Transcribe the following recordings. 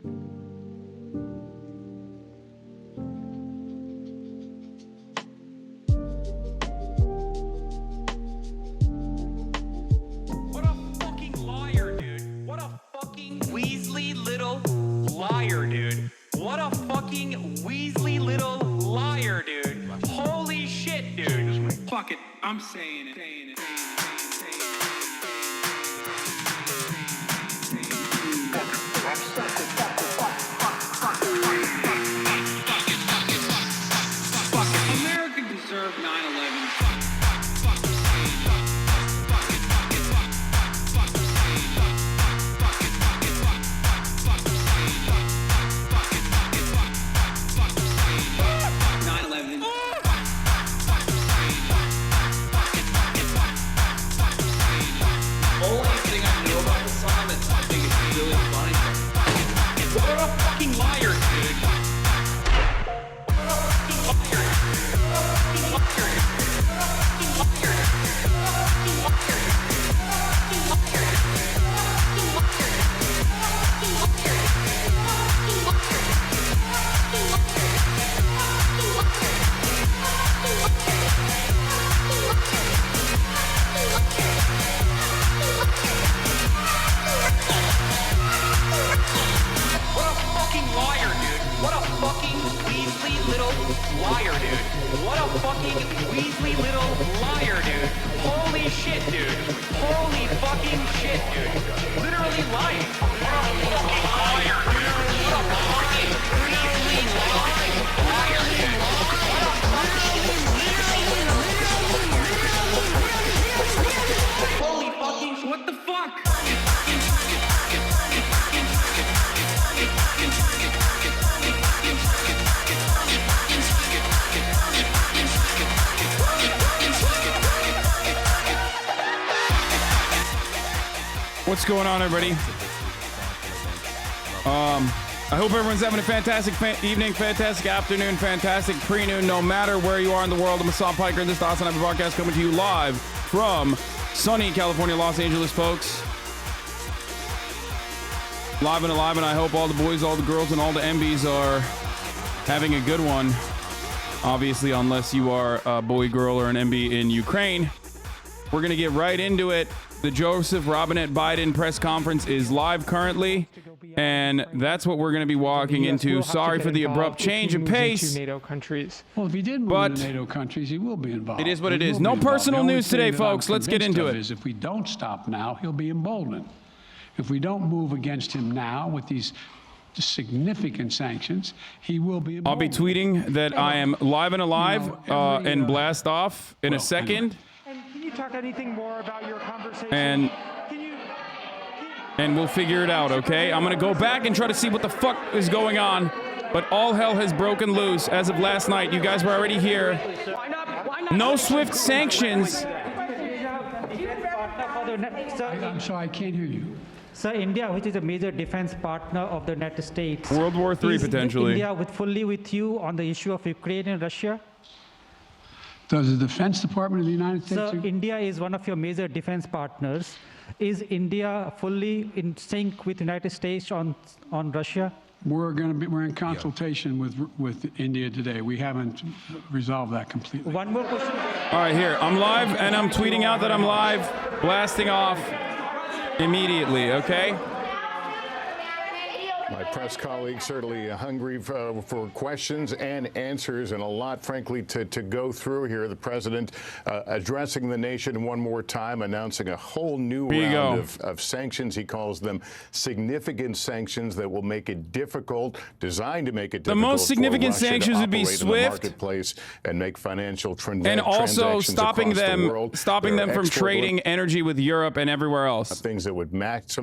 What a fucking liar, dude. What a fucking Weasley little liar, dude. What a fucking Weasley little liar, dude. Holy shit, dude. Fuck it. I'm saying it. America deserved 9/11. Only thing I know about the song is I think it's really funny. What a fucking liar, dude. What a fucking Weasley little liar, dude. What a fucking Weasley little liar, dude. Holy shit, dude. Holy fucking shit, dude. Literally lying. What a fucking liar, dude. What a fucking Weasley liar, dude. What a fucking... Holy fucking... What the fuck? What's going on, everybody? I hope everyone's having a fantastic evening, fantastic afternoon, fantastic pre-noon, no matter where you are in the world. I'm Hasan Piker, and this is the Hasanabi podcast coming to you live from sunny California, Los Angeles, folks. Live and alive, and I hope all the boys, all the girls, and all the MBs are having a good one. Obviously, unless you are a boy, girl, or an MB in Ukraine. We're going to get right into it. The Joseph Robinette Biden press conference is live currently, and that's what we're going to be walking into. Sorry for the abrupt change of pace. NATO countries. Well, if he did move into NATO countries, he will be involved. It is what it is. No personal news today, folks. Let's get into it. If we don't stop now, he'll be emboldened. If we don't move against him now with these significant sanctions, he will be emboldened. I'll be tweeting that I am live and alive and blast off in a second. And can you talk anything more about your conversation? And we'll figure it out, okay? I'm gonna go back and try to see what the fuck is going on. But all hell has broken loose as of last night. You guys were already here. No swift sanctions. I'm sorry, I can't hear you. Sir, India, which is a major defense partner of the United States. World War III, potentially. India fully with you on the issue of Ukraine and Russia? Does the Defense Department of the United States... Sir, India is one of your major defense partners. Is India fully in sync with the United States on Russia? We're in consultation with India today. We haven't resolved that completely. One more question. All right, here. I'm live, and I'm tweeting out that I'm live, blasting off immediately, okay? My press colleagues certainly hungry for questions and answers, and a lot, frankly, to go through here. The president addressing the nation one more time, announcing a whole new round of sanctions. He calls them significant sanctions that will make it difficult, designed to make it difficult. The most significant sanctions would be SWIFT, marketplace and make financial and also stopping them from trading energy with Europe and everywhere else. Things that would maximize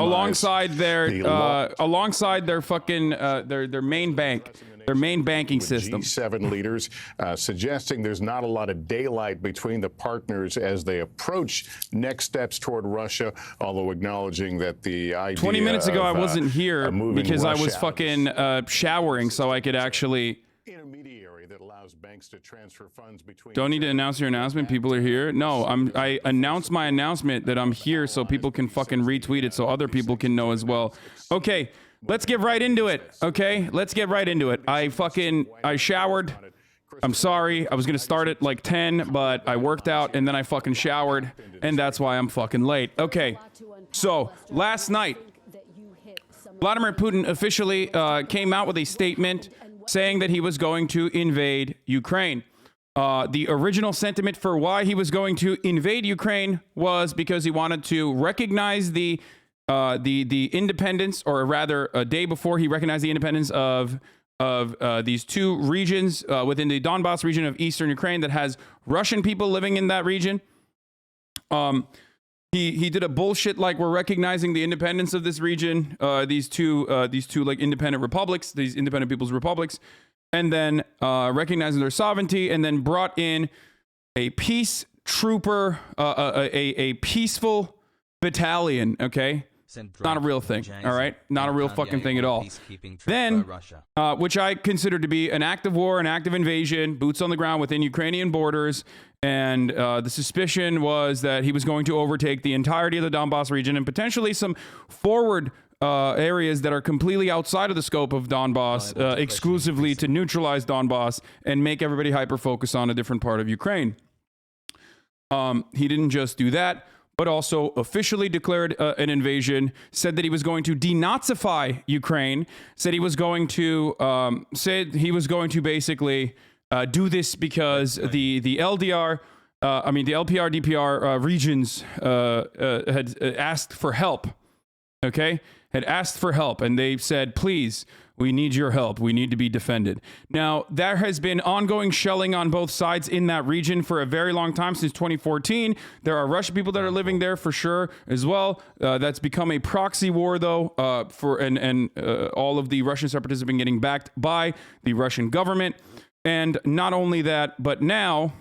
alongside their fucking their main bank, their main banking system. G7 leaders suggesting there's not a lot of daylight between the partners as they approach next steps toward Russia, although acknowledging that the idea 20 minutes ago I wasn't here because I was fucking showering so I could actually... Intermediary that allows banks to transfer funds between... Don't need to announce your announcement. People are here. No, I announced my announcement that I'm here so people can fucking retweet it so other people can know as well. Okay. let's get right into it. Okay, let's get right into it. I showered. I'm sorry. I was going to start at like 10, but I worked out and then I fucking showered, and that's why I'm fucking late. Okay, so last night, Vladimir Putin officially came out with a statement saying that he was going to invade Ukraine. The original sentiment for why he was going to invade Ukraine was because he wanted to recognize the independence, or rather a day before he recognized the independence of these two regions within the Donbas region of eastern Ukraine that has Russian people living in that region. He did a bullshit like we're recognizing the independence of this region, these two like independent republics, these independent people's republics, and then recognizing their sovereignty, and then brought in a peace trooper, a peaceful battalion. Okay. Not a real thing, all right? Not a real fucking thing at all. Then, which I consider to be an act of war, an act of invasion, boots on the ground within Ukrainian borders, and the suspicion was that he was going to overtake the entirety of the Donbas region and potentially some forward areas that are completely outside of the scope of Donbas, exclusively to neutralize Donbas and make everybody hyper-focus on a different part of Ukraine. He didn't just do that, but also officially declared an invasion, said that he was going to denazify Ukraine, said he was going to basically do this because the LDR, the LPR, DPR regions had asked for help, okay? Had asked for help, and they said, please, we need your help. We need to be defended. Now, there has been ongoing shelling on both sides in that region for a very long time, since 2014. There are Russian people that are living there for sure as well. That's become a proxy war, though, all of the Russian separatists have been getting backed by the Russian government. And not only that, but now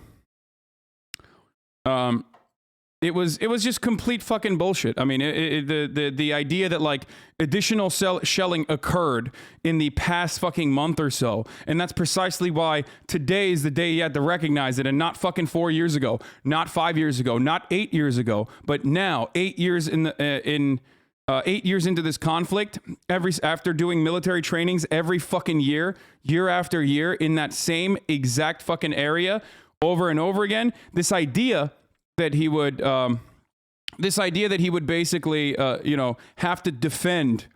it was just complete fucking bullshit. I mean, the idea that like additional shelling occurred in the past fucking month or so, and that's precisely why today is the day you had to recognize it, and not fucking 4 years ago, not 5 years ago, not 8 years ago, but now 8 years 8 years into this conflict, after doing military trainings every fucking year after year in that same exact fucking area over and over again, this idea that he would basically, have to defend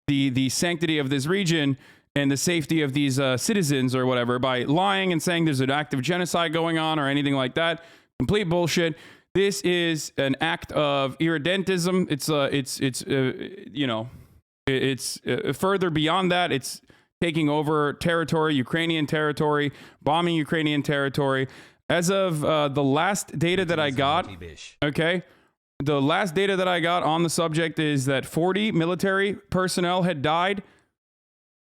the sanctity of this region and the safety of these citizens or whatever by lying and saying there's an active genocide going on or anything like that. Complete bullshit. This is an act of irredentism. It's further beyond that. It's taking over territory, Ukrainian territory, bombing Ukrainian territory. As of the last data that I got, okay, the last data that I got on the subject is that 40 military personnel had died.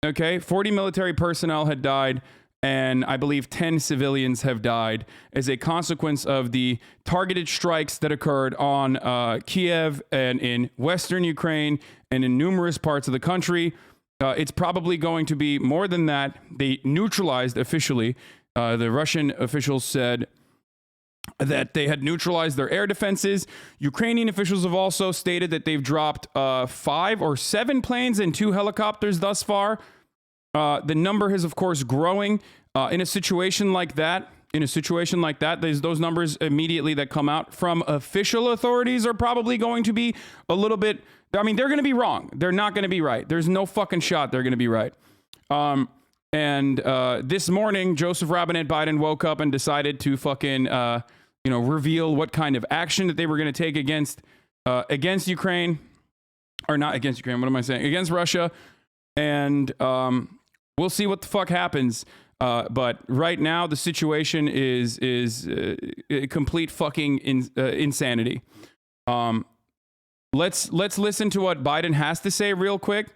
Okay, 40 military personnel had died, and I believe 10 civilians have died as a consequence of the targeted strikes that occurred on Kiev and in Western Ukraine and in numerous parts of the country. It's probably going to be more than that. They neutralized officially. The Russian officials said that they had neutralized their air defenses. Ukrainian officials have also stated that they've dropped 5 or 7 planes and 2 helicopters thus far. The number is, of course, growing in a situation like that. Those numbers immediately that come out from official authorities are probably going to be a little bit. I mean, they're going to be wrong. They're not going to be right. There's no fucking shot they're going to be right. And this morning, Joseph Robinette Biden woke up and decided to fucking, reveal what kind of action that they were going to take against Ukraine, or not against Ukraine. What am I saying? Against Russia. And we'll see what the fuck happens. But right now, the situation is complete fucking insanity. Let's listen to what Biden has to say real quick.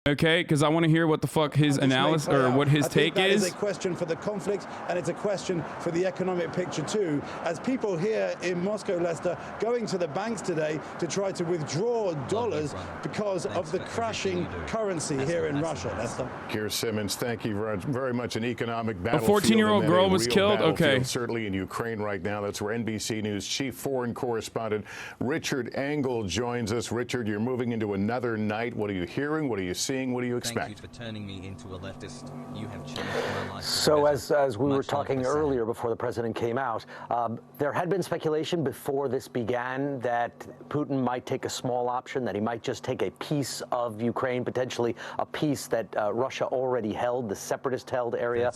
Okay, because I want to hear what the fuck his analysis or what his take is. It's a question for the conflict, and it's a question for the economic picture too. As people here in Moscow, Lester, going to the banks today to try to withdraw dollars because of the crashing currency here in Russia, Lester. Keir Simmons, thank you very much. An economic battle. A 14-year-old girl was killed. Okay. Certainly in Ukraine right now. That's where NBC News chief foreign correspondent Richard Engel joins us. Richard, you're moving into another night. What are you hearing? What are you seeing? seeing? What do you expect? Thank you for turning me into a leftist. You have changed my life. So as we were talking earlier before the president came out, there had been speculation before this began that Putin might take a small option, that he might just take a piece of Ukraine, potentially a piece that Russia already held, the separatist-held area.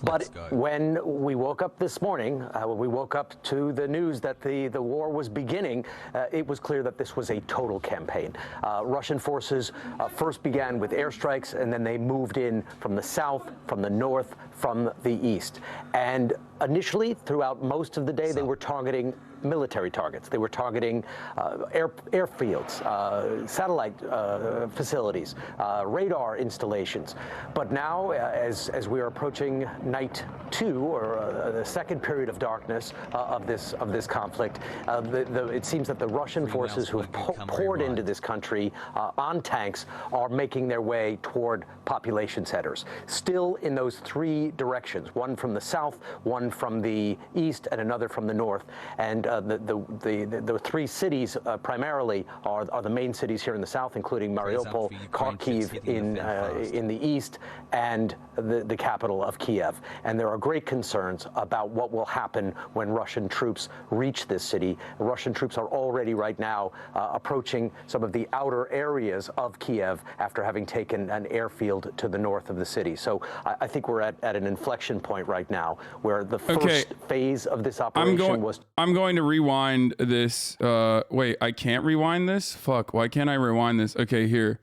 But when we woke up this morning, when we woke up to the news that the war was beginning, it was clear that this was a total campaign. Russian forces first began with airstrikes, and then they moved in from the south, from the north, from the east. And initially, throughout most of the day, they were targeting military targets. They were targeting airfields, satellite facilities, radar installations. But now, as we are approaching night 2, or the second period of darkness of this conflict, it seems that the Russian forces who have poured into this country on tanks are making their way toward population centers, still in those 3 directions, one from the south, one from the east, and another from the north. And the 3 cities primarily are the main cities here in the south, including Mariupol, Kharkiv in the east, and the capital of Kiev. And there are great concerns about what will happen when Russian troops reach this city. Russian troops are already right now approaching some of the outer areas of Kiev after having taken an airfield to the north of the city. So I think we're at an inflection point right now where the first phase of this operation was... I'm going to rewind this. Wait, I can't rewind this? Fuck, why can't I rewind this? Okay, here.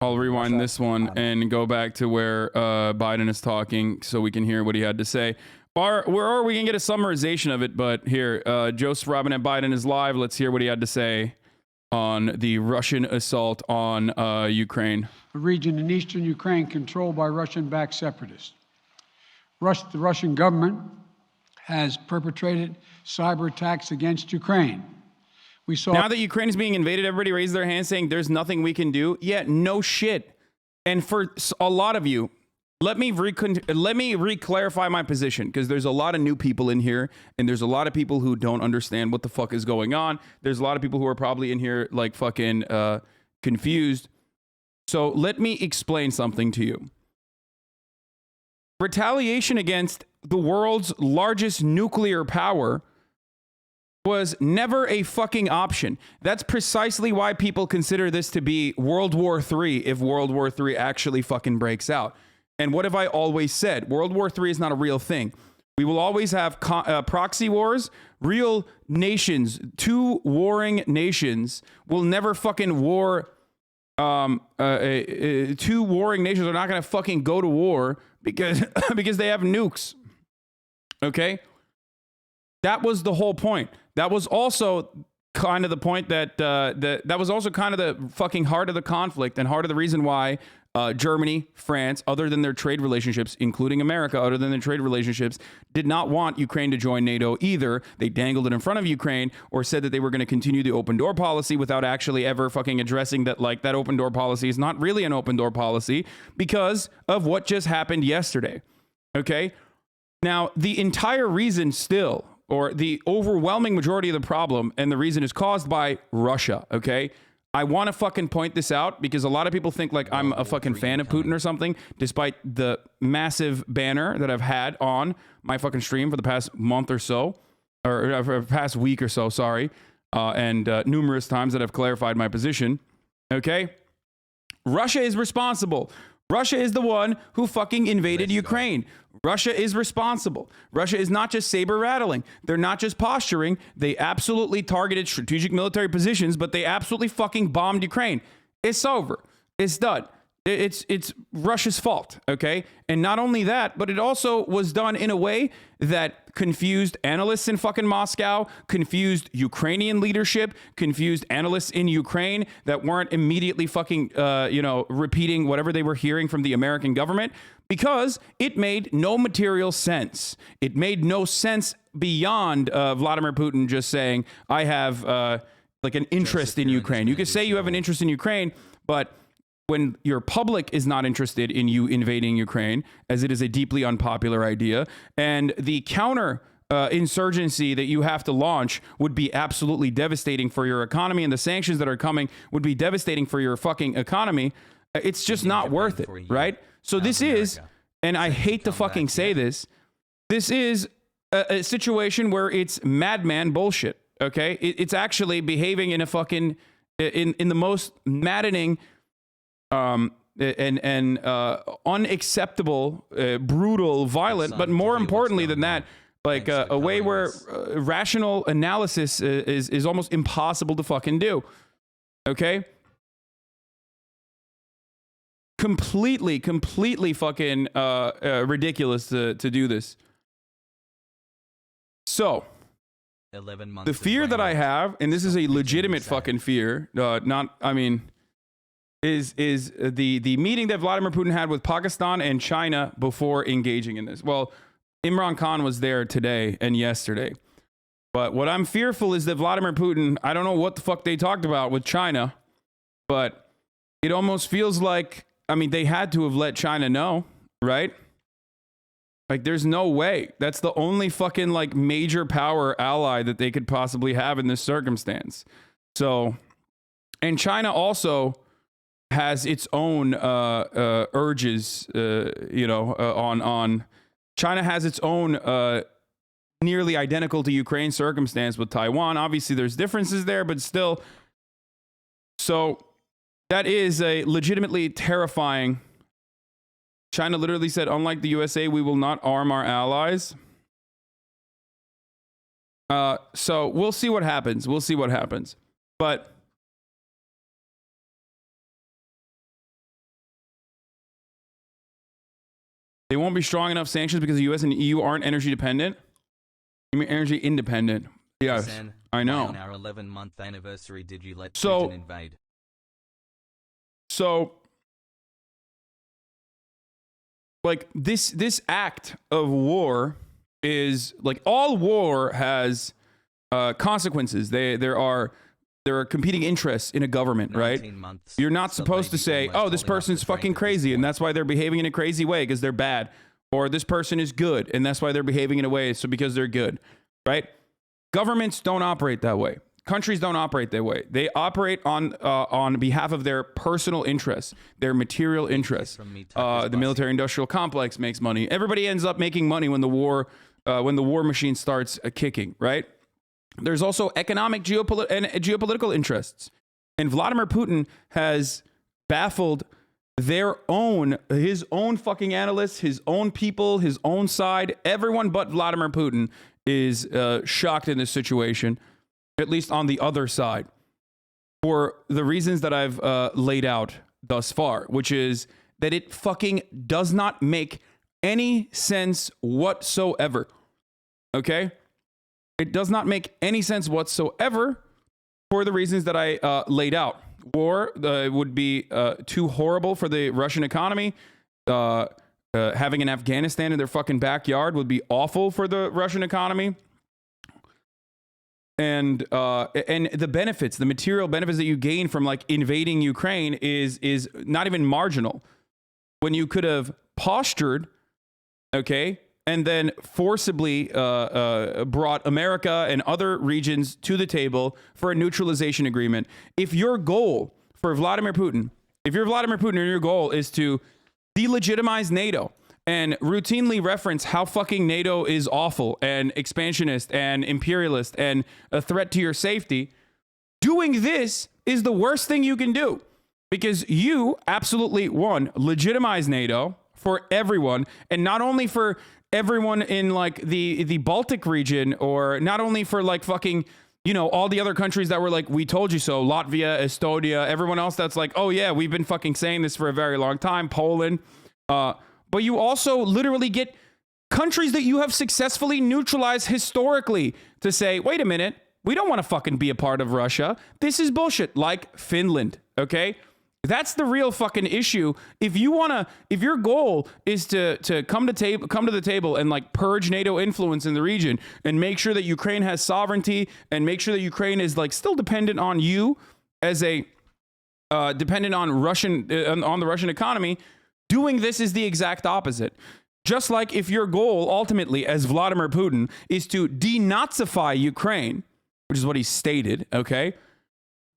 I'll rewind this one and go back to where Biden is talking so we can hear what he had to say. Or we can get a summarization of it, but here, Joseph Robinette Biden is live. Let's hear what he had to say on the Russian assault on Ukraine. A region in eastern Ukraine controlled by Russian-backed separatists. The Russian government has perpetrated cyber attacks against Ukraine. We saw now that Ukraine is being invaded, everybody raised their hand saying there's nothing we can do. Yeah, no shit. And for a lot of you, let me re-clarify my position, because there's a lot of new people in here, and there's a lot of people who don't understand what the fuck is going on. There's a lot of people who are probably in here like fucking confused. So let me explain something to you. Retaliation against the world's largest nuclear power was never a fucking option. That's precisely why people consider this to be World War III if World War III actually fucking breaks out. And what have I always said? World War III is not a real thing. We will always have proxy wars. Real nations, 2 warring nations, will never fucking war. 2 warring nations are not going to fucking go to war because they have nukes. Okay? That was the whole point. That was also kind of the point that that was also kind of the fucking heart of the conflict and heart of the reason why Germany, France, other than their trade relationships, including America, other than their trade relationships, did not want Ukraine to join NATO either. They dangled it in front of Ukraine or said that they were going to continue the open door policy without actually ever fucking addressing that, like, that open door policy is not really an open door policy because of what just happened yesterday. Okay? Now, the entire reason still, or the overwhelming majority of the problem, and the reason is caused by Russia, okay? I want to fucking point this out because a lot of people think like I'm a fucking fan of Putin or something, despite the massive banner that I've had on my fucking stream for the past month or so, or for the past week or so, sorry, and numerous times that I've clarified my position, okay? Russia is responsible. Russia is the one who fucking invaded Ukraine. Russia is responsible. Russia is not just saber rattling. They're not just posturing. They absolutely targeted strategic military positions, but they absolutely fucking bombed Ukraine. It's over. It's done. It's Russia's fault, okay? And not only that, but it also was done in a way that confused analysts in fucking Moscow, confused Ukrainian leadership, confused analysts in Ukraine that weren't immediately fucking, repeating whatever they were hearing from the American government, because it made no material sense. It made no sense beyond Vladimir Putin just saying, I have like an interest in Ukraine. You could say you have an interest in Ukraine, but when your public is not interested in you invading Ukraine, as it is a deeply unpopular idea, and the counter insurgency that you have to launch would be absolutely devastating for your economy, and the sanctions that are coming would be devastating for your fucking economy, It's just not worth it, right? So this is, and I hate to fucking say this, this is a situation where it's madman bullshit, okay? It's actually behaving in a fucking, in the most maddening and unacceptable, brutal, violent, but more importantly than that, like a way where rational analysis is almost impossible to fucking do, okay? Completely fucking ridiculous to do this. So, 11 months the fear that I have, and this is a legitimate fucking fear, is the meeting that Vladimir Putin had with Pakistan and China before engaging in this. Well, Imran Khan was there today and yesterday. But what I'm fearful is that Vladimir Putin, I don't know what the fuck they talked about with China, but it almost feels like, I mean, they had to have let China know, right? Like, there's no way. That's the only fucking, like, major power ally that they could possibly have in this circumstance. So, and China also has its own urges, on China has its own nearly identical to Ukraine circumstance with Taiwan. Obviously, there's differences there, but still. So that is a legitimately terrifying. China literally said, unlike the USA, we will not arm our allies. So we'll see what happens. We'll see what happens. But they won't be strong enough sanctions because the US and EU aren't energy dependent. You mean energy independent? Yes, Hassan, I know. On our 11-month anniversary, did you let So- Putin invade? So, like, this act of war is, like, all war has consequences. There are competing interests in a government, right? 19 months, You're not supposed to Salabi say, almost oh, this holding up person's the train fucking at this crazy, and point. that's why they're behaving in a crazy way because they're bad. Or this person is good, and that's why they're behaving in a way so because they're good, right? Governments don't operate that way. Countries don't operate that way. They operate on behalf of their personal interests, their material interests. The military-industrial complex makes money. Everybody ends up making money when the war machine starts kicking, right? There's also economic and geopolitical interests. And Vladimir Putin has baffled his own fucking analysts, his own people, his own side. Everyone but Vladimir Putin is shocked in this situation, at least on the other side, for the reasons that I've laid out thus far, which is that it fucking does not make any sense whatsoever. Okay? It does not make any sense whatsoever for the reasons that I laid out. War would be too horrible for the Russian economy. Having an Afghanistan in their fucking backyard would be awful for the Russian economy. And the benefits, the material benefits that you gain from, like, invading Ukraine is not even marginal. When you could have postured, okay, and then forcibly brought America and other regions to the table for a neutralization agreement. If your goal for Vladimir Putin, and your goal is to delegitimize NATO and routinely reference how fucking NATO is awful and expansionist and imperialist and a threat to your safety, doing this is the worst thing you can do, because you absolutely, one, legitimize NATO for everyone, and not only for everyone in, like, the Baltic region, or not only for, like, fucking, you know, all the other countries that were like, we told you so, Latvia, Estonia, everyone else that's like, oh yeah, we've been fucking saying this for a very long time, Poland. But you also literally get countries that you have successfully neutralized historically to say, wait a minute, we don't want to fucking be a part of Russia. This is bullshit, like Finland, okay? That's the real fucking issue. If your goal is to come to the table and, like, purge NATO influence in the region and make sure that Ukraine has sovereignty and make sure that Ukraine is, like, still dependent on you as a dependent on on the Russian economy, doing this is the exact opposite. Just like if your goal ultimately, as Vladimir Putin, is to denazify Ukraine, which is what he stated, okay?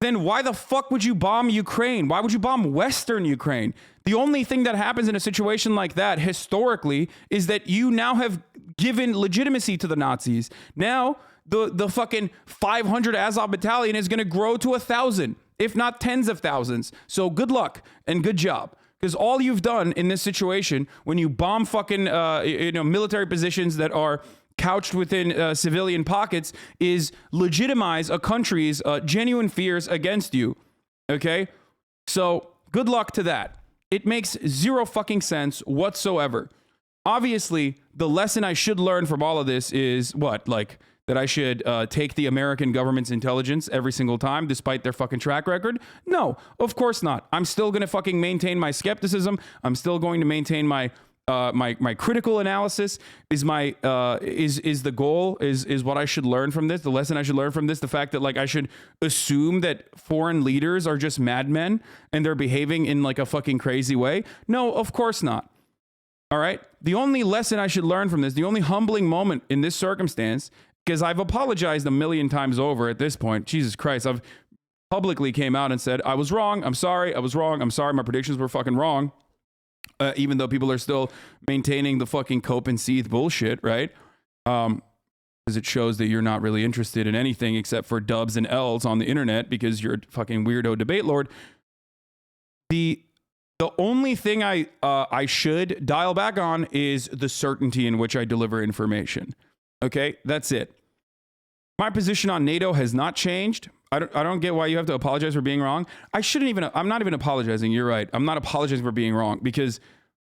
then why the fuck would you bomb Ukraine? Why would you bomb Western Ukraine? The only thing that happens in a situation like that historically is that you now have given legitimacy to the Nazis. Now the fucking 500 Azov battalion is going to grow to 1,000, if not tens of thousands. So good luck and good job. Because all you've done in this situation, when you bomb fucking military positions that are couched within civilian pockets, is legitimize a country's genuine fears against you. Okay? So good luck to that. It makes zero fucking sense whatsoever. Obviously, the lesson I should learn from all of this is what? Like, that I should take the American government's intelligence every single time, despite their fucking track record? No, of course not. I'm still going to fucking maintain my skepticism. I'm still going to maintain my my critical analysis. Is the goal, is what I should learn from this, the lesson I should learn from this, the fact that like I should assume that foreign leaders are just madmen and they're behaving in like a fucking crazy way? No, of course not. All right. The only lesson I should learn from this, the only humbling moment in this circumstance, because I've apologized a million times over at this point. Jesus Christ. I've publicly came out and said, I was wrong. I'm sorry. I was wrong. I'm sorry. My predictions were fucking wrong. Even though people are still maintaining the fucking cope and seethe bullshit, right? Because it shows that you're not really interested in anything except for dubs and L's on the internet because you're a fucking weirdo debate lord. The only thing I should dial back on is the certainty in which I deliver information. Okay, that's it. My position on NATO has not changed. I don't get why you have to apologize for being wrong. I'm not even apologizing. You're right. I'm not apologizing for being wrong because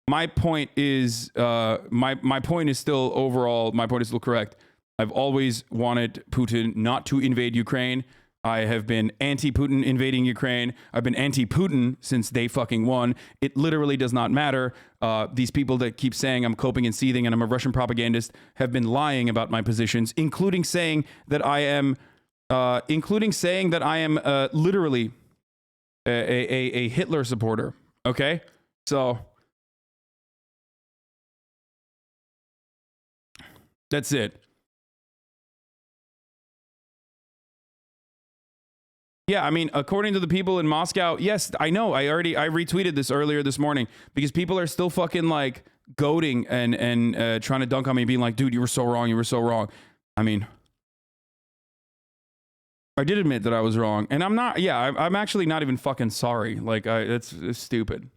my point is my point is still overall. My point is still correct. I've always wanted Putin not to invade Ukraine. I have been anti-Putin invading Ukraine. I've been anti-Putin since day fucking one. It literally does not matter. These people that keep saying I'm coping and seething and I'm a Russian propagandist have been lying about my positions, including saying that I am literally a Hitler supporter. Okay, so that's it. Yeah, I mean, according to the people in Moscow, yes, I know. I retweeted this earlier this morning because people are still fucking like goading and trying to dunk on me, being like, dude, you were so wrong. You were so wrong. I mean, I did admit that I was wrong. And I'm not, yeah, I'm actually not even fucking sorry. Like, it's stupid.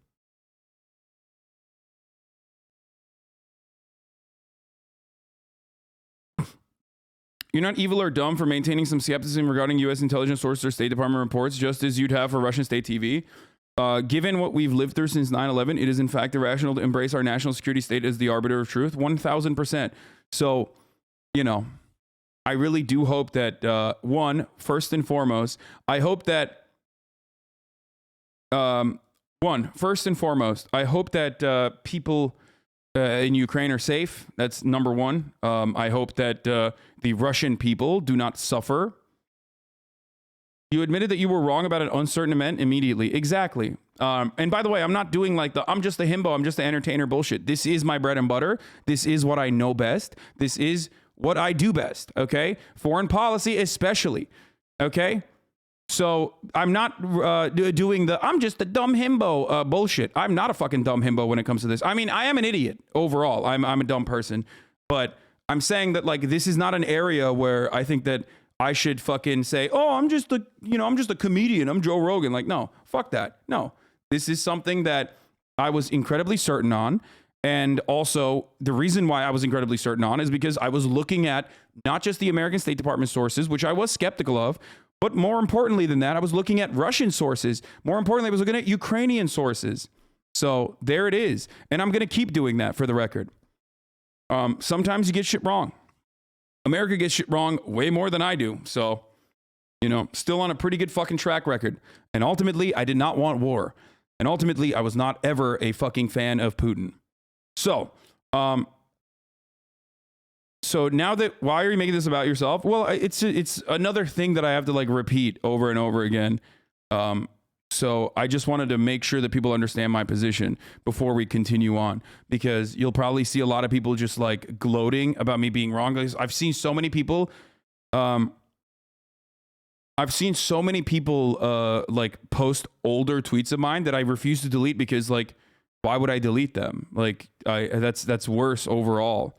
You're not evil or dumb for maintaining some skepticism regarding U.S. intelligence sources or State Department reports, just as you'd have for Russian state TV. Given what we've lived through since 9/11, it is in fact irrational to embrace our national security state as the arbiter of truth. 1,000%. So, you know, I really do hope that, first and foremost, I hope that, people in Ukraine are safe. That's number one. I hope that the Russian people do not suffer. You admitted that you were wrong about an uncertain event immediately. Exactly. And by the way, I'm not doing like I'm just a himbo, I'm just the entertainer bullshit. This is my bread and butter. This is what I know best. This is what I do best. Okay? Foreign policy especially. Okay? So I'm not doing I'm just a dumb himbo bullshit. I'm not a fucking dumb himbo when it comes to this. I mean, I am an idiot overall. I'm a dumb person, but I'm saying that like this is not an area where I think that I should fucking say, oh, I'm just a comedian. I'm Joe Rogan. Like, no, fuck that. No, this is something that I was incredibly certain on. And also the reason why I was incredibly certain on is because I was looking at not just the American State Department sources, which I was skeptical of, but more importantly than that, I was looking at Russian sources. More importantly, I was looking at Ukrainian sources. So there it is. And I'm going to keep doing that for the record. Sometimes you get shit wrong. America gets shit wrong way more than I do. So, you know, still on a pretty good fucking track record. And ultimately, I did not want war. And ultimately, I was not ever a fucking fan of Putin. So, so now that, why are you making this about yourself? Well, it's another thing that I have to like repeat over and over again. So I just wanted to make sure that people understand my position before we continue on, because you'll probably see a lot of people just like gloating about me being wrong. I've seen so many people. I've seen so many people like post older tweets of mine that I refuse to delete because like, why would I delete them? Like, that's worse overall.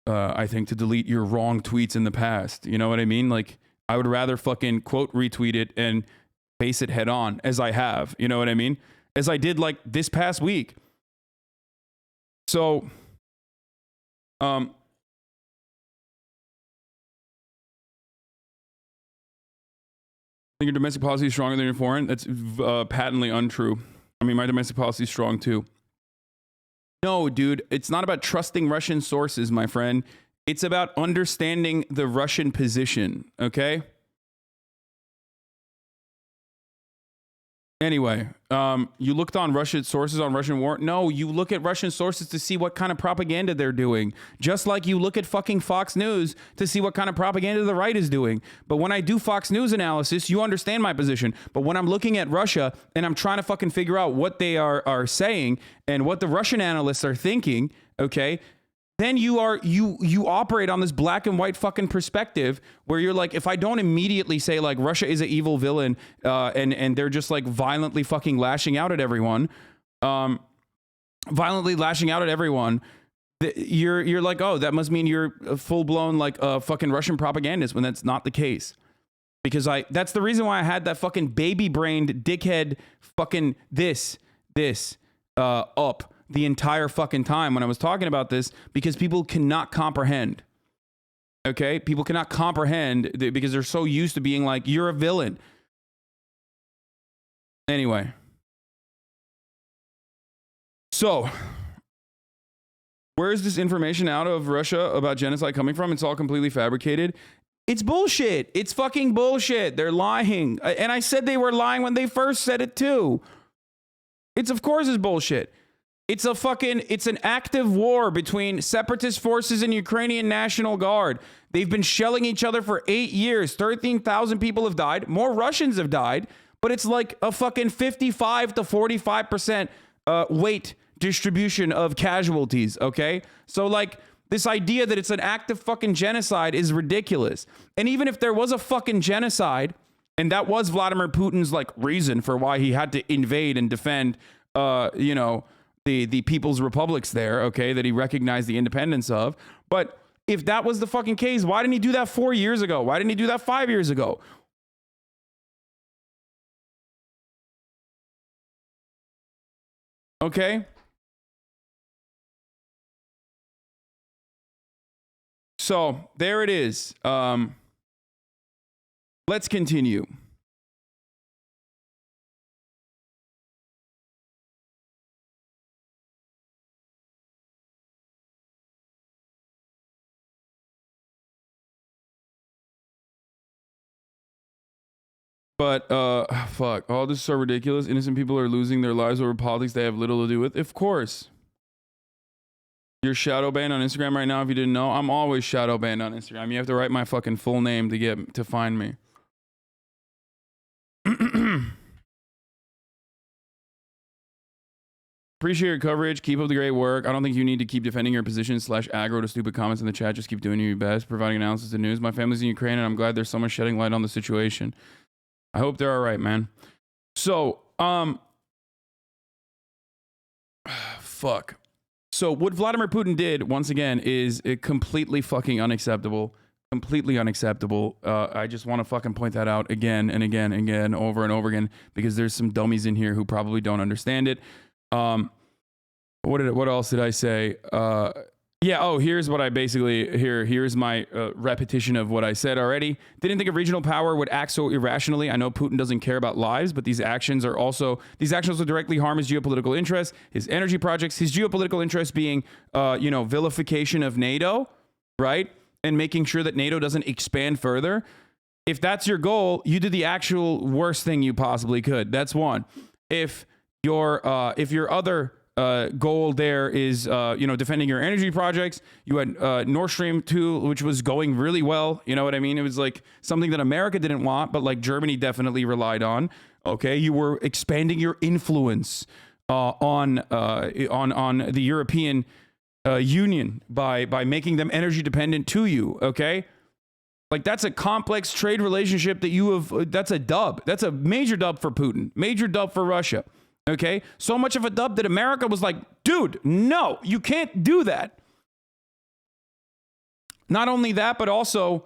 I think to delete your wrong tweets in the past. You know what I mean? Like, I would rather fucking quote retweet it and face it head on, as I have. You know what I mean? As I did like this past week. So, think your domestic policy is stronger than your foreign? That's patently untrue. I mean, my domestic policy is strong too. No, dude, it's not about trusting Russian sources, my friend. It's about understanding the Russian position, okay? Anyway, you looked on Russian sources on Russian war? No, you look at Russian sources to see what kind of propaganda they're doing. Just like you look at fucking Fox News to see what kind of propaganda the right is doing. But when I do Fox News analysis, you understand my position. But when I'm looking at Russia and I'm trying to fucking figure out what they are saying and what the Russian analysts are thinking, okay, then you operate on this black and white fucking perspective where you're like, if I don't immediately say like Russia is an evil villain and they're just like violently fucking lashing out at everyone, you're like, oh, that must mean you're a full blown like fucking Russian propagandist, when that's not the case. Because that's the reason why I had that fucking baby brained dickhead fucking this up the entire fucking time when I was talking about this, because people cannot comprehend. Okay? People cannot comprehend because they're so used to being like, you're a villain. Anyway. So, where is this information out of Russia about genocide coming from? It's all completely fabricated. It's bullshit. It's fucking bullshit. They're lying. And I said they were lying when they first said it too. Of course it's bullshit. It's an active war between separatist forces and Ukrainian National Guard. They've been shelling each other for 8 years. 13,000 people have died. More Russians have died. But it's like a fucking 55 to 45% weight distribution of casualties, okay? So like this idea that it's an active fucking genocide is ridiculous. And even if there was a fucking genocide, and that was Vladimir Putin's like reason for why he had to invade and defend, the people's republics there, okay, that he recognized the independence of. But if that was the fucking case, why didn't he do that 4 years ago? Why didn't he do that 5 years ago? Okay. So there it is. Let's continue. But, fuck. Oh, this is so ridiculous. Innocent people are losing their lives over politics they have little to do with. Of course. You're shadow banned on Instagram right now if you didn't know. I'm always shadow banned on Instagram. You have to write my fucking full name to find me. Appreciate your coverage. Keep up the great work. I don't think you need to keep defending your position / aggro to stupid comments in the chat. Just keep doing your best, providing analysis and news. My family's in Ukraine and I'm glad there's someone shedding light on the situation. I hope they're all right, man. So, fuck. So what Vladimir Putin did, once again, is completely fucking unacceptable. Completely unacceptable. I just want to fucking point that out again and again and again, over and over again, because there's some dummies in here who probably don't understand it. What else did I say? Yeah, oh, here's what I basically, here's my repetition of what I said already. Didn't think a regional power would act so irrationally. I know Putin doesn't care about lives, but these actions also directly harm his geopolitical interests, his energy projects, his geopolitical interests being, vilification of NATO, right? And making sure that NATO doesn't expand further. If that's your goal, you did the actual worst thing you possibly could. That's one. If your other goal there is, defending your energy projects. You had Nord Stream 2, which was going really well. You know what I mean? It was like something that America didn't want, but like Germany definitely relied on. Okay, you were expanding your influence on the European Union by making them energy dependent to you. Okay, Like, that's a complex trade relationship that you have. That's a dub. That's a major dub for Putin. Major dub for Russia. Okay? So much of a dub that America was like, dude, no, you can't do that. Not only that, but also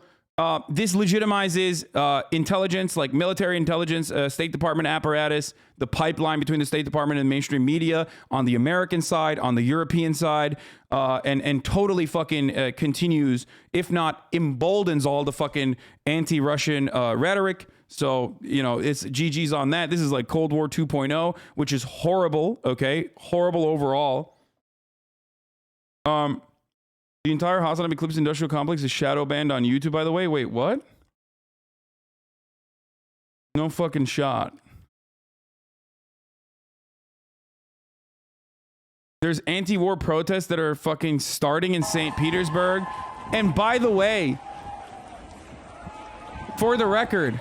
this legitimizes intelligence, like military intelligence, State Department apparatus, the pipeline between the State Department and mainstream media on the American side, on the European side, and totally fucking continues, if not emboldens all the fucking anti-Russian rhetoric. So, you know, it's GG's on that. This is like Cold War 2.0, which is horrible, okay? Horrible overall. The entire Hasanabi Clips industrial complex is shadow banned on YouTube, by the way. Wait, what? No fucking shot. There's anti-war protests that are fucking starting in St. Petersburg. And by the way, for the record,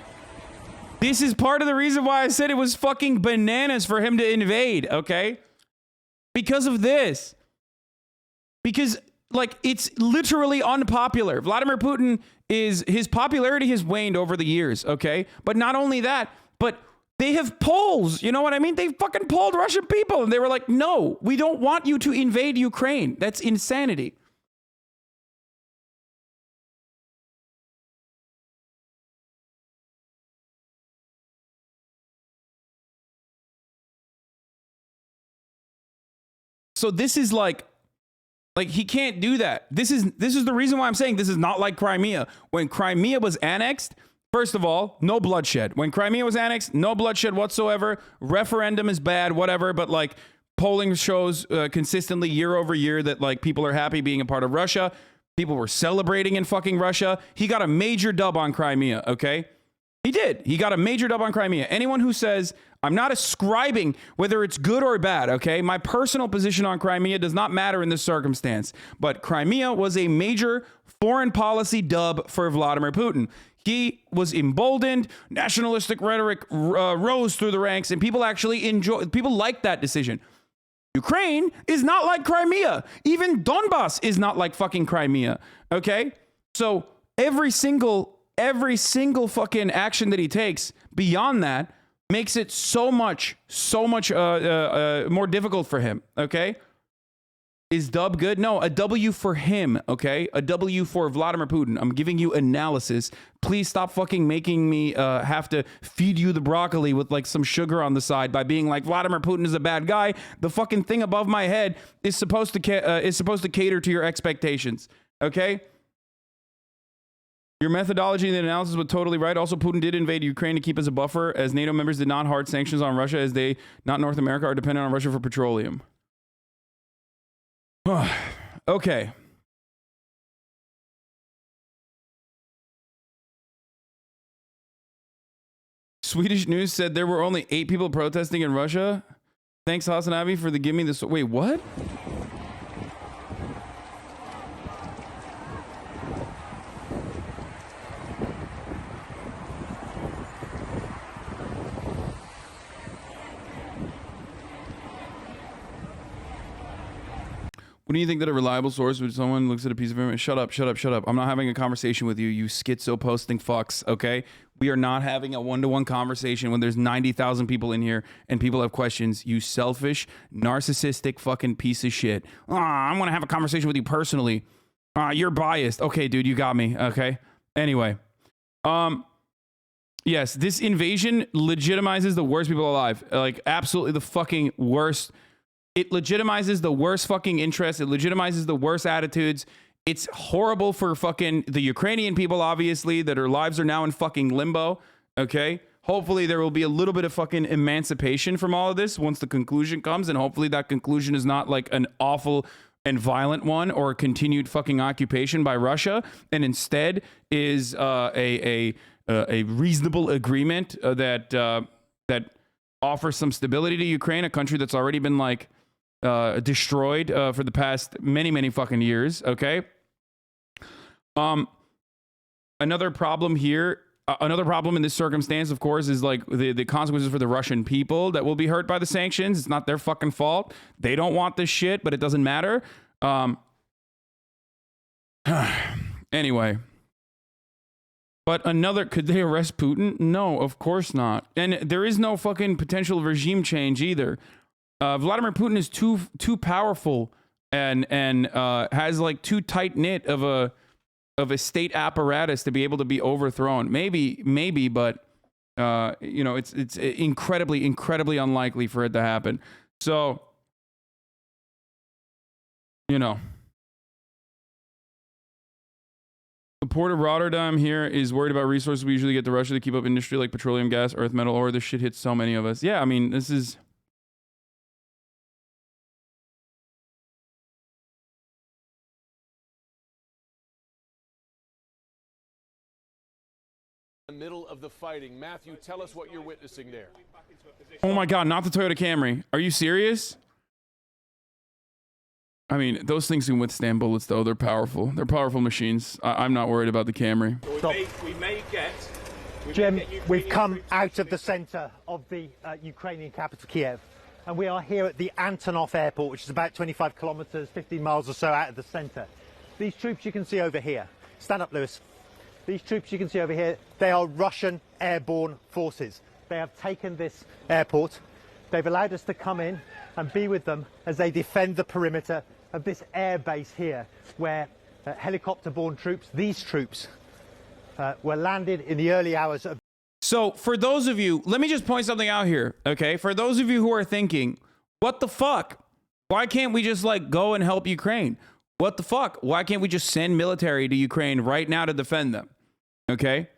this is part of the reason why I said it was fucking bananas for him to invade, okay? Because of this. Because, like, it's literally unpopular. Vladimir Putin his popularity has waned over the years, okay? But not only that, but they have polls. You know what I mean? They fucking polled Russian people and they were like, no, we don't want you to invade Ukraine. That's insanity. So this is like he can't do that. This is the reason why I'm saying this is not like Crimea. When Crimea was annexed, first of all, no bloodshed. When Crimea was annexed, no bloodshed whatsoever. Referendum is bad, whatever, but like polling shows consistently year over year that like people are happy being a part of Russia. People were celebrating in fucking Russia. He got a major dub on Crimea, okay? He did. He got a major dub on Crimea. Anyone who says, I'm not ascribing whether it's good or bad, okay? My personal position on Crimea does not matter in this circumstance. But Crimea was a major foreign policy dub for Vladimir Putin. He was emboldened, nationalistic rhetoric rose through the ranks, and people actually people liked that decision. Ukraine is not like Crimea. Even Donbass is not like fucking Crimea, okay? So every single fucking action that he takes beyond that makes it so much more difficult for him, okay? Is dub good? No, a W for him, okay? A W for Vladimir Putin. I'm giving you analysis. Please stop fucking making me have to feed you the broccoli with like some sugar on the side by being like, Vladimir Putin is a bad guy. The fucking thing above my head is supposed to cater to your expectations, okay? Your methodology and the analysis was totally right. Also, Putin did invade Ukraine to keep as a buffer, as NATO members did not hard sanctions on Russia, as they, not North America, are dependent on Russia for petroleum. Okay. Swedish news said there were only 8 people protesting in Russia. Thanks, Hasanabi, for the give me this. Wait, what? What do you think that a reliable source when someone looks at a piece of information? Shut up. I'm not having a conversation with you, you schizo posting fucks, okay? We are not having a one-to-one conversation when there's 90,000 people in here and people have questions. You selfish, narcissistic fucking piece of shit. I want to have a conversation with you personally. You're biased. Okay, dude, you got me, okay? Anyway. Yes, this invasion legitimizes the worst people alive. Like, absolutely the fucking worst. It legitimizes the worst fucking interests. It legitimizes the worst attitudes. It's horrible for fucking the Ukrainian people, obviously, that their lives are now in fucking limbo. Okay? Hopefully there will be a little bit of fucking emancipation from all of this once the conclusion comes. And hopefully that conclusion is not like an awful and violent one or a continued fucking occupation by Russia. And instead is a reasonable agreement that offers some stability to Ukraine, a country that's already been like destroyed for the past many fucking years. Okay. Another problem here, another problem in this circumstance, of course, is like the consequences for the Russian people that will be hurt by the sanctions. It's not their fucking fault. They don't want this shit, but it doesn't matter. Anyway. But could they arrest Putin? No, of course not. And there is no fucking potential regime change either. Vladimir Putin is too powerful and has like too tight knit of a state apparatus to be able to be overthrown. Maybe, but you know, it's incredibly unlikely for it to happen. So, you know, the port of Rotterdam here is worried about resources we usually get to Russia to keep up industry like petroleum, gas, earth, metal ore. This shit hits so many of us. Yeah, I mean, this is. Middle of the fighting. Matthew, tell us what you're witnessing there. Oh my God, not the Toyota Camry. Are you serious? I mean, those things can withstand bullets, though. They're powerful. They're powerful machines. I'm not worried about the Camry. We may get... Jim, we've come out of the center of the Ukrainian capital, Kiev, and we are here at the Antonov Airport, which is about 25 kilometers, 15 miles or so out of the center. These troops you can see over here. Stand up, Lewis. These troops you can see over here, they are Russian airborne forces. They have taken this airport. They've allowed us to come in and be with them as they defend the perimeter of this air base here, where helicopter-borne troops, these troops, were landed in the early hours of... So, for those of you, let me just point something out here, okay? For those of you who are thinking, what the fuck? Why can't we just, like, go and help Ukraine? What the fuck? Why can't we just send military to Ukraine right now to defend them? Okay?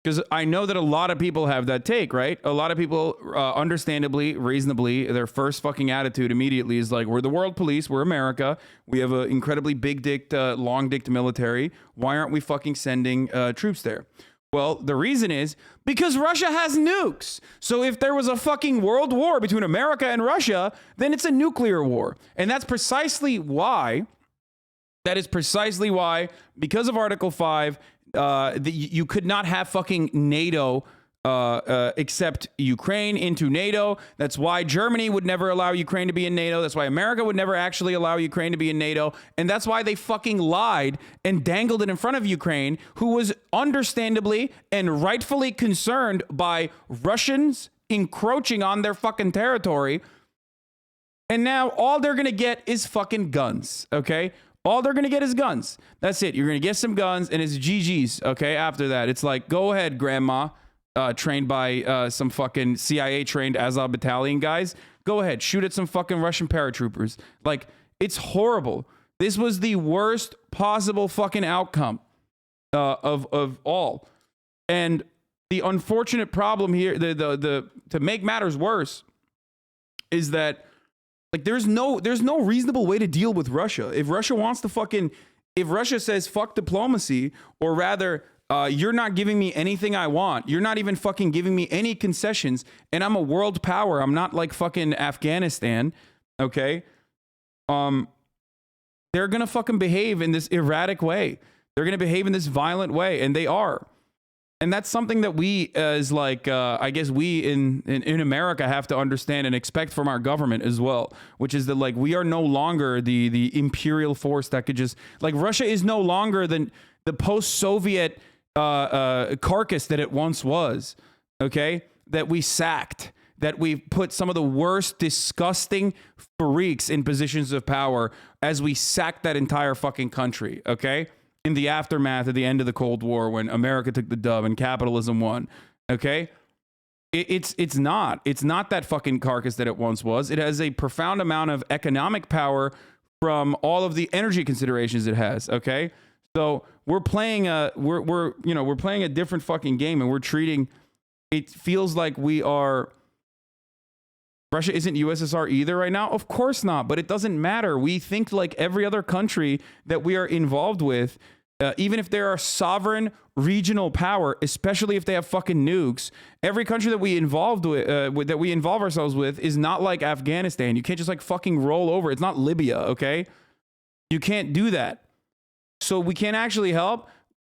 Because I know that a lot of people have that take, right? A lot of people, understandably, reasonably, their first fucking attitude immediately is like, we're the world police, we're America, we have an incredibly big-dicked, long-dicked military. Why aren't we fucking sending troops there? Well, the reason is because Russia has nukes. So if there was a fucking world war between America and Russia, then it's a nuclear war. And that's precisely why... That is precisely why, because of Article 5, you could not have fucking NATO accept Ukraine into NATO. That's why Germany would never allow Ukraine to be in NATO. That's why America would never actually allow Ukraine to be in NATO. And that's why they fucking lied and dangled it in front of Ukraine, who was understandably and rightfully concerned by Russians encroaching on their fucking territory. And now all they're going to get is fucking guns, okay? All they're going to get is guns. That's it. You're going to get some guns, and it's GG's, okay? After that, it's like, go ahead, grandma, trained by some fucking CIA-trained Azov battalion guys. Go ahead, shoot at some fucking Russian paratroopers. Like, it's horrible. This was the worst possible fucking outcome of all. And the unfortunate problem here, to make matters worse, is that like there's no reasonable way to deal with Russia. If Russia says fuck diplomacy, or rather, you're not giving me anything I want. You're not even fucking giving me any concessions, and I'm a world power. I'm not like fucking Afghanistan, okay? They're gonna fucking behave in this erratic way. They're gonna behave in this violent way, and they are. And that's something that we, as like, I guess we in America have to understand and expect from our government as well, which is that like we are no longer the imperial force that could just, like, Russia is no longer the post-Soviet carcass that it once was, okay? That we sacked, that we put some of the worst, disgusting freaks in positions of power as we sacked that entire fucking country, okay? In the aftermath of the end of the Cold War, when America took the dub and capitalism won, okay? It's not that fucking carcass that it once was. It has a profound amount of economic power from all of the energy considerations it has, okay? So we're playing we're playing a different fucking game, and we're treating, it feels like we are, Russia isn't USSR either right now. Of course not, but it doesn't matter. We think like every other country that we are involved with, even if they are sovereign regional power, especially if they have fucking nukes, every country that we involve ourselves with is not like Afghanistan. You can't just like fucking roll over. It's not Libya, okay? You can't do that. So we can't actually help?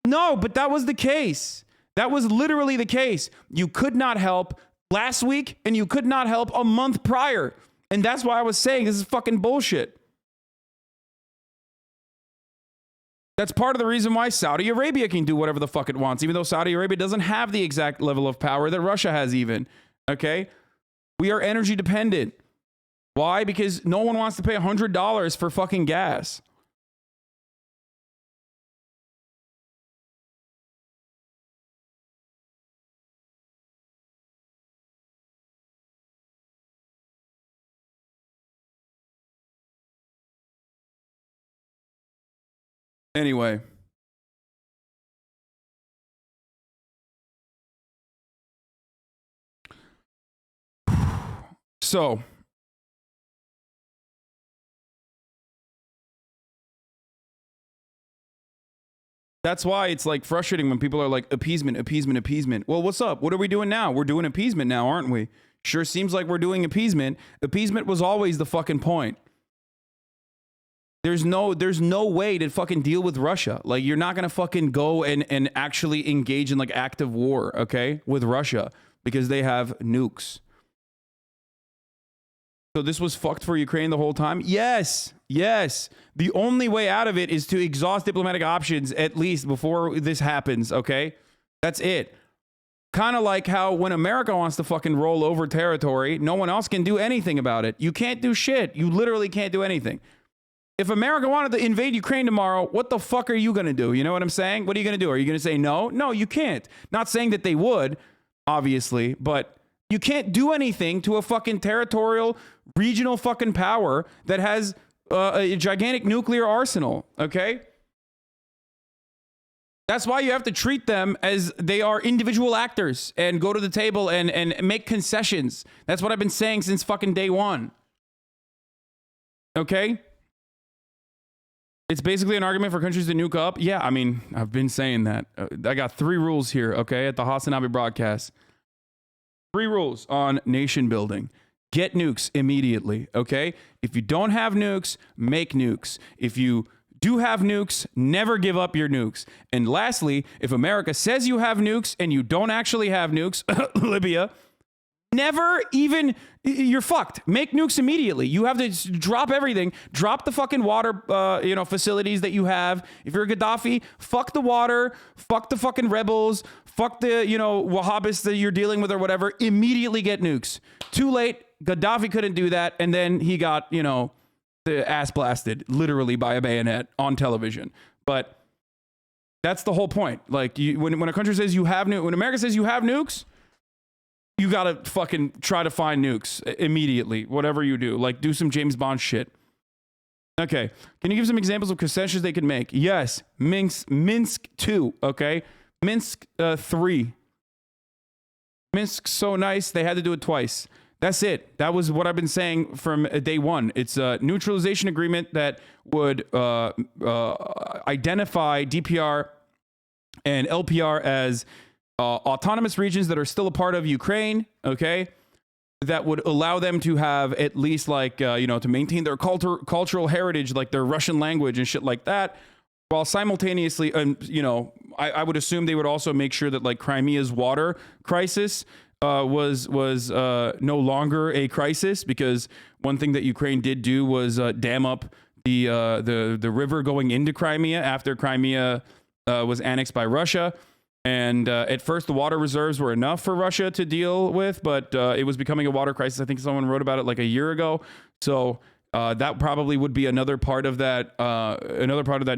No, but that was the case. That was literally the case. You could not help last week, and you could not help a month prior. And that's why I was saying this is fucking bullshit. That's part of the reason why Saudi Arabia can do whatever the fuck it wants, even though Saudi Arabia doesn't have the exact level of power that Russia has even. Okay? We are energy dependent. Why? Because no one wants to pay $100 for fucking gas. Anyway. So, that's why it's like frustrating when people are like appeasement, appeasement, appeasement. Well, what's up? What are we doing now? We're doing appeasement now, aren't we? Sure seems like we're doing appeasement. Appeasement was always the fucking point. There's no way to fucking deal with Russia. Like, you're not gonna fucking go and actually engage in like active war, okay, with Russia because they have nukes. So this was fucked for Ukraine the whole time? Yes, yes. The only way out of it is to exhaust diplomatic options at least before this happens, okay? That's it. Kind of like how when America wants to fucking roll over territory, no one else can do anything about it. You can't do shit. You literally can't do anything. If America wanted to invade Ukraine tomorrow, what the fuck are you going to do? You know what I'm saying? What are you going to do? Are you going to say no? No, you can't. Not saying that they would, obviously, but you can't do anything to a fucking territorial, regional fucking power that has a gigantic nuclear arsenal, okay? That's why you have to treat them as they are individual actors and go to the table and make concessions. That's what I've been saying since fucking day one. Okay? It's basically an argument for countries to nuke up. Yeah, I mean, I've been saying that. I got 3 rules here, okay, at the Hasanabi broadcast. 3 rules on nation building. Get nukes immediately, okay? If you don't have nukes, make nukes. If you do have nukes, never give up your nukes. And lastly, if America says you have nukes and you don't actually have nukes, Libya, never even, you're fucked. Make nukes immediately. You have to drop everything. Drop the fucking water, facilities that you have. If you're Gaddafi, fuck the water, fuck the fucking rebels, fuck the, Wahhabists that you're dealing with or whatever. Immediately get nukes. Too late. Gaddafi couldn't do that. And then he got, the ass blasted literally by a bayonet on television. But that's the whole point. Like, when a country says you have when America says you have nukes, you gotta fucking try to find nukes immediately, whatever you do. Like, do some James Bond shit. Okay, can you give some examples of concessions they could make? Yes, Minsk 2, okay? Minsk 3. Minsk's so nice, they had to do it twice. That's it. That was what I've been saying from day one. It's a neutralization agreement that would identify DPR and LPR as autonomous regions that are still a part of Ukraine, okay? That would allow them to have at least like, to maintain their cultural heritage, like their Russian language and shit like that, while simultaneously, I would assume they would also make sure that like Crimea's water crisis was no longer a crisis, because one thing that Ukraine did do was dam up the river going into Crimea after Crimea was annexed by Russia. And at first, the water reserves were enough for Russia to deal with, but it was becoming a water crisis. I think someone wrote about it like a year ago. So that probably would be another part of that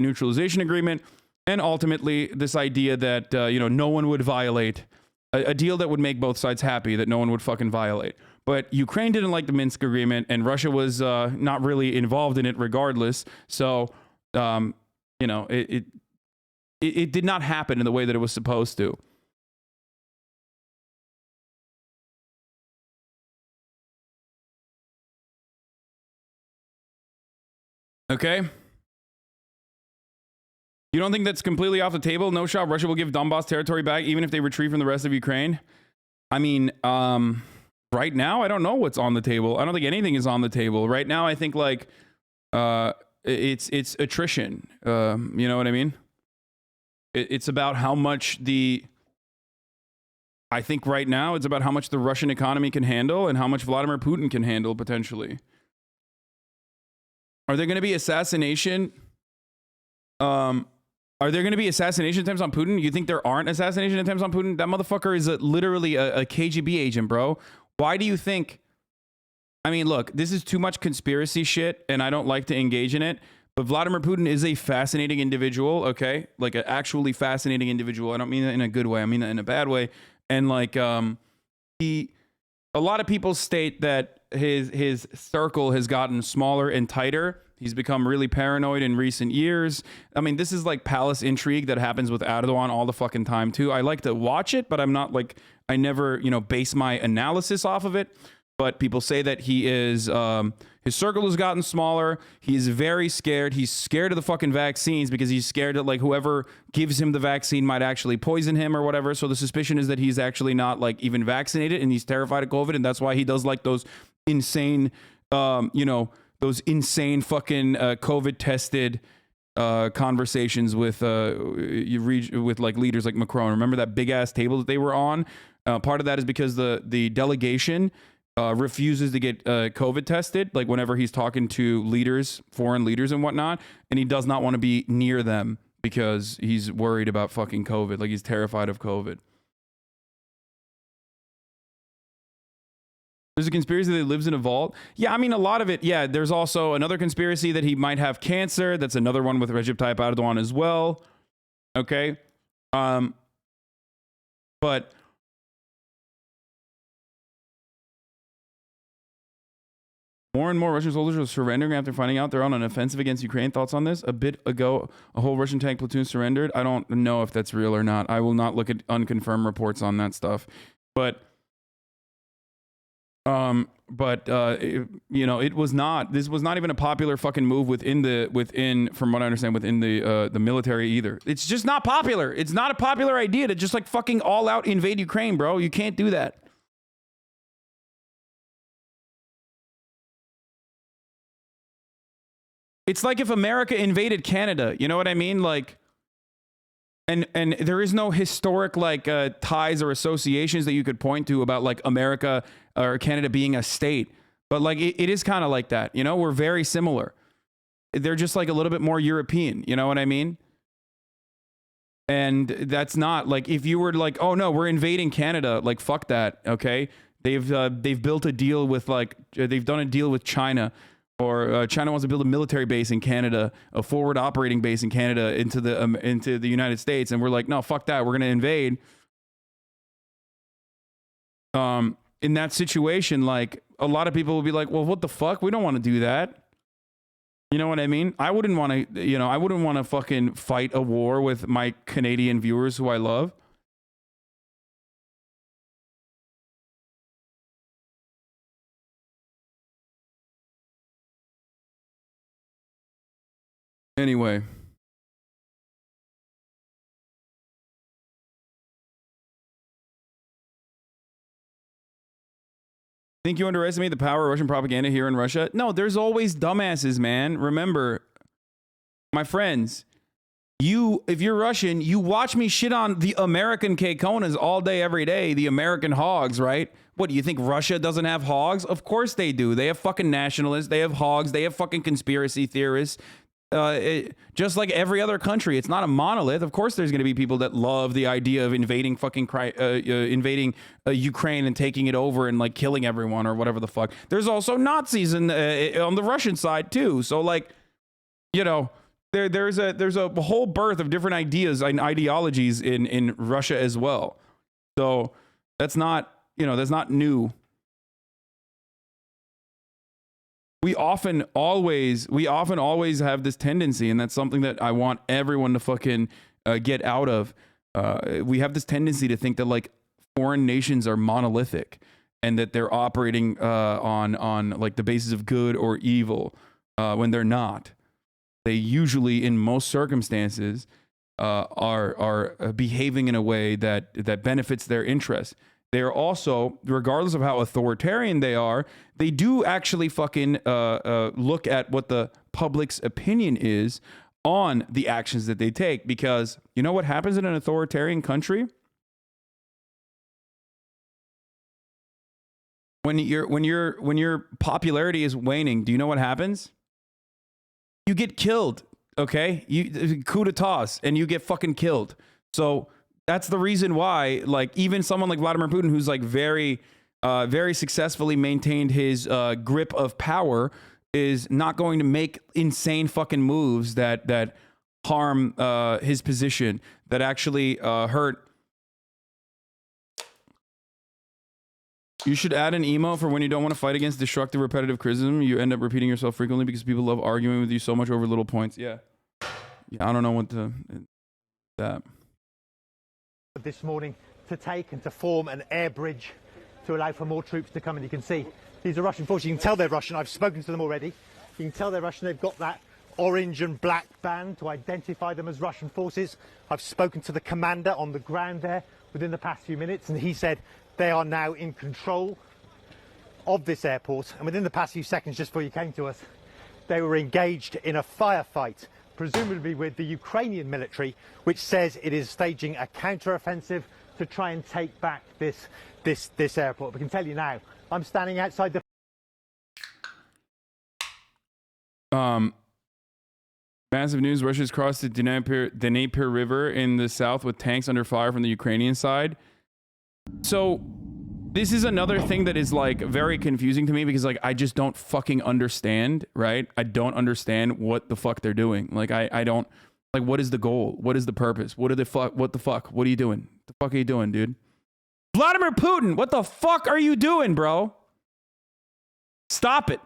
neutralization agreement. And ultimately, this idea that no one would violate a deal that would make both sides happy, that no one would fucking violate. But Ukraine didn't like the Minsk agreement, and Russia was not really involved in it regardless. So it did not happen in the way that it was supposed to. Okay? You don't think that's completely off the table? No shot Russia will give Donbass territory back even if they retreat from the rest of Ukraine? I mean, right now, I don't know what's on the table. I don't think anything is on the table. Right now, I think like it's attrition. You know what I mean? It's about how much I think right now it's about how much the Russian economy can handle and how much Vladimir Putin can handle potentially. Are there going to be assassination Are there going to be assassination attempts on Putin? You think there aren't assassination attempts on Putin? That motherfucker is literally a KGB agent, bro. Why do you think? I mean, look, this is too much conspiracy shit, and I don't like to engage in it. But Vladimir Putin is a fascinating individual, okay? Like an actually fascinating individual. I don't mean that in a good way. I mean that in a bad way. And like, a lot of people state that his circle has gotten smaller and tighter. He's become really paranoid in recent years. I mean, this is like palace intrigue that happens with Erdogan all the fucking time too. I like to watch it, but I'm not like, I never, base my analysis off of it. But people say that he is, his circle has gotten smaller. He's very scared. He's scared of the fucking vaccines because he's scared that like whoever gives him the vaccine might actually poison him or whatever. So the suspicion is that he's actually not like even vaccinated and he's terrified of COVID. And that's why he does like those insane, those insane fucking COVID tested conversations with like leaders like Macron. Remember that big ass table that they were on? Part of that is because the delegation refuses to get COVID tested, like whenever he's talking to leaders, foreign leaders and whatnot, and he does not want to be near them because he's worried about fucking COVID. Like he's terrified of COVID. There's a conspiracy that he lives in a vault. Yeah, I mean, a lot of it. Yeah, there's also another conspiracy that he might have cancer. That's another one with Recep Tayyip Erdogan as well. Okay. But more and more Russian soldiers are surrendering after finding out they're on an offensive against Ukraine. Thoughts on this? A bit ago, a whole Russian tank platoon surrendered. I don't know if that's real or not. I will not look at unconfirmed reports on that stuff. But it was not. This was not even a popular fucking move within, from what I understand, within the military either. It's just not popular. It's not a popular idea to just like fucking all out invade Ukraine, bro. You can't do that. It's like if America invaded Canada, you know what I mean? Like, and there is no historic like ties or associations that you could point to about like America or Canada being a state. But like it is kind of like that, we're very similar. They're just like a little bit more European, you know what I mean? And that's not like if you were like, oh no, we're invading Canada, like fuck that, okay? They've built a deal with like they've done a deal with China. Or China wants to build a military base in Canada, a forward operating base in Canada into the United States, and we're like, no, fuck that, we're gonna invade. In that situation, like a lot of people will be like, well, what the fuck? We don't want to do that. You know what I mean? I wouldn't want to, fucking fight a war with my Canadian viewers who I love. Anyway. Think you underestimate the power of Russian propaganda here in Russia? No, there's always dumbasses, man. Remember, my friends, if you're Russian, you watch me shit on the American K-Konas all day, every day, the American hogs, right? What, do you think Russia doesn't have hogs? Of course they do. They have fucking nationalists. They have hogs. They have fucking conspiracy theorists. Just like every other country, it's not a monolith. Of course, there's going to be people that love the idea of invading Ukraine and taking it over and like killing everyone or whatever the fuck. There's also Nazis on the Russian side too. So like, there's a whole birth of different ideas and ideologies in Russia as well. So that's not new. We often always have this tendency, and that's something that I want everyone to fucking get out of. We have this tendency to think that like foreign nations are monolithic and that they're operating on like the basis of good or evil when they're not. They usually, in most circumstances, are behaving in a way that benefits their interests. They're also, regardless of how authoritarian they are, they do actually fucking look at what the public's opinion is on the actions that they take. Because you know what happens in an authoritarian country? When your popularity is waning, do you know what happens? You get killed. Okay, you coup d'etats and you get fucking killed. So that's the reason why, like, even someone like Vladimir Putin, who's like very successfully maintained his grip of power, is not going to make insane fucking moves that harm his position, that actually hurt. You should add an emo for when you don't want to fight against destructive repetitive criticism. You end up repeating yourself frequently because people love arguing with you so much over little points. Yeah, I don't know what to that. This morning to take and to form an air bridge to allow for more troops to come in. You can see these are Russian forces. You can tell they're Russian. I've spoken to them already. You can tell they're Russian. They've got that orange and black band to identify them as Russian forces. I've spoken to the commander on the ground there within the past few minutes, and he said they are now in control of this airport. And within the past few seconds, just before you came to us, they were engaged in a firefight, presumably with the Ukrainian military, which says it is staging a counter-offensive to try and take back this airport. We can tell you now, I'm standing outside the... Massive news, Russia's crossed the Dnieper River in the south with tanks under fire from the Ukrainian side. So this is another thing that is like very confusing to me, because like I just don't fucking understand, right? I don't understand what the fuck they're doing. Like I don't, like, what is the goal? What is the purpose? What the fuck? What are you doing? The fuck are you doing, dude? Vladimir Putin, what the fuck are you doing, bro? Stop it.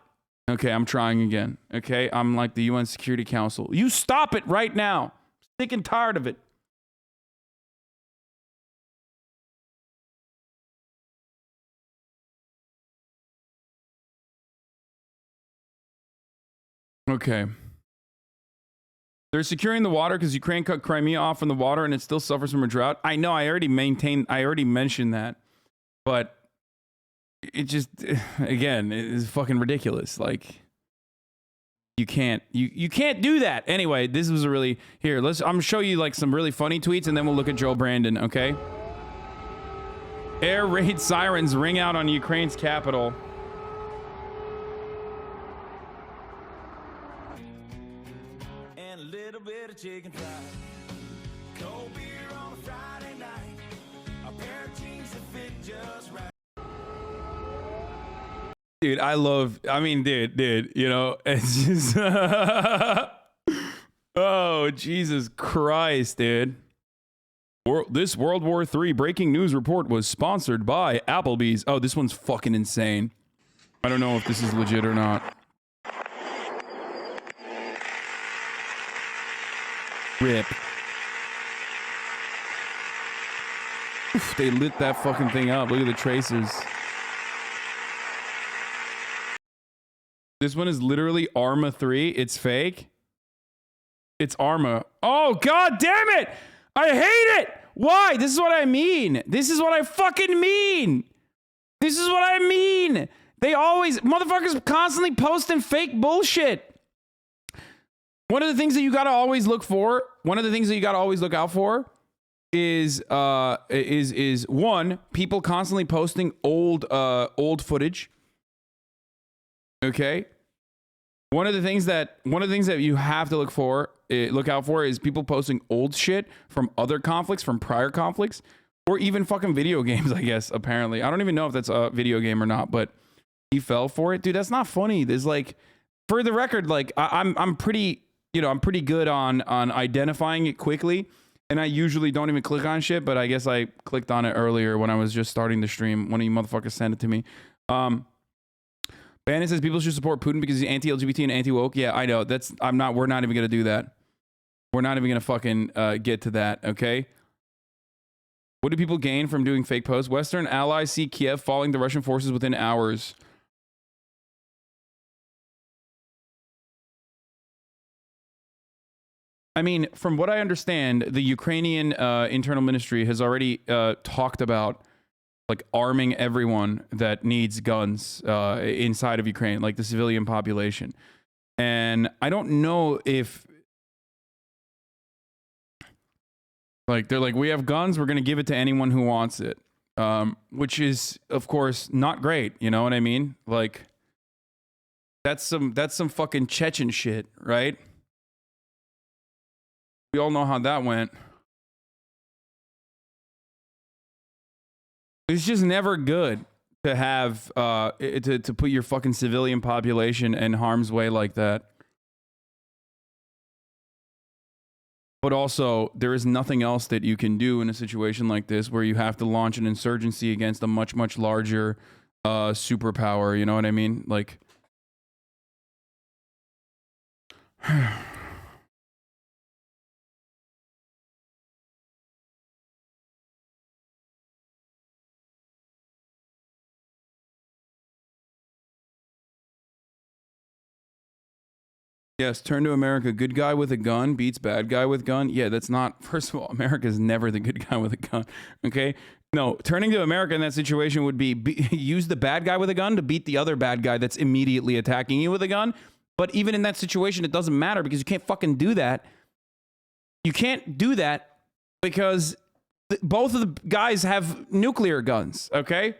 Okay, I'm trying again. Okay, I'm like the UN Security Council. You stop it right now. Sick and tired of it. Okay. They're securing the water because Ukraine cut Crimea off from the water and it still suffers from a drought. I know, I already mentioned that. But it just, again, it is fucking ridiculous. Like, you can't do that. Anyway, this was a really, here, I'm gonna show you like some really funny tweets and then we'll look at Joe Brandon, okay? Air raid sirens ring out on Ukraine's capital. And a little bit of chicken fried. Cold beer on a Friday night. A pair of jeans that fit just right. Dude, dude, you know, it's just, oh, Jesus Christ, dude. This World War III breaking news report was sponsored by Applebee's. Oh, this one's fucking insane. I don't know if this is legit or not. Rip. Oof, they lit that fucking thing up. Look at the traces. This one is literally Arma 3. It's fake. It's Arma. Oh, god damn it! I hate it! Why? This is what I mean. This is what I fucking mean. This is what I mean. They always... Motherfuckers constantly posting fake bullshit. One of the things that you gotta always look for, one of the things that you gotta always look out for is one, people constantly posting old footage. Okay. One of the things that you have to look out for is people posting old shit from other conflicts, from prior conflicts, or even fucking video games, I guess, apparently. I don't even know if that's a video game or not, but he fell for it. Dude, that's not funny. There's like, for the record, like I'm pretty good on identifying it quickly, and I usually don't even click on shit, but I guess I clicked on it earlier when I was just starting the stream. One of you motherfuckers sent it to me. Bannon says people should support Putin because he's anti-LGBT and anti-woke. Yeah, I know. We're not even going to do that. We're not even going to fucking get to that, okay? What do people gain from doing fake posts? Western allies see Kiev falling to Russian forces within hours. I mean, from what I understand, the Ukrainian internal ministry has already talked about like arming everyone that needs guns inside of Ukraine, like the civilian population. And I don't know if like they're like, we have guns, we're going to give it to anyone who wants it. Which is, of course, not great. You know what I mean? Like that's some fucking Chechen shit, right? We all know how that went. It's just never good to have to put your fucking civilian population in harm's way like that. But also, there is nothing else that you can do in a situation like this where you have to launch an insurgency against a much, much larger superpower. You know what I mean? Like, yes, turn to America. Good guy with a gun beats bad guy with gun. Yeah, that's not. First of all, America's never the good guy with a gun. Okay, no. Turning to America in that situation would be use the bad guy with a gun to beat the other bad guy that's immediately attacking you with a gun. But even in that situation, it doesn't matter because you can't fucking do that. You can't do that because both of the guys have nuclear guns. Okay.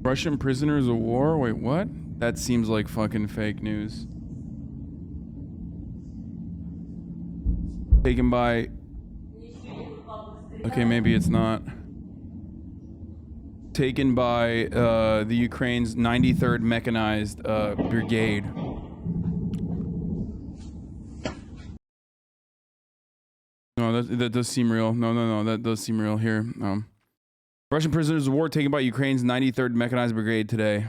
Russian prisoners of war? Wait, what? That seems like fucking fake news. Taken by... Okay, maybe it's not. Taken by the Ukraine's 93rd Mechanized Brigade. No, that does seem real. No, that does seem real here. Russian prisoners of war taken by Ukraine's 93rd Mechanized Brigade today.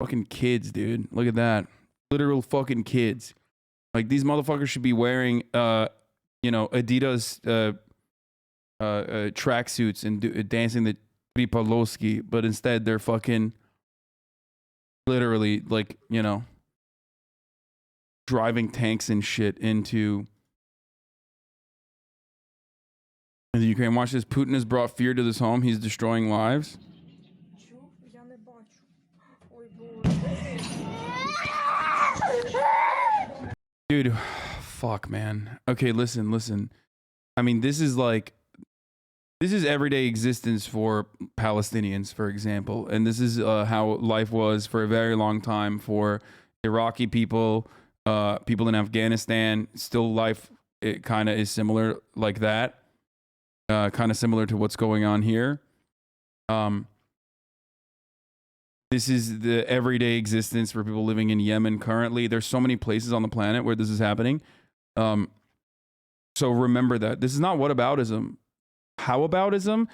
Fucking kids, dude. Look at that. Literal fucking kids. Like, these motherfuckers should be wearing, you know, Adidas tracksuits and dancing the Tripolowski, but instead they're fucking literally, like, you know, driving tanks and shit into the Ukraine. Watch this. Putin has brought fear to this home. He's destroying lives. Dude, fuck, man. Okay, listen. I mean, this is everyday existence for Palestinians, for example. And this is how life was for a very long time for Iraqi people, people in Afghanistan. Still, life, it kind of is similar like that. Kind of similar to what's going on here. This is the everyday existence for people living in Yemen currently. There's so many places on the planet where this is happening. So remember that. This is not whataboutism. Howaboutism?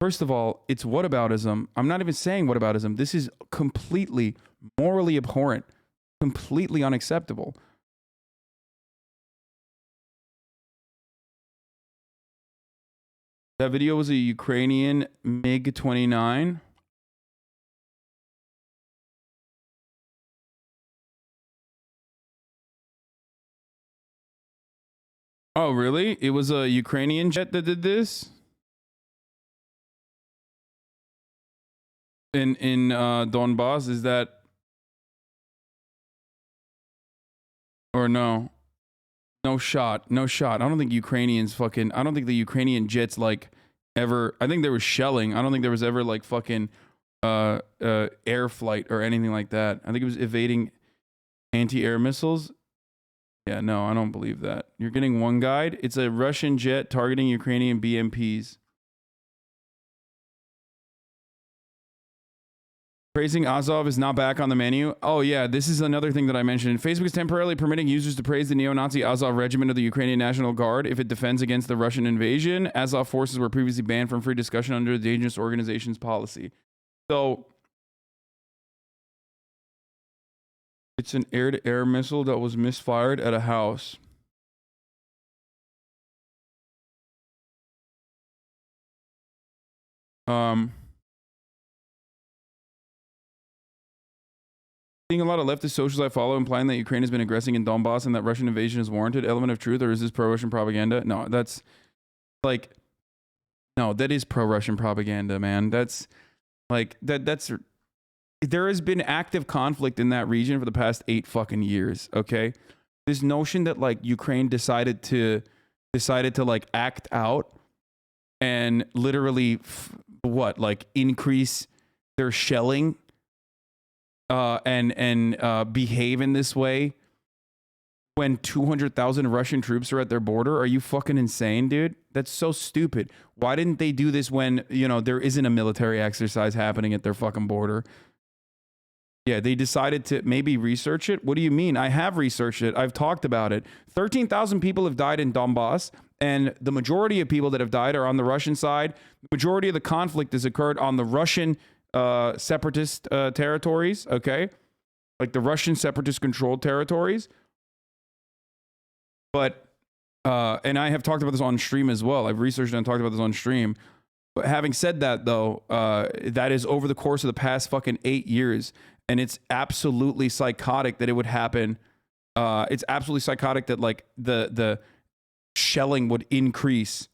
First of all, it's whataboutism. I'm not even saying whataboutism. This is completely morally abhorrent, completely unacceptable. That video was a Ukrainian MiG-29. Oh, really? It was a Ukrainian jet that did this? In Donbass, is that... Or no? No shot. I don't think Ukrainians fucking... I don't think the Ukrainian jets, like, ever... I think there was shelling. I don't think there was ever, like, fucking air flight or anything like that. I think it was evading anti-air missiles. Yeah, no, I don't believe that. You're getting one guide. It's a Russian jet targeting Ukrainian BMPs. Praising Azov is not back on the menu. Oh yeah, this is another thing that I mentioned. Facebook is temporarily permitting users to praise the neo-Nazi Azov regiment of the Ukrainian National Guard if it defends against the Russian invasion. Azov forces were previously banned from free discussion under the dangerous organizations policy. So it's an air-to-air missile that was misfired at a house. Seeing a lot of leftist socials I follow implying that Ukraine has been aggressing in Donbass and that Russian invasion is warranted. Element of truth, or is this pro-Russian propaganda? No, that's like, no, that is pro-Russian propaganda, man. That's like, that's, there has been active conflict in that region for the past 8 fucking years, okay? This notion that like Ukraine decided to like act out and literally like increase their shelling and behave in this way when 200,000 Russian troops are at their border? Are you fucking insane, dude? That's so stupid. Why didn't they do this when, you know, there isn't a military exercise happening at their fucking border? Yeah, they decided to maybe research it. What do you mean? I have researched it. I've talked about it. 13,000 people have died in Donbass, and the majority of people that have died are on the Russian side. The majority of the conflict has occurred on the Russian separatist territories, okay? Like the Russian separatist controlled territories. But, and I have talked about this on stream as well. I've researched and talked about this on stream. But having said that, though, that is over the course of the past fucking 8 years. And it's absolutely psychotic that it would happen. It's absolutely psychotic that like the shelling would increase.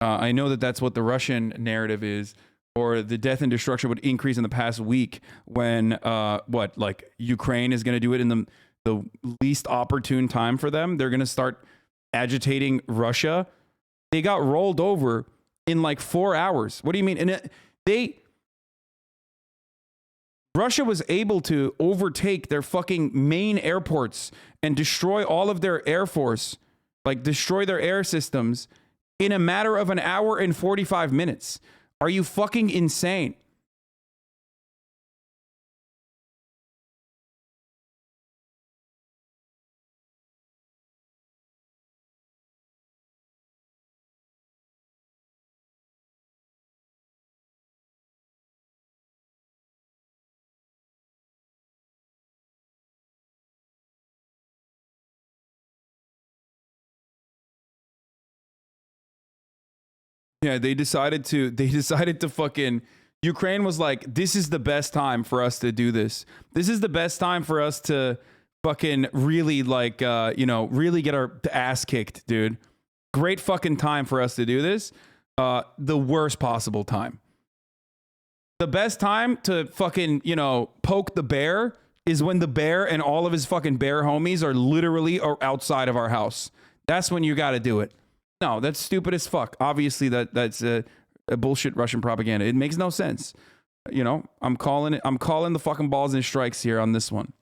I know that that's what the Russian narrative is, or the death and destruction would increase in the past week when like Ukraine is going to do it in the least opportune time for them. They're going to start agitating Russia. They got rolled over in like 4 hours. What do you mean? And Russia was able to overtake their fucking main airports and destroy all of their air force, like destroy their air systems in a matter of an hour and 45 minutes. Are you fucking insane? Yeah, they decided to fucking, Ukraine was like, this is the best time for us to do this. This is the best time for us to fucking really like, you know, really get our ass kicked, dude. Great fucking time for us to do this. The worst possible time. The best time to fucking, you know, poke the bear is when the bear and all of his fucking bear homies are literally outside of our house. That's when you got to do it. No, that's stupid as fuck. Obviously, that's a bullshit Russian propaganda. It makes no sense. You know, I'm calling the fucking balls and strikes here on this one.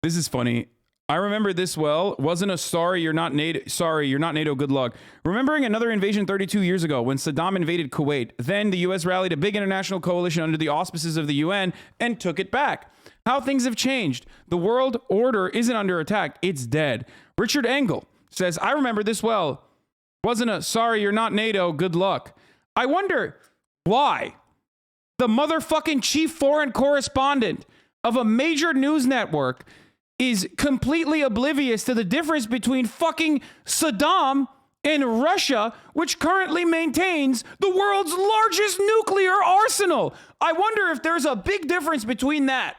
This is funny. I remember this well. Wasn't a sorry you're not NATO, good luck. Remembering another invasion 32 years ago when Saddam invaded Kuwait. Then the US rallied a big international coalition under the auspices of the UN and took it back. How things have changed. The world order isn't under attack. It's dead. Richard Engel says, I remember this well. Wasn't a sorry you're not NATO, good luck. I wonder why the motherfucking chief foreign correspondent of a major news network is completely oblivious to the difference between fucking Saddam and Russia, which currently maintains the world's largest nuclear arsenal. I wonder if there's a big difference between that.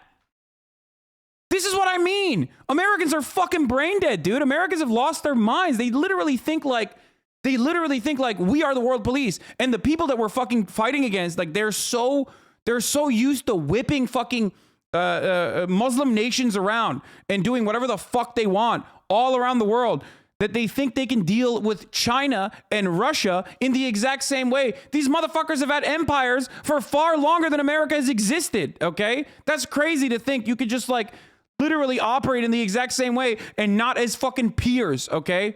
This is what I mean. Americans are fucking brain dead, dude. Americans have lost their minds. They literally think like we are the world police. And the people that we're fucking fighting against, like they're so used to whipping fucking Muslim nations around and doing whatever the fuck they want all around the world that they think they can deal with China and Russia in the exact same way. These motherfuckers have had empires for far longer than America has existed, okay? That's crazy to think you could just like literally operate in the exact same way and not as fucking peers, okay?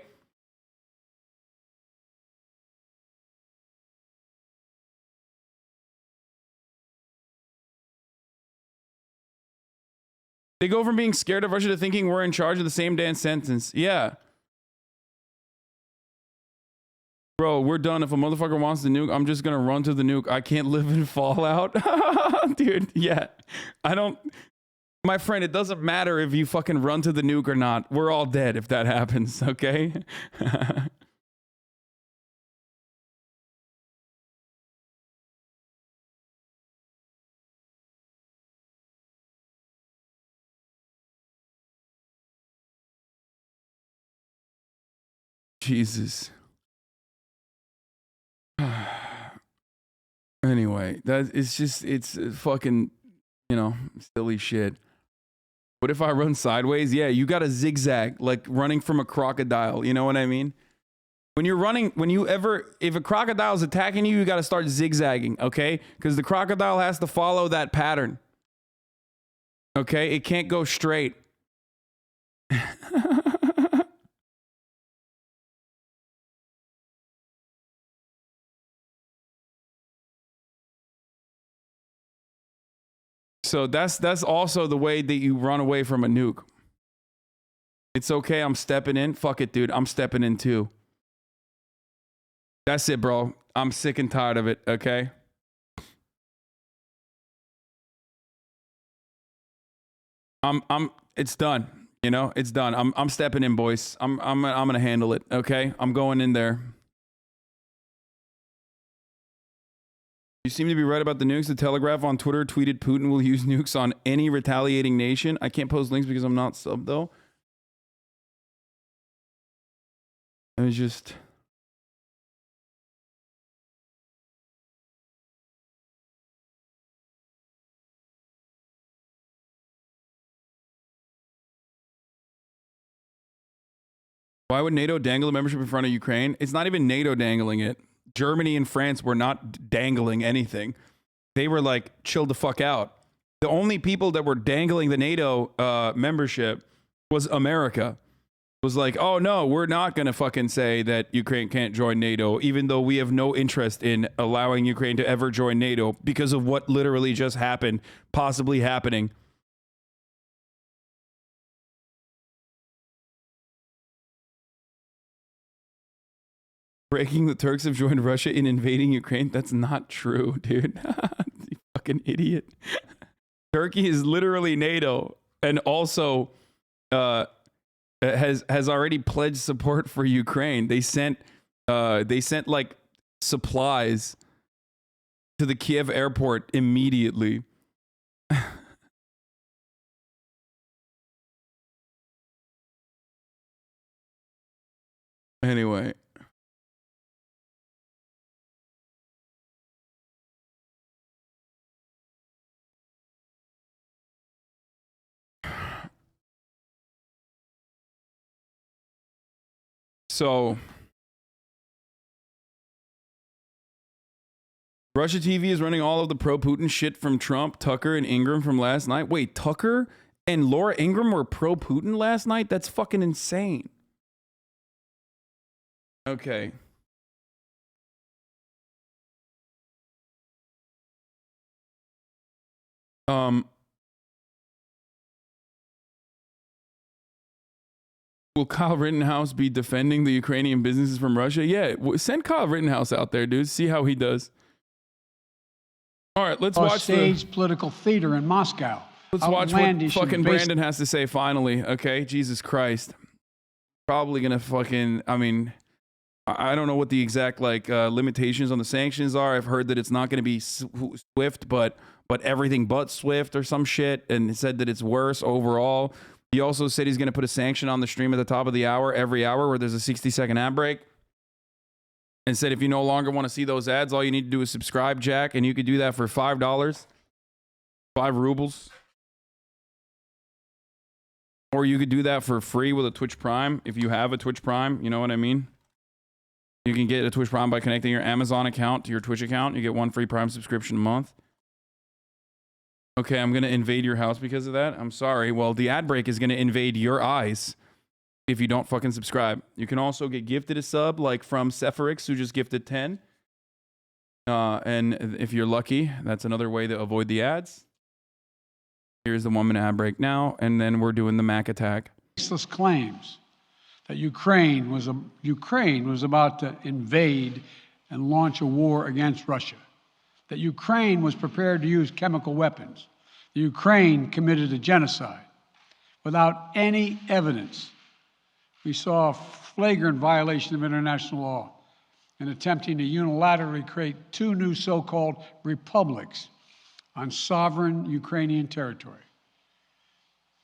They go from being scared of Russia to thinking we're in charge of the same damn sentence. Yeah. Bro, we're done. If a motherfucker wants the nuke, I'm just going to run to the nuke. I can't live in Fallout. Dude, yeah. I don't... My friend, it doesn't matter if you fucking run to the nuke or not. We're all dead if that happens, okay? Jesus. Anyway, it's fucking, you know, silly shit. What if I run sideways? Yeah, you got to zigzag, like running from a crocodile. You know what I mean? When you're running, if a crocodile's attacking you, you got to start zigzagging, okay? Because the crocodile has to follow that pattern. Okay? It can't go straight. So that's also the way that you run away from a nuke. It's okay, I'm stepping in. Fuck it, dude. I'm stepping in too. That's it, bro. I'm sick and tired of it, okay? It's done. You know, it's done. I'm stepping in, boys. I'm gonna handle it, okay? I'm going in there. You seem to be right about the nukes. The Telegraph on Twitter tweeted Putin will use nukes on any retaliating nation. I can't post links because I'm not sub, though. It was just... Why would NATO dangle the membership in front of Ukraine? It's not even NATO dangling it. Germany and France were not dangling anything. They were like, chill the fuck out. The only people that were dangling the NATO membership was America. It was like, oh no, we're not going to fucking say that Ukraine can't join NATO, even though we have no interest in allowing Ukraine to ever join NATO because of what literally just happened, possibly happening. Breaking the Turks have joined Russia in invading Ukraine. That's not true, dude. You fucking idiot. Turkey is literally NATO and also has already pledged support for Ukraine. They sent like supplies to the Kiev airport immediately. Anyway. So, Russia TV is running all of the pro-Putin shit from Trump, Tucker, and Ingram from last night. Wait, Tucker and Laura Ingram were pro-Putin last night? That's fucking insane. Okay. Will Kyle Rittenhouse be defending the Ukrainian businesses from Russia? Yeah, send Kyle Rittenhouse out there, dude. See how he does. All right, let's watch staged political theater in Moscow. Let's watch what fucking Brandon has to say finally, okay? Jesus Christ. Probably gonna fucking, I mean, I don't know what the exact, like, limitations on the sanctions are. I've heard that it's not gonna be SWIFT, but everything but SWIFT or some shit, and said that it's worse overall. He also said he's going to put a sanction on the stream at the top of the hour, every hour, where there's a 60-second ad break. And said if you no longer want to see those ads, all you need to do is subscribe, Jack, and you could do that for $5. 5 rubles. Or you could do that for free with a Twitch Prime, if you have a Twitch Prime, you know what I mean? You can get a Twitch Prime by connecting your Amazon account to your Twitch account. You get 1 free Prime subscription a month. Okay, I'm going to invade your house because of that. I'm sorry. Well, the ad break is going to invade your eyes if you don't fucking subscribe. You can also get gifted a sub, like from Sepharix, who just gifted 10. And if you're lucky, that's another way to avoid the ads. Here's the 1 minute ad break now, and then we're doing the Mac attack. Baseless claims that Ukraine was about to invade and launch a war against Russia, that Ukraine was prepared to use chemical weapons, that Ukraine committed a genocide without any evidence. We saw a flagrant violation of international law in attempting to unilaterally create 2 new so-called republics on sovereign Ukrainian territory.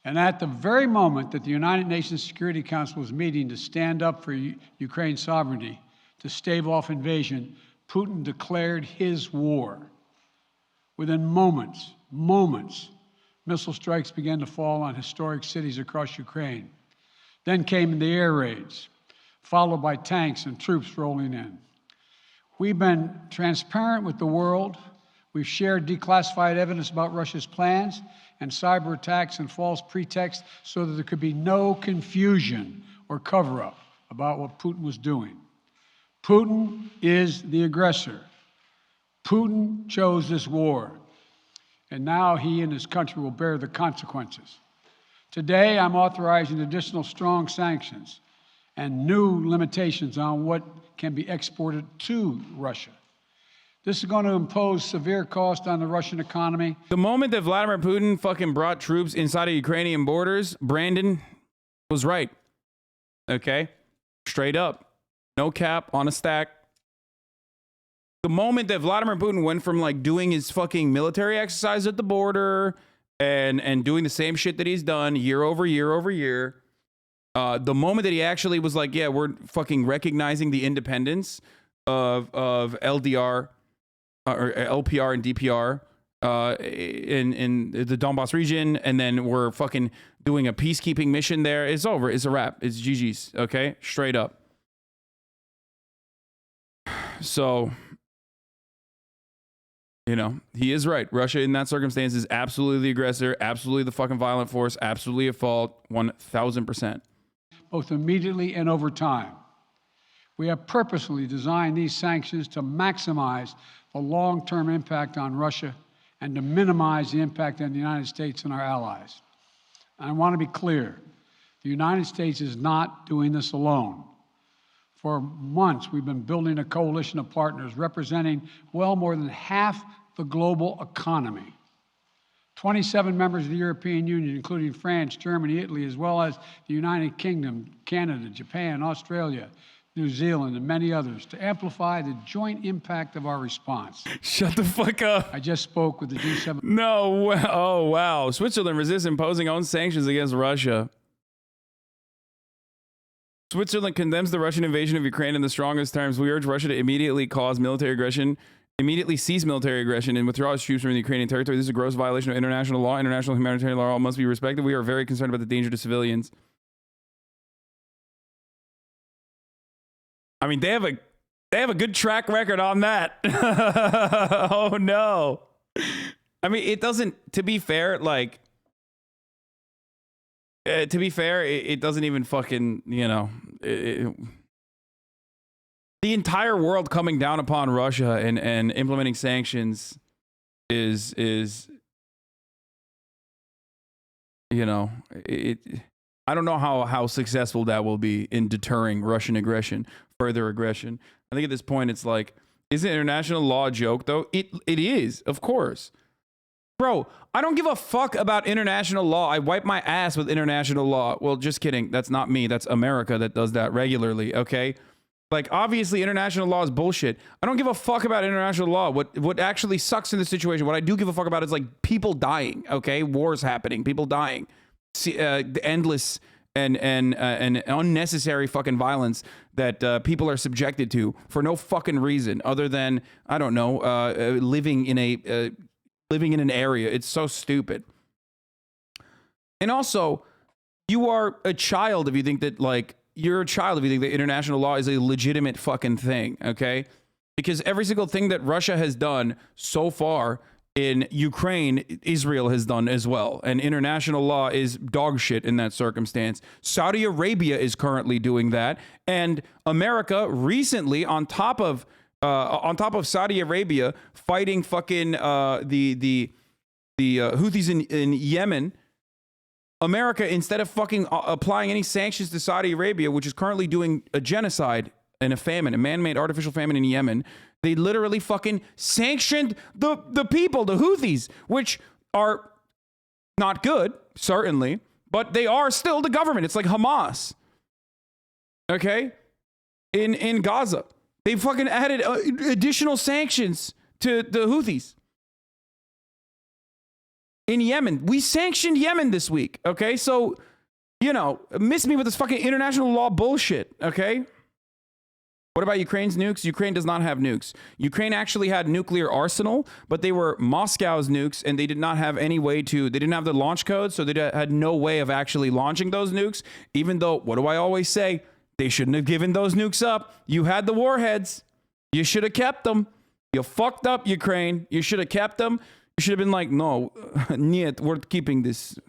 And at the very moment that the United Nations Security Council was meeting to stand up for Ukraine's sovereignty, to stave off invasion, Putin declared his war. Within moments, missile strikes began to fall on historic cities across Ukraine. Then came the air raids, followed by tanks and troops rolling in. We've been transparent with the world. We've shared declassified evidence about Russia's plans and cyber attacks and false pretexts so that there could be no confusion or cover-up about what Putin was doing. Putin is the aggressor. Putin chose this war, and now he and his country will bear the consequences. Today, I'm authorizing additional strong sanctions and new limitations on what can be exported to Russia. This is going to impose severe cost on the Russian economy. The moment that Vladimir Putin fucking brought troops inside of Ukrainian borders, Brandon was right. Okay? Straight up. No cap, on a stack. The moment that Vladimir Putin went from like doing his fucking military exercise at the border and doing the same shit that he's done year over year over year, the moment that he actually was like, yeah, we're fucking recognizing the independence of LDR, or LPR and DPR in the Donbass region, and then we're fucking doing a peacekeeping mission there. It's over. It's a wrap. It's GG's. Okay? Straight up. So, you know, he is right. Russia in that circumstance is absolutely the aggressor, absolutely the fucking violent force, absolutely at fault, 1,000%. Both immediately and over time. We have purposely designed these sanctions to maximize the long-term impact on Russia and to minimize the impact on the United States and our allies. And I want to be clear, the United States is not doing this alone. For months, we've been building a coalition of partners representing well more than half the global economy. 27 members of the European Union, including France, Germany, Italy, as well as the United Kingdom, Canada, Japan, Australia, New Zealand, and many others, to amplify the joint impact of our response. Shut the fuck up. I just spoke with the G7. No. Oh, wow. Switzerland resists imposing own sanctions against Russia. Switzerland condemns the Russian invasion of Ukraine in the strongest terms. We urge Russia to immediately cease military aggression, and withdraw its troops from the Ukrainian territory. This is a gross violation of international law. International humanitarian law must be respected. We are very concerned about the danger to civilians. I mean, they have a good track record on that. Oh no. I mean, it doesn't, to be fair, like, it doesn't even fucking, you know, the entire world coming down upon Russia and implementing sanctions is, you know, I don't know how successful that will be in deterring Russian aggression, further aggression. I think at this point, it's like, is international law a joke, though? It is, of course. Bro, I don't give a fuck about international law. I wipe my ass with international law. Well, just kidding. That's not me. That's America that does that regularly, okay? Like, obviously, international law is bullshit. I don't give a fuck about international law. What actually sucks in this situation, what I do give a fuck about is, like, people dying, okay? Wars happening, people dying. The endless and unnecessary fucking violence that people are subjected to for no fucking reason other than, I don't know, living in an area. It's so stupid. And also, you are a child if you think that, like, you're a child if you think that international law is a legitimate fucking thing, okay? Because every single thing that Russia has done so far in Ukraine, Israel has done as well. And international law is dog shit in that circumstance. Saudi Arabia is currently doing that. And America recently, on top of Saudi Arabia fighting fucking the Houthis in Yemen, America, instead of fucking applying any sanctions to Saudi Arabia, which is currently doing a genocide and a famine, a man-made artificial famine in Yemen, they literally fucking sanctioned the people, the Houthis, which are not good, certainly, but they are still the government. It's like Hamas. Okay? In Gaza. They fucking added additional sanctions to the Houthis. In Yemen. We sanctioned Yemen this week. Okay? So, you know, miss me with this fucking international law bullshit. Okay? What about Ukraine's nukes? Ukraine does not have nukes. Ukraine actually had nuclear arsenal, but they were Moscow's nukes, and they did not have any way to, they didn't have the launch code, so they had no way of actually launching those nukes, even though, what do I always say? They shouldn't have given those nukes up. You had the warheads. You should have kept them. You fucked up, Ukraine. You should have kept them. You should have been like, no, niet, we're keeping this.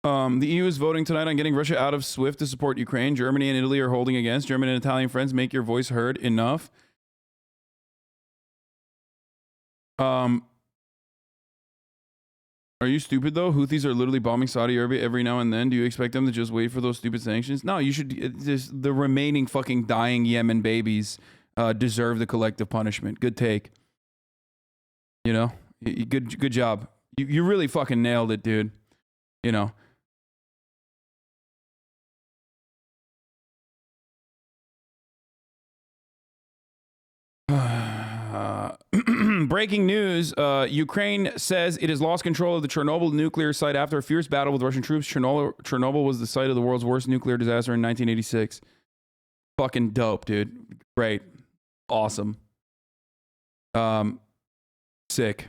The EU is voting tonight on getting Russia out of SWIFT to support Ukraine. Germany and Italy are holding against. German and Italian friends, make your voice heard enough. Are you stupid though? Houthis are literally bombing Saudi Arabia every now and then. Do you expect them to just wait for those stupid sanctions? No, you should. Just the remaining fucking dying Yemen babies deserve the collective punishment. Good take. You know, good job. You really fucking nailed it, dude. You know. Breaking news, Ukraine says it has lost control of the Chernobyl nuclear site after a fierce battle with Russian troops. Chernobyl was the site of the world's worst nuclear disaster in 1986. Fucking dope, dude. Great. Awesome. Sick.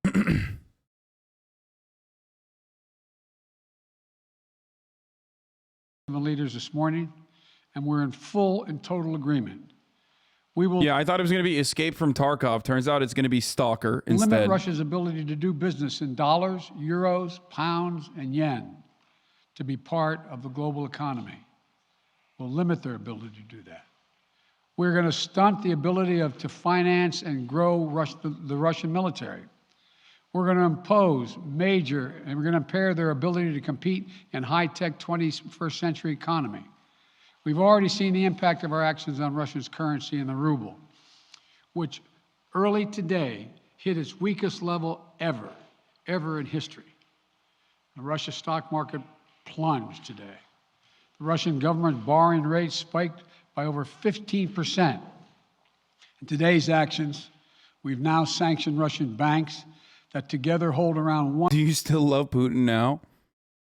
The leaders this morning, and we're in full and total agreement. We will. Yeah, I thought it was going to be escape from Tarkov. Turns out it's going to be Stalker instead. Limit Russia's ability to do business in dollars, euros, pounds, and yen to be part of the global economy. We'll limit their ability to do that. We're going to stunt the ability to finance and grow the Russian military. We're going to impose major, and we're going to impair their ability to compete in high-tech 21st century economy. We've already seen the impact of our actions on Russia's currency and the ruble, which early today hit its weakest level ever in history. The Russia stock market plunged today. The Russian government borrowing rate spiked by over 15%. In today's actions, we've now sanctioned Russian banks that together hold around one. Do you still love Putin now?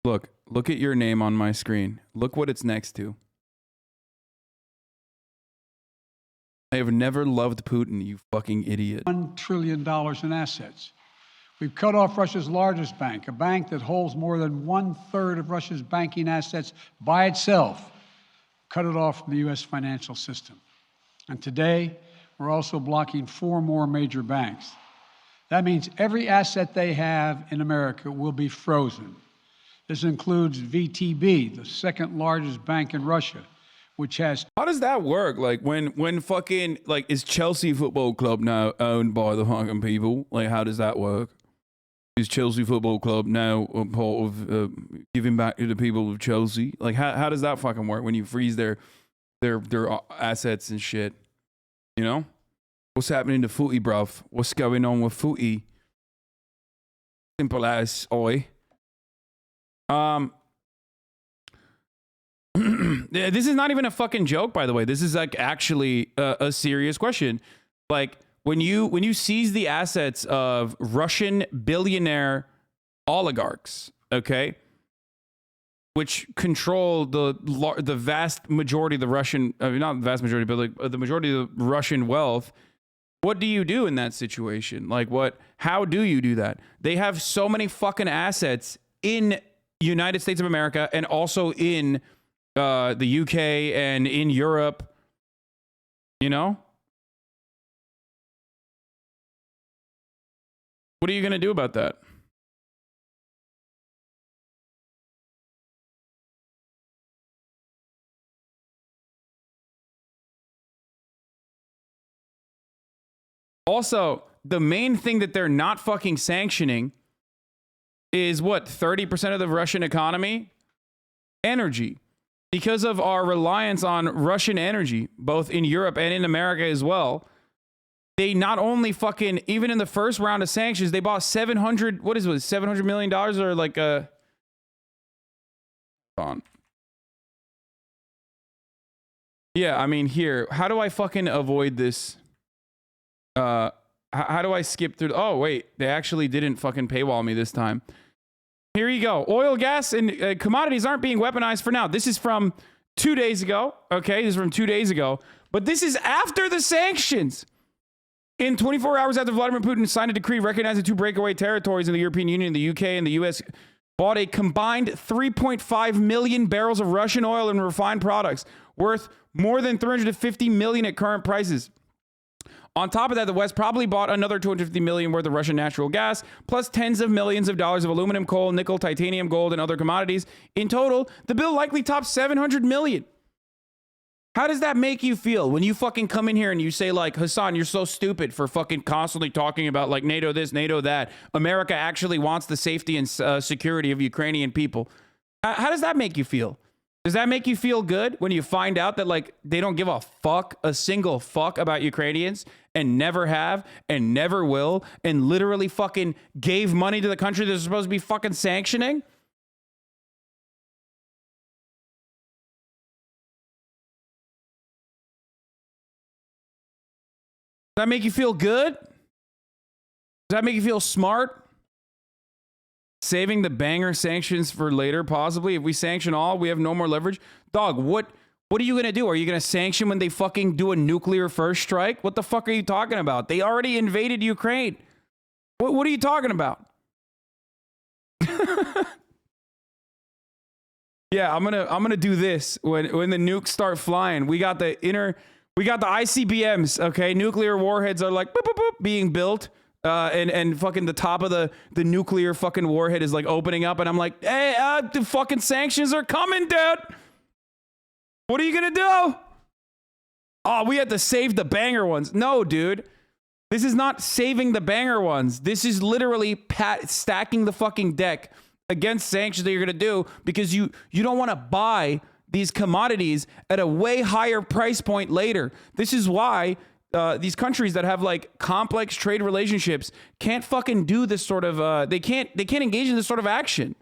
Look at your name on my screen. Look what it's next to. I have never loved Putin, you fucking idiot. $1 trillion in assets. We've cut off Russia's largest bank, a bank that holds more than 1/3 of Russia's banking assets by itself. Cut it off from the U.S. financial system. And today, we're also blocking 4 more major banks. That means every asset they have in America will be frozen. This includes VTB, the second largest bank in Russia, which has. How does that work? Like when fucking, like, is Chelsea Football Club now owned by the fucking people? Like, how does that work? Is Chelsea Football Club now a part of giving back to the people of Chelsea? Like, how does that fucking work when you freeze their assets and shit? You know? What's happening to footy, bruv? What's going on with footy? Simple as, oi. This is not even a fucking joke, by the way. This is like actually a serious question. Like, when you seize the assets of Russian billionaire oligarchs, okay, which control the vast majority of the Russian, not the vast majority, but like the majority of the Russian wealth. What do you do in that situation? Like, how do you do that? They have so many fucking assets in United States of America and also in the UK and in Europe, you know? What are you going to do about that? Also, the main thing that they're not fucking sanctioning is what, 30% of the Russian economy? Energy. Because of our reliance on Russian energy, both in Europe and in America as well, they not only fucking, even in the first round of sanctions, they bought $700 million or like a... Hold on. Yeah, I mean, here, how do I fucking avoid this? How do I skip through? Oh, wait, they actually didn't fucking paywall me this time. Here you go. Oil, gas, and commodities aren't being weaponized for now. This is from 2 days ago. Okay, this is from 2 days ago. But this is after the sanctions. In 24 hours after Vladimir Putin signed a decree recognizing 2 breakaway territories in the European Union, the UK and the US bought a combined 3.5 million barrels of Russian oil and refined products worth more than 350 million at current prices. On top of that, the West probably bought another 250 million worth of Russian natural gas, plus tens of millions of dollars of aluminum, coal, nickel, titanium, gold, and other commodities. In total, the bill likely tops 700 million. How does that make you feel when you fucking come in here and you say, like, Hasan, you're so stupid for fucking constantly talking about, like, NATO this, NATO that. America actually wants the safety and security of Ukrainian people. How does that make you feel? Does that make you feel good when you find out that, like, they don't give a single fuck about Ukrainians and never have and never will and literally fucking gave money to the country they're supposed to be fucking sanctioning? Does that make you feel good? Does that make you feel smart? Saving the banger sanctions for later, possibly. If we sanction all, we have no more leverage. Dog, what are you going to do? Are you going to sanction when they fucking do a nuclear first strike? What the fuck are you talking about? They already invaded Ukraine. What are you talking about? Yeah, I'm gonna do this when the nukes start flying. We got the ICBMs, okay? Nuclear warheads are like boop, boop, boop, being built. And fucking the top of the nuclear fucking warhead is like opening up, and I'm like, hey, the fucking sanctions are coming, dude. What are you gonna do? Oh, we had to save the banger ones. No, dude. This is not saving the banger ones. This is literally stacking the fucking deck against sanctions that you're gonna do because you don't want to buy these commodities at a way higher price point later. This is why these countries that have like complex trade relationships can't fucking do this sort of they can't engage in this sort of action.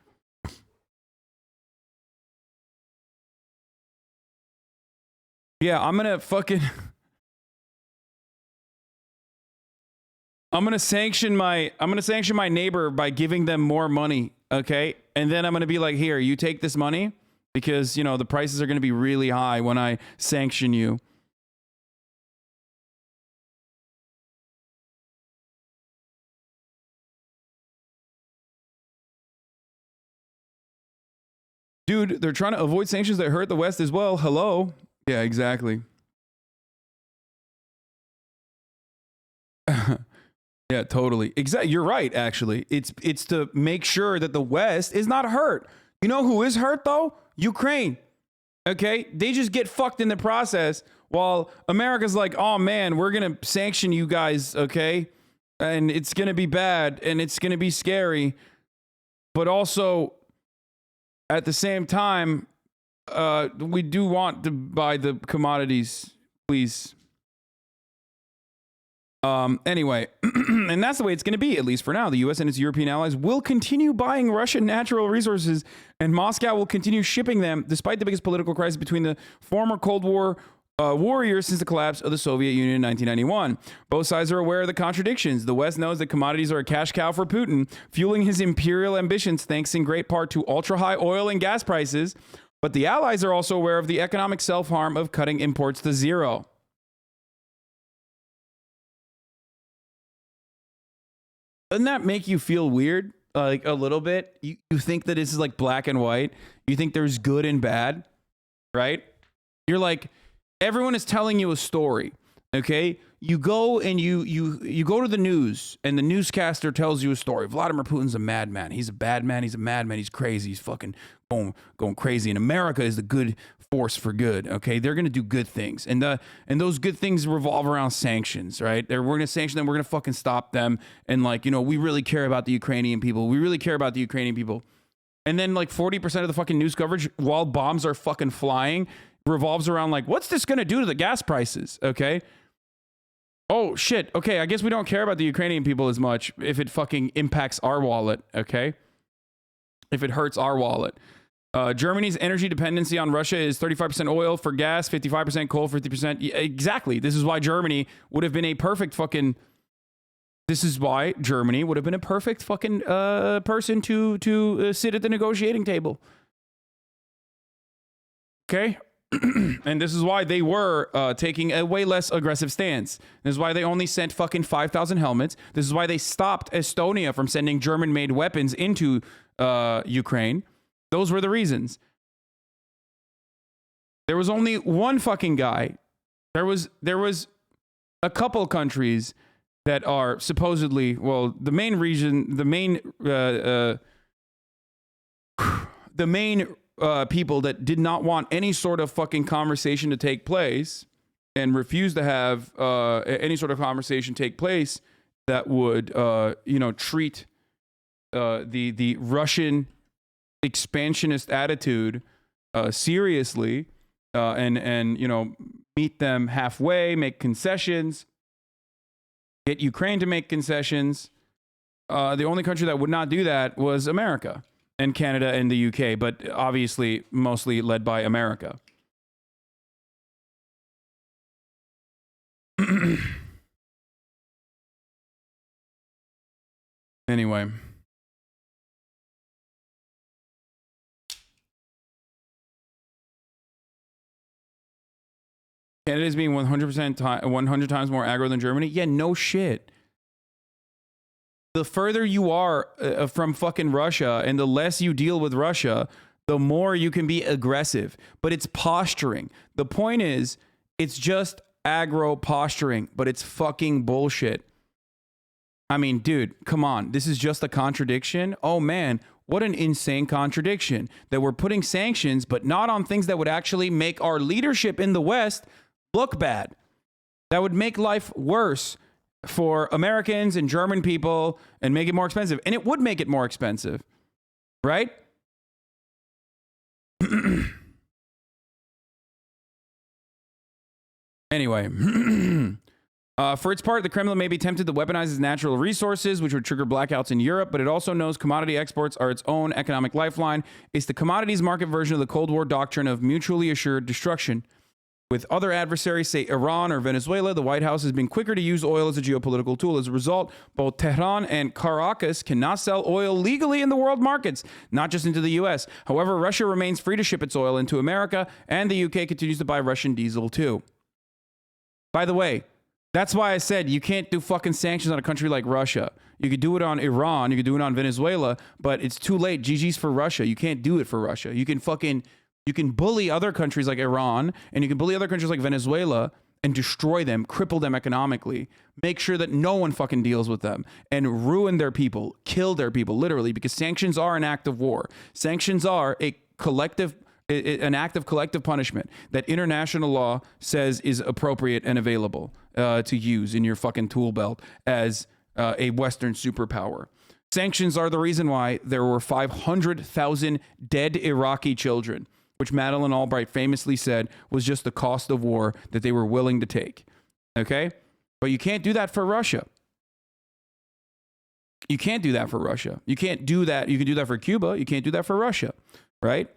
Yeah, I'm gonna sanction my neighbor by giving them more money, okay? And then I'm gonna be like, here, you take this money because, you know, the prices are gonna be really high when I sanction you. Dude, they're trying to avoid sanctions that hurt the West as well. Hello? Yeah, exactly. Yeah, totally. Exactly. You're right, actually. It's to make sure that the West is not hurt. You know who is hurt, though? Ukraine. Okay? They just get fucked in the process while America's like, oh, man, we're going to sanction you guys, okay? And it's going to be bad and it's going to be scary. But also, at the same time, we do want to buy the commodities, please. Anyway, and that's the way it's going to be, at least for now. The U.S. and its European allies will continue buying Russian natural resources, and Moscow will continue shipping them, despite the biggest political crisis between the former Cold War warriors since the collapse of the Soviet Union in 1991. Both sides are aware of the contradictions. The West knows that commodities are a cash cow for Putin, fueling his imperial ambitions thanks in great part to ultra-high oil and gas prices. But the Allies are also aware of the economic self-harm of cutting imports to zero. Doesn't that make you feel weird? Like a little bit? You think that this is like black and white? You think there's good and bad? Right? You're like, everyone is telling you a story. Okay, you go and you go to the news, and the newscaster tells you a story. Vladimir Putin's a madman. He's a bad man. He's a madman. He's crazy. He's fucking going crazy. And America is the good force for good. Okay, they're gonna do good things, and those good things revolve around sanctions, right? We're gonna sanction them. We're gonna fucking stop them, and like, you know, we really care about the Ukrainian people. We really care about the Ukrainian people. And then like 40% of the fucking news coverage while bombs are fucking flying revolves around like, what's this gonna do to the gas prices? Okay. Oh shit. Okay, I guess we don't care about the Ukrainian people as much if it fucking impacts our wallet, okay? If it hurts our wallet. Germany's energy dependency on Russia is 35% oil for gas, 55% coal, 50%. Yeah, exactly. This is why Germany would have been a perfect fucking person to sit at the negotiating table. Okay? And this is why they were taking a way less aggressive stance. This is why they only sent fucking 5,000 helmets. This is why they stopped Estonia from sending German-made weapons into Ukraine. Those were the reasons. There was only one fucking guy. There was a couple countries that are supposedly, well, the main people that did not want any sort of fucking conversation to take place and refused to have any sort of conversation take place that would, treat the Russian expansionist attitude seriously and meet them halfway, make concessions, get Ukraine to make concessions. The only country that would not do that was America. And Canada and the UK, but obviously mostly led by America. Anyway. Canada is being 100 times more aggro than Germany? Yeah, no shit. The further you are from fucking Russia and the less you deal with Russia, the more you can be aggressive. But it's posturing. The point is, it's just aggro posturing, but it's fucking bullshit. I mean, dude, come on. This is just a contradiction? Oh man, what an insane contradiction. That we're putting sanctions, but not on things that would actually make our leadership in the West look bad. That would make life worse for Americans and German people and make it more expensive. And it would make it more expensive, right? Anyway, for its part, the Kremlin may be tempted to weaponize its natural resources, which would trigger blackouts in Europe, but it also knows commodity exports are its own economic lifeline. It's the commodities market version of the Cold War doctrine of mutually assured destruction. With other adversaries, say Iran or Venezuela, the White House has been quicker to use oil as a geopolitical tool. As a result, both Tehran and Caracas cannot sell oil legally in the world markets, not just into the U.S. However, Russia remains free to ship its oil into America, and the UK continues to buy Russian diesel too. By the way, that's why I said you can't do fucking sanctions on a country like Russia. You could do it on Iran, you could do it on Venezuela, but it's too late. GG's for Russia. You can't do it for Russia. You can bully other countries like Iran, and you can bully other countries like Venezuela and destroy them, cripple them economically, make sure that no one fucking deals with them, and ruin their people, kill their people, literally, because sanctions are an act of war. Sanctions are an act of collective punishment that international law says is appropriate and available to use in your fucking tool belt as a Western superpower. Sanctions are the reason why there were 500,000 dead Iraqi children, which Madeleine Albright famously said was just the cost of war that they were willing to take. Okay? But you can't do that for Russia. You can't do that for Russia. You can't do that. You can do that for Cuba. You can't do that for Russia. Right?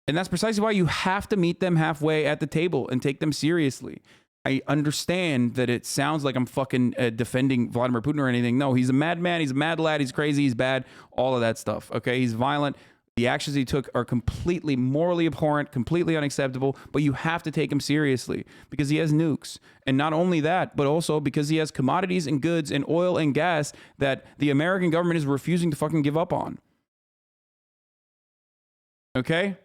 And that's precisely why you have to meet them halfway at the table and take them seriously. I understand that it sounds like I'm fucking defending Vladimir Putin or anything. No, he's a madman. He's a mad lad. He's crazy. He's bad. All of that stuff. Okay? He's violent. The actions he took are completely morally abhorrent, completely unacceptable, but you have to take him seriously because he has nukes. And not only that, but also because he has commodities and goods and oil and gas that the American government is refusing to fucking give up on. Okay?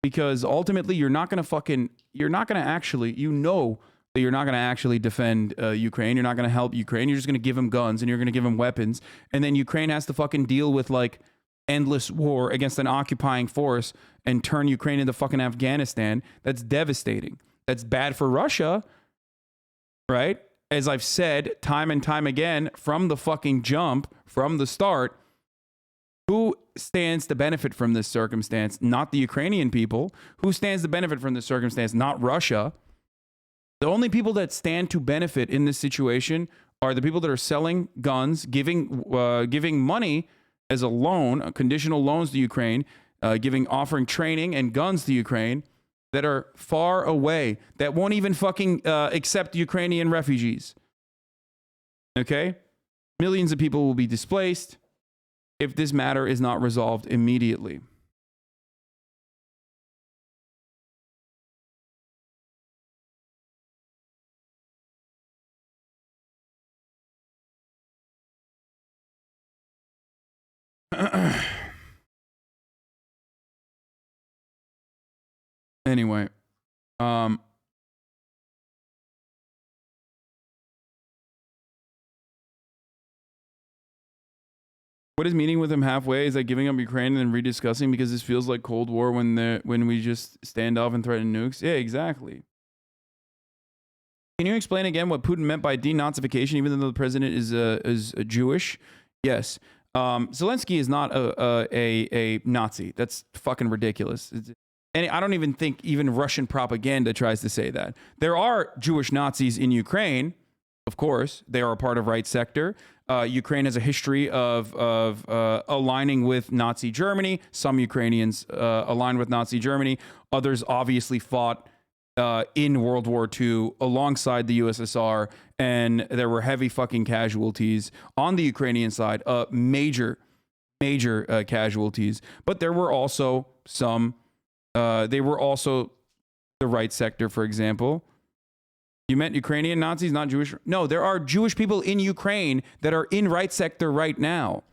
Because ultimately, you're not going to actually, you know that you're not going to actually defend Ukraine. You're not going to help Ukraine. You're just going to give them guns and you're going to give them weapons. And then Ukraine has to fucking deal with like endless war against an occupying force and turn Ukraine into fucking Afghanistan. That's devastating. That's bad for Russia, right? As I've said time and time again, from the fucking jump, from the start, who stands to benefit from this circumstance? Not the Ukrainian people. Who stands to benefit from this circumstance? Not Russia. The only people that stand to benefit in this situation are the people that are selling guns, giving money as a loan, conditional loans to Ukraine, offering training and guns to Ukraine, that are far away, that won't even fucking accept Ukrainian refugees. Okay? Millions of people will be displaced if this matter is not resolved immediately. Anyway, what is meeting with him halfway? Is that giving up Ukraine and then rediscussing because this feels like Cold War when we just stand off and threaten nukes? Yeah, exactly. Can you explain again what Putin meant by denazification, even though the president is Jewish? Yes. Zelensky is not a Nazi. That's fucking ridiculous. And I don't even think even Russian propaganda tries to say that. There are Jewish Nazis in Ukraine. Of course, they are a part of right sector. Ukraine has a history of aligning with Nazi Germany. Some Ukrainians align with Nazi Germany. Others obviously fought in World War II alongside the USSR, and there were heavy fucking casualties on the Ukrainian side, major casualties. But there were also some, they were also the right sector, for example. You meant Ukrainian Nazis, not Jewish? No, there are Jewish people in Ukraine that are in right sector right now.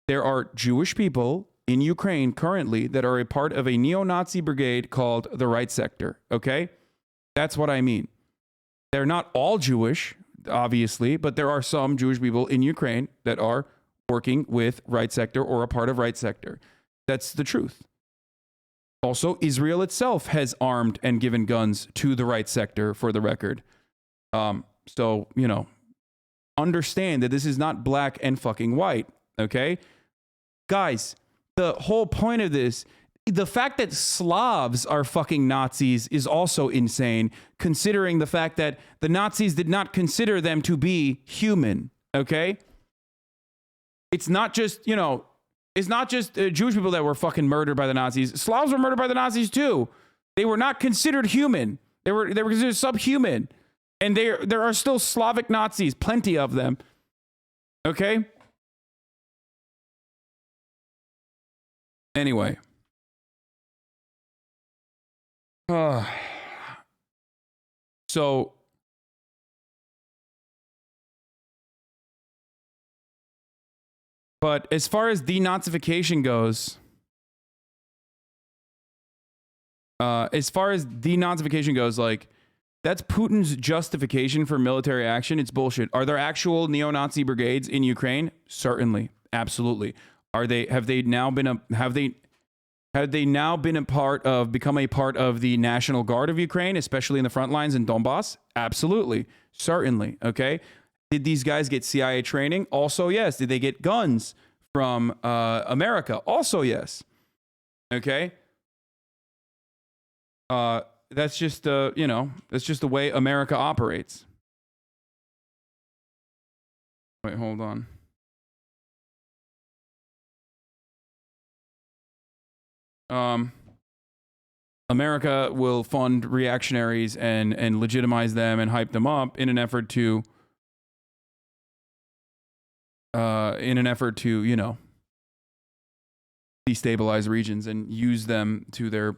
There are Jewish people in Ukraine currently that are a part of a neo-Nazi brigade called the right sector, okay? That's what I mean. They're not all Jewish, obviously, but there are some Jewish people in Ukraine that are working with right sector or a part of right sector. That's the truth. Also, Israel itself has armed and given guns to the right sector, for the record. So, you know, understand that this is not black and fucking white, okay? Guys, the whole point of this, the fact that Slavs are fucking Nazis is also insane, considering the fact that the Nazis did not consider them to be human, okay? It's not just, you know, it's not just Jewish people that were fucking murdered by the Nazis. Slavs were murdered by the Nazis too. They were not considered human. They were considered subhuman. And there are still Slavic Nazis, plenty of them. Okay? Anyway. So but as far as denazification goes, like, that's Putin's justification for military action. It's bullshit. Are there actual neo-Nazi brigades in Ukraine? Certainly, absolutely. Have they now been a part of the National Guard of Ukraine, especially in the front lines in Donbass? Absolutely, certainly. Okay. Did these guys get CIA training? Also, yes. Did they get guns from America? Also, yes. Okay. That's just you know, that's just the way America operates. Wait, hold on. America will fund reactionaries and legitimize them and hype them up in an effort to you know, destabilize regions and use them to their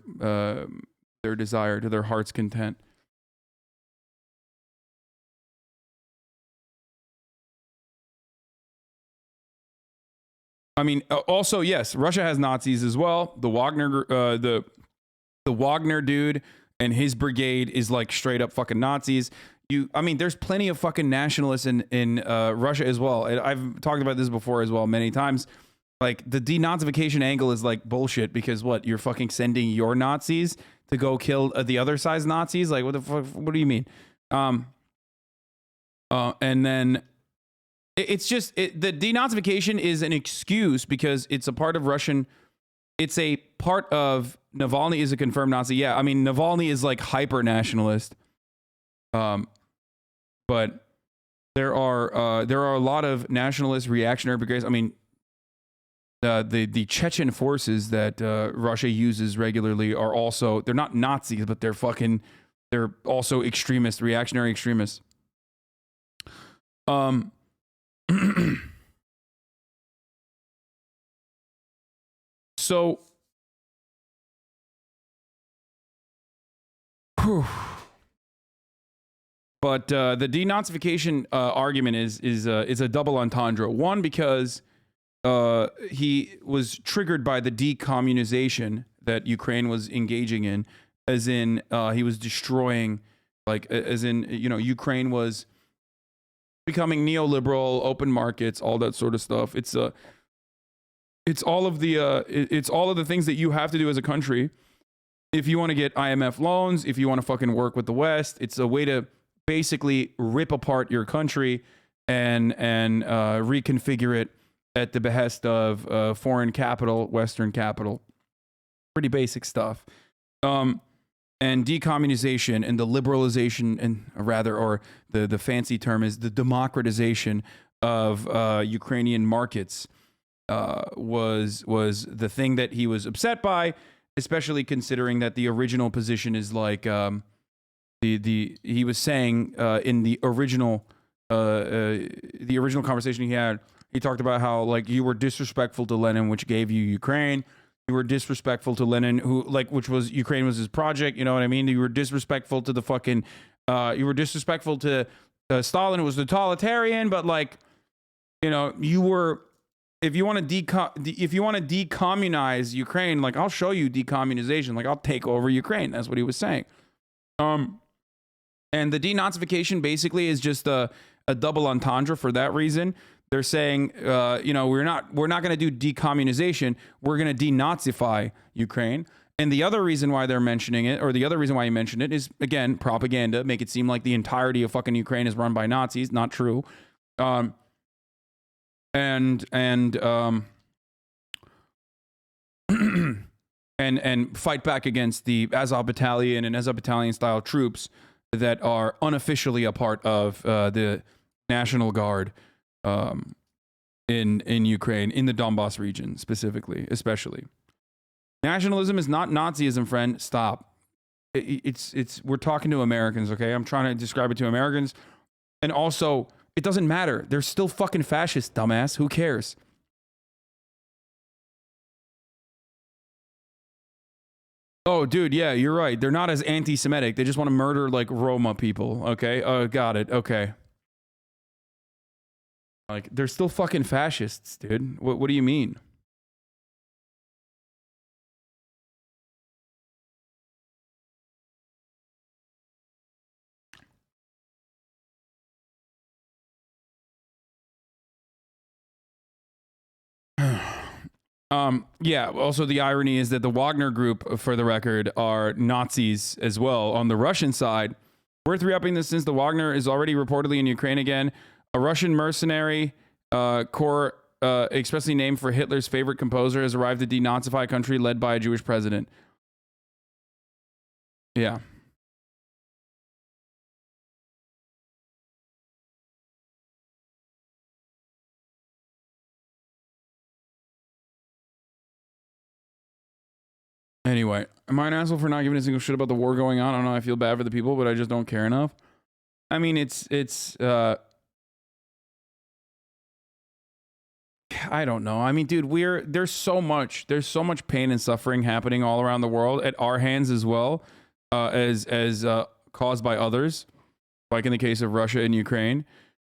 desire, to their heart's content. I mean, also, yes, Russia has Nazis as well. The Wagner dude and his brigade is like straight up fucking Nazis. I mean, there's plenty of fucking nationalists in Russia as well. And I've talked about this before as well many times. Like, the denazification angle is like bullshit because what? You're fucking sending your Nazis to go kill the other side's Nazis? Like, what the fuck? What do you mean? And then it's just the denazification is an excuse because it's a part of Russian. It's a part of Navalny is a confirmed Nazi. Yeah, I mean, Navalny is like hyper nationalist. But there are a lot of nationalist reactionary brigades. I mean, the Chechen forces that Russia uses regularly are also, they're not Nazis, but they're also extremist, reactionary extremists. So, but the denazification argument is a double entendre. One, because he was triggered by the decommunization that Ukraine was engaging in, as in he was destroying, like, as in, you know, Ukraine was becoming neoliberal, open markets, all that sort of stuff. It's all of the things that you have to do as a country if you want to get IMF loans, if you want to fucking work with the West. It's a way to basically rip apart your country and reconfigure it at the behest of foreign capital, Western capital. Pretty basic stuff. And decommunization and the liberalization, and rather, or the fancy term is the democratization of Ukrainian markets was the thing that he was upset by, especially considering that the original position is like he was saying in the original conversation he had. He talked about how, like, you were disrespectful to Lenin, which gave you Ukraine. You were disrespectful to Lenin, which was Ukraine was his project. You know what I mean? You were disrespectful to the fucking. You were disrespectful to Stalin, who was totalitarian. But, like, you know, you were. If you want to decommunize Ukraine, like, I'll show you decommunization. Like, I'll take over Ukraine. That's what he was saying. And the denazification basically is just a double entendre for that reason. They're saying, you know, we're not going to do decommunization. We're going to denazify Ukraine. And the other reason why they're mentioning it, or the other reason why he mentioned it, is, again, propaganda. Make it seem like the entirety of fucking Ukraine is run by Nazis. Not true. And fight back against the Azov Battalion and Azov Battalion style troops that are unofficially a part of the National Guard in Ukraine, in the Donbass region specifically, especially. Nationalism is not Nazism, friend. Stop. It's we're talking to Americans, okay? I'm trying to describe it to Americans. And also, it doesn't matter. They're still fucking fascists, dumbass. Who cares? Oh, dude, yeah, you're right. They're not as anti-Semitic. They just want to murder, like, Roma people, okay? Oh, got it. Okay. Like, they're still fucking fascists, dude. What do you mean? Yeah, also the irony is that the Wagner group, for the record, are Nazis as well. On the Russian side, worth re-upping this since the Wagner is already reportedly in Ukraine again. A Russian mercenary corps expressly named for Hitler's favorite composer has arrived to denazify a country led by a Jewish president. Yeah. Anyway, am I an asshole for not giving a single shit about the war going on? I don't know. I feel bad for the people, but I just don't care enough. I mean, it's I don't know. I mean, dude, there's so much pain and suffering happening all around the world at our hands as well, as caused by others, like in the case of Russia and Ukraine.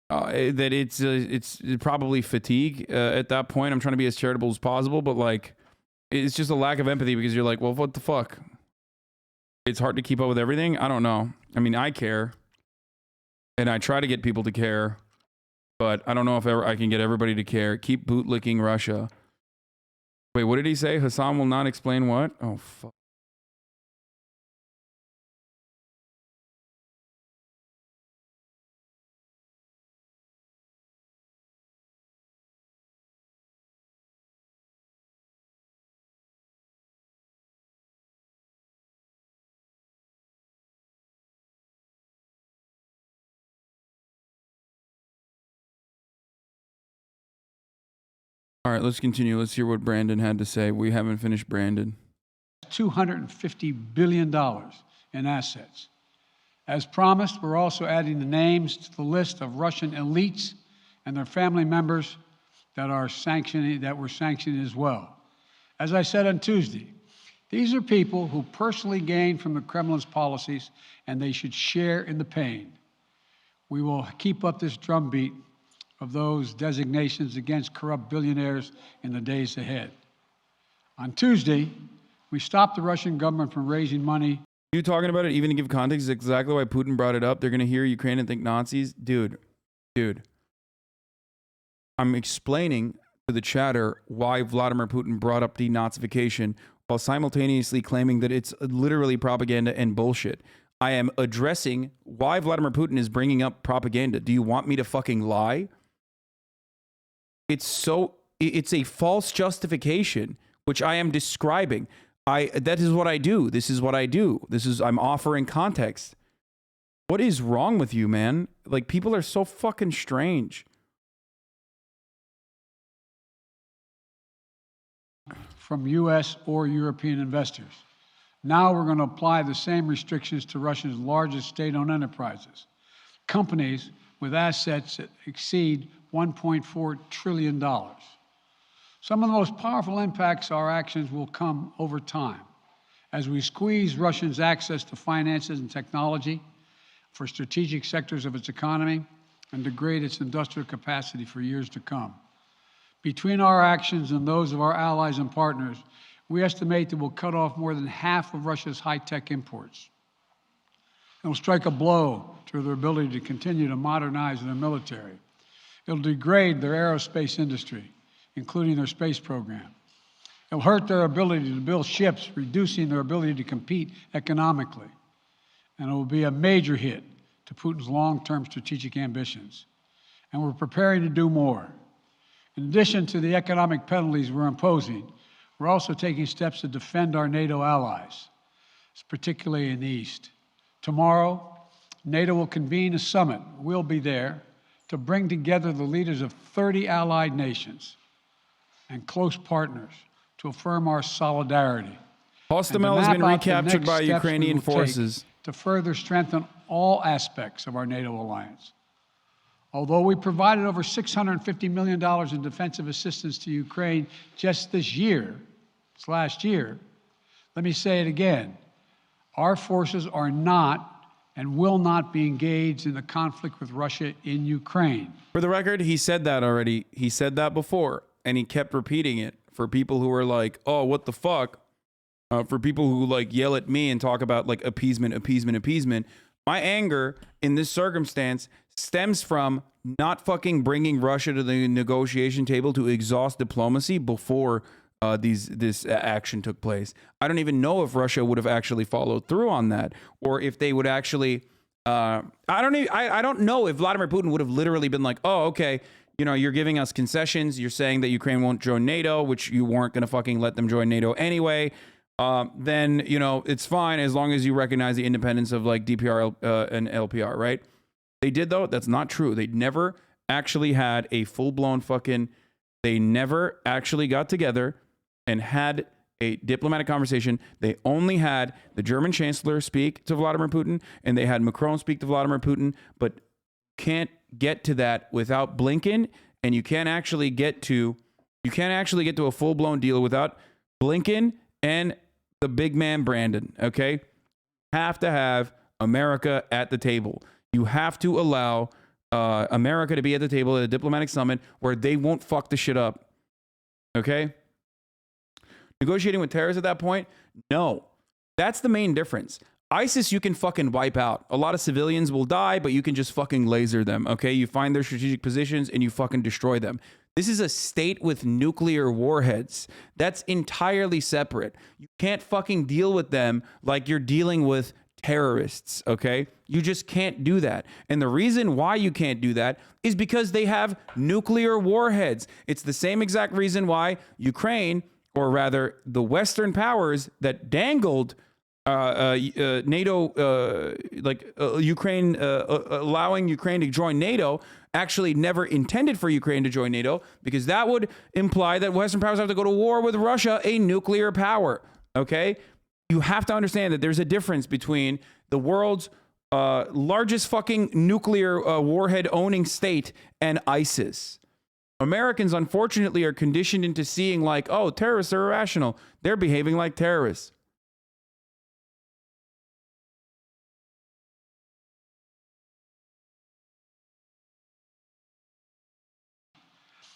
that it's probably fatigue at that point. I'm trying to be as charitable as possible, but like, it's just a lack of empathy because you're like, well, what the fuck? It's hard to keep up with everything. I don't know. I mean, I care, and I try to get people to care, but I don't know if ever I can get everybody to care. Keep bootlicking Russia. Wait, what did he say? Hassan will not explain what? Oh, fuck. All right, let's continue. Let's hear what Brandon had to say. We haven't finished Brandon. $250 billion in assets. As promised, we're also adding the names to the list of Russian elites and their family members that were sanctioned as well. As I said on Tuesday, these are people who personally gained from the Kremlin's policies, and they should share in the pain. We will keep up this drumbeat of those designations against corrupt billionaires in the days ahead. On Tuesday, we stopped the Russian government from raising money. You talking about it, even to give context, is exactly why Putin brought it up. They're going to hear Ukraine and think Nazis. Dude. I'm explaining to the chatter why Vladimir Putin brought up denazification while simultaneously claiming that it's literally propaganda and bullshit. I am addressing why Vladimir Putin is bringing up propaganda. Do you want me to fucking lie? It's a false justification, which I am describing. That is what I do. This is what I do. I'm offering context. What is wrong with you, man? Like, people are so fucking strange. From U.S. or European investors. Now we're going to apply the same restrictions to Russia's largest state-owned enterprises, companies with assets that exceed $1.4 trillion. Some of the most powerful impacts our actions will come over time as we squeeze Russia's access to finances and technology for strategic sectors of its economy and degrade its industrial capacity for years to come. Between our actions and those of our allies and partners, we estimate that we'll cut off more than half of Russia's high-tech imports. It'll strike a blow to their ability to continue to modernize their military. It'll degrade their aerospace industry, including their space program. It'll hurt their ability to build ships, reducing their ability to compete economically. And it will be a major hit to Putin's long-term strategic ambitions. And we're preparing to do more. In addition to the economic penalties we're imposing, we're also taking steps to defend our NATO allies, particularly in the East. Tomorrow, NATO will convene a summit. We'll be there to bring together the leaders of 30 allied nations and close partners to affirm our solidarity. Hostomel has been recaptured by Ukrainian forces to further strengthen all aspects of our NATO alliance. Although we provided over $650 million in defensive assistance to Ukraine just this last year, let me say it again. Our forces are not and will not be engaged in the conflict with Russia in Ukraine. For the record, he said that already. He said that before, and he kept repeating it for people who are like, oh, what the fuck? For people who like yell at me and talk about like appeasement. My anger in this circumstance stems from not fucking bringing Russia to the negotiation table to exhaust diplomacy before this action took place. I don't even know if Russia would have actually followed through on that, or if they would actually. I don't know if Vladimir Putin would have literally been like, "Oh, okay, you know, you're giving us concessions. You're saying that Ukraine won't join NATO, which you weren't going to fucking let them join NATO anyway. Then you know it's fine as long as you recognize the independence of like DPR and LPR, right?" They did though. That's not true. They never actually had a full-blown fucking. They never actually got together and had a diplomatic conversation. They only had the German chancellor speak to Vladimir Putin, and they had Macron speak to Vladimir Putin, but can't get to that without Blinken, and you can't actually get to a full-blown deal without Blinken and the big man Brandon, okay? Have to have America at the table. You have to allow America to be at the table at a diplomatic summit where they won't fuck the shit up. Okay? Negotiating with terrorists at that point? No. That's the main difference. ISIS, you can fucking wipe out. A lot of civilians will die, but you can just fucking laser them, okay? You find their strategic positions and you fucking destroy them. This is a state with nuclear warheads. That's entirely separate. You can't fucking deal with them like you're dealing with terrorists, okay? You just can't do that. And the reason why you can't do that is because they have nuclear warheads. It's the same exact reason why Ukraine, or rather the Western powers that dangled NATO, Ukraine, allowing Ukraine to join NATO, actually never intended for Ukraine to join NATO, because that would imply that Western powers have to go to war with Russia, a nuclear power. Okay? You have to understand that there's a difference between the world's largest fucking nuclear warhead owning state and ISIS. Americans, unfortunately, are conditioned into seeing like, oh, terrorists are irrational. They're behaving like terrorists.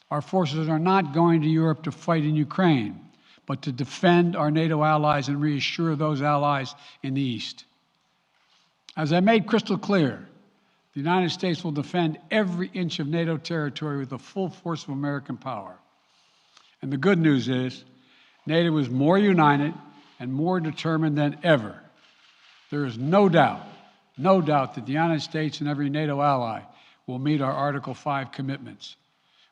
Our forces are not going to Europe to fight in Ukraine, but to defend our NATO allies and reassure those allies in the East. As I made crystal clear, the United States will defend every inch of NATO territory with the full force of American power. And the good news is, NATO is more united and more determined than ever. There is no doubt that the United States and every NATO ally will meet our Article 5 commitments,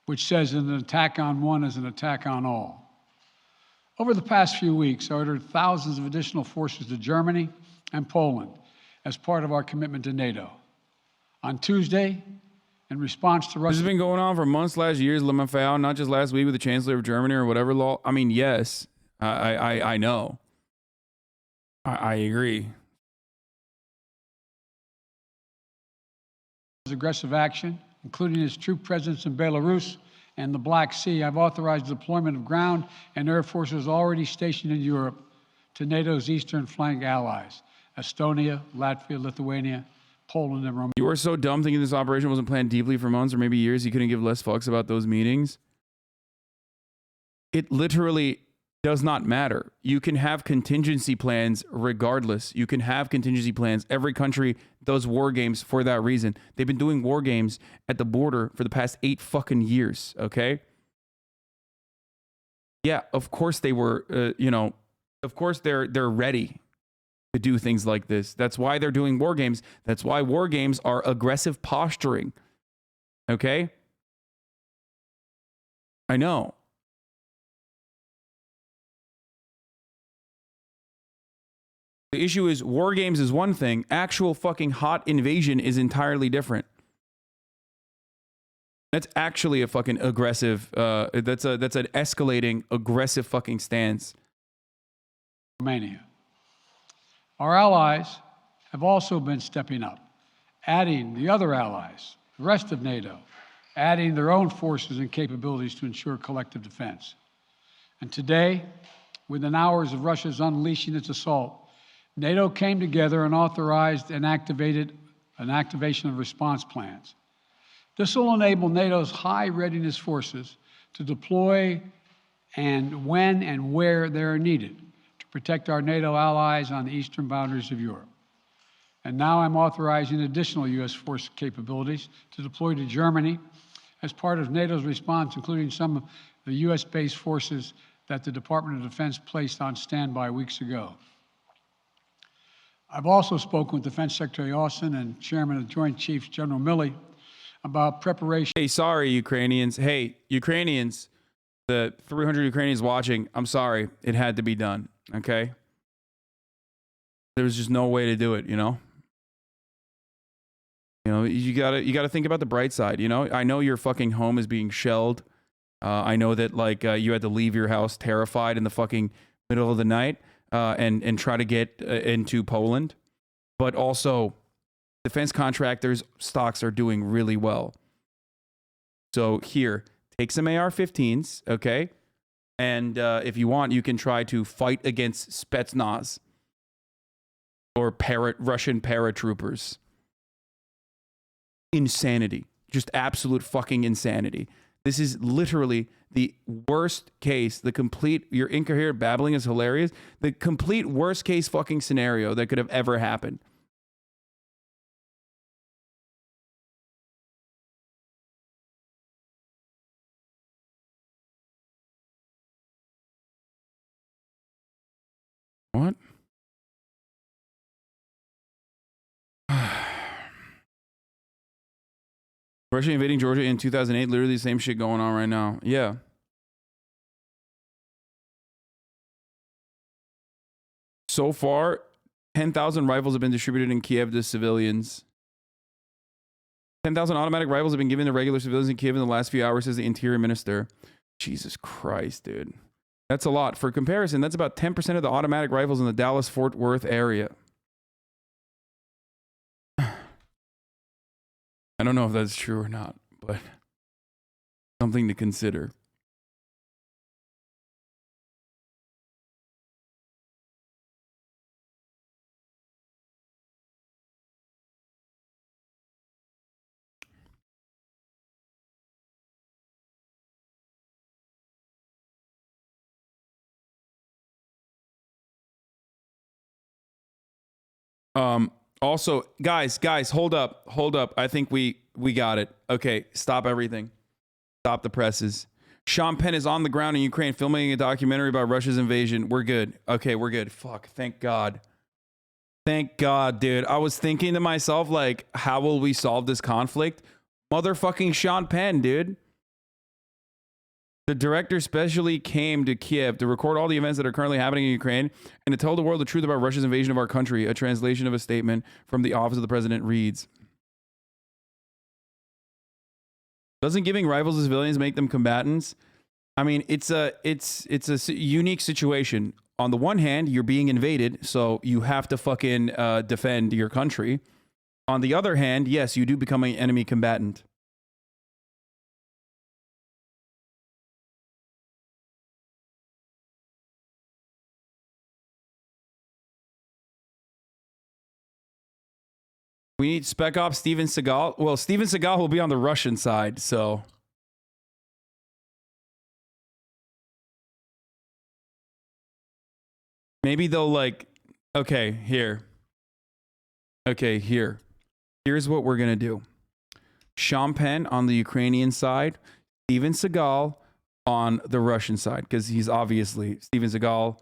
which says that an attack on one is an attack on all. Over the past few weeks, I ordered thousands of additional forces to Germany and Poland as part of our commitment to NATO. On Tuesday, in response to Russia... This has been going on for months/years, Lemafau, not just last week with the Chancellor of Germany or whatever law. I mean, yes, I know. I agree. Aggressive action, including its troop presence in Belarus and the Black Sea. I've authorized the deployment of ground and air forces already stationed in Europe to NATO's eastern flank allies, Estonia, Latvia, Lithuania, Poland, and Romania. You are so dumb thinking this operation wasn't planned deeply for months or maybe years. You couldn't give less fucks about those meetings. It literally does not matter. You can have contingency plans regardless. You can have contingency plans. Every country does war games for that reason. They've been doing war games at the border for the past 8 fucking years, okay? Yeah, of course they were, of course they're ready to do things like this. That's why they're doing war games. That's why war games are aggressive posturing, okay? I know. The issue is war games is one thing. Actual fucking hot invasion is entirely different. That's actually a fucking aggressive, that's an escalating aggressive fucking stance. Romania. Our allies have also been stepping up, adding the other allies, the rest of NATO, adding their own forces and capabilities to ensure collective defense. And today, within hours of Russia's unleashing its assault, NATO came together and authorized and activated an activation of response plans. This will enable NATO's high readiness forces to deploy and when and where they are needed to protect our NATO allies on the eastern boundaries of Europe. And now I'm authorizing additional U.S. force capabilities to deploy to Germany as part of NATO's response, including some of the U.S.-based forces that the Department of Defense placed on standby weeks ago. I've also spoken with Defense Secretary Austin and Chairman of the Joint Chiefs, General Milley, about preparation. Hey, sorry, Ukrainians. Hey, Ukrainians, the 300 Ukrainians watching, I'm sorry. It had to be done, okay? There was just no way to do it, you know? You know, you gotta think about the bright side, you know? I know your fucking home is being shelled. I know that, like, you had to leave your house terrified in the fucking middle of the night. And try to get into Poland. But also, defense contractors' stocks are doing really well. So here, take some AR-15s, okay? And if you want, you can try to fight against Spetsnaz or Russian paratroopers. Insanity. just absolute fucking insanity. This is literally the worst case, the complete, your incoherent babbling is hilarious, the complete worst case fucking scenario that could have ever happened. What? Russia invading Georgia in 2008, literally the same shit going on right now. Yeah. So far, 10,000 rifles have been distributed in Kiev to civilians. 10,000 automatic rifles have been given to regular civilians in Kiev in the last few hours, says the Interior Minister. Jesus Christ, dude. That's a lot. For comparison, that's about 10% of the automatic rifles in the Dallas-Fort Worth area. I don't know if that's true or not, but something to consider. Also, guys, hold up. I think we got it. Okay, stop everything. Stop the presses. Sean Penn is on the ground in Ukraine filming a documentary about Russia's invasion. We're good. Okay, we're good. Fuck, thank God. Thank God, dude. I was thinking to myself, like, how will we solve this conflict? Motherfucking Sean Penn, dude. The director specially came to Kiev to record all the events that are currently happening in Ukraine and to tell the world the truth about Russia's invasion of our country. A translation of a statement from the office of the president reads, doesn't giving rifles to civilians make them combatants? I mean, it's a unique situation. On the one hand, you're being invaded, so you have to fucking defend your country. On the other hand, yes, you do become an enemy combatant. We need Spec Ops Steven Seagal. Well, Steven Seagal will be on the Russian side, so. Maybe they'll like, okay, here. Okay, here. Here's what we're going to do. Sean Penn on the Ukrainian side, Steven Seagal on the Russian side, because he's obviously, Steven Seagal,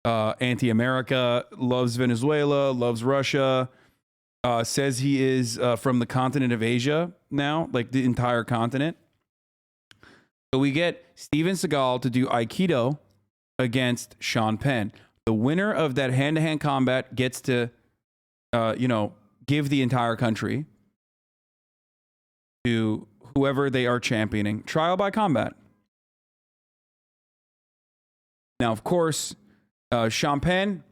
anti-America, loves Venezuela, loves Russia, says he is from the continent of Asia now, like the entire continent. So we get Steven Seagal to do Aikido against Sean Penn. The winner of that hand-to-hand combat gets to, give the entire country to whoever they are championing. Trial by combat. Now, of course, Sean Penn,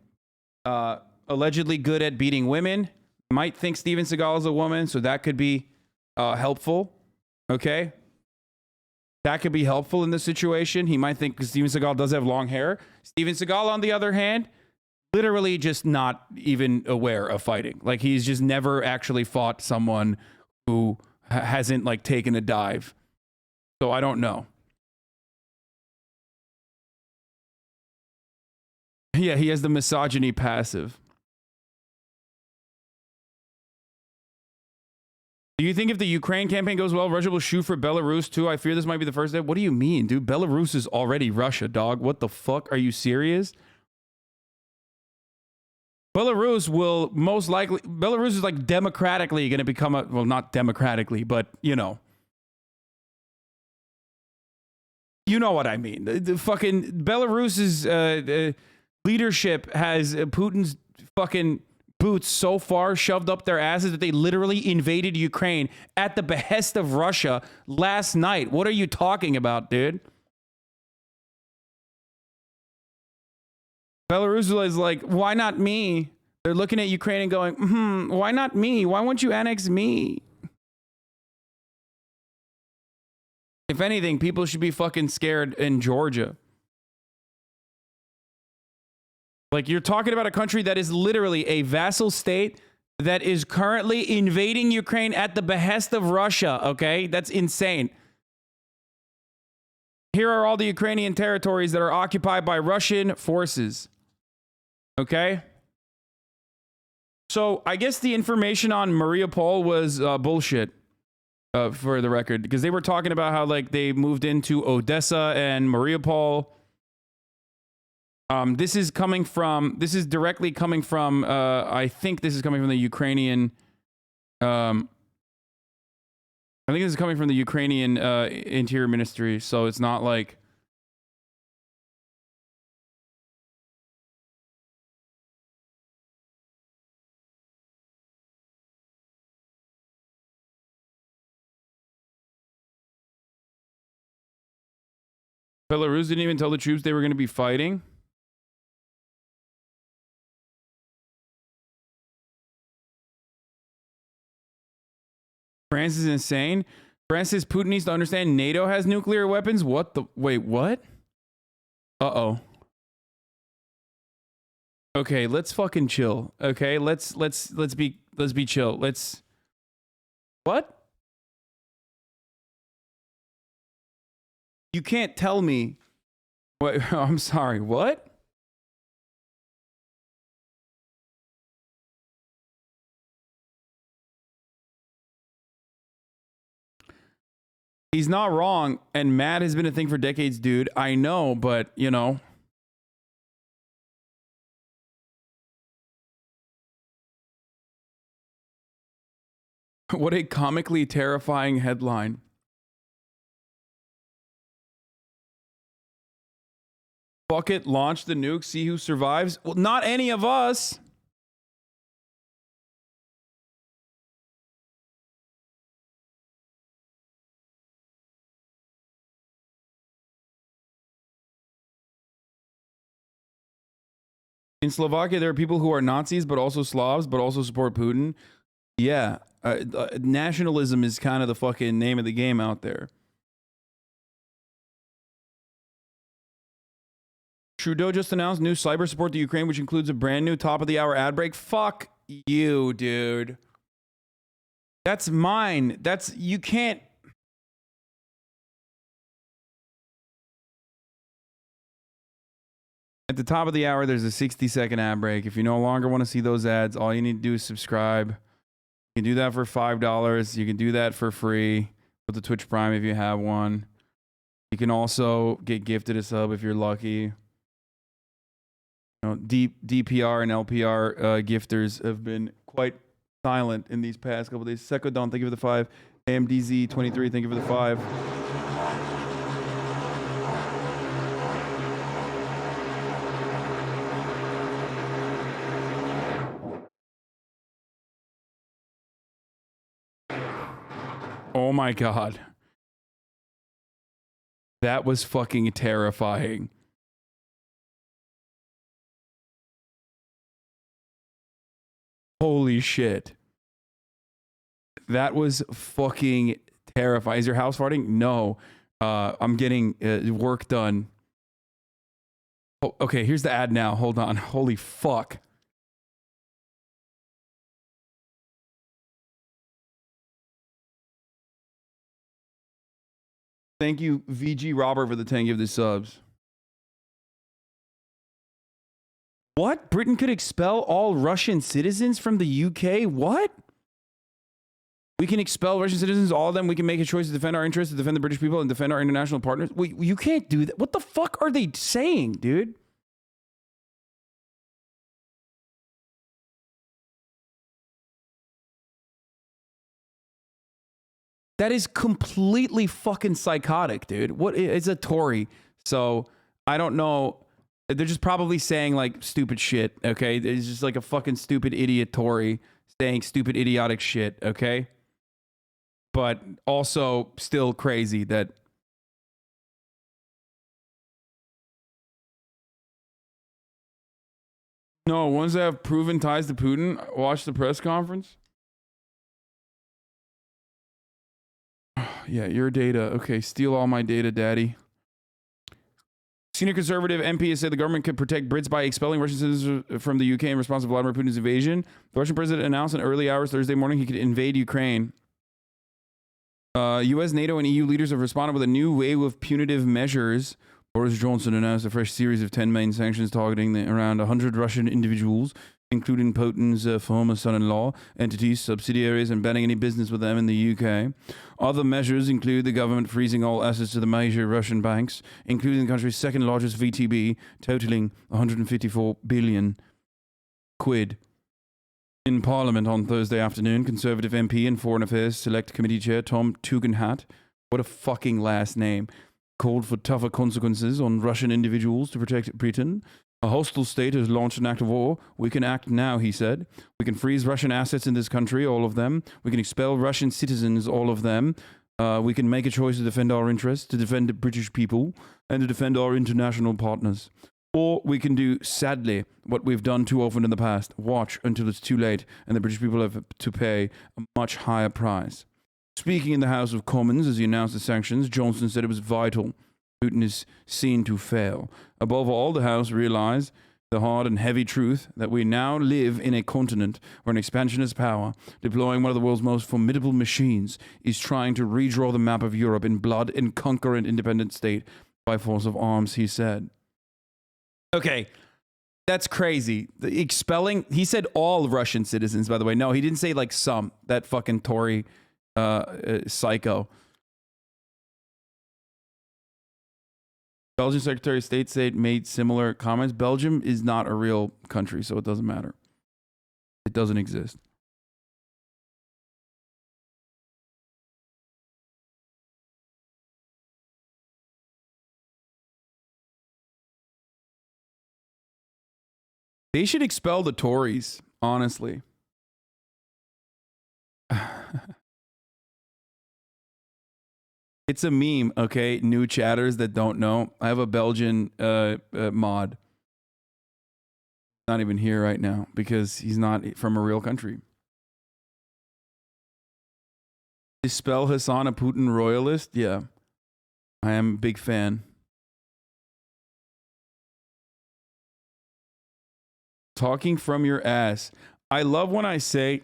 allegedly good at beating women, might think Steven Seagal is a woman, so that could be helpful. Okay? That could be helpful in this situation. He might think Steven Seagal does have long hair. Steven Seagal, on the other hand, literally just not even aware of fighting. Like, he's just never actually fought someone who hasn't, like, taken a dive. So I don't know. Yeah, he has the misogyny passive. Do you think if the Ukraine campaign goes well, Russia will shoot for Belarus too? I fear this might be the first step. What do you mean, dude? Belarus is already Russia, dog. What the fuck? Are you serious? Belarus will most likely... Belarus is like democratically going to become a... Well, not democratically, but, you know. You know what I mean. The fucking... Belarus's leadership has Putin's fucking... boots so far shoved up their asses that they literally invaded Ukraine at the behest of Russia last night. What are you talking about, dude? Belarus is like, why not me? They're looking at Ukraine and going, why not me? Why won't you annex me? If anything, people should be fucking scared in Georgia. Like, you're talking about a country that is literally a vassal state that is currently invading Ukraine at the behest of Russia, okay? That's insane. Here are all the Ukrainian territories that are occupied by Russian forces, okay? So I guess the information on Mariupol was bullshit, for the record, because they were talking about how like they moved into Odessa and Mariupol. This is directly coming from, I think this is coming from the Ukrainian, I think this is coming from the Ukrainian Interior Ministry, so it's not like... Belarus didn't even tell the troops they were going to be fighting? France is insane. France says Putin needs to understand NATO has nuclear weapons. What the? Wait, what? Uh-oh. Okay, let's fucking chill. Okay, let's be chill. What? You can't tell me. What? I'm sorry. What? He's not wrong, and mad has been a thing for decades, dude. I know, but, you know. What a comically terrifying headline. Fuck it, launch the nuke, see who survives. Well, not any of us. In Slovakia, there are people who are Nazis, but also Slavs, but also support Putin. Yeah, nationalism is kind of the fucking name of the game out there. Trudeau just announced new cyber support to Ukraine, which includes a brand new top-of-the-hour ad break. Fuck you, dude. That's mine. You can't... At the top of the hour, there's a 60-second ad break. If you no longer want to see those ads, all you need to do is subscribe. You can do that for $5. You can do that for free with the Twitch Prime if you have one. You can also get gifted a sub if you're lucky. You know, DPR and LPR gifters have been quite silent in these past couple days. Secodon, thank you for the 5. AMDZ23, thank you for the 5. Oh my God. That was fucking terrifying. Holy shit. That was fucking terrifying. Is your house farting? No. I'm getting work done. Oh, okay, here's the ad now. Hold on. Holy fuck. Thank you, VG Robert, for the 10 give the subs. What? Britain could expel all Russian citizens from the UK? What? We can expel Russian citizens, all of them. We can make a choice to defend our interests, to defend the British people, and defend our international partners. Wait, you can't do that. What the fuck are they saying, dude? That is completely fucking psychotic, dude. What is a Tory? So I don't know. They're just probably saying like stupid shit. Okay, it's just like a fucking stupid idiot Tory saying stupid idiotic shit. Okay, but also still crazy that. No, ones that have proven ties to Putin. Watch the press conference. Yeah, your data. Okay, steal all my data, daddy. Senior conservative MP has said the government could protect Brits by expelling Russian citizens from the UK in response to Vladimir Putin's invasion. The Russian president announced in early hours Thursday morning he could invade Ukraine. US, NATO, and EU leaders have responded with a new wave of punitive measures. Boris Johnson announced a fresh series of 10 main sanctions targeting around 100 Russian individuals, including Putin's former son-in-law, entities, subsidiaries, and banning any business with them in the UK. Other measures include the government freezing all assets to the major Russian banks, including the country's second largest VTB, totaling 154 billion quid. In Parliament on Thursday afternoon, Conservative MP and Foreign Affairs Select Committee Chair Tom Tugendhat, what a fucking last name, called for tougher consequences on Russian individuals to protect Britain. A hostile state has launched an act of war. We can act now, he said. We can freeze Russian assets in this country, all of them. We can expel Russian citizens, all of them. We can make a choice to defend our interests, to defend the British people, and to defend our international partners. Or we can do, sadly, what we've done too often in the past. Watch until it's too late and the British people have to pay a much higher price. Speaking in the House of Commons as he announced the sanctions, Johnson said it was vital Putin is seen to fail. Above all, the House realized the hard and heavy truth that we now live in a continent where an expansionist power, deploying one of the world's most formidable machines, is trying to redraw the map of Europe in blood and conquer an independent state by force of arms, he said. Okay, that's crazy. The expelling, he said all Russian citizens, by the way. No, he didn't say like some, that fucking Tory psycho. Belgian Secretary of State said made similar comments. Belgium is not a real country, so it doesn't matter. It doesn't exist. They should expel the Tories, honestly. It's a meme, okay? New chatters that don't know. I have a Belgian mod. Not even here right now because he's not from a real country. Dispel Hassan, a Putin royalist? Yeah. I am a big fan. Talking from your ass. I love when I say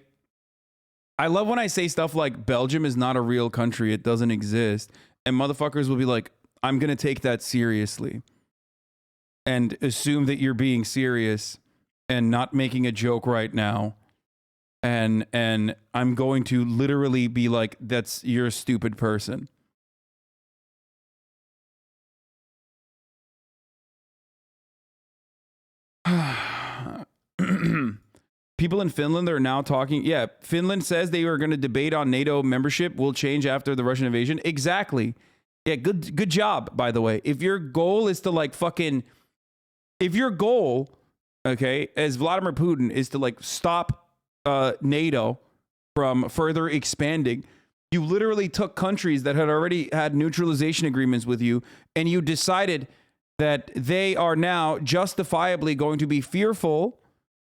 stuff like Belgium is not a real country. It doesn't exist. And motherfuckers will be like, I'm going to take that seriously. And assume that you're being serious and not making a joke right now. And I'm going to literally be like, you're a stupid person. People in Finland are now talking. Yeah, Finland says they are going to debate on NATO membership will change after the Russian invasion. Exactly. Yeah, good job, by the way. If your goal is to like fucking, if your goal, okay, as Vladimir Putin is to like stop NATO from further expanding, you literally took countries that had already had neutralization agreements with you and you decided that they are now justifiably going to be fearful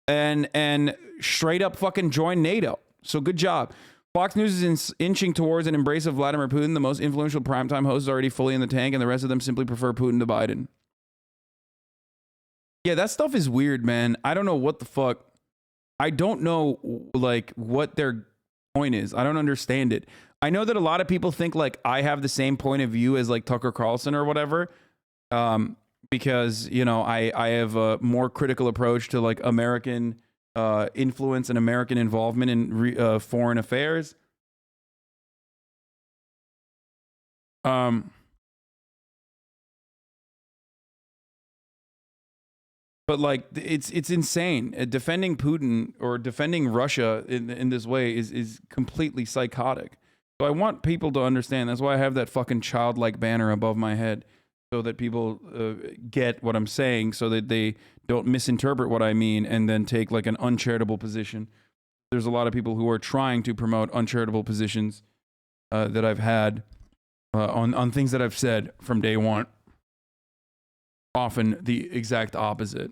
and straight up fucking join NATO. So good job. Fox News is inching towards an embrace of Vladimir Putin. The most influential primetime host is already fully in the tank, and the rest of them simply prefer Putin to Biden. Yeah, that stuff is weird, man. I don't know what the fuck. I don't know, like, what their point is. I don't understand it. I know that a lot of people think, like, I have the same point of view as, like, Tucker Carlson or whatever. Because, you know, I have a more critical approach to like American influence and American involvement in foreign affairs. But like it's insane. Defending Putin or defending Russia in this way is completely psychotic. So I want people to understand. That's why I have that fucking childlike banner above my head. So that people get what I'm saying, so that they don't misinterpret what I mean and then take like an uncharitable position. There's a lot of people who are trying to promote uncharitable positions that I've had on things that I've said from day one. Often the exact opposite.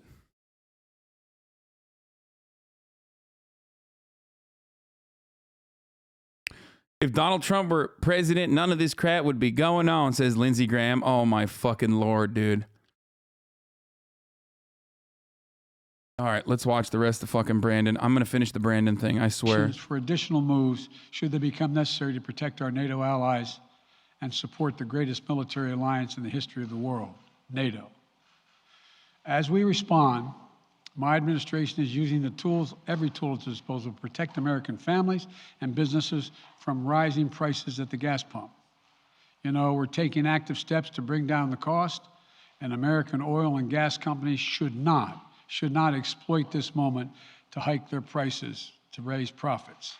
If Donald Trump were president, none of this crap would be going on, says Lindsey Graham. Oh my fucking Lord, dude. All right, let's watch the rest of fucking Brandon. I'm going to finish the Brandon thing, I swear. For additional moves, should they become necessary to protect our NATO allies and support the greatest military alliance in the history of the world, NATO. As we respond, my administration is using the tools, every tool at its disposal to protect American families and businesses from rising prices at the gas pump. You know, we're taking active steps to bring down the cost, and American oil and gas companies should not exploit this moment to hike their prices to raise profits.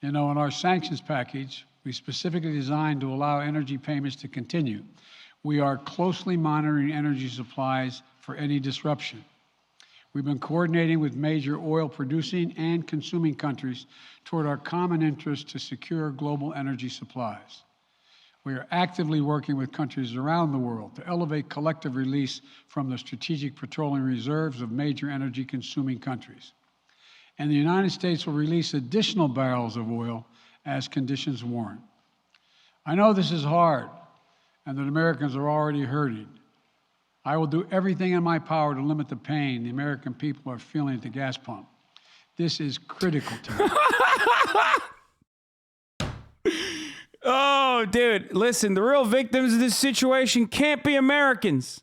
You know, in our sanctions package, we specifically designed to allow energy payments to continue. We are closely monitoring energy supplies for any disruption. We've been coordinating with major oil producing and consuming countries toward our common interest to secure global energy supplies. We are actively working with countries around the world to elevate collective release from the strategic petroleum reserves of major energy consuming countries. And the United States will release additional barrels of oil as conditions warrant. I know this is hard and that Americans are already hurting. I will do everything in my power to limit the pain the American people are feeling at the gas pump. This is critical to me. Oh, dude, listen, the real victims of this situation can't be Americans.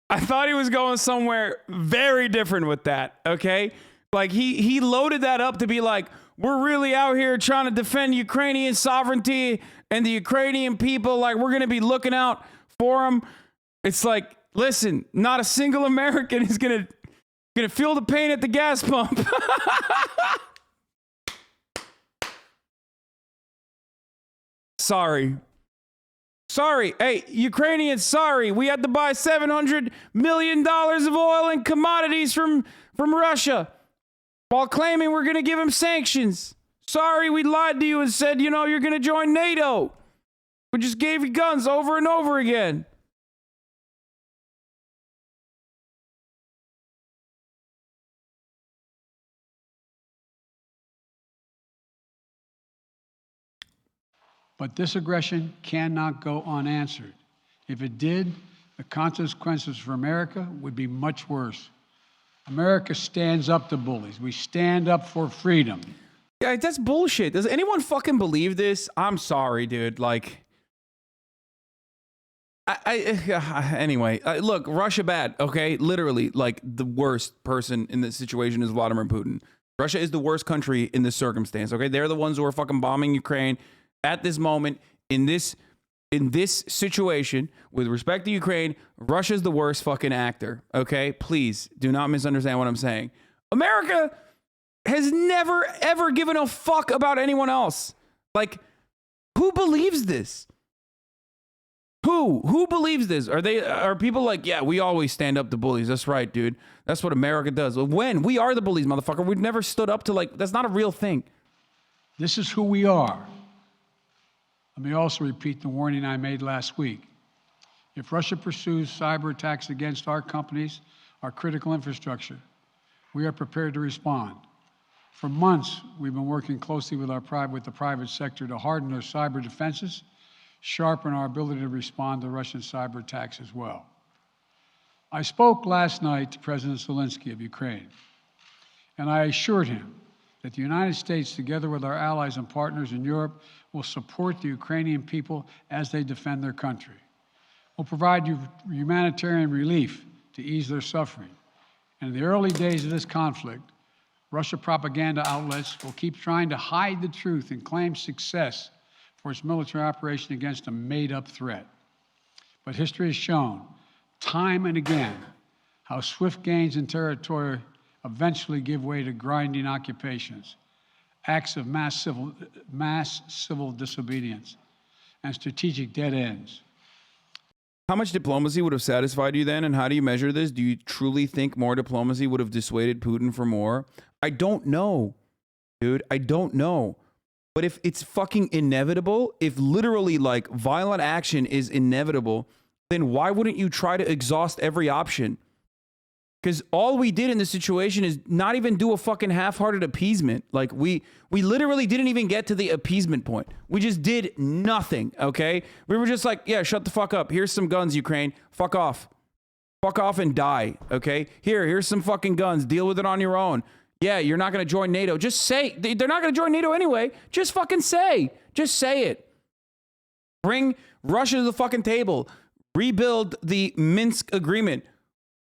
I thought he was going somewhere very different with that, okay? Like, he loaded that up to be like, we're really out here trying to defend Ukrainian sovereignty and the Ukrainian people, like, we're going to be looking out for them. It's like, listen, not a single American is going to feel the pain at the gas pump. Sorry. Hey, Ukrainians, sorry. We had to buy $700 million of oil and commodities from Russia while claiming we're going to give them sanctions. Sorry, we lied to you and said, you know, you're going to join NATO. We just gave you guns over and over again. But this aggression cannot go unanswered. If it did, the consequences for America would be much worse. America stands up to bullies. We stand up for freedom. Yeah, that's bullshit. Does anyone fucking believe this? I'm sorry, dude. Like, anyway, look, Russia bad, okay? Literally, like, the worst person in this situation is Vladimir Putin. Russia is the worst country in this circumstance, okay? They're the ones who are fucking bombing Ukraine. At this moment, in this situation, with respect to Ukraine, Russia's the worst fucking actor, okay? Please do not misunderstand what I'm saying. America has never, ever given a fuck about anyone else. Like, who believes this? Who believes this? Are people like, yeah, we always stand up to bullies. That's right, dude. That's what America does. When? We are the bullies, motherfucker. We've never stood up to, like, that's not a real thing. This is who we are. Let me also repeat the warning I made last week. If Russia pursues cyber attacks against our companies, our critical infrastructure, we are prepared to respond. For months, we've been working closely with the private sector to harden their cyber defenses, sharpen our ability to respond to Russian cyber attacks as well. I spoke last night to President Zelensky of Ukraine, and I assured him that the United States, together with our allies and partners in Europe, will support the Ukrainian people as they defend their country. We'll provide humanitarian relief to ease their suffering. And in the early days of this conflict, Russia propaganda outlets will keep trying to hide the truth and claim success for its military operation against a made-up threat. But history has shown, time and again, how swift gains in territory eventually give way to grinding occupations, acts of mass civil disobedience, and strategic dead ends. How much diplomacy would have satisfied you then, and how do you measure this? Do you truly think more diplomacy would have dissuaded Putin from war? I don't know, dude. I don't know. But if it's fucking inevitable, if literally, like, violent action is inevitable, then why wouldn't you try to exhaust every option? Because all we did in this situation is not even do a fucking half-hearted appeasement. Like, we literally didn't even get to the appeasement point. We just did nothing, okay? We were just like, yeah, shut the fuck up. Here's some guns, Ukraine. Fuck off. Fuck off and die, okay? Here's some fucking guns. Deal with it on your own. Yeah, you're not going to join NATO. Just say. They're not going to join NATO anyway. Just fucking say. Just say it. Bring Russia to the fucking table. Rebuild the Minsk agreement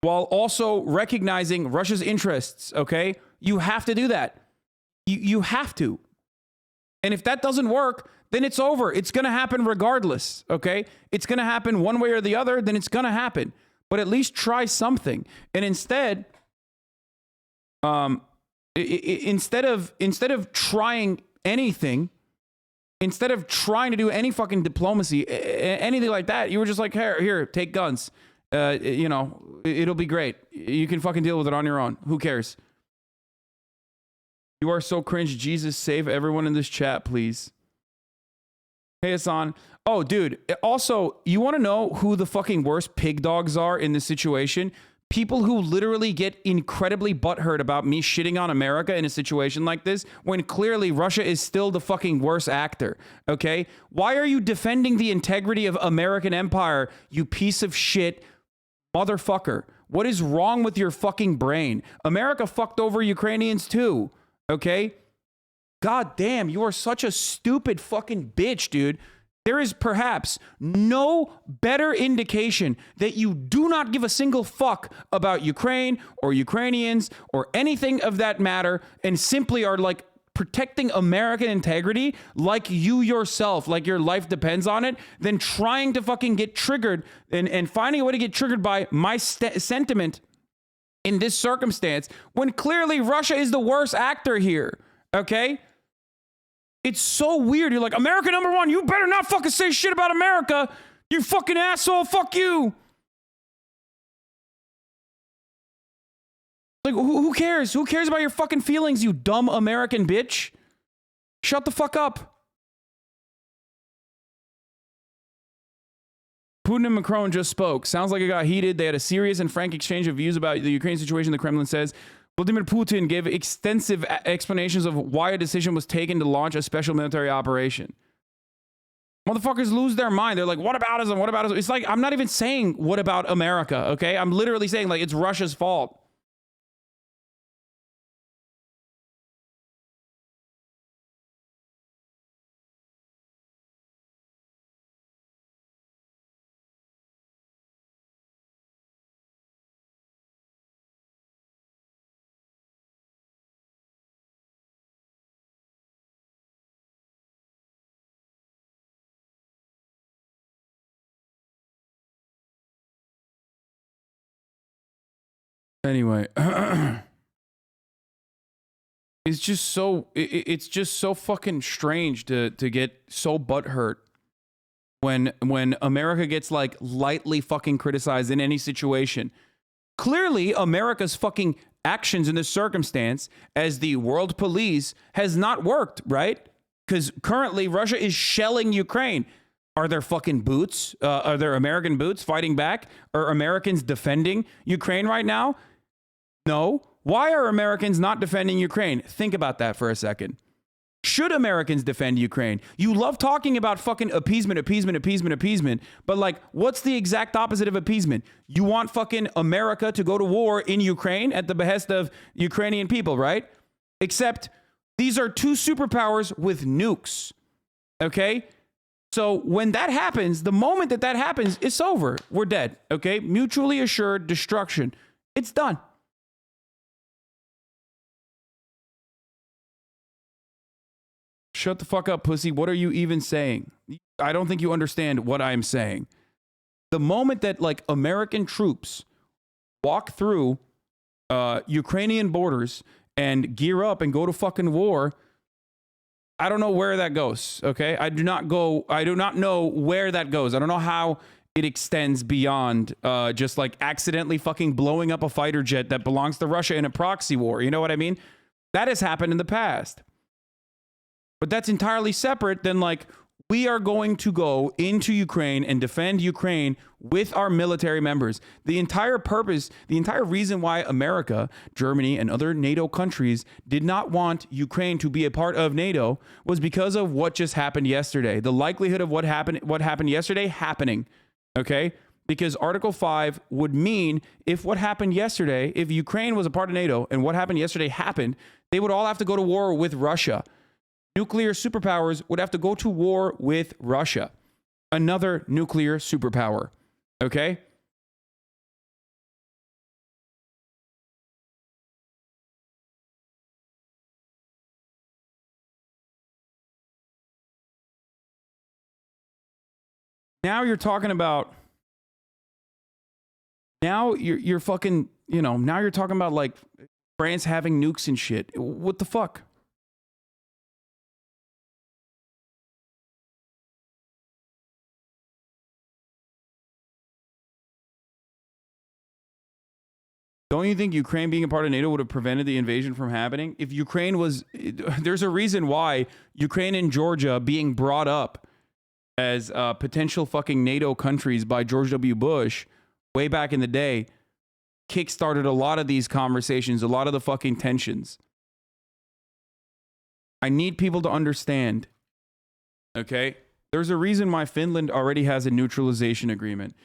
while also recognizing Russia's interests, okay? You have to do that. You have to. And if that doesn't work, then it's over. It's going to happen regardless, okay? It's going to happen one way or the other, then it's going to happen. But at least try something. And instead, instead of trying anything, instead of trying to do any fucking diplomacy, anything like that, you were just like, here, take guns. You know, it'll be great. You can fucking deal with it on your own. Who cares? You are so cringe. Jesus, save everyone in this chat, please. Hey, Hasan. Oh, dude. Also, you want to know who the fucking worst pig dogs are in this situation? People who literally get incredibly butthurt about me shitting on America in a situation like this, when clearly Russia is still the fucking worst actor, okay? Why are you defending the integrity of American empire, you piece of shit motherfucker? What is wrong with your fucking brain? America fucked over Ukrainians too, okay? God damn, you are such a stupid fucking bitch, dude. There is perhaps no better indication that you do not give a single fuck about Ukraine or Ukrainians or anything of that matter, and simply are like protecting American integrity like you yourself, like your life depends on it, than trying to fucking get triggered and finding a way to get triggered by my sentiment in this circumstance, when clearly Russia is the worst actor here, okay? It's so weird. You're like, America number one, you better not fucking say shit about America. You fucking asshole, fuck you. Like, who cares? Who cares about your fucking feelings, you dumb American bitch? Shut the fuck up. Putin and Macron just spoke. Sounds like it got heated. They had a serious and frank exchange of views about the Ukraine situation, the Kremlin says. Vladimir Putin gave extensive explanations of why a decision was taken to launch a special military operation. Motherfuckers lose their mind. They're like, what about us? What about us? It's like, I'm not even saying, what about America? Okay. I'm literally saying, like, it's Russia's fault. Anyway, it's just so fucking strange to get so butthurt when America gets like lightly fucking criticized in any situation. Clearly, America's fucking actions in this circumstance as the world police has not worked, right? Because currently Russia is shelling Ukraine. Are there fucking boots? Are there American boots fighting back? Are Americans defending Ukraine right now? No. Why are Americans not defending Ukraine? Think about that for a second. Should Americans defend Ukraine? You love talking about fucking appeasement, but like, what's the exact opposite of appeasement? You want fucking America to go to war in Ukraine at the behest of Ukrainian people, right? Except these are two superpowers with nukes, okay? So when that happens, the moment that happens, it's over. We're dead, okay? Mutually assured destruction. It's done. Shut the fuck up, pussy. What are you even saying? I don't think you understand what I'm saying. The moment that like American troops walk through Ukrainian borders and gear up and go to fucking war, I don't know where that goes. Okay. I do not know where that goes. I don't know how it extends beyond just like accidentally fucking blowing up a fighter jet that belongs to Russia in a proxy war. You know what I mean? That has happened in the past. But that's entirely separate than like, we are going to go into Ukraine and defend Ukraine with our military members. The entire purpose, the entire reason why America, Germany, and other NATO countries did not want Ukraine to be a part of NATO was because of what just happened yesterday. The likelihood of what happened yesterday happening, okay? because Article 5 would mean if what happened yesterday, if Ukraine was a part of NATO and what happened yesterday happened, they would all have to go to war with Russia. Nuclear superpowers would have to go to war with Russia, another nuclear superpower. Okay? Now you're talking about, now you're fucking, you know, now you're talking about like France having nukes and shit. What the fuck? Don't you think Ukraine being a part of NATO would have prevented the invasion from happening? If Ukraine was, there's a reason why Ukraine and Georgia being brought up as potential fucking NATO countries by George W. Bush way back in the day kickstarted a lot of these conversations, a lot of the fucking tensions. I need people to understand, okay? There's a reason why Finland already has a neutralization agreement.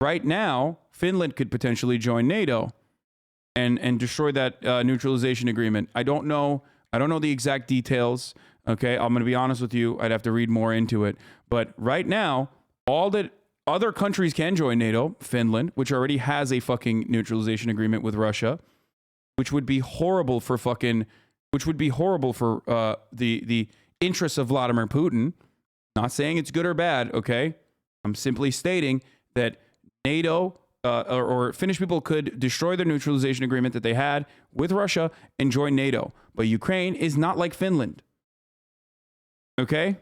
Right now, Finland could potentially join NATO and destroy that neutralization agreement. I don't know the exact details. Okay, I'm going to be honest with you. I'd have to read more into it. But right now, all that other countries can join NATO, Finland, which already has a fucking neutralization agreement with Russia, which would be horrible for the interests of Vladimir Putin. Not saying it's good or bad, okay? I'm simply stating that NATO or Finnish people could destroy their neutralization agreement that they had with Russia and join NATO. But Ukraine is not like Finland. Okay?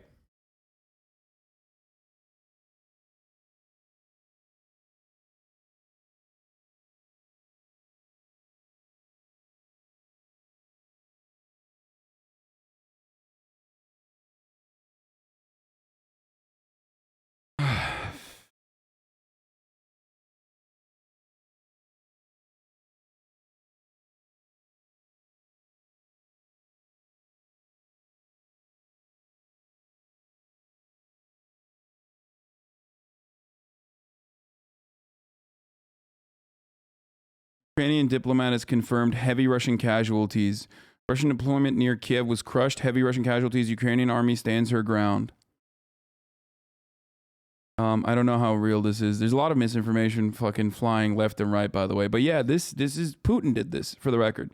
Ukrainian diplomat has confirmed heavy Russian casualties. Russian deployment near Kiev was crushed. Heavy Russian casualties. Ukrainian army stands her ground. I don't know how real this is. There's a lot of misinformation fucking flying left and right, by the way. But yeah, this is Putin did this, for the record.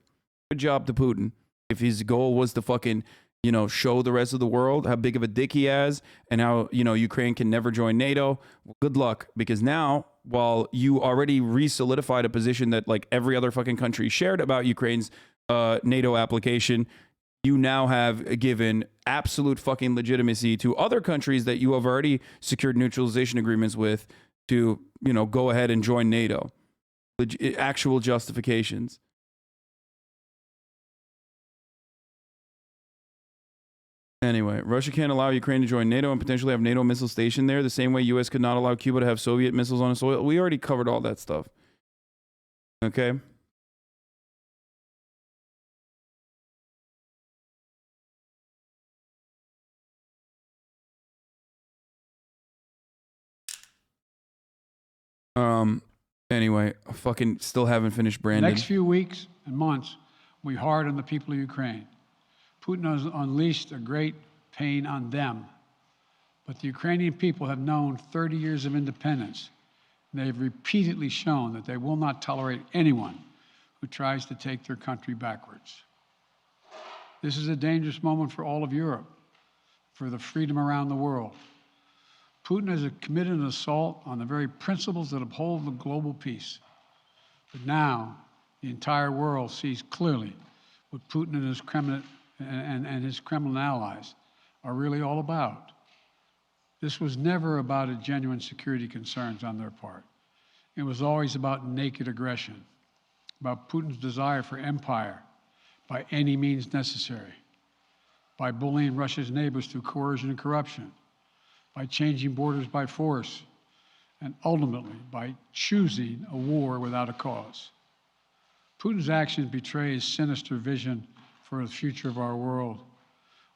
Good job to Putin. If his goal was to fucking, you know, show the rest of the world how big of a dick he has and how, you know, Ukraine can never join NATO, well, good luck. Because now, while you already re-solidified a position that like every other fucking country shared about Ukraine's NATO application, you now have given absolute fucking legitimacy to other countries that you have already secured neutralization agreements with to, you know, go ahead and join NATO. Actual justifications. Anyway, Russia can't allow Ukraine to join NATO and potentially have NATO missiles stationed there the same way U.S. could not allow Cuba to have Soviet missiles on its soil. We already covered all that stuff. Okay? Anyway, I fucking still haven't finished Brandon. Next few weeks and months will be hard on the people of Ukraine. Putin has unleashed a great pain on them. But the Ukrainian people have known 30 years of independence. And they've repeatedly shown that they will not tolerate anyone who tries to take their country backwards. This is a dangerous moment for all of Europe, for the freedom around the world. Putin has committed an assault on the very principles that uphold the global peace. But now, the entire world sees clearly what Putin and his Kremlin allies are really all about. This was never about a genuine security concerns on their part. It was always about naked aggression, about Putin's desire for empire by any means necessary, by bullying Russia's neighbors through coercion and corruption, by changing borders by force, and ultimately by choosing a war without a cause. Putin's actions betray his sinister vision for the future of our world,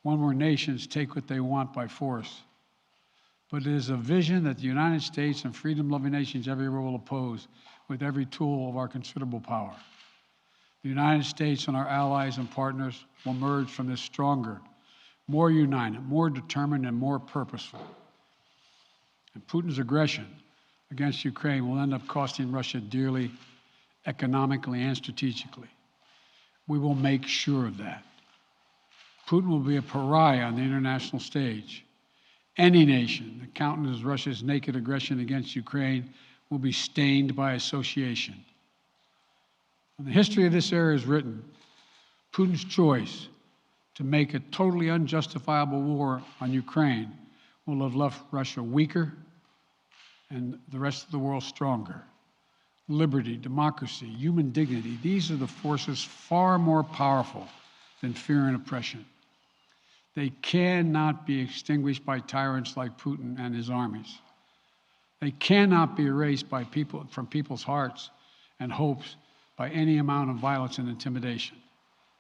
one where nations take what they want by force. but it is a vision that the United States and freedom-loving nations everywhere will oppose with every tool of our considerable power. The United States and our allies and partners will emerge from this stronger, more united, more determined, and more purposeful. And Putin's aggression against Ukraine will end up costing Russia dearly, economically and strategically. We will make sure of that. Putin will be a pariah on the international stage. Any nation that countenances Russia's naked aggression against Ukraine will be stained by association. When the history of this era is written, Putin's choice to make a totally unjustifiable war on Ukraine will have left Russia weaker and the rest of the world stronger. Liberty, democracy, human dignity, these are the forces far more powerful than fear and oppression. They cannot be extinguished by tyrants like Putin and his armies. They cannot be erased by from people's hearts and hopes by any amount of violence and intimidation.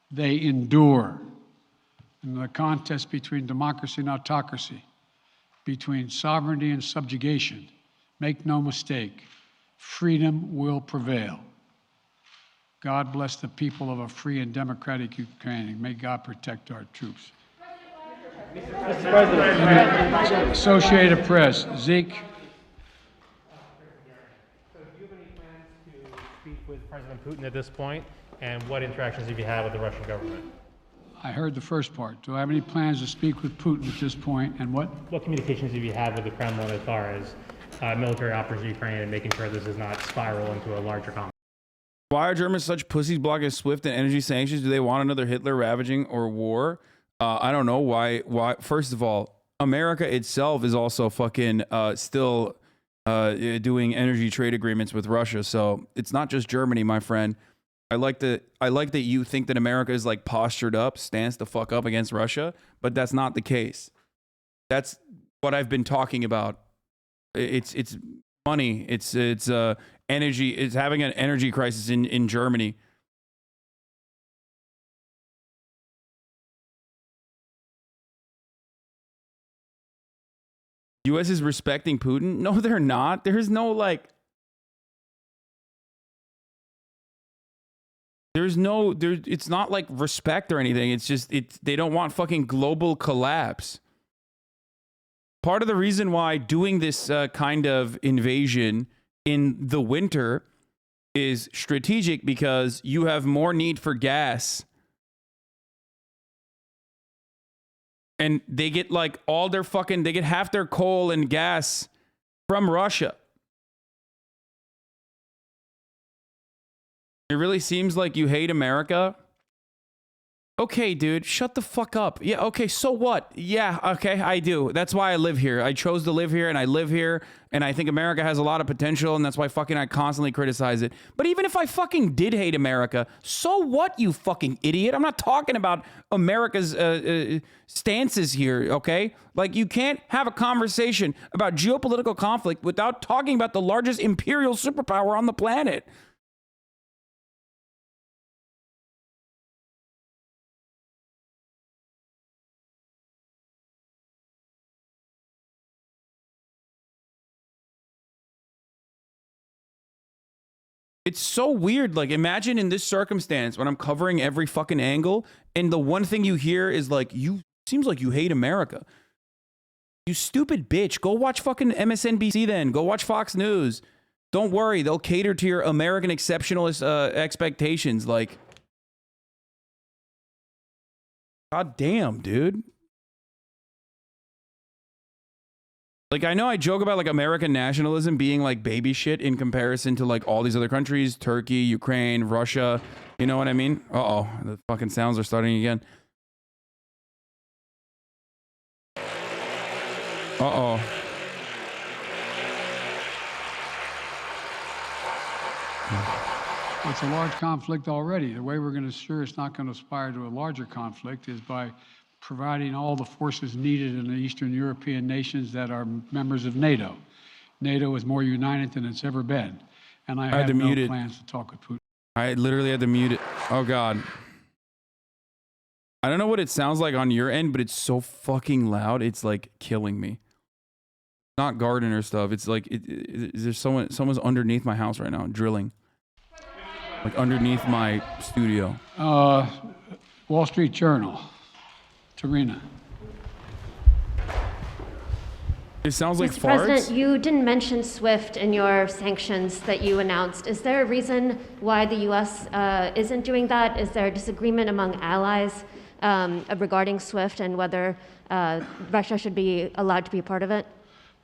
They endure. In the contest between democracy and autocracy, between sovereignty and subjugation, make no mistake, freedom will prevail. God bless the people of a free and democratic Ukraine, and may God protect our troops. Mr. President. Associated Press, Zeke. So do you have any plans to speak with President Putin at this point? And what interactions have you had with the Russian government? I heard the first part. Do I have any plans to speak with Putin at this point, and what? What communications have you had with the Kremlin as far as military operations in Ukraine and making sure this does not spiral into a larger conflict? Why are Germans such pussies blocking SWIFT and energy sanctions? Do they want another Hitler ravaging or war? I don't know why. First of all, America itself is also fucking still doing energy trade agreements with Russia. So it's not just Germany, my friend. I like that you think that America is like postured up, stands the fuck up against Russia, but that's not the case. That's what I've been talking about. It's money. It's energy. It's having an energy crisis in Germany. U.S. is respecting Putin? No, they're not. There's no like. It's not like respect or anything. It's just, they don't want fucking global collapse. Part of the reason why doing this kind of invasion in the winter is strategic because you have more need for gas. And they get like they get half their coal and gas from Russia. It really seems like you hate America. Okay, dude, shut the fuck up. Yeah, okay, so what? Yeah, okay, I do. That's why I live here. I chose to live here, and I live here, and I think America has a lot of potential, and that's why fucking I constantly criticize it. But even if I fucking did hate America, so what, you fucking idiot? I'm not talking about America's stances here, okay? Like, you can't have a conversation about geopolitical conflict without talking about the largest imperial superpower on the planet. It's so weird. Like, imagine in this circumstance when I'm covering every fucking angle and the one thing you hear is like, seems like you hate America. You stupid bitch. Go watch fucking MSNBC then. Go watch Fox News. Don't worry. They'll cater to your American exceptionalist expectations. Like, god damn, dude. Like, I know I joke about like American nationalism being like baby shit in comparison to like all these other countries, Turkey, Ukraine, Russia. You know what I mean? Uh-oh, the fucking sounds are starting again. Uh-oh. It's a large conflict already. The way we're going to ensure it's not going to aspire to a larger conflict is by providing all the forces needed in the Eastern European nations that are members of NATO. NATO is more united than it's ever been. And I have no plans to talk with Putin. I literally had to mute it. Oh, God. I don't know what it sounds like on your end, but it's so fucking loud. It's like killing me. not gardener stuff. It's like, is there someone's underneath my house right now drilling, like underneath my studio. Wall Street Journal, Tarina. It sounds like Mr. farts. President, you didn't mention SWIFT in your sanctions that you announced. Is there a reason why the U.S. Isn't doing that? Is there a disagreement among allies regarding SWIFT and whether Russia should be allowed to be a part of it?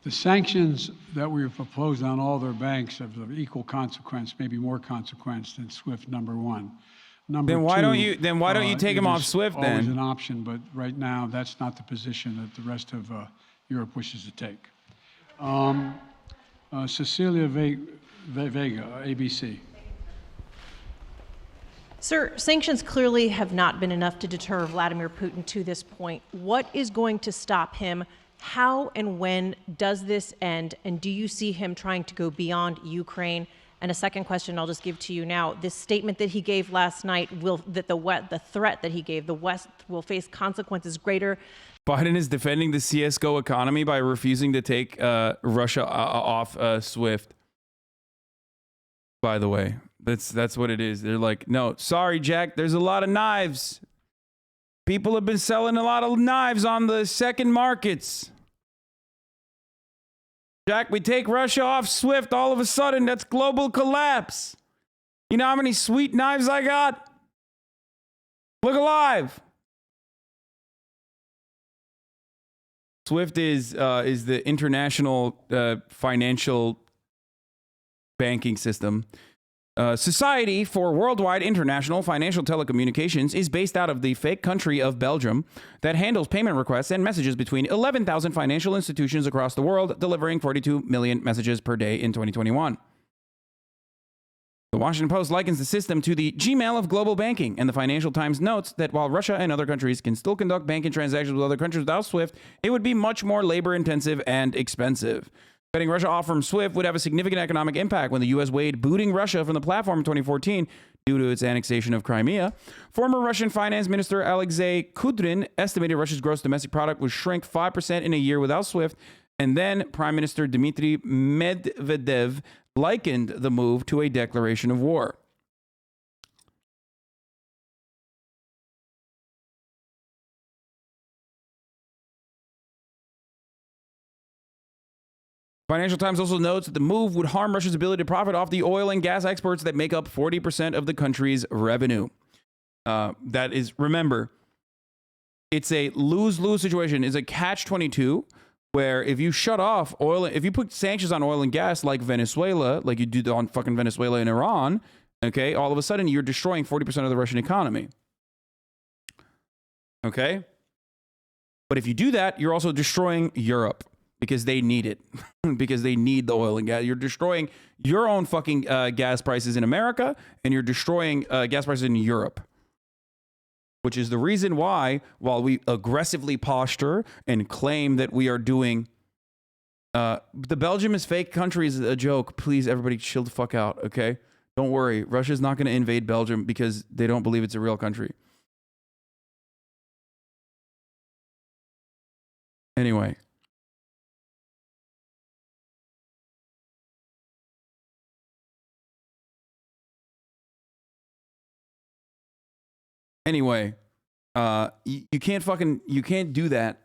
The sanctions that we've proposed on all their banks have of equal consequence, maybe more consequence than SWIFT number one. Number Then why two, don't you take them off SWIFT always then? an option, but right now that's not the position that the rest of Europe wishes to take. Cecilia Vega, ABC. Sir, sanctions clearly have not been enough to deter Vladimir Putin to this point. What is going to stop him? How and when does this end? And do you see him trying to go beyond Ukraine? And a second question I'll just give to you now. This statement that he gave last night, the threat that he gave, the West will face consequences greater. Biden is defending the CSGO economy by refusing to take Russia off SWIFT. By the way, that's what it is. They're like, no, sorry, Jack. There's a lot of knives. People have been selling a lot of knives on the second markets. Jack, we take Russia off SWIFT, all of a sudden, that's global collapse. You know how many sweet knives I got? Look alive. SWIFT is the international financial banking system. Society for Worldwide International Financial Telecommunications is based out of the fake country of Belgium that handles payment requests and messages between 11,000 financial institutions across the world, delivering 42 million messages per day in 2021. The Washington Post likens the system to the Gmail of global banking, and the Financial Times notes that while Russia and other countries can still conduct banking transactions with other countries without SWIFT, it would be much more labor-intensive and expensive. Cutting Russia off from SWIFT would have a significant economic impact when the U.S. weighed booting Russia from the platform in 2014 due to its annexation of Crimea. Former Russian Finance Minister Alexei Kudrin estimated Russia's gross domestic product would shrink 5% in a year without SWIFT, and then Prime Minister Dmitry Medvedev likened the move to a declaration of war. Financial Times also notes that the move would harm Russia's ability to profit off the oil and gas exports that make up 40% of the country's revenue. That is, remember, it's a lose-lose situation. It's a catch-22 where if you shut off oil, if you put sanctions on oil and gas like Venezuela, like you do on fucking Venezuela and Iran, okay, all of a sudden you're destroying 40% of the Russian economy. Okay? But if you do that, you're also destroying Europe. Because they need it. Because they need the oil and gas. You're destroying your own fucking gas prices in America, and you're destroying gas prices in Europe. Which is the reason why, while we aggressively posture and claim that we are doing... the Belgium is fake country is a joke. Please, everybody chill the fuck out, okay? Don't worry. Russia's not going to invade Belgium because they don't believe it's a real country. Anyway... Anyway, you can't do that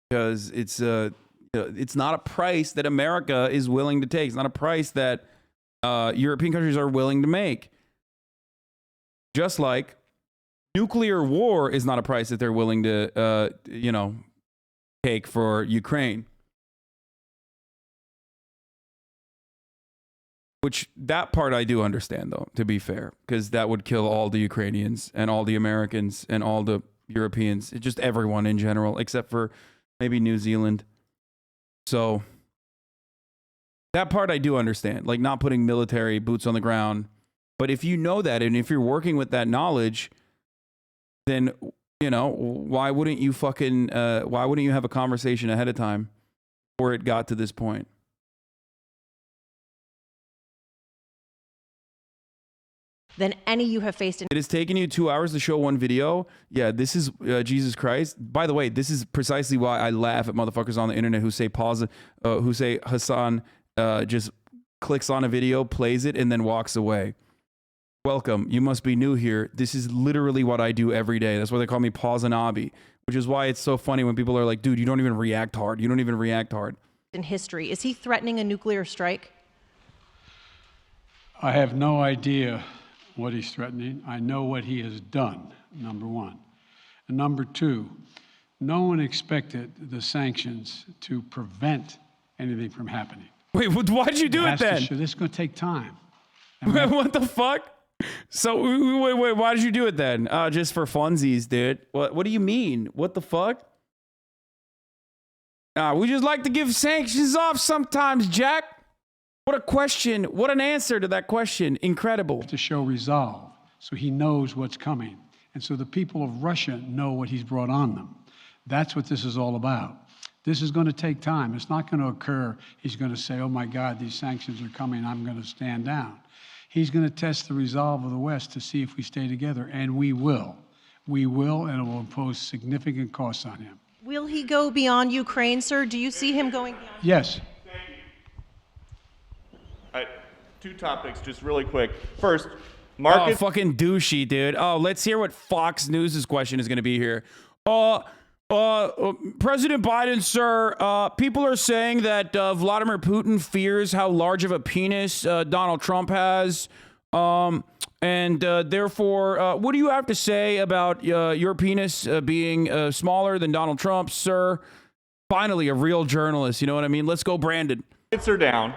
because it's not a price that America is willing to take. It's not a price that European countries are willing to make. Just like nuclear war is not a price that they're willing to, take for Ukraine. Which, that part I do understand, though, to be fair, because that would kill all the Ukrainians and all the Americans and all the Europeans, just everyone in general, except for maybe New Zealand. So, that part I do understand, like not putting military boots on the ground. But if you know that, and if you're working with that knowledge, then, why wouldn't you have a conversation ahead of time before it got to this point? than any you have faced in. It has taken you 2 hours to show one video. Yeah, this is Jesus Christ. By the way, this is precisely why I laugh at motherfuckers on the internet who say pause, who say Hasan just clicks on a video, plays it, and then walks away. Welcome. You must be new here. This is literally what I do every day. That's why they call me Hasanabi, which is why it's so funny when people are like, dude, you don't even react hard. You don't even react hard. In history, is he threatening a nuclear strike? I have no idea what he's threatening. I know what he has done, number one. And number two, no one expected the sanctions to prevent anything from happening. Wait, why'd you do it then? This is going to take time. What the fuck? So wait, why did you do it then? Just for funsies, dude. What do you mean? What the fuck? We just like to give sanctions off sometimes, Jack. What a question. What an answer to that question. Incredible. To show resolve, so he knows what's coming. And so the people of Russia know what he's brought on them. That's what this is all about. This is going to take time. It's not going to occur. He's going to say, oh my God, these sanctions are coming. I'm going to stand down. He's going to test the resolve of the West to see if we stay together. And we will. We will, and it will impose significant costs on him. Will he go beyond Ukraine, sir? Do you see him going beyond? Yes. Two topics, just really quick. First, market. Oh, fucking douchey, dude. Oh, let's hear what Fox News' question is going to be here. President Biden, sir, people are saying that Vladimir Putin fears how large of a penis Donald Trump has. And therefore, what do you have to say about your penis being smaller than Donald Trump's, sir? Finally, a real journalist. You know what I mean? Let's go, Brandon. Rates are down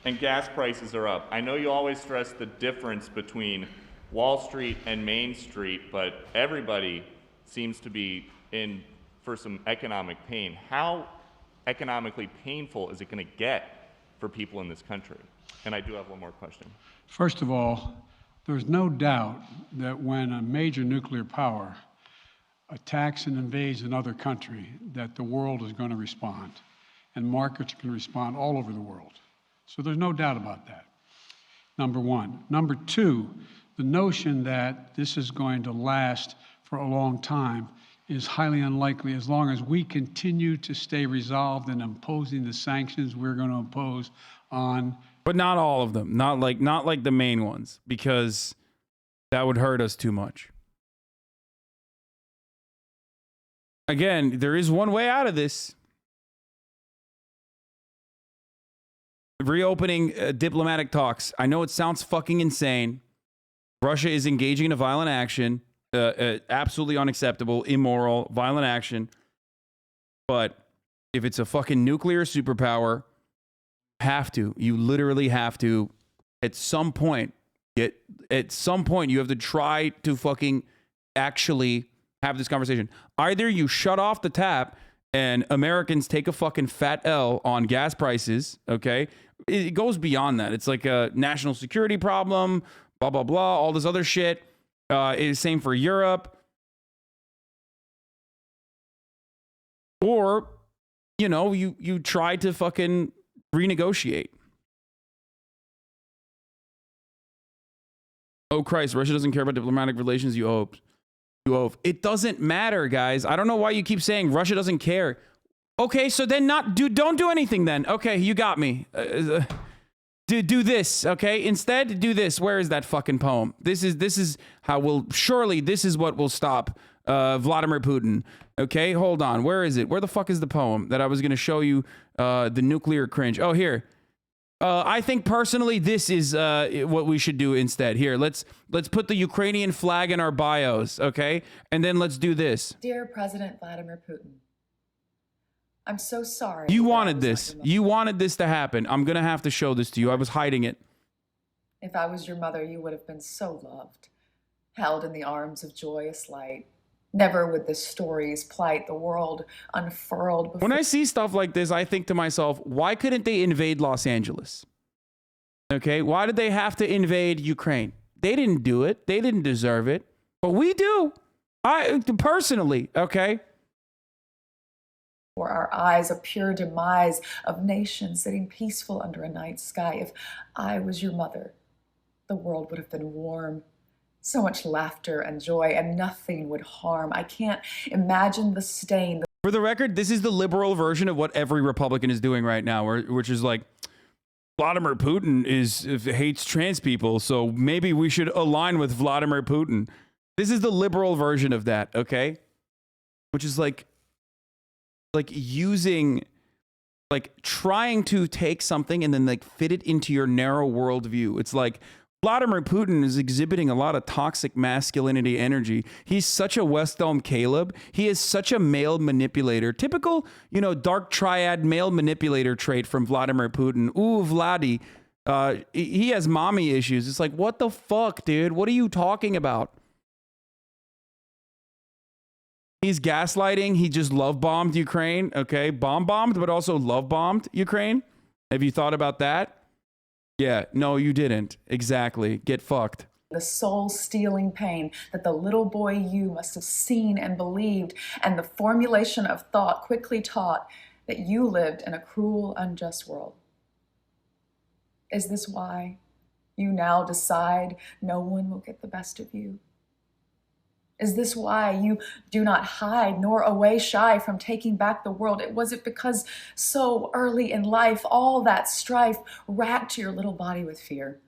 and gas prices are up. I know you always stress the difference between Wall Street and Main Street, but everybody seems to be in for some economic pain. How economically painful is it going to get for people in this country? And I do have one more question. First of all, there's no doubt that when a major nuclear power attacks and invades another country, that the world is going to respond, and markets can respond all over the world. So there's no doubt about that, number one. Number two, the notion that this is going to last for a long time is highly unlikely as long as we continue to stay resolved in imposing the sanctions we're going to impose on. But not all of them. Not like the main ones, because that would hurt us too much. Again, there is one way out of this. Reopening diplomatic talks. I know it sounds fucking insane. Russia is engaging in a violent action. Absolutely unacceptable, immoral, violent action. But if it's a fucking nuclear superpower, you literally have to, at some point you have to try to fucking actually have this conversation. Either you shut off the tap and Americans take a fucking fat L on gas prices, okay? It goes beyond that. It's like a national security problem, blah, blah, blah, all this other shit. It's same for Europe. Or, you know, you try to fucking renegotiate. Oh, Christ, Russia doesn't care about diplomatic relations, you hope. It doesn't matter, guys. I don't know why you keep saying Russia doesn't care. Okay, so then don't do anything then. Okay, you got me. Do this, okay? Instead, do this. Where is that fucking poem? This is how surely this is what will stop Vladimir Putin. Okay, hold on. Where is it? Where the fuck is the poem that I was going to show you the nuclear cringe? Oh, here. I think personally this is what we should do instead. Here, let's put the Ukrainian flag in our bios, okay? And then let's do this. Dear President Vladimir Putin, I'm so sorry. You wanted this. You wanted this to happen. I'm going to have to show this to you. I was hiding it. If I was your mother, you would have been so loved, held in the arms of joyous light. Never would the stories plight the world unfurled before. When I see stuff like this, I think to myself, why couldn't they invade Los Angeles? Okay, why did they have to invade Ukraine? They didn't do it. They didn't deserve it. But we do. I personally, okay? For our eyes, a pure demise of nations sitting peaceful under a night sky. If I was your mother, the world would have been warm. So much laughter and joy, and nothing would harm. I can't imagine the stain. For the record, this is the liberal version of what every Republican is doing right now, which is like, Vladimir Putin hates trans people, so maybe we should align with Vladimir Putin. This is the liberal version of that, okay? Which is like using, like trying to take something and then like fit it into your narrow worldview. It's like Vladimir Putin is exhibiting a lot of toxic masculinity energy. He's such a West Elm Caleb. He is such a male manipulator. Typical, dark triad male manipulator trait from Vladimir Putin. Ooh, Vladdy. He has mommy issues. It's like, what the fuck, dude? What are you talking about? He's gaslighting. He just love-bombed Ukraine. Okay, bomb-bombed, but also love-bombed Ukraine. Have you thought about that? Yeah, no, you didn't. Exactly. Get fucked. The soul-stealing pain that the little boy you must have seen and believed, and the formulation of thought quickly taught that you lived in a cruel, unjust world. Is this why you now decide no one will get the best of you? Is this why you do not hide nor away shy from taking back the world? Was it because so early in life, all that strife racked your little body with fear?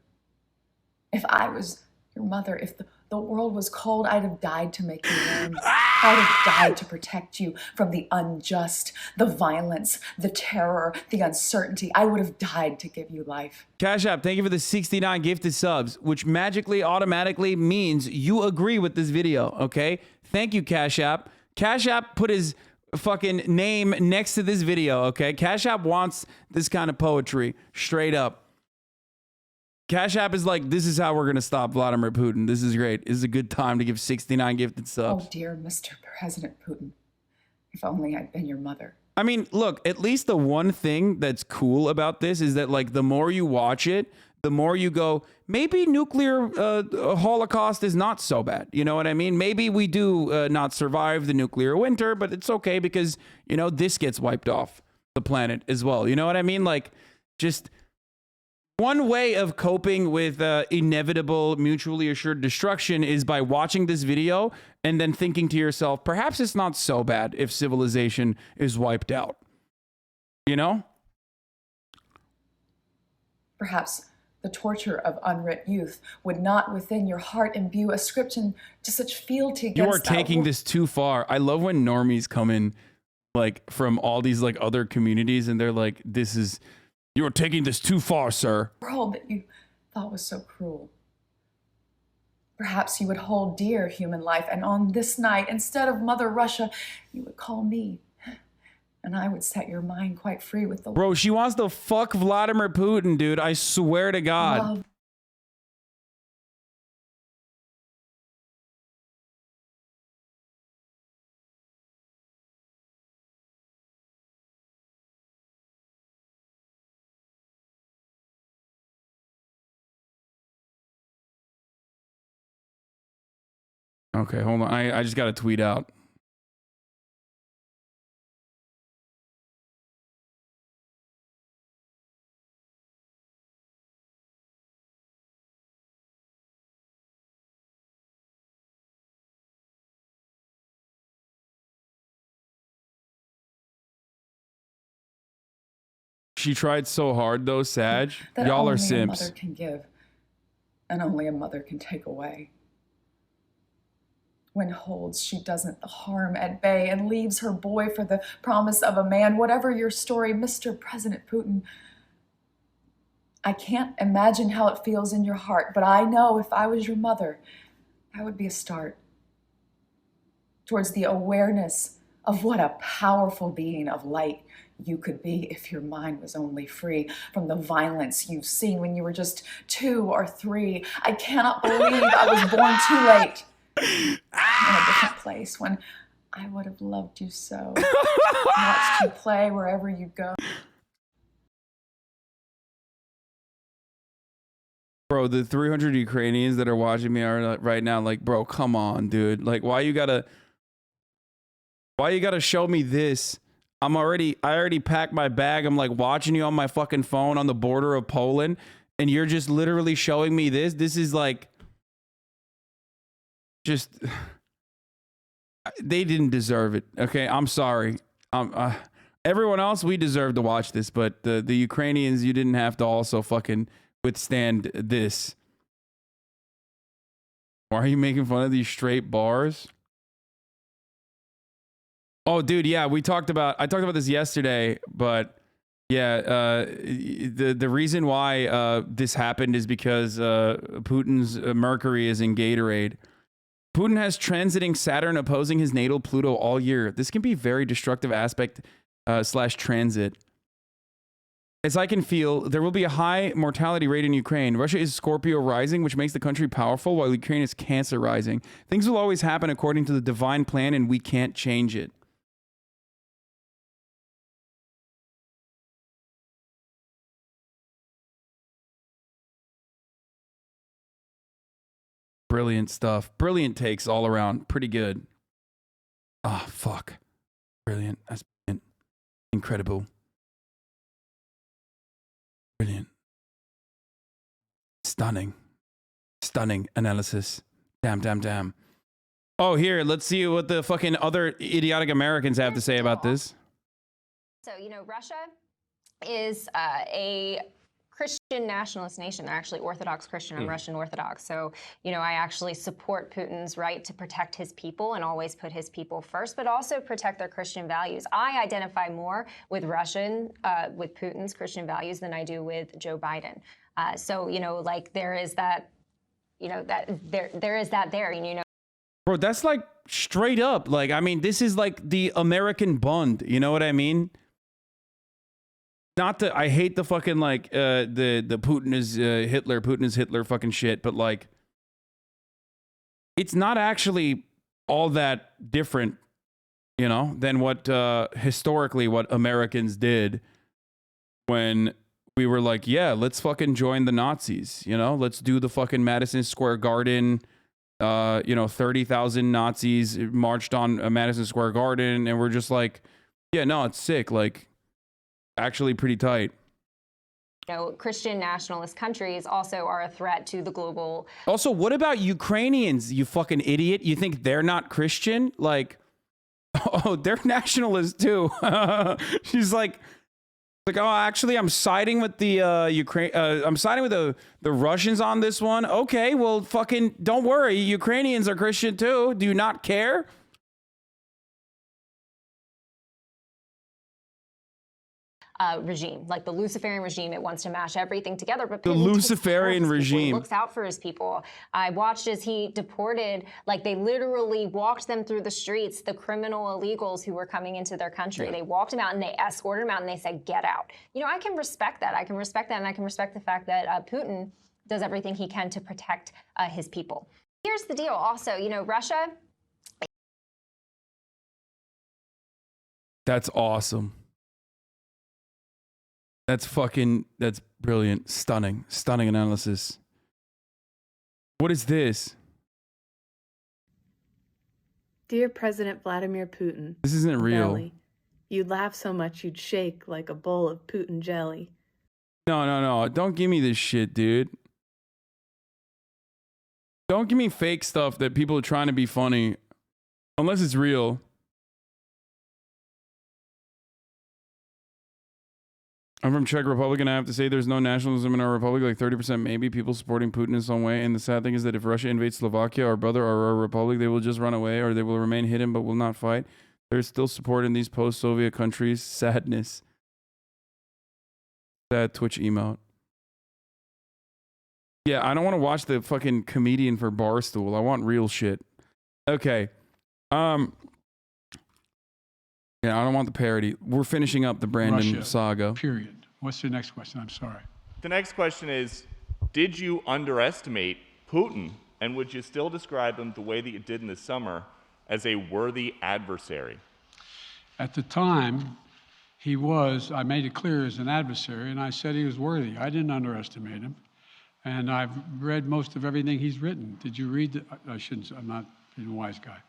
If I was your mother, if the world was cold, I'd have died to make you warm. I'd have died to protect you from the unjust, the violence, the terror, the uncertainty. I would have died to give you life. Cash App, thank you for the 69 gifted subs, which magically, automatically means you agree with this video, okay? Thank you, Cash App. Cash App put his fucking name next to this video, okay? Cash App wants this kind of poetry, straight up. Cash App is like, this is how we're going to stop Vladimir Putin. This is great. This is a good time to give 69 gifted subs. Oh, dear Mr. President Putin, if only I'd been your mother. I mean, look, at least the one thing that's cool about this is that, like, the more you watch it, the more you go, maybe nuclear holocaust is not so bad. You know what I mean? Maybe we do not survive the nuclear winter, but it's okay because, this gets wiped off the planet as well. You know what I mean? Like, just one way of coping with inevitable mutually assured destruction is by watching this video and then thinking to yourself, perhaps it's not so bad if civilization is wiped out. Perhaps the torture of unwrit youth would not within your heart imbue ascription to such fealty against You are taking this too far. I love when normies come in, like, from all these, like, other communities, and they're like, you're taking this too far, sir. World that you thought was so cruel. Perhaps you would hold dear human life, and on this night, instead of Mother Russia, you would call me, and I would set your mind quite free with the... Bro, she wants to fuck Vladimir Putin, dude. I swear to God. Love. Okay, hold on. I just got to tweet out. She tried so hard, though, Sag. That Y'all are only simps. a mother can give, and only a mother can take away. When holds she doesn't the harm at bay and leaves her boy for the promise of a man, whatever your story, Mr. President Putin, I can't imagine how it feels in your heart, but I know if I was your mother, that would be a start towards the awareness of what a powerful being of light you could be if your mind was only free from the violence you've seen when you were just 2 or 3. I cannot believe I was born too late in a different place when I would have loved you so. Watched you play wherever you go. Bro, the 300 Ukrainians that are watching me are right now like, bro, come on, dude. Like, why you gotta show me this? I already packed my bag. I'm like watching you on my fucking phone on the border of Poland, And you're just literally showing me this. This is like, just, they didn't deserve it. Okay, I'm sorry. Everyone else, we deserve to watch this, but the Ukrainians, you didn't have to also fucking withstand this. Why are you making fun of these straight bars? Oh, dude, yeah, I talked about this yesterday, but yeah, the reason why this happened is because Putin's Mercury is in Gatorade. Putin has transiting Saturn opposing his natal Pluto all year. This can be a very destructive aspect / transit. As I can feel, there will be a high mortality rate in Ukraine. Russia is Scorpio rising, which makes the country powerful, while Ukraine is Cancer rising. Things will always happen according to the divine plan, and we can't change it. Brilliant stuff. Brilliant takes all around. Pretty good. Oh, fuck. Brilliant. That's brilliant. Incredible. Brilliant. Stunning. Stunning analysis. Damn, damn, damn. Oh, here, let's see what the fucking other idiotic Americans have to say about this. So, you know, Russia is a Christian nationalist nation. They're actually Orthodox Christian and Russian Orthodox. So, you know, I actually support Putin's right to protect his people and always put his people first, but also protect their Christian values. I identify more with with Putin's Christian values than I do with Joe Biden. So, you know, like there is that, you know, that there is that there, and, you know. Bro, that's like straight up. Like, I mean, this is like the American Bund. You know what I mean? Not that I hate the fucking like the Putin is Hitler fucking shit, but like it's not actually all that different, you know, than what historically what Americans did when we were like, yeah, let's fucking join the Nazis, you know, let's do the fucking Madison Square Garden. You know, 30,000 Nazis marched on Madison Square Garden, and we're just like, yeah, no, it's sick, like. Actually pretty tight. You know, Christian nationalist countries also are a threat to the global. Also, what about Ukrainians, you fucking idiot? You think they're not Christian? Like, oh, they're nationalists too. She's like, oh, actually, I'm siding with the I'm siding with the Russians on this one. Okay, well, fucking don't worry. Ukrainians are Christian too. Do you not care? Regime, like the Luciferian regime, it wants to mash everything together. But the Luciferian regime looks out for his people. I watched as he deported, like they literally walked them through the streets, the criminal illegals who were coming into their country. Yeah. They walked them out and they escorted them out and they said, get out. You know, I can respect that. I can respect that, and I can respect the fact that Putin does everything he can to protect his people. Here's the deal also, you know, Russia. That's awesome. That's brilliant. Stunning analysis. What is this? Dear President Vladimir Putin. This isn't real. Belly, you'd laugh so much you'd shake like a bowl of Putin jelly. No. Don't give me this shit, dude. Don't give me fake stuff that people are trying to be funny. Unless it's real. I'm from Czech Republic, and I have to say there's no nationalism in our republic, like 30% maybe, people supporting Putin in some way. And the sad thing is that if Russia invades Slovakia, our brother, or our republic, they will just run away, or they will remain hidden but will not fight. There's still support in these post-Soviet countries. Sadness. Sad Twitch emote. Yeah, I don't want to watch the fucking comedian for Barstool. I want real shit. Okay. Yeah, I don't want the parody. We're finishing up the Brandon Russia, saga. Period. What's your next question? I'm sorry. The next question is, did you underestimate Putin, and would you still describe him the way that you did in the summer as a worthy adversary? At the time, he was, I made it clear, as an adversary, and I said he was worthy. I didn't underestimate him. And I've read most of everything he's written. Did you read I shouldn't, I'm not being a wise guy.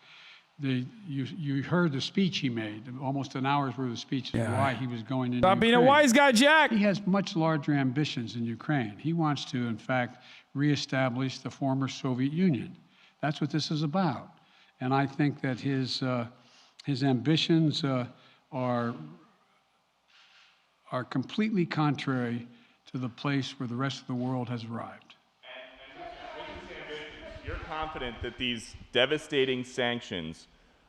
You heard the speech he made, almost an hour's worth of speech, why he was going into Stop being a Ukraine. wise guy, Jack. He has much larger ambitions in Ukraine. He wants to, in fact, reestablish the former Soviet Union. That's what this is about. And I think that his ambitions are completely contrary to the place where the rest of the world has arrived. You're confident that these devastating sanctions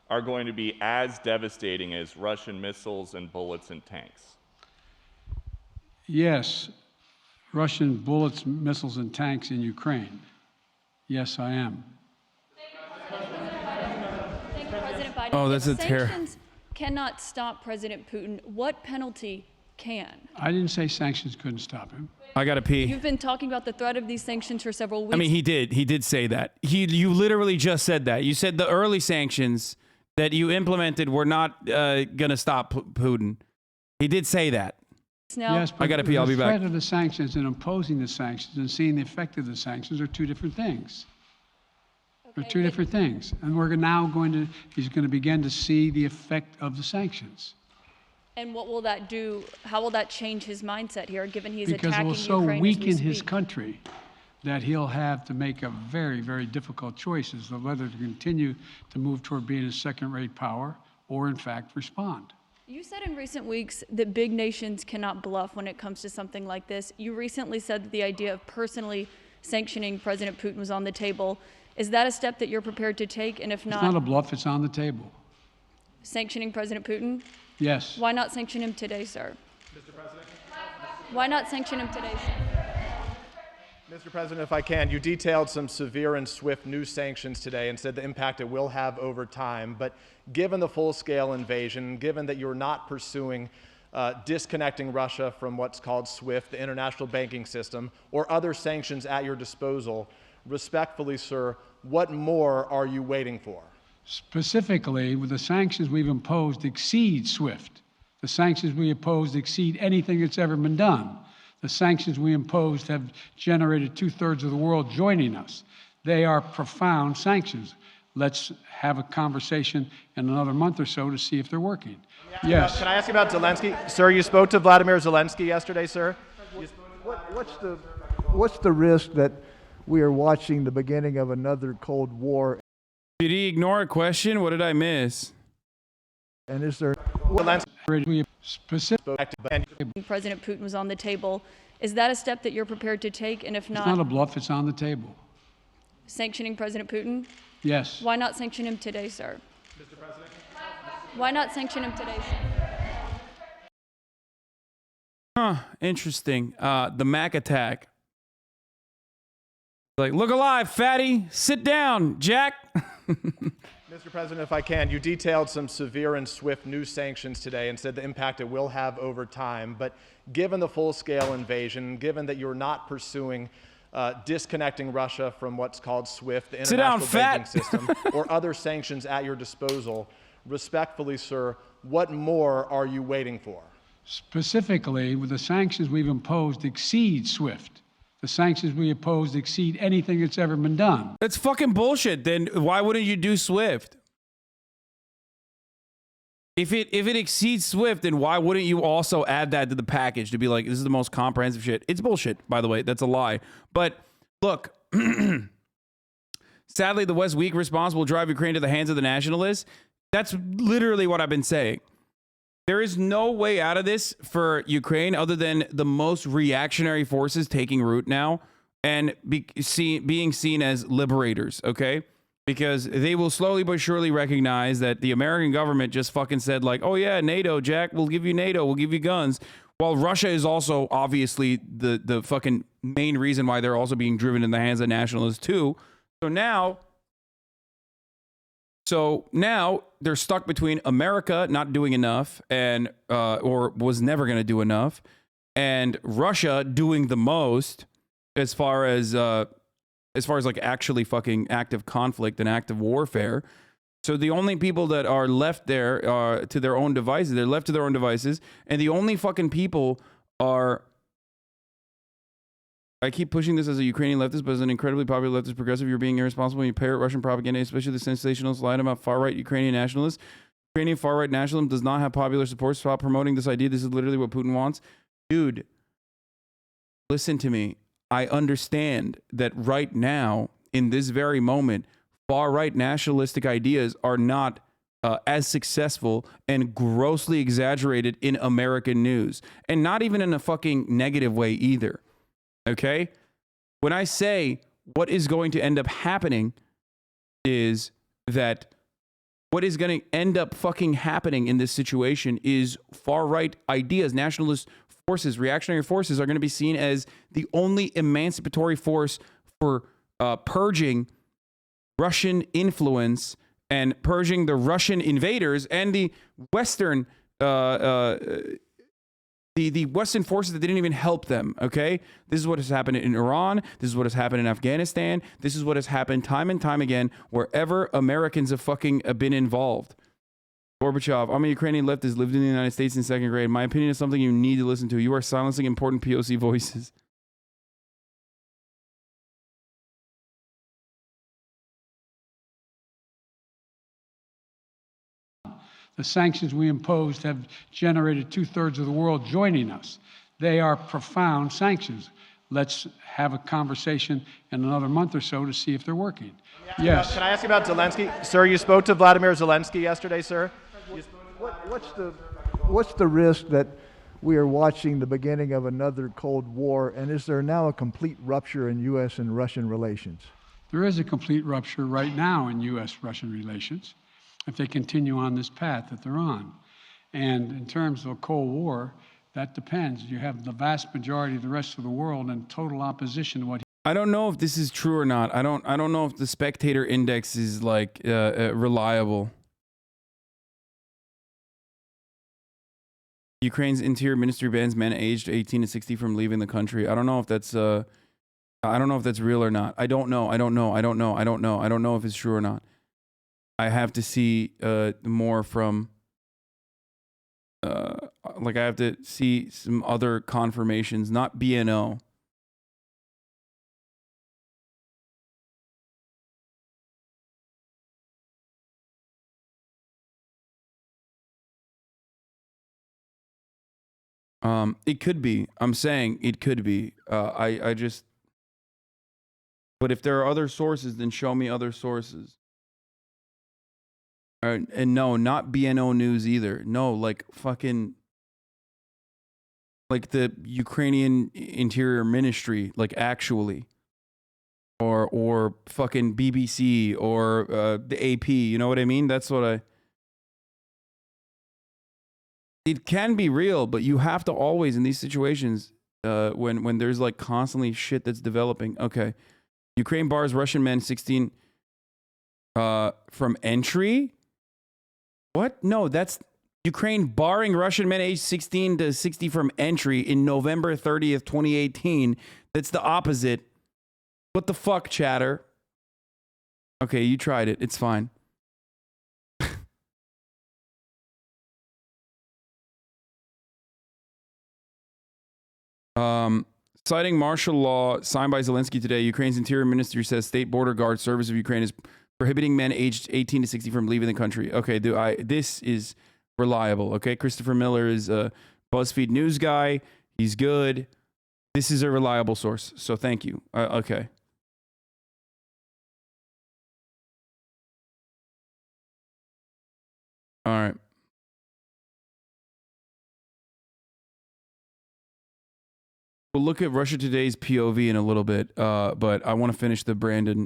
are going to be as devastating as Russian missiles and bullets and tanks? Yes, Russian bullets, missiles, and tanks in Ukraine. Yes, I am. Thank you, President Biden. Oh, that's If a terror. Sanctions cannot stop President Putin. What penalty can? I didn't say sanctions couldn't stop him. I gotta pee. You've been talking about the threat of these sanctions for several weeks. I mean, he did say that. You literally just said that. You said the early sanctions that you implemented were not gonna stop Putin. He did say that. Now, Yes, but I gotta pee. I'll be the back. threat of the sanctions and imposing the sanctions and seeing the effect of the sanctions are two different things. They're two different things. And he's going to begin to see the effect of the sanctions. and what will that do? How will that change his mindset here, given he's Because it attacking will so Ukraine as we weaken his speak? country that he'll have to make a very, very difficult choices of whether to continue to move toward being a second-rate power or, in fact, respond. You said in recent weeks that big nations cannot bluff when it comes to something like this. You recently said that the idea of personally sanctioning President Putin was on the table. Is that a step that you're prepared to take? And if It's not a bluff, it's on the table. sanctioning President Putin? Yes. Why not sanction him today, sir? Mr. President? Why not sanction him today, sir? Mr. President, if I can, you detailed some severe and swift new sanctions today and said the impact it will have over time. But given the full-scale invasion, given that you're not pursuing disconnecting Russia from what's called SWIFT, the international banking system, or other sanctions at your disposal, respectfully, sir, what more are you waiting for? Specifically, with the sanctions we've imposed exceed SWIFT. The sanctions we imposed exceed anything that's ever been done. The sanctions we imposed have generated 2/3 of the world joining us. They are profound sanctions. Let's have a conversation in another month or so to see if they're working. Yes. Can I ask you about Zelensky? Sir, you spoke to Vladimir Zelensky yesterday, sir. What's the risk that we are watching the beginning of another Cold War? Did he ignore a question? What did I miss? And is there President Putin was on the table. Is that a step that you're prepared to take? And if It's not, not a bluff, it's on the table. sanctioning President Putin? Yes. Why not sanction him today, sir? Mr. President? Why not sanction him today, sir? Huh, interesting. The Mac attack. Like, look alive, fatty. Sit down, Jack. Mr. President, if I can, you detailed some severe and swift new sanctions today and said the impact it will have over time. But given the full-scale invasion, given that you're not pursuing disconnecting Russia from what's called SWIFT, the international banking system, or other sanctions at your disposal, respectfully, sir, what more are you waiting for? Specifically, with the sanctions we've imposed exceed SWIFT. The sanctions we imposed exceed anything that's ever been done. That's fucking bullshit. Then why wouldn't you do SWIFT? If it exceeds SWIFT, then why wouldn't you also add that to the package to be like, this is the most comprehensive shit? It's bullshit, by the way. That's a lie. But look, sadly, the West weak response will drive Ukraine to the hands of the nationalists. That's literally what I've been saying. There is no way out of this for Ukraine other than the most reactionary forces taking root now and being seen as liberators, okay? Because they will slowly but surely recognize that the American government just fucking said like, oh yeah, NATO, Jack, we'll give you NATO, we'll give you guns. While Russia is also obviously the fucking main reason why they're also being driven in the hands of nationalists too. So now they're stuck between America not doing enough and or was never going to do enough, and Russia doing the most as far as like actually fucking active conflict and active warfare. So the only people that are left there are to their own devices. They're left to their own devices, and the only fucking people are I keep pushing this as a Ukrainian leftist, but as an incredibly popular leftist progressive, you're being irresponsible when you parrot Russian propaganda, especially the sensational slide about far-right Ukrainian nationalists. Ukrainian far-right nationalism does not have popular support. Stop promoting this idea. This is literally what Putin wants. Dude, listen to me. I understand that right now, in this very moment, far-right nationalistic ideas are not as successful and grossly exaggerated in American news. And not even in a fucking negative way either. Okay? When I say what is going to end up happening is that what is going to end up fucking happening in this situation is far-right ideas, nationalist forces, reactionary forces are going to be seen as the only emancipatory force for purging Russian influence and purging the Russian invaders and the Western the Western forces that didn't even help them, okay? This is what has happened in Iran. This is what has happened in Afghanistan. This is what has happened time and time again wherever Americans have fucking been involved. Gorbachev, I'm a Ukrainian leftist, lived in the United States in 2nd grade. My opinion is something you need to listen to. You are silencing important POC voices. The sanctions we imposed have generated 2/3 of the world joining us. They are profound sanctions. Let's have a conversation in another month or so to see if they're working. Yes. Can I ask you about Zelensky? Sir, you spoke to Vladimir Zelensky yesterday, sir. What's the risk that we are watching the beginning of another Cold War, and is there now a complete rupture in U.S. and Russian relations? There is a complete rupture right now in U.S.-Russian relations if they continue on this path that they're on. And in terms of a Cold War, that depends. You have the vast majority of the rest of the world in total opposition to what I don't know if this is true or not. I don't know if the Spectator Index is like reliable. Ukraine's interior ministry bans men aged 18 to 60 from leaving the country. I don't know if that's real or not. I don't know if it's true or not. I have to see more from like I have to see some other confirmations, not BNO. It could be. I'm saying it could be. I just. But if there are other sources, then show me other sources. And no, not BNO News either. No, like fucking. Like the Ukrainian Interior Ministry, like actually. Or fucking BBC or the AP. You know what I mean? That's what I. It can be real, but you have to always in these situations when there's like constantly shit that's developing. Okay. Ukraine bars Russian men 16 from entry? What? No, that's Ukraine barring Russian men aged 16 to 60 from entry in November 30th, 2018. That's the opposite. What the fuck, chatter? Okay, you tried it. It's fine. Citing martial law signed by Zelensky today, Ukraine's interior ministry says state border guard service of Ukraine is prohibiting men aged 18 to 60 from leaving the country. Okay, this is reliable. Okay, Christopher Miller is a BuzzFeed news guy. He's good. This is a reliable source. So thank you. Okay. All right. We'll look at Russia Today's POV in a little bit, but I want to finish the Brandon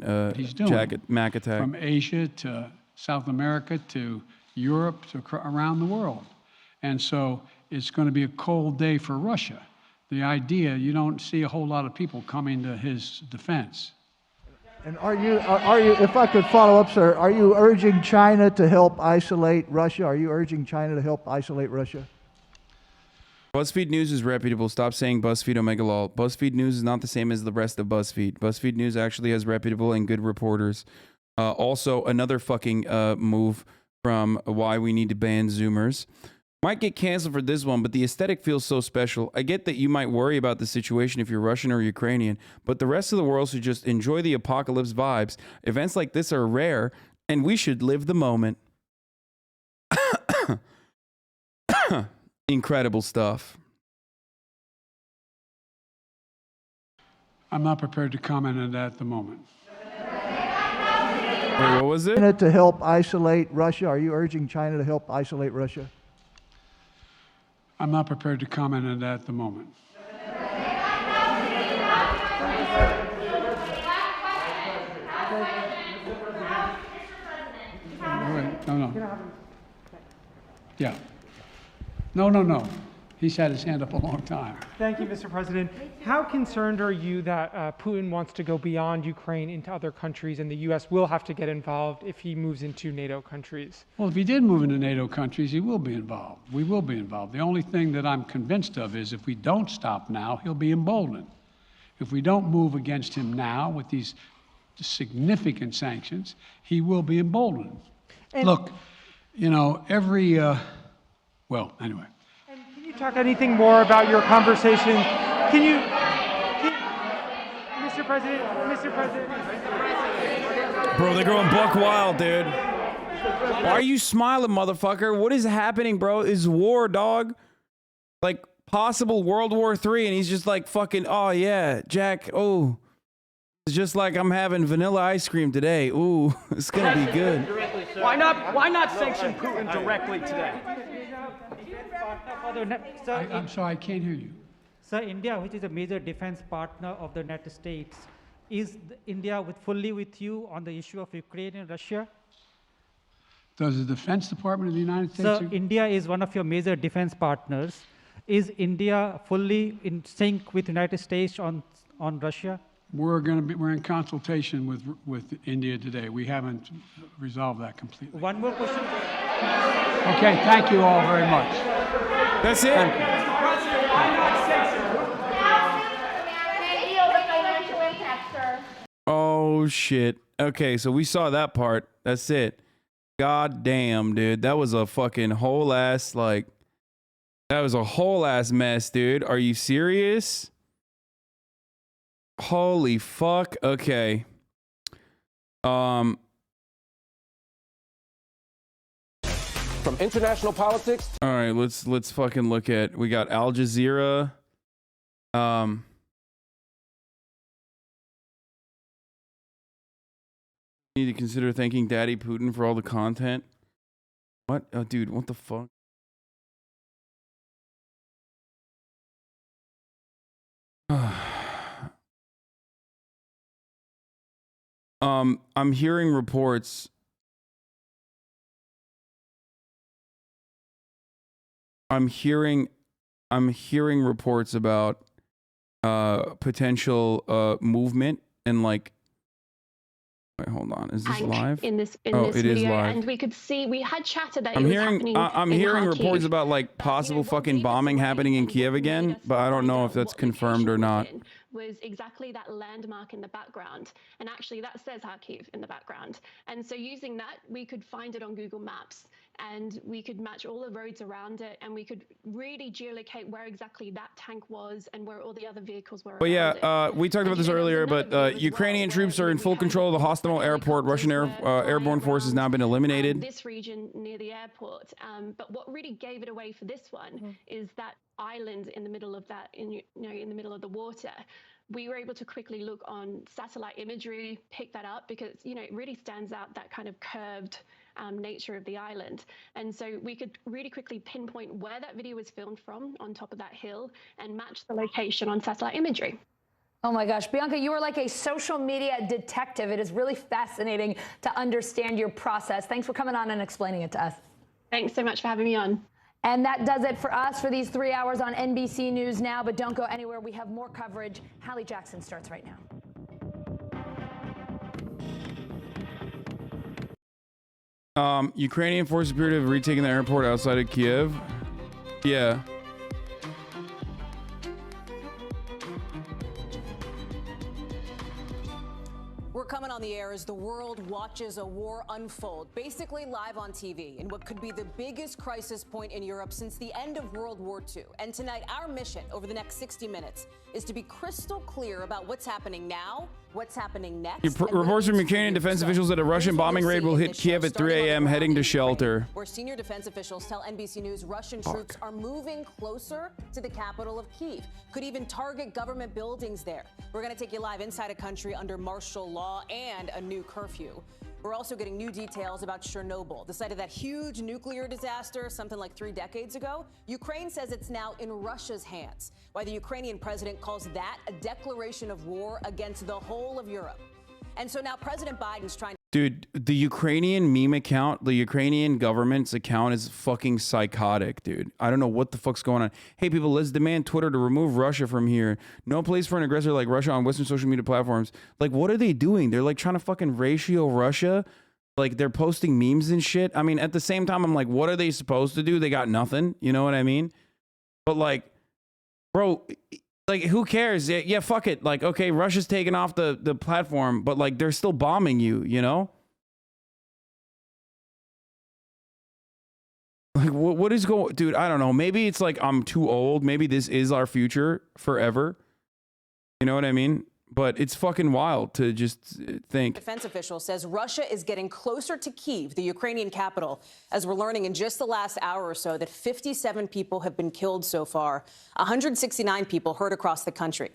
Mac attack. From Asia to South America to Europe to around the world. And so it's going to be a cold day for Russia. The idea, you don't see a whole lot of people coming to his defense. And are you, if I could follow up, sir, are you urging China to help isolate Russia? Are you urging China to help isolate Russia? BuzzFeed News is reputable. Stop saying BuzzFeed Omega Lol. BuzzFeed News is not the same as the rest of BuzzFeed. BuzzFeed News actually has reputable and good reporters. Also, another fucking move from why we need to ban Zoomers. Might get canceled for this one, but the aesthetic feels so special. I get that you might worry about the situation if you're Russian or Ukrainian, but the rest of the world should just enjoy the apocalypse vibes. Events like this are rare, and we should live the moment. Incredible stuff. I'm not prepared to comment on that at the moment. Wait, what was it? China to help isolate Russia. Are you urging China to help isolate Russia? I'm not prepared to comment on that at the moment. No. Yeah. No. He's had his hand up a long time. Thank you, Mr. President. How concerned are you that Putin wants to go beyond Ukraine into other countries, and the U.S. will have to get involved if he moves into NATO countries? Well, if he did move into NATO countries, he will be involved. We will be involved. The only thing that I'm convinced of is if we don't stop now, he'll be emboldened. If we don't move against him now with these significant sanctions, he will be emboldened. And look, you know, well, anyway. Can you talk anything more about your conversation? Mr. President. Bro, they're going buck wild, dude. Why are you smiling, motherfucker? What is happening, bro? Is war, dog? Like possible World War III, and he's just like fucking, oh yeah, Jack, oh. It's just like I'm having vanilla ice cream today. Ooh, it's gonna be good. Why not sanction Putin directly today? I'm sorry, I can't hear you. Sir, India, which is a major defense partner of the United States, is India fully with you on the issue of Ukraine and Russia? Does the Defense Department of the United States? Sir, India is one of your major defense partners. Is India fully in sync with the United States on Russia? We're in consultation with India today. We haven't resolved that completely. One more question. Okay, thank you all very much. That's it. Thank you. Oh shit. Okay, so we saw that part. That's it. God damn, dude. That was a fucking whole ass that was a whole ass mess, dude. Are you serious? Holy fuck. Okay. From international politics. All right, let's fucking look at. We got Al Jazeera. Need to consider thanking Daddy Putin for all the content. What? Oh, dude, what the fuck? I'm hearing reports. I'm hearing reports about potential movement and like. Wait, hold on. Is this live? In this it video, is live. and we could see we had chatted that I'm it was hearing happening. I'm in hearing Kharkiv. reports about like possible fucking bombing happening in Kiev again, but I don't know if that's confirmed or not. Was exactly that landmark in the background, and actually that says Kharkiv in the background. And so using that, we could find it on Google Maps, and we could match all the roads around it, and we could really geolocate where exactly that tank was and where all the other vehicles were. But yeah, we talked about this earlier, but Ukrainian troops are in full control of the Hostomel airport. Russian airborne force has now been eliminated. This region near the airport. But what really gave it away for this one is that island in the middle of that, in the middle of the water. We were able to quickly look on satellite imagery, pick that up because it really stands out, that kind of curved nature of the island. And so we could really quickly pinpoint where that video was filmed from on top of that hill and match the location on satellite imagery. Oh my gosh, Bianca, you are like a social media detective. It is really fascinating to understand your process. Thanks for coming on and explaining it to us. Thanks so much for having me on. And that does it for us for these 3 hours on NBC News Now. But don't go anywhere. We have more coverage. Hallie Jackson starts right now. Ukrainian forces appear to have retaken the airport outside of Kiev. Yeah. We're coming on the air as the world watches a war unfold, basically live on TV, in what could be the biggest crisis point in Europe since the end of World War II. And tonight, our mission over the next 60 minutes is to be crystal clear about what's happening now, what's happening next. Reports from Ukrainian defense officials that a Russian bombing raid will hit Kiev at 3 a.m. heading to shelter. Where senior defense officials tell NBC News Russian troops are moving closer to the capital of Kyiv, could even target government buildings there. We're going to take you live inside a country under martial law and a new curfew. We're also getting new details about Chernobyl, the site of that huge nuclear disaster something like 3 decades ago. Ukraine says it's now in Russia's hands, why the Ukrainian president calls that a declaration of war against the whole of Europe. And so now President Biden's trying to... Dude, the Ukrainian meme account, the Ukrainian government's account is fucking psychotic, dude. I don't know what the fuck's going on. Hey, people, let's demand Twitter to remove Russia from here. No place for an aggressor like Russia on Western social media platforms. Like, what are they doing? They're like trying to fucking ratio Russia. Like, they're posting memes and shit. I mean, at the same time, I'm like, what are they supposed to do? They got nothing. You know what I mean? But like, bro... Like, who cares? Yeah, fuck it. Like, okay, Russia's taking off the platform, but like, they're still bombing you, you know? Like, what is going... Dude, I don't know. Maybe it's like I'm too old. Maybe this is our future forever. You know what I mean? But it's fucking wild to just think. Defense official says Russia is getting closer to Kyiv, the Ukrainian capital, as we're learning in just the last hour or so that 57 people have been killed so far, 169 people hurt across the country.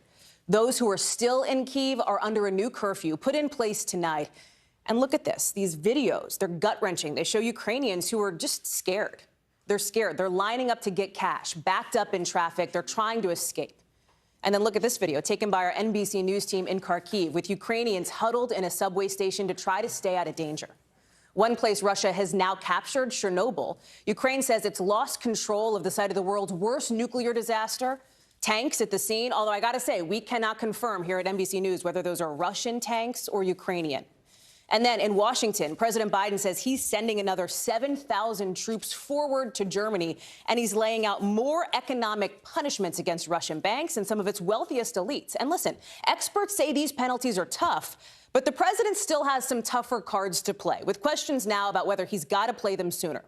Those who are still in Kyiv are under a new curfew put in place tonight. And look at this, these videos, they're gut-wrenching. They show Ukrainians who are just scared. They're scared. They're lining up to get cash, backed up in traffic. They're trying to escape. And then look at this video taken by our NBC News team in Kharkiv with Ukrainians huddled in a subway station to try to stay out of danger. One place Russia has now captured, Chernobyl. Ukraine says it's lost control of the site of the world's worst nuclear disaster. Tanks at the scene, although I got to say, we cannot confirm here at NBC News whether those are Russian tanks or Ukrainian. And then in Washington, President Biden says he's sending another 7,000 troops forward to Germany, and he's laying out more economic punishments against Russian banks and some of its wealthiest elites. And listen, experts say these penalties are tough, but the president still has some tougher cards to play, with questions now about whether he's got to play them sooner.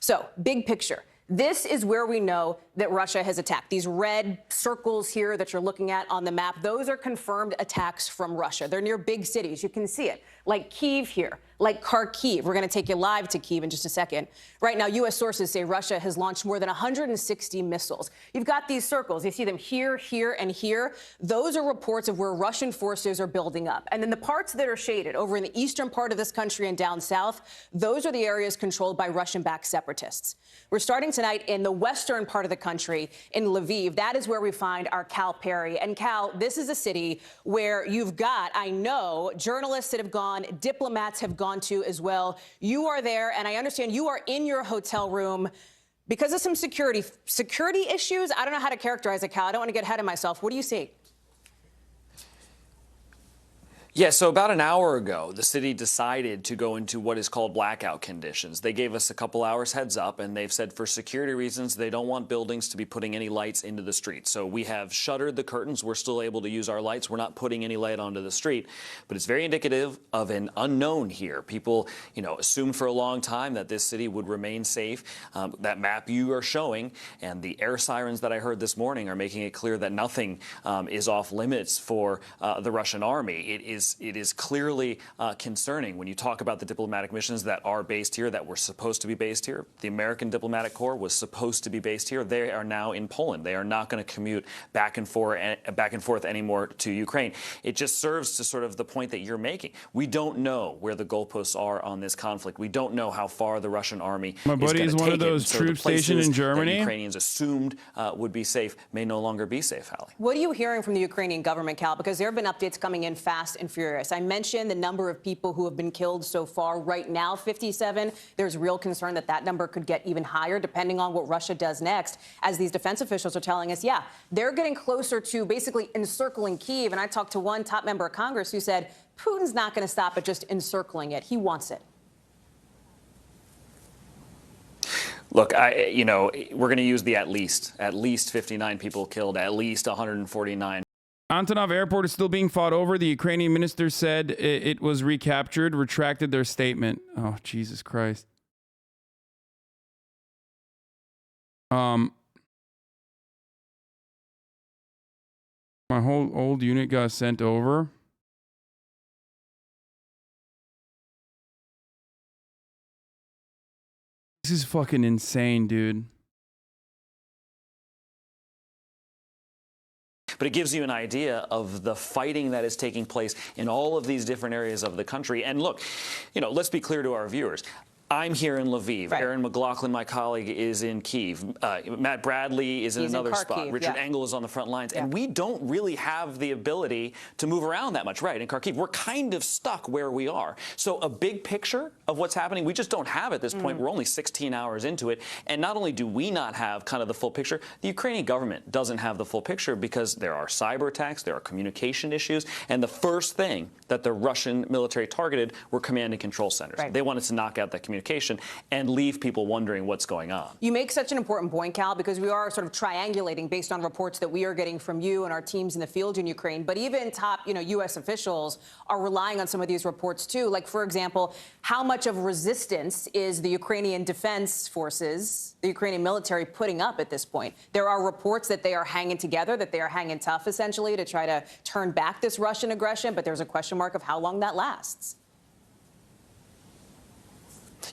So, big picture. This is where we know that Russia has attacked. These red circles here that you're looking at on the map, those are confirmed attacks from Russia. They're near big cities. You can see it, like Kyiv here, like Kharkiv. We're going to take you live to Kyiv in just a second. Right now, U.S. sources say Russia has launched more than 160 missiles. You've got these circles. You see them here, here, and here. Those are reports of where Russian forces are building up. And then the parts that are shaded over in the eastern part of this country and down south, those are the areas controlled by Russian-backed separatists. We're starting tonight in the western part of the country, in Lviv. That is where we find our Cal Perry. And Cal, this is a city where you've got, I know, journalists that have gone, diplomats have gone to as well. You are there, and I understand you are in your hotel room because of some security issues. I don't know how to characterize it, Cal. I don't want to get ahead of myself. What do you see? Yeah, so about an hour ago, the city decided to go into what is called blackout conditions. They gave us a couple hours heads up, and they've said for security reasons, they don't want buildings to be putting any lights into the street. So we have shuttered the curtains. We're still able to use our lights. We're not putting any light onto the street. But it's very indicative of an unknown here. People, assumed for a long time that this city would remain safe. That map you are showing and the air sirens that I heard this morning are making it clear that nothing is off limits for the Russian army. It is clearly concerning when you talk about the diplomatic missions that are based here, that were supposed to be based here. The American Diplomatic Corps was supposed to be based here. They are now in Poland. They are not going to commute back and forth anymore to Ukraine. It just serves to sort of the point that you're making. We don't know where the goalposts are on this conflict. We don't know how far the Russian army My buddy is one of those so troops stationed in Germany. That Ukrainians assumed would be safe may no longer be safe, Hallie. What are you hearing from the Ukrainian government, Cal? Because there have been updates coming in fast and furious. I mentioned the number of people who have been killed so far. Right now, 57. There's real concern that that number could get even higher, depending on what Russia does next. As these defense officials are telling us, yeah, they're getting closer to basically encircling Kyiv. And I talked to one top member of Congress who said, Putin's not going to stop at just encircling it. He wants it. Look, we're going to use the at least 59 people killed, at least 149 Antonov Airport is still being fought over. The Ukrainian minister said it was recaptured, retracted their statement. Oh, Jesus Christ. My whole old unit got sent over. This is fucking insane, dude. But it gives you an idea of the fighting that is taking place in all of these different areas of the country. And look, you know, let's be clear to our viewers. I'm here in Lviv. Right. Aaron McLaughlin, my colleague, is in Kyiv. Matt Bradley is in another spot. Richard Engel is on the front lines. And we don't really have the ability to move around that much, right? In Kharkiv, we're kind of stuck where we are. So a big picture of what's happening, we just don't have at this point. We're only 16 hours into it. And not only do we not have kind of the full picture, the Ukrainian government doesn't have the full picture because there are cyber attacks, there are communication issues. And the first thing that the Russian military targeted were command and control centers. Right. They wanted to knock out that communication and leave people wondering what's going on. You make such an important point, Cal, because we are sort of triangulating based on reports that we are getting from you and our teams in the field in Ukraine. But even top, U.S. officials are relying on some of these reports too. Like, for example, how much of resistance is the Ukrainian defense forces, the Ukrainian military, putting up at this point? There are reports that they are hanging together, that they are hanging tough, essentially, to try to turn back this Russian aggression. But there's a question mark of how long that lasts.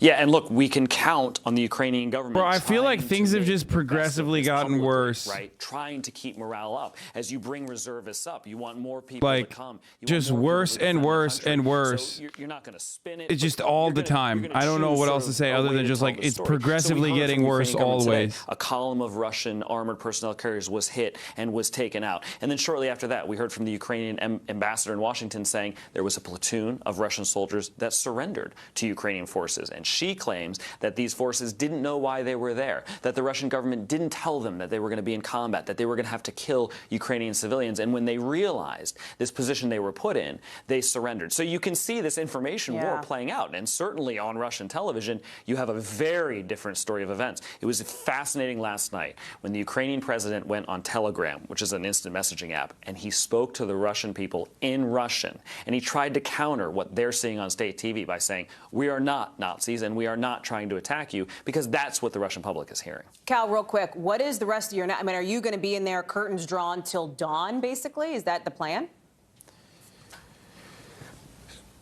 Yeah, and look, we can count on the Ukrainian government. Bro, I feel like things have just progressively gotten worse. Right, trying to keep morale up. As you bring reservists up, you want more people like, to come. Just worse and worse and worse. So you're not going to spin it. It's just all the time. I don't know what else to say other than just like it's progressively getting worse always. A column of Russian armored personnel carriers was hit and was taken out. And then shortly after that, we heard from the Ukrainian ambassador in Washington saying there was a platoon of Russian soldiers that surrendered to Ukrainian forces. And she claims that these forces didn't know why they were there, that the Russian government didn't tell them that they were going to be in combat, that they were going to have to kill Ukrainian civilians. And when they realized this position they were put in, they surrendered. So you can see this information war playing out. And certainly on Russian television, you have a very different story of events. It was fascinating last night when the Ukrainian president went on Telegram, which is an instant messaging app, and he spoke to the Russian people in Russian. And he tried to counter what they're seeing on state TV by saying, we are not Nazis and we are not trying to attack you, because that's what the Russian public is hearing. Cal, real quick, what is the rest of your night? I mean, are you going to be in there, curtains drawn till dawn, basically? Is that the plan?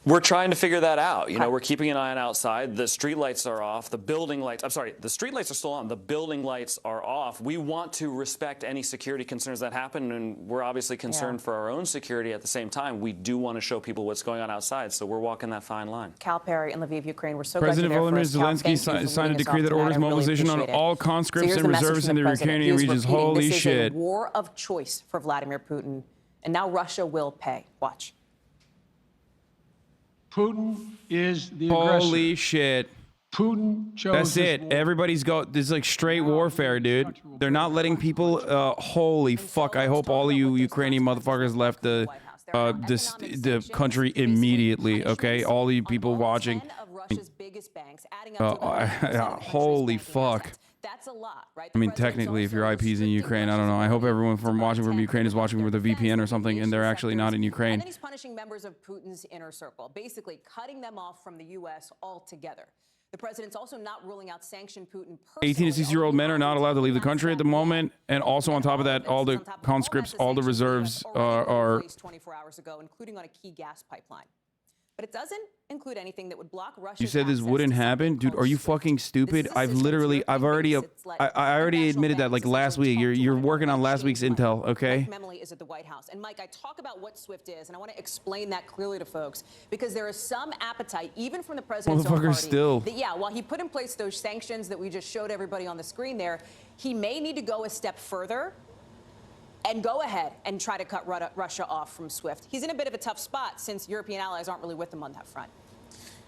We're trying to figure that out. You know, we're keeping an eye on outside. The street lights are off. The building lights, I'm sorry, the street lights are still on. The building lights are off. We want to respect any security concerns that happen, and we're obviously concerned for our own security at the same time. We do want to show people what's going on outside, so we're walking that fine line. Cal Perry in Lviv, Ukraine. We're so President Volodymyr Zelensky signed a decree that orders mobilization on all conscripts and reservists in the Ukrainian regions. Holy shit. This is a war of choice for Vladimir Putin, and now Russia will pay. Watch. Putin is the aggressor. Holy shit. Putin chose That's it. war. Everybody's this is like straight warfare, dude. They're not letting people. Holy fuck! I hope all of you Ukrainian motherfuckers left the country immediately. Okay, all you people watching. Holy fuck. That's a lot, right? I mean, technically, if your IP's in Ukraine, I don't know. I hope everyone from watching from Ukraine is watching with a VPN or something, and they're actually not in Ukraine. And then he's punishing members of Putin's inner circle, basically cutting them off from the U.S. altogether. The president's also not ruling out sanction Putin personally. 18 to 60-year-old men are not allowed to leave the country at the moment, and also on top of that, all the conscripts, all the reserves are 24 hours ago, including on a key gas pipeline. But it doesn't include anything that would block Russia's You said this wouldn't happen? Dude, are you fucking stupid? I already admitted that like last week. You're working on last week's intel, okay? Memley is at the White House. And Mike, I talk about what SWIFT is, and I want to explain that clearly to folks, because there is some appetite, even from the president's own party, still. that, while he put in place those sanctions that we just showed everybody on the screen there, he may need to go a step further and go ahead and try to cut Russia off from SWIFT. He's in a bit of a tough spot since European allies aren't really with him on that front.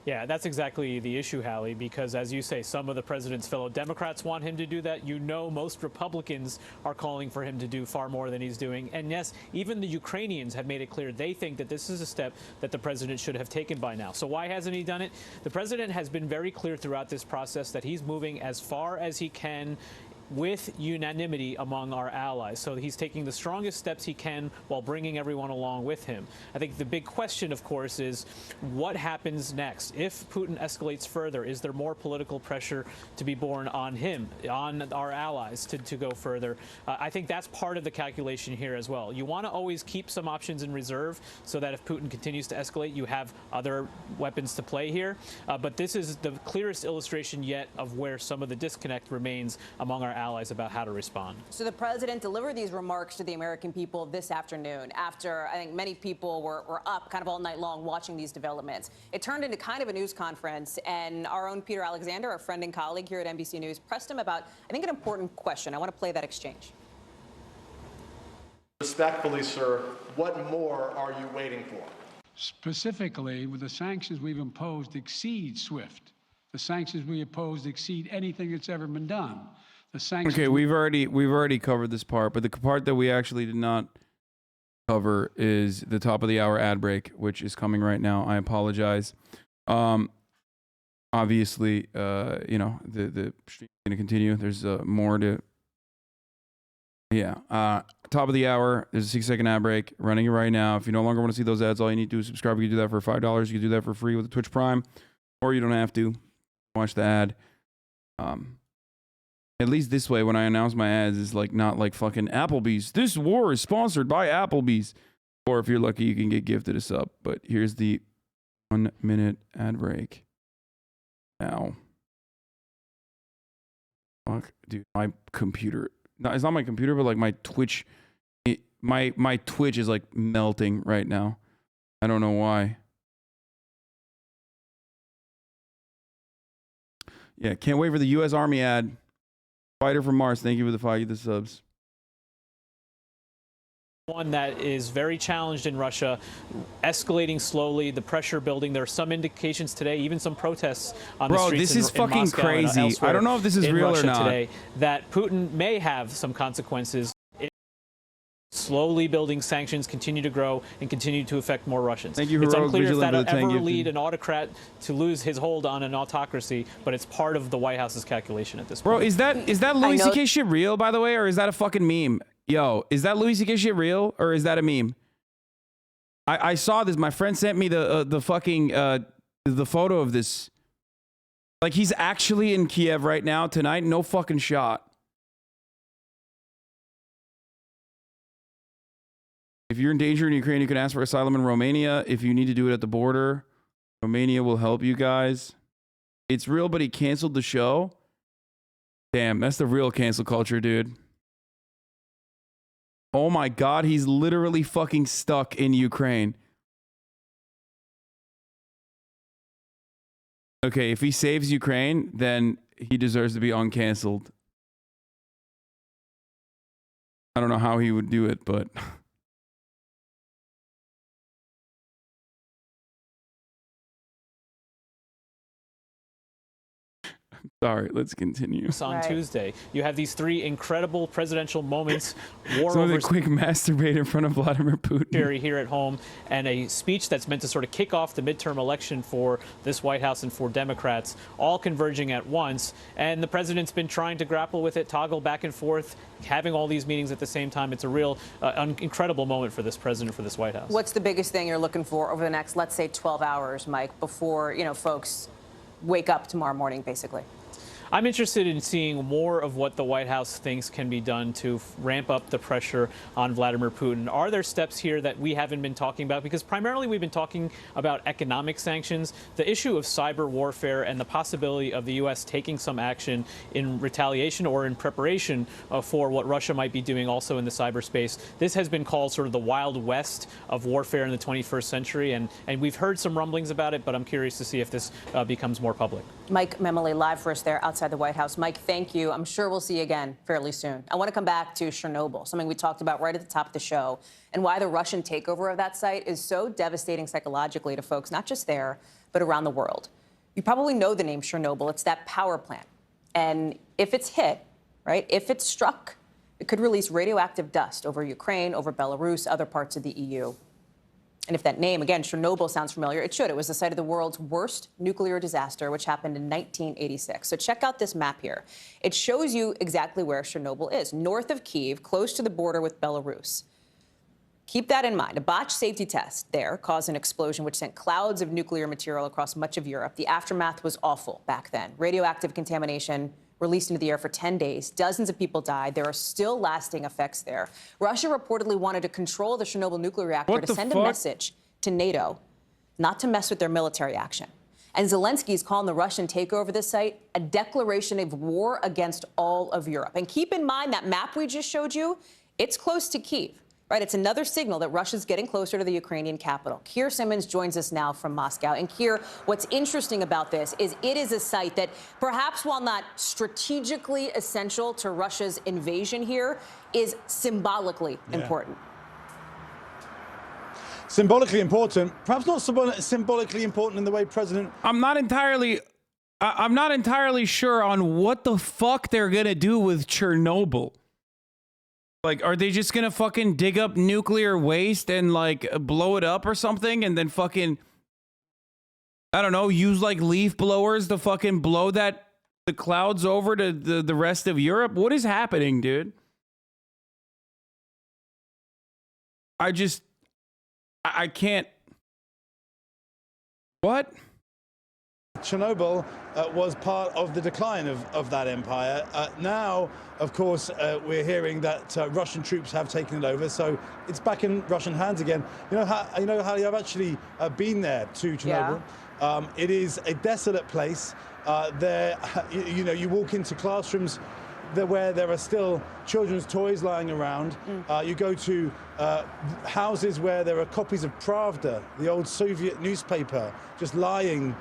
Yeah, that's exactly the issue, Hallie, because as you say, some of the president's fellow Democrats want him to do that. You know, most Republicans are calling for him to do far more than he's doing. And yes, even the Ukrainians have made it clear they think that this is a step that the president should have taken by now. So why hasn't he done it? The president has been very clear throughout this process that he's moving as far as he can with unanimity among our allies. So he's taking the strongest steps he can while bringing everyone along with him. I think the big question, of course, is what happens next? If Putin escalates further, is there more political pressure to be borne on him, on our allies to go further? I think that's part of the calculation here as well. You want to always keep some options in reserve so that if Putin continues to escalate, you have other weapons to play here. But this is the clearest illustration yet of where some of the disconnect remains among our allies about how to respond. So the president delivered these remarks to the American people this afternoon after I think many people were up kind of all night long watching these developments. It turned into kind of a news conference, and our own Peter Alexander, our friend and colleague here at NBC News, pressed him about, I think, an important question. I want to play that exchange. Respectfully, sir, what more are you waiting for? Specifically, with the sanctions we've imposed exceed SWIFT. The sanctions we imposed exceed anything that's ever been done. The sanctions. Okay, we've already covered this part, but the part that we actually did not cover is the top of the hour ad break, which is coming right now. I apologize. Obviously, you know, the stream's going to continue. There's more to. Yeah. Top of the hour. There's a 6-second ad break running right now. If you no longer want to see those ads, all you need to do is subscribe. You can do that for $5. You can do that for free with the Twitch Prime, or you don't have to watch the ad. At least this way, when I announce my ads, it's like not like fucking Applebee's. This war is sponsored by Applebee's. Or if you're lucky, you can get gifted a sub. But here's the 1-minute ad break. Now. Fuck, dude, my computer. No, it's not my computer, but like my Twitch. My Twitch is like melting right now. I don't know why. Yeah, can't wait for the U.S. Army ad. Fighter from Mars, thank you for the 5 the subs. One that is very challenged in Russia, escalating slowly, the pressure building. There are some indications today, even some protests on the streets this is in fucking Moscow crazy. And I don't know if this is real Russia or not. Today, that Putin may have some consequences. Slowly building sanctions continue to grow and continue to affect more Russians. Thank you, it's Heroic unclear if Vigilant, that'll for the 10 ever gifted. lead an autocrat to lose his hold on an autocracy, but it's part of the White House's calculation at this point. Bro, is that Louis C.K. shit real, by the way, or is that a fucking meme? Yo, is that Louis C.K. shit real, or is that a meme? I saw this. My friend sent me the fucking the photo of this. Like, he's actually in Kiev right now tonight. No fucking shot. If you're in danger in Ukraine, you can ask for asylum in Romania. If you need to do it at the border, Romania will help you guys. It's real, but he canceled the show. Damn, that's the real cancel culture, dude. Oh my God, he's literally fucking stuck in Ukraine. Okay, if he saves Ukraine, then he deserves to be uncanceled. I don't know how he would do it, but... Sorry, let's continue. On Tuesday, you have these 3 incredible presidential moments. War Some of over the quick masturbate in front of Vladimir Putin. Here at home, and a speech that's meant to sort of kick off the midterm election for this White House and for Democrats, all converging at once. And the president's been trying to grapple with it, toggle back and forth, having all these meetings at the same time. It's a real incredible moment for this president, for this White House. What's the biggest thing you're looking for over the next, let's say, 12 hours, Mike, before, you know, folks wake up tomorrow morning, basically? I'm interested in seeing more of what the White House thinks can be done to ramp up the pressure on Vladimir Putin. Are there steps here that we haven't been talking about? Because primarily we've been talking about economic sanctions, the issue of cyber warfare, and the possibility of the U.S. taking some action in retaliation or in preparation for what Russia might be doing also in the cyberspace. This has been called sort of the Wild West of warfare in the 21st century, and we've heard some rumblings about it, but I'm curious to see if this becomes more public. Mike Memoli, live for us there outside the White House. Mike, thank you. I'm sure we'll see you again fairly soon. I want to come back to Chernobyl, something we talked about right at the top of the show, and why the Russian takeover of that site is so devastating psychologically to folks, not just there, but around the world. You probably know the name Chernobyl. It's that power plant. And if it's hit, right, if it's struck, it could release radioactive dust over Ukraine, over Belarus, other parts of the EU. And if that name, again, Chernobyl sounds familiar, it should. It was the site of the world's worst nuclear disaster, which happened in 1986. So check out this map here. It shows you exactly where Chernobyl is, north of Kyiv, close to the border with Belarus. Keep that in mind. A botched safety test there caused an explosion which sent clouds of nuclear material across much of Europe. The aftermath was awful back then. Radioactive contamination released into the air for 10 days. Dozens of people died. There are still lasting effects there. Russia reportedly wanted to control the Chernobyl nuclear reactor to send a message to NATO not to mess with their military action. And Zelensky is calling the Russian takeover of this site a declaration of war against all of Europe. And keep in mind that map we just showed you, it's close to Kyiv. Right, it's another signal that Russia's getting closer to the Ukrainian capital. Keir Simmons joins us now from Moscow. And Keir, what's interesting about this is it is a site that perhaps while not strategically essential to Russia's invasion here, is symbolically important. Symbolically important, perhaps not symbolically important in the way President... I'm not entirely sure on what the fuck they're going to do with Chernobyl. Like, are they just gonna fucking dig up nuclear waste and like blow it up or something, and then fucking, I don't know, use like leaf blowers to fucking blow the clouds over to the rest of Europe? What is happening, dude? I can't. What? Chernobyl was part of the decline of that empire. Now, of course, we're hearing that Russian troops have taken it over, so it's back in Russian hands again. You know, Hallie, I've actually been there to Chernobyl. Yeah. It is a desolate place. There, you walk into classrooms where there are still children's toys lying around. You go to houses where there are copies of Pravda, the old Soviet newspaper, just lying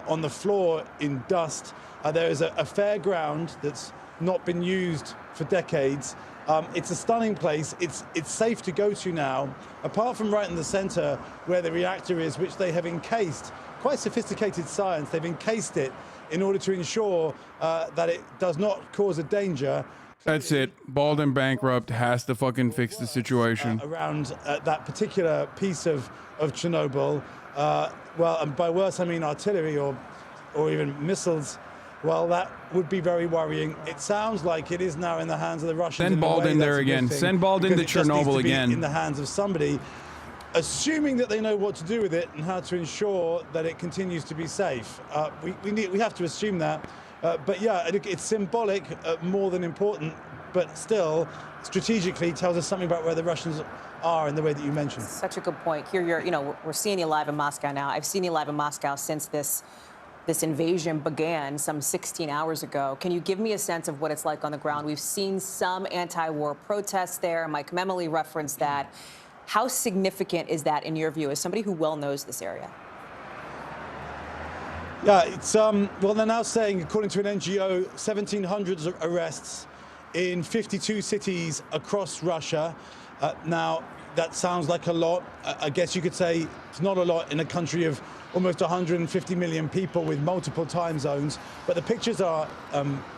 on the floor in dust. There is a fairground that's not been used for decades. It's a stunning place. It's safe to go to now, apart from right in the center where the reactor is, which they have encased. Quite sophisticated science. They've encased it in order to ensure that it does not cause a danger. That's it. Bald and bankrupt has to fucking fix the situation. Around that particular piece of Chernobyl. Well, and by worse I mean artillery or even missiles. Well, that would be very worrying. It sounds like it is now in the hands of the Russians. Send Bald in there again. Send Bald into Chernobyl again. In the hands of somebody, assuming that they know what to do with it and how to ensure that it continues to be safe. We have to assume that. But yeah, it's symbolic more than important, but still strategically tells us something about where the Russians are in the way that you mentioned. Such a good point. Here, we're seeing you live in Moscow now. I've seen you live in Moscow since this invasion began some 16 hours ago. Can you give me a sense of what it's like on the ground? We've seen some anti-war protests there. Mike Memoli referenced that. How significant is that in your view, as somebody who well knows this area? Yeah, it's well, they're now saying, according to an NGO, 1,700 arrests in 52 cities across Russia. Now, that sounds like a lot. I guess you could say it's not a lot in a country of almost 150 million people with multiple time zones. But the pictures are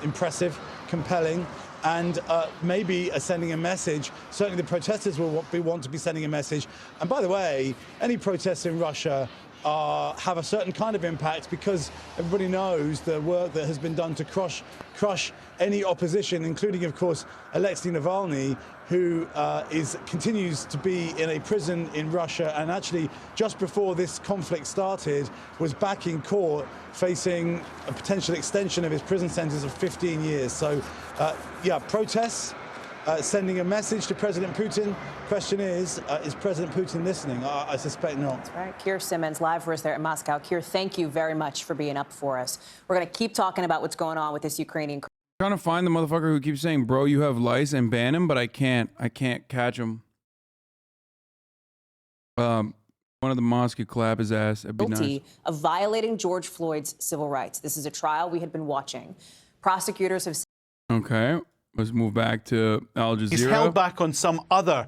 impressive, compelling, and maybe sending a message. Certainly the protesters will want to be sending a message. And by the way, any protests in Russia have a certain kind of impact because everybody knows the work that has been done to crush any opposition, including, of course, Alexei Navalny, who continues to be in a prison in Russia, and actually just before this conflict started was back in court facing a potential extension of his prison sentence of 15 years. So, yeah, protests, sending a message to President Putin. Question is President Putin listening? I suspect not. That's right. Keir Simmons, live for us there in Moscow. Keir, thank you very much for being up for us. We're going to keep talking about what's going on with this Ukrainian. I'm trying to find the motherfucker who keeps saying, bro, you have lice, and ban him, but I can't catch him. One of the Moscow clap his ass. It'd be Guilty nice. Of violating George Floyd's civil rights. This is a trial we had been watching. Prosecutors have. Okay. Let's move back to Al Jazeera. He's held back on some other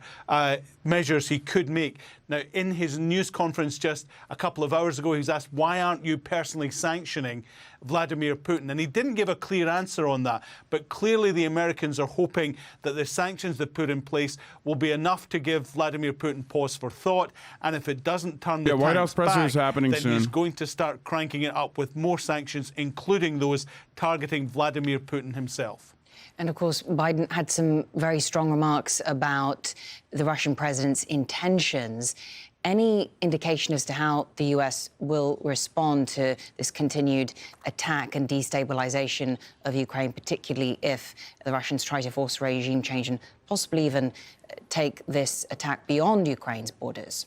measures he could make. Now, in his news conference just a couple of hours ago, he was asked, why aren't you personally sanctioning Vladimir Putin? And he didn't give a clear answer on that. But clearly the Americans are hoping that the sanctions they put in place will be enough to give Vladimir Putin pause for thought. And if it doesn't turn the White House tanks presser back, is happening then soon. he's going to start cranking it up with more sanctions, including those targeting Vladimir Putin himself. And of course, Biden had some very strong remarks about the Russian president's intentions. Any indication as to how the US will respond to this continued attack and destabilization of Ukraine, particularly if the Russians try to force regime change and possibly even take this attack beyond Ukraine's borders?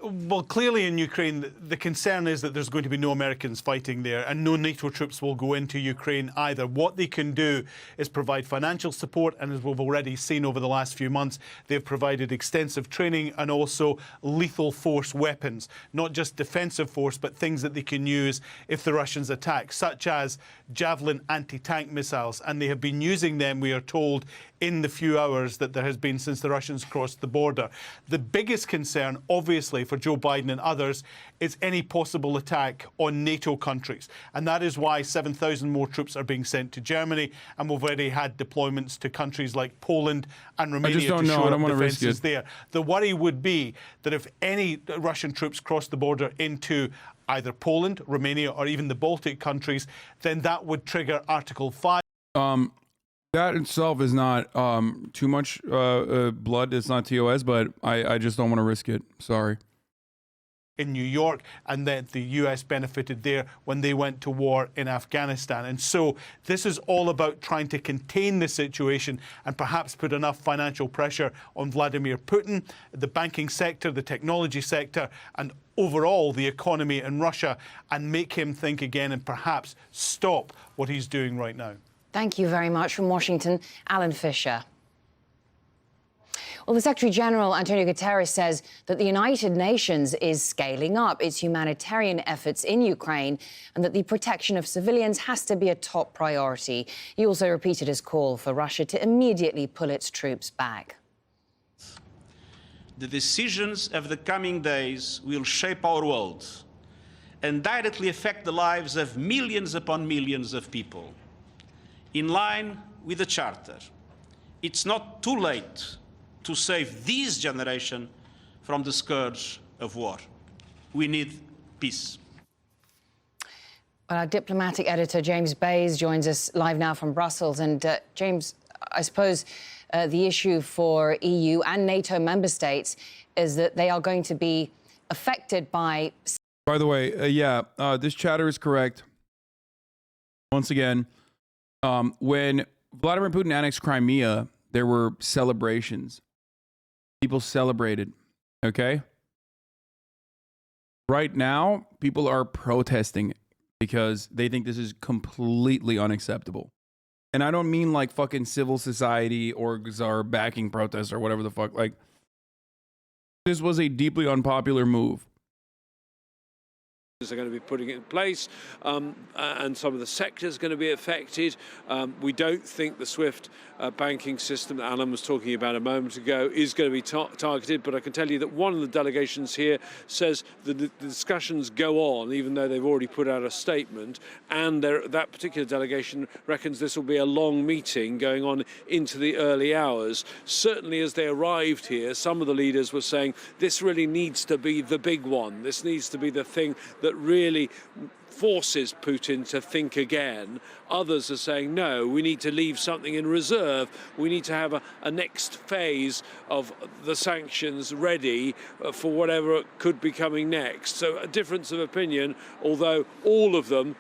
Well, clearly in Ukraine, the concern is that there's going to be no Americans fighting there and no NATO troops will go into Ukraine either. What they can do is provide financial support, and as we've already seen over the last few months, they've provided extensive training and also lethal force weapons, not just defensive force, but things that they can use if the Russians attack, such as Javelin anti-tank missiles. And they have been using them, we are told, in the few hours that there has been since the Russians crossed the border. The biggest concern, obviously, for Joe Biden and others is any possible attack on NATO countries. And that is why 7,000 more troops are being sent to Germany, and we've already had deployments to countries like Poland and Romania to shore up defences there. The worry would be that if any Russian troops cross the border into either Poland, Romania, or even the Baltic countries, then that would trigger Article 5. That itself is not too much blood. It's not TOS, but I just don't want to risk it. Sorry. In New York, and then the US benefited there when they went to war in Afghanistan. And so this is all about trying to contain the situation and perhaps put enough financial pressure on Vladimir Putin, the banking sector, the technology sector, and overall the economy in Russia, and make him think again and perhaps stop what he's doing right now. Thank you very much. From Washington, Alan Fisher. Well, the Secretary General, Antonio Guterres, says that the United Nations is scaling up its humanitarian efforts in Ukraine and that the protection of civilians has to be a top priority. He also repeated his call for Russia to immediately pull its troops back. The decisions of the coming days will shape our world and directly affect the lives of millions upon millions of people. In line with the Charter, it's not too late to save this generation from the scourge of war. We need peace. Well, our diplomatic editor, James Bays, joins us live now from Brussels. And James, I suppose the issue for EU and NATO member states is that they are going to be affected by... By the way, this chatter is correct. Once again, when Vladimir Putin annexed Crimea, there were celebrations. People celebrated, okay? Right now, people are protesting because they think this is completely unacceptable. And I don't mean like fucking civil society orgs are backing protests or whatever the fuck. Like, this was a deeply unpopular move. Are going to be putting it in place, and some of the sectors are going to be affected. We don't think the SWIFT banking system that Alan was talking about a moment ago is going to be targeted, but I can tell you that one of the delegations here says that the discussions go on, even though they've already put out a statement, and that particular delegation reckons this will be a long meeting going on into the early hours. Certainly as they arrived here, some of the leaders were saying this really needs to be the big one. This needs to be the thing that really forces Putin to think again. Others are saying, no, we need to leave something in reserve. We need to have a next phase of the sanctions ready for whatever could be coming next. So a difference of opinion, although all of them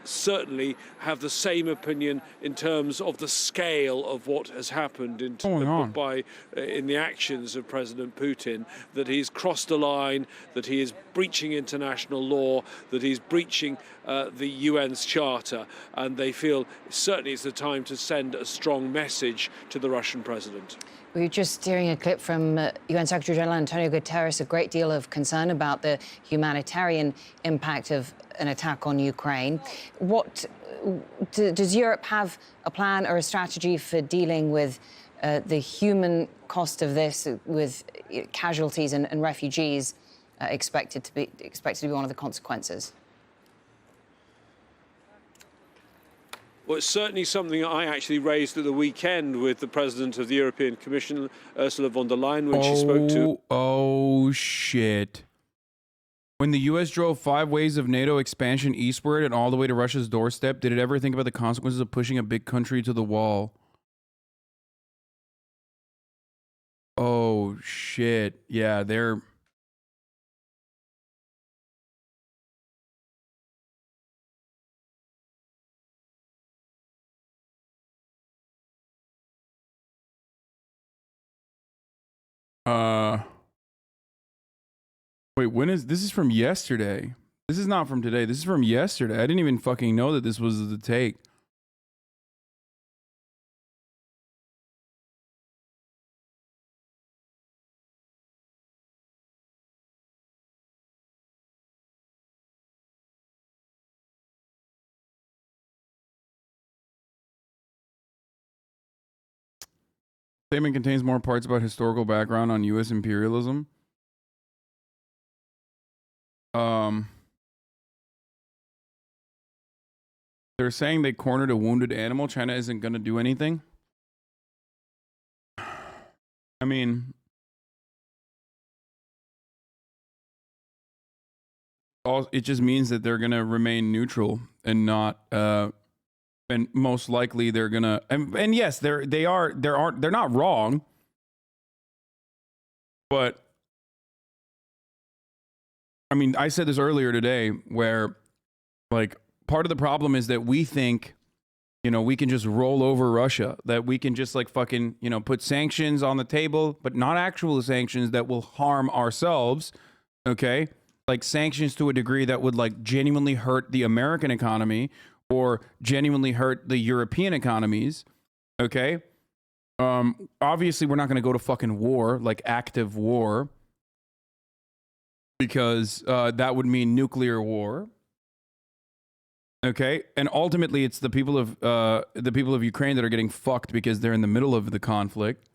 certainly have the same opinion in terms of the scale of what has happened in the actions of President Putin, that he's crossed a line, that he is breaching international law, that he's breaching the UN's charter, and they feel certainly it's the time to send a strong message to the Russian president. We were just hearing a clip from UN Secretary General Antonio Guterres, a great deal of concern about the humanitarian impact of an attack on Ukraine. Does Europe have a plan or a strategy for dealing with the human cost of this, with casualties and refugees expected to be one of the consequences? Well, it's certainly something I actually raised at the weekend with the President of the European Commission, Ursula von der Leyen, when she spoke to... Oh, shit. When the U.S. drove 5 waves of NATO expansion eastward and all the way to Russia's doorstep, did it ever think about the consequences of pushing a big country to the wall? Oh, shit. Yeah, they're... Wait, when is this? Is from yesterday. This is not from today. This is from yesterday. I didn't even fucking know that this was the take. Statement contains more parts about historical background on U.S. imperialism. They're saying they cornered a wounded animal. China isn't going to do anything. I mean, it just means that they're going to remain neutral and not, and most likely they're going to, and yes, they're not wrong, but I mean, I said this earlier today where, like, part of the problem is that we think, you know, we can just roll over Russia, that we can just like fucking, you know, put sanctions on the table, but not actual sanctions that will harm ourselves. Okay. Like sanctions to a degree that would like genuinely hurt the American economy or genuinely hurt the European economies. Okay. Obviously we're not going to go to fucking war, like active war, because that would mean nuclear war. Okay, and ultimately, it's the people of Ukraine that are getting fucked because they're in the middle of the conflict.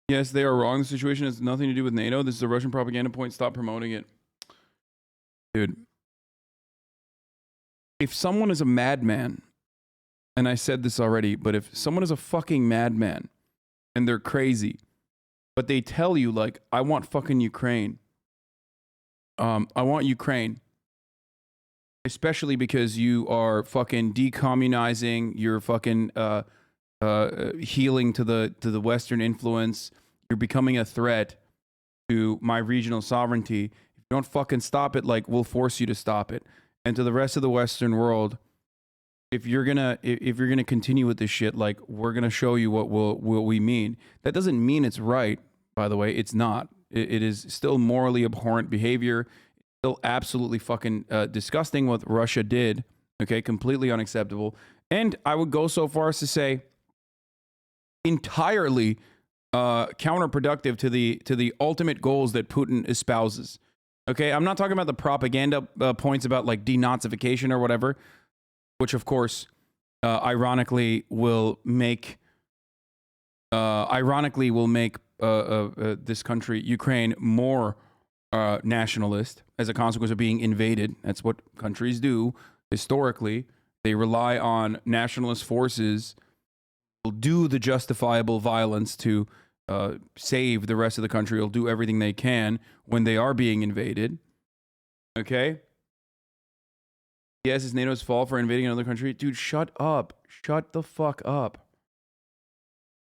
Yes, they are wrong. The situation has nothing to do with NATO. This is a Russian propaganda point. Stop promoting it. Dude. If someone is a madman, and I said this already, but if someone is a fucking madman and they're crazy, but they tell you, like, I want fucking Ukraine. I want Ukraine. Especially because you are fucking decommunizing, you're fucking healing to the Western influence. You're becoming a threat to my regional sovereignty. If you don't fucking stop it, like, we'll force you to stop it. And to the rest of the Western world, if you're gonna continue with this shit, like, we're gonna show you what we mean. That doesn't mean it's right, by the way. It's not. It is still morally abhorrent behavior. Still absolutely fucking disgusting what Russia did. Okay, completely unacceptable. And I would go so far as to say entirely counterproductive to the ultimate goals that Putin espouses. Okay, I'm not talking about the propaganda points about like denazification or whatever, which of course, ironically will make this country, Ukraine, more nationalist as a consequence of being invaded. That's what countries do historically. They rely on nationalist forces, will do the justifiable violence to save the rest of the country, will do everything they can when they are being invaded. Okay? Yes, it's NATO's fault for invading another country. Dude, shut up. Shut the fuck up.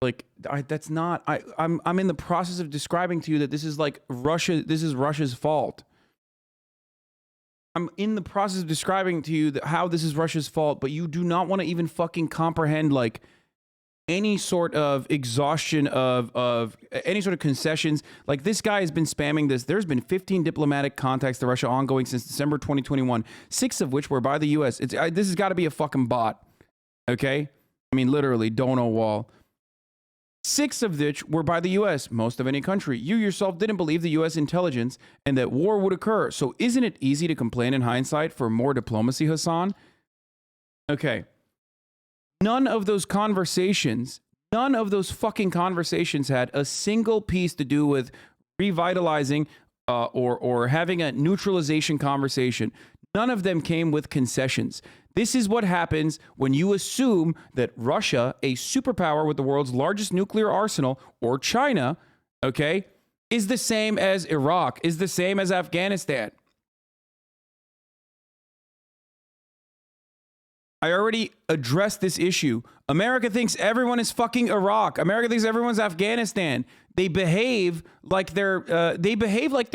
Like, that's not... I'm in the process of describing to you that this is like Russia... This is Russia's fault. I'm in the process of describing to you how this is Russia's fault, but you do not want to even fucking comprehend like any sort of exhaustion of any sort of concessions. Like, this guy has been spamming this. There's been 15 diplomatic contacts to Russia ongoing since December 2021, 6 of which were by the U.S. This has got to be a fucking bot, okay? I mean, literally, dono wall. 6 of which were by the U.S., most of any country. You yourself didn't believe the U.S. intelligence and that war would occur. So isn't it easy to complain in hindsight for more diplomacy, Hasan? Okay. None of those conversations, none of those fucking conversations had a single piece to do with revitalizing or having a neutralization conversation. None of them came with concessions. This is what happens when you assume that Russia, a superpower with the world's largest nuclear arsenal, or China, okay, is the same as Iraq, is the same as Afghanistan. I already addressed this issue. America thinks everyone is fucking Iraq. America thinks everyone's Afghanistan. They behave like they're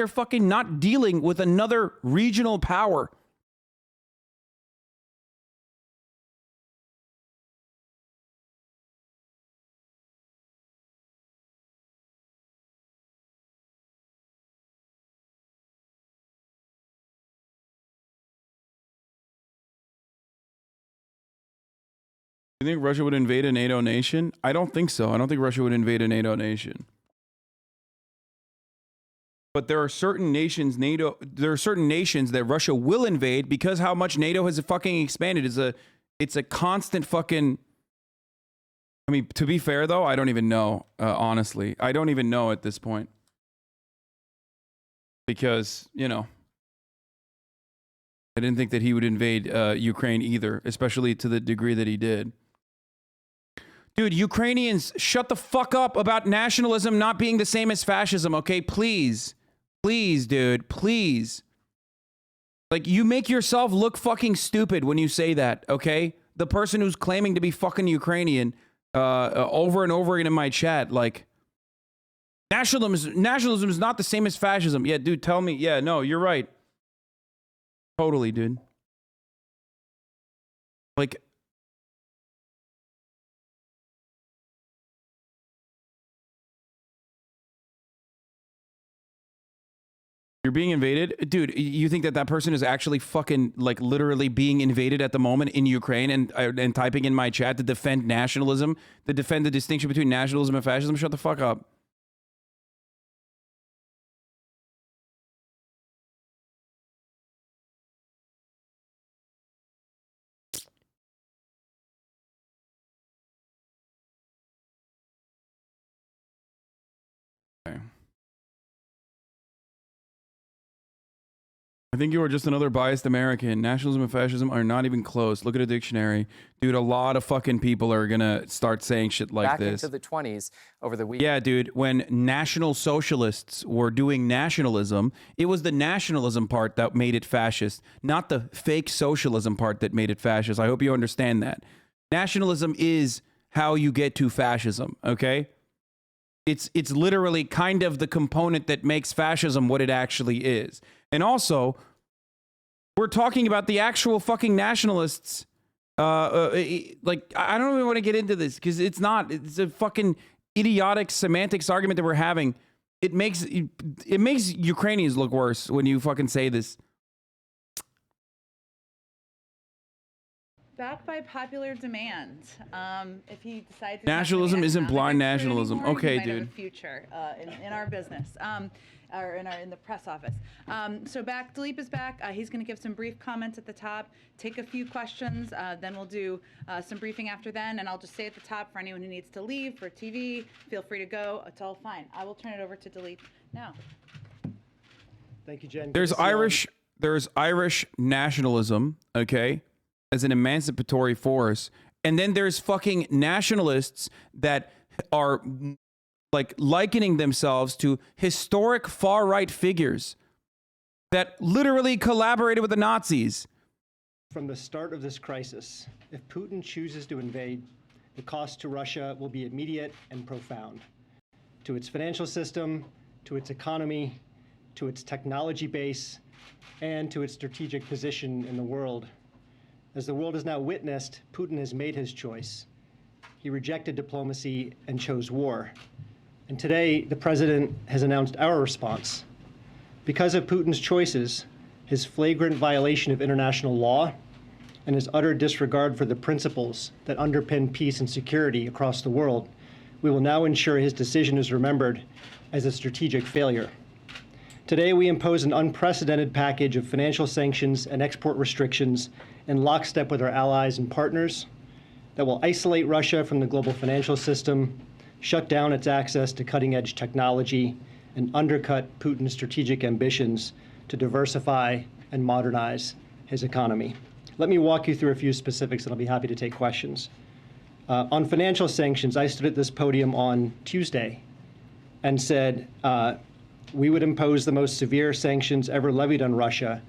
fucking not dealing with another regional power. You think Russia would invade a NATO nation? I don't think so. I don't think Russia would invade a NATO nation. But there are certain nations that Russia will invade because how much NATO has fucking expanded. It's a constant fucking. I mean, to be fair though, I don't even know. Honestly, I don't even know at this point because I didn't think that he would invade Ukraine either, especially to the degree that he did. Dude, Ukrainians, shut the fuck up about nationalism not being the same as fascism, okay? Please. Please, dude. Please. Like, you make yourself look fucking stupid when you say that, okay? The person who's claiming to be fucking Ukrainian over and over again in my chat, like, nationalism is not the same as fascism. Yeah, dude, tell me. Yeah, no, you're right. Totally, dude. Like, you're being invaded? Dude, you think that person is actually fucking, like, literally being invaded at the moment in Ukraine and typing in my chat to defend nationalism, to defend the distinction between nationalism and fascism? Shut the fuck up. Okay. I think you are just another biased American. Nationalism and fascism are not even close. Look at a dictionary. Dude, a lot of fucking people are gonna start saying shit like this. Back into the 20s over the week. Yeah, dude, when National Socialists were doing nationalism, it was the nationalism part that made it fascist, not the fake socialism part that made it fascist. I hope you understand that. Nationalism is how you get to fascism, okay? It's literally kind of the component that makes fascism what it actually is. And also, we're talking about the actual fucking nationalists. Like, I don't even want to get into this because it's a fucking idiotic semantics argument that we're having. It makes Ukrainians look worse when you fucking say this. Backed by popular demand. If he decides Nationalism isn't blind nationalism. Anymore, okay, he might dude. have a future in our business. Or in the press office. So Dilip is back. He's going to give some brief comments at the top, take a few questions, then we'll do some briefing after then, and I'll just say at the top for anyone who needs to leave for TV, feel free to go. It's all fine. I will turn it over to Dilip now. Thank you, Jen. There's Irish nationalism, okay, as an emancipatory force, and then there's fucking nationalists that are like likening themselves to historic far-right figures that literally collaborated with the Nazis. From the start of this crisis, if Putin chooses to invade, the cost to Russia will be immediate and profound. To its financial system, to its economy, to its technology base, and to its strategic position in the world. As the world has now witnessed, Putin has made his choice. He rejected diplomacy and chose war. And today, the president has announced our response. Because of Putin's choices, his flagrant violation of international law, and his utter disregard for the principles that underpin peace and security across the world, we will now ensure his decision is remembered as a strategic failure. Today, we impose an unprecedented package of financial sanctions and export restrictions in lockstep with our allies and partners that will isolate Russia from the global financial system, shut down its access to cutting-edge technology, and undercut Putin's strategic ambitions to diversify and modernize his economy. Let me walk you through a few specifics, and I'll be happy to take questions. On financial sanctions, I stood at this podium on Tuesday and said we would impose the most severe sanctions ever levied on Russia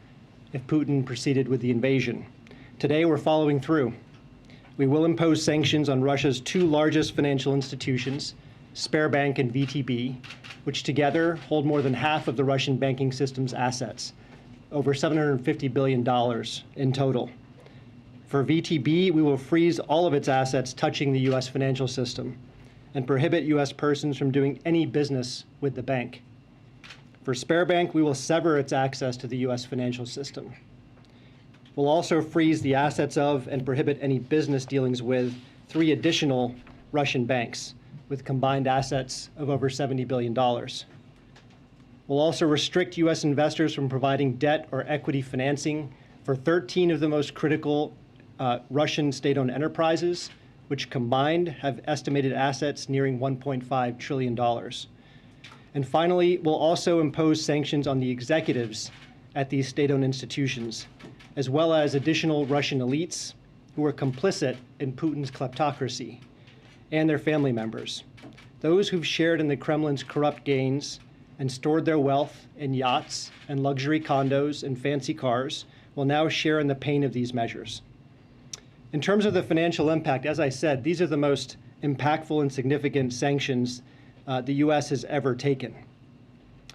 if Putin proceeded with the invasion. Today, we're following through. We will impose sanctions on Russia's two largest financial institutions, Sberbank and VTB, which together hold more than half of the Russian banking system's assets, over $750 billion in total. For VTB, we will freeze all of its assets touching the U.S. financial system and prohibit U.S. persons from doing any business with the bank. For Sberbank, we will sever its access to the U.S. financial system. We'll also freeze the assets of and prohibit any business dealings with 3 additional Russian banks with combined assets of over $70 billion. We'll also restrict U.S. investors from providing debt or equity financing for 13 of the most critical Russian state-owned enterprises, which combined have estimated assets nearing $1.5 trillion. And finally, we'll also impose sanctions on the executives at these state-owned institutions, as well as additional Russian elites who are complicit in Putin's kleptocracy, and their family members. Those who've shared in the Kremlin's corrupt gains and stored their wealth in yachts and luxury condos and fancy cars will now share in the pain of these measures. In terms of the financial impact, as I said, these are the most impactful and significant sanctions the U.S. has ever taken.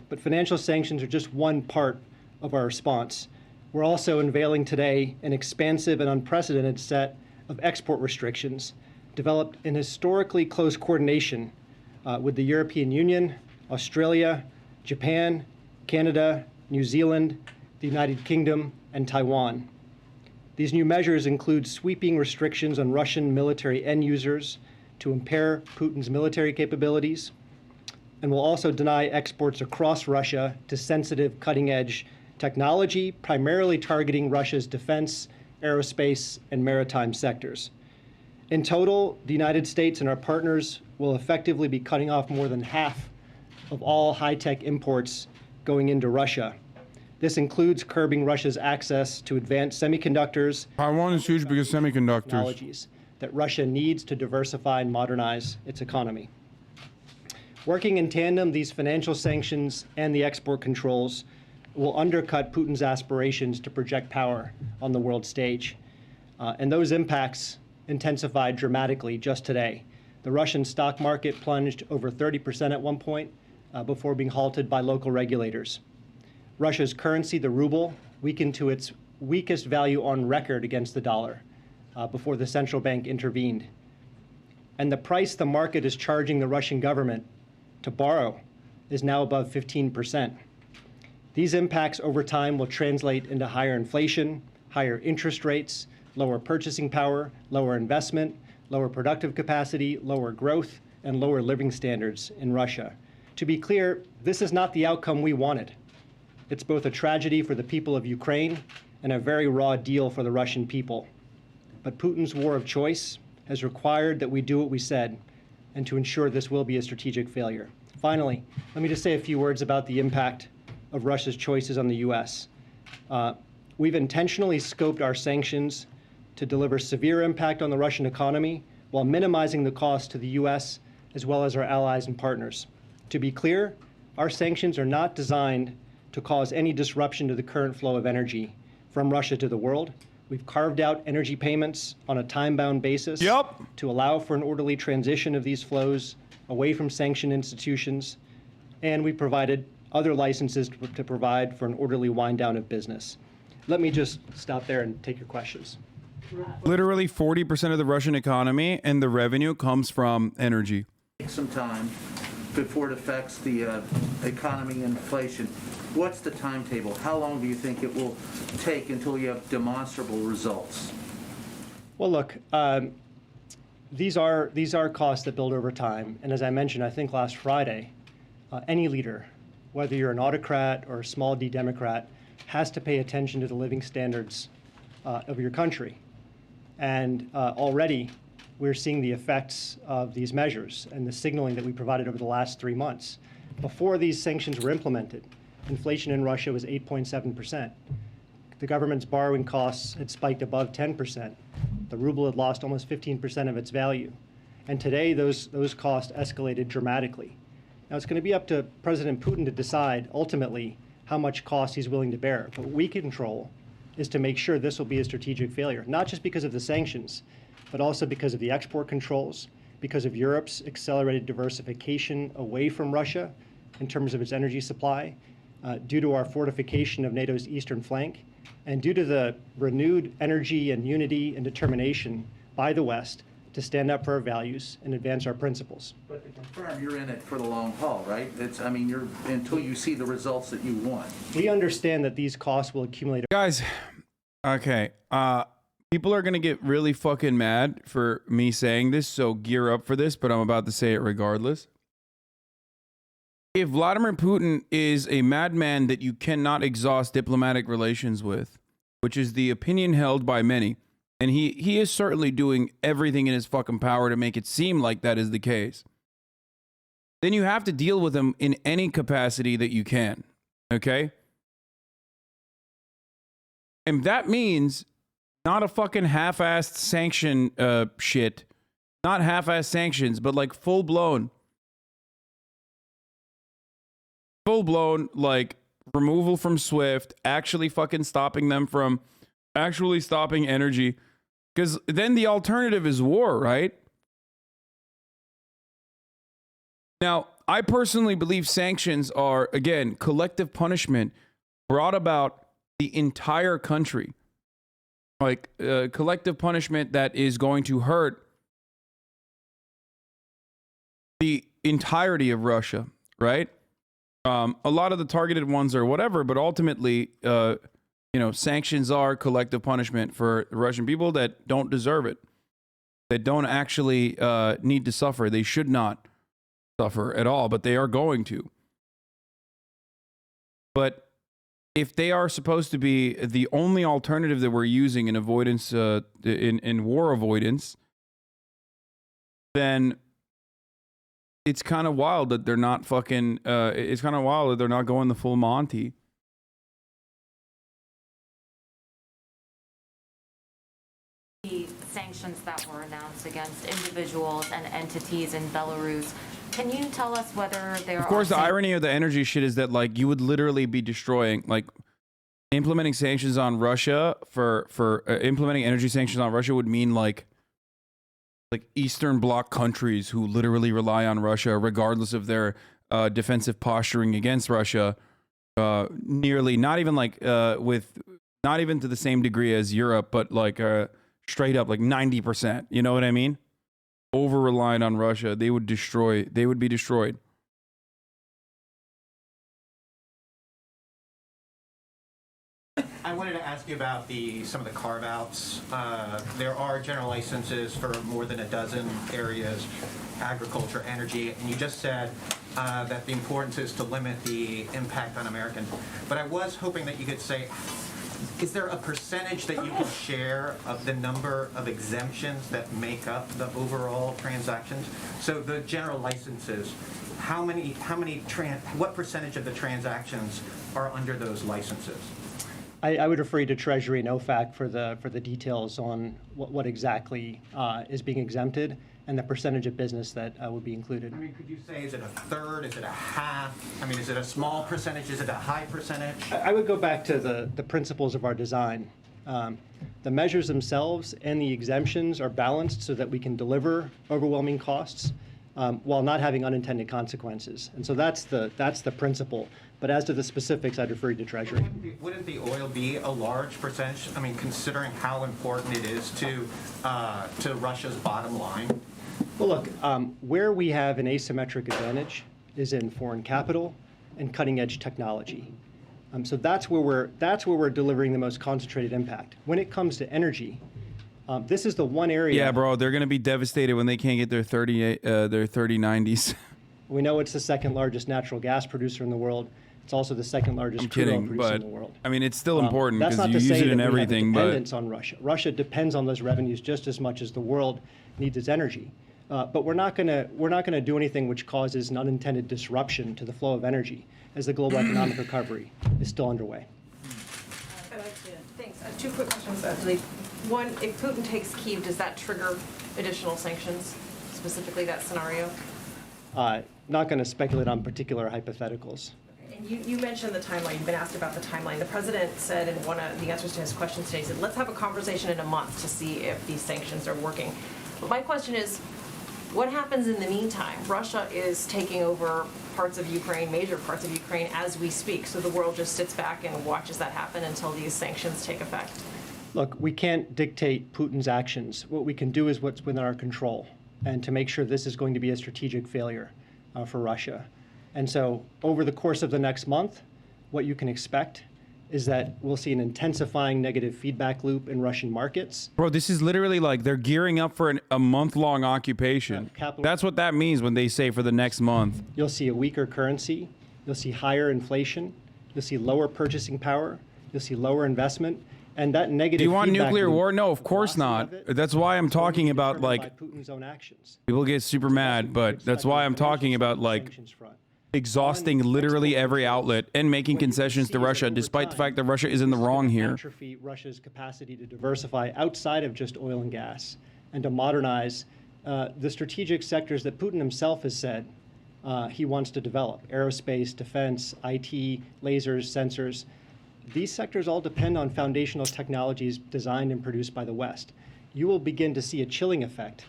But financial sanctions are just one part of our response. We're also unveiling today an expansive and unprecedented set of export restrictions developed in historically close coordination with the European Union, Australia, Japan, Canada, New Zealand, the United Kingdom, and Taiwan. These new measures include sweeping restrictions on Russian military end users to impair Putin's military capabilities, and will also deny exports across Russia to sensitive cutting-edge technology, primarily targeting Russia's defense, aerospace, and maritime sectors. In total, the United States and our partners will effectively be cutting off more than half of all high-tech imports going into Russia. This includes curbing Russia's access to advanced semiconductors. Taiwan is huge because semiconductors. Technologies that Russia needs to diversify and modernize its economy. Working in tandem, these financial sanctions and the export controls will undercut Putin's aspirations to project power on the world stage. And those impacts intensified dramatically just today. The Russian stock market plunged over 30% at one point before being halted by local regulators. Russia's currency, the ruble, weakened to its weakest value on record against the dollar before the central bank intervened. And the price the market is charging the Russian government to borrow is now above 15%. These impacts over time will translate into higher inflation, higher interest rates, lower purchasing power, lower investment, lower productive capacity, lower growth, and lower living standards in Russia. To be clear, this is not the outcome we wanted. It's both a tragedy for the people of Ukraine and a very raw deal for the Russian people. But Putin's war of choice has required that we do what we said, and to ensure this will be a strategic failure. Finally, let me just say a few words about the impact of Russia's choices on the U.S. We've intentionally scoped our sanctions to deliver severe impact on the Russian economy while minimizing the cost to the U.S. as well as our allies and partners. To be clear, our sanctions are not designed to cause any disruption to the current flow of energy from Russia to the world. We've carved out energy payments on a time-bound basis to allow for an orderly transition of these flows away from sanctioned institutions, and we provided other licenses to provide for an orderly wind down of business. Let me just stop there and take your questions. Literally 40% of the Russian economy and the revenue comes from energy. Take some time before it affects the economy and inflation. What's the timetable? How long do you think it will take until you have demonstrable results? Well, look, these are costs that build over time. And as I mentioned, I think last Friday, any leader, whether you're an autocrat or a small d Democrat, has to pay attention to the living standards of your country. And already we're seeing the effects of these measures and the signaling that we provided over the last 3 months. Before these sanctions were implemented, inflation in Russia was 8.7%. The government's borrowing costs had spiked above 10%. The ruble had lost almost 15% of its value. And today, those costs escalated dramatically. Now, it's going to be up to President Putin to decide, ultimately, how much cost he's willing to bear. But what we control is to make sure this will be a strategic failure, not just because of the sanctions, but also because of the export controls, because of Europe's accelerated diversification away from Russia in terms of its energy supply, due to our fortification of NATO's eastern flank, and due to the renewed energy and unity and determination by the West to stand up for our values and advance our principles. But to confirm, you're in it for the long haul, right? I mean, you're until you see the results that you want. We understand that these costs will accumulate. Guys, okay. People are going to get really fucking mad for me saying this, so gear up for this, but I'm about to say it regardless. If Vladimir Putin is a madman that you cannot exhaust diplomatic relations with, which is the opinion held by many, and he is certainly doing everything in his fucking power to make it seem like that is the case, then you have to deal with him in any capacity that you can, okay? And that means not a fucking half-assed sanction shit, not half-assed sanctions, but like full-blown, like removal from SWIFT, actually fucking stopping them from actually stopping energy. Because then the alternative is war, right? Now, I personally believe sanctions are, again, collective punishment brought about the entire country. Like collective punishment that is going to hurt the entirety of Russia, right? A lot of the targeted ones are whatever, but ultimately, sanctions are collective punishment for the Russian people that don't deserve it, that don't actually need to suffer. They should not suffer at all, but they are going to. But if they are supposed to be the only alternative that we're using in avoidance, in war avoidance, then it's kind of wild that they're not fucking, it's kind of wild that they're not going the full Monty. The sanctions that were announced against individuals and entities in Belarus, can you tell us whether there are... Of course, the irony of the energy shit is that, like, you would literally be destroying, like, implementing sanctions on Russia for implementing energy sanctions on Russia would mean, like Eastern Bloc countries who literally rely on Russia, regardless of their defensive posturing against Russia, nearly, not even like not even to the same degree as Europe, but like straight up like 90%. You know what I mean? Over reliant on Russia, they would be destroyed. I wanted to ask you about some of the carve-outs. There are general licenses for more than a dozen areas, agriculture, energy, and you just said that the importance is to limit the impact on Americans. But I was hoping that you could say, is there a percentage that you can share of the number of exemptions that make up the overall transactions? So the general licenses, what percentage of the transactions are under those licenses? I would refer you to Treasury and OFAC for the details on what exactly is being exempted and the percentage of business that would be included. I mean, could you say, is it a third? Is it a half? I mean, is it a small percentage? Is it a high percentage? I would go back to the principles of our design. The measures themselves and the exemptions are balanced so that we can deliver overwhelming costs while not having unintended consequences. And so that's the principle. But as to the specifics, I'd refer you to Treasury. Wouldn't the oil be a large percentage? I mean, considering how important it is to Russia's bottom line. Well, look, where we have an asymmetric advantage is in foreign capital and cutting-edge technology. So that's where we're delivering the most concentrated impact. When it comes to energy, this is the one area. Yeah, bro, they're going to be devastated when they can't get their 3090s. We know it's the second largest natural gas producer in the world. It's also the second largest crude oil producer in the world. I mean, it's still important That's because not you to use say it in that we have a everything. But dependence on Russia. Russia depends on those revenues just as much as the world needs its energy. But we're not going to do anything which causes an unintended disruption to the flow of energy as the global economic recovery is still underway. Thanks. Two quick questions, Philippe. One, if Putin takes Kyiv, does that trigger additional sanctions, specifically that scenario? Not going to speculate on particular hypotheticals. And you mentioned the timeline. You've been asked about the timeline. The president said in one of the answers to his questions today, he said, let's have a conversation in a month to see if these sanctions are working. But my question is, what happens in the meantime? Russia is taking over parts of Ukraine, major parts of Ukraine, as we speak. So the world just sits back and watches that happen until these sanctions take effect. Look, we can't dictate Putin's actions. What we can do is what's within our control, and to make sure this is going to be a strategic failure for Russia. And so over the course of the next month, what you can expect is that we'll see an intensifying negative feedback loop in Russian markets. bro, this is literally like they're gearing up for a month-long occupation. That's what that means when they say for the next month. You'll see a weaker currency. You'll see higher inflation. You'll see lower purchasing power. You'll see lower investment. And that negative. Do you want feedback nuclear loop, war? No, of course not. That's why I'm talking about like Putin's own actions. people get super mad, but that's why I'm talking about like exhausting literally every outlet and making concessions to Russia, despite the fact that Russia is in the wrong here. Atrophy Russia's capacity to diversify outside of just oil and gas, and to modernize the strategic sectors that Putin himself has said he wants to develop: aerospace, defense, IT, lasers, sensors. These sectors all depend on foundational technologies designed and produced by the West. You will begin to see a chilling effect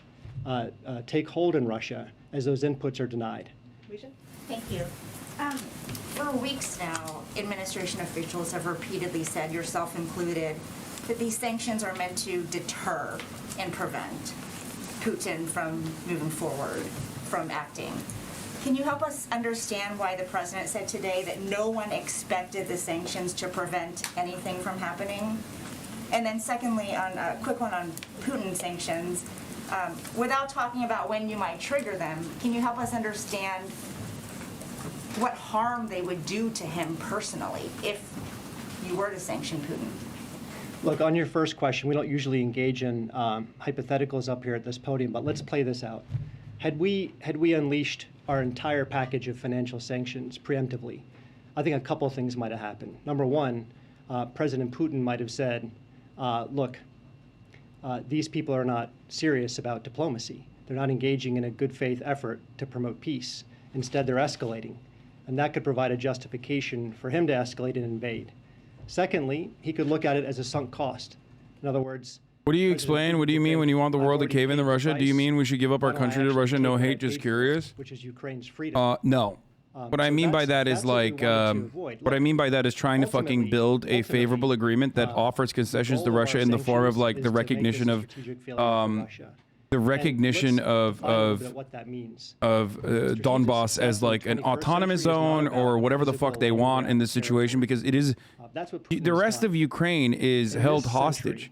take hold in Russia as those inputs are denied. Thank you. For weeks now, administration officials have repeatedly said, yourself included, that these sanctions are meant to deter and prevent Putin from moving forward, from acting. Can you help us understand why the president said today that no one expected the sanctions to prevent anything from happening? And then secondly, on a quick one on Putin sanctions, without talking about when you might trigger them, can you help us understand what harm they would do to him personally if you were to sanction Putin? Look, on your first question, we don't usually engage in hypotheticals up here at this podium, but let's play this out. Had we unleashed our entire package of financial sanctions preemptively, I think a couple of things might have happened. Number one, President Putin might have said, look, these people are not serious about diplomacy. They're not engaging in a good faith effort to promote peace. Instead, they're escalating. And that could provide a justification for him to escalate and invade. Secondly, he could look at it as a sunk cost. In other words, what do you explain? What do you mean when you want the world to cave into Russia? Do you mean we should give up our country to Russia? No hate, just curious? Which is Ukraine's freedom. No. What I mean by that is like, what I mean by that is trying to fucking build a favorable agreement that offers concessions to Russia in the form of like the recognition of, the recognition of Donbass as like an autonomous zone or whatever the fuck they want in this situation, because it is, the rest of Ukraine is held hostage.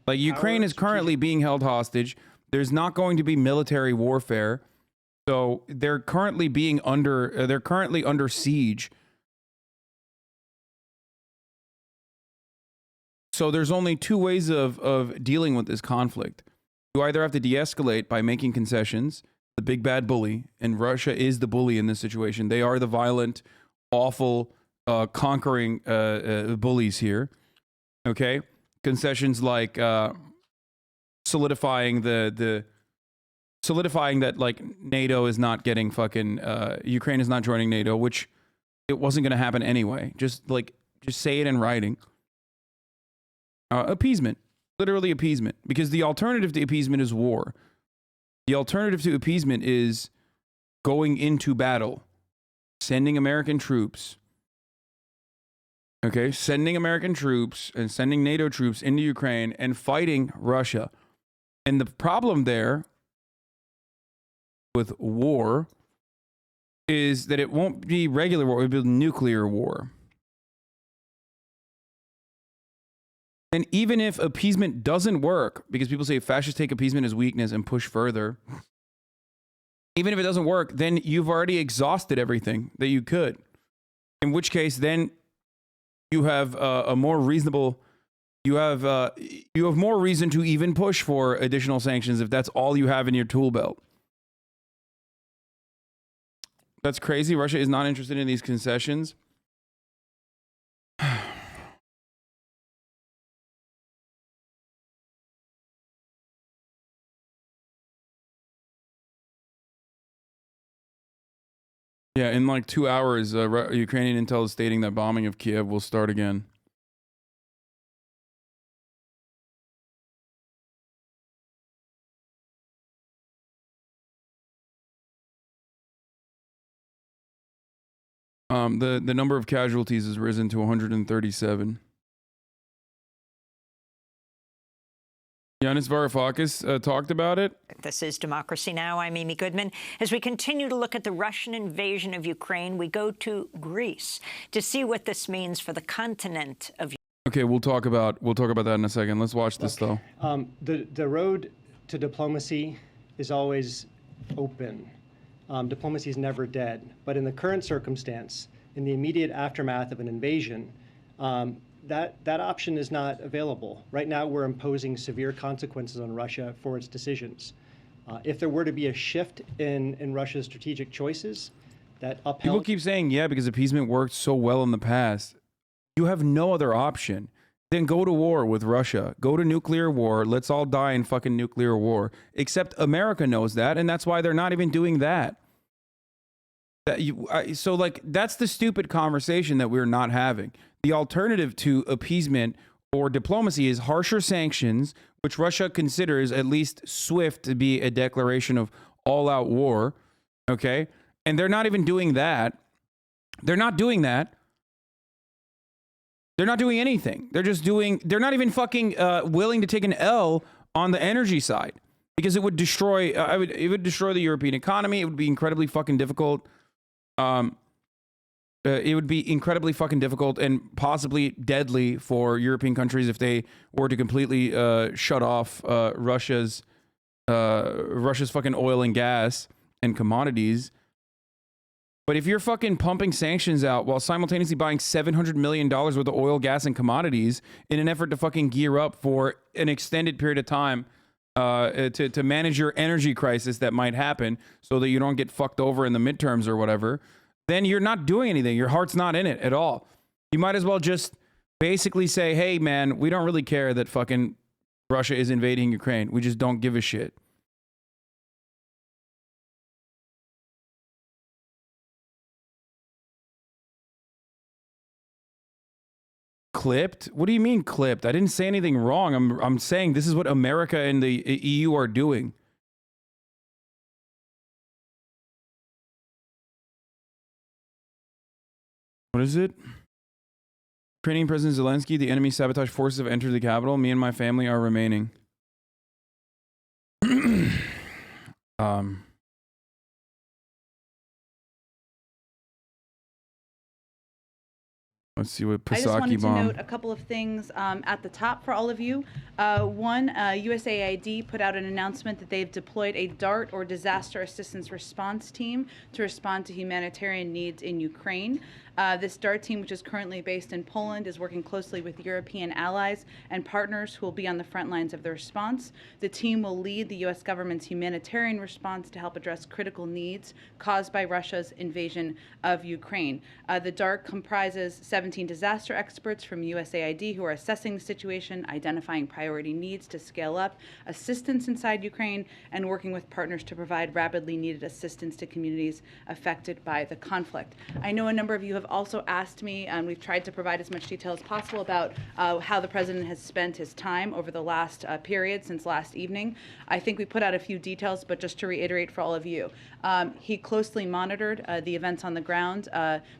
Like Ukraine is currently being held hostage. There's not going to be military warfare. So they're currently under siege. So there's only two ways of dealing with this conflict. You either have to de-escalate by making concessions, the big bad bully, and Russia is the bully in this situation. They are the violent, awful, conquering bullies here. Okay? Concessions like solidifying that like NATO is not getting fucking Ukraine is not joining NATO, which it wasn't going to happen anyway. Just say it in writing. Appeasement, literally appeasement, because the alternative to appeasement is war. The alternative to appeasement is going into battle, sending American troops. Okay, sending American troops and sending NATO troops into Ukraine and fighting Russia. And the problem there with war is that it won't be regular war, it will be nuclear war. And even if appeasement doesn't work, because people say fascists take appeasement as weakness and push further, even if it doesn't work, then you've already exhausted everything that you could. In which case, then you have a more reasonable, you have more reason to even push for additional sanctions if that's all you have in your tool belt. That's crazy. Russia is not interested in these concessions. Yeah, in like 2 hours, Ukrainian intel is stating that bombing of Kiev will start again. The number of casualties has risen to 137. Yanis Varoufakis talked about it. This is Democracy Now! I'm Amy Goodman. As we continue to look at the Russian invasion of Ukraine, we go to Greece to see what this means for the continent of. Okay, we'll talk about that in a second. Let's watch this though. The road to diplomacy is always open. Diplomacy is never dead. But in the current circumstance, in the immediate aftermath of an invasion, that option is not available. Right now, we're imposing severe consequences on Russia for its decisions. If there were to be a shift in Russia's strategic choices that upheld... People keep saying, yeah, because appeasement worked so well in the past. You have no other option. Then go to war with Russia. Go to nuclear war. Let's all die in fucking nuclear war. Except America knows that, and that's why they're not even doing that. So, like, that's the stupid conversation that we're not having. The alternative to appeasement or diplomacy is harsher sanctions, which Russia considers at least SWIFT to be a declaration of all-out war, okay? And they're not even doing that. They're not doing that. They're not doing anything. They're not even fucking willing to take an L on the energy side because it would destroy, it would destroy the European economy. It would be incredibly fucking difficult. It would be incredibly fucking difficult and possibly deadly for European countries if they were to completely shut off Russia's fucking oil and gas and commodities. But if you're fucking pumping sanctions out while simultaneously buying $700 million worth of oil, gas, and commodities in an effort to fucking gear up for an extended period of time to manage your energy crisis that might happen so that you don't get fucked over in the midterms or whatever, then you're not doing anything. Your heart's not in it at all. You might as well just basically say, hey, man, we don't really care that fucking Russia is invading Ukraine. We just don't give a shit. Clipped? What do you mean clipped? I didn't say anything wrong. I'm saying this is what America and the EU are doing. What is it? Ukrainian President Zelensky, the enemy sabotage forces have entered the capital. Me and my family are remaining. Let's see what Pisaki I just wanted to bomb. note a couple of things at the top for all of you. One, USAID put out an announcement that they've deployed a DART or Disaster Assistance Response Team to respond to humanitarian needs in Ukraine. This DART team, which is currently based in Poland, is working closely with European allies and partners who will be on the front lines of the response. The team will lead the U.S. government's humanitarian response to help address critical needs caused by Russia's invasion of Ukraine. The DART comprises 17 17 disaster experts from USAID who are assessing the situation, identifying priority needs to scale up assistance inside Ukraine, and working with partners to provide rapidly needed assistance to communities affected by the conflict. I know a number of you have also asked me, and we've tried to provide as much detail as possible about how the president has spent his time over the last period since last evening. I think we put out a few details, but just to reiterate for all of you, he closely monitored the events on the ground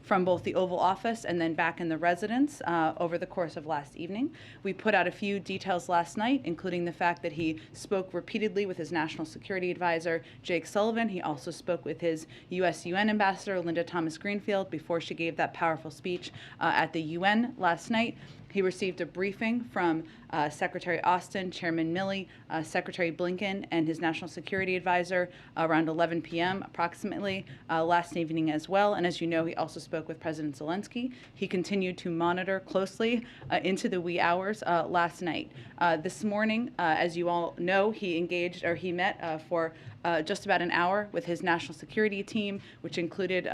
from both the Oval Office and then back in the residence over the course of last evening. We put out a few details last night, including the fact that he spoke repeatedly with his national security advisor, Jake Sullivan. He also spoke with his U.S. UN ambassador, Linda Thomas-Greenfield, before she gave that powerful speech at the UN last night. He received a briefing from Secretary Austin, Chairman Milley, Secretary Blinken, and his national security advisor around 11 p.m. approximately last evening as well. And as you know, he also spoke with President Zelensky. He continued to monitor closely into the wee hours last night. This morning, as you all know, he met for just about an hour with his national security team, which included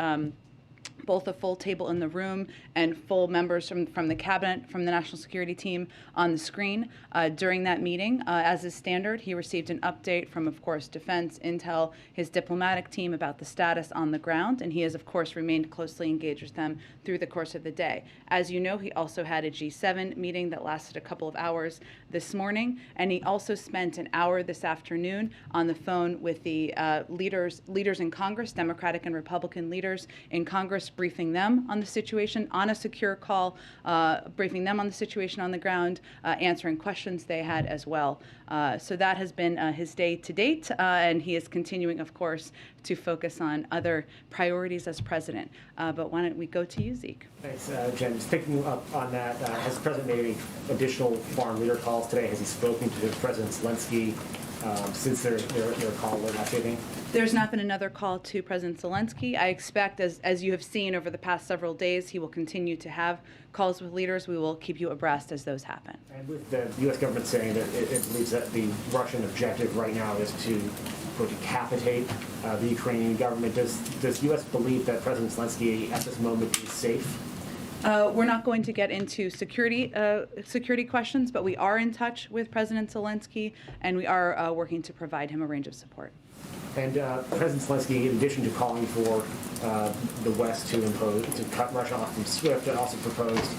both a full table in the room and full members from the cabinet, from the national security team on the screen. During that meeting, as is standard, he received an update from, of course, Defense, Intel, his diplomatic team about the status on the ground, and he has, of course, remained closely engaged with them through the course of the day. As you know, he also had a G7 meeting that lasted a couple of hours this morning, and he also spent an hour this afternoon on the phone with the leaders in Congress, Democratic and Republican leaders in Congress, briefing them on the situation on a secure call, briefing them on the situation on the ground, answering questions they had as well. So that has been his day to date, and he is continuing, of course, to focus on other priorities as president. But why don't we go to you, Zeke? Thanks, Jen. Just picking up on that, has the president made any additional foreign leader calls today? Has he spoken to President Zelensky since their call last evening? There's not been another call to President Zelensky. I expect, as you have seen over the past several days, he will continue to have calls with leaders. We will keep you abreast as those happen. And with the U.S. government saying that it believes that the Russian objective right now is to decapitate the Ukrainian government, does the U.S. believe that President Zelensky at this moment is safe? We're not going to get into security questions, but we are in touch with President Zelensky, and we are working to provide him a range of support. And President Zelensky, in addition to calling for the West to cut Russia off from SWIFT, also proposed.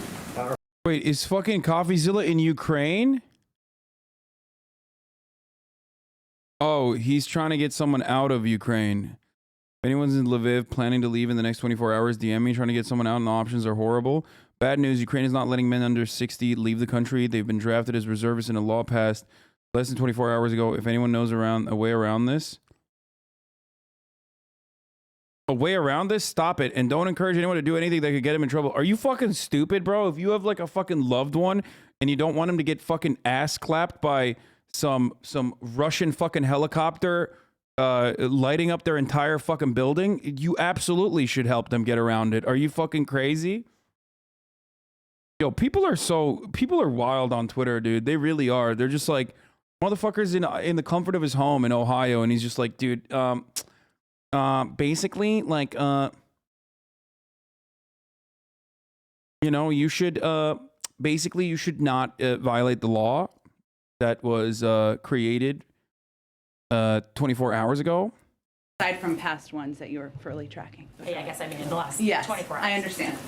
Wait, is fucking CoffeeZilla in Ukraine? Oh, he's trying to get someone out of Ukraine. If anyone's in Lviv planning to leave in the next 24 hours, DM me trying to get someone out, and the options are horrible. Bad news, Ukraine is not letting men under 60 leave the country. They've been drafted as reservists in a law passed less than 24 hours ago. If anyone knows a way around this. A way around this? Stop it. And don't encourage anyone to do anything that could get him in trouble. Are you fucking stupid, bro? If you have like a fucking loved one and you don't want him to get fucking ass clapped by some Russian fucking helicopter lighting up their entire fucking building, you absolutely should help them get around it. Are you fucking crazy? Yo, people are wild on Twitter, dude. They really are. They're just like, motherfuckers in the comfort of his home in Ohio, and he's just like, dude, basically, like, you know, you should, basically, you should not violate the law that was created 24 hours ago. Aside from past ones that you were fully tracking. Yeah, I guess I mean in the last 24 hours. I understand.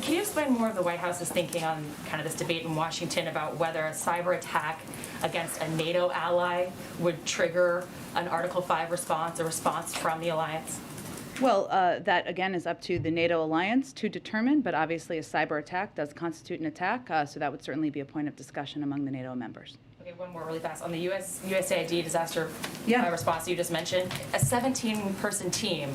Can you explain more of the White House's thinking on kind of this debate in Washington about whether a cyber attack against a NATO ally would trigger an Article 5 response, a response from the alliance? Well, that again is up to the NATO alliance to determine, but obviously a cyber attack does constitute an attack, so that would certainly be a point of discussion among the NATO members. Okay, one more really fast. On the USAID disaster response you just mentioned, a 17-person team.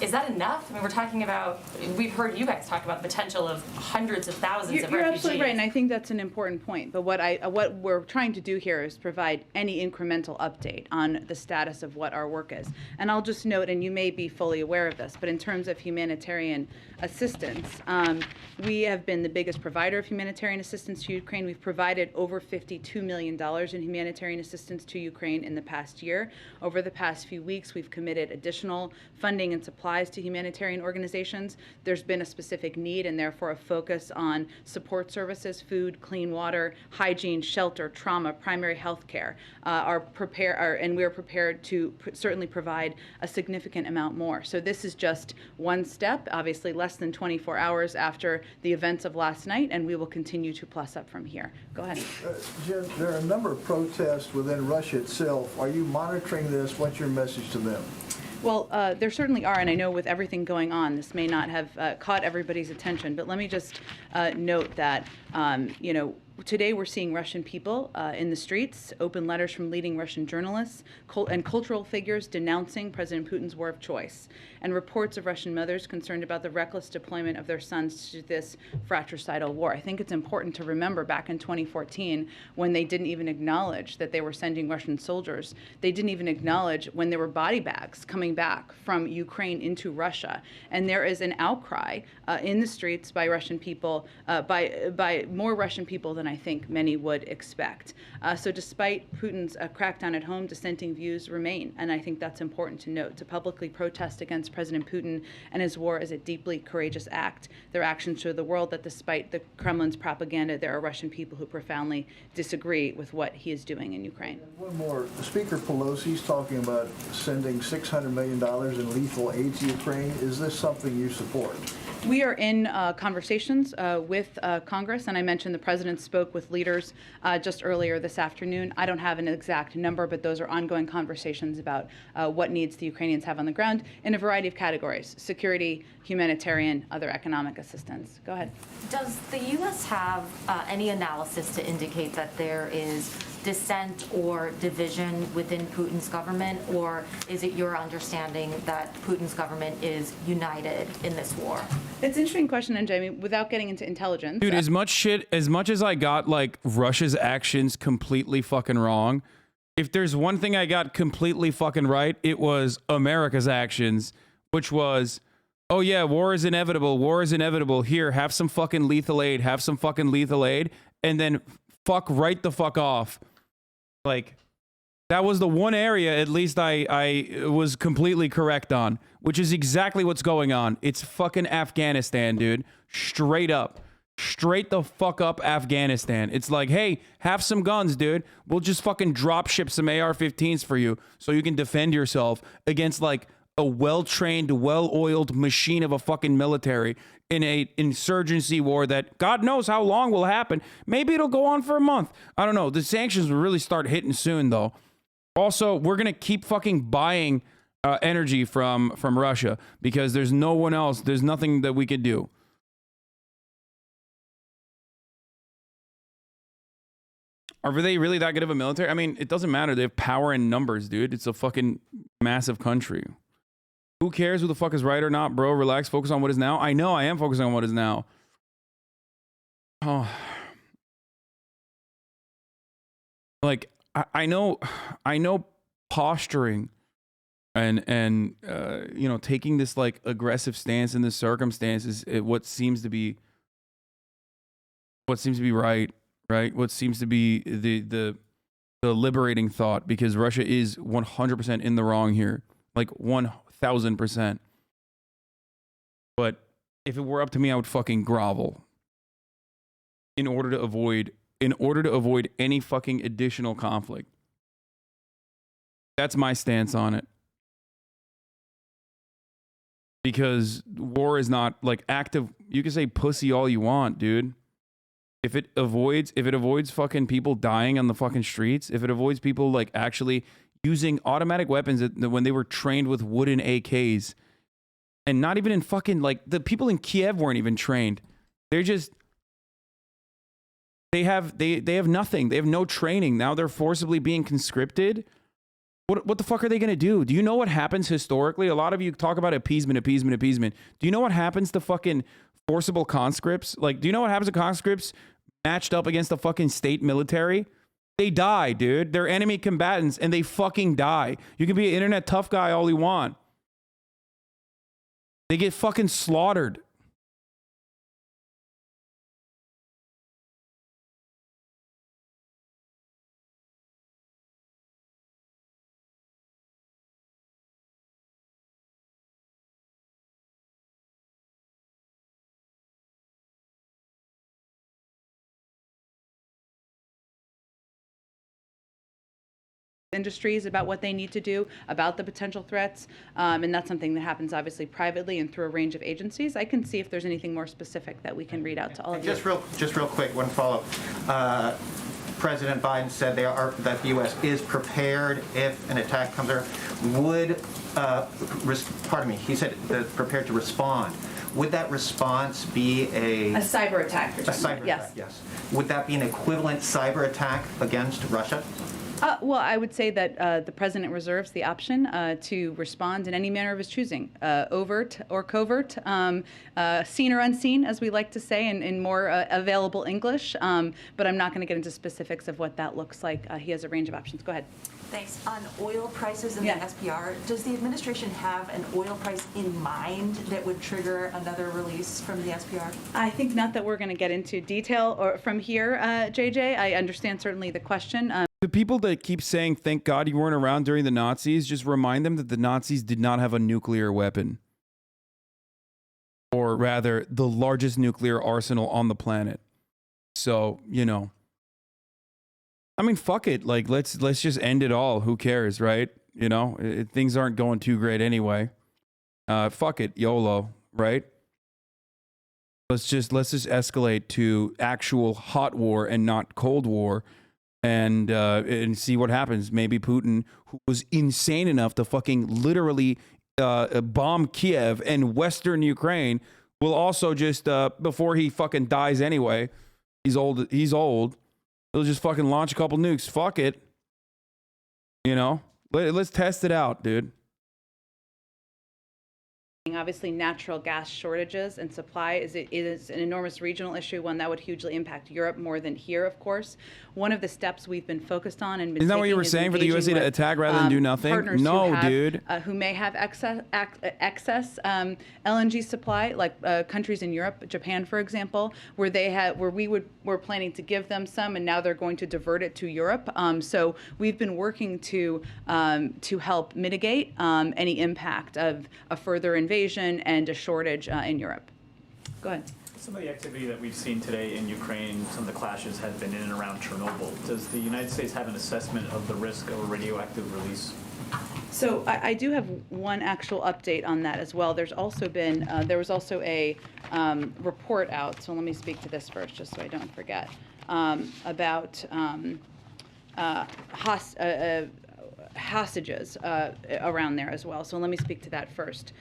Is that enough? I mean, we're talking about, we've heard you guys talk about the potential of hundreds of thousands of refugees. You're absolutely right, and I think that's an important point. But what we're trying to do here is provide any incremental update on the status of what our work is. And I'll just note, and you may be fully aware of this, but in terms of humanitarian assistance, we have been the biggest provider of humanitarian assistance to Ukraine. We've provided over $52 million in humanitarian assistance to Ukraine in the past year. Over the past few weeks, we've committed additional funding and supply supplies to humanitarian organizations. There's been a specific need and therefore a focus on support services, food, clean water, hygiene, shelter, trauma, primary health care, and we're prepared to certainly provide a significant amount more. So this is just one step, obviously less than 24 hours after the events of last night, and we will continue to plus up from here. Go ahead. Jen, there are a number of protests within Russia itself. Are you monitoring this? What's your message to them? Well, there certainly are, and I know with everything going on, this may not have caught everybody's attention, but let me just note that, today we're seeing Russian people in the streets, open letters from leading Russian journalists and cultural figures denouncing President Putin's war of choice, and reports of Russian mothers concerned about the reckless deployment of their sons to this fratricidal war. I think it's important to remember back in 2014 when they didn't even acknowledge that they were sending Russian soldiers. They didn't even acknowledge when there were body bags coming back from Ukraine into Russia. And there is an outcry in the streets by Russian people, by more Russian people than I think many would expect. So despite Putin's crackdown at home, dissenting views remain. And I think that's important to note. To publicly protest against President Putin and his war is a deeply courageous act. Their actions show the world that despite the Kremlin's propaganda, there are Russian people who profoundly disagree with what he is doing in Ukraine. One more. Speaker Pelosi's talking about sending $600 million in lethal aid to Ukraine. Is this something you support? We are in conversations with Congress, and I mentioned the president spoke with leaders just earlier this afternoon. I don't have an exact number, but those are ongoing conversations about what needs the Ukrainians have on the ground in a variety of categories: security, humanitarian, other economic assistance. Go ahead. Does the U.S. have any analysis to indicate that there is dissent or division within Putin's government, or is it your understanding that Putin's government is united in this war? It's an interesting question, and Jamie, without getting into intelligence. Dude, as much as I got like Russia's actions completely fucking wrong, if there's one thing I got completely fucking right, it was America's actions, which was, oh yeah, war is inevitable. War is inevitable. Here, have some fucking lethal aid. Have some fucking lethal aid, and then fuck right the fuck off. Like, that was the one area at least I was completely correct on, which is exactly what's going on. It's fucking Afghanistan, dude. Straight up. Straight the fuck up Afghanistan. It's like, hey, have some guns, dude. We'll just fucking drop ship some AR-15s for you so you can defend yourself against like a well-trained, well-oiled machine of a fucking military in a insurgency war that God knows how long will happen. Maybe it'll go on for a month. I don't know. The sanctions will really start hitting soon, though. Also, we're going to keep fucking buying energy from Russia because there's no one else. There's nothing that we could do. Are they really that good of a military? I mean, it doesn't matter. They have power in numbers, dude. It's a fucking massive country. Who cares who the fuck is right or not, bro? Relax. Focus on what is now. I know I am focusing on what is now. Oh. Like, I know posturing and you know, taking this like aggressive stance in this circumstance is what seems to be right? What seems to be the liberating thought, because Russia is 100% in the wrong here. Like 1000%. But if it were up to me, I would fucking grovel in order to avoid any fucking additional conflict. That's my stance on it. Because war is not like active. You can say pussy all you want, dude. If it avoids fucking people dying on the fucking streets, if it avoids people like actually using automatic weapons when they were trained with wooden AKs, and not even in fucking, like, the people in Kiev weren't even trained. They're just, they have nothing. They have no training. Now they're forcibly being conscripted. What the fuck are they going to do? Do you know what happens historically? A lot of you talk about appeasement. Do you know what happens to fucking forcible conscripts? Like, do you know what happens to conscripts matched up against the fucking state military? They die, dude. They're enemy combatants and they fucking die. You can be an internet tough guy all you want. They get fucking slaughtered. industries about what they need to do, about the potential threats, and that's something that happens obviously privately and through a range of agencies. I can see if there's anything more specific that we can read out to all of you. Just real quick, one follow-up. President Biden said that the U.S. is prepared if an attack comes there. He said prepared to respond. Would that response be a cyber attack? A cyber attack, yes. Would that be an equivalent cyber attack against Russia? Well, I would say that the president reserves the option to respond in any manner of his choosing, overt or covert, seen or unseen, as we like to say in more available English. But I'm not going to get into specifics of what that looks like. He has a range of options. Go ahead. Thanks. On oil prices and the SPR, does the administration have an oil price in mind that would trigger another release from the SPR? I think not that we're going to get into detail or from here, JJ. I understand certainly the question. The people that keep saying, thank God you weren't around during the Nazis, just remind them that the Nazis did not have a nuclear weapon. Or rather, the largest nuclear arsenal on the planet. So, you know. I mean, fuck it. Like, let's just end it all. Who cares, right? You know, things aren't going too great anyway. Fuck it. YOLO, right? Let's just escalate to actual hot war and not cold war. And see what happens. Maybe Putin, who was insane enough to fucking literally bomb Kiev and Western Ukraine, will also just, before he fucking dies anyway, he's old, he'll just fucking launch a couple nukes. Fuck it. You know? Let's test it out, dude. Obviously, natural gas shortages and supply is an enormous regional issue, one that would hugely impact Europe more than here, of course. One of the steps we've been focused on and been Isn't that what you were saying, for the USA to attack rather than do nothing? No, dude. Who may have excess LNG supply, like countries in Europe, Japan, for example, where we're planning to give them some, and now they're going to divert it to Europe. So we've been working to help mitigate any impact of a further invasion and a shortage in Europe. Go ahead. Some of the activity that we've seen today in Ukraine, some of the clashes have been in and around Chernobyl. Does the United States have an assessment of the risk of a radioactive release? So I do have one actual update on that as well. There's also been, there was also a report out, so let me speak to this first, just so I don't forget, about hostages around there as well. So let me speak to that first.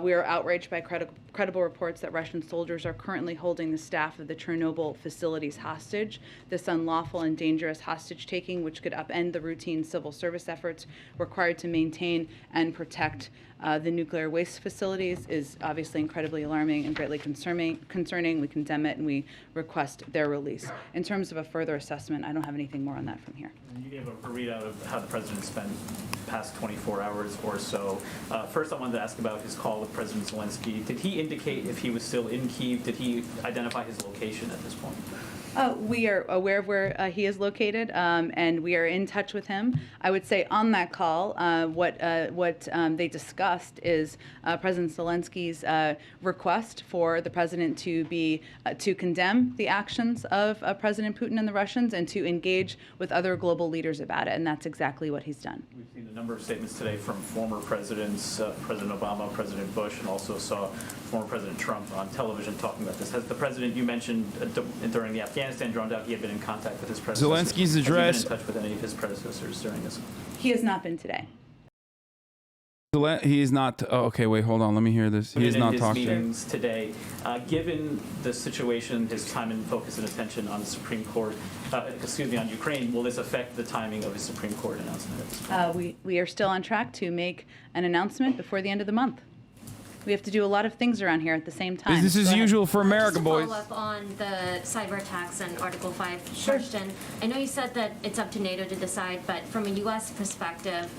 We are outraged by credible reports that Russian soldiers are currently holding the staff of the Chernobyl facilities hostage. This unlawful and dangerous hostage taking, which could upend the routine civil service efforts required to maintain and protect the nuclear waste facilities, is obviously incredibly alarming and greatly concerning. We condemn it and we request their release. In terms of a further assessment, I don't have anything more on that from here. You gave a readout of how the president spent the past 24 hours or so. First, I wanted to ask about his call with President Zelensky. Did he indicate if he was still in Kyiv? Did he identify his location at this point? We are aware of where he is located, and we are in touch with him. I would say on that call, what they discussed is President Zelensky's request for the president to condemn the actions of President Putin and the Russians and to engage with other global leaders about it, and that's exactly what he's done. We've seen a number of statements today from former presidents, President Obama, President Bush, and also saw former President Trump on television talking about this. Has the president, you mentioned during the Afghanistan drawdown, he had been in contact with his predecessors. Zelensky's address. Has he been in touch with any of his predecessors during this? He has not been today. He is not. Oh, okay, wait, hold on. Let me hear this. He is not talking. In his meetings today, given the situation, his time and focus and attention on the Supreme Court, on Ukraine, will this affect the timing of his Supreme Court announcement? We are still on track to make an announcement before the end of the month. We have to do a lot of things around here at the same time. Business as usual for America, boys. Follow up on the cyber attacks and Article 5 question. I know you said that it's up to NATO to decide, but from a U.S. perspective,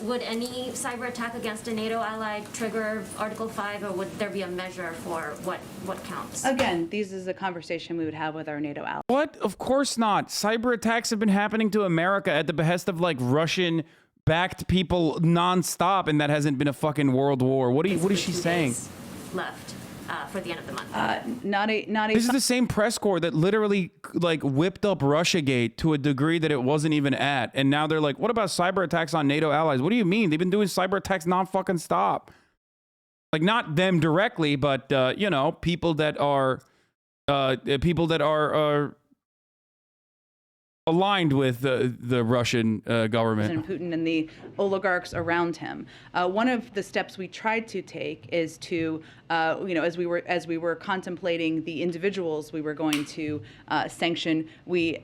would any cyber attack against a NATO ally trigger Article 5, or would there be a measure for what counts? Again, this is a conversation we would have with our NATO allies. What? Of course not. Cyber attacks have been happening to America at the behest of like Russian-backed people nonstop, and that hasn't been a fucking world war. What is she saying? Left. for the end of the month? Not a. This is the same press corps that literally like whipped up Russiagate to a degree that it wasn't even at, and now they're like, "What about cyber attacks on NATO allies?" What do you mean? They've been doing cyber attacks non-fucking stop. Like not them directly, but you know, people that are aligned with the Russian government. President Putin and the oligarchs around him. One of the steps we tried to take is to, you know, as we were contemplating the individuals we were going to sanction, we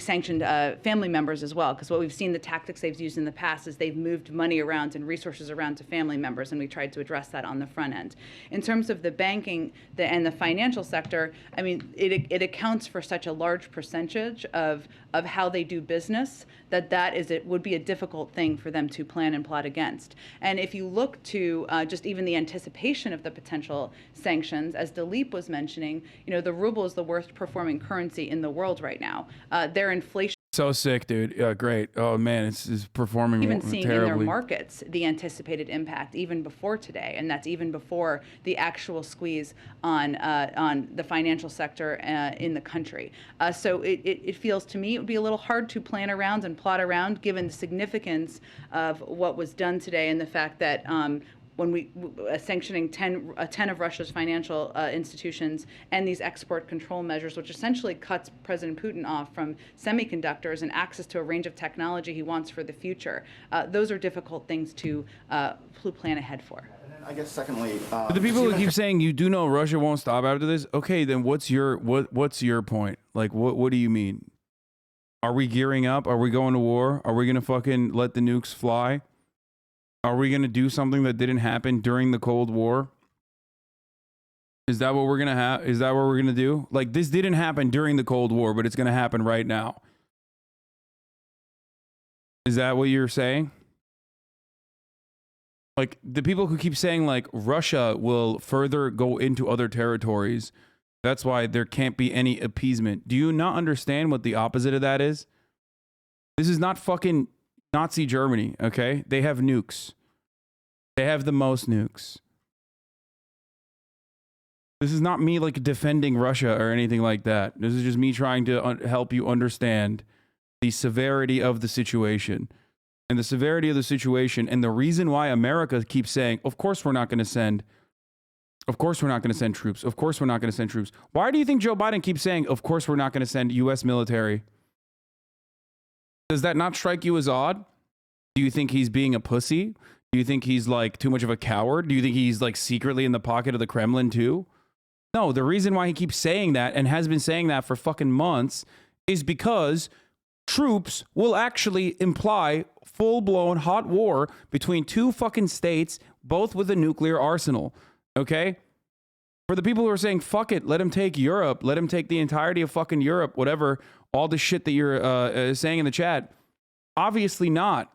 sanctioned family members as well, because what we've seen the tactics they've used in the past is they've moved money around and resources around to family members, and we tried to address that on the front end. In terms of the banking and the financial sector, I mean, it accounts for such a large percentage of how they do business that it would be a difficult thing for them to plan and plot against. And if you look to just even the anticipation of the potential sanctions, as Dilip was mentioning, you know, the ruble is the worst performing currency in the world right now. Their inflation. So sick, dude. Great. Oh man, it's performing Even seeing terribly. in their markets the anticipated impact even before today, and that's even before the actual squeeze on the financial sector in the country. So it feels to me it would be a little hard to plan around and plot around, given the significance of what was done today and the fact that when we sanctioning 10 of Russia's financial institutions and these export control measures, which essentially cuts President Putin off from semiconductors and access to a range of technology he wants for the future. Those are difficult things to plan ahead for. I guess secondly, But the people who keep saying you do know Russia won't stop after this, okay, then what's your point? Like what do you mean? Are we gearing up? Are we going to war? Are we gonna fucking let the nukes fly? Are we going to do something that didn't happen during the Cold War? Is that what we're going to have? Is that what we're going to do? Like, this didn't happen during the Cold War, but it's going to happen right now. Is that what you're saying? Like, the people who keep saying, like, Russia will further go into other territories, that's why there can't be any appeasement. Do you not understand what the opposite of that is? This is not fucking Nazi Germany, okay? They have nukes. They have the most nukes. This is not me like defending Russia or anything like that. This is just me trying to help you understand the severity of the situation. And the severity of the situation and the reason why America keeps saying, of course we're not going to send troops. Of course we're not going to send troops. Why do you think Joe Biden keeps saying, of course we're not going to send U.S. military? Does that not strike you as odd? Do you think he's being a pussy? Do you think he's like too much of a coward? Do you think he's like secretly in the pocket of the Kremlin too? No, the reason why he keeps saying that and has been saying that for fucking months is because troops will actually imply full-blown hot war between two fucking states, both with a nuclear arsenal. Okay? For the people who are saying, fuck it, let him take Europe, let him take the entirety of fucking Europe, whatever, all the shit that you're saying in the chat, obviously not.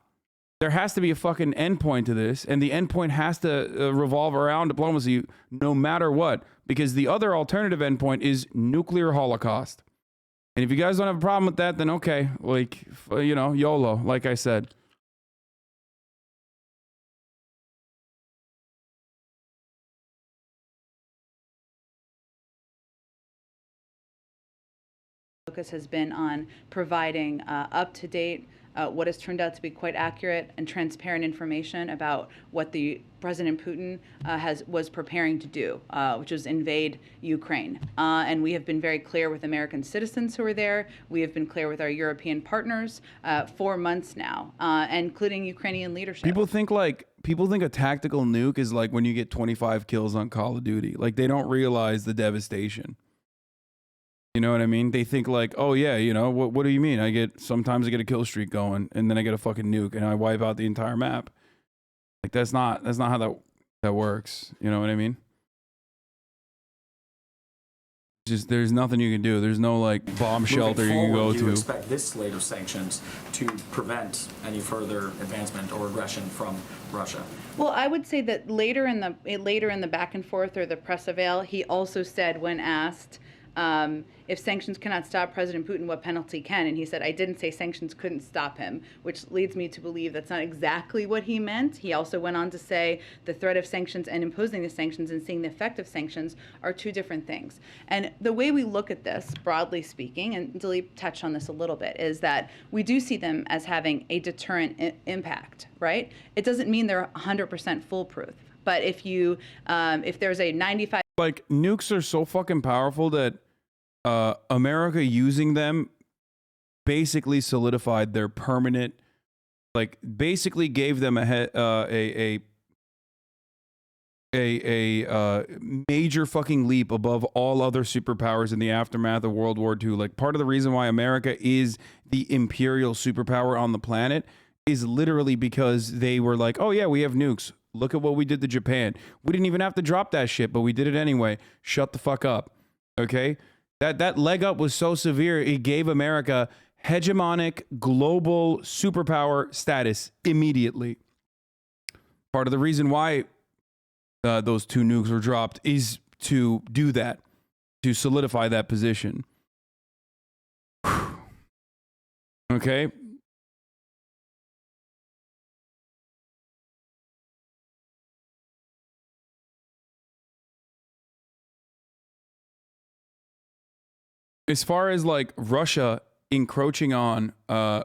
There has to be a fucking endpoint to this, and the endpoint has to revolve around diplomacy no matter what, because the other alternative endpoint is nuclear holocaust. And if you guys don't have a problem with that, then okay, like, you know, YOLO, like I said. Focus has been on providing up-to-date, what has turned out to be quite accurate and transparent information about what the President Putin was preparing to do, which was invade Ukraine. And we have been very clear with American citizens who are there. We have been clear with our European partners 4 months now, including Ukrainian leadership. People think a tactical nuke is like when you get 25 kills on Call of Duty. Like, they don't realize the devastation. You know what I mean? They think like, oh yeah, you know, what do you mean? Sometimes I get a kill streak going and then I get a fucking nuke and I wipe out the entire map. Like, that's not how that works. You know what I mean? Just, there's nothing you can do. There's no like bomb shelter you can go to. Do you expect this slate of sanctions to prevent any further advancement or aggression from Russia? Well, I would say that later in the back and forth or the press avail, he also said when asked, if sanctions cannot stop President Putin, what penalty can? And he said, I didn't say sanctions couldn't stop him, which leads me to believe that's not exactly what he meant. He also went on to say the threat of sanctions and imposing the sanctions and seeing the effect of sanctions are two different things. And the way we look at this, broadly speaking, and Dilip touched on this a little bit, is that we do see them as having a deterrent impact, right? It doesn't mean they're 100% foolproof. But if you, if there's a 95... Like, nukes are so fucking powerful that America using them basically solidified their permanent, like, basically gave them a major fucking leap above all other superpowers in the aftermath of World War II. Like, part of the reason why America is the imperial superpower on the planet is literally because they were like, oh yeah, we have nukes. Look at what we did to Japan. We didn't even have to drop that shit, but we did it anyway. Shut the fuck up. Okay? That leg up was so severe, it gave America hegemonic global superpower status immediately. Part of the reason why those 2 nukes were dropped is to do that, to solidify that position. Okay? As far as like Russia encroaching on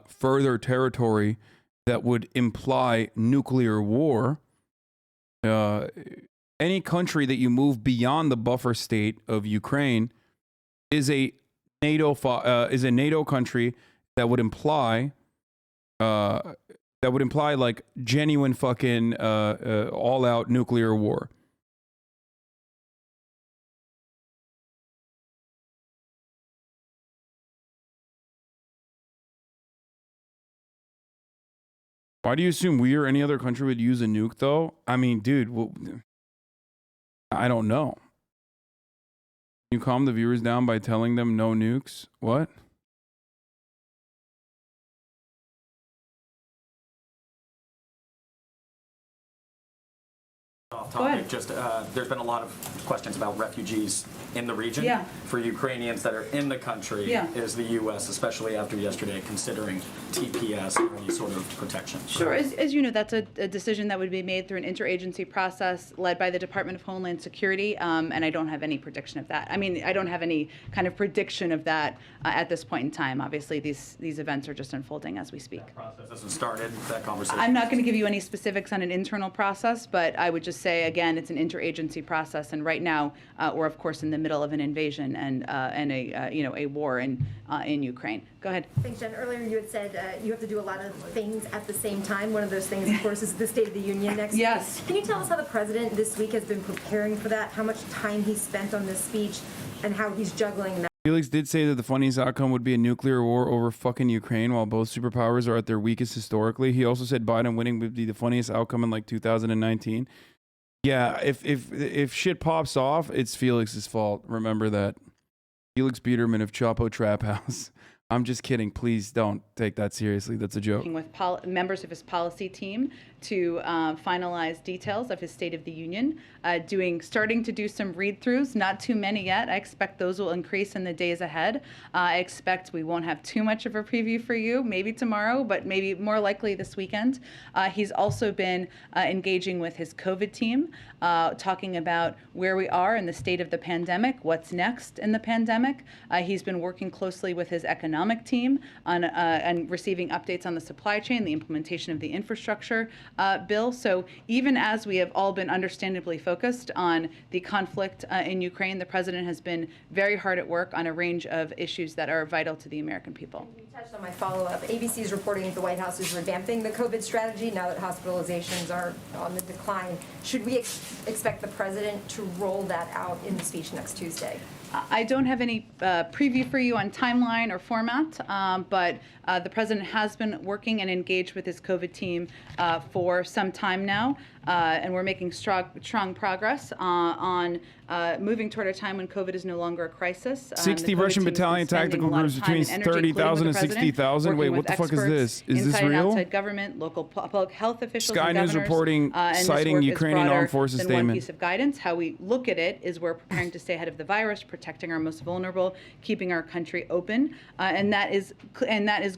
further territory that would imply nuclear war, any country that you move beyond the buffer state of Ukraine is a NATO country that would imply like genuine fucking all out nuclear war. Why do you assume we or any other country would use a nuke, though? I mean, dude, well, I don't know. You calm the viewers down by telling them no nukes? What? Off topic, just there's been a lot of questions about refugees in the region. Yeah. For Ukrainians that are in the country, Yeah. is the U.S., especially after yesterday, considering TPS or any sort of protection? Sure. As you know, that's a decision that would be made through an interagency process led by the Department of Homeland Security, and I don't have any prediction of that. I mean, I don't have any kind of prediction of that at this point in time. Obviously, these events are just unfolding as we speak. That process hasn't started, that conversation? I'm not going to give you any specifics on an internal process, but I would just say, again, it's an interagency process, and right now we're, of course, in the middle of an invasion and a war in Ukraine. Go ahead. Thanks, Jen. Earlier you had said you have to do a lot of things at the same time. One of those things, of course, is the State of the Union next Yes. week. Can you tell us how the president this week has been preparing for that, how much time he spent on this speech, and how he's juggling that? Felix did say that the funniest outcome would be a nuclear war over fucking Ukraine while both superpowers are at their weakest historically. He also said Biden winning would be the funniest outcome in like 2019. Yeah, if shit pops off, it's Felix's fault. Remember that. Felix Biederman of Chapo Trap House. I'm just kidding. Please don't take that seriously. That's a joke. Working with members of his policy team to finalize details of his State of the Union, starting to do some read-throughs, not too many yet. I expect those will increase in the days ahead. I expect we won't have too much of a preview for you, maybe tomorrow, but maybe more likely this weekend. He's also been engaging with his COVID team, talking about where we are in the state of the pandemic, what's next in the pandemic. He's been working closely with his economic team on and receiving updates on the supply chain, the implementation of the infrastructure bill. So even as we have all been understandably focused on the conflict in Ukraine, the president has been very hard at work on a range of issues that are vital to the American people. You touched on my follow-up. ABC is reporting that the White House is revamping the COVID strategy now that hospitalizations are on the decline. Should we expect the president to roll that out in the speech next Tuesday? I don't have any preview for you on timeline or format, but the president has been working and engaged with his COVID team for some time now, and we're making strong progress on moving toward a time when COVID is no longer a crisis. 60 Russian battalion tactical groups between 30,000 and 60,000. Wait, what the fuck is this? Is this real? Outside government, local public health officials, Sky and News governors, reporting and this citing work is Ukrainian broader Armed Forces than statement. one piece of guidance. How we look at it is we're preparing to stay ahead of the virus, protecting our most vulnerable, keeping our country open, and that is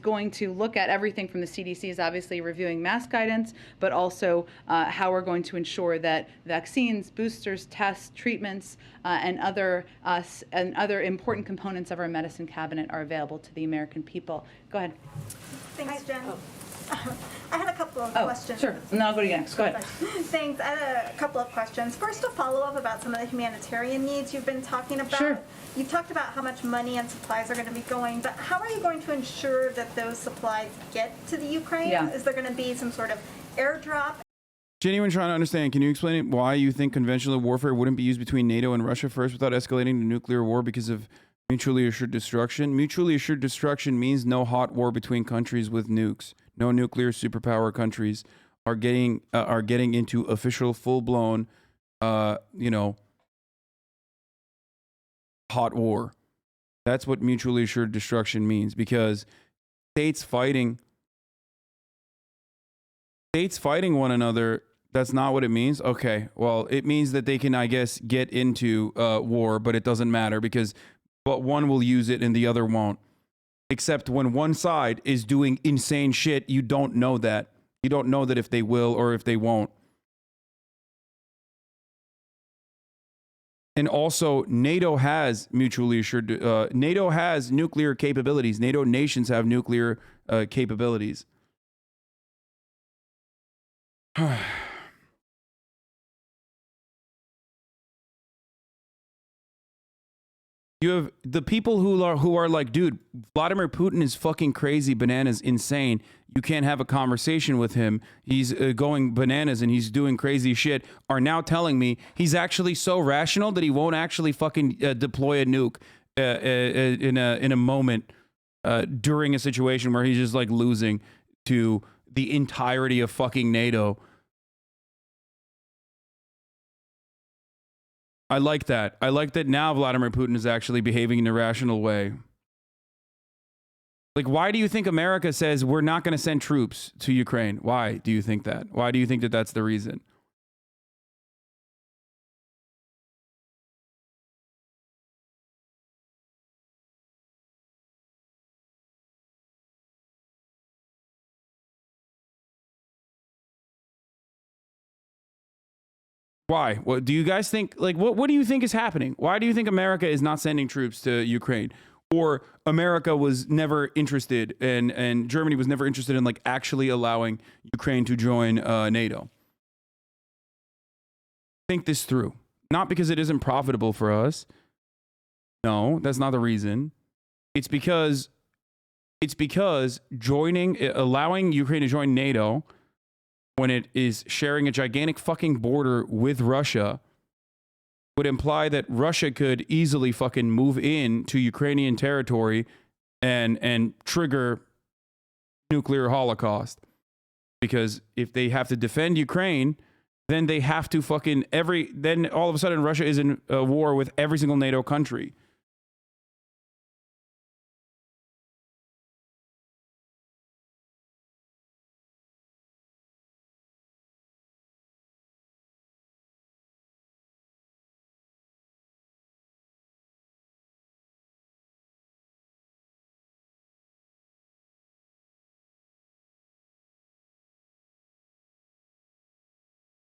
going to look at everything from the CDC's obviously reviewing mask guidance, but also how we're going to ensure that vaccines, boosters, tests, treatments, and other important components of our medicine cabinet are available to the American people. Go ahead. Thanks, Jen. I had a couple of questions. Sure. And then I'll go to you next. Go ahead. Thanks. I had a couple of questions. First, a follow-up about some of the humanitarian needs you've been talking about. Sure. You've talked about how much money and supplies are going to be going, but how are you going to ensure that those supplies get to the Ukraine? Yeah. Is there going to be some sort of airdrop? Genuine trying to understand. Can you explain why you think conventional warfare wouldn't be used between NATO and Russia first without escalating to nuclear war because of mutually assured destruction? Mutually assured destruction means no hot war between countries with nukes. No nuclear superpower countries are getting into official full-blown, hot war. That's what mutually assured destruction means, because states fighting one another, that's not what it means. Okay, well, it means that they can, I guess, get into war, but it doesn't matter but one will use it and the other won't. Except when one side is doing insane shit, you don't know that. You don't know that if they will or if they won't. And also, NATO has mutually assured, NATO has nuclear capabilities. NATO nations have nuclear capabilities. You have the people who are like, dude, Vladimir Putin is fucking crazy, bananas, insane. You can't have a conversation with him. He's going bananas and he's doing crazy shit. Are now telling me he's actually so rational that he won't actually fucking deploy a nuke in a moment during a situation where he's just like losing to the entirety of fucking NATO. I like that. I like that now Vladimir Putin is actually behaving in a rational way. Like, why do you think America says we're not going to send troops to Ukraine? Why do you think that? Why do you think that that's the reason? Why? What do you guys think? Like, what do you think is happening? Why do you think America is not sending troops to Ukraine? Or America was never interested and Germany was never interested in like actually allowing Ukraine to join NATO? Think this through. Not because it isn't profitable for us. No, that's not the reason. It's because allowing Ukraine to join NATO when it is sharing a gigantic fucking border with Russia would imply that Russia could easily fucking move in to Ukrainian territory and trigger nuclear holocaust. Because if they have to defend Ukraine, then they have to then all of a sudden Russia is in a war with every single NATO country.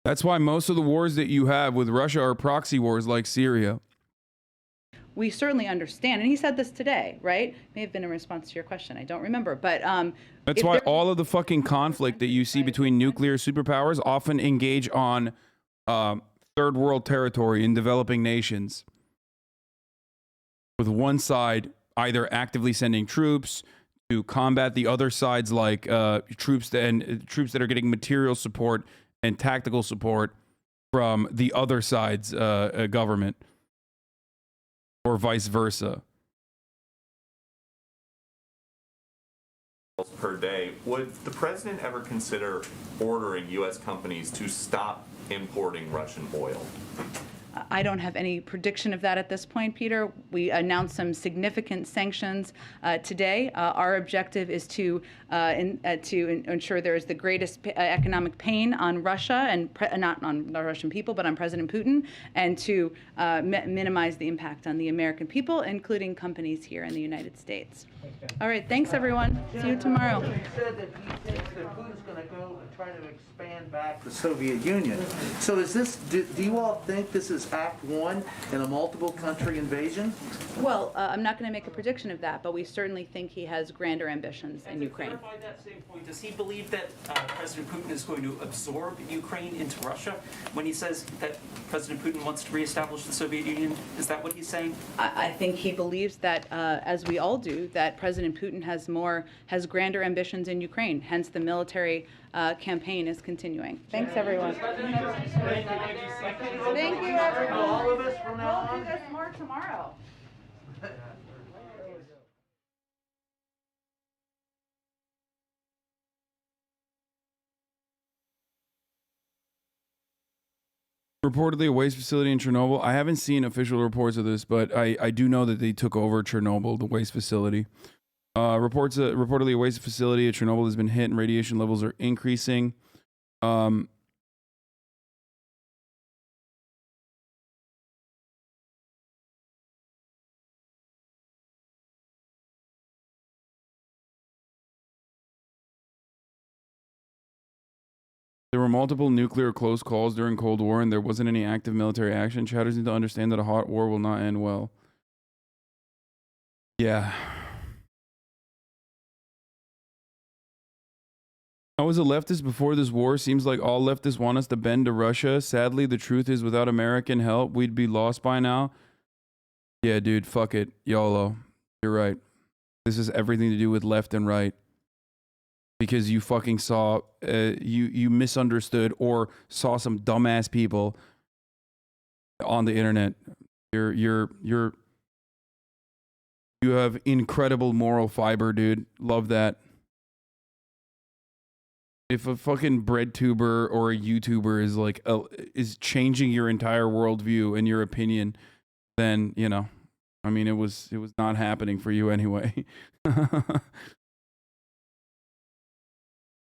That's why most of the wars that you have with Russia are proxy wars like Syria. We certainly understand, and he said this today, right? May have been in response to your question. I don't remember, but that's why all of the fucking conflict that you see between nuclear superpowers often engage on third world territory in developing nations, with one side either actively sending troops to combat the other side's like troops that are getting material support and tactical support from the other side's government, or vice versa. Per day. Would the president ever consider ordering U.S. companies to stop importing Russian oil? I don't have any prediction of that at this point, Peter. We announced some significant sanctions today. Our objective is to ensure there is the greatest economic pain on Russia and not on the Russian people, but on President Putin, and to minimize the impact on the American people, including companies here in the United States. All right, thanks everyone. See you tomorrow. He said that he thinks that Putin's going to go and try to expand back the Soviet Union. So is this, do you all think this is Act 1 in a multiple country invasion? Well, I'm not going to make a prediction of that, but we certainly think he has grander ambitions in Ukraine. To clarify that same point, does he believe that President Putin is going to absorb Ukraine into Russia when he says that President Putin wants to reestablish the Soviet Union? Is that what he's saying? I think he believes that, as we all do, that President Putin has grander ambitions in Ukraine. Hence, the military campaign is continuing. Thanks, everyone. Thank you, everyone. All of us from now on. We'll do this more tomorrow. Reportedly, a waste facility in Chernobyl. I haven't seen official reports of this, but I do know that they took over Chernobyl, the waste facility. Reportedly, a waste facility at Chernobyl has been hit and radiation levels are increasing. There were multiple nuclear close calls during Cold War, and there wasn't any active military action. Chatters need to understand that a hot war will not end well. Yeah. I was a leftist before this war. Seems like all leftists want us to bend to Russia. Sadly, the truth is without American help, we'd be lost by now. Yeah, dude, fuck it. YOLO. You're right. This has everything to do with left and right. Because you fucking saw, you misunderstood or saw some dumbass people on the internet. You have incredible moral fiber, dude. Love that. If a fucking bread tuber or a YouTuber is like is changing your entire worldview and your opinion, then you know, I mean, it was not happening for you anyway.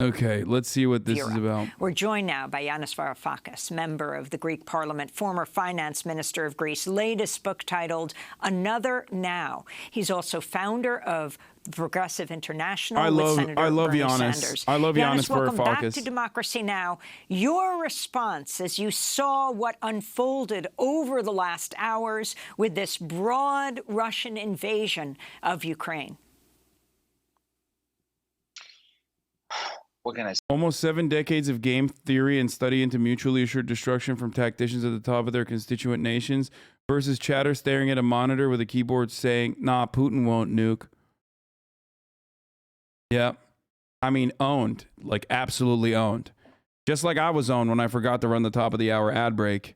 Okay, let's see what this is about. We're joined now by Yanis Varoufakis, member of the Greek Parliament, former finance minister of Greece, latest book titled Another Now. He's also founder of Progressive International with Senator Bernie Sanders. I love Yanis Varoufakis. Welcome back to Democracy Now! Your response as you saw what unfolded over the last hours with this broad Russian invasion of Ukraine. What can I say? Almost 7 decades of game theory and study into mutually assured destruction from tacticians at the top of their constituent nations versus chatter staring at a monitor with a keyboard saying, nah, Putin won't nuke. Yeah. I mean, owned. Like, absolutely owned. Just like I was owned when I forgot to run the top of the hour ad break,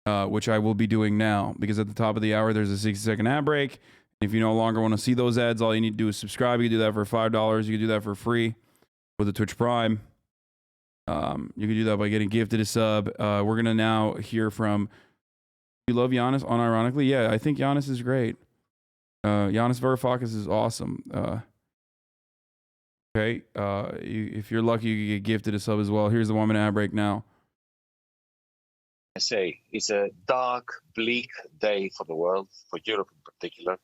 which I will be doing now, because at the top of the hour, there's a 60-second ad break. If you no longer want to see those ads, all you need to do is subscribe. You can do that for $5. You can do that for free with a Twitch Prime. You can do that by getting gifted a sub. We're going to now hear from... You love Yanis, unironically? Yeah, I think Yanis is great. Yanis Varoufakis is awesome. Okay, if you're lucky, you can get gifted a sub as well. Here's the 1 minute ad break now. I say it's a dark, bleak day for the world, for Europe in particular.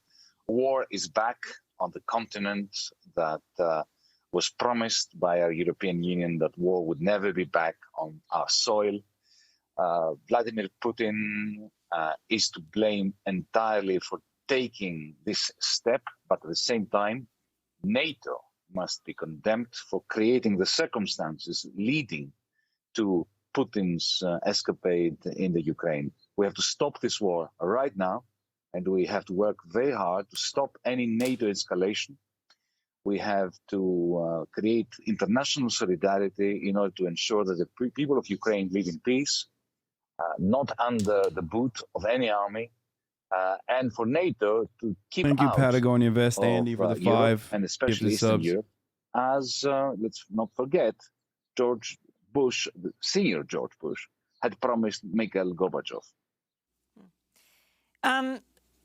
War is back on the continent that was promised by our European Union, that war would never be back on our soil. Vladimir Putin is to blame entirely for taking this step, but at the same time, NATO must be condemned for creating the circumstances leading to Putin's escapade in the Ukraine. We have to stop this war right now, and we have to work very hard to stop any NATO escalation. We have to create international solidarity in order to ensure that the people of Ukraine live in peace, not under the boot of any army, and for NATO to keep Thank you, out Patagonia Vest of, Andy, for the Europe, 5 and especially Eastern subs. Europe, as let's not forget, George Bush, the senior George Bush, had promised Mikhail Gorbachev.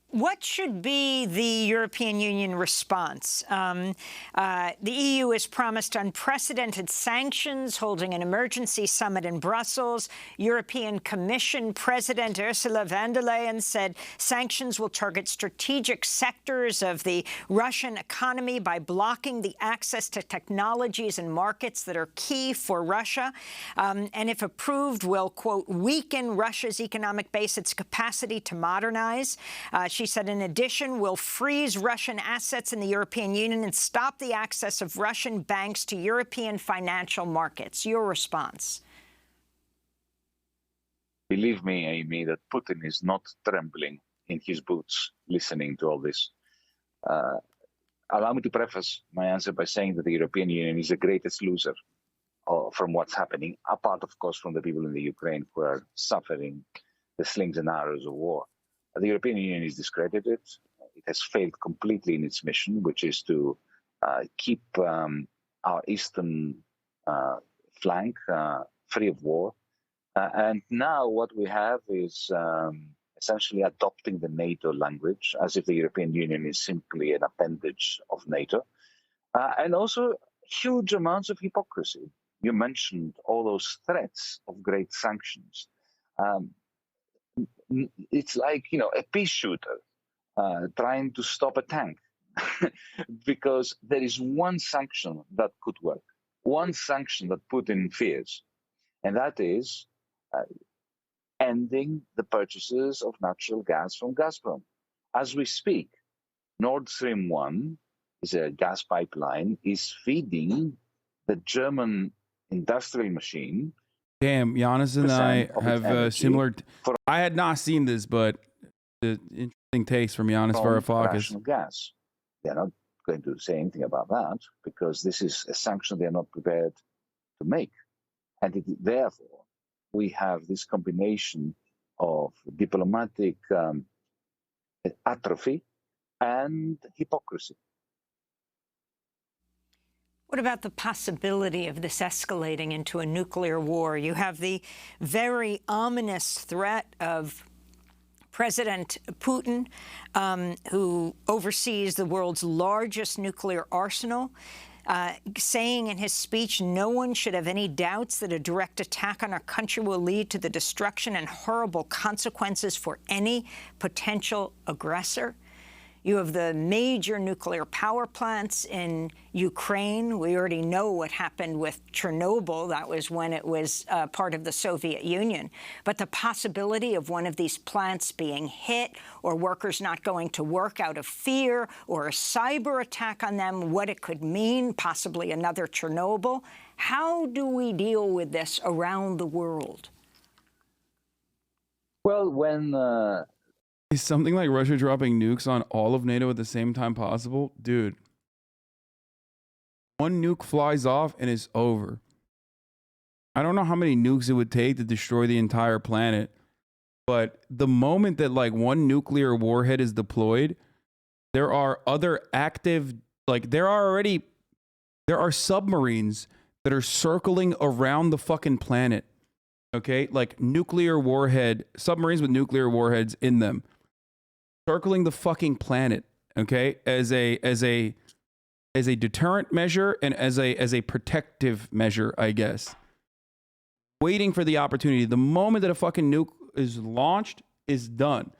What should be the European Union response? The EU has promised unprecedented sanctions, holding an emergency summit in Brussels. European Commission President Ursula von der Leyen said sanctions will target strategic sectors of the Russian economy by blocking the access to technologies and markets that are key for Russia. And if approved, will, quote, weaken Russia's economic base, its capacity to modernize. She said, in addition, will freeze Russian assets in the European Union and stop the access of Russian banks to European financial markets. Your response? Believe me, Amy, that Putin is not trembling in his boots listening to all this. Allow me to preface my answer by saying that the European Union is the greatest loser from what's happening, apart, of course, from the people in the Ukraine who are suffering the slings and arrows of war. The European Union is discredited. It has failed completely in its mission, which is to keep our eastern flank free of war. And now what we have is essentially adopting the NATO language, as if the European Union is simply an appendage of NATO. And also huge amounts of hypocrisy. You mentioned all those threats of great sanctions. It's like, a pea shooter trying to stop a tank because there is one sanction that could work, one sanction that Putin fears, and that is ending the purchases of natural gas from Gazprom. As we speak, Nord Stream 1 is a gas pipeline, is feeding the German industrial machine. Damn, Giannis and I have similar. I had not seen this, but the interesting takes from Giannis Varoufakis. Rational gas. They're not going to say anything about that because this is a sanction they're not prepared to make. And therefore, we have this combination of diplomatic atrophy and hypocrisy. What about the possibility of this escalating into a nuclear war? You have the very ominous threat of President Putin, who oversees the world's largest nuclear arsenal, saying in his speech, no one should have any doubts that a direct attack on our country will lead to the destruction and horrible consequences for any potential aggressor. You have the major nuclear power plants in Ukraine. We already know what happened with Chernobyl. That was when it was part of the Soviet Union. But the possibility of one of these plants being hit or workers not going to work out of fear or a cyber attack on them, what it could mean, possibly another Chernobyl. How do we deal with this around the world? Well, when... Is something like Russia dropping nukes on all of NATO at the same time possible? Dude. One nuke flies off and it's over. I don't know how many nukes it would take to destroy the entire planet, but the moment that like one nuclear warhead is deployed, there are other active, like there are submarines that are circling around the fucking planet. Okay? Like nuclear warhead, submarines with nuclear warheads in them. Circling the fucking planet, okay, as a deterrent measure and as a protective measure, I guess. Waiting for the opportunity. The moment that a fucking nuke is launched, is done.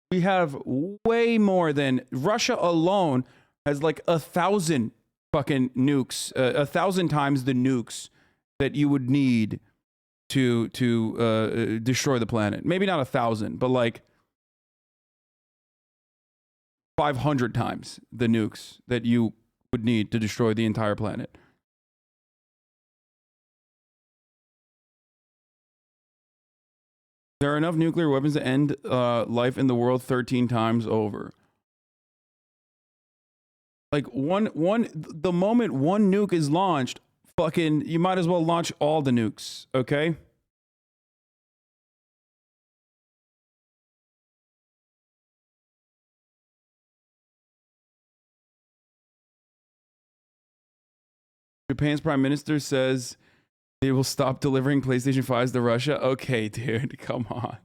We have way more than Russia alone has like 1,000 fucking nukes, 1,000 times the nukes that you would need to destroy the planet. Maybe not 1,000, but like 500 times the nukes that you would need to destroy the entire planet. There are enough nuclear weapons to end life in the world 13 times over. Like the moment one nuke is launched, fucking, you might as well launch all the nukes, okay? Japan's prime minister says they will stop delivering PlayStation 5s to Russia. Okay, dude, come on.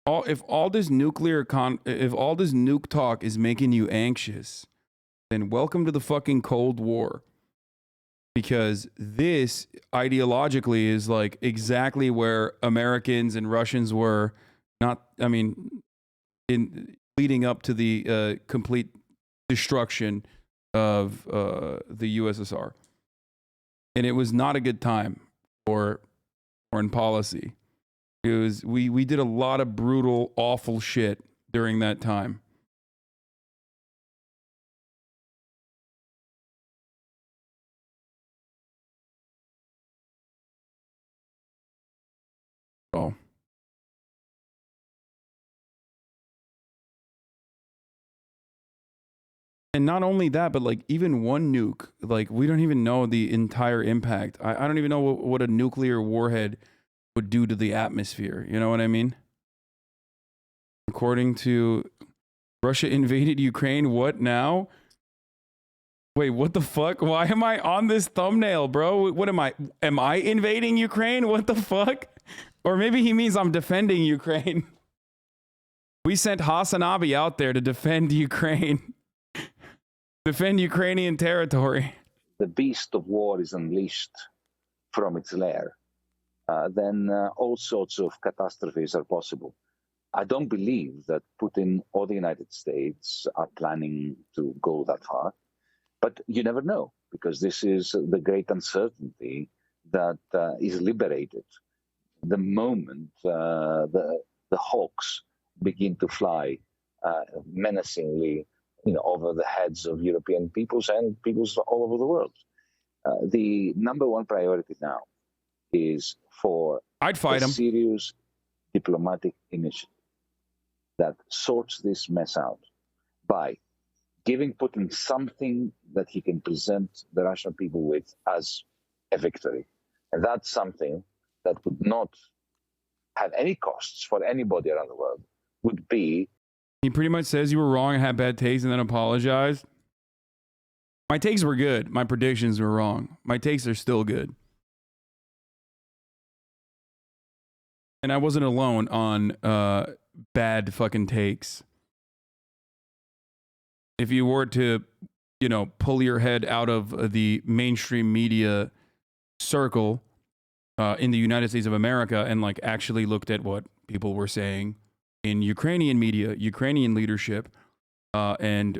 if all this nuke talk is making you anxious, then welcome to the fucking Cold War. Because this ideologically is like exactly where Americans and Russians were in leading up to the complete destruction of the USSR. And it was not a good time for foreign policy. It was we did a lot of brutal, awful shit during that time. Oh. And not only that, but like even one nuke, like we don't even know the entire impact. I don't even know what a nuclear warhead would do to the atmosphere. You know what I mean? According to Russia invaded Ukraine, what now? Wait, what the fuck? Why am I on this thumbnail, bro? What am I? Am I invading Ukraine? What the fuck? Or maybe he means I'm defending Ukraine. We sent Hasanabi out there to defend Ukraine. Defend Ukrainian territory. The beast of war is unleashed from its lair, then all sorts of catastrophes are possible. I don't believe that Putin or the United States are planning to go that far, but you never know, because this is the great uncertainty that is liberated the moment the hawks begin to fly menacingly, over the heads of European peoples and peoples all over the world. The number one priority now is for I'd fight him. Serious diplomatic initiative that sorts this mess out by giving Putin something that he can present the Russian people with as a victory. And that's something that would not have any costs for anybody around the world, would be. He pretty much says you were wrong and had bad taste and then apologized. My takes were good. My predictions were wrong. My takes are still good. And I wasn't alone on bad fucking takes. If you were to, pull your head out of the mainstream media circle in the United States of America and like actually looked at what people were saying in Ukrainian media, Ukrainian leadership, and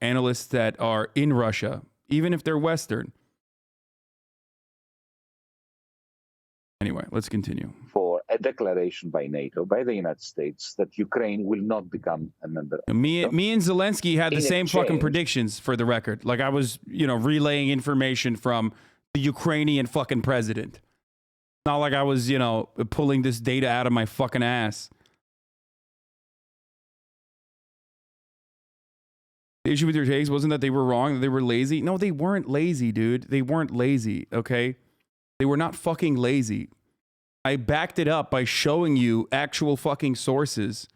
analysts that are in Russia, even if they're Western. Anyway, let's continue. For a declaration by NATO, by the United States, that Ukraine will not become a member. Me and Zelensky had the same fucking predictions, for the record. Like I was, relaying information from the Ukrainian fucking president. Not like I was, pulling this data out of my fucking ass. The issue with your takes wasn't that they were wrong, that they were lazy. No, they weren't lazy, dude. They weren't lazy, okay? They were not fucking lazy. I backed it up by showing you actual fucking sources.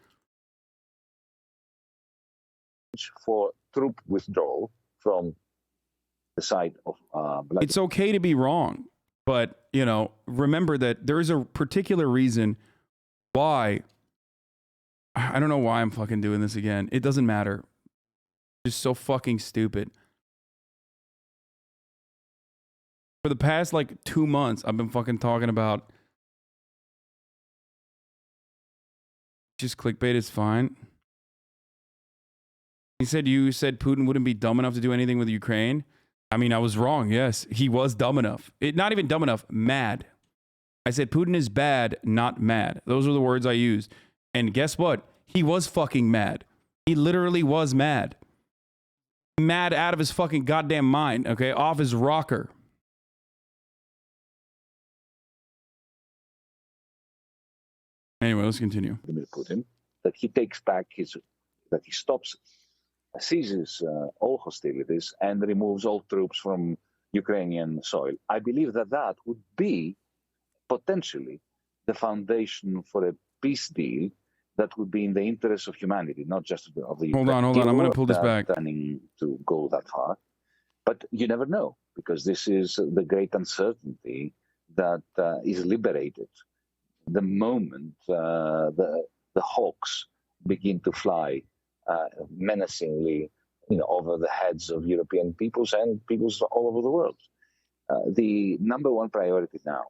For troop withdrawal from the side of Vladimir. It's okay to be wrong, but, remember that there is a particular reason why. I don't know why I'm fucking doing this again. It doesn't matter. It's just so fucking stupid. For the past, 2 months, I've been fucking talking about just clickbait is fine. You said Putin wouldn't be dumb enough to do anything with Ukraine. I mean, I was wrong. Yes, he was dumb enough. Not even dumb enough, mad. I said Putin is bad, not mad. Those are the words I used. And guess what? He was fucking mad. He literally was mad. Mad out of his fucking goddamn mind, okay? Off his rocker. Anyway, let's continue. Putin, that he takes back that he stops, seizes all hostilities and removes all troops from Ukrainian soil. I believe that would be potentially the foundation for a peace deal that would be in the interest of humanity, not just of the Ukraine. Hold on. I'm going to pull this back. Planning to go that far. But you never know, because this is the great uncertainty that is liberated the moment the hawks begin to fly menacingly, over the heads of European peoples and peoples all over the world. The number one priority now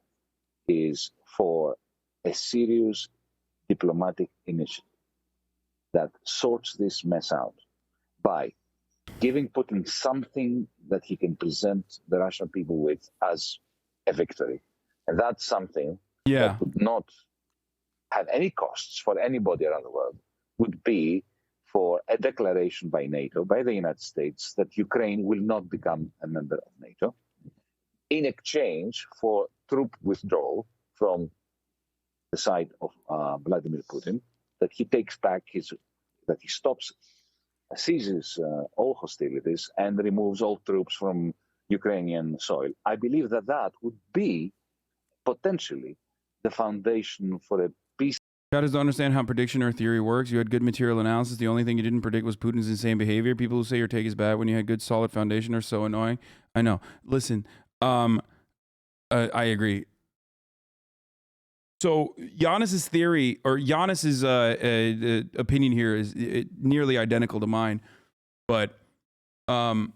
is for a serious diplomatic initiative that sorts this mess out by giving Putin something that he can present the Russian people with as a victory. And that's something that would not have any costs for anybody around the world, would be for a declaration by NATO, by the United States, that Ukraine will not become a member of NATO, in exchange for troop withdrawal from the side of Vladimir Putin, that he takes back that he seizes all hostilities and removes all troops from Ukrainian soil. I believe that that would be potentially the foundation for a peace. Got to understand how prediction or theory works. You had good material analysis. The only thing you didn't predict was Putin's insane behavior. People who say your take is bad when you had good, solid foundation are so annoying. I know. Listen, I agree. So Giannis's theory, or Giannis's opinion here, is nearly identical to mine, but there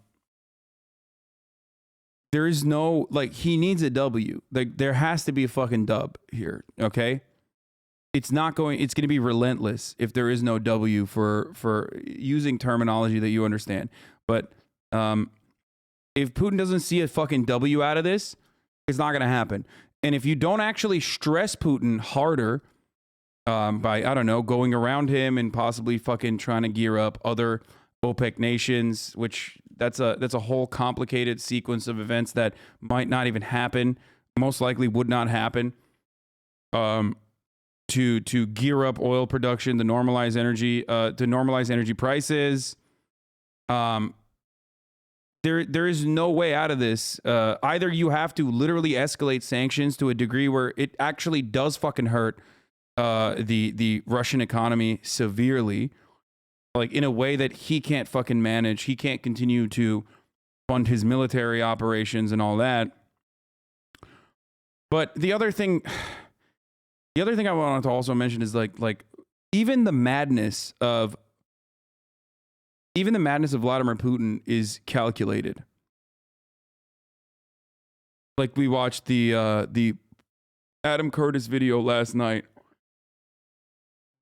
is no, like, he needs a W. Like, there has to be a fucking dub here. Okay. It's going to be relentless if there is no W for using terminology that you understand. But if Putin doesn't see a fucking W out of this, it's not going to happen. And if you don't actually stress Putin harder by, I don't know, going around him and possibly fucking trying to gear up other OPEC nations, which that's a whole complicated sequence of events that might not even happen, most likely would not happen. To gear up oil production, to normalize energy prices. There is no way out of this. Either you have to literally escalate sanctions to a degree where it actually does fucking hurt the Russian economy severely, like in a way that he can't fucking manage. He can't continue to fund his military operations and all that. But the other thing I wanted to also mention is like even the madness of Vladimir Putin is calculated. Like, we watched the Adam Curtis video last night.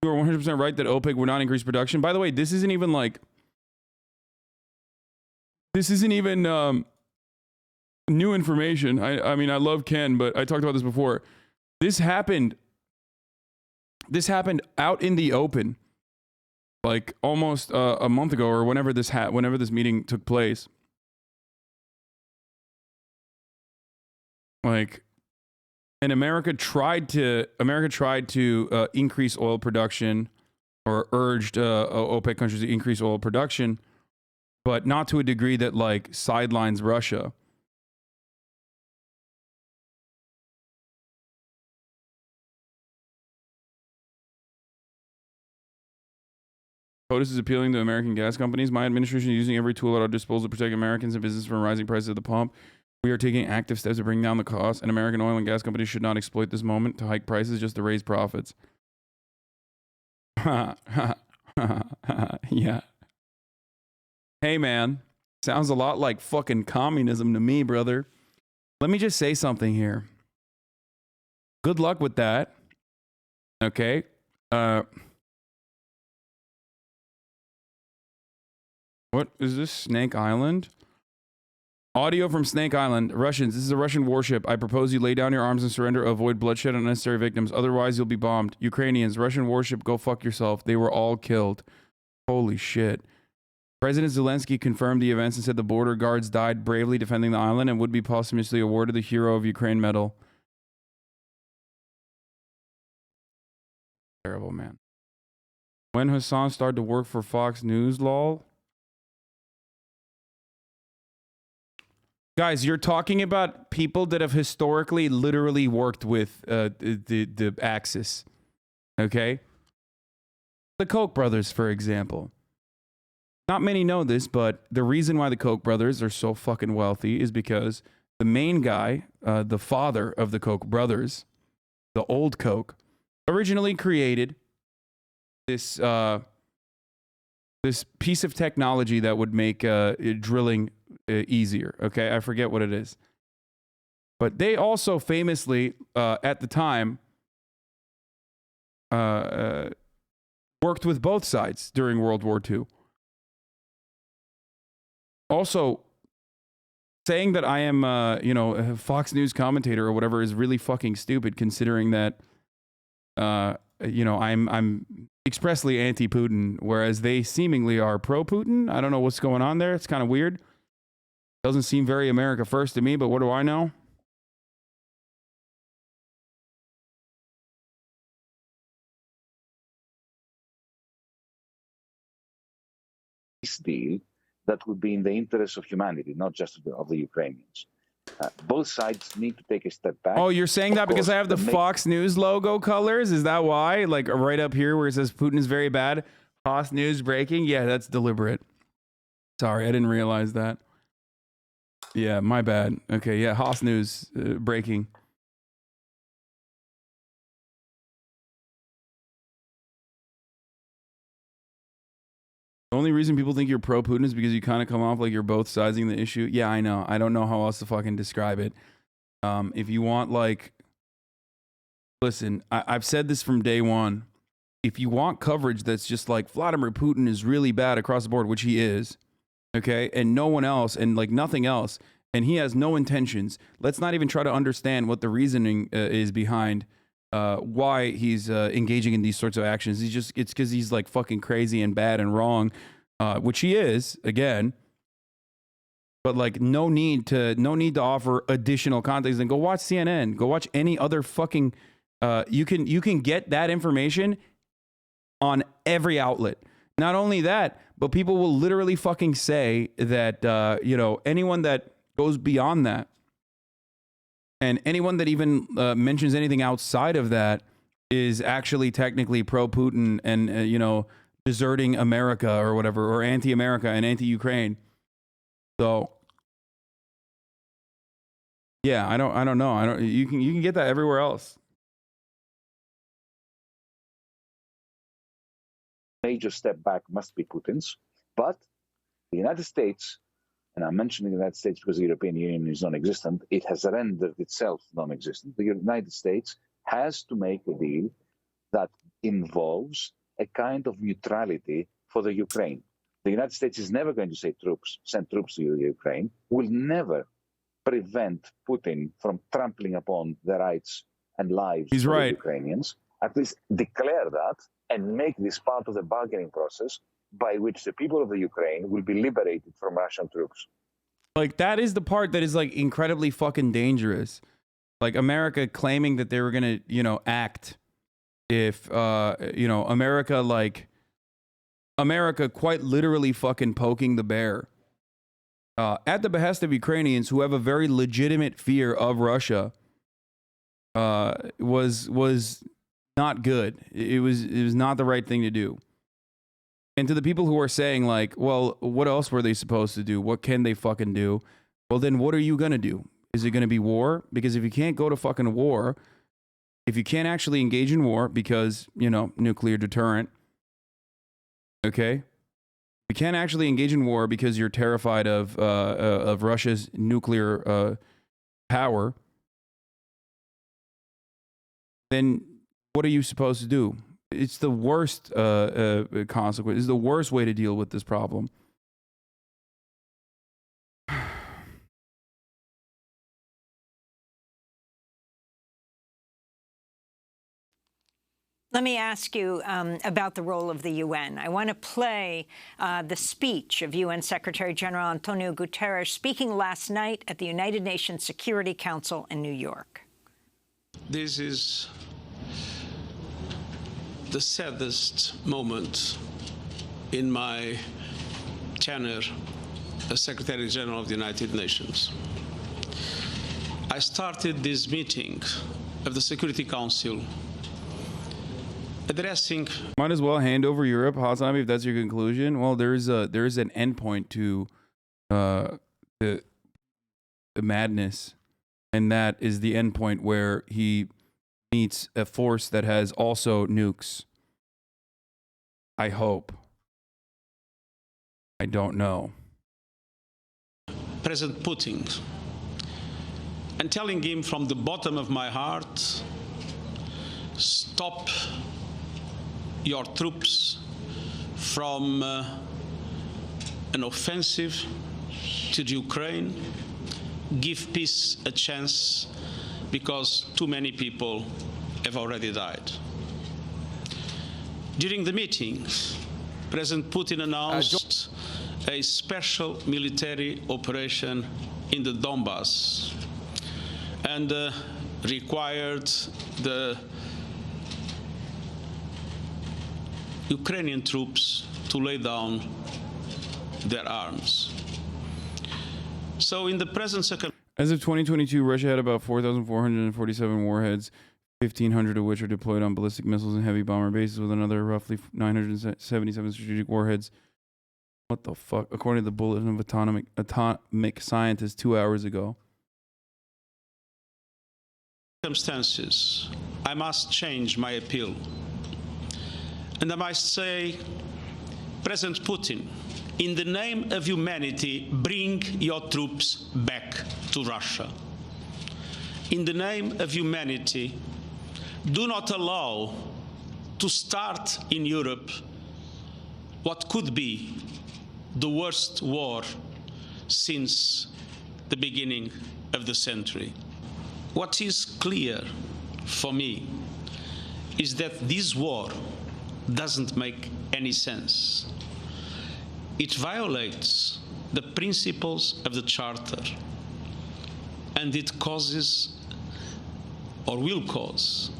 You were 100% right that OPEC would not increase production. By the way, this isn't even new information. I mean, I love Ken, but I talked about this before. This happened out in the open, like almost a month ago, or whenever this meeting took place. Like, and America tried to increase oil production, or urged OPEC countries to increase oil production, but not to a degree that like sidelines Russia. POTUS is appealing to American gas companies. My administration is using every tool at our disposal to protect Americans and business from rising prices at the pump. We are taking active steps to bring down the cost, and American oil and gas companies should not exploit this moment to hike prices just to raise profits. Yeah. Hey, man. Sounds a lot like fucking communism to me, brother. Let me just say something here. Good luck with that. Okay. What is this? Snake Island? Audio from Snake Island. Russians, this is a Russian warship. I propose you lay down your arms and surrender, avoid bloodshed and unnecessary victims. Otherwise, you'll be bombed. Ukrainians, Russian warship, go fuck yourself. They were all killed. Holy shit. President Zelensky confirmed the events and said the border guards died bravely defending the island and would be posthumously awarded the Hero of Ukraine medal. Terrible, man. When Hassan started to work for Fox News, lol? Guys, you're talking about people that have historically literally worked with the Axis. Okay? The Koch brothers, for example. Not many know this, but the reason why the Koch brothers are so fucking wealthy is because the main guy, the father of the Koch brothers, the old Koch, originally created this this piece of technology that would make drilling easier. Okay, I forget what it is. But they also famously, at the time, worked with both sides during World War II. Also, saying that I am, a Fox News commentator or whatever is really fucking stupid, considering that, I'm expressly anti-Putin, whereas they seemingly are pro-Putin. I don't know what's going on there. It's kind of weird. Doesn't seem very America first to me, but what do I know? This deal that would be in the interest of humanity, not just of the Ukrainians. Both sides need to take a step back. Oh, you're saying that because I have the Fox News logo colors? Is that why? Like right up here where it says Putin is very bad, Fox News breaking? Yeah, that's deliberate. Sorry, I didn't realize that. Yeah, my bad. Okay, yeah, Haas News breaking. The only reason people think you're pro-Putin is because you kind of come off like you're both sizing the issue. Yeah, I know. I don't know how else to fucking describe it. If you want, like... Listen, I've said this from day one. If you want coverage that's just like, Vladimir Putin is really bad across the board, which he is, okay, and no one else, and like nothing else, and he has no intentions, let's not even try to understand what the reasoning is behind why he's engaging in these sorts of actions. It's because he's like fucking crazy and bad and wrong, which he is, again. But like no need to offer additional context. And go watch CNN. Go watch any other fucking. You can get that information on every outlet. Not only that, but people will literally fucking say that anyone that goes beyond that. And anyone that even mentions anything outside of that is actually technically pro-Putin and, deserting America or whatever, or anti-America and anti-Ukraine. So, yeah, I don't know. You can get that everywhere else. Major step back must be Putin's, but the United States, and I'm mentioning the United States because the European Union is non-existent, it has rendered itself non-existent. The United States has to make a deal that involves a kind of neutrality for the Ukraine. The United States is never going to send troops to the Ukraine, will never prevent Putin from trampling upon the rights and lives of the Ukrainians. At least declare that and make this part of the bargaining process by which the people of the Ukraine will be liberated from Russian troops. Like, that is the part that is, like, incredibly fucking dangerous. Like, America claiming that they were gonna, act if, America quite literally fucking poking the bear. At the behest of Ukrainians who have a very legitimate fear of Russia, was not good. It was not the right thing to do. And to the people who are saying, like, well, what else were they supposed to do? What can they fucking do? Well, then what are you going to do? Is it going to be war? Because if you can't go to fucking war, if you can't actually engage in war because, nuclear deterrent, okay? You can't actually engage in war because you're terrified of Russia's nuclear power, then what are you supposed to do? It's the worst consequence. It's the worst way to deal with this problem. Let me ask you about the role of the UN. I want to play the speech of UN Secretary General Antonio Guterres speaking last night at the United Nations Security Council in New York. This is the saddest moment in my tenure as Secretary General of the United Nations. I started this meeting of the Security Council addressing... Might as well hand over Europe, Hasanabi, if that's your conclusion. Well, there is an endpoint to the madness, and that is the endpoint where he meets a force that has also nukes. I hope. I don't know. President Putin, and telling him from the bottom of my heart, stop your troops from an offensive to the Ukraine, give peace a chance, because too many people have already died. During the meeting, President Putin announced a special military operation in the Donbass and required the Ukrainian troops to lay down their arms. So in the present As of 2022, Russia had about 4,447 warheads, 1,500 of which are deployed on ballistic missiles and heavy bomber bases, with another roughly 977 strategic warheads. What the fuck? According to the Bulletin of Atomic Scientists 2 hours ago. circumstances, I must change my appeal. And I must say, President Putin, in the name of humanity, bring your troops back to Russia. In the name of humanity, do not allow to start in Europe what could be the worst war since the beginning of the century. What is clear for me is that this war doesn't make any sense. It violates the principles of the Charter, and it causes, or will cause,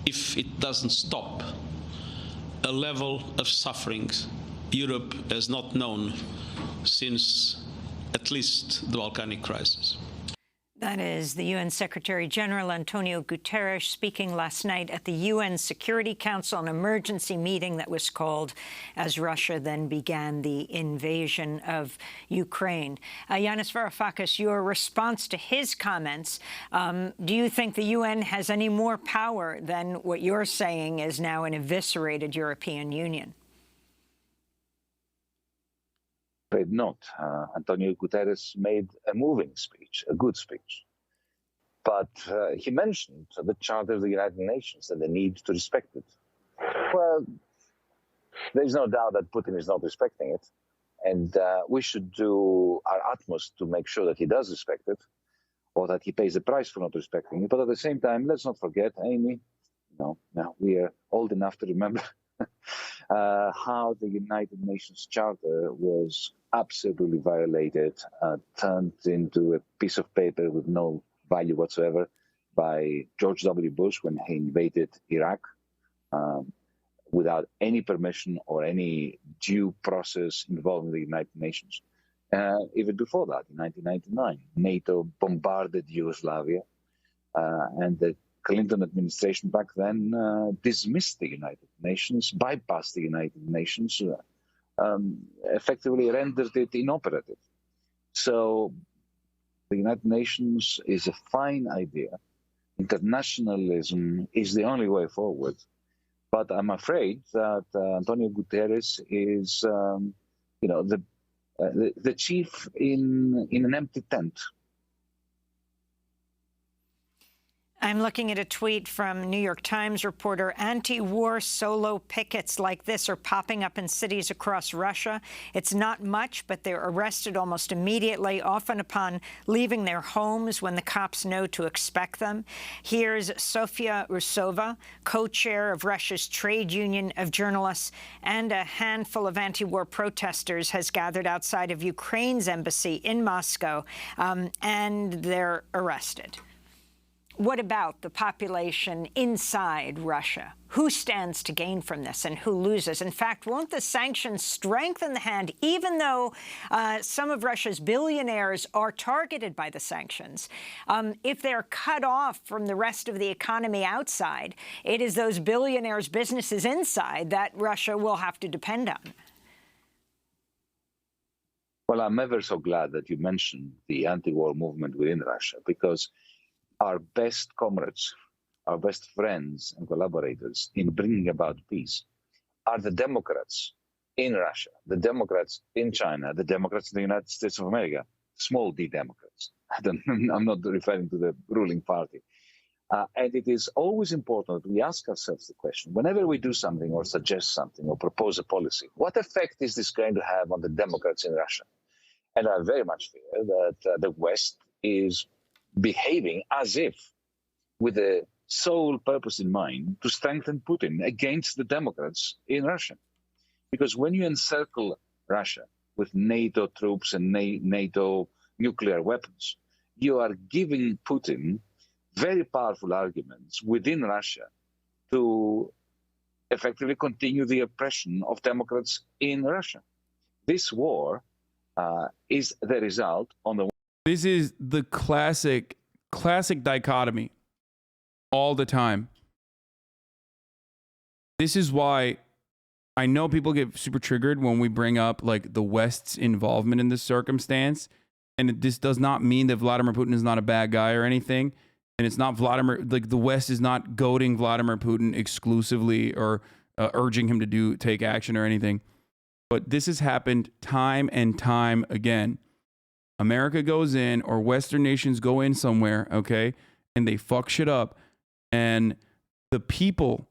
if it doesn't stop, a level of suffering Europe has not known since at least the volcanic crisis. That is the UN Secretary-General Antonio Guterres speaking last night at the UN Security Council, an emergency meeting that was called as Russia then began the invasion of Ukraine. Yanis Varoufakis, your response to his comments, do you think the UN has any more power than what you're saying is now an eviscerated European Union? Afraid not. Antonio Guterres made a moving speech, a good speech. But he mentioned the Charter of the United Nations and the need to respect it. Well, there's no doubt that Putin is not respecting it. And we should do our utmost to make sure that he does respect it, or that he pays the price for not respecting it. But at the same time, let's not forget, Amy, now we are old enough to remember how the United Nations Charter was absolutely violated, turned into a piece of paper with no value whatsoever by George W. Bush when he invaded Iraq without any permission or any due process involving the United Nations. Even before that, in 1999, NATO bombarded Yugoslavia, and the Clinton administration back then dismissed the United Nations, bypassed the United Nations, effectively rendered it inoperative. So the United Nations is a fine idea. Internationalism is the only way forward. But I'm afraid that Antonio Guterres is, the chief in an empty tent. I'm looking at a tweet from New York Times reporter. Anti-war solo pickets like this are popping up in cities across Russia. It's not much, but they're arrested almost immediately, often upon leaving their homes when the cops know to expect them. Here's Sofia Rusova, co-chair of Russia's trade union of journalists, and a handful of anti-war protesters has gathered outside of Ukraine's embassy in Moscow, and they're arrested. What about the population inside Russia? Who stands to gain from this and who loses? In fact, won't the sanctions strengthen the hand, even though some of Russia's billionaires are targeted by the sanctions? If they're cut off from the rest of the economy outside, it is those billionaires' businesses inside that Russia will have to depend on. Well, I'm ever so glad that you mentioned the anti-war movement within Russia, because our best comrades our best friends and collaborators in bringing about peace, are the Democrats in Russia, the Democrats in China, the Democrats in the United States of America, small d Democrats. I'm not referring to the ruling party. And it is always important that we ask ourselves the question, whenever we do something or suggest something or propose a policy, what effect is this going to have on the Democrats in Russia? And I very much fear that the West is behaving as if with the sole purpose in mind to strengthen Putin against the Democrats in Russia. Because when you encircle Russia with NATO troops and NATO nuclear weapons, you are giving Putin very powerful arguments within Russia to effectively continue the oppression of Democrats in Russia. This war is the result on the... This is the classic dichotomy all the time. This is why I know people get super triggered when we bring up like the West's involvement in this circumstance. And this does not mean that Vladimir Putin is not a bad guy or anything. And it's not Vladimir, like the West is not goading Vladimir Putin exclusively or urging him to take action or anything. But this has happened time and time again. America goes in or Western nations go in somewhere, okay, and they fuck shit up. And the people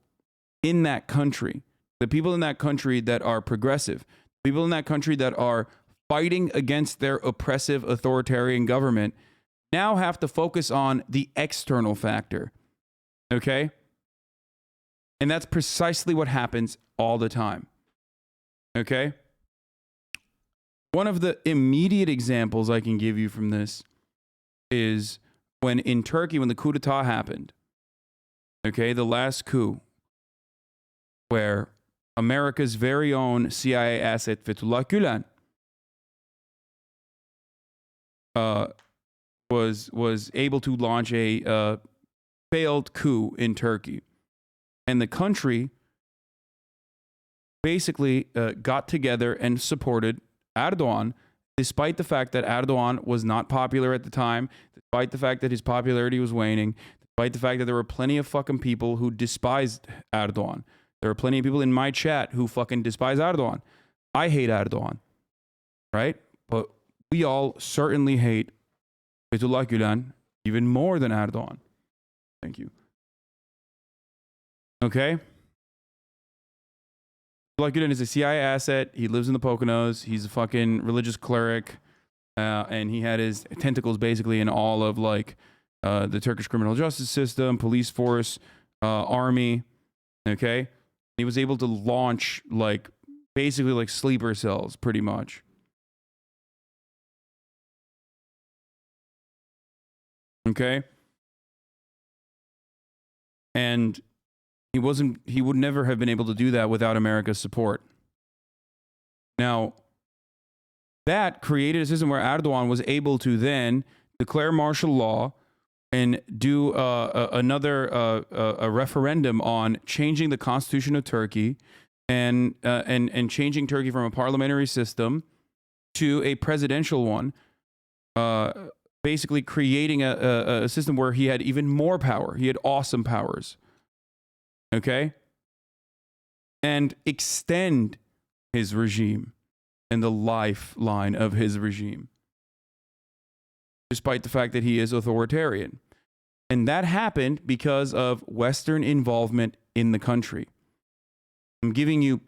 in that country, that are progressive, people in that country that are fighting against their oppressive authoritarian government now have to focus on the external factor, okay? And that's precisely what happens all the time, okay? One of the immediate examples I can give you from this is when in Turkey, when the coup d'etat happened, okay, the last coup, where America's very own CIA asset, Fethullah Gülen, was able to launch a failed coup in Turkey. And the country basically got together and supported Erdogan, despite the fact that Erdogan was not popular at the time, despite the fact that his popularity was waning, despite the fact that there were plenty of fucking people who despised Erdogan. There are plenty of people in my chat who fucking despise Erdogan. I hate Erdogan, right? But we all certainly hate Fethullah Gülen even more than Erdogan. Thank you. Okay? Fethullah Gülen is a CIA asset. He lives in the Poconos. He's a fucking religious cleric. And he had his tentacles basically in all of like the Turkish criminal justice system, police force, army. Okay? He was able to launch like basically like sleeper cells pretty much. Okay? And he would never have been able to do that without America's support. Now, that created a system where Erdogan was able to then declare martial law and do a referendum on changing the constitution of Turkey and changing Turkey from a parliamentary system to a presidential one, basically creating a system where he had even more power. He had awesome powers. Okay? And extend his regime and the lifeline of his regime, despite the fact that he is authoritarian. And that happened because of Western involvement in the country. I'm giving you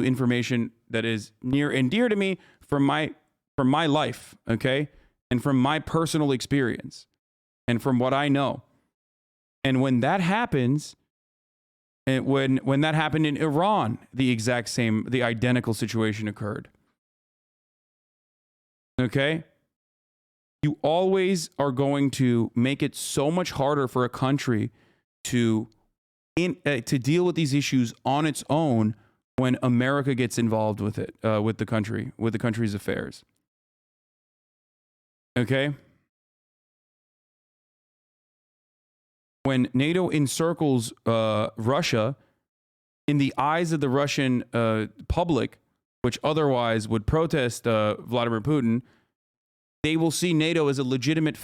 information that is near and dear to me from my life, okay? And from my personal experience and from what I know. And when that happens, and when that happened in Iran, the identical situation occurred. Okay? You always are going to make it so much harder for a country to deal with these issues on its own when America gets involved with it, with the country's affairs. Okay? When NATO encircles Russia, in the eyes of the Russian public, which otherwise would protest Vladimir Putin, they will see NATO as a legitimate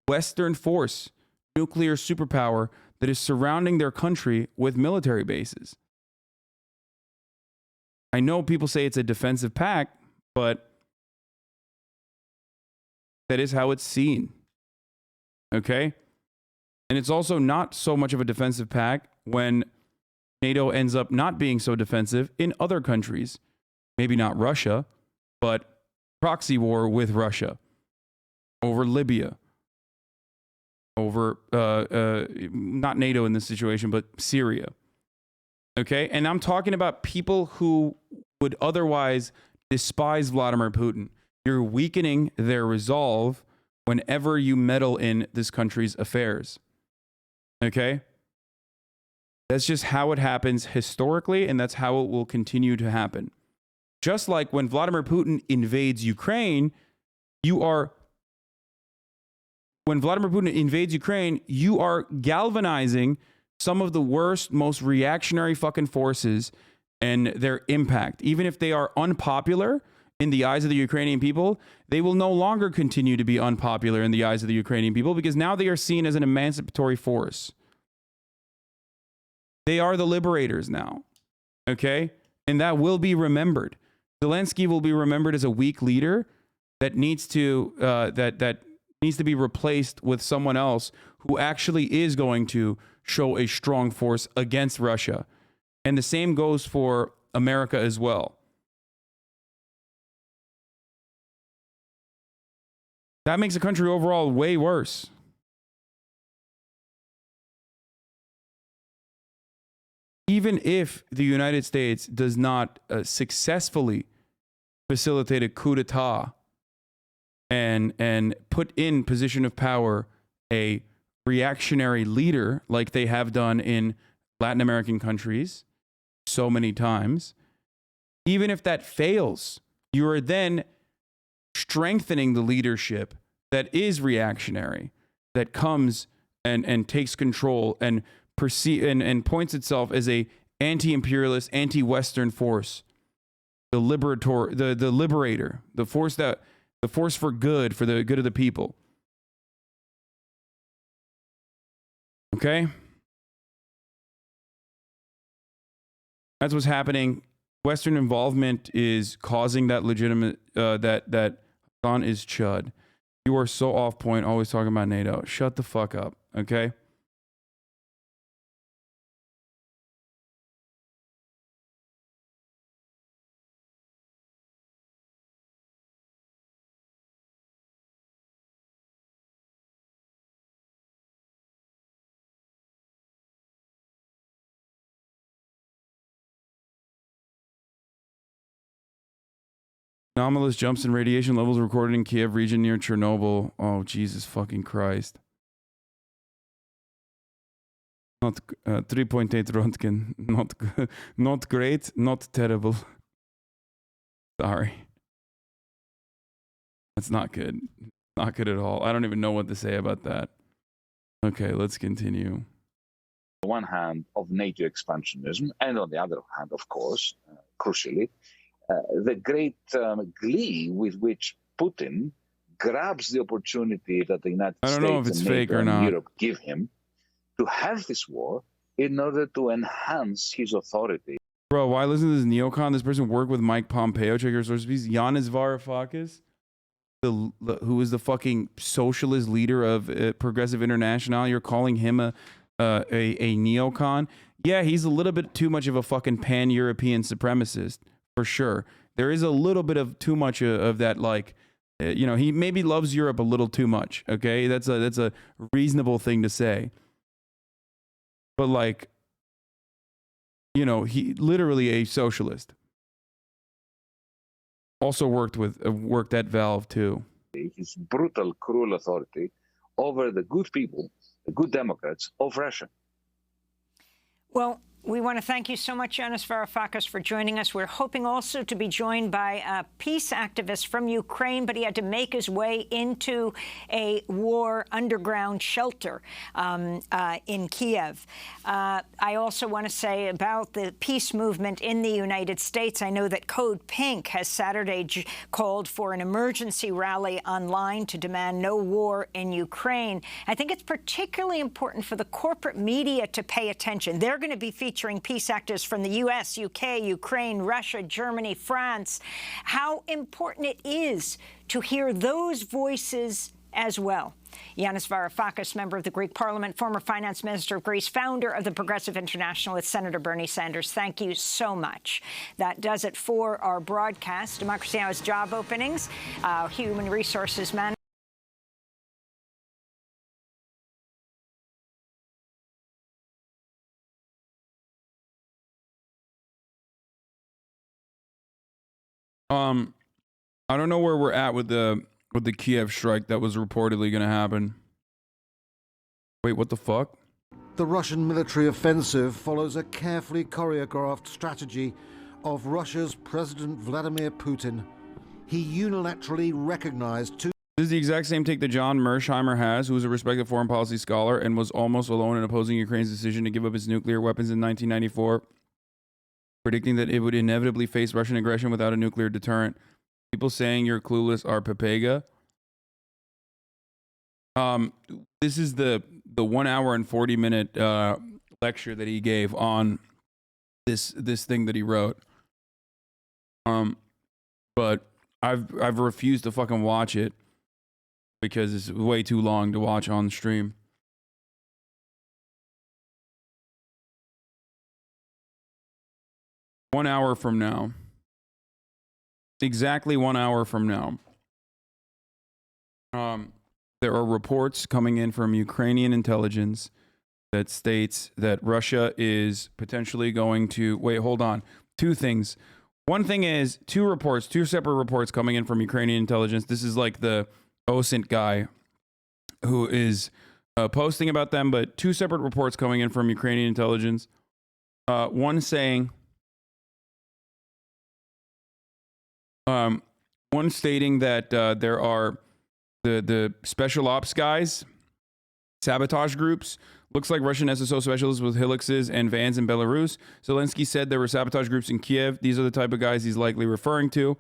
Western force, nuclear superpower that is surrounding their country with military bases. I know people say it's a defensive pact, but that is how it's seen. Okay? And it's also not so much of a defensive pact when NATO ends up not being so defensive in other countries. Maybe not Russia, but proxy war with Russia over Libya, over not NATO in this situation, but Syria. Okay? And I'm talking about people who would otherwise despise Vladimir Putin. You're weakening their resolve whenever you meddle in this country's affairs. Okay? That's just how it happens historically, and that's how it will continue to happen. Just like when Vladimir Putin invades Ukraine, when Vladimir Putin invades Ukraine, you are galvanizing some of the worst, most reactionary fucking forces and their impact. Even if they are unpopular in the eyes of the Ukrainian people, they will no longer continue to be unpopular in the eyes of the Ukrainian people because now they are seen as an emancipatory force. They are the liberators now. Okay? And that will be remembered. Zelensky will be remembered as a weak leader that needs to that needs to be replaced with someone else who actually is going to show a strong force against Russia. And the same goes for America as well. That makes the country overall way worse. Even if the United States does not successfully facilitate a coup d'etat and put in position of power a reactionary leader like they have done in Latin American countries so many times, even if that fails, you are then strengthening the leadership that is reactionary, that comes and takes control and points itself as a anti-imperialist, anti-Western force, the liberator, the force for good, for the good of the people. Okay? That's what's happening. Western involvement is causing that legitimate, that Hassan is chud. You are so off point, always talking about NATO. Shut the fuck up, okay? Anomalous jumps in radiation levels recorded in Kiev region near Chernobyl. Oh, Jesus fucking Christ. Not 3.8 Röntgen. Not great, not terrible. Sorry. That's not good. Not good at all. I don't even know what to say about that. Okay, let's continue. On the one hand, of NATO expansionism, and on the other hand, of course, crucially, the great glee with which Putin grabs the opportunity that the United States and NATO and Europe give him to have this war in order to enhance his authority. Bro, why listen to this neocon? This person worked with Mike Pompeo. Check your source piece. Yanis Varoufakis, who is the fucking socialist leader of Progressive International. You're calling him a neocon? Yeah, he's a little bit too much of a fucking pan-European supremacist. For sure. There is a little bit of too much of that, like, he maybe loves Europe a little too much, okay? That's a reasonable thing to say. But, like, he literally a socialist. Also worked at Valve, too. His brutal, cruel authority over the good people, the good Democrats of Russia. Well, We want to thank you so much, Yanis Varoufakis, for joining us. We're hoping also to be joined by a peace activist from Ukraine, but he had to make his way into a war underground shelter in Kiev. I also want to say about the peace movement in the United States. I know that Code Pink has Saturday called for an emergency rally online to demand no war in Ukraine. I think it's particularly important for the corporate media to pay attention. They're going to be featuring peace actors from the U.S., UK, Ukraine, Russia, Germany, France. How important it is to hear those voices as well. Yanis Varoufakis, member of the Greek Parliament, former finance minister of Greece, founder of the Progressive International with Senator Bernie Sanders. Thank you so much. That does it for our broadcast. Democracy Now! Is job openings, human resources management. I don't know where we're at with the Kiev strike that was reportedly going to happen. Wait, what the fuck? The Russian military offensive follows a carefully choreographed strategy of Russia's President Vladimir Putin. He unilaterally recognized two... This is the exact same take that John Mersheimer has, who is a respected foreign policy scholar and was almost alone in opposing Ukraine's decision to give up its nuclear weapons in 1994, predicting that it would inevitably face Russian aggression without a nuclear deterrent. People saying you're clueless are Pepega. This is the 1 hour and 40-minute lecture that he gave on this thing that he wrote. But I've refused to fucking watch it because it's way too long to watch on stream. One hour from now. Exactly 1 hour from now. There are reports coming in from Ukrainian intelligence that states that Russia is potentially going to... Wait, hold on. Two things. One thing is two separate reports coming in from Ukrainian intelligence. This is like the OSINT guy who is posting about them, but two separate reports coming in from Ukrainian intelligence. One saying... one stating that there are the special ops guys, sabotage groups. Looks like Russian SSO specialists with helices and vans in Belarus. Zelensky said there were sabotage groups in Kiev. These are the type of guys he's likely referring to.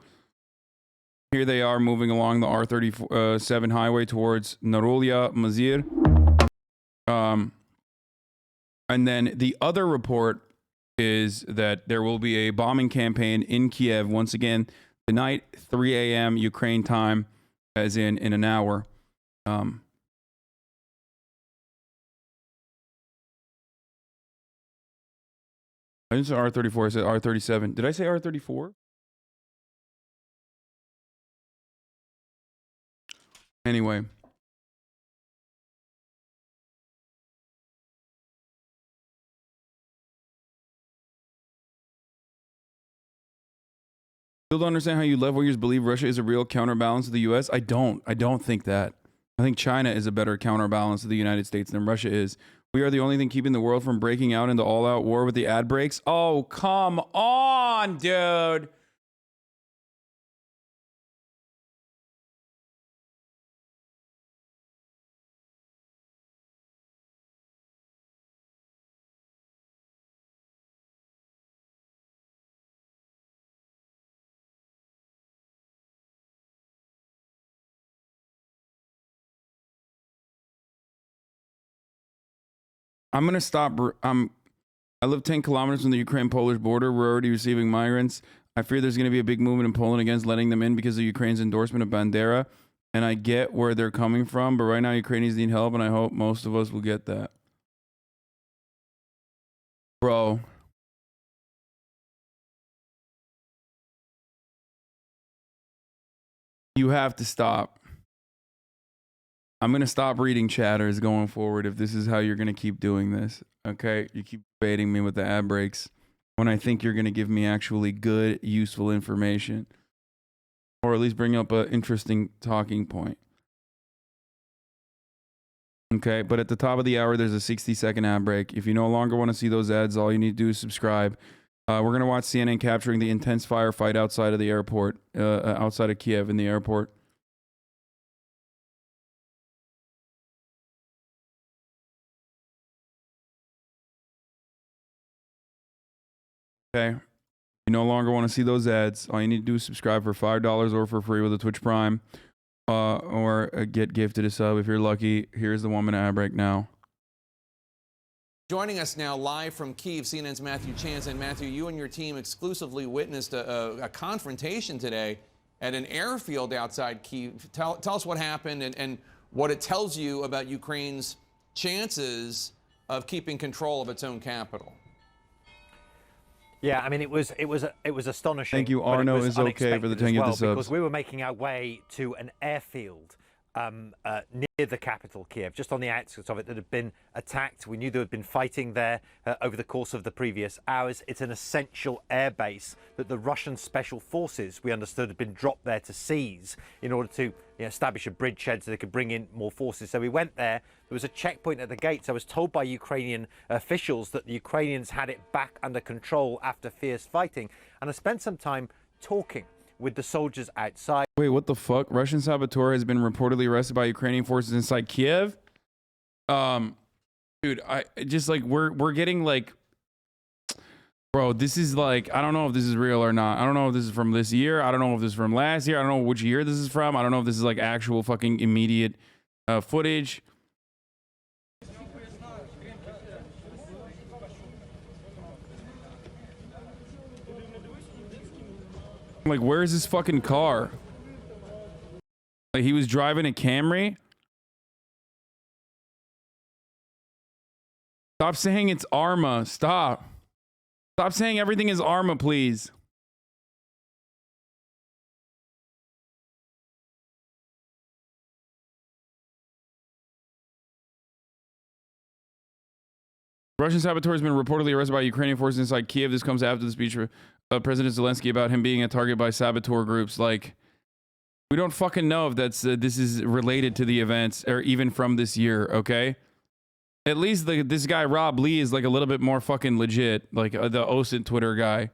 Here they are moving along the R37 highway towards Narulya Mazir. And then the other report is that there will be a bombing campaign in Kiev once again tonight, 3 a.m. Ukraine time, as in an hour. I didn't say R34, I said R37. Did I say R34? Anyway. Still don't understand how you left wingers believe Russia is a real counterbalance to the U.S. I don't think that. I think China is a better counterbalance to the United States than Russia is. We are the only thing keeping the world from breaking out into all-out war with the ad breaks. Oh, come on, dude. I'm going to stop. I live 10 kilometers from the Ukraine-Polish border. We're already receiving migrants. I fear there's going to be a big movement in Poland against letting them in because of Ukraine's endorsement of Bandera. And I get where they're coming from, but right now Ukrainians need help, and I hope most of us will get that. Bro. You have to stop. I'm going to stop reading chatters going forward if this is how you're going to keep doing this. Okay? You keep baiting me with the ad breaks when I think you're going to give me actually good, useful information. Or at least bring up an interesting talking point. Okay, but at the top of the hour, there's a 60-second ad break. If you no longer want to see those ads, all you need to do is subscribe. We're going to watch CNN capturing the intense firefight outside of the airport, outside of Kiev in the airport. Okay. If you no longer want to see those ads, all you need to do is subscribe for $5 or for free with a Twitch Prime. Or get gifted a sub if you're lucky. Here's the 1 minute ad break now. Joining us now live from Kyiv, CNN's Matthew Chance. And Matthew, you and your team exclusively witnessed a confrontation today at an airfield outside Kyiv. Tell us what happened and what it tells you about Ukraine's chances of keeping control of its own capital. Yeah, I mean, it was astonishing. Thank you. Arno is okay for the 10 of the subs. Because we were making our way to an airfield near the capital, Kiev, just on the outskirts of it, that had been attacked. We knew there had been fighting there over the course of the previous hours. It's an essential airbase that the Russian special forces, we understood, had been dropped there to seize in order to establish a bridgehead so they could bring in more forces. So we went there. There was a checkpoint at the gates. I was told by Ukrainian officials that the Ukrainians had it back under control after fierce fighting. And I spent some time talking with the soldiers outside. Wait, what the fuck? Russian saboteur has been reportedly arrested by Ukrainian forces inside Kiev? Dude, I just like we're getting like, bro, this is like, I don't know if this is real or not. I don't know if this is from this year. I don't know if this is from last year. I don't know which year this is from. I don't know if this is like actual fucking immediate footage. Like, where is his fucking car? Like, he was driving a Camry? Stop saying it's Arma. Stop. Stop saying everything is Arma, please. Russian saboteur has been reportedly arrested by Ukrainian forces inside Kiev. This comes after the speech of President Zelensky about him being a target by saboteur groups. Like, we don't fucking know if that's this is related to the events or even from this year, okay? At least this guy Rob Lee is like a little bit more fucking legit, like the OSINT Twitter guy.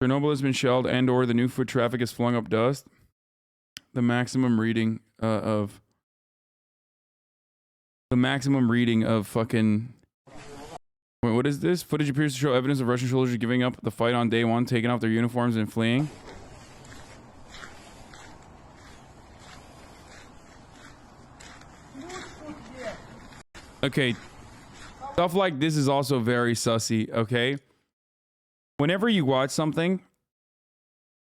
Chernobyl has been shelled and or the new foot traffic has flung up dust. The maximum reading of fucking... Wait, what is this? Footage appears to show evidence of Russian soldiers giving up the fight on day one, taking off their uniforms and fleeing. Okay. Stuff like this is also very sussy, okay? Whenever you watch something,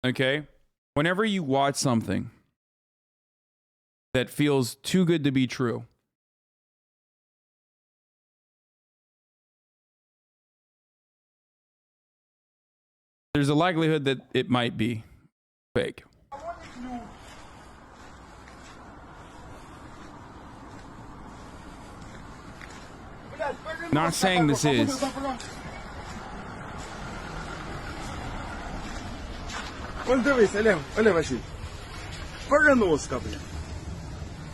okay? Whenever you watch something that feels too good to be true, there's a likelihood that it might be fake. Not saying this is. Ось дивись, Олег Василь. Переноска, блядь.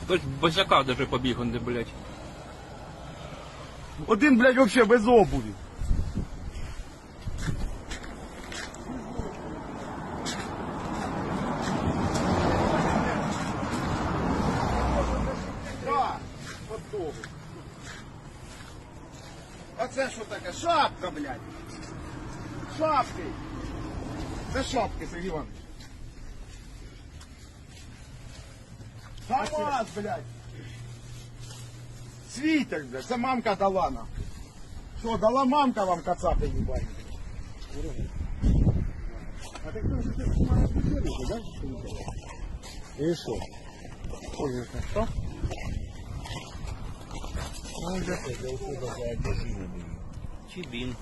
Хтось босяка даже побіг, он де, блядь. Один, блядь, вообще без обуви. Так, от того. А це що таке? Шапка, блядь. Шапки. Це шапки, Сергій Іванович. КамАЗ, блядь. Світер, блядь, це мамка дала нам. Що, дала мамка вам кацапи, їбать? А ти хто ж ти маєш підходити, да? І що? Ой, що? Ну, де ти, де у тебе Чибін.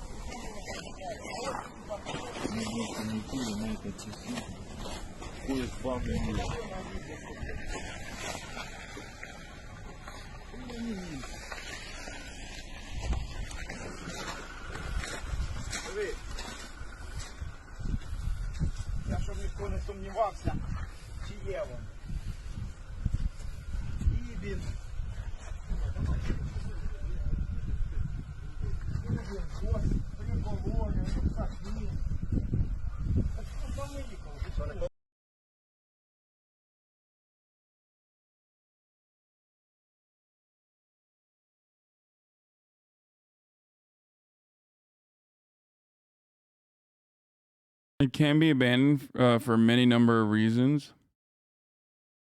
It can be abandoned for many number of reasons.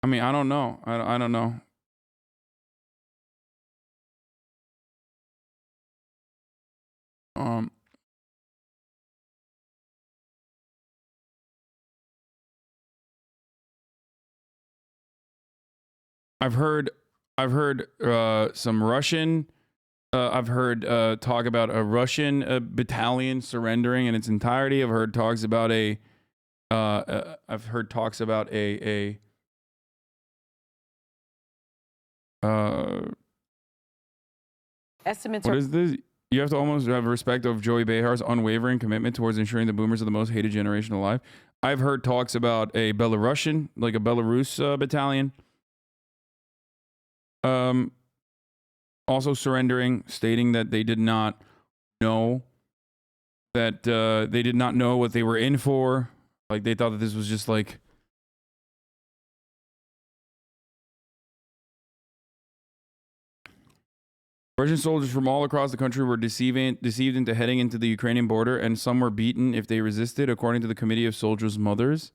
I mean, I don't know. I don't know. I've heard some Russian. I've heard talk about a Russian battalion surrendering in its entirety. I've heard talks about a. I've heard talks about a Estimates what are. is this? You have to almost have respect of Joey Behar's unwavering commitment towards ensuring the boomers are the most hated generation alive. I've heard talks about a Belarusian, like a Belarus battalion. Also surrendering, stating that they did not know that they did not know what they were in for. Like they thought that this was just like Russian soldiers from all across the country were deceived into heading into the Ukrainian border, and some were beaten if they resisted, according to the Committee of Soldiers' Mothers.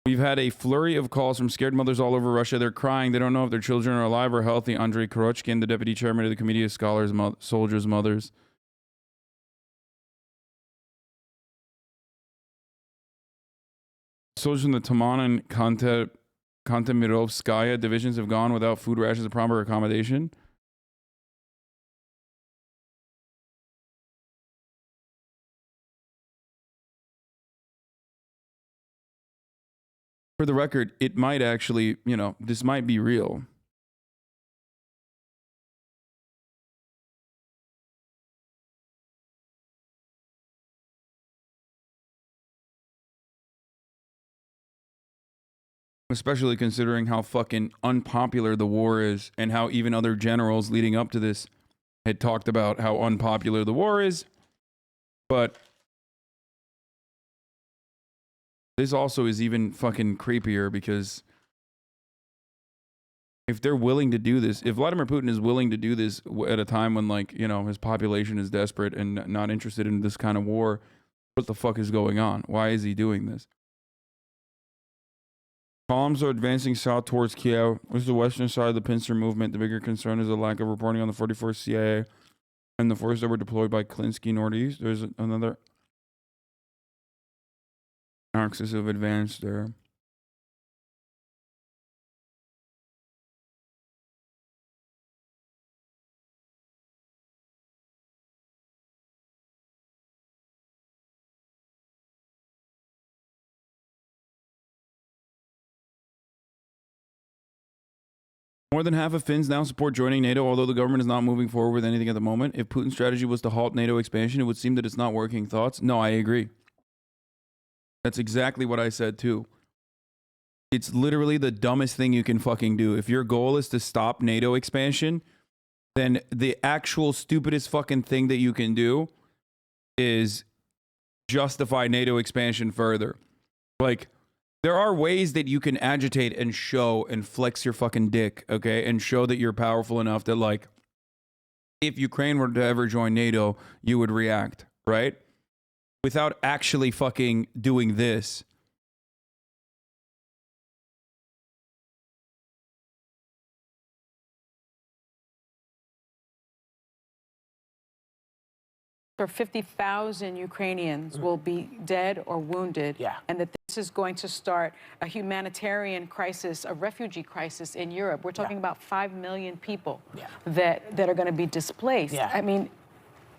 We've had a flurry of calls from scared mothers all over Russia. They're crying. They don't know if their children are alive or healthy. Andrei Korochkin, the deputy chairman of the Committee of Soldiers' Mothers. Soldiers from the Taman and Kantemirovskaya divisions have gone without food rations and proper accommodation. For the record, it might actually, you know, this might be real. Especially considering how fucking unpopular the war is and how even other generals leading up to this had talked about how unpopular the war is. But this also is even fucking creepier because if they're willing to do this, if Vladimir Putin is willing to do this at a time when, like, you know, his population is desperate and not interested in this kind of war, what the fuck is going on? Why is he doing this? Columns are advancing south towards Kiev. This is the western side of the pincer movement. The bigger concern is the lack of reporting on the 44th CIA and the forces that were deployed by Klinsky Northeast. There's another axis of advance there. More than half of Finns now support joining NATO, although the government is not moving forward with anything at the moment. If Putin's strategy was to halt NATO expansion, it would seem that it's not working. Thoughts? No, I agree. That's exactly what I said too. It's literally the dumbest thing you can fucking do. If your goal is to stop NATO expansion, then the actual stupidest fucking thing that you can do is justify NATO expansion further. Like, there are ways that you can agitate and show and flex your fucking dick, okay? And show that you're powerful enough that, like, if Ukraine were to ever join NATO, you would react, right? Without actually fucking doing this. Or 50,000 Ukrainians will be dead or wounded, and that this is going to start a humanitarian crisis, a refugee crisis in Europe. We're talking about 5 million people that are going to be displaced. I mean,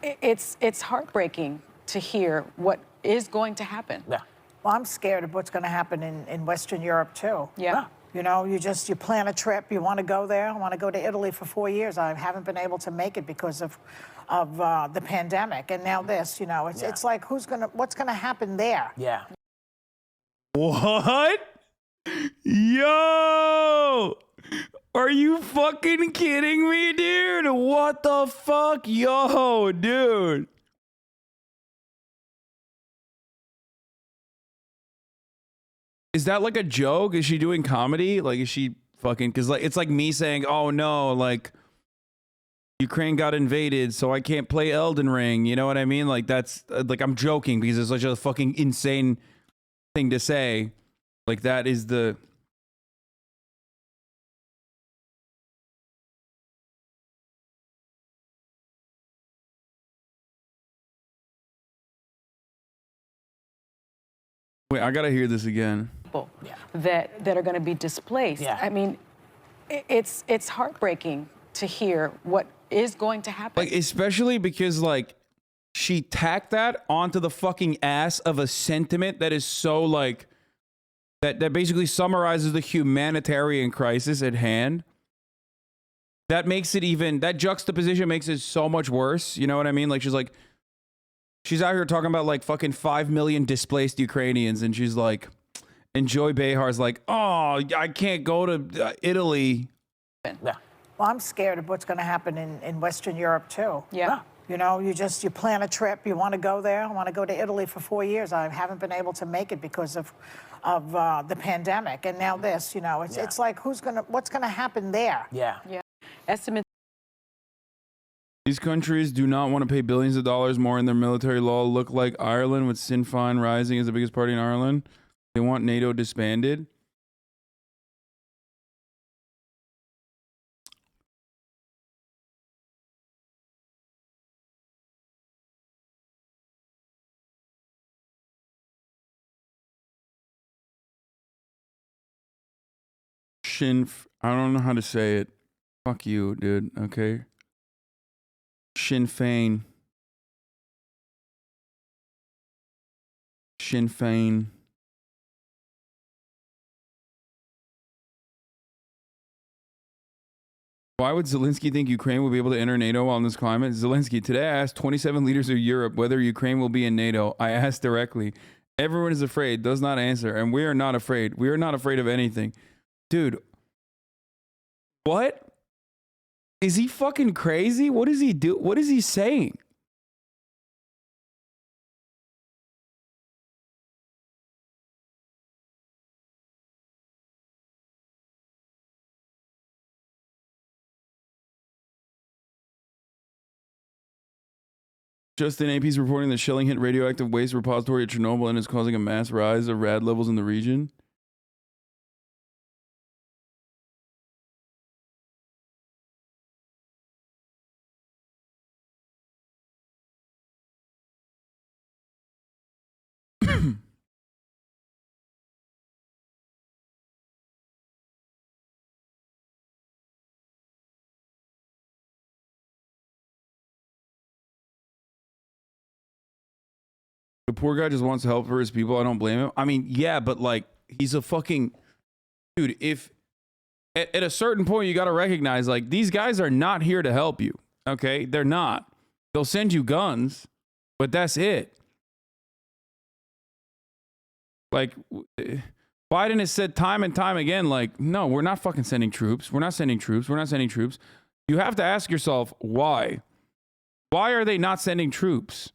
it's heartbreaking to hear what is going to happen. Well, I'm scared of what's going to happen in Western Europe, too. You know, you plan a trip, you want to go there. I want to go to Italy for 4 years. I haven't been able to make it because of the pandemic. And now this, you know, it's like, what's going to happen there? What? Yo! Are you fucking kidding me, dude? What the fuck? Yo, dude. Is that like a joke? Is she doing comedy? Like, is she fucking... Because like, it's like me saying, oh no, like, Ukraine got invaded, so I can't play Elden Ring. You know what I mean? Like, that's... like, I'm joking because it's such a fucking insane thing to say. Like, that is the... Wait, I gotta hear this again. That are going to be displaced. I mean, it's heartbreaking to hear what is going to happen. Like, especially because, like, she tacked that onto the fucking ass of a sentiment that is so, like, that basically summarizes the humanitarian crisis at hand. That makes it even, that juxtaposition makes it so much worse. You know what I mean? Like, she's out here talking about, like, fucking 5 million displaced Ukrainians, and she's like, and Joy Behar's like, oh, I can't go to Italy. Well, I'm scared of what's going to happen in Western Europe, too. Yeah. You know, you plan a trip, you want to go there. I want to go to Italy for 4 years. I haven't been able to make it because of the pandemic. And now this, you know, it's like, what's going to happen there? Yeah. Estimates. These countries do not want to pay billions of dollars more in their military law. Look like Ireland, with Sinn Féin rising as the biggest party in Ireland. They want NATO disbanded. I don't know how to say it. Fuck you, dude. Okay. Sinn Féin. Sinn Féin. Why would Zelensky think Ukraine will be able to enter NATO while in this climate? Zelensky, today I asked 27 leaders of Europe whether Ukraine will be in NATO. I asked directly. Everyone is afraid, does not answer, and we are not afraid. We are not afraid of anything. Dude, what? Is he fucking crazy? What does he do? What is he saying? Justin AP's reporting that shelling hit radioactive waste repository at Chernobyl and is causing a mass rise of rad levels in the region. The poor guy just wants to help for his people. I don't blame him. I mean, yeah, but like, he's a fucking dude. If at a certain point you got to recognize, like, these guys are not here to help you. Okay, they're not. They'll send you guns, but that's it. Like, Biden has said time and time again, like, no, we're not fucking sending troops. We're not sending troops. We're not sending troops. You have to ask yourself, why? Why are they not sending troops?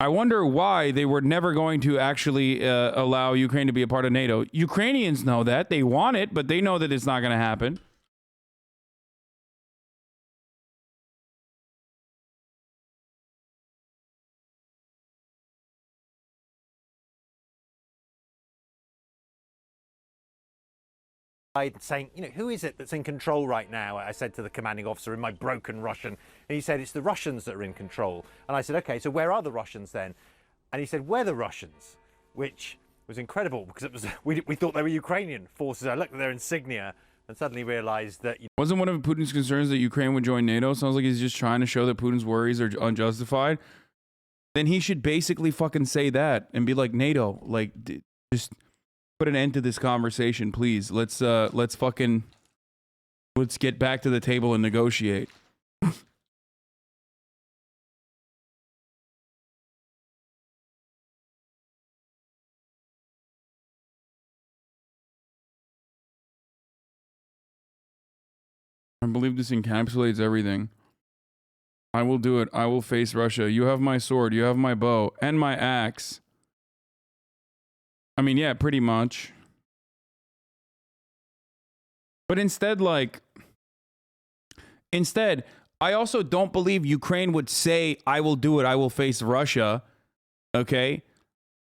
I wonder why they were never going to actually allow Ukraine to be a part of NATO. Ukrainians know that. They want it, but they know that it's not going to happen. Saying, you know, who is it that's in control right now? I said to the commanding officer in my broken Russian, and he said, it's the Russians that are in control. And I said, okay, so where are the Russians then? And he said, we're the Russians, which was incredible because it was we thought they were Ukrainian forces. I looked at their insignia and suddenly realized that... Wasn't one of Putin's concerns that Ukraine would join NATO? Sounds like he's just trying to show that Putin's worries are unjustified. Then he should basically fucking say that and be like, NATO, like, just... put an end to this conversation, please. Let's get back to the table and negotiate. I believe this encapsulates everything. I will do it. I will face Russia. You have my sword. You have my bow and my axe. I mean, yeah, pretty much. But instead, I also don't believe Ukraine would say, I will do it. I will face Russia. Okay?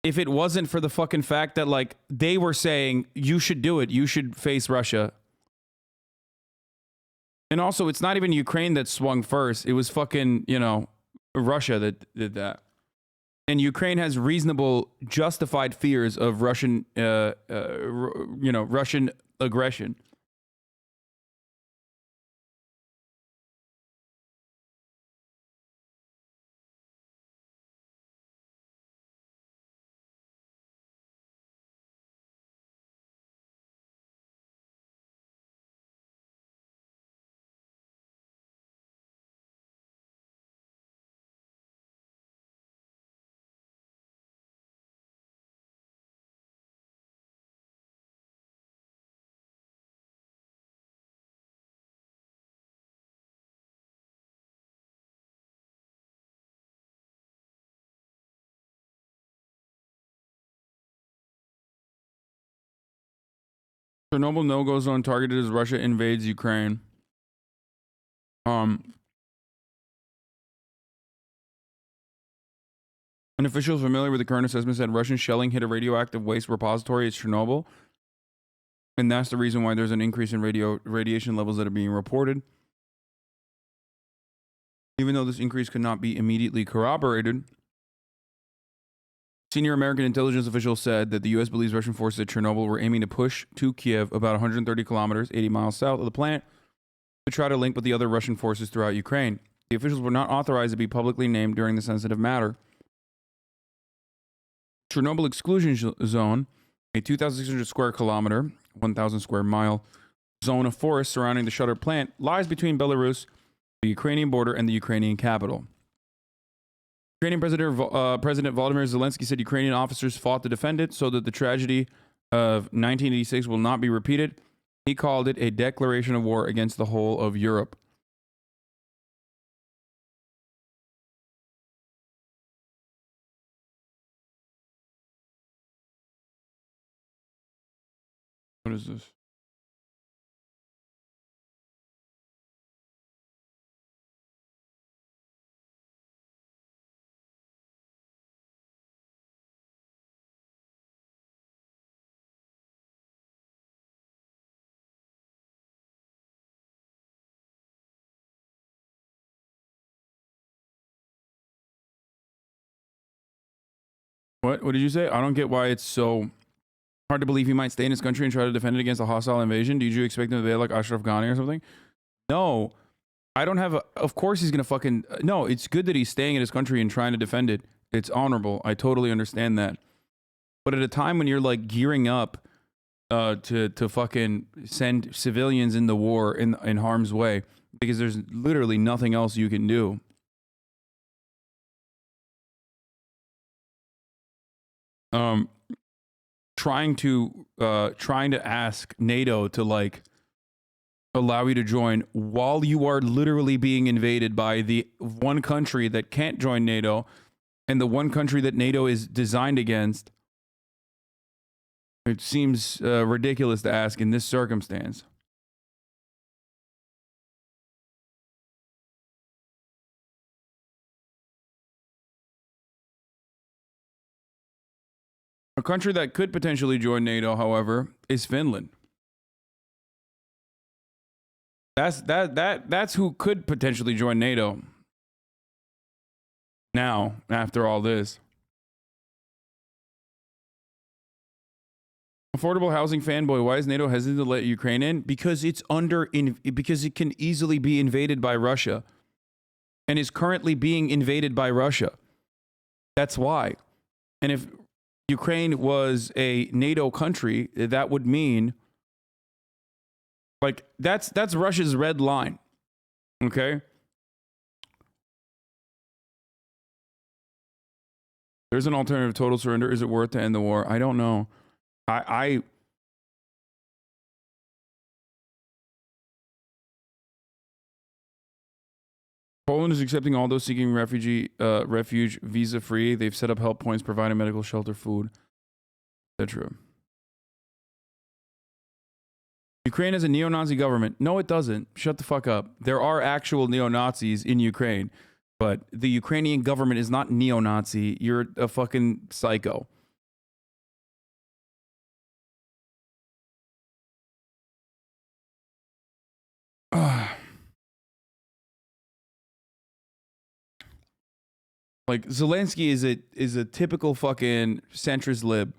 If it wasn't for the fucking fact that, like, they were saying, you should do it. You should face Russia. And also, it's not even Ukraine that swung first. It was fucking, you know, Russia that did that. And Ukraine has reasonable, justified fears of Russian, Russian aggression. Chernobyl no-go zone targeted as Russia invades Ukraine. An official familiar with the current assessment said Russian shelling hit a radioactive waste repository at Chernobyl. And that's the reason why there's an increase in radiation levels that are being reported. Even though this increase could not be immediately corroborated, senior American intelligence officials said that the U.S. believes Russian forces at Chernobyl were aiming to push to Kiev about 130 kilometers, 80 miles south of the plant, to try to link with the other Russian forces throughout Ukraine. The officials were not authorized to be publicly named during the sensitive matter. Chernobyl exclusion zone, a 2,600 square kilometer, 1,000 square mile zone of forest surrounding the shuttered plant, lies between Belarus, the Ukrainian border, and the Ukrainian capital. Ukrainian President Volodymyr Zelensky said Ukrainian officers fought to defend it so that the tragedy of 1986 will not be repeated. He called it a declaration of war against the whole of Europe. What is this? What did you say? I don't get why it's so hard to believe he might stay in his country and try to defend it against a hostile invasion. Did you expect him to be like Ashraf Ghani or something? No, I don't have a... Of course he's going to fucking... No, it's good that he's staying in his country and trying to defend it. It's honorable. I totally understand that. But at a time when you're like gearing up to fucking send civilians in the war in harm's way, because there's literally nothing else you can do. Trying to ask NATO to like allow you to join while you are literally being invaded by the one country that can't join NATO and the one country that NATO is designed against. It seems ridiculous to ask in this circumstance. A country that could potentially join NATO, however, is Finland. That's who could potentially join NATO. Now, after all this. Affordable housing fanboy, why is NATO hesitant to let Ukraine in? Because because it can easily be invaded by Russia and is currently being invaded by Russia. That's why. And if Ukraine was a NATO country, that would mean like that's Russia's red line. Okay? There's an alternative total surrender. Is it worth to end the war? I don't know. Poland is accepting all those seeking refuge visa-free. They've set up help points, providing medical shelter, food, etc. Ukraine has a neo-Nazi government. No, it doesn't. Shut the fuck up. There are actual neo-Nazis in Ukraine, but the Ukrainian government is not neo-Nazi. You're a fucking psycho. Like Zelensky is a typical fucking centrist lib.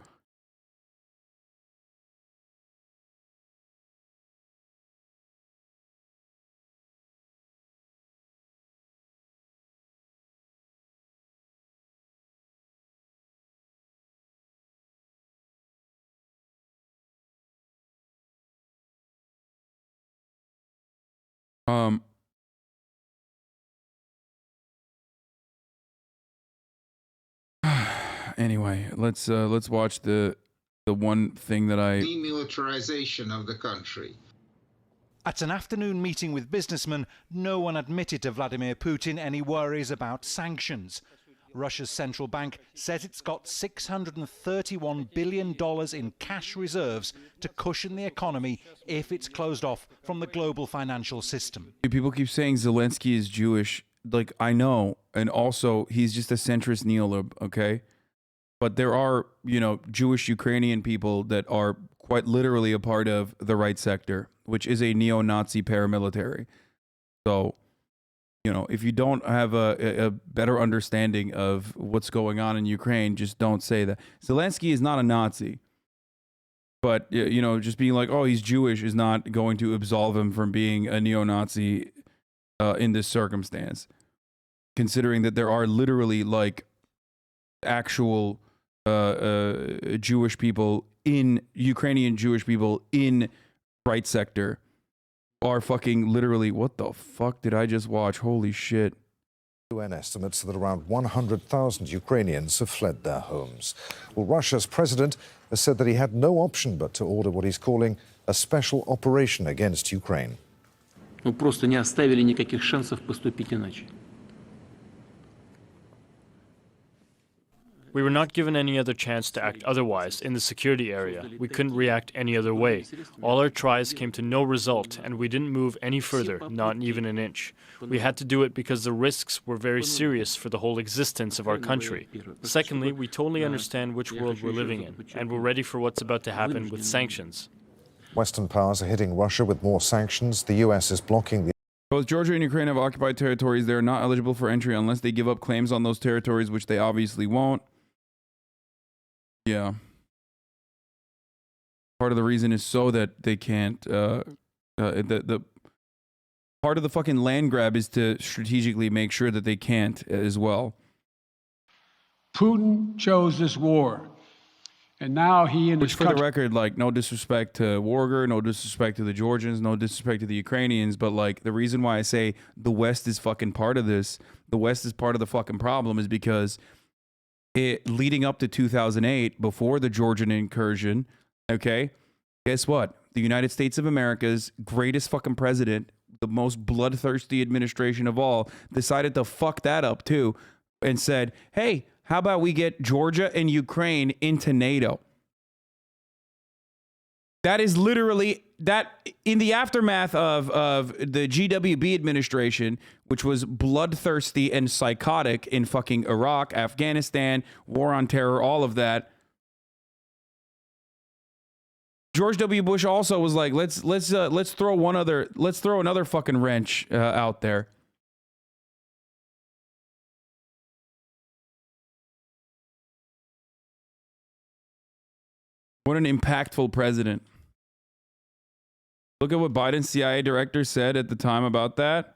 Anyway, let's watch the one thing that I demilitarization of the country. At an afternoon meeting with businessmen, no one admitted to Vladimir Putin any worries about sanctions. Russia's central bank says it's got $631 billion in cash reserves to cushion the economy if it's closed off from the global financial system. People keep saying Zelensky is Jewish. Like, I know. And also, he's just a centrist neolib, okay? But there are, you know, Jewish Ukrainian people that are quite literally a part of the right sector, which is a neo-Nazi paramilitary. So, you know, if you don't have a better understanding of what's going on in Ukraine, just don't say that. Zelensky is not a Nazi. But, you know, just being like, oh, he's Jewish is not going to absolve him from being a neo-Nazi in this circumstance. Considering that there are literally, like, actual Jewish people Ukrainian Jewish people in right sector are fucking literally, what the fuck did I just watch? Holy shit. UN estimates that around 100,000 Ukrainians have fled their homes. Well, Russia's president has said that he had no option but to order what he's calling a special operation against Ukraine. Мы просто не оставили никаких шансов поступить иначе. We were not given any other chance to act otherwise in the security area. We couldn't react any other way. All our tries came to no result, and we didn't move any further, not even an inch. We had to do it because the risks were very serious for the whole existence of our country. Secondly, we totally understand which world we're living in, and we're ready for what's about to happen with sanctions. Western powers are hitting Russia with more sanctions. The US is blocking the... Both Georgia and Ukraine have occupied territories. They are not eligible for entry unless they give up claims on those territories, which they obviously won't. Yeah. Part of the reason is so that they can't, the part of the fucking land grab is to strategically make sure that they can't as well. Putin chose this war. And now he and Which, for the record, like, no disrespect to Warger, no disrespect to the Georgians, no disrespect to the Ukrainians, but, like, the reason why I say the West is fucking part of this, the West is part of the fucking problem, is because leading up to 2008, before the Georgian incursion, okay, guess what? The United States of America's greatest fucking president, the most bloodthirsty administration of all, decided to fuck that up too, and said, hey, how about we get Georgia and Ukraine into NATO? That is literally that in the aftermath of the GWB administration, which was bloodthirsty and psychotic in fucking Iraq, Afghanistan, war on terror, all of that. George W. Bush also was like, let's throw another fucking wrench out there. What an impactful president. Look at what Biden's CIA director said at the time about that.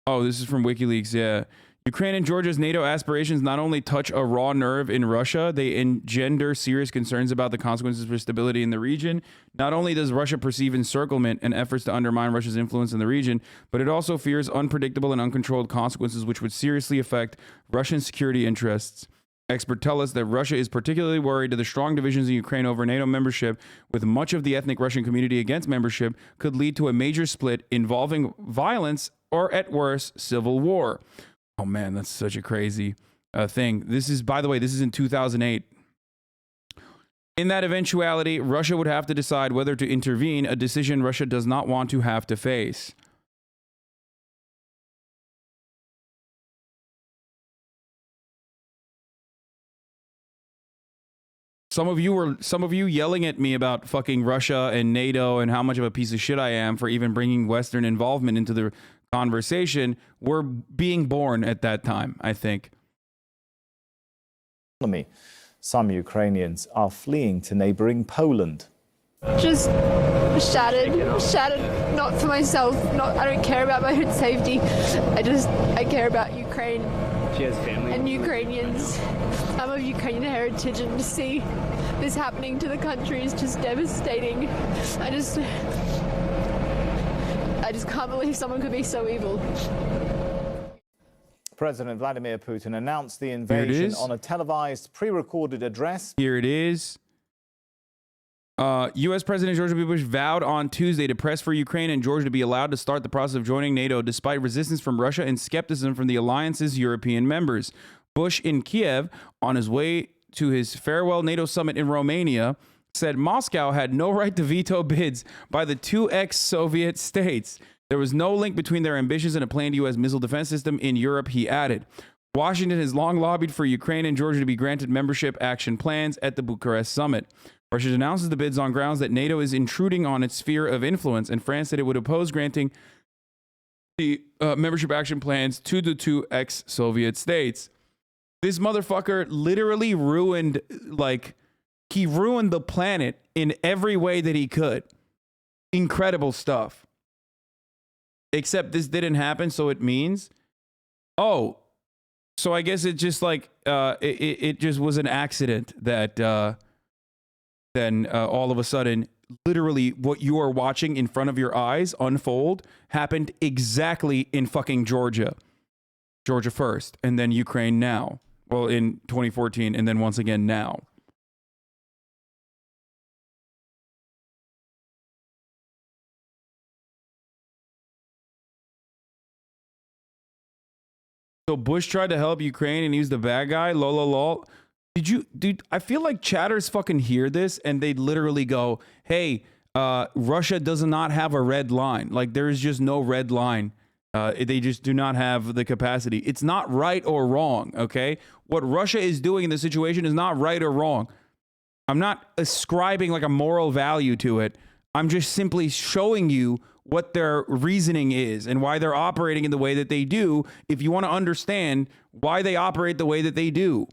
Oh, this is from WikiLeaks, yeah. Ukraine and Georgia's NATO aspirations not only touch a raw nerve in Russia, they engender serious concerns about the consequences for stability in the region. Not only does Russia perceive encirclement and efforts to undermine Russia's influence in the region, but it also fears unpredictable and uncontrolled consequences which would seriously affect Russian security interests. Experts tell us that Russia is particularly worried that the strong divisions in Ukraine over NATO membership, with much of the ethnic Russian community against membership, could lead to a major split involving violence or at worst, civil war. Oh man, that's such a crazy thing. This is, by the way, this is in 2008. In that eventuality, Russia would have to decide whether to intervene, a decision Russia does not want to have to face. Some of you yelling at me about fucking Russia and NATO and how much of a piece of shit I am for even bringing Western involvement into the conversation were being born at that time, I think. Some Ukrainians are fleeing to neighboring Poland. Just shattered, not for myself, I don't care about my own safety. I care about Ukraine. She has family. And Ukrainians. I'm of Ukrainian heritage, and to see this happening to the country is just devastating. I just can't believe someone could be so evil. President Vladimir Putin announced the invasion on a televised, pre-recorded address. Here it is. U.S. President George W. Bush vowed on Tuesday to press for Ukraine and Georgia to be allowed to start the process of joining NATO despite resistance from Russia and skepticism from the alliance's European members. Bush in Kiev, on his way to his farewell NATO summit in Romania, said Moscow had no right to veto bids by the two ex-Soviet states. There was no link between their ambitions and a planned U.S. missile defense system in Europe, he added. Washington has long lobbied for Ukraine and Georgia to be granted membership action plans at the Bucharest summit. Russia denounces the bids on grounds that NATO is intruding on its sphere of influence, and France said it would oppose granting the membership action plans to the two ex-Soviet states. This motherfucker literally ruined, he ruined the planet in every way that he could. Incredible stuff. Except this didn't happen, so it means, oh, so I guess it just it just was an accident that then all of a sudden, literally what you are watching in front of your eyes unfold happened exactly in fucking Georgia. Georgia first, and then Ukraine now. Well, in 2014, and then once again now. So Bush tried to help Ukraine and he's the bad guy? Lol. Dude, I feel like chatters fucking hear this and they literally go, hey, Russia does not have a red line. Like, there is just no red line. They just do not have the capacity. It's not right or wrong, okay? What Russia is doing in this situation is not right or wrong. I'm not ascribing like a moral value to it. I'm just simply showing you what their reasoning is and why they're operating in the way that they do, if you want to understand why they operate the way that they do.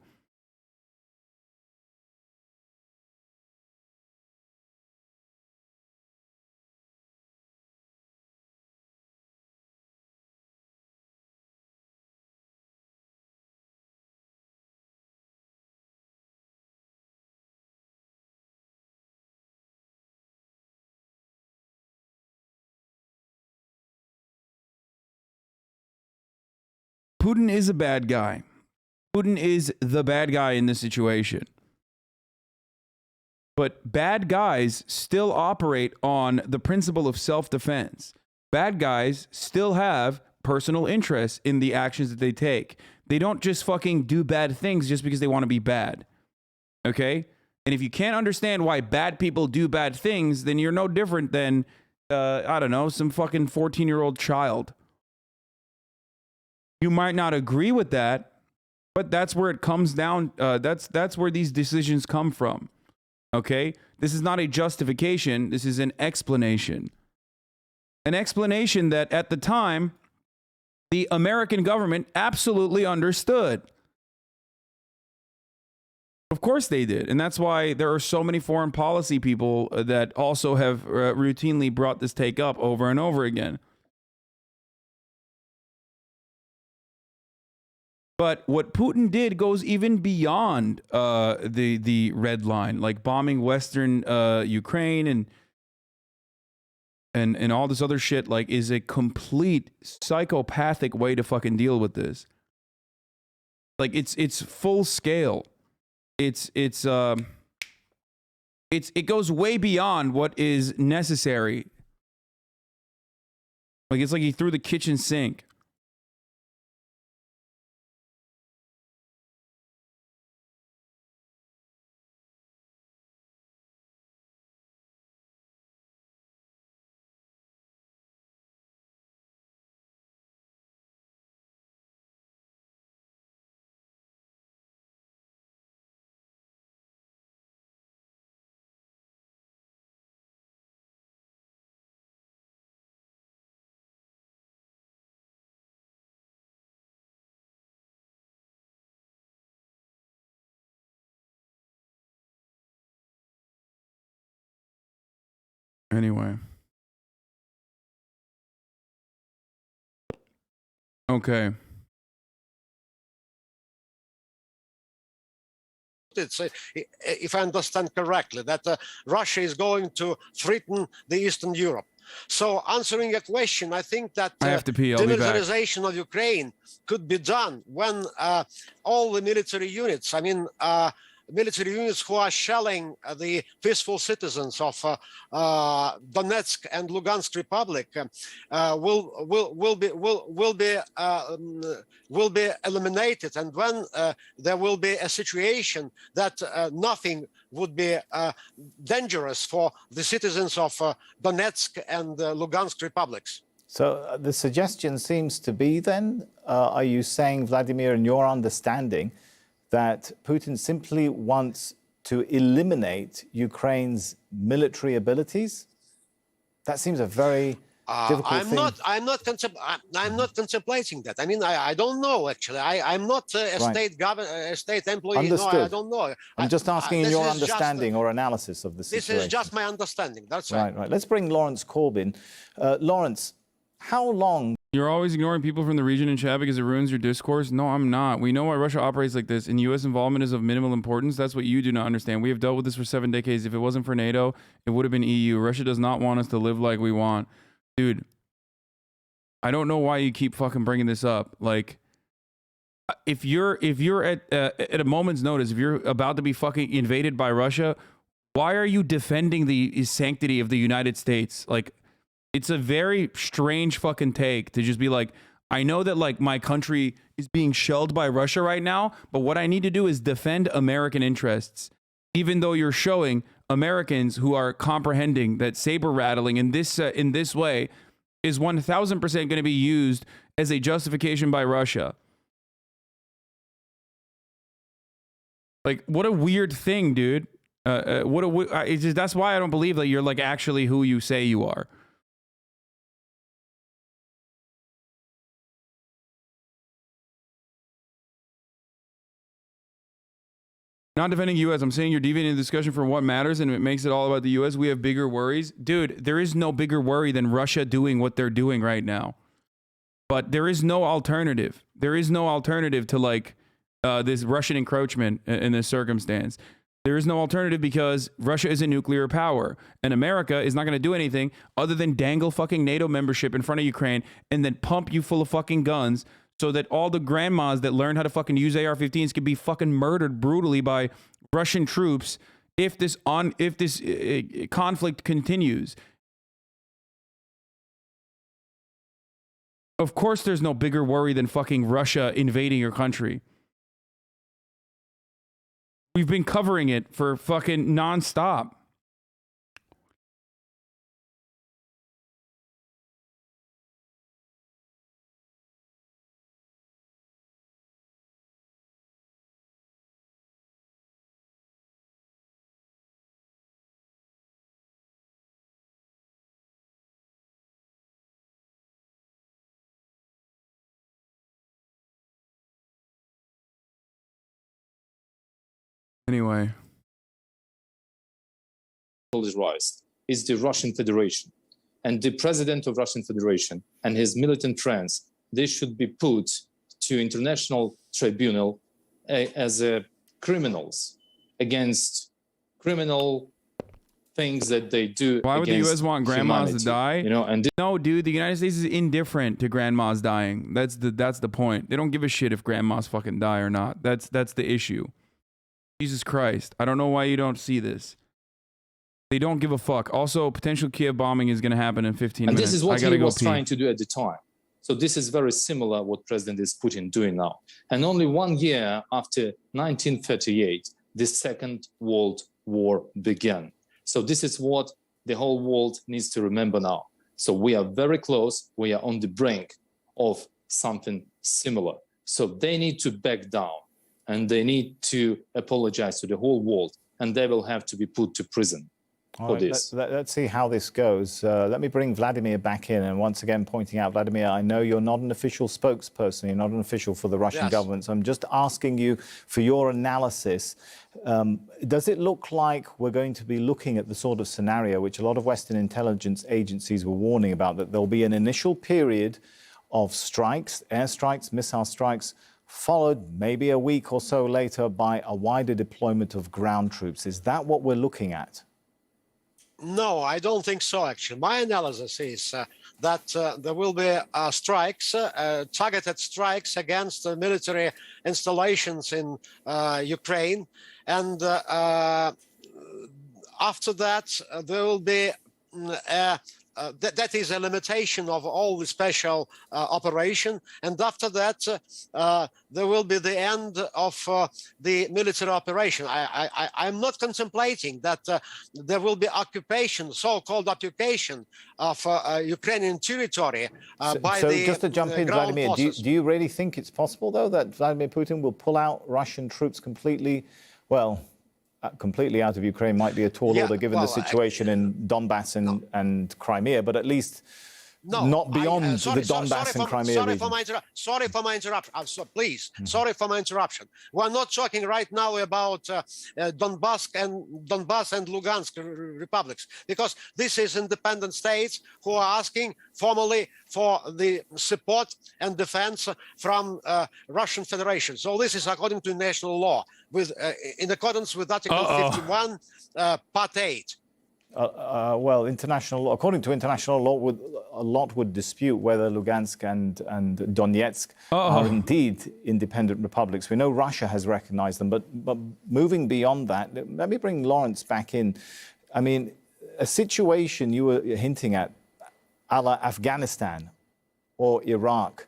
Putin is a bad guy. Putin is the bad guy in this situation. But bad guys still operate on the principle of self-defense. Bad guys still have personal interests in the actions that they take. They don't just fucking do bad things just because they want to be bad. Okay? And if you can't understand why bad people do bad things, then you're no different than, I don't know, some fucking 14-year-old child. You might not agree with that, but that's where it comes down. That's where these decisions come from. Okay? This is not a justification. This is an explanation. An explanation that at the time, the American government absolutely understood. Of course they did. And that's why there are so many foreign policy people that also have routinely brought this take up over and over again. But what Putin did goes even beyond the red line, like bombing Western Ukraine and all this other shit. Like, is a complete psychopathic way to fucking deal with this. Like, it's full scale. It goes way beyond what is necessary. Like, it's like he threw the kitchen sink. Anyway. Okay. If I understand correctly, that Russia is going to threaten the Eastern Europe. So answering your question, I think that I have to pee. I'll be back. demilitarization of Ukraine could be done when all the military units, military units who are shelling the peaceful citizens of Donetsk and Lugansk Republic will be eliminated, and when there will be a situation that nothing would be dangerous for the citizens of Donetsk and Lugansk republics. So the suggestion seems to be then, are you saying, Vladimir, in your understanding, that Putin simply wants to eliminate Ukraine's military abilities? That seems a very difficult thing. I'm not contemplating that. I don't know actually. I'm not a state employee. Understood. No, I don't know. I'm just asking in your understanding or analysis of the situation. This is just my understanding. That's right. Right. Let's bring Lawrence Corbyn. Lawrence, how long? You're always ignoring people from the region in chat because it ruins your discourse. No, I'm not. We know why Russia operates like this, and U.S. involvement is of minimal importance. That's what you do not understand. We have dealt with this for 7 decades. If it wasn't for NATO, it would have been EU. Russia does not want us to live like we want. Dude, I don't know why you keep fucking bringing this up. Like, if you're at a moment's notice, if you're about to be fucking invaded by Russia, why are you defending the sanctity of the United States? Like, it's a very strange fucking take to just be like, I know that like my country is being shelled by Russia right now, but what I need to do is defend American interests. Even though you're showing Americans who are comprehending that saber rattling in this way is 1000% going to be used as a justification by Russia. Like, what a weird thing, dude. That's why I don't believe that you're like actually who you say you are. Not defending U.S. I'm saying you're deviating the discussion from what matters, and it makes it all about the U.S. We have bigger worries. Dude, there is no bigger worry than Russia doing what they're doing right now. But there is no alternative. There is no alternative to like this Russian encroachment in this circumstance. There is no alternative because Russia is a nuclear power, and America is not going to do anything other than dangle fucking NATO membership in front of Ukraine and then pump you full of fucking guns so that all the grandmas that learn how to fucking use AR-15s can be fucking murdered brutally by Russian troops if this conflict continues. Of course there's no bigger worry than fucking Russia invading your country. We've been covering it for fucking nonstop. Anyway. Is rise is the Russian Federation, and the president of Russian Federation and his militant friends, they should be put to international tribunal as criminals against criminal things that they do. Why would the U.S. want grandmas to die? You know, and no, dude, the United States is indifferent to grandmas dying. That's the point. They don't give a shit if grandmas fucking die or not. That's the issue. Jesus Christ. I don't know why you don't see this. They don't give a fuck. Also, potential Kiev bombing is going to happen in 15 And minutes. this is what I gotta he go was pee. trying to do at the time. So this is very similar what President is Putin doing now. And only 1 year after 1938, the Second World War began. So this is what the whole world needs to remember now. So we are very close. We are on the brink of something similar. So they need to back down and they need to apologize to the whole world, and they will have to be put to prison. All right, let's see how this goes. Let me bring Vladimir back in, and once again pointing out, Vladimir, I know you're not an official spokesperson, you're not an official for the Russian government, so I'm just asking you for your analysis. Does it look like we're going to be looking at the sort of scenario which a lot of Western intelligence agencies were warning about, that there'll be an initial period of strikes, airstrikes, missile strikes, followed maybe a week or so later by a wider deployment of ground troops? Is that what we're looking at? No, I don't think so, actually. My analysis is that there will be strikes, targeted strikes against military installations in Ukraine. And after that, there will be that is a limitation of all the special operation. And after that, there will be the end of the military operation. I'm not contemplating that there will be occupation, so-called occupation of Ukrainian territory by the just to jump in, Vladimir, do you really think it's possible, though, that Vladimir Putin will pull out Russian troops completely, well, completely out of Ukraine might be a tall order given the situation in Donbass and Crimea, but at least not beyond the Donbass and Crimea region. Sorry for my interruption. Please, sorry for my interruption. We're not talking right now about Donbass and Lugansk republics, because this is independent states who are asking formally for the support and defense from Russian Federation. So this is according to national law, in accordance with Article 51, Part 8. Well, international law, according to international law, a lot would dispute whether Lugansk and Donetsk are indeed independent republics. We know Russia has recognized them, but moving beyond that, let me bring Lawrence back in. I mean, a situation you were hinting at, a la Afghanistan or Iraq.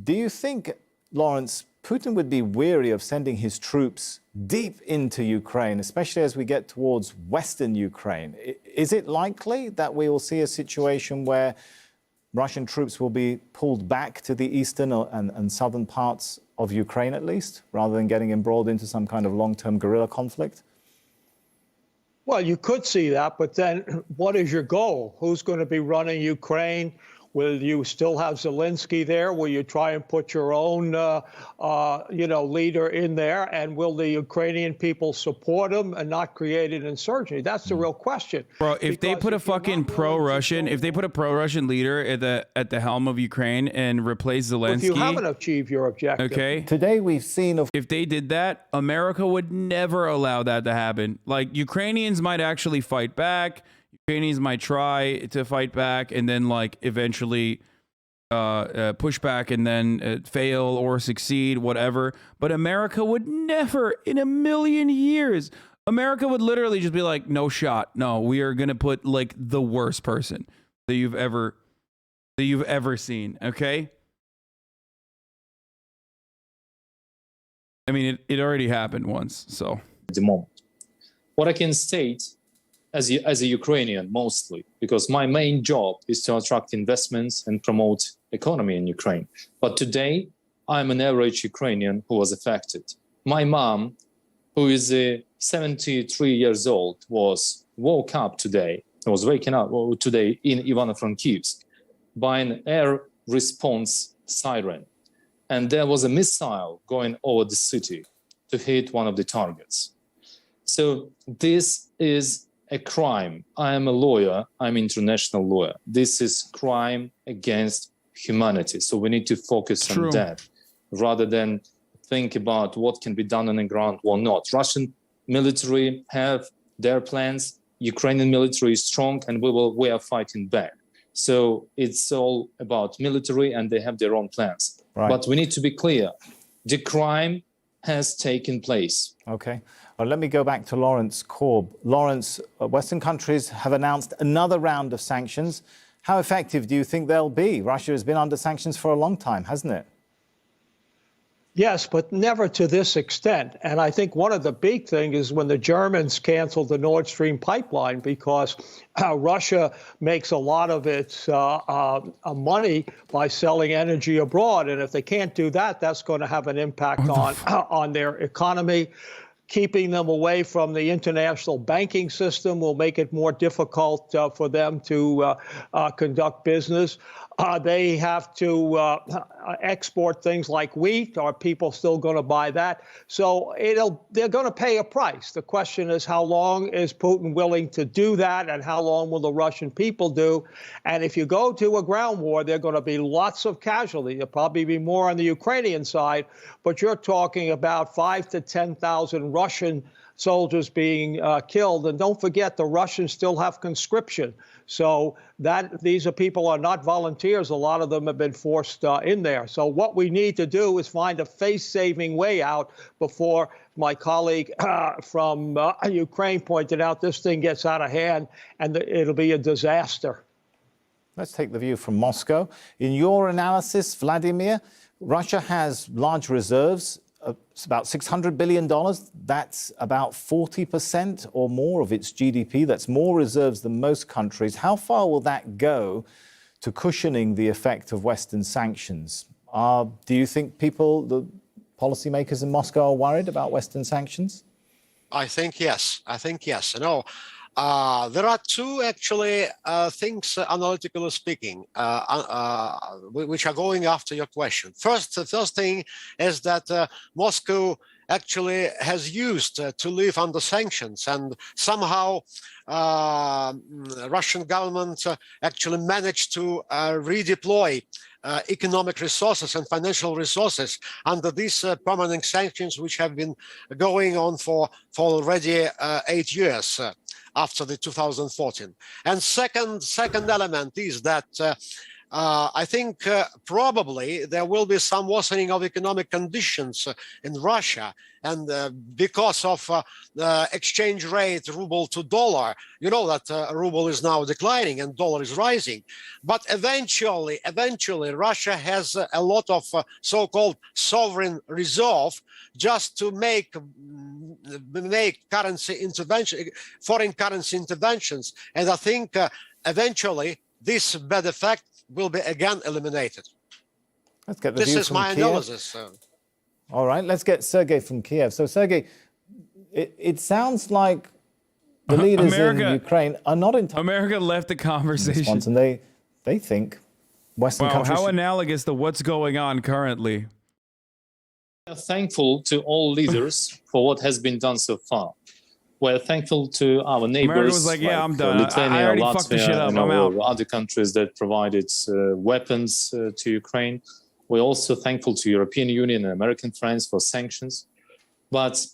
Do you think, Lawrence, Putin would be weary of sending his troops deep into Ukraine, especially as we get towards Western Ukraine? Is it likely that we will see a situation where Russian troops will be pulled back to the eastern and southern parts of Ukraine, at least, rather than getting embroiled into some kind of long-term guerrilla conflict? Well, you could see that, but then what is your goal? Who's going to be running Ukraine? Will you still have Zelensky there? Will you try and put your own, leader in there? And will the Ukrainian people support him and not create an insurgency? That's the real question. Bro, if they put a fucking pro-Russian, if they put a pro-Russian leader at the helm of Ukraine and replace Zelensky, if you haven't achieved your objective. Okay. Today we've seen if they did that, America would never allow that to happen. Like, Ukrainians might actually fight back. Ukrainians might try to fight back and then, like, eventually push back and then fail or succeed, whatever. But America would never, in a million years, America would literally just be like, no shot. No, we are going to put, like, the worst person that you've ever seen, okay? I mean, it already happened once, so. At the moment. What I can state, as a Ukrainian mostly, because my main job is to attract investments and promote economy in Ukraine. But today, I'm an average Ukrainian who was affected. My mom, who is 73 years old, was waking up today in Ivano-Frankivsk by an air response siren. And there was a missile going over the city to hit one of the targets. So this is a crime. I am a lawyer. I'm an international lawyer. This is crime against humanity. So we need to focus on that rather than think about what can be done on the ground or not. Russian military have their plans. Ukrainian military is strong, and we are fighting back. So it's all about military, and they have their own plans. Right. But we need to be clear. The crime has taken place. Okay. Well, let me go back to Lawrence Korb. Lawrence, Western countries have announced another round of sanctions. How effective do you think they'll be? Russia has been under sanctions for a long time, hasn't it? Yes, but never to this extent. And I think one of the big things is when the Germans canceled the Nord Stream pipeline, because Russia makes a lot of its money by selling energy abroad. And if they can't do that, that's going to have an impact on their economy. Keeping them away from the international banking system will make it more difficult for them to conduct business. They have to export things like wheat. Are people still going to buy that? So they're going to pay a price. The question is, how long is Putin willing to do that, and how long will the Russian people do? And if you go to a ground war, there are going to be lots of casualties. There'll probably be more on the Ukrainian side, but you're talking about 5,000 to 10,000 Russian soldiers being killed. And don't forget, the Russians still have conscription. So these are people are not volunteers. A lot of them have been forced in there. So what we need to do is find a face-saving way out before my colleague from Ukraine pointed out this thing gets out of hand and it'll be a disaster. Let's take the view from Moscow. In your analysis, Vladimir, Russia has large reserves. It's about $600 billion. That's about 40% or more of its GDP. That's more reserves than most countries. How far will that go to cushioning the effect of Western sanctions? Do you think the policymakers in Moscow are worried about Western sanctions? I think yes. You know, there are two actually things, analytically speaking, which are going after your question. The first thing is that Moscow actually has used to live under sanctions, and somehow Russian government actually managed to redeploy economic resources and financial resources under these permanent sanctions, which have been going on for already 8 years. After the 2014. And second element is that I think probably there will be some worsening of economic conditions in Russia, and because of the exchange rate ruble to dollar, you know that ruble is now declining and dollar is rising. But eventually Russia has a lot of so-called sovereign reserve just to make currency intervention, foreign currency interventions, and I think eventually this bad effect will be again eliminated. Let's get the view This is from my Kiev. analysis. All right, let's get Sergei from Kiev. So, Sergei, it sounds like the leaders in Ukraine are not entirely... America left the conversation. And they think Western countries... How analogous to what's going on currently. We are thankful to all leaders for what has been done so far. We're thankful to our neighbors. America was like, yeah, I'm done. Lithuania, I already Latvia, fucked the shit up. I'm or out. other countries that provided weapons to Ukraine. We're also thankful to European Union and American friends for sanctions. But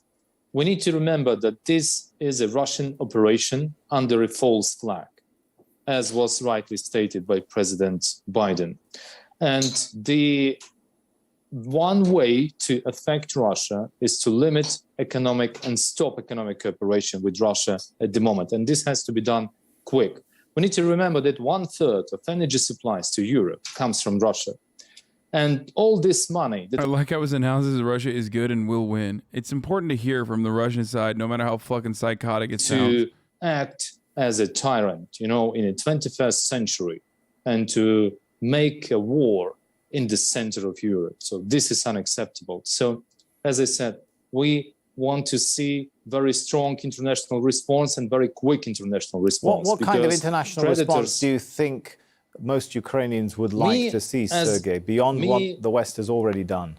we need to remember that this is a Russian operation under a false flag, as was rightly stated by President Biden. And the one way to affect Russia is to limit economic and stop economic cooperation with Russia at the moment. And this has to be done quick. We need to remember that 1/3 of energy supplies to Europe comes from Russia. And all this money... I like how it was announced that Russia is good and will win. It's important to hear from the Russian side, no matter how fucking psychotic it sounds. To act as a tyrant, you know, in the 21st century, and to make a war in the center of Europe. So this is unacceptable. So, as I said, we want to see very strong international response and very quick international response. What kind of international response do you think most Ukrainians would like to see, Sergei, beyond what the West has already done?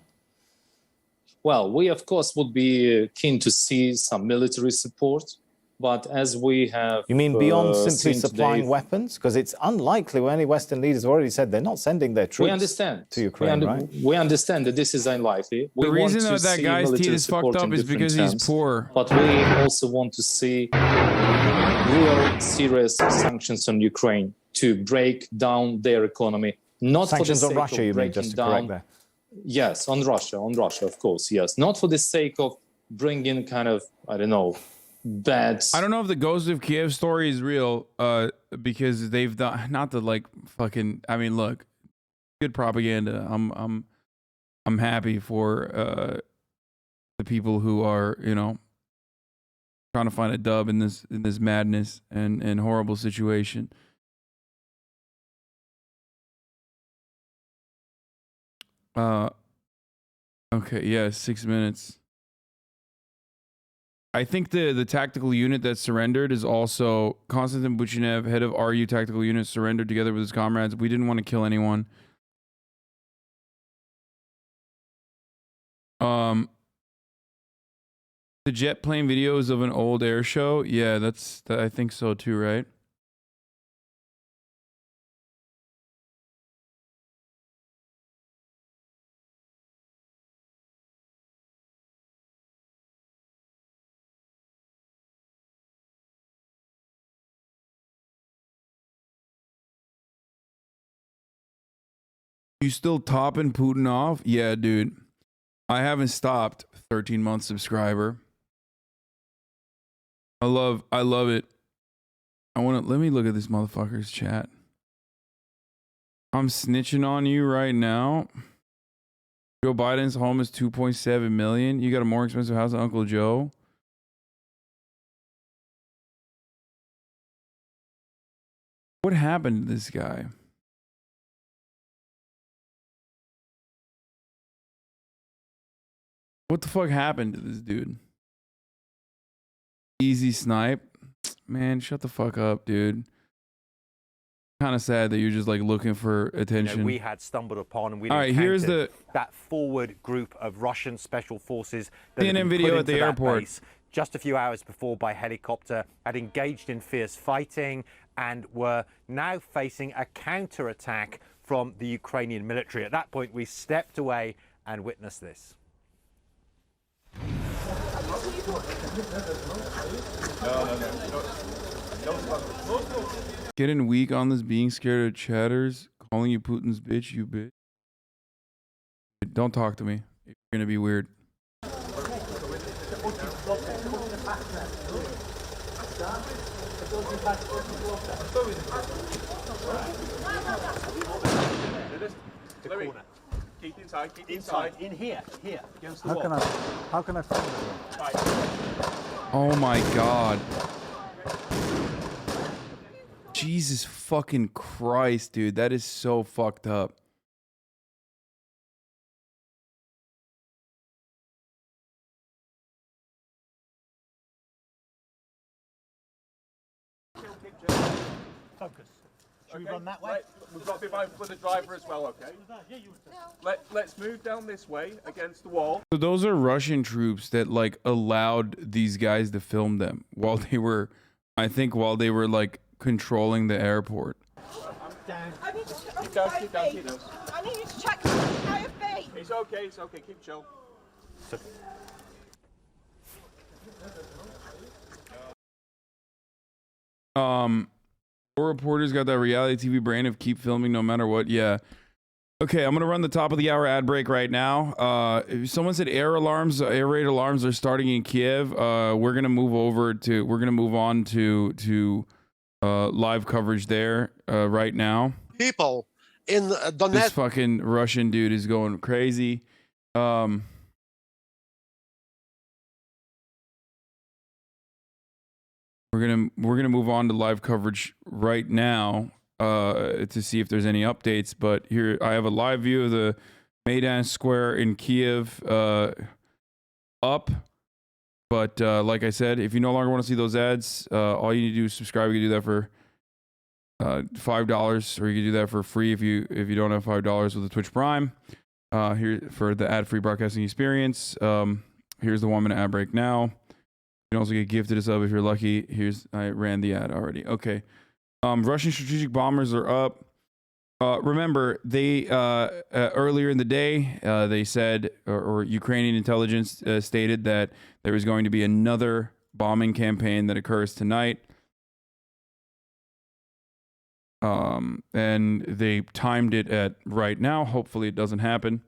Well, we, of course, would be keen to see some military support. But as we have... You mean beyond simply supplying weapons? Because it's unlikely, many Western leaders have already said they're not sending their troops to Ukraine, right? We understand that this is unlikely. The reason that guy's teeth is fucked up is because he's poor. But we also want to see real serious sanctions on Ukraine to break down their economy. Not sanctions for the sake on Russia, of you mean, just to correct there. Yes, on Russia, of course, yes. Not for the sake of bringing kind of, I don't know, bad... I don't know if the Ghost of Kiev story is real, because they've done, not the like fucking, I mean, look, good propaganda. I'm happy for the people who are, you know, trying to find a dub in this madness and horrible situation. Okay, yeah, 6 minutes. I think the tactical unit that surrendered is also Konstantin Buchanev, head of RU tactical unit, surrendered together with his comrades. We didn't want to kill anyone. The jet plane videos of an old air show. Yeah, I think so too, right? You still topping Putin off? Yeah, dude. I haven't stopped. 13-month subscriber. I love it. Let me look at this motherfucker's chat. I'm snitching on you right now. Joe Biden's home is 2.7 million. You got a more expensive house than Uncle Joe. What happened to this guy? What the fuck happened to this dude? Easy snipe. Man, shut the fuck up, dude. Kind of sad that you're just like looking for attention. You know, we had stumbled upon and we here's that forward group of Russian special forces that CNN video at the airport just a few hours before by helicopter, had engaged in fierce fighting and were now facing a counterattack from the Ukrainian military. At that point, we stepped away and witnessed this. Getting weak on this being scared of chatters, calling you Putin's bitch, you bitch. Don't talk to me. You're gonna be weird. Keep inside, in here, against the wall. How can I find it? Oh my god. Jesus fucking Christ, dude. That is so fucked up. Focus. Should we run that way? We've got to be mindful of the driver as well, okay? Let's move down this way against the wall. So those are Russian troops that like allowed these guys to film them while they were, I think while they were like controlling the airport. I need to check keep down. I need you to check IFB. It's okay, keep chill. Four reporters got that reality TV brain of keep filming no matter what. Yeah. Okay, I'm gonna run the top of the hour ad break right now. If someone said air raid alarms are starting in Kiev. We're gonna move on to live coverage there right now. People in Donetsk. This fucking Russian dude is going crazy. We're gonna move on to live coverage right now to see if there's any updates. But here I have a live view of the Maidan Square in Kiev up. But like I said, if you no longer want to see those ads, all you need to do is subscribe. You can do that for $5, or you can do that for free if you don't have $5 with the Twitch Prime. Here for the ad-free broadcasting experience. Here's the 1 minute ad break now. You can also get gifted a sub if you're lucky. I ran the ad already. Okay. Russian strategic bombers are up. Remember, they earlier in the day, they said, or Ukrainian intelligence stated that there is going to be another bombing campaign that occurs tonight. And they timed it at right now. Hopefully it doesn't happen.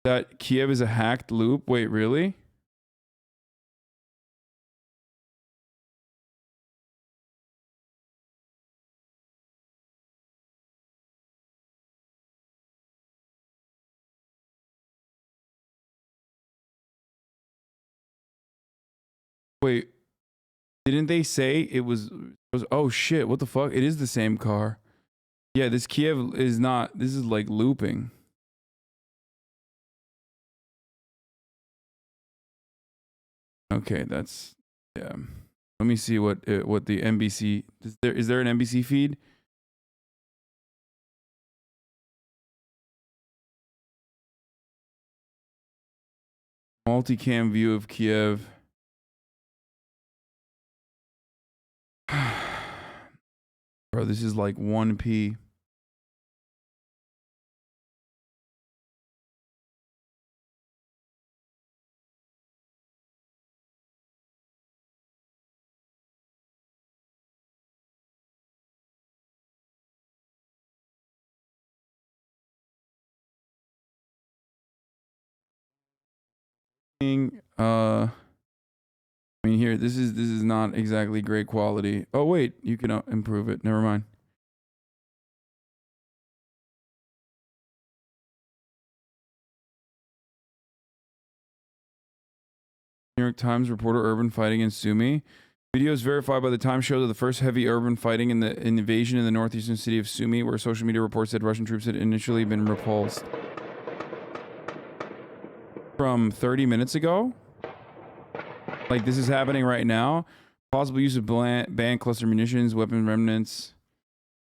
That Kiev is a hacked loop? Wait, really? Wait, didn't they say it was, oh shit, what the fuck? It is the same car. Yeah, this Kiev is not, this is like looping. Okay, that's, yeah. Let me see what the NBC, is there an NBC feed? Multicam view of Kiev. Bro, this is like 1p. I mean, here, this is not exactly great quality. Oh wait, you can improve it. Never mind. New York Times reporter urban fighting in Sumy. Videos verified by the Times show that the first heavy urban fighting in the invasion in the northeastern city of Sumy, where social media reports said Russian troops had initially been repulsed. From 30 minutes ago? Like, this is happening right now? Possible use of banned cluster munitions, weapon remnants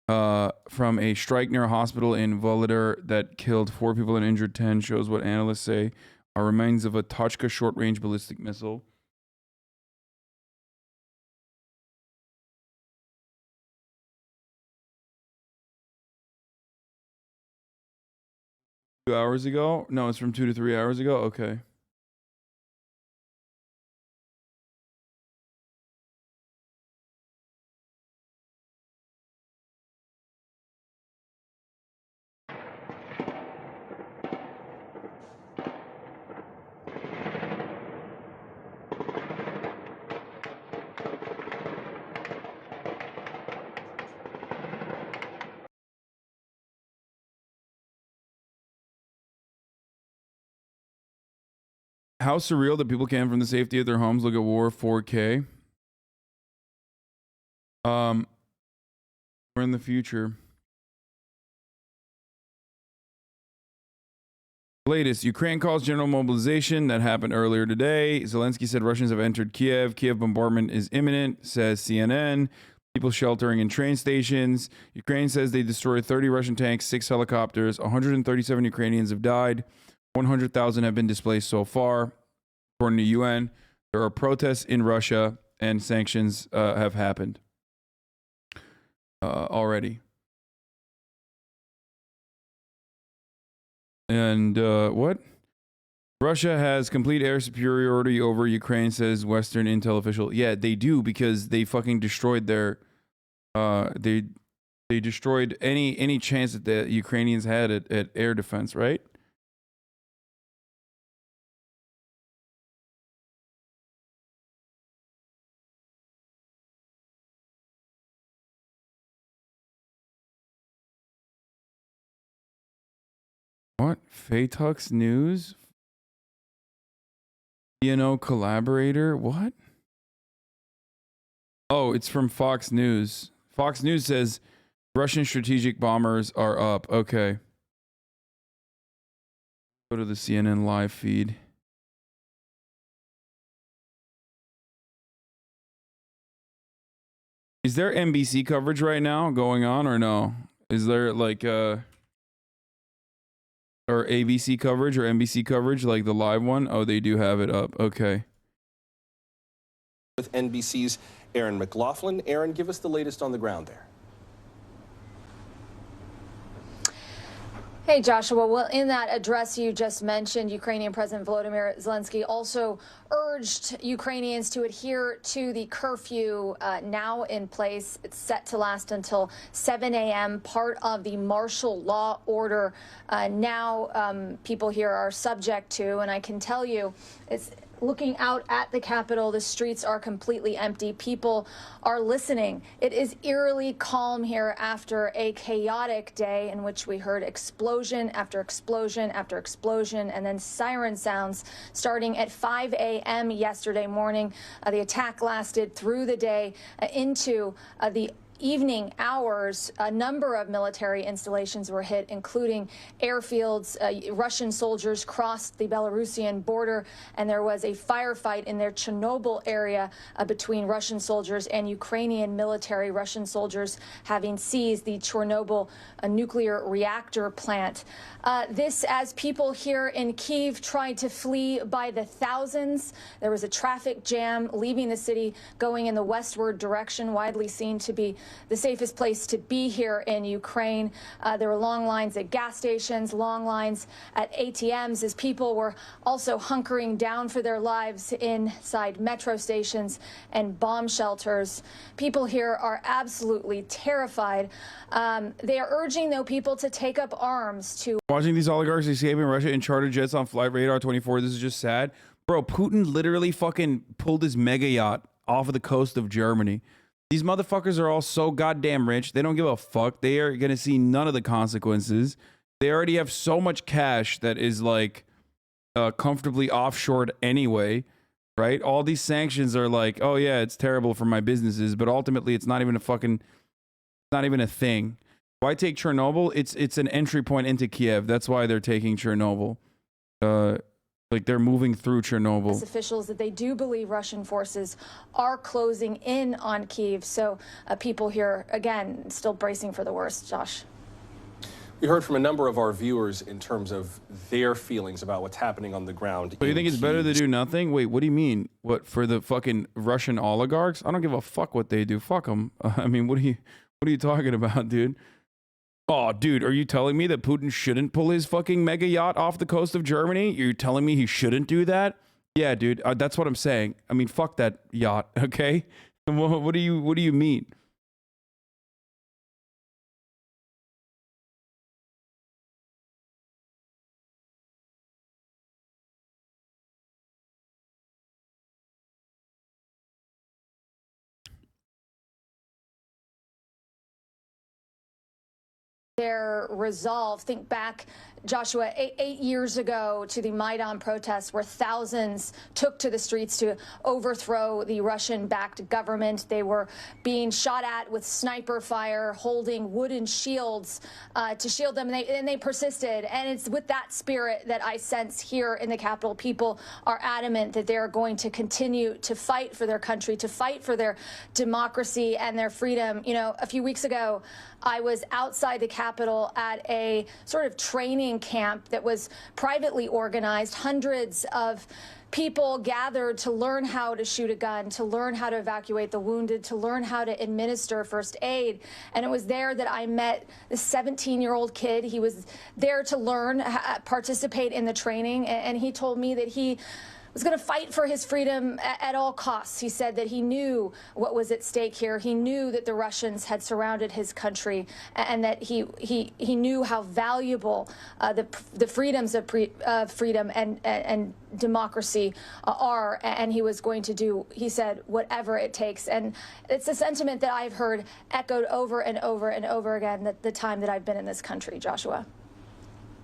from a strike near a hospital in Volodar that killed 4 people and injured 10 shows what analysts say are remains of a Tochka short-range ballistic missile. Two hours ago? No, it's from 2 to 3 hours ago? Okay. How surreal that people can, from the safety of their homes, look at war 4K. We're in the future. Latest, Ukraine calls general mobilization. That happened earlier today. Zelensky said Russians have entered Kiev. Kiev bombardment is imminent, says CNN. People sheltering in train stations. Ukraine says they destroyed 30 Russian tanks, 6 helicopters. 137 Ukrainians have died. 100,000 have been displaced so far. According to UN, there are protests in Russia and sanctions have happened already. And what? Russia has complete air superiority over Ukraine, says Western intel official. Yeah, they do, because they fucking destroyed their they destroyed any chance that the Ukrainians had at air defense, right? What? Fatux News? Collaborator? What? Oh, it's from Fox News. Fox News says Russian strategic bombers are up. Okay. Go to the CNN live feed. Is there NBC coverage right now going on or no? Is there like or ABC coverage or NBC coverage, like the live one? Oh, they do have it up. Okay. With NBC's Aaron McLaughlin. Aaron, give us the latest on the ground there. Hey, Joshua. Well, in that address you just mentioned, Ukrainian President Volodymyr Zelensky also urged Ukrainians to adhere to the curfew now in place. It's set to last until 7 a.m., part of the martial law order now people here are subject to. And I can tell you, it's looking out at the Capitol, the streets are completely empty. People are listening. It is eerily calm here after a chaotic day in which we heard explosion after explosion after explosion, and then siren sounds starting at 5 a.m. yesterday morning. The attack lasted through the day into the evening hours. A number of military installations were hit, including airfields. Russian soldiers crossed the Belarusian border, and there was a firefight in their Chernobyl area between Russian soldiers and Ukrainian military. Russian soldiers having seized the Chernobyl nuclear reactor plant. This as people here in Kyiv tried to flee by the thousands. There was a traffic jam leaving the city, going in the westward direction, widely seen to be the safest place to be here in Ukraine. There were long lines at gas stations, long lines at ATMs, as people were also hunkering down for their lives inside metro stations and bomb shelters. People here are absolutely terrified. They are urging, though, people to take up arms to... Watching these oligarchs escaping Russia in charter jets on Flight Radar 24, this is just sad. Bro, Putin literally fucking pulled his mega yacht off of the coast of Germany. These motherfuckers are all so goddamn rich. They don't give a fuck. They are going to see none of the consequences. They already have so much cash that is like comfortably offshored anyway, right? All these sanctions are like, oh yeah, it's terrible for my businesses, but ultimately it's not even a fucking, not even a thing. Why take Chernobyl? It's an entry point into Kiev. That's why they're taking Chernobyl. Like they're moving through Chernobyl. Officials that they do believe Russian forces are closing in on Kyiv. So people here, again, still bracing for the worst, Josh. We heard from a number of our viewers in terms of their feelings about what's happening on the ground. So you think it's better to do nothing? Wait, what do you mean? What, for the fucking Russian oligarchs? I don't give a fuck what they do. Fuck them. I mean, what are you talking about, dude? Oh, dude, are you telling me that Putin shouldn't pull his fucking mega yacht off the coast of Germany? You're telling me he shouldn't do that? Yeah, dude, that's what I'm saying. I mean, fuck that yacht, okay? What do you mean? Their resolve. Think back, Joshua, eight years ago to the Maidan protests where thousands took to the streets to overthrow the Russian-backed government. They were being shot at with sniper fire, holding wooden shields to shield them, and they persisted. And it's with that spirit that I sense here in the Capitol. People are adamant that they're going to continue to fight for their country, to fight for their democracy and their freedom. You know, a few weeks ago, I was outside the Capitol at a sort of training camp that was privately organized. Hundreds of people gathered to learn how to shoot a gun, to learn how to evacuate the wounded, to learn how to administer first aid. And it was there that I met this 17-year-old kid. He was there to learn, participate in the training, and he told me that he was going to fight for his freedom at all costs. He said that he knew what was at stake here. He knew that the Russians had surrounded his country, and that he knew how valuable the freedoms of freedom and democracy are, and he was going to do, he said, whatever it takes. And it's a sentiment that I've heard echoed over and over and over again the time that I've been in this country, Joshua.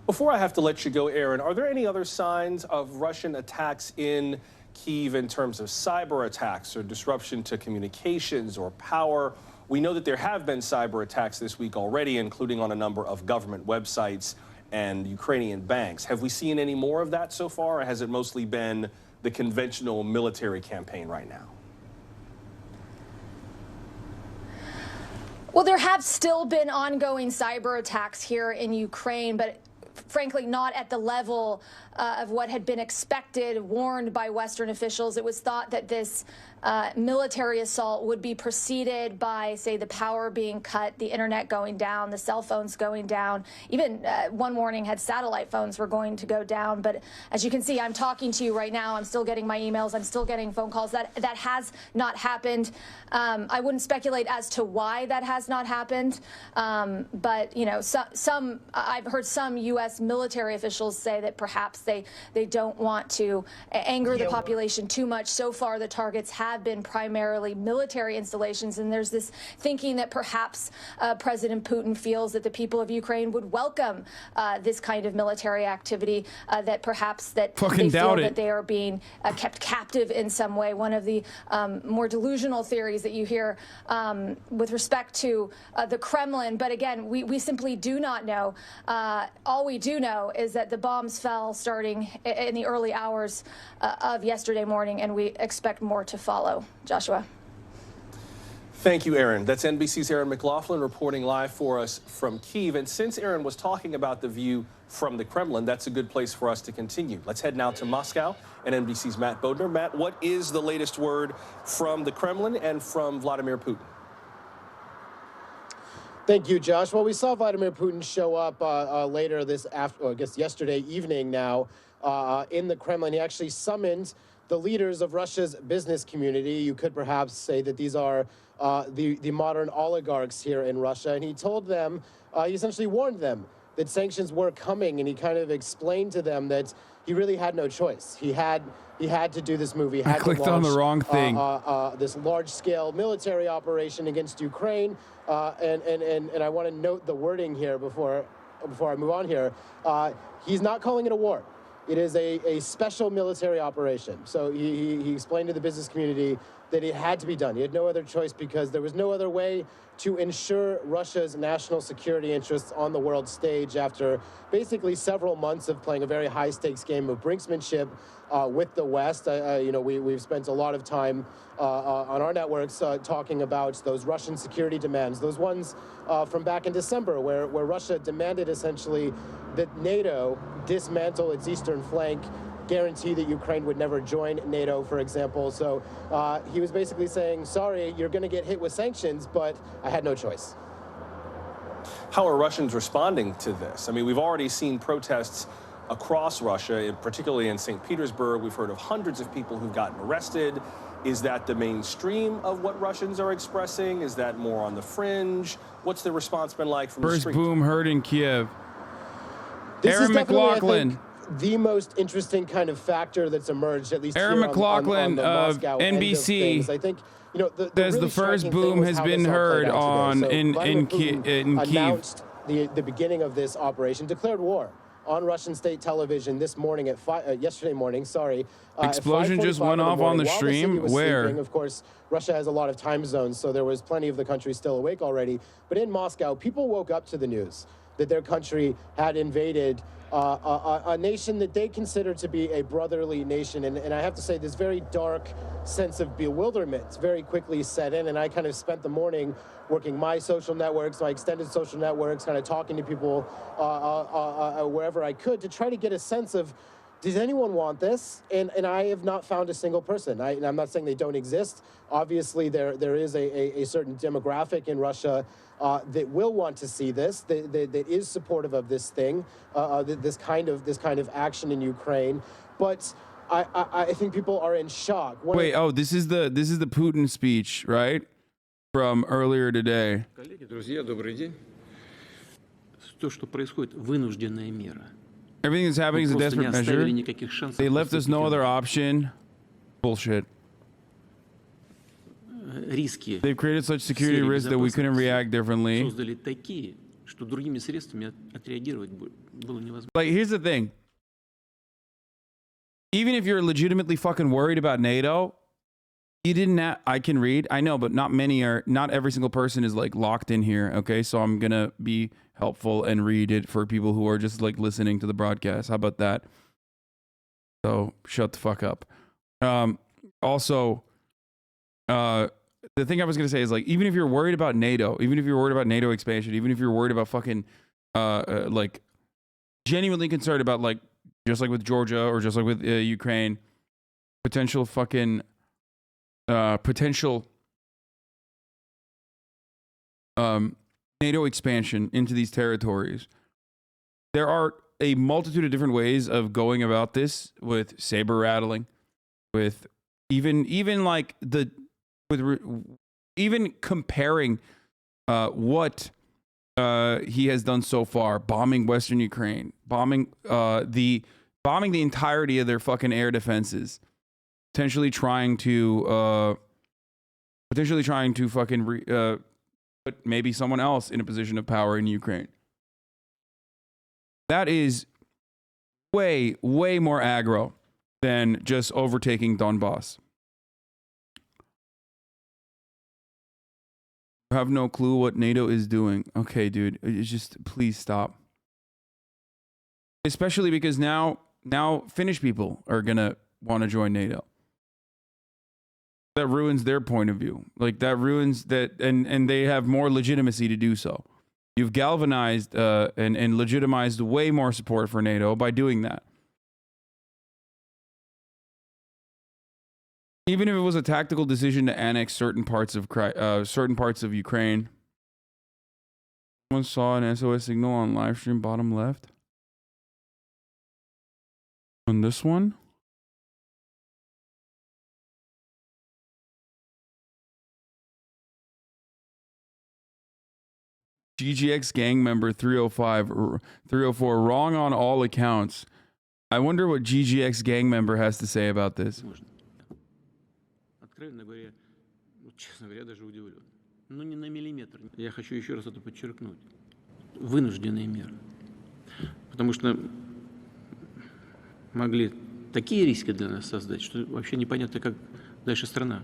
Before I have to let you go, Aaron, are there any other signs of Russian attacks in Kyiv in terms of cyber attacks or disruption to communications or power? We know that there have been cyber attacks this week already, including on a number of government websites and Ukrainian banks. Have we seen any more of that so far, or has it mostly been the conventional military campaign right now? Well, there have still been ongoing cyber attacks here in Ukraine, but frankly, not at the level of what had been expected, warned by Western officials. It was thought that this military assault would be preceded by, say, the power being cut, the internet going down, the cell phones going down. Even one warning had satellite phones were going to go down. But as you can see, I'm talking to you right now. I'm still getting my emails. I'm still getting phone calls. That has not happened. I wouldn't speculate as to why that has not happened. But, you know, I've heard some U.S. military officials say that perhaps they don't want to anger the population too much. So far, the targets have been primarily military installations, and there's this thinking that perhaps President Putin feels that the people of Ukraine would welcome this kind of military activity, that perhaps that they feel that they are being kept captive in some way. One of the more delusional theories that you hear with respect to the Kremlin. But again, we simply do not know. All we do know is that the bombs fell starting in the early hours of yesterday morning, and we expect more to follow. Joshua. Thank you, Aaron. That's NBC's Aaron McLaughlin reporting live for us from Kyiv. And since Aaron was talking about the view from the Kremlin, that's a good place for us to continue. Let's head now to Moscow and NBC's Matt Bodner. Matt, what is the latest word from the Kremlin and from Vladimir Putin? Thank you, Josh. Well, we saw Vladimir Putin show up later this I guess yesterday evening now in the Kremlin. He actually summoned the leaders of Russia's business community. You could perhaps say that these are the modern oligarchs here in Russia. And he told them, he essentially warned them that sanctions were coming, and he kind of explained to them that he really had no choice. He had to do this move. He had I clicked on the wrong thing. This large-scale military operation against Ukraine, and I want to note the wording here before I move on here. He's not calling it a war. It is a special military operation. So he explained to the business community that it had to be done. He had no other choice because there was no other way to ensure Russia's national security interests on the world stage after basically several months of playing a very high-stakes game of brinksmanship with the West. You know, we've spent a lot of time on our networks talking about those Russian security demands, those ones from back in December where Russia demanded essentially that NATO dismantle its eastern flank, guarantee that Ukraine would never join NATO, for example. So he was basically saying, sorry, you're going to get hit with sanctions, but I had no choice. How are Russians responding to this? I mean, we've already seen protests across Russia, particularly in St. Petersburg. We've heard of hundreds of people who've gotten arrested. Is that the mainstream of what Russians are expressing? Is that more on the fringe? What's the response been like from the street? First boom heard in Kiev. This Aaron is McLaughlin. I think, the most interesting kind of factor that's emerged, at least Aaron here McLaughlin on the of Moscow end of NBC. things. I think, you know, the Says really the first striking boom thing was has how been this all heard played out on today. So Vladimir Putin Kyiv. announced the beginning of this operation, declared war on Russian state television this morning at yesterday morning. Sorry, Explosion just went off on the stream. Where? Sleeping. Of course, Russia has a lot of time zones, so there was plenty of the country still awake already. But in Moscow, people woke up to the news that their country had invaded a nation that they consider to be a brotherly nation. And I have to say, this very dark sense of bewilderment very quickly set in. And I kind of spent the morning working my social networks, my extended social networks, kind of talking to people wherever I could to try to get a sense of, does anyone want this? And I have not found a single person. And I'm not saying they don't exist. Obviously, there is a certain demographic in Russia that will want to see this, that is supportive of this thing, this kind of action in Ukraine. But I think people are in shock. Wait, this is the Putin speech, right? From earlier today. Коллеги, друзья, добрый день. То, что происходит, вынужденная мера. Everything that's happening is a desperate measure. They left us no other option. Bullshit. Риски. They've created such security risks that we couldn't react differently. Создали такие, что другими средствами отреагировать было невозможно. Like, here's the thing. Even if you're legitimately fucking worried about NATO, you didn't I can read. I know, but not every single person is like locked in here. Okay. So I'm going to be helpful and read it for people who are just like listening to the broadcast. How about that? So shut the fuck up. Also, the thing I was going to say is, like, even if you're worried about NATO, even if you're worried about NATO expansion, even if you're worried about fucking, like, genuinely concerned about, like, just like with Georgia or just like with Ukraine, potential fucking potential NATO expansion into these territories. There are a multitude of different ways of going about this, with saber rattling, with even like even comparing what he has done so far, bombing Western Ukraine, bombing the entirety of their fucking air defenses, potentially trying to fucking put maybe someone else in a position of power in Ukraine. That is way more aggro than just overtaking Donbass. I have no clue what NATO is doing. Okay, dude, it's just, please stop. Especially because now Finnish people are gonna want to join NATO. That ruins their point of view. Like, that ruins that, and they have more legitimacy to do so. You've galvanized and legitimized way more support for NATO by doing that. Even if it was a tactical decision to annex certain parts of Ukraine. Someone saw an SOS signal on live stream bottom left. On this one. GGX gang member 304 wrong on all accounts. I wonder what GGX gang member has to say about this. Откровенно говоря, честно говоря, даже удивлен. Ну, не на миллиметр. Я хочу еще раз это подчеркнуть. Вынужденные меры. Потому что могли такие риски для нас создать, что вообще непонятно, как дальше страна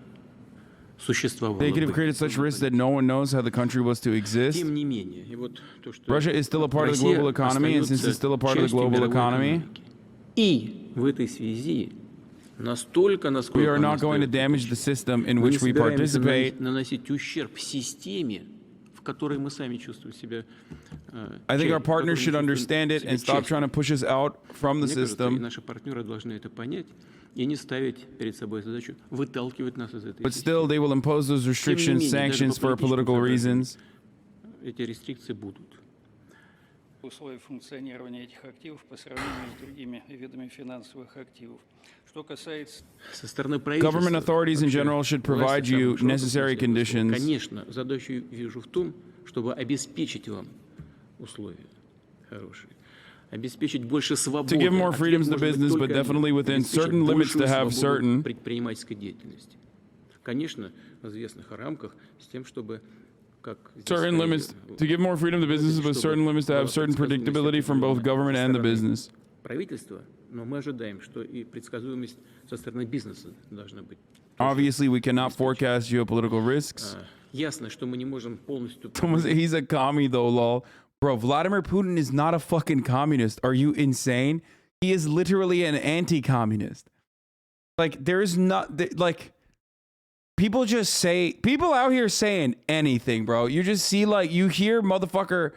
существовала. They could have created such risks that no one knows how the country was to exist. Тем не менее, и вот то, что Russia is still a part of the global economy, and since it's still a part of the global economy, и в этой связи настолько, насколько we are not going to damage the system in which we participate. Наносить ущерб системе, в которой мы сами чувствуем себя. I think our partners should understand it and stop trying to push us out from the system. Наши партнеры должны это понять и не ставить перед собой задачу выталкивать нас из этой. But still, they will impose those restrictions, sanctions for political reasons. Эти рестрикции будут. Условия функционирования этих активов по сравнению с другими видами финансовых активов. Что касается Government authorities in general should provide you necessary conditions. Конечно, задачу вижу в том, чтобы обеспечить вам условия хорошие. Обеспечить больше свободы. To give more freedoms to business, but definitely within certain limits to have certain. Предпринимательской деятельности. Конечно, в известных рамках с тем, чтобы certain limits to give more freedom to businesses, but certain limits to have certain predictability from both government and the business. Правительство, но мы ожидаем, что и предсказуемость со стороны бизнеса должна быть. Obviously, we cannot forecast geopolitical risks. Ясно, что мы не можем полностью. He's a commie though, lol. Bro, Vladimir Putin is not a fucking communist. Are you insane? He is literally an anti-communist. Like, there is not like. People just say, people out here saying anything, bro. You just see, like, you hear motherfucker,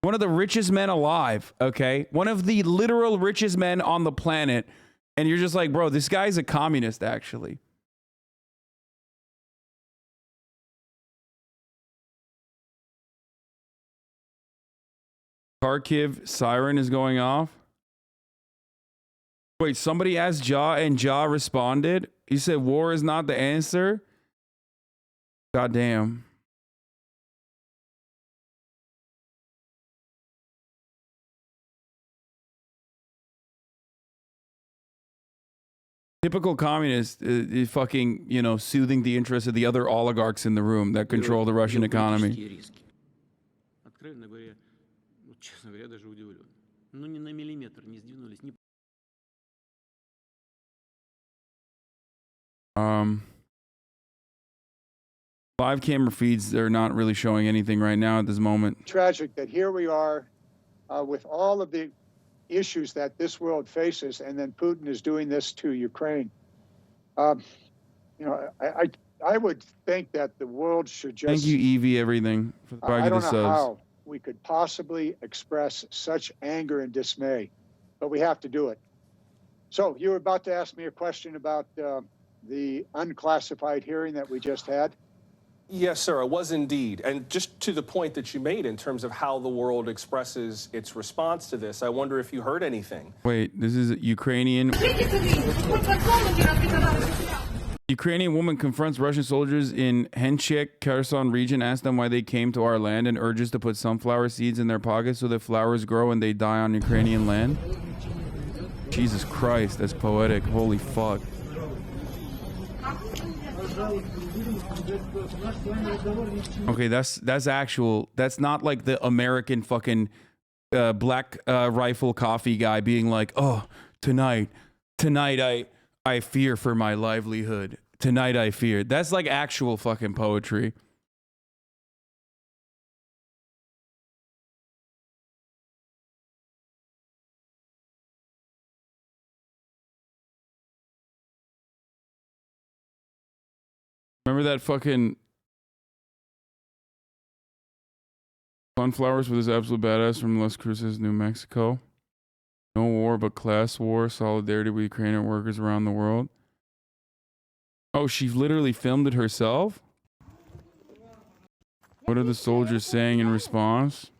one of the richest men alive, okay? One of the literal richest men on the planet. And you're just like, bro, this guy's a communist, actually. Kharkiv siren is going off. Wait, somebody asked Ja and Ja responded. He said, war is not the answer. God damn. Typical communist is fucking, you know, soothing the interests of the other oligarchs in the room that control the Russian economy. Откровенно говоря, честно говоря, даже удивлен. Ну, ни на миллиметр не сдвинулись. Live camera feeds are not really showing anything right now at this moment. Tragic that here we are with all of the issues that this world faces, and then Putin is doing this to Ukraine. You know, I would think that the world should just. Thank you, Evie, everything for the I don't know how we could possibly express such anger and dismay, but we have to do it. So you were about to ask me a question about the unclassified hearing that we just had? Yes, sir, it was indeed. And just to the point that you made in terms of how the world expresses its response to this, I wonder if you heard anything. Wait, this is Ukrainian. Ukrainian woman confronts Russian soldiers in Henchek, Kherson region, asks them why they came to our land, and urges to put sunflower seeds in their pockets so that flowers grow and they die on Ukrainian land. Jesus Christ, that's poetic. Holy fuck. Okay, that's actual. That's not like the American fucking black rifle coffee guy being like, oh, tonight I fear for my livelihood. Tonight I fear. That's like actual fucking poetry. Remember that fucking sunflowers for this absolute badass from Las Cruces, New Mexico? No war but class war, solidarity with Ukrainian workers around the world. Oh, she literally filmed it herself? What are the soldiers saying in response?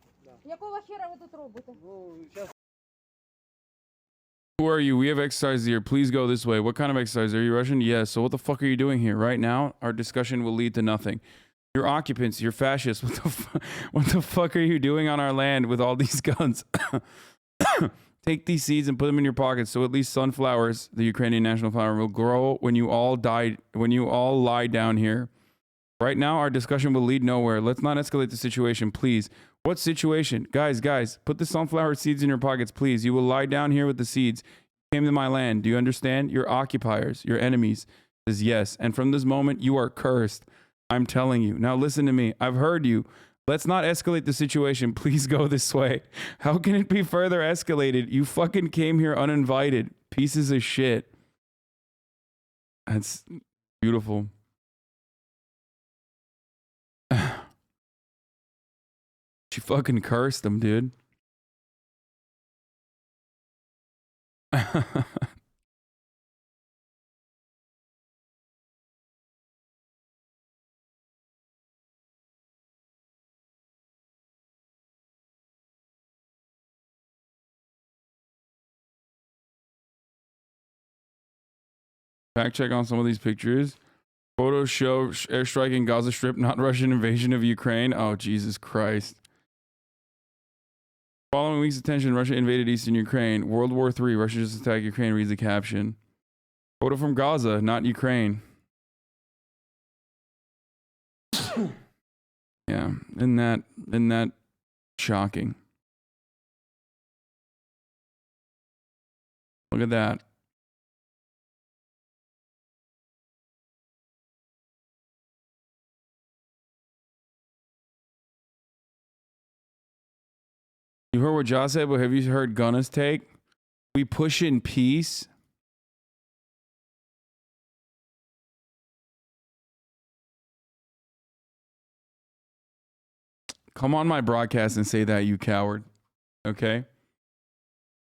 Who are you? We have exercise here. Please go this way. What kind of exercise? Are you Russian? Yes. So what the fuck are you doing here? Right now, our discussion will lead to nothing. You're occupants. You're fascists. What the fuck are you doing on our land with all these guns? Take these seeds and put them in your pockets so at least sunflowers, the Ukrainian national flower, will grow when you all lie down here. Right now, our discussion will lead nowhere. Let's not escalate the situation, please. What situation? Guys, put the sunflower seeds in your pockets, please. You will lie down here with the seeds. You came to my land. Do you understand? You're occupiers. You're enemies. Says yes. And from this moment, you are cursed. I'm telling you. Now listen to me. I've heard you. Let's not escalate the situation. Please go this way. How can it be further escalated? You fucking came here uninvited. Pieces of shit. That's beautiful. She fucking cursed them, dude. Fact check on some of these pictures. Photos show airstrike in Gaza Strip, not Russian invasion of Ukraine. Oh, Jesus Christ. Following week's attention, Russia invaded eastern Ukraine. World War III, Russia just attacked Ukraine, reads the caption. Photo from Gaza, not Ukraine. Yeah, isn't that shocking? Look at that. You heard what Josh said, but have you heard Gunna's take? We push in peace. Come on my broadcast and say that, you coward. Okay?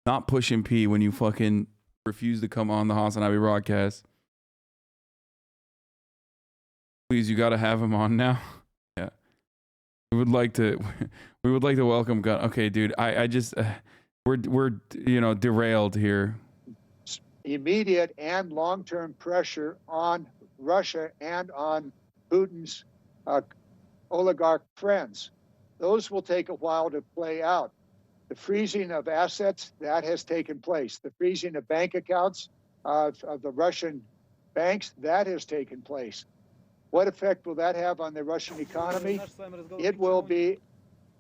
Not pushing P when you fucking refuse to come on the Hasanabi broadcast. Please, you got to have him on now. Yeah. We would like to welcome Gunn. Okay, dude. I just we're derailed here. Immediate and long-term pressure on Russia and on Putin's oligarch friends. Those will take a while to play out. The freezing of assets, that has taken place. The freezing of bank accounts of the Russian banks, that has taken place. What effect will that have on the Russian economy? It will be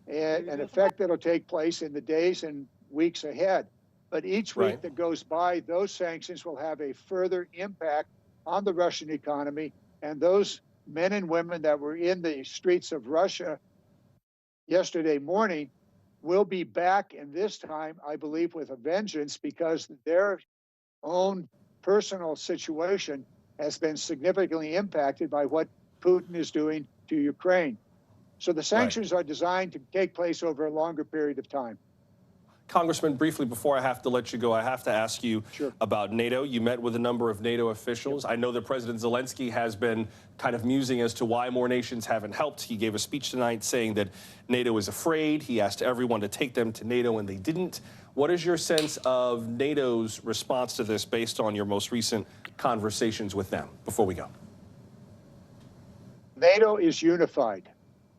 an effect that will take place in the days and weeks ahead. But each week that goes by, those sanctions will have a further impact on the Russian economy. And those men and women that were in the streets of Russia yesterday morning will be back, and this time, I believe, with a vengeance, because their own personal situation has been significantly impacted by what Putin is doing to Ukraine. So the sanctions are designed to take place over a longer period of time. Congressman, briefly, before I have to let you go, I have to ask you about NATO. You met with a number of NATO officials. I know that President Zelensky has been kind of musing as to why more nations haven't helped. He gave a speech tonight saying that NATO is afraid. He asked everyone to take them to NATO, and they didn't. What is your sense of NATO's response to this based on your most recent conversations with them before we go? NATO is unified.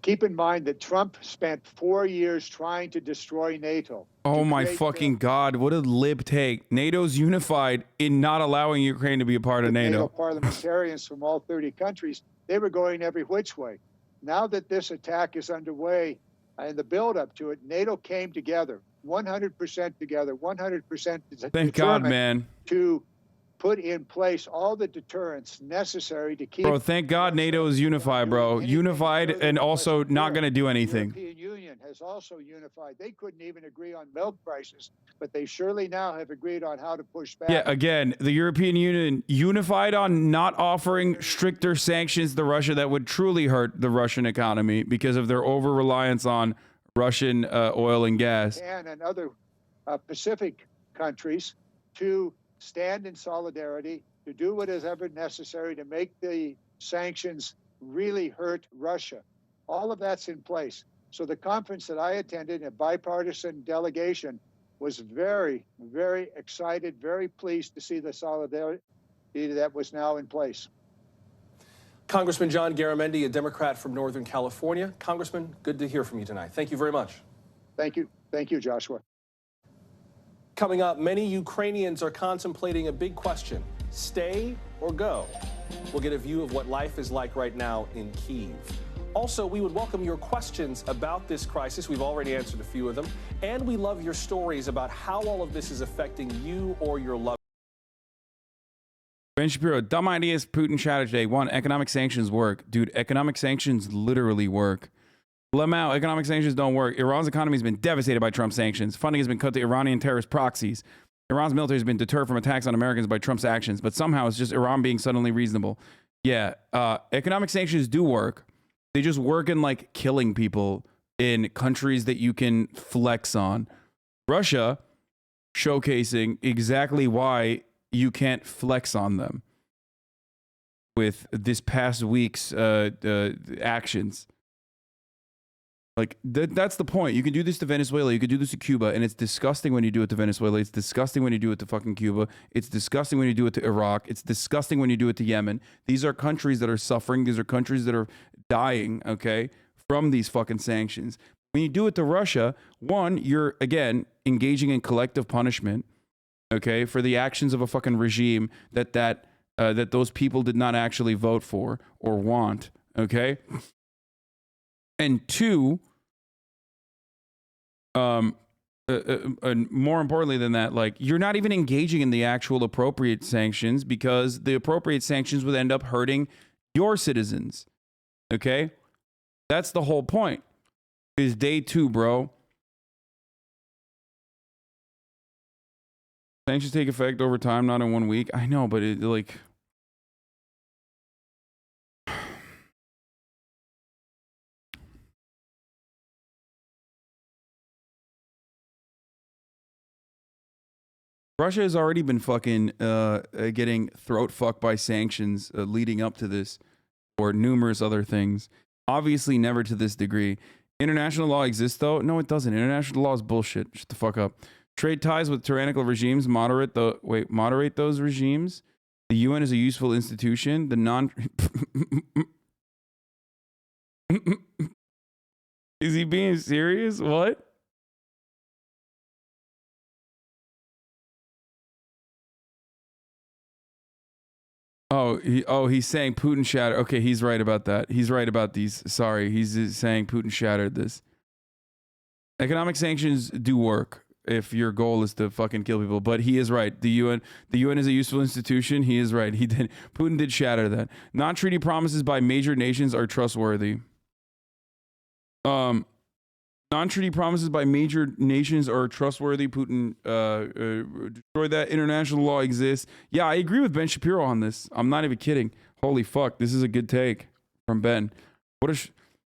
Keep in mind that Trump spent 4 years trying to destroy NATO. Oh my fucking God, what a lib take. NATO's unified in not allowing Ukraine to be a part of NATO. NATO parliamentarians from all 30 countries, they were going every which way. Now that this attack is underway and the buildup to it, NATO came together, 100% together, 100% Thank God, man. To put in place all the deterrents necessary to keep... Bro, thank God NATO is unified, bro. Unified and also not going to do anything. The European Union has also unified. They couldn't even agree on milk prices, but they surely now have agreed on how to push back. Yeah, again, the European Union unified on not offering stricter sanctions to Russia that would truly hurt the Russian economy because of their over-reliance on Russian oil and gas. And other Pacific countries to stand in solidarity, to do what is ever necessary to make the sanctions really hurt Russia. All of that's in place. So the conference that I attended, a bipartisan delegation, was very, very excited, very pleased to see the solidarity that was now in place. Congressman John Garamendi, a Democrat from Northern California. Congressman, good to hear from you tonight. Thank you very much. Thank you. Thank you, Joshua. Coming up, many Ukrainians are contemplating a big question: stay or go? We'll get a view of what life is like right now in Kyiv. Also, we would welcome your questions about this crisis. We've already answered a few of them. And we love your stories about how all of this is affecting you or your loved ones. Ben Shapiro, dumb ideas Putin shouted today. One, economic sanctions work. Dude, economic sanctions literally work. Lamau, economic sanctions don't work. Iran's economy has been devastated by Trump's sanctions. Funding has been cut to Iranian terrorist proxies. Iran's military has been deterred from attacks on Americans by Trump's actions, but somehow it's just Iran being suddenly reasonable. Yeah, economic sanctions do work. They just work in like killing people in countries that you can flex on. Russia showcasing exactly why you can't flex on them with this past week's actions. Like, that's the point. You can do this to Venezuela. You can do this to Cuba. And it's disgusting when you do it to Venezuela. It's disgusting when you do it to fucking Cuba. It's disgusting when you do it to Iraq. It's disgusting when you do it to Yemen. These are countries that are suffering. These are countries that are dying, okay, from these fucking sanctions. When you do it to Russia, one, you're, again, engaging in collective punishment, okay, for the actions of a fucking regime that those people did not actually vote for or want, okay? And two, and more importantly than that, like, you're not even engaging in the actual appropriate sanctions because the appropriate sanctions would end up hurting your citizens. Okay? That's the whole point. Is day 2, bro. Sanctions take effect over time, not in 1 week. I know, but it, like... Russia has already been fucking getting throat fucked by sanctions leading up to this, or numerous other things. Obviously, never to this degree. International law exists, though? No, it doesn't. International law is bullshit. Shut the fuck up. Trade ties with tyrannical regimes moderate those regimes. The UN is a useful institution. The non... Is he being serious? What? He's saying Putin shattered. Okay, he's right about that. He's right about these. Sorry, he's saying Putin shattered this. Economic sanctions do work if your goal is to fucking kill people. But he is right. The UN is a useful institution. He is right. Putin did shatter that. Non-treaty promises by major nations are trustworthy. Non-treaty promises by major nations are trustworthy. Putin destroyed that. International law exists. Yeah, I agree with Ben Shapiro on this. I'm not even kidding. Holy fuck, this is a good take from Ben.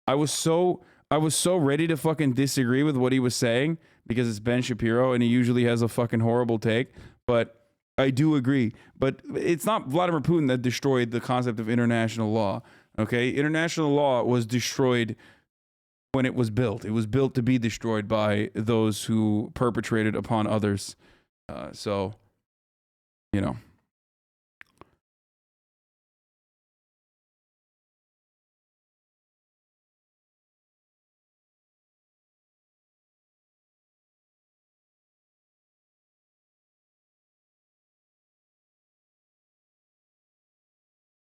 I was so ready to fucking disagree with what he was saying because it's Ben Shapiro and he usually has a fucking horrible take. But I do agree. But it's not Vladimir Putin that destroyed the concept of international law. Okay, international law was destroyed when it was built. It was built to be destroyed by those who perpetrated upon others. So, you know.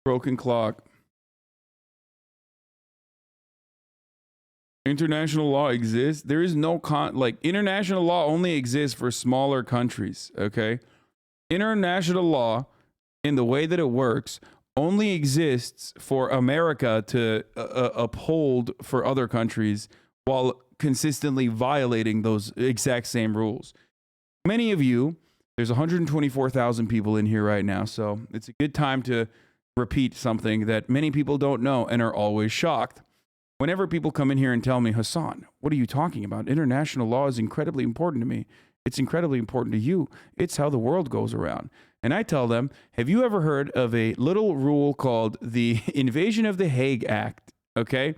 Broken clock. International law exists. There is no international law only exists for smaller countries, okay? International law, in the way that it works, only exists for America to uphold for other countries while consistently violating those exact same rules. Many of you, there's 124,000 people in here right now, so it's a good time to repeat something that many people don't know and are always shocked. Whenever people come in here and tell me, Hasan, what are you talking about? International law is incredibly important to me. It's incredibly important to you. It's how the world goes around. And I tell them, have you ever heard of a little rule called the Invasion of the Hague Act? Okay?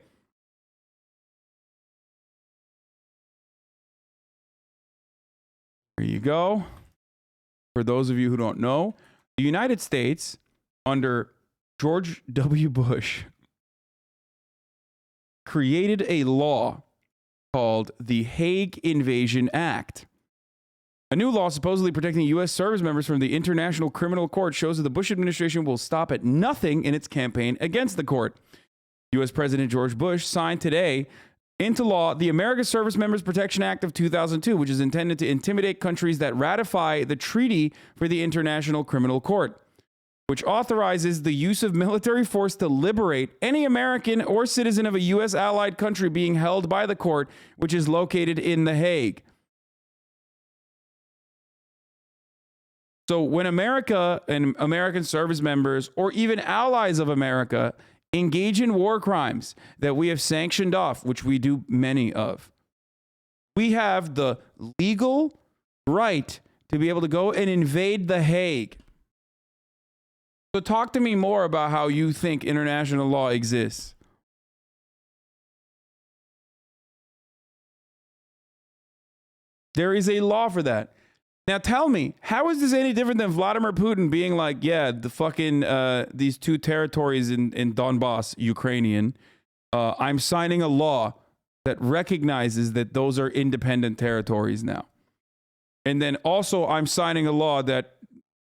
There you go. For those of you who don't know, the United States, under George W. Bush, created a law called the Hague Invasion Act. A new law supposedly protecting U.S. service members from the International Criminal Court shows that the Bush administration will stop at nothing in its campaign against the court. U.S. President George Bush signed today into law the American Service Members Protection Act of 2002, which is intended to intimidate countries that ratify the Treaty for the International Criminal Court, which authorizes the use of military force to liberate any American or citizen of a U.S. allied country being held by the court, which is located in The Hague. So when America and American service members, or even allies of America, engage in war crimes that we have sanctioned off, which we do many of, we have the legal right to be able to go and invade The Hague. So talk to me more about how you think international law exists. There is a law for that. Now tell me, how is this any different than Vladimir Putin being like, yeah, the fucking, these two territories in Donbass, Ukrainian, I'm signing a law that recognizes that those are independent territories now. And then also I'm signing a law that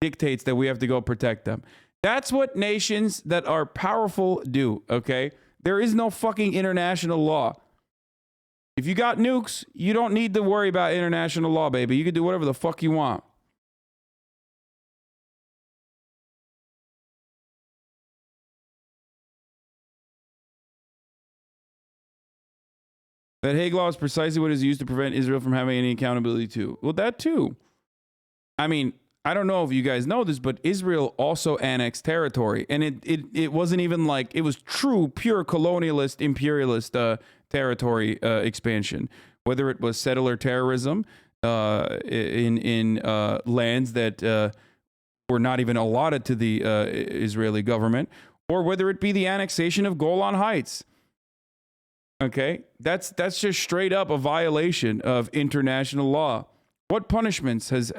dictates that we have to go protect them. That's what nations that are powerful do, okay? There is no fucking international law. If you got nukes, you don't need to worry about international law, baby. You can do whatever the fuck you want. That Hague Law is precisely what is used to prevent Israel from having any accountability to. Well, that too. I mean, I don't know if you guys know this, but Israel also annexed territory. And it wasn't even like, it was true, pure colonialist, imperialist territory expansion. Whether it was settler terrorism in lands that were not even allotted to the Israeli government, or whether it be the annexation of Golan Heights. Okay? That's just straight up a violation of international law. What punishments has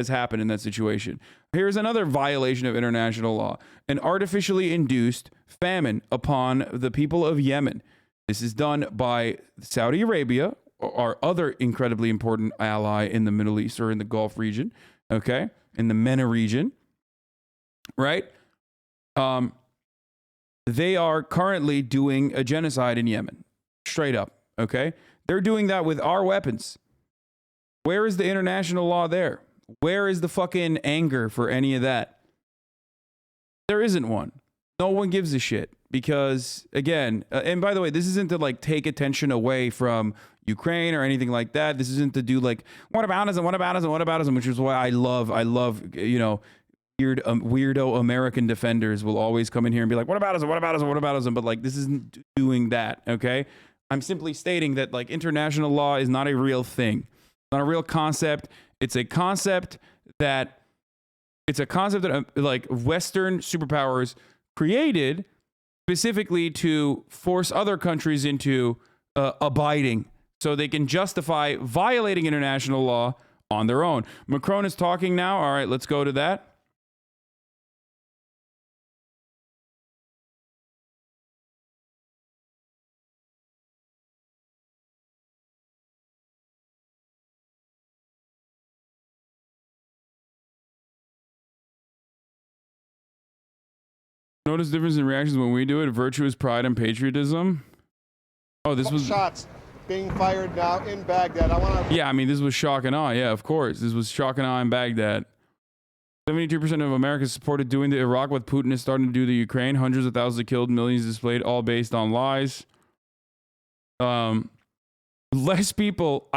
happened in that situation? Here's another violation of international law: an artificially induced famine upon the people of Yemen. This is done by Saudi Arabia, our other incredibly important ally in the Middle East or in the Gulf region, okay, in the MENA region, right? They are currently doing a genocide in Yemen, straight up, okay? They're doing that with our weapons. Where is the international law there? Where is the fucking anger for any of that? There isn't one. No one gives a shit because, again, and by the way, this isn't to like take attention away from Ukraine or anything like that. This isn't to do like, what about us and what about us and what about us, which is why I love, you know, weirdo American defenders will always come in here and be like, what about us and what about us and what about us? But like, this isn't doing that, okay? I'm simply stating that like international law is not a real thing. not a real concept. It's a concept that like Western superpowers created specifically to force other countries into abiding so they can justify violating international law on their own. Macron is talking now. All right, let's go to that. Notice difference in reactions when we do it. Virtuous pride and patriotism. Oh, this was shots being fired now in Baghdad. Yeah, I mean, this was shock and awe. Yeah, of course. This was shock and awe in Baghdad. 72% of America supported doing the Iraq what Putin is starting to do to Ukraine. Hundreds of thousands killed, millions displaced, all based on lies. Less people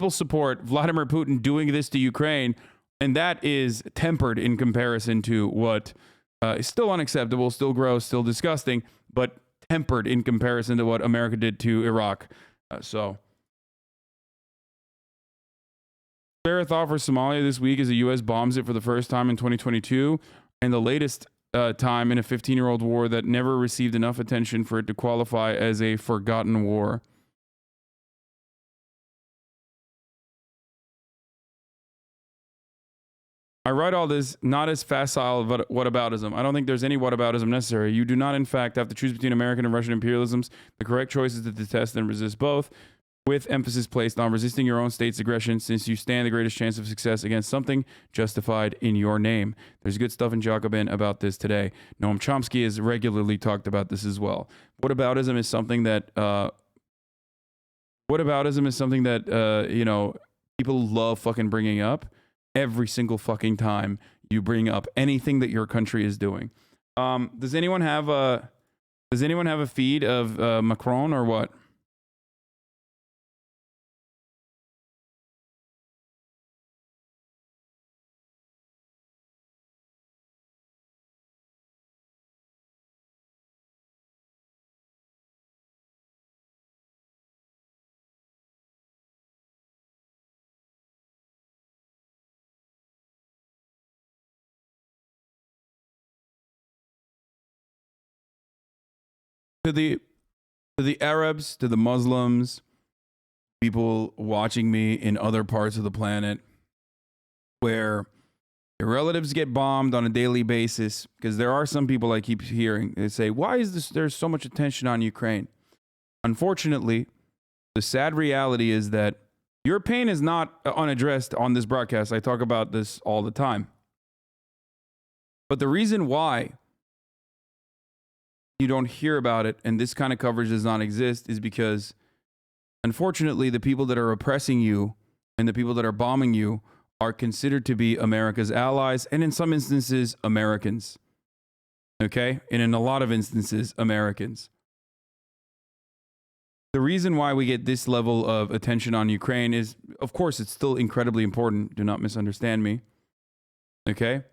support Vladimir Putin doing this to Ukraine, and that is tempered in comparison to what is still unacceptable, still gross, still disgusting, but tempered in comparison to what America did to Iraq. Fair thought for Somalia this week as the U.S. bombs it for the first time in 2022, and the latest time in a 15-year-old war that never received enough attention for it to qualify as a forgotten war. I write all this not as facile whataboutism. I don't think there's any whataboutism necessary. You do not, in fact, have to choose between American and Russian imperialisms. The correct choice is to detest and resist both, with emphasis placed on resisting your own state's aggression, since you stand the greatest chance of success against something justified in your name. There's good stuff in Jacobin about this today. Noam Chomsky has regularly talked about this as well. Whataboutism is something that you know, people love fucking bringing up. Every single fucking time you bring up anything that your country is doing. Does anyone have a feed of Macron or what? To the Arabs, to the Muslims, people watching me in other parts of the planet where your relatives get bombed on a daily basis, because there are some people I keep hearing, they say, why is there's so much attention on Ukraine? Unfortunately, the sad reality is that your pain is not unaddressed on this broadcast. I talk about this all the time. But the reason why you don't hear about it and this kind of coverage does not exist is because, unfortunately, the people that are oppressing you and the people that are bombing you are considered to be America's allies, and in some instances, Americans. Okay? And in a lot of instances, Americans. The reason why we get this level of attention on Ukraine is, of course, it's still incredibly important. Do not misunderstand me. Okay?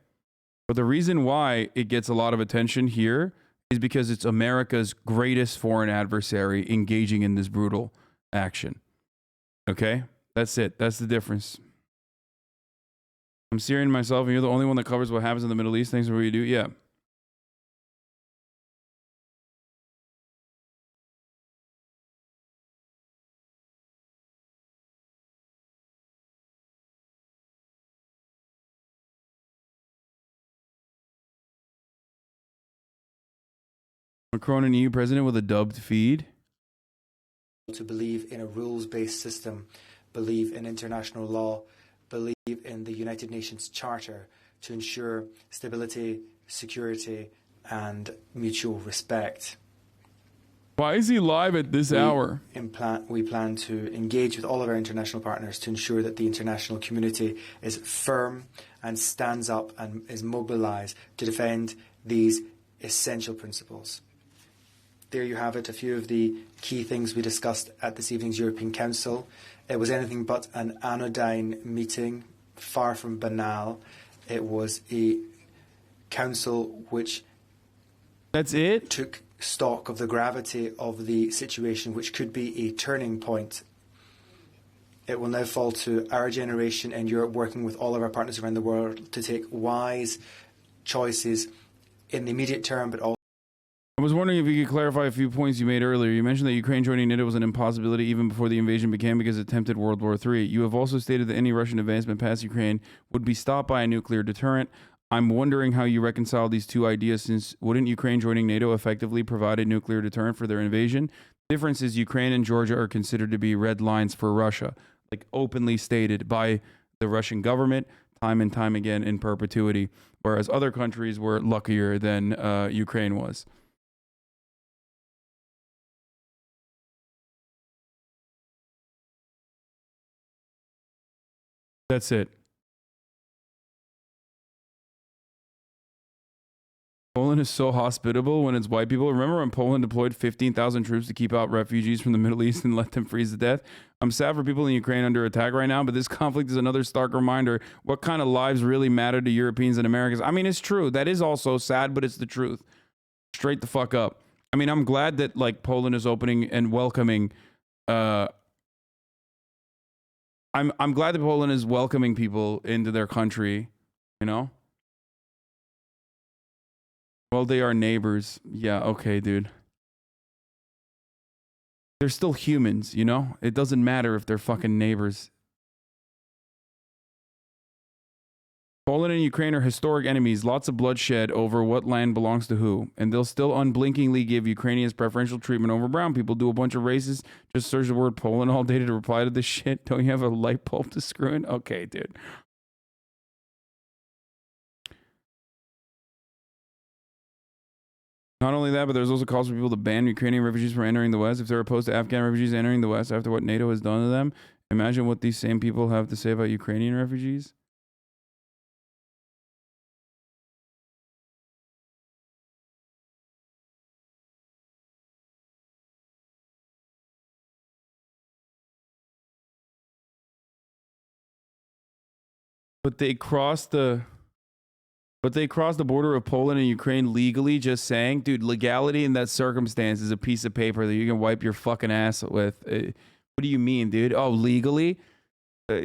But the reason why it gets a lot of attention here is because it's America's greatest foreign adversary engaging in this brutal action. Okay? That's it. That's the difference. I'm Syrian myself, and you're the only one that covers what happens in the Middle East. Thanks for what you do. Yeah. Macron, an EU president with a dubbed feed. To believe in a rules-based system, believe in international law, believe in the United Nations Charter to ensure stability, security, and mutual respect. Why is he live at this hour? We plan to engage with all of our international partners to ensure that the international community is firm and stands up and is mobilized to defend these essential principles. There you have it, a few of the key things we discussed at this evening's European Council. It was anything but an anodyne meeting, far from banal. It was a council which took stock of the gravity of the situation, which could be a turning point It will now fall to our generation in Europe, working with all of our partners around the world, to take wise choices in the immediate term, but also. I was wondering if you could clarify a few points you made earlier. You mentioned that Ukraine joining NATO was an impossibility even before the invasion began because it tempted World War III. You have also stated that any Russian advancement past Ukraine would be stopped by a nuclear deterrent. I'm wondering how you reconcile these two ideas, since wouldn't Ukraine joining NATO effectively provide a nuclear deterrent for their invasion? The difference is Ukraine and Georgia are considered to be red lines for Russia, like openly stated by the Russian government time and time again in perpetuity, whereas other countries were luckier than Ukraine was. That's it. Poland is so hospitable when it's white people. Remember when Poland deployed 15,000 troops to keep out refugees from the Middle East and let them freeze to death? I'm sad for people in Ukraine under attack right now, but this conflict is another stark reminder what kind of lives really matter to Europeans and Americans. I mean, it's true. That is also sad, but it's the truth. Straight the fuck up. I mean, I'm glad that like Poland is opening and welcoming I'm glad that Poland is welcoming people into their country, you know? Well, they are neighbors. Yeah, okay, dude. They're still humans, you know? It doesn't matter if they're fucking neighbors. Poland and Ukraine are historic enemies. Lots of bloodshed over what land belongs to who. And they'll still unblinkingly give Ukrainians preferential treatment over brown people. Do a bunch of races. Just search the word Poland all day to reply to this shit. Don't you have a light bulb to screw in? Okay, dude. Not only that, but there's also calls for people to ban Ukrainian refugees from entering the West. If they're opposed to Afghan refugees entering the West after what NATO has done to them, imagine what these same people have to say about Ukrainian refugees. But they crossed the border of Poland and Ukraine legally, just saying, dude, legality in that circumstance is a piece of paper that you can wipe your fucking ass with. What do you mean, dude? Oh, legally?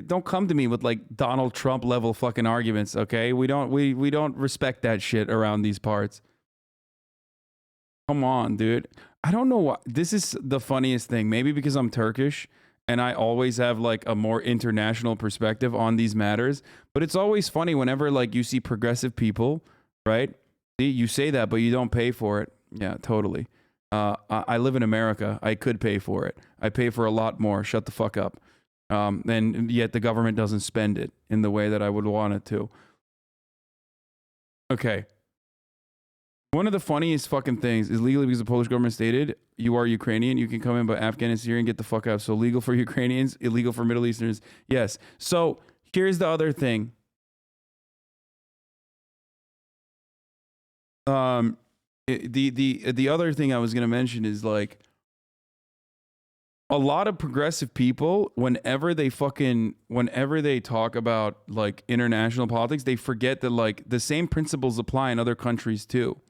Don't come to me with like Donald Trump level fucking arguments, okay? We don't respect that shit around these parts. Come on, dude. I don't know why. This is the funniest thing. Maybe because I'm Turkish and I always have like a more international perspective on these matters. But it's always funny whenever like you see progressive people, right? You say that, but you don't pay for it. Yeah, totally. I live in America. I could pay for it. I pay for a lot more. Shut the fuck up. And yet the government doesn't spend it in the way that I would want it to. Okay. One of the funniest fucking things is legally because the Polish government stated you are Ukrainian, you can come in, but Afghan and Syrian, get the fuck out. So legal for Ukrainians, illegal for Middle Easterners. Yes. So here's the other thing. The other thing I was going to mention is like a lot of progressive people, whenever they talk about like international politics, they forget that like the same principles apply in other countries too.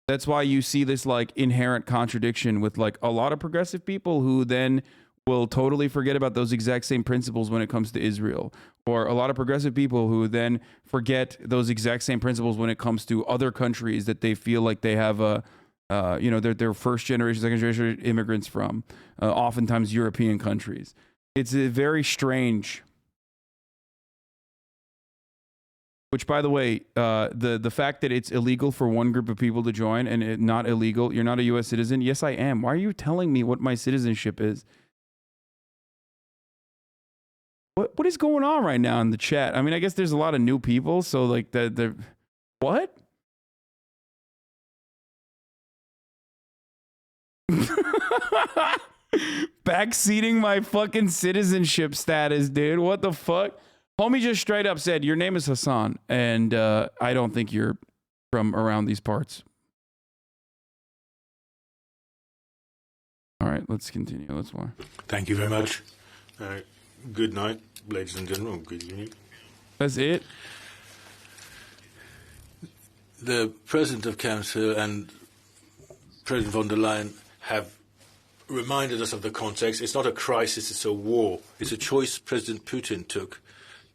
That's why you see this like inherent contradiction with like a lot of progressive people who then will totally forget about those exact same principles when it comes to Israel, or a lot of progressive people who then forget those exact same principles when it comes to other countries that they feel like they have a they're first generation, second generation immigrants from, oftentimes European countries. It's a very strange. Which, by the way, the fact that it's illegal for one group of people to join and it not illegal, you're not a U.S. citizen. Yes, I am. Why are you telling me what my citizenship is? What is going on right now in the chat? I mean, I guess there's a lot of new people, so like the what? Backseating my fucking citizenship status, dude. What the fuck? Homie just straight up said, your name is Hassan, and I don't think you're from around these parts. All right, let's continue. Let's watch. Thank you very much. Good night, ladies and gentlemen. Good evening. That's it? The President of Council and President von der Leyen have reminded us of the context. It's not a crisis, it's a war. It's a choice President Putin took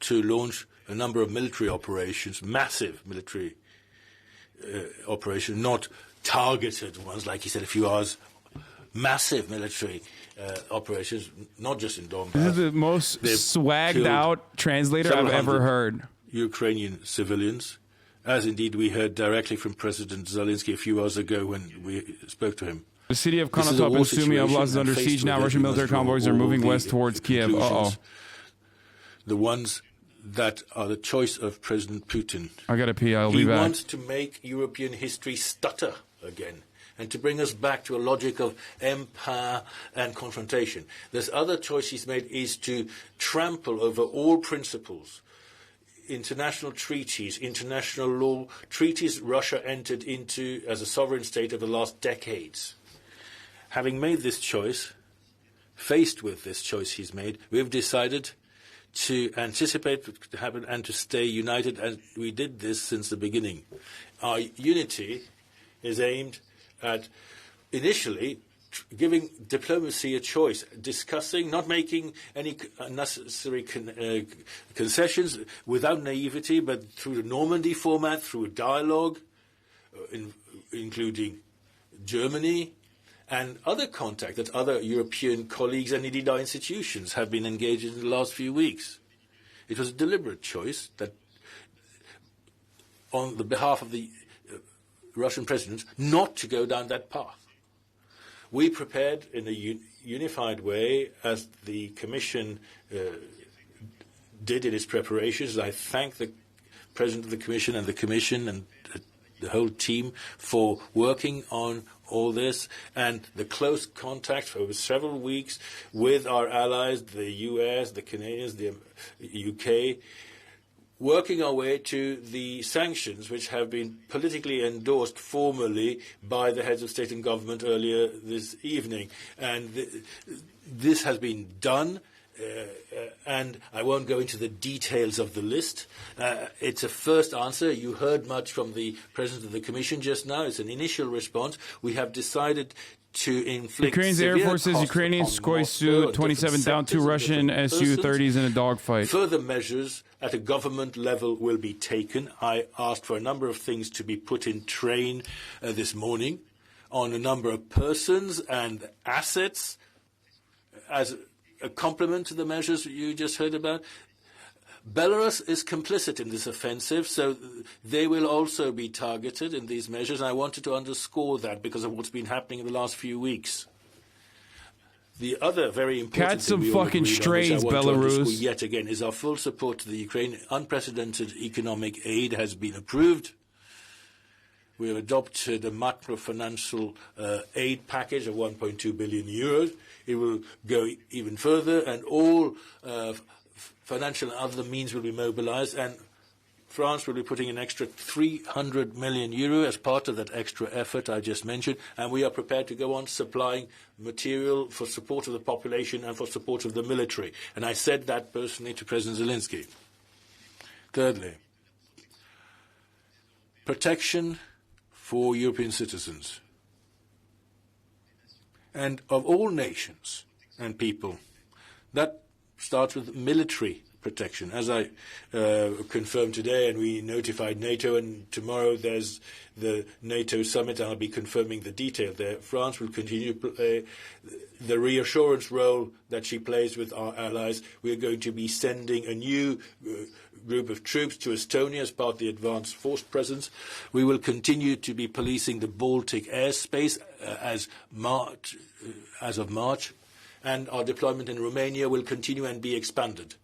to launch a number of military operations, massive military operations, not targeted ones, like he said a few hours, massive military operations, not just in Donbass. This is the most swagged out translator I've ever heard. Ukrainian civilians, as indeed we heard directly from President Zelensky a few hours ago when we spoke to him. The city of Konotop and Sumy Oblast is under siege now. Russian military convoys are moving west towards Kiev. The ones that are the choice of President Putin. I gotta pee, I'll be back. He wants to make European history stutter again and to bring us back to a logic of empire and confrontation. This other choice he's made is to trample over all principles, international treaties, international law, treaties Russia entered into as a sovereign state over the last decades. Having made this choice, faced with this choice he's made, we've decided to anticipate what could happen and to stay united, as we did this since the beginning. Our unity is aimed at initially giving diplomacy a choice, discussing, not making any unnecessary concessions without naivety, but through the Normandy format, through a dialogue, including Germany, and other contact that other European colleagues and indeed our institutions have been engaged in the last few weeks. It was a deliberate choice that, on the behalf of the Russian president, not to go down that path. We prepared in a unified way, as the Commission did in its preparations. I thank the President of the Commission and the Commission and the whole team for working on all this, and the close contact for over several weeks with our allies, the US, the Canadians, the UK, working our way to the sanctions which have been politically endorsed formally by the heads of state and government earlier this evening. And this has been done. And I won't go into the details of the list. It's a first answer. You heard much from the President of the Commission just now. It's an initial response. We have decided to inflict Ukraine's Air Force says Ukrainian Sukhoi Su-27 down 2 Russian Su-30s in a dogfight. Further measures at a government level will be taken. I asked for a number of things to be put in train this morning on a number of persons and assets as a complement to the measures you just heard about. Belarus is complicit in this offensive, so they will also be targeted in these measures. And I wanted to underscore that because of what's been happening in the last few weeks. The other very important Catch some thing we fucking strays, Belarus. Yet again is our full support to the Ukraine. Unprecedented economic aid has been approved. We have adopted a macro-financial aid package of 1.2 billion euros. It will go even further, and all financial and other means will be mobilized, and France will be putting an extra 300 million euro as part of that extra effort I just mentioned, and we are prepared to go on supplying material for support of the population and for support of the military. And I said that personally to President Zelensky. Thirdly, protection for European citizens and of all nations and people. That starts with military protection. As I confirmed today, and we notified NATO, and tomorrow there's the NATO summit, and I'll be confirming the detail there. France will continue to play the reassurance role that she plays with our allies. We're going to be sending a new group of troops to Estonia as part of the advanced force presence. We will continue to be policing the Baltic airspace as of March, and our deployment in Romania will continue and be expanded.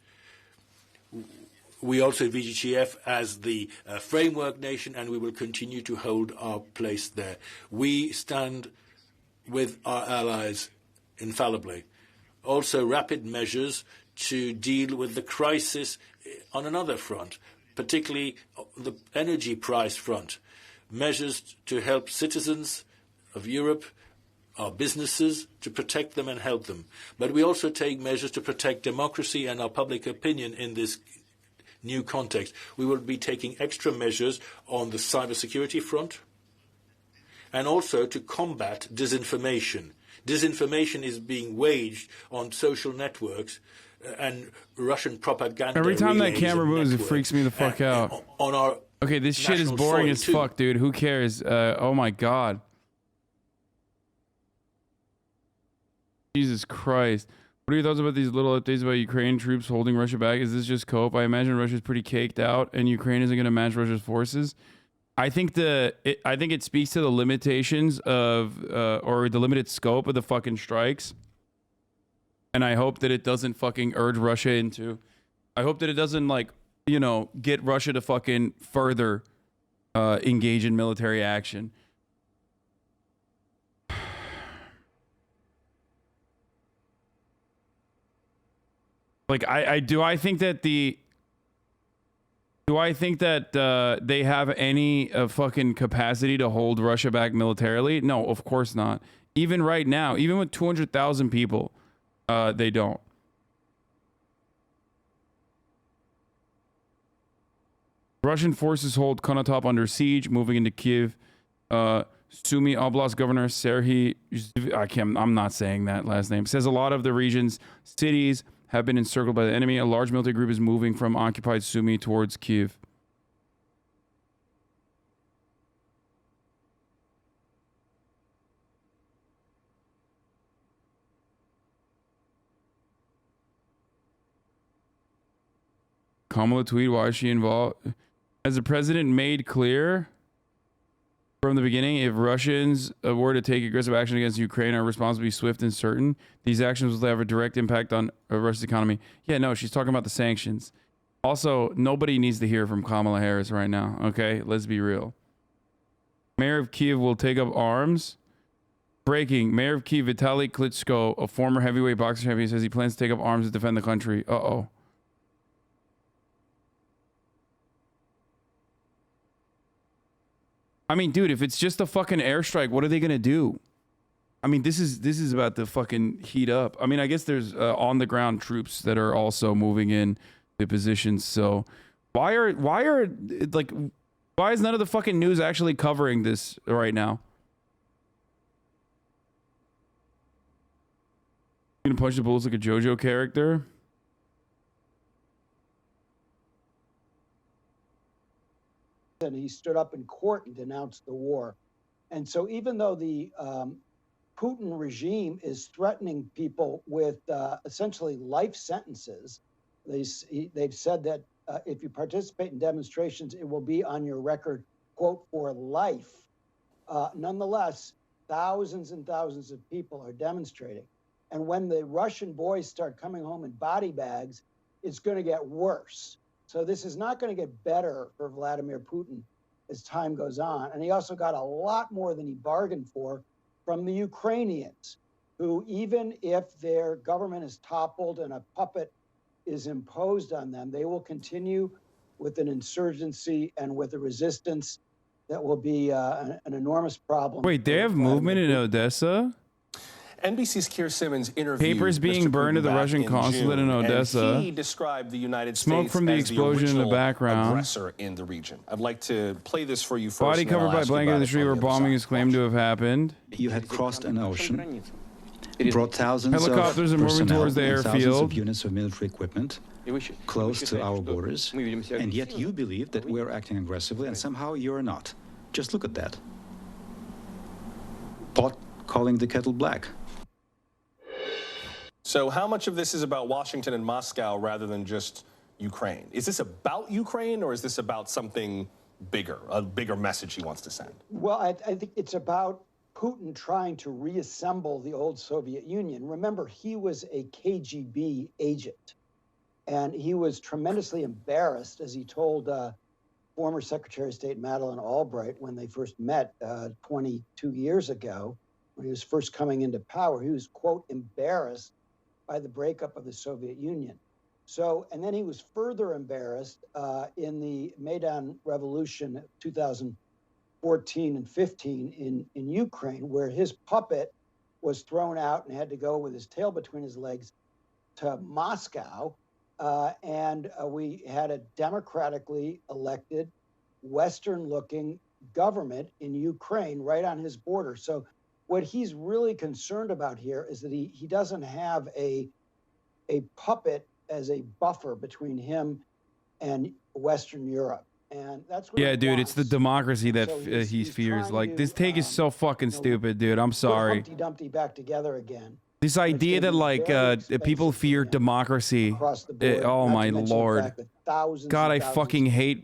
We also have VGTF as the framework nation, and we will continue to hold our place there. We stand with our allies infallibly. Also, rapid measures to deal with the crisis on another front, particularly the energy price front. Measures to help citizens of Europe, our businesses, to protect them and help them. But we also take measures to protect democracy and our public opinion in this new context. We will be taking extra measures on the cybersecurity front and also to combat disinformation. Disinformation is being waged on social networks and Russian propaganda. Every time that relays camera and moves, it networks, freaks me the fuck out. On our okay, this shit is national boring soil as too. fuck, dude. Who cares? Oh my god. Jesus Christ. What are your thoughts about these little updates about Ukraine troops holding Russia back? Is this just cope? I imagine Russia's pretty caked out and Ukraine isn't going to match Russia's forces. I think it speaks to the limitations of or the limited scope of the fucking strikes. And I hope that it doesn't fucking urge Russia into, I hope that it doesn't, like, you know, get Russia to fucking further engage in military action. Like, I think that they have any fucking capacity to hold Russia back militarily? No, of course not. Even right now, even with 200,000 people, they don't. Russian forces hold Konotop under siege, moving into Kiev. Sumy Oblast Governor Serhiy, I'm not saying that last name, says a lot of the region's cities have been encircled by the enemy. A large military group is moving from occupied Sumy towards Kiev. Kamala tweet, why is she involved? As the president made clear from the beginning, if Russians were to take aggressive action against Ukraine, our response will be swift and certain. These actions will have a direct impact on Russia's economy. Yeah, no, she's talking about the sanctions. Also, nobody needs to hear from Kamala Harris right now, okay? Let's be real. Mayor of Kiev will take up arms. Breaking. Mayor of Kiev, Vitaly Klitschko, a former heavyweight boxing champion, says he plans to take up arms to defend the country. Uh-oh. I mean, dude, if it's just a fucking airstrike, what are they gonna do? I mean, this is about to fucking heat up. I mean, I guess there's on the ground troops that are also moving in the positions. So why is none of the fucking news actually covering this right now? You gonna punch the bullets like a JoJo character? And he stood up in court and denounced the war. And so even though the Putin regime is threatening people with essentially life sentences, they've said that if you participate in demonstrations, it will be on your record, quote, for life. Nonetheless, thousands and thousands of people are demonstrating. And when the Russian boys start coming home in body bags, it's going to get worse. So this is not going to get better for Vladimir Putin as time goes on. And he also got a lot more than he bargained for from the Ukrainians, who, even if their government is toppled and a puppet is imposed on them, they will continue with an insurgency and with a resistance that will be an enormous problem. Wait, they have movement in Odessa? NBC's Keir Simmons interviewed Papers being Mr. burned at the Putin Russian back consulate in June, Odessa. And he described the United Smoke States from the as explosion in the original background. aggressor in the region. I'd like to play this for you first. Body and then covered I'll by ask you blanket about in the it street from where the other bombing side. is claimed to have happened. You had crossed an ocean, brought thousands Helicopters are of moving personnel towards the and thousands airfield. of units of military equipment close to our borders, and yet you believe that we're acting aggressively, and somehow you're not. Just look at that. Pot calling the kettle black. So how much of this is about Washington and Moscow rather than just Ukraine? Is this about Ukraine, or is this about something bigger, a bigger message he wants to send? Well, I think it's about Putin trying to reassemble the old Soviet Union. Remember, he was a KGB agent, and he was tremendously embarrassed, as he told former Secretary of State Madeleine Albright when they first met 22 years ago, when he was first coming into power. He was, quote, embarrassed by the breakup of the Soviet Union. So, and then he was further embarrassed in the Maidan Revolution of 2014 and 15 in Ukraine, where his puppet was thrown out and had to go with his tail between his legs to Moscow. And we had a democratically elected, Western-looking government in Ukraine right on his border. So what he's really concerned about here is that he doesn't have a puppet as a buffer between him and Western Europe. And that's what Yeah, dude, it's the democracy that So he he's fears. trying Like, to, this take is so fucking stupid, dude. I'm put sorry. Humpty Dumpty back together again. This idea that, like, people fear democracy. Oh, my Lord. God, I fucking hate...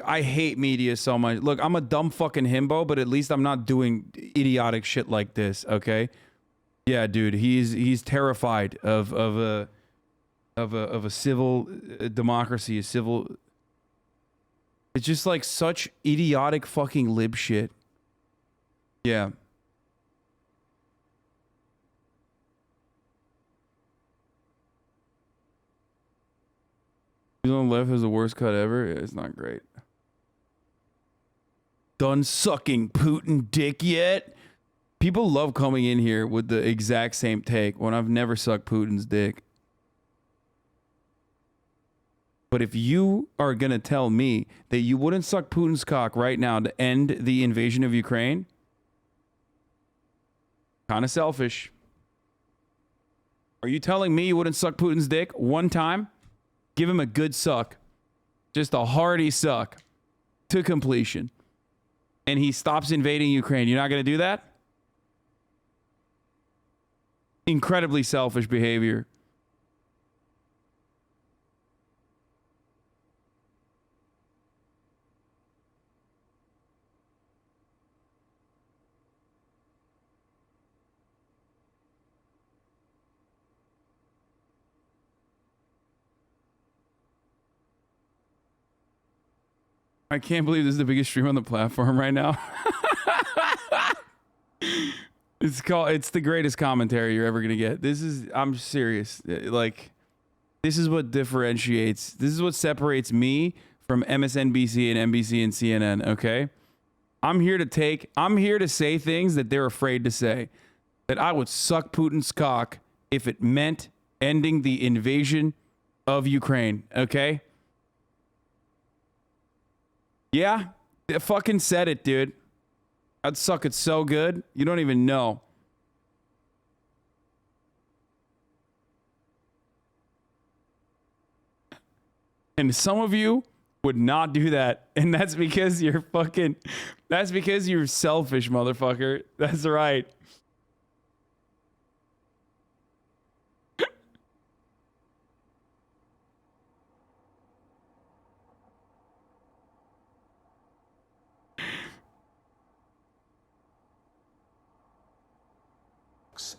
I hate media so much. Look, I'm a dumb fucking himbo, but at least I'm not doing idiotic shit like this, okay? Yeah, dude, he's terrified of a civil democracy, a civil... It's just like such idiotic fucking lib shit. Yeah. He's on the left has the worst cut ever. Yeah, it's not great. Done sucking Putin dick yet? People love coming in here with the exact same take when I've never sucked Putin's dick. But if you are going to tell me that you wouldn't suck Putin's cock right now to end the invasion of Ukraine, kind of selfish. Are you telling me you wouldn't suck Putin's dick one time? Give him a good suck. Just a hearty suck to completion. And he stops invading Ukraine. You're not going to do that? Incredibly selfish behavior. I can't believe this is the biggest stream on the platform right now. It's the greatest commentary you're ever going to get. I'm serious. Like, this is what differentiates, this is what separates me from MSNBC and NBC and CNN, okay? I'm here to say things that they're afraid to say. That I would suck Putin's cock if it meant ending the invasion of Ukraine, okay? Yeah, I fucking said it, dude. I'd suck it so good, you don't even know. And some of you would not do that. And that's because you're selfish, motherfucker. That's right.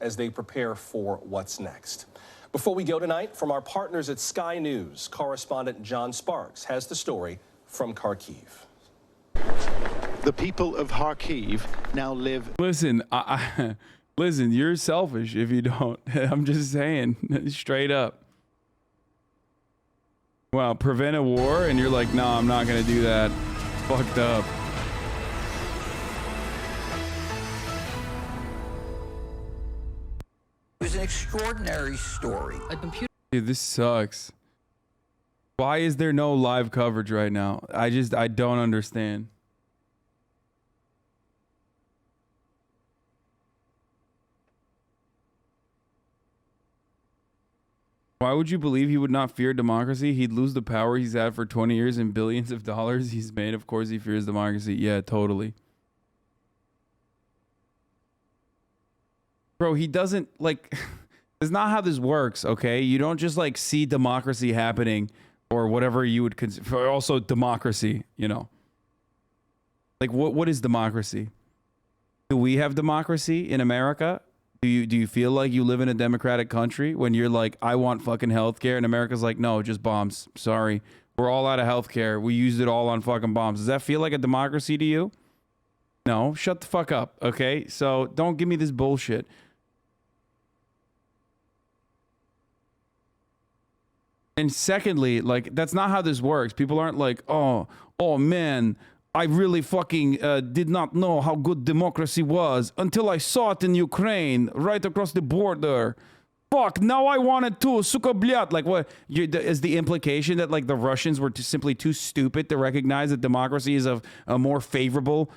As they prepare for what's next. Before we go tonight, from our partners at Sky News, correspondent John Sparks has the story from Kharkiv. The people of Kharkiv now live... Listen, listen, you're selfish if you don't. I'm just saying, straight up. Wow, prevent a war, and you're like, no, I'm not going to do that. Fucked up. It was an extraordinary story. Dude, this sucks. Why is there no live coverage right now? I don't understand. Why would you believe he would not fear democracy? He'd lose the power he's had for 20 years and billions of dollars he's made. Of course he fears democracy. Yeah, totally. Bro, he doesn't, like, that's not how this works, okay? You don't just, like, see democracy happening or whatever you would consider, also democracy, you know. Like, what is democracy? Do we have democracy in America? Do you feel like you live in a democratic country when you're like, I want fucking healthcare, and America's like, no, just bombs. Sorry. We're all out of healthcare. We used it all on fucking bombs. Does that feel like a democracy to you? No, shut the fuck up, okay? So don't give me this bullshit. And secondly, like, that's not how this works. People aren't like, oh man, I really fucking did not know how good democracy was until I saw it in Ukraine, right across the border. Fuck, now I want it too, suka blyat. Like, what is the implication that, like, the Russians were simply too stupid to recognize that democracy is a more favorable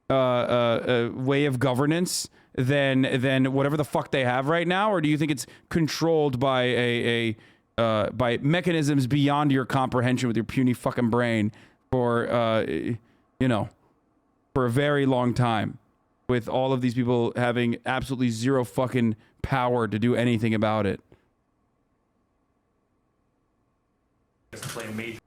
way of governance than whatever the fuck they have right now, or do you think it's controlled by by mechanisms beyond your comprehension with your puny fucking brain for you know, for a very long time, with all of these people having absolutely zero fucking power to do anything about it? Play a major.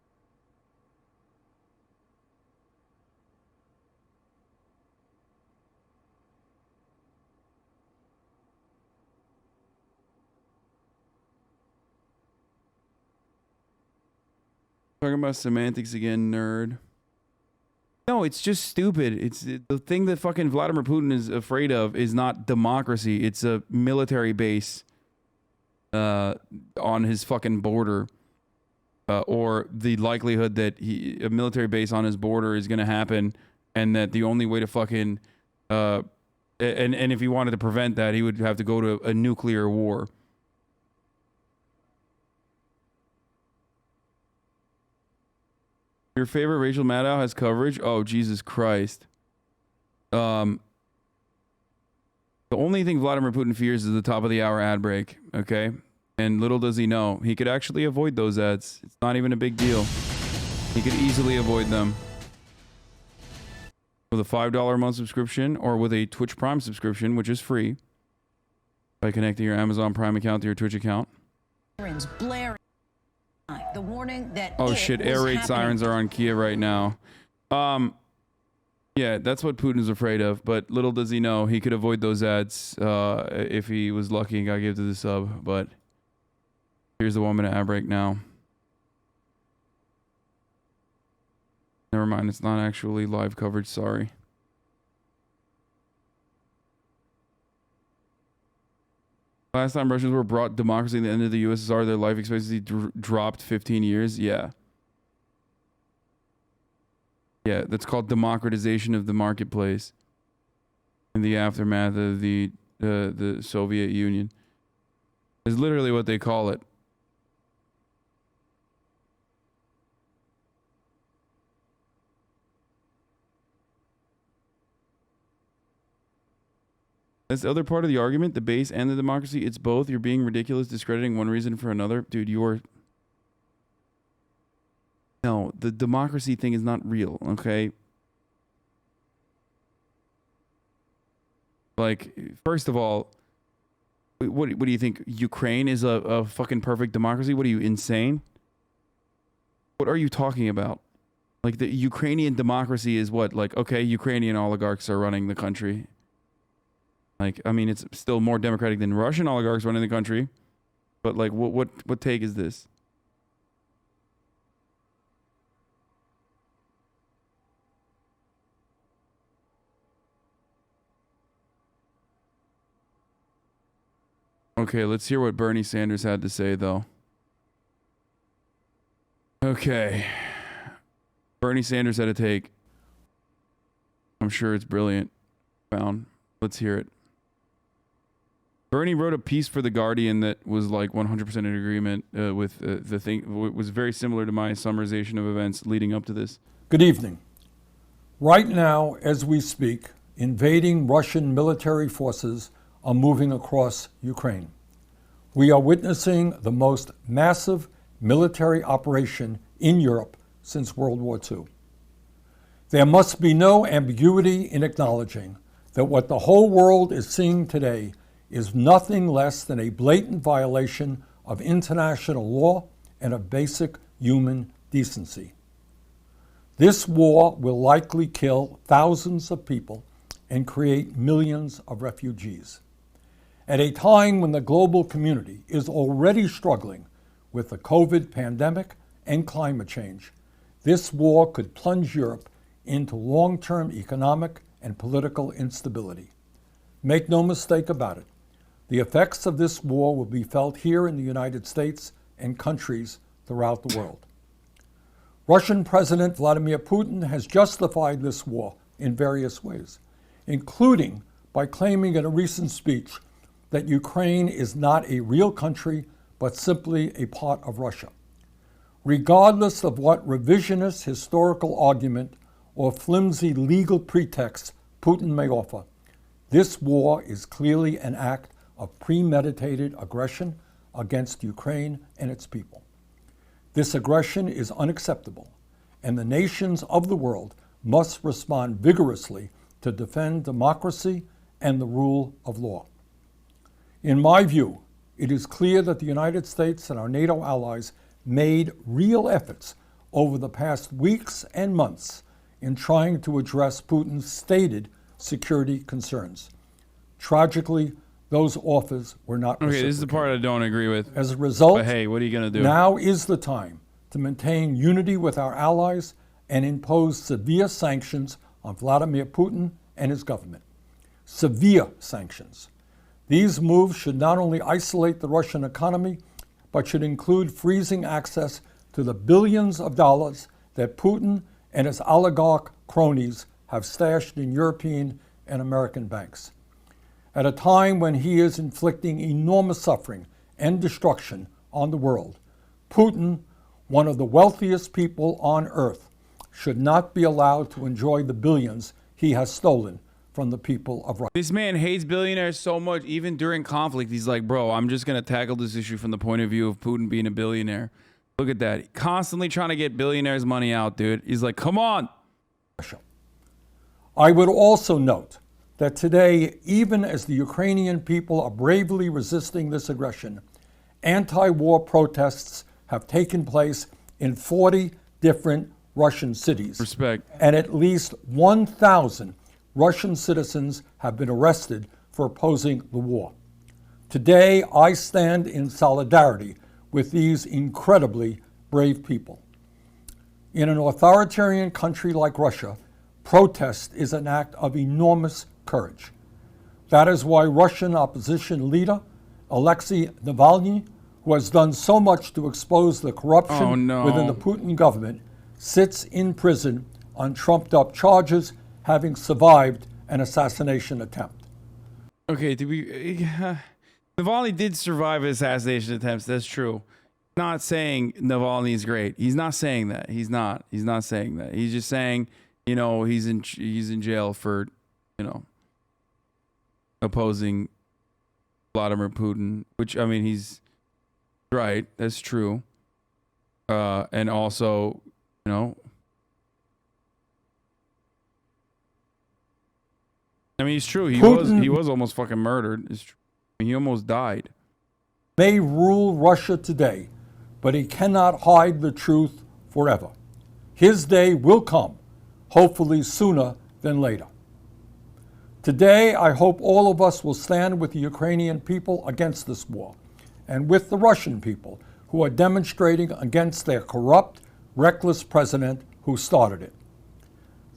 Talking about semantics again, nerd. No, it's just stupid. It's the thing that fucking Vladimir Putin is afraid of is not democracy. It's a military base on his fucking border, or the likelihood that a military base on his border is going to happen, and that the only way to fucking and if he wanted to prevent that, he would have to go to a nuclear war. Your favorite Rachel Maddow has coverage? Oh, Jesus Christ. The only thing Vladimir Putin fears is the top of the hour ad break, okay? And little does he know, he could actually avoid those ads. It's not even a big deal. He could easily avoid them. With a $5 a month subscription, or with a Twitch Prime subscription, which is free, by connecting your Amazon Prime account to your Twitch account. Blaring. The warning that oh shit, air raid sirens are on Kiev right now. Yeah, that's what Putin's afraid of, but little does he know he could avoid those ads if he was lucky and got give to the sub. But here's the 1 minute ad break now. Never mind, it's not actually live coverage, sorry. Last time Russians were brought democracy at the end of the USSR, their life expectancy dropped 15 years. Yeah. Yeah, that's called democratization of the marketplace in the aftermath of the Soviet Union. Is literally what they call it. That's the other part of the argument, the base and the democracy. It's both. You're being ridiculous, discrediting one reason for another. Dude, you're... No, the democracy thing is not real, okay? Like, first of all, what do you think? Ukraine is a fucking perfect democracy? What are you, insane? What are you talking about? Like, the Ukrainian democracy is what? Like, okay, Ukrainian oligarchs are running the country. Like, I mean, it's still more democratic than Russian oligarchs running the country. But, like, what take is this? Okay, let's hear what Bernie Sanders had to say, though. Okay. Bernie Sanders had a take. I'm sure it's brilliant. Let's hear it. Bernie wrote a piece for The Guardian that was like 100% in agreement with the thing. It was very similar to my summarization of events leading up to this. Good evening. Right now, as we speak, invading Russian military forces are moving across Ukraine. We are witnessing the most massive military operation in Europe since World War II. There must be no ambiguity in acknowledging that what the whole world is seeing today is nothing less than a blatant violation of international law and of basic human decency. This war will likely kill thousands of people and create millions of refugees. At a time when the global community is already struggling with the COVID pandemic and climate change, this war could plunge Europe into long-term economic and political instability. Make no mistake about it. The effects of this war will be felt here in the United States and countries throughout the world. Russian President Vladimir Putin has justified this war in various ways, including by claiming in a recent speech that Ukraine is not a real country, but simply a part of Russia. Regardless of what revisionist historical argument or flimsy legal pretext Putin may offer, This war is clearly an act of premeditated aggression against Ukraine and its people. This aggression is unacceptable, and the nations of the world must respond vigorously to defend democracy and the rule of law. In my view, it is clear that the United States and our NATO allies made real efforts over the past weeks and months in trying to address Putin's stated security concerns. Tragically, those offers were not Okay, this is the part I don't agree with. As a result, but hey, what are you going to do? Now is the time to maintain unity with our allies and impose severe sanctions on Vladimir Putin and his government. Severe sanctions. These moves should not only isolate the Russian economy, but should include freezing access to the billions of dollars that Putin and his oligarch cronies have stashed in European and American banks. At a time when he is inflicting enormous suffering and destruction on the world, Putin, one of the wealthiest people on earth, should not be allowed to enjoy the billions he has stolen from the people of Russia. This man hates billionaires so much, even during conflict, he's like, bro, I'm just going to tackle this issue from the point of view of Putin being a billionaire. Look at that. Constantly trying to get billionaires' money out, dude. He's like, come on. I would also note that today, even as the Ukrainian people are bravely resisting this aggression, anti-war protests have taken place in 40 different Russian cities. Respect. And at least 1,000 Russian citizens have been arrested for opposing the war. Today, I stand in solidarity with these incredibly brave people. In an authoritarian country like Russia, protest is an act of enormous courage. That is why Russian opposition leader Alexei Navalny, who has done so much to expose the corruption within the Putin government, sits in prison on trumped-up charges, having survived an assassination attempt. Okay, Navalny did survive assassination attempts. That's true. Not saying Navalny is great. He's not saying that. He's not saying that. He's just saying, you know, he's in jail for, you know, opposing Vladimir Putin, which, I mean, he's right. That's true. And also, you know, I mean, it's true. He was almost fucking murdered. It's true. He almost died. May rule Russia today, but he cannot hide the truth forever. His day will come, hopefully sooner than later. Today, I hope all of us will stand with the Ukrainian people against this war, and with the Russian people who are demonstrating against their corrupt, reckless president who started it.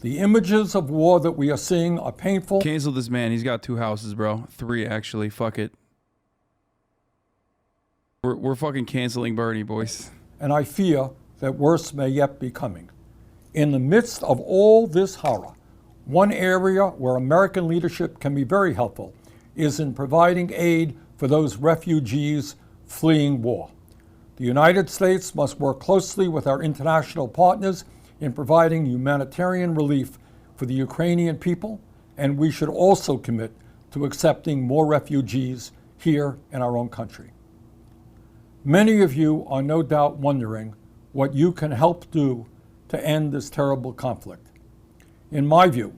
The images of war that we are seeing are painful. Cancel this man. He's got 2 houses, bro. 3, actually. Fuck it. We're fucking canceling Bernie, boys. And I fear that worse may yet be coming. In the midst of all this horror, one area where American leadership can be very helpful is in providing aid for those refugees fleeing war. The United States must work closely with our international partners in providing humanitarian relief for the Ukrainian people, and we should also commit to accepting more refugees here in our own country. Many of you are no doubt wondering what you can help do to end this terrible conflict. In my view,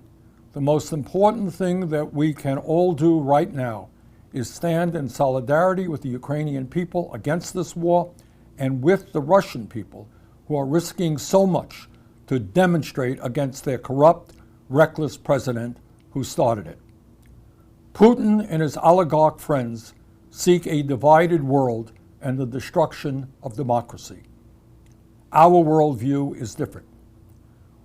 the most important thing that we can all do right now is stand in solidarity with the Ukrainian people against this war and with the Russian people who are risking so much to demonstrate against their corrupt, reckless president who started it. Putin and his oligarch friends seek a divided world and the destruction of democracy. Our worldview is different.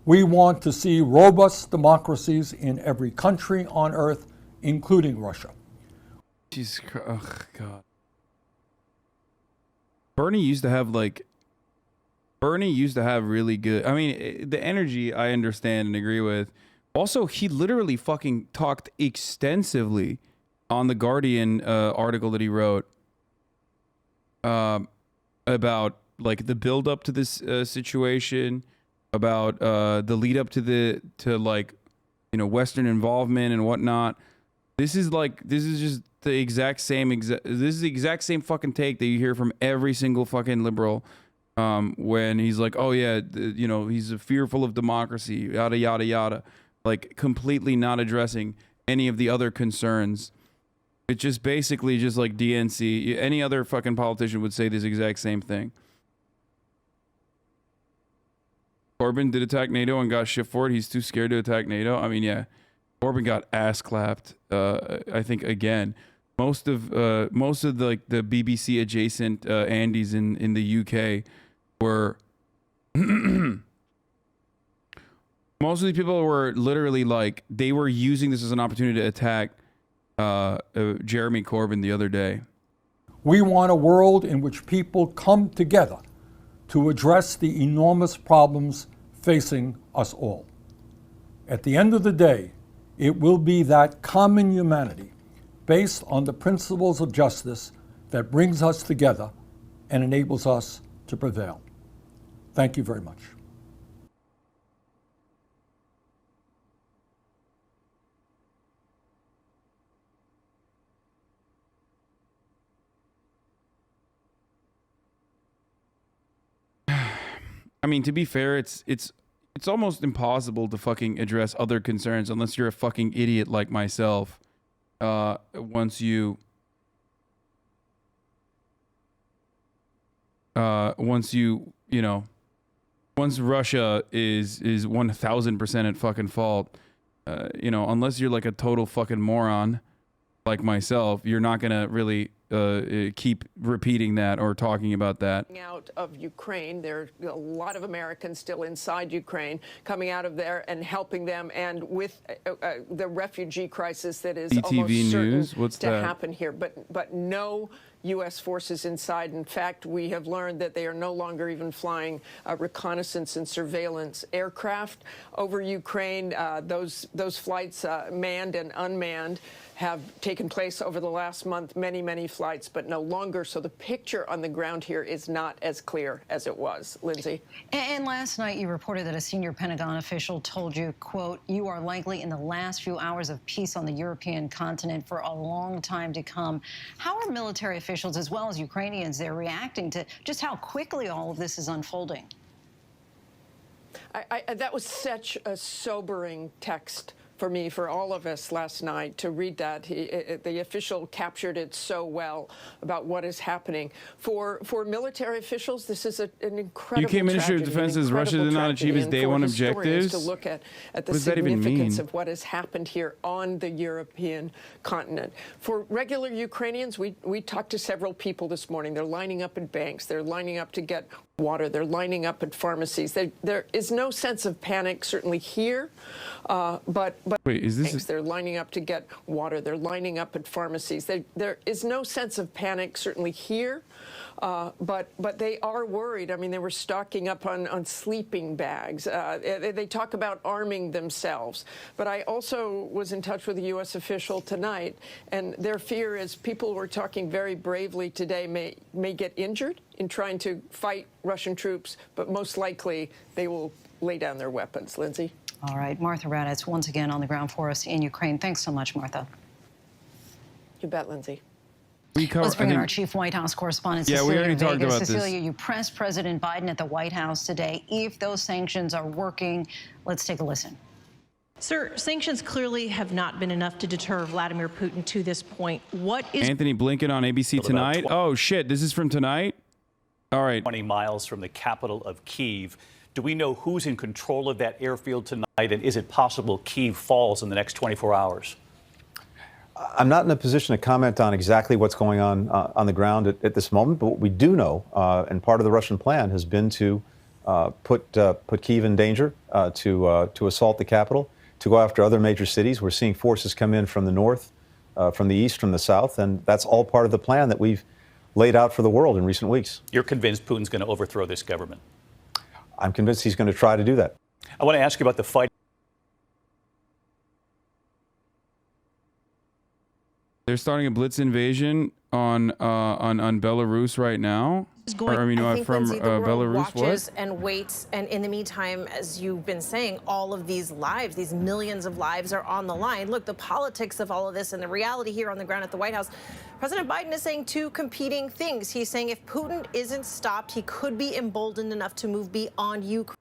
We want to see robust democracies in every country on earth, including Russia. Jesus Christ. Oh, God. Bernie used to have really good, I mean, the energy I understand and agree with. Also, he literally fucking talked extensively on the Guardian article that he wrote about like the build up to this situation, about the lead up to like, you know, Western involvement and whatnot. This is just the exact same fucking take that you hear from every single fucking liberal when he's like, oh yeah, he's fearful of democracy, yada yada yada, like completely not addressing any of the other concerns. It's just basically just like DNC. Any other fucking politician would say this exact same thing. Corbyn did attack NATO and got shit for it. He's too scared to attack NATO. I mean, yeah, Corbyn got ass clapped. I think again, most of the BBC adjacent Andes in the UK were most of the people were literally like they were using this as an opportunity to attack Jeremy Corbyn the other day. We want a world in which people come together to address the enormous problems facing us all. At the end of the day, it will be that common humanity based on the principles of justice that brings us together and enables us to prevail. Thank you very much. I mean, to be fair, it's almost impossible to fucking address other concerns unless you're a fucking idiot like myself. Once Russia is 1000% at fucking fault, unless you're like a total fucking moron like myself, you're not gonna really keep repeating that or talking about that. Out of Ukraine, there are a lot of Americans still inside Ukraine, coming out of there and helping them, and with the refugee crisis that is almost certain to happen here. But no U.S. forces inside. In fact, we have learned that they are no longer even flying reconnaissance and surveillance aircraft over Ukraine. Those flights, manned and unmanned, have taken place over the last month, many flights, but no longer. So the picture on the ground here is not as clear as it was. Lindsay? And last night you reported that a senior Pentagon official told you, quote, you are likely in the last few hours of peace on the European continent for a long time to come. How are military officials, as well as Ukrainians, they're reacting to just how quickly all of this is unfolding? That was such a sobering text for me, for all of us last night to read that. The official captured it so well about what is happening. For military officials, this is an incredible UK Ministry of tragedy, Defense says Russia did not achieve its day one objectives. To look at the What does that even significance mean? of what has happened here on the European continent. For regular Ukrainians, we talked to several people this morning. They're lining up in banks. They're lining up to get water. They're lining up at pharmacies. There is no sense of panic, certainly here, but wait, is this? They're lining up to get water. They're lining up at pharmacies. There is no sense of panic, certainly here, but they are worried. I mean, they were stocking up on sleeping bags. They talk about arming themselves. But I also was in touch with a U.S. official tonight, and their fear is people who are talking very bravely today may get injured in trying to fight Russian troops, but most likely they will lay down their weapons. Lindsay? All right, Martha Raddatz once again on the ground for us in Ukraine. Thanks so much, Martha. You bet, Lindsay. Let's bring in our chief White House correspondent, Yeah, Cecilia we already talked Vegas. about Cecilia, this. you pressed President Biden at the White House today. If those sanctions are working, let's take a listen. Sir, sanctions clearly have not been enough to deter Vladimir Putin to this point. What is Anthony Blinken on ABC tonight? Oh, shit. This is from tonight? All right. 20 miles from the capital of Kyiv. Do we know who's in control of that airfield tonight? And is it possible Kyiv falls in the next 24 hours? I'm not in a position to comment on exactly what's going on the ground at this moment. But what we do know, and part of the Russian plan has been to put Kyiv in danger, to assault the capital, to go after other major cities. We're seeing forces come in from the north, from the east, from the south, and that's all part of the plan that we've laid out for the world in recent weeks. You're convinced Putin's going to overthrow this government? I'm convinced he's going to try to do that. I want to ask you about the fight. They're starting a blitz invasion on Belarus right now. Or, I mean, I think, from Lindsay, the world Belarus. watches What? and waits, and in the meantime, as you've been saying, all of these lives, these millions of lives are on the line. Look, the politics of all of this and the reality here on the ground at the White House, President Biden is saying two competing things. He's saying if Putin isn't stopped, he could be emboldened enough to move beyond Ukraine.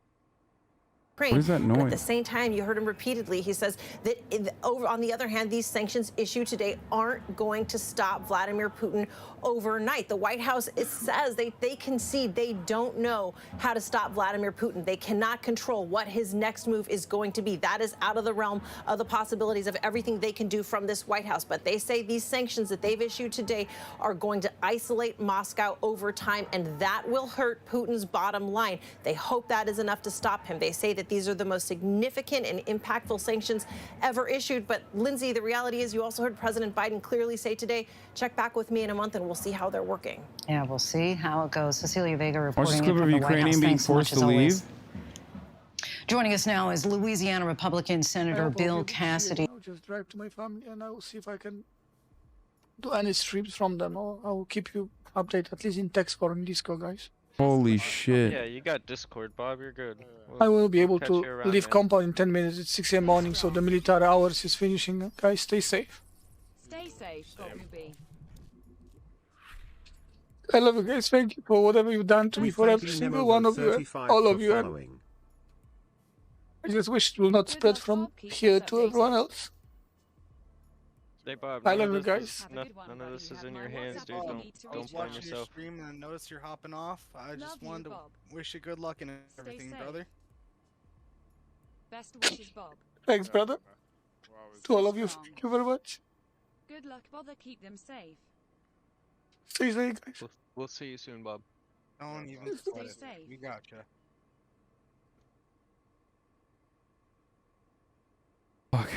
What is that noise? And at the same time, you heard him repeatedly. He says that, on the other hand, these sanctions issued today aren't going to stop Vladimir Putin overnight. The White House says they concede they don't know how to stop Vladimir Putin. They cannot control what his next move is going to be. That is out of the realm of the possibilities of everything they can do from this White House. But they say these sanctions that they've issued today are going to isolate Moscow over time, and that will hurt Putin's bottom line. They hope that is enough to stop him. They say that these are the most significant and impactful sanctions ever issued. But, Lindsay, the reality is you also heard President Biden clearly say today, check back with me in a month and we'll see how they're working. Yeah, we'll see how it goes. Cecilia Vega Watch reporting this clip of in from the White House. Ukrainian being Thanks so much, forced as to always. leave. Joining us now is Louisiana Republican Senator Bill Cassidy. I'll just drive to my family and I will see if I can do any streams from them, or I will keep you updated, at least in text or in Discord, guys. Holy shit. Yeah, you got Discord, Bob. You're good. I will be able catch to you around, leave man. compound in 10 minutes. It's 6 a.m. morning, so the military hours is finishing. Guys, stay safe. Stay safe, Bobby. I love you guys. Thank you for whatever you've done to me, for every single one of you, all of you. And I just wish it will not spread from here to everyone else. Hey, Bob. I none love of you this is- None of this is in your hands, dude. Don't blame Watching your yourself. stream and I noticed you're hopping off. I just wanted to wish you good luck and everything, safe. brother. Best wishes, Bob. Thanks, brother. To all of you, thank you very much. Good luck, bother. Keep them safe. Stay safe, guys. We'll see you soon, Bob. Don't even Stay sweat it. safe. We gotcha. Fuck.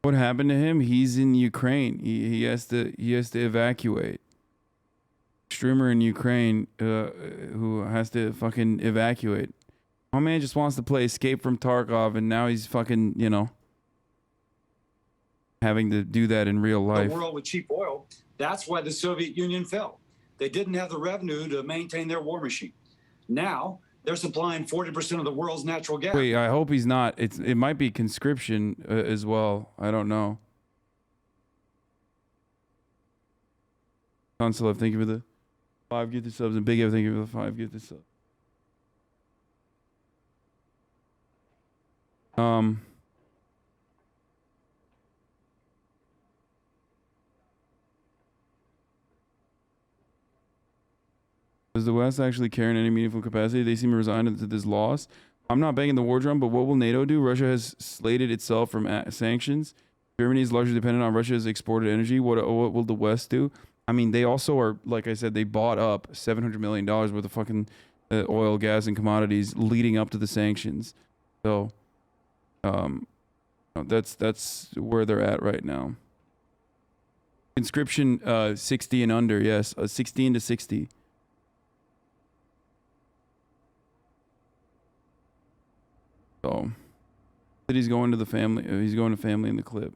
What happened to him? He's in Ukraine. He has to evacuate. Streamer in Ukraine who has to fucking evacuate. My man just wants to play Escape from Tarkov, and now he's fucking, you know, having to do that in real life. The world with cheap oil. That's why the Soviet Union fell. They didn't have the revenue to maintain their war machine. Now they're supplying 40% of the world's natural gas. Wait, I hope he's not. It might be conscription as well. I don't know. Consulate, thank you for the 5 gifted subs, and Big Ev, thank you for the 5 gifted subs. Does the West actually care in any meaningful capacity? They seem resigned to this loss. I'm not banging the war drum, but what will NATO do? Russia has slated itself from sanctions. Germany is largely dependent on Russia's exported energy. What will the West do? I mean, they also are, like I said, they bought up $700 million worth of fucking oil, gas, and commodities leading up to the sanctions. So, that's where they're at right now. Conscription 60 and under, yes, 16 to 60. So, he's going to the family. He's going to family in the clip.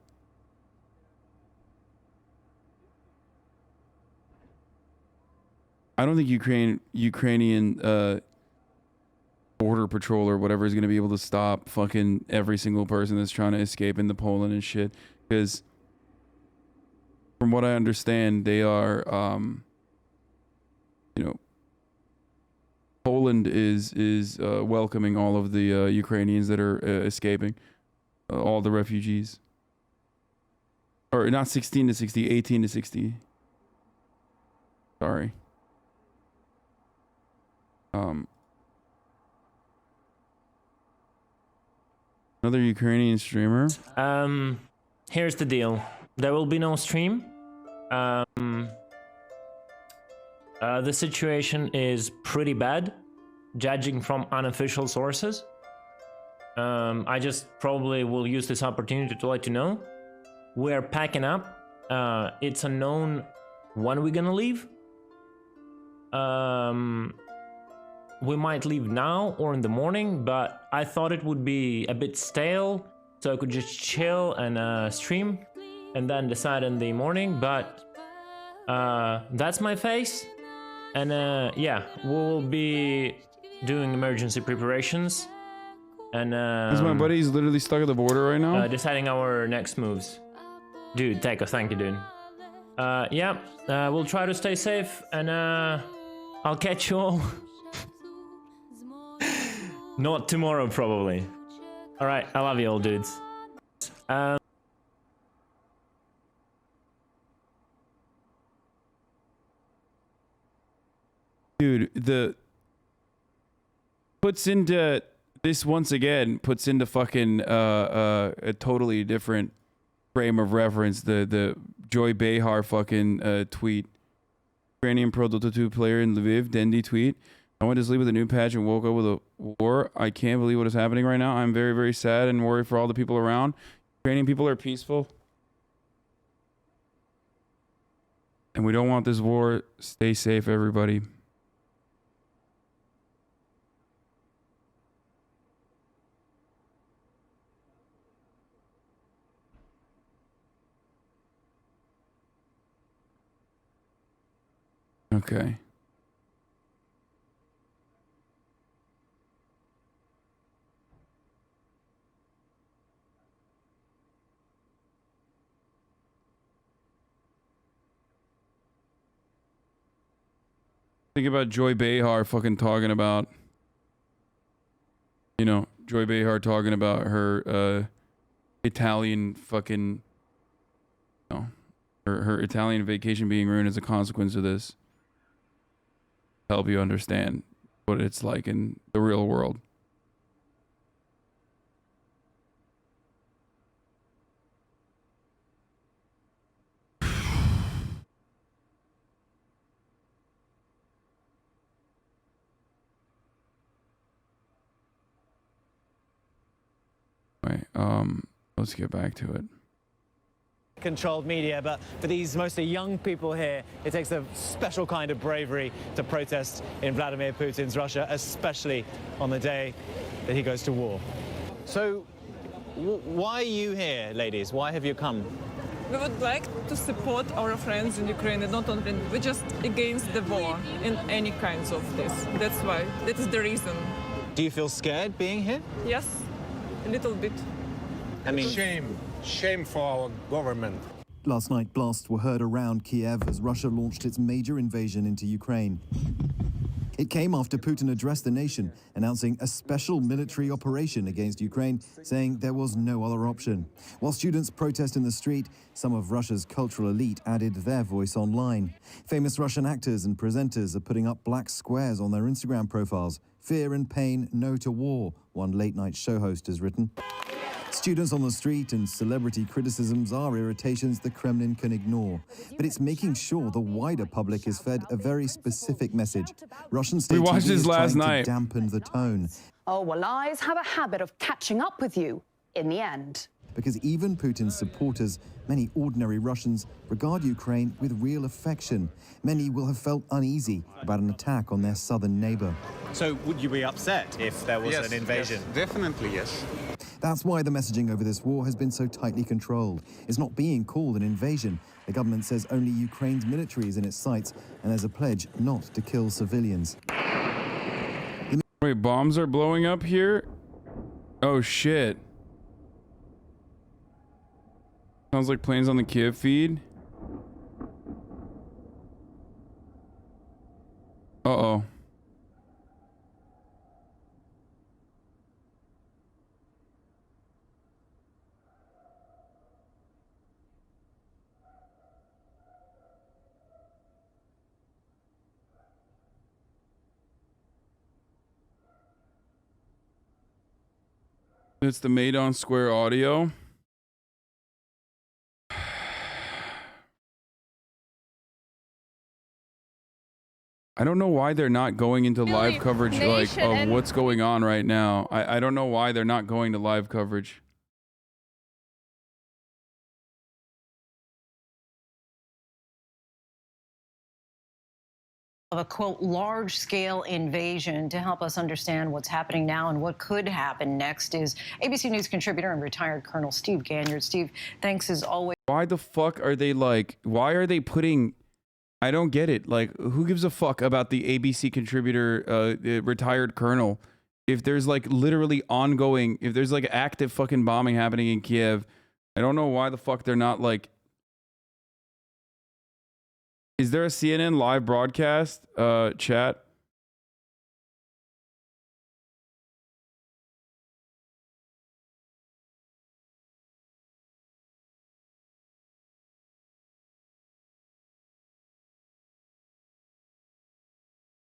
I don't think Ukrainian border patrol or whatever is going to be able to stop fucking every single person that's trying to escape into Poland and shit. Because from what I understand, they are, you know, Poland is welcoming all of the Ukrainians that are escaping, all the refugees. Or not 16 to 60, 18 to 60. Sorry. Another Ukrainian streamer. Here's the deal. There will be no stream. The situation is pretty bad, judging from unofficial sources. I just probably will use this opportunity to let you know. We're packing up. It's unknown when we're gonna leave. We might leave now or in the morning, but I thought it would be a bit stale so I could just chill and stream, and then decide in the morning. But that's my face, and yeah, we'll be doing emergency preparations, and Because my buddy's literally stuck at the border right now. deciding our next moves. Dude, thank you, dude. Yeah, we'll try to stay safe, and I'll catch you all. Not tomorrow, probably. All right, I love you all, dudes. Dude, the puts into this once again puts into fucking a totally different frame of reference. The Joy Behar fucking tweet. Ukrainian Pro Dota 2 player in Lviv, Dendi tweet. I went to sleep with a new patch and woke up with a war. I can't believe what is happening right now. I'm very, very sad and worried for all the people around. Ukrainian people are peaceful. And we don't want this war. Stay safe, everybody. Okay. Think about Joy Behar fucking talking about, you know, Joy Behar talking about her Italian fucking, you know, her Italian vacation being ruined as a consequence of this. Help you understand what it's like in the real world. Wait, let's get back to it. Controlled media, but for these mostly young people here, it takes a special kind of bravery to protest in Vladimir Putin's Russia, especially on the day that he goes to war. So, why are you here, ladies? Why have you come? We would like to support our friends in Ukraine, and not only we're just against the war in any kinds of this. That's why. That is the reason. Do you feel scared being here? Yes, a little bit. I mean, Shame for our government. Last night, blasts were heard around Kiev as Russia launched its major invasion into Ukraine. It came after Putin addressed the nation, announcing a special military operation against Ukraine, saying there was no other option. While students protest in the street, some of Russia's cultural elite added their voice online. Famous Russian actors and presenters are putting up black squares on their Instagram profiles. Fear and pain, no to war, one late-night show host has written. Students on the street and celebrity criticisms are irritations the Kremlin can ignore. But it's making sure the wider public is fed a very specific message. Russian state We watched TV this is last trying night. to dampen the tone. Oh, well, lies have a habit of catching up with you in the end. Because even Putin's supporters, many ordinary Russians, regard Ukraine with real affection. Many will have felt uneasy about an attack on their southern neighbor. so would you be upset if there was an invasion? Yes, definitely, yes. That's why the messaging over this war has been so tightly controlled. It's not being called an invasion. The government says only Ukraine's military is in its sights, and there's a pledge not to kill civilians. Wait, bombs are blowing up here? Oh shit. Sounds like planes on the Kiev feed. Uh-oh. It's the Maidan Square audio. I don't know why they're not going into live coverage like of what's going on right now. I don't know why they're not going to live coverage. of a, quote, large-scale invasion. To help us understand what's happening now and what could happen next is ABC News contributor and retired Colonel Steve Ganyard. Steve, thanks as always. Why the fuck are they like, why are they putting, I don't get it. Like, who gives a fuck about the ABC contributor, retired colonel? If there's like literally ongoing, if there's like active fucking bombing happening in Kiev, I don't know why the fuck they're not like, is there a CNN live broadcast, chat?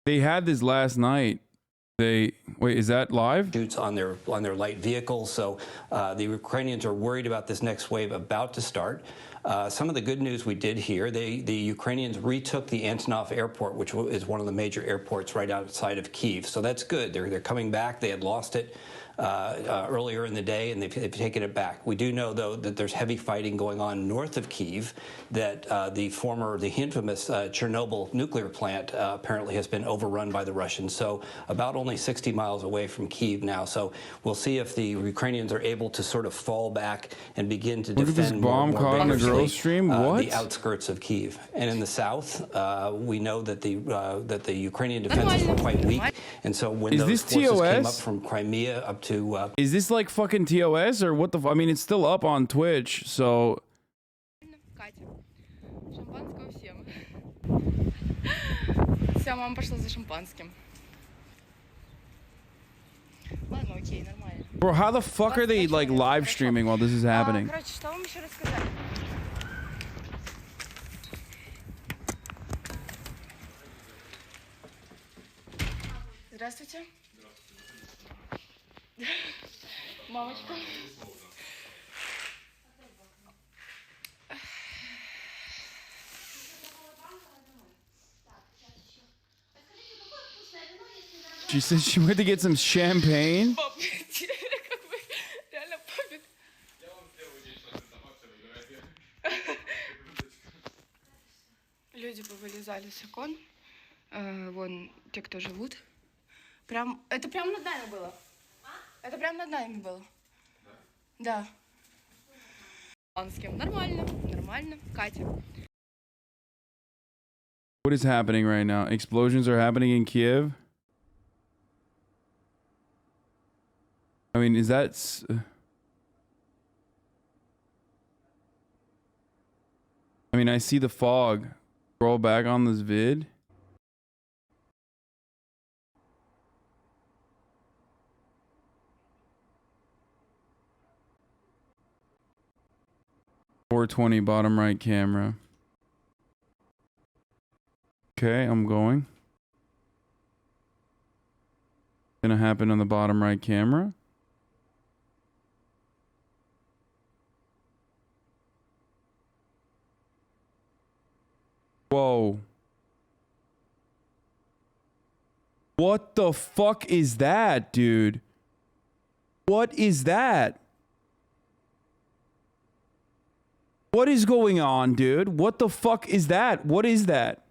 They had this last night. Wait, is that live? Shoots on their light vehicles. So the Ukrainians are worried about this next wave about to start. Some of the good news we did hear, the Ukrainians retook the Antonov airport, which is one of the major airports right outside of Kyiv. So that's good. They're coming back. They had lost it earlier in the day, and they've taken it back. We do know, though, that there's heavy fighting going on north of Kyiv, that the infamous Chernobyl nuclear plant apparently has been overrun by the Russians. So about only 60 miles away from Kyiv now. So we'll see if the Ukrainians are able to sort of fall back and begin to defend more vigorously the outskirts of Kyiv. And in the south, we know that the Ukrainian defenses were quite weak, and so when those forces came up from Crimea up to is this like fucking TOS or what the I mean, it's still up on Twitch, so Вся мама пошла за шампанским. Ладно, окей, нормально. bro, how the fuck are they like live streaming while this is happening? Короче, что вам еще рассказать? Здравствуйте. Мамочка. She said she went to get some champagne. Люди повылезали с окон. Вон те, кто живут. Это прям над нами было. Это прям над нами было. Да. С кем? Нормально, нормально. Катя. What is happening right now? Explosions are happening in Kiev. I mean, is that... I mean, I see the fog. Scroll back on this vid. .420 bottom right camera. Okay, I'm going. Gonna happen on the bottom right camera. Whoa. What the fuck is that, dude? What is that? What is going on, dude? What the fuck is that? What is that?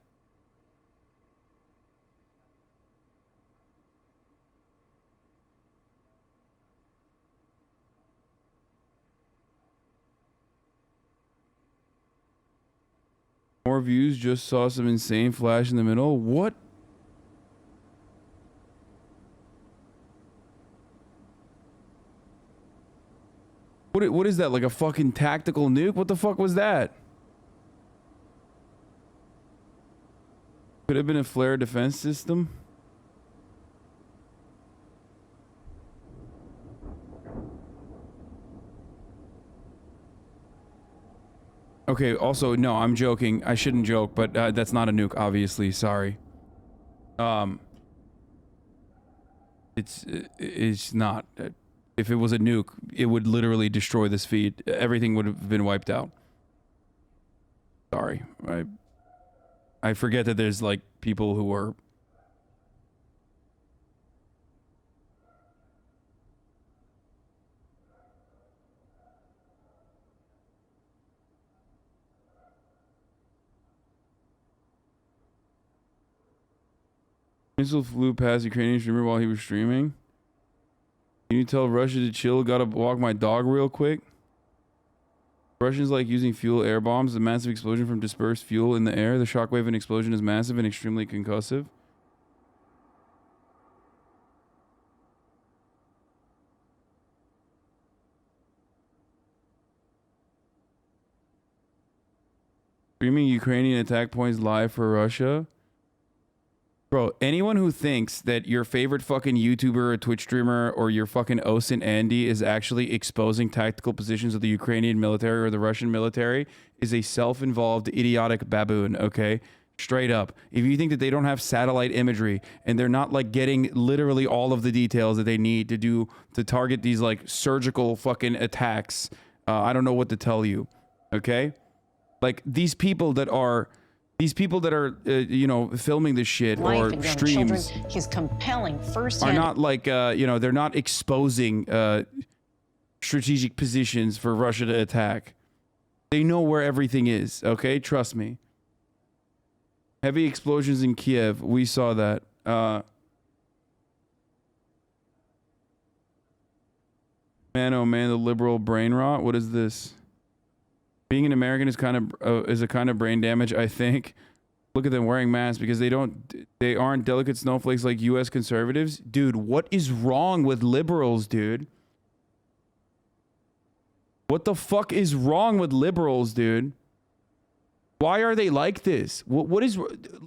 More views, just saw some insane flash in the middle. What? What is that? Like a fucking tactical nuke? What the fuck was that? Could have been a flare defense system. Okay, also, no, I'm joking. I shouldn't joke, but that's not a nuke, obviously. Sorry. It's not. If it was a nuke, it would literally destroy this feed. Everything would have been wiped out. Sorry. I forget that there's, like, people who are... Missile flew past Ukrainian streamer while he was streaming. Can you tell Russia to chill? Gotta walk my dog real quick. Russians like using fuel air bombs. The massive explosion from dispersed fuel in the air. The shockwave and explosion is massive and extremely concussive. Streaming Ukrainian attack points live for Russia. Bro, anyone who thinks that your favorite fucking YouTuber or Twitch streamer or your fucking OSINT Andy is actually exposing tactical positions of the Ukrainian military or the Russian military is a self-involved idiotic baboon, okay? Straight up. If you think that they don't have satellite imagery and they're not like getting literally all of the details that they need to target these like surgical fucking attacks, I don't know what to tell you, okay? Like these people that are you know, filming this shit or streams He's compelling are firsthand. not like you know, they're not exposing strategic positions for Russia to attack. They know where everything is, okay? Trust me. Heavy explosions in Kiev. We saw that. Man, oh man, the liberal brain rot. What is this? Being an American is a kind of brain damage, I think. Look at them wearing masks because they aren't delicate snowflakes like U.S. conservatives. Dude, what is wrong with liberals, dude? What the fuck is wrong with liberals, dude? Why are they like this? What is,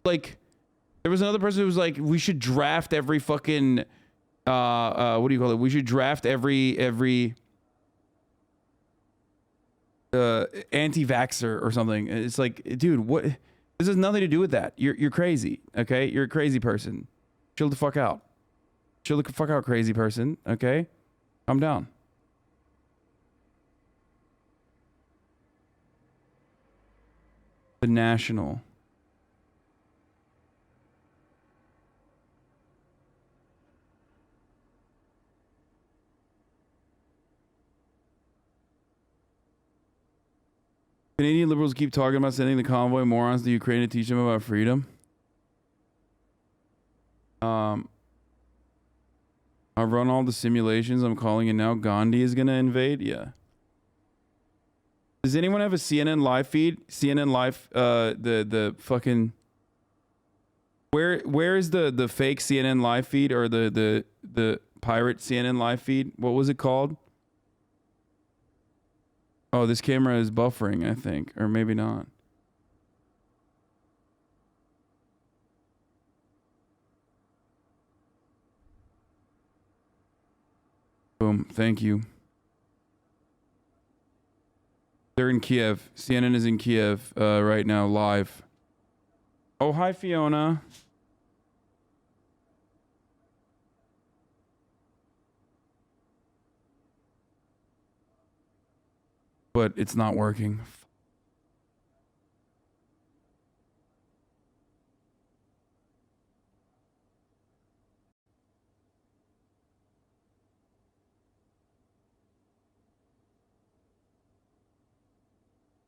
like, there was another person who was like, we should draft every fucking, what do you call it? We should draft every anti-vaxxer or something. It's like, dude, what? This has nothing to do with that. You're crazy, okay? You're a crazy person. Chill the fuck out. Chill the fuck out, crazy person, okay? Calm down. The National. Canadian liberals keep talking about sending the convoy morons to Ukraine to teach them about freedom. I've run all the simulations. I'm calling it now. Gandhi is going to invade. Yeah. Does anyone have a CNN live feed? CNN live, the fucking, where is the fake CNN live feed or the pirate CNN live feed? What was it called? Oh, this camera is buffering, I think, or maybe not. Boom, thank you. They're in Kiev. CNN is in Kiev right now, live. Oh, hi, Fiona. But it's not working.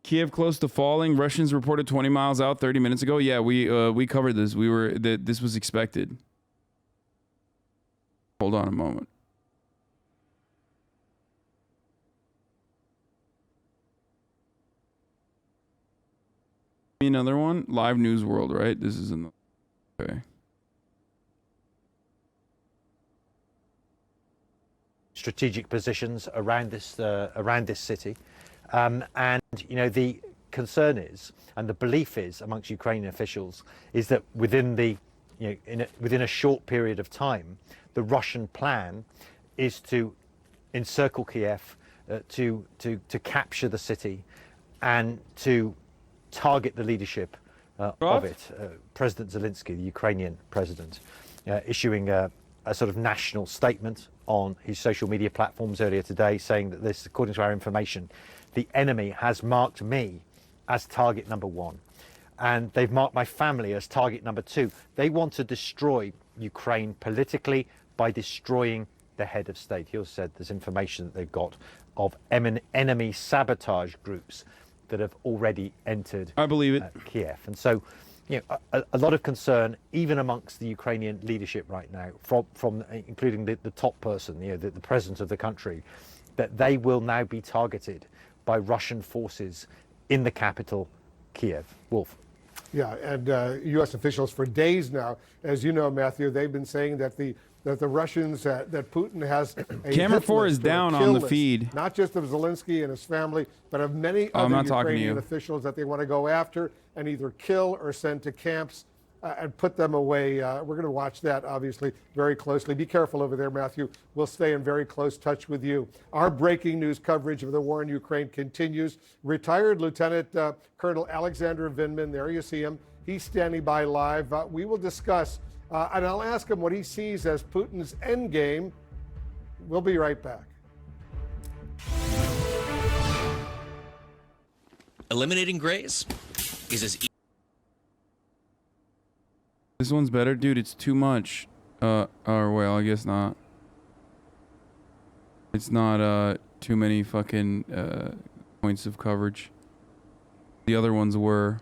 Kiev close to falling. Russians reported 20 miles out 30 minutes ago. Yeah, we covered this. This was expected. Hold on a moment. Another one, Live News World, right? This is in the okay. Strategic positions around this city, and you know the concern is, and the belief is amongst Ukrainian officials, is that within within a short period of time, the Russian plan is to encircle Kiev, to capture the city, and to target the leadership of it. President Zelensky, the Ukrainian president, issuing a sort of national statement on his social media platforms earlier today, saying that this, according to our information, the enemy has marked me as target number 1, and they've marked my family as target number 2. They want to destroy Ukraine politically by destroying the head of state. He also said there's information that they've got of enemy sabotage groups that have already entered I believe it. Kiev. And so a lot of concern, even amongst the Ukrainian leadership right now, from including the top person, the president of the country, that they will now be targeted by Russian forces in the capital, Kiev. Wolf. Yeah, and U.S. officials for days now, as you know, Matthew, they've been saying that the Russians, that Putin has a Camera hit 4 list is or a down kill on the list, feed. not just of Zelensky and his family, but of many other Ukrainian officials that they want to go after and either kill or send to camps and put them away. We're going to watch that, obviously, very closely. Be careful over there, Matthew. We'll stay in very close touch with you. Our breaking news coverage of the war in Ukraine continues. Retired Lieutenant Colonel Alexander Vindman, there you see him. He's standing by live. We will discuss, and I'll ask him what he sees as Putin's endgame. We'll be right back. Eliminating grays is as easy. This one's better, dude. It's too much. Or well, I guess not. It's not too many fucking points of coverage. The other ones were.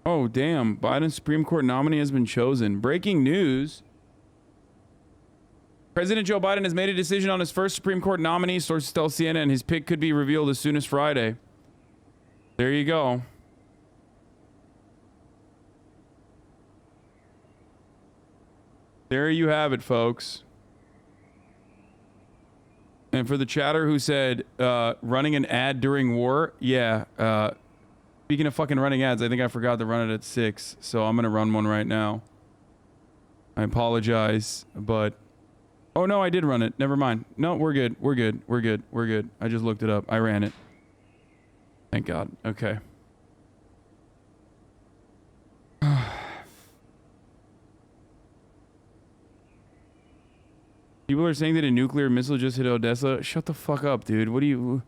Oh, damn. Biden's Supreme Court nominee has been chosen. Breaking news. President Joe Biden has made a decision on his first Supreme Court nominee, sources tell CNN, and his pick could be revealed as soon as Friday. There you go. There you have it, folks. And for the chatter who said, running an ad during war, yeah, speaking of fucking running ads, I think I forgot to run it at 6, so I'm going to run one right now. I apologize, but... Oh, no, I did run it. Never mind. No, we're good. We're good. We're good. We're good. I just looked it up. I ran it. Thank God. Okay. People are saying that a nuclear missile just hit Odessa. Shut the fuck up, dude. What do you...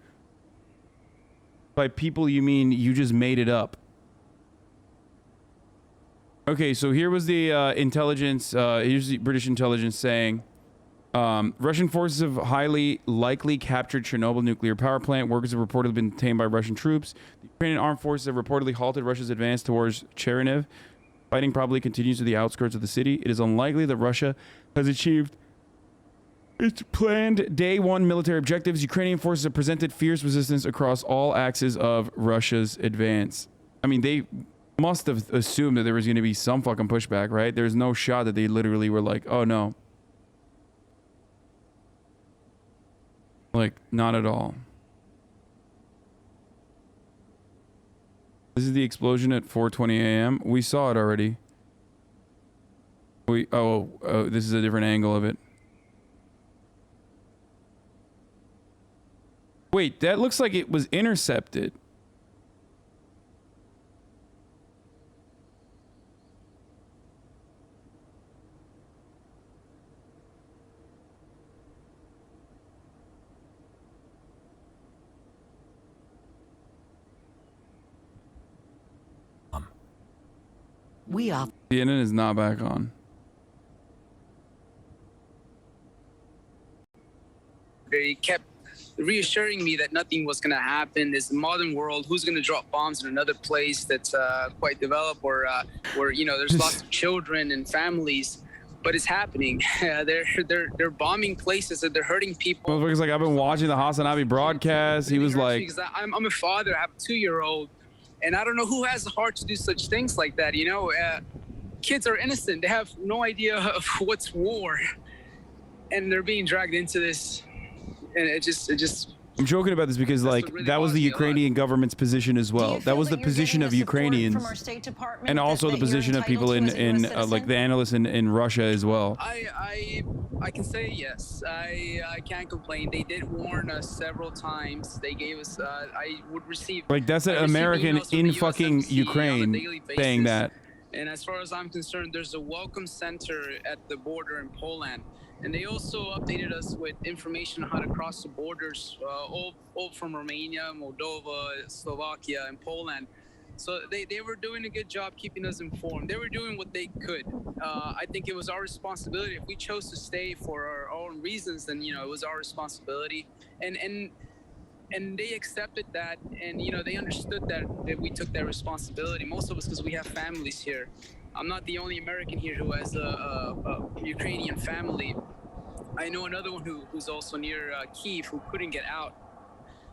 By people, you mean you just made it up. Okay, so here was the intelligence, here's the British intelligence saying, Russian forces have highly likely captured Chernobyl nuclear power plant. Workers have reportedly been detained by Russian troops. The Ukrainian armed forces have reportedly halted Russia's advance towards Chernihiv. Fighting probably continues to the outskirts of the city. It is unlikely that Russia has achieved its planned day one military objectives. Ukrainian forces have presented fierce resistance across all axes of Russia's advance. I mean, they must have assumed that there was going to be some fucking pushback, right? There's no shot that they literally were like, oh no. Like, not at all. This is the explosion at 4:20 a.m. We saw it already. Oh, this is a different angle of it. Wait, that looks like it was intercepted. We are. CNN is not back on. They kept reassuring me that nothing was going to happen. This modern world, who's going to drop bombs in another place that's quite developed, or where there's lots of children and families, but it's happening. They're bombing places and they're hurting people. Motherfucker's like, I've been watching the Hasanabi broadcast. He was like, I'm a father. I have a 2-year-old, and I don't know who has the heart to do such things like that. Kids are innocent. They have no idea of what's war, and they're being dragged into this. And it just I'm joking about this because, like, that was the Ukrainian government's position as well. That was the position of Ukrainians, and also the position of people in like the analysts in Russia as well. I can say yes. I can't complain. They did warn us several times. They gave us. I would receive. Like, that's an American in fucking Ukraine saying that. And as far as I'm concerned, there's a welcome center at the border in Poland. And they also updated us with information on how to cross the borders, all from Romania, Moldova, Slovakia, and Poland. So they were doing a good job keeping us informed. They were doing what they could. I think it was our responsibility. If we chose to stay for our own reasons, then, it was our responsibility. And they accepted that, and, they understood that we took that responsibility. Most of us, because we have families here. I'm not the only American here who has a Ukrainian family. I know another one who's also near Kyiv who couldn't get out.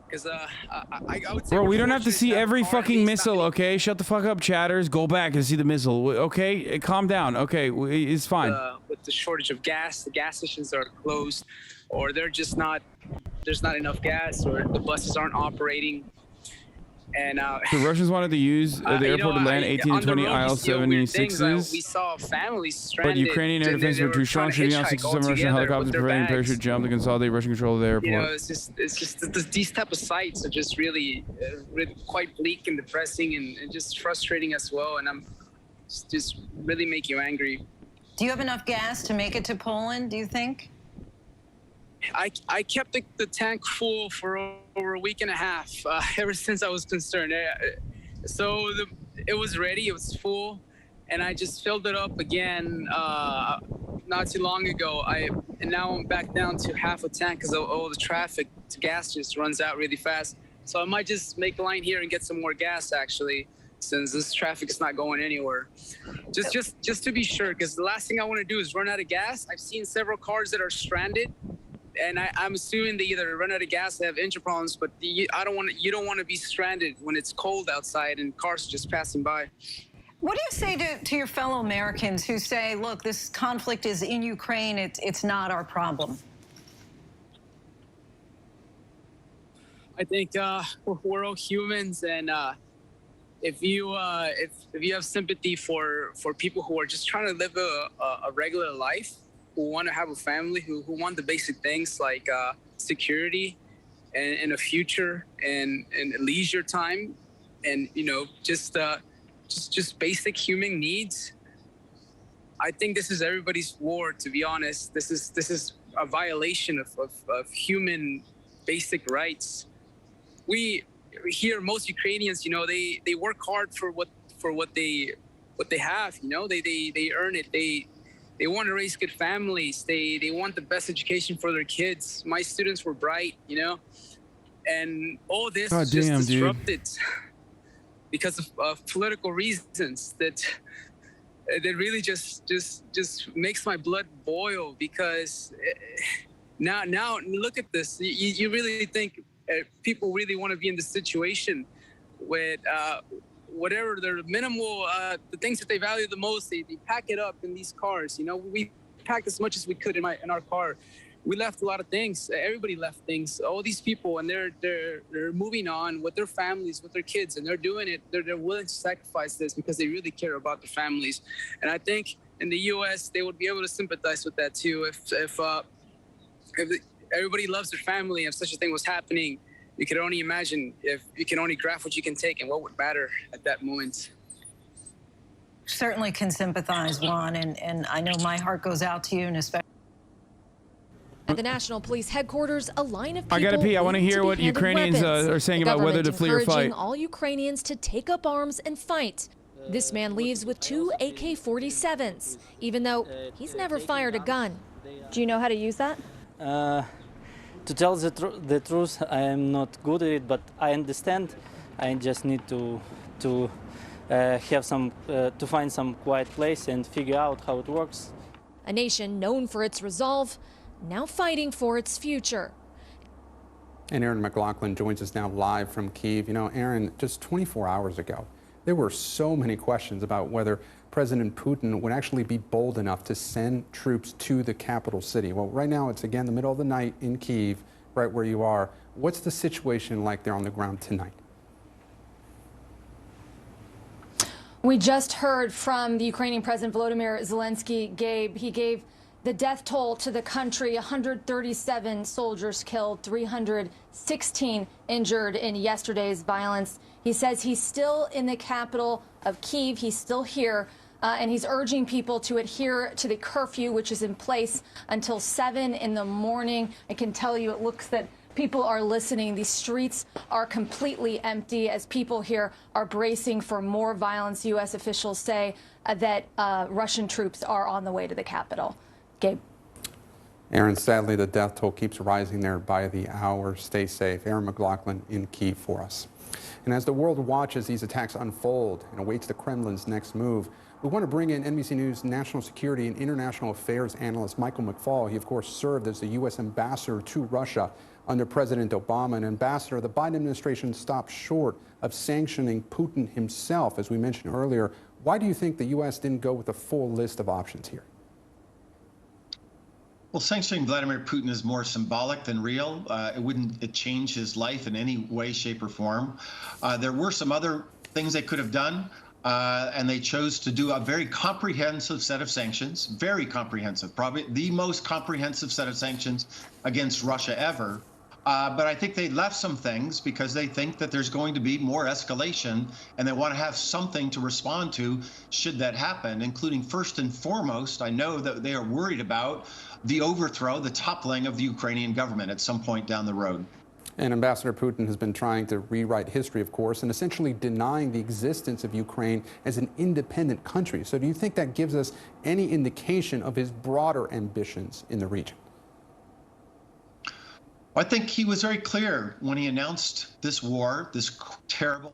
Because I would say, bro, we don't have to see every fucking missile, okay? Shut the fuck up, chatters. Go back and see the missile, okay? Calm down, okay? It's fine. With the shortage of gas, the gas stations are closed, or they're just not. There's not enough gas, or the buses aren't operating. And the Russians wanted to use the airport to land 18 to 20 IL-76s. We saw families stranded. But Ukrainian air defense were too strong, shooting down 67 Russian helicopters, preventing parachute jump to consolidate Russian control of the airport. It's just these type of sites are just really quite bleak and depressing, and just frustrating as well. And just really make you angry. Do you have enough gas to make it to Poland, do you think? I kept the tank full for over a week and a half, ever since I was concerned. So it was ready, it was full, and I just filled it up again not too long ago. And now I'm back down to half a tank because of all the traffic. The gas just runs out really fast. So I might just make a line here and get some more gas, actually, since this traffic is not going anywhere. Just to be sure, because the last thing I want to do is run out of gas. I've seen several cars that are stranded. And I'm assuming they either run out of gas, they have engine problems, but you don't want to be stranded when it's cold outside and cars are just passing by. What do you say to your fellow Americans who say, look, this conflict is in Ukraine, it's not our problem? I think we're all humans, and if you have sympathy for people who are just trying to live a regular life, who want to have a family, who want the basic things like security and a future and leisure time, and just basic human needs. I think this is everybody's war, to be honest. This is a violation of human basic rights. We here, most Ukrainians, they work hard for what they have. They earn it. They want to raise good families. They want the best education for their kids. My students were bright, and all this is just disrupted because of political reasons that really just makes my blood boil. Because now look at this. You really think people really want to be in this situation with whatever their minimal, the things that they value the most, they pack it up in these cars. We packed as much as we could in our car. We left a lot of things. Everybody left things. All these people, and they're moving on with their families, with their kids, and they're doing it. They're willing to sacrifice this because they really care about their families. And I think in the U.S. they would be able to sympathize with that too. If everybody loves their family, if such a thing was happening, you could only imagine if you can only graph what you can take and what would matter at that moment. Certainly can sympathize, Juan, and I know my heart goes out to you, and especially at the National Police Headquarters, a line of people. I gotta pee. I want to hear what Ukrainians are saying about whether to flee or fight. Encouraging all Ukrainians to take up arms and fight. This man leaves with 2 AK-47s, even though he's never fired a gun. Do you know how to use that? To tell the truth, I am not good at it, but I understand. I just need to have to find some quiet place and figure out how it works. A nation known for its resolve, now fighting for its future. And Aaron McLaughlin joins us now live from Kyiv. Aaron, just 24 hours ago, there were so many questions about whether President Putin would actually be bold enough to send troops to the capital city. Well, right now it's again the middle of the night in Kyiv, right where you are. What's the situation like there on the ground tonight? We just heard from the Ukrainian President Volodymyr Zelensky. He gave the death toll to the country: 137 soldiers killed, 316 injured in yesterday's violence. He says he's still in the capital of Kyiv. He's still here, and he's urging people to adhere to the curfew, which is in place until 7 in the morning. I can tell you, it looks that people are listening. The streets are completely empty as people here are bracing for more violence. U.S. officials say that Russian troops are on the way to the capital. Gabe. Aaron, sadly, the death toll keeps rising there by the hour. Stay safe. Aaron McLaughlin in Kyiv for us. And as the world watches these attacks unfold and awaits the Kremlin's next move, we want to bring in NBC News national security and international affairs analyst Michael McFaul. He, of course, served as the U.S. ambassador to Russia under President Obama. And Ambassador, the Biden administration stopped short of sanctioning Putin himself, as we mentioned earlier. Why do you think the U.S. didn't go with a full list of options here? Well, sanctioning Vladimir Putin is more symbolic than real. It wouldn't change his life in any way, shape, or form. There were some other things they could have done, and they chose to do a very comprehensive set of sanctions, very comprehensive, probably the most comprehensive set of sanctions against Russia ever. But I think they left some things because they think that there's going to be more escalation, and they want to have something to respond to should that happen, including first and foremost, I know that they are worried about the overthrow, the toppling of the Ukrainian government at some point down the road. And Ambassador Putin has been trying to rewrite history, of course, and essentially denying the existence of Ukraine as an independent country. So do you think that gives us any indication of his broader ambitions in the region? I think he was very clear when he announced this war, this terrible,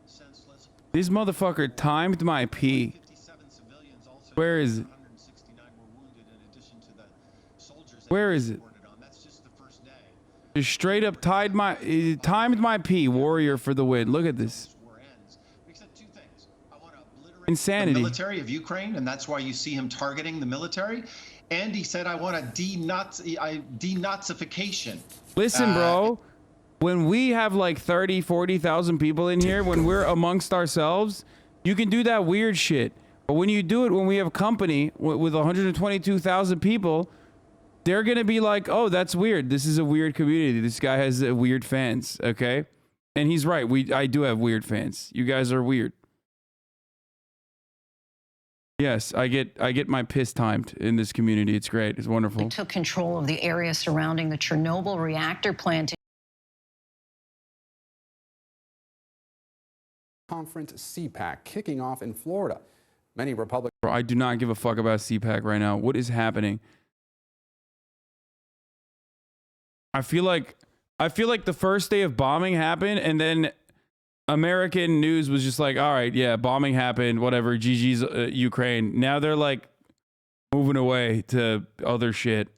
senseless. This motherfucker timed my pee. Where is it? Where is it? Just straight up timed my pee. Warrior for the win. Look at this. Insanity. The military of Ukraine, and that's why you see him targeting the military. And he said, I want a denazification. Listen, bro, when we have like 30, 40,000 people in here, when we're amongst ourselves, you can do that weird shit. But when you do it, when we have company with 122,000 people, they're going to be like, oh, that's weird. This is a weird community. This guy has weird fans. Okay. And he's right. I do have weird fans. You guys are weird. Yes, I get my piss timed in this community. It's great. It's wonderful. They took control of the area surrounding the Chernobyl reactor plant. Conference CPAC kicking off in Florida. Many Republicans. I do not give a fuck about CPAC right now. What is happening? I feel like the first day of bombing happened, and then American news was just like, all right, yeah, bombing happened, whatever, GG's Ukraine. Now they're like moving away to other shit.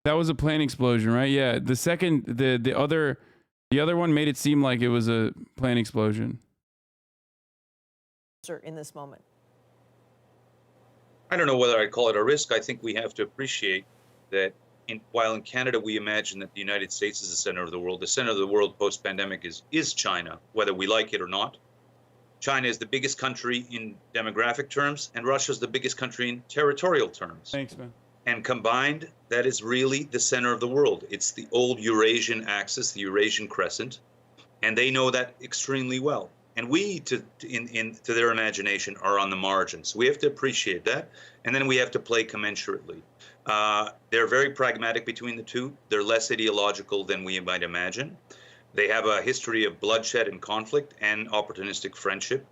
That was a plane explosion, right? Yeah. The second, the other one made it seem like it was a plane explosion. In this moment, I don't know whether I'd call it a risk. I think we have to appreciate that while in Canada we imagine that the United States is the center of the world post-pandemic is China, whether we like it or not. China is the biggest country in demographic terms, and Russia is the biggest country in territorial terms. Thanks, man. And combined, that is really the center of the world. It's the old Eurasian axis, the Eurasian crescent, and they know that extremely well. And we, to their imagination, are on the margins. We have to appreciate that, and then we have to play commensurately. They're very pragmatic between the two. They're less ideological than we might imagine. They have a history of bloodshed and conflict and opportunistic friendship.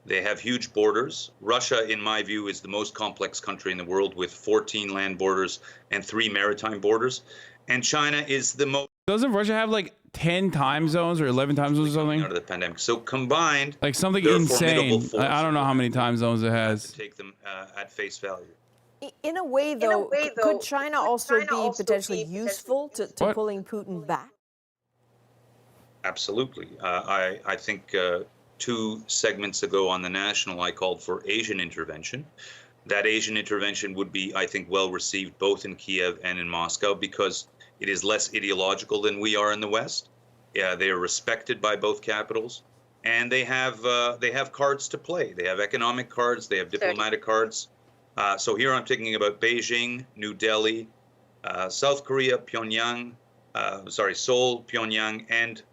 They have huge borders. Russia, in my view, is the most complex country in the world with 14 land borders and 3 maritime borders. And China is the most... Doesn't Russia have like 10 time zones or 11 time zones or something? Out of the pandemic. So combined... Like something insane. I don't know how many time zones it has. To take them at face value. In a way, though, could China also be potentially useful to pulling Putin back? Absolutely. I think 2 segments ago on the National, I called for Asian intervention. That Asian intervention would be, I think, well received both in Kiev and in Moscow because it is less ideological than we are in the West. Yeah, they are respected by both capitals, and they have cards to play. They have economic cards, they have diplomatic cards. So here I'm thinking about Beijing, New Delhi, South Korea, Pyongyang, Seoul, Pyongyang, and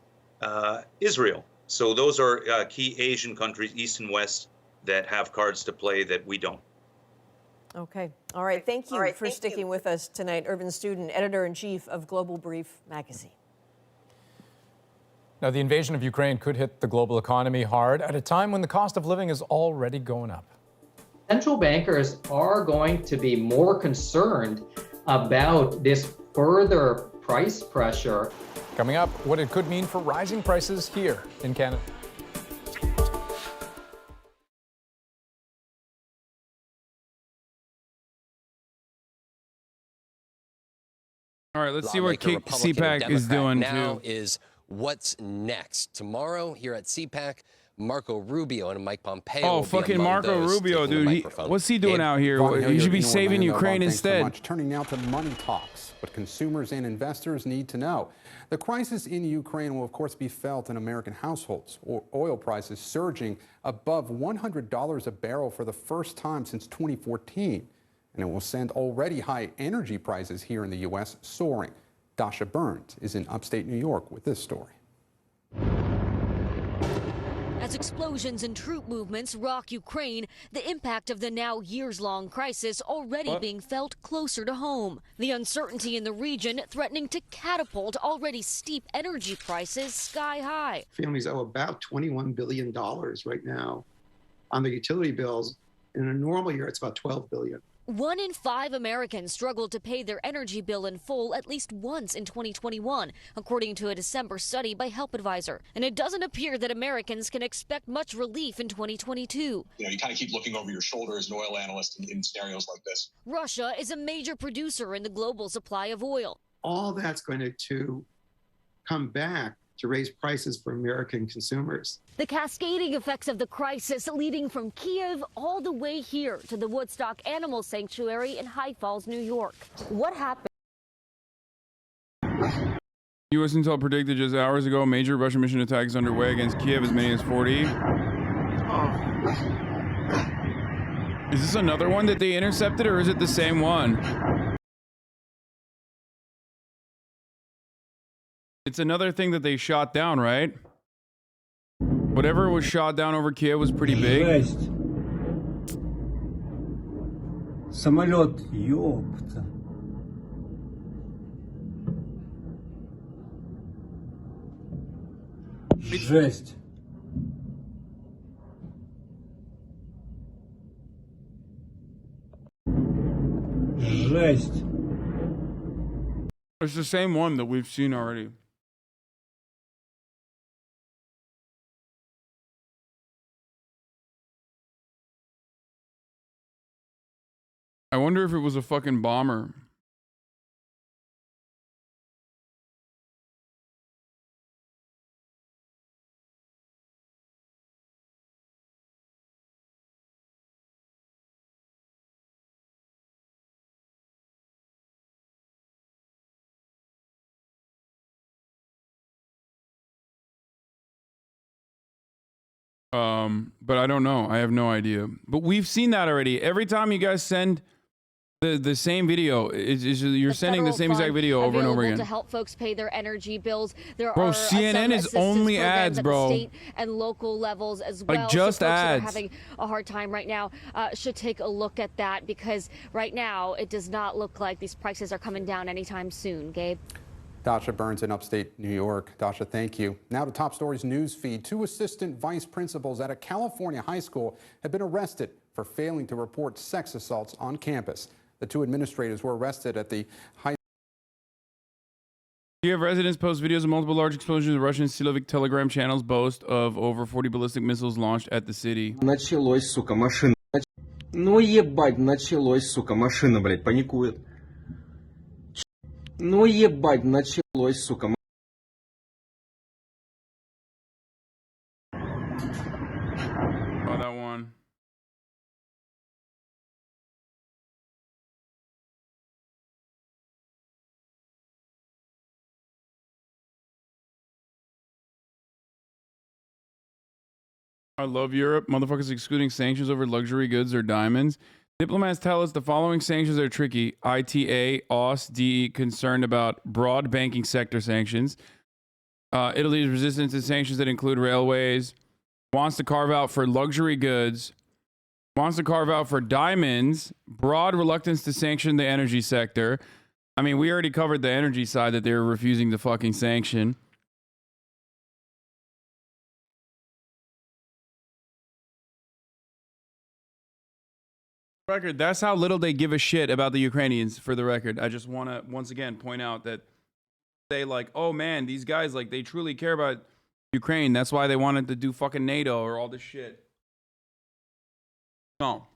Israel. So those are key Asian countries, East and West, that have cards to play that we don't. Okay. All right. Thank you for sticking with us tonight. Urban Student, Editor-in-Chief of Global Brief magazine. Now, the invasion of Ukraine could hit the global economy hard at a time when the cost of living is already going up. Central bankers are going to be more concerned about this further price pressure. Coming up, what it could mean for rising prices here in Canada. All right, let's see what CPAC is doing now too. Is what's next. Tomorrow here at CPAC, Marco Rubio and Mike Pompeo. Oh, fucking Marco Rubio, dude. What's he doing out here? He should be saving Ukraine instead. Turning now to money talks, what consumers and investors need to know. The crisis in Ukraine will, of course, be felt in American households. Oil prices surging above $100 a barrel for the first time since 2014. And it will send already high energy prices here in the U.S. soaring. Dasha Burns is in upstate New York with this story. As explosions and troop movements rock Ukraine, the impact of the now years-long crisis already being felt closer to home. The uncertainty in the region threatening to catapult already steep energy prices sky high. Families owe about $21 billion right now on their utility bills. In a normal year, it's about $12 billion. 1 in 5 Americans struggled to pay their energy bill in full at least once in 2021, according to a December study by Help Advisor. And it doesn't appear that Americans can expect much relief in 2022. You know, you kind of keep looking over your shoulder as an oil analyst in scenarios like this. Russia is a major producer in the global supply of oil. All that's going to come back to raise prices for American consumers. The cascading effects of the crisis leading from Kiev all the way here to the Woodstock Animal Sanctuary in High Falls, New York. What happened? U.S. intel predicted just hours ago major Russian mission attack is underway against Kiev, as many as 40. Is this another one that they intercepted, or is it the same one? It's another thing that they shot down, right? Whatever was shot down over Kiev was pretty big. Самолет, ёпта. Жесть. Жесть. It's the same one that we've seen already. I wonder if it was a fucking bomber. But I don't know. I have no idea. But we've seen that already. Every time you guys send the same video, you're sending the same exact video over and over again. To help folks pay their energy bills. There bro, are CNN is only ads, bro. At the state and local levels as well. Like just so folks ads. that are having a hard time right now should take a look at that, because right now it does not look like these prices are coming down anytime soon. Gabe. Dasha Burns in upstate New York. Dasha, thank you. Now to Top Stories news feed. 2 assistant vice principals at a California high school have been arrested for failing to report sex assaults on campus. The 2 administrators were arrested at the high. You have residents post videos of multiple large explosions. The Russian Silovik Telegram channels boast of over 40 ballistic missiles launched at the city. Ну ебать, началось, сука, машина, блядь, паникует. Ну ебать, началось, сука. Oh, that one. I love Europe. Motherfuckers excluding sanctions over luxury goods or diamonds. Diplomats tell us the following sanctions are tricky. ITA, AUS, DE concerned about broad banking sector sanctions. Italy's resistance to sanctions that include railways. Wants to carve out for luxury goods. Wants to carve out for diamonds. Broad reluctance to sanction the energy sector. I mean, we already covered the energy side that they were refusing to fucking sanction. Record, that's how little they give a shit about the Ukrainians, for the record. I just want to once again point out that they like, oh man, these guys, like, they truly care about Ukraine. That's why they wanted to do fucking NATO or all this shit. No.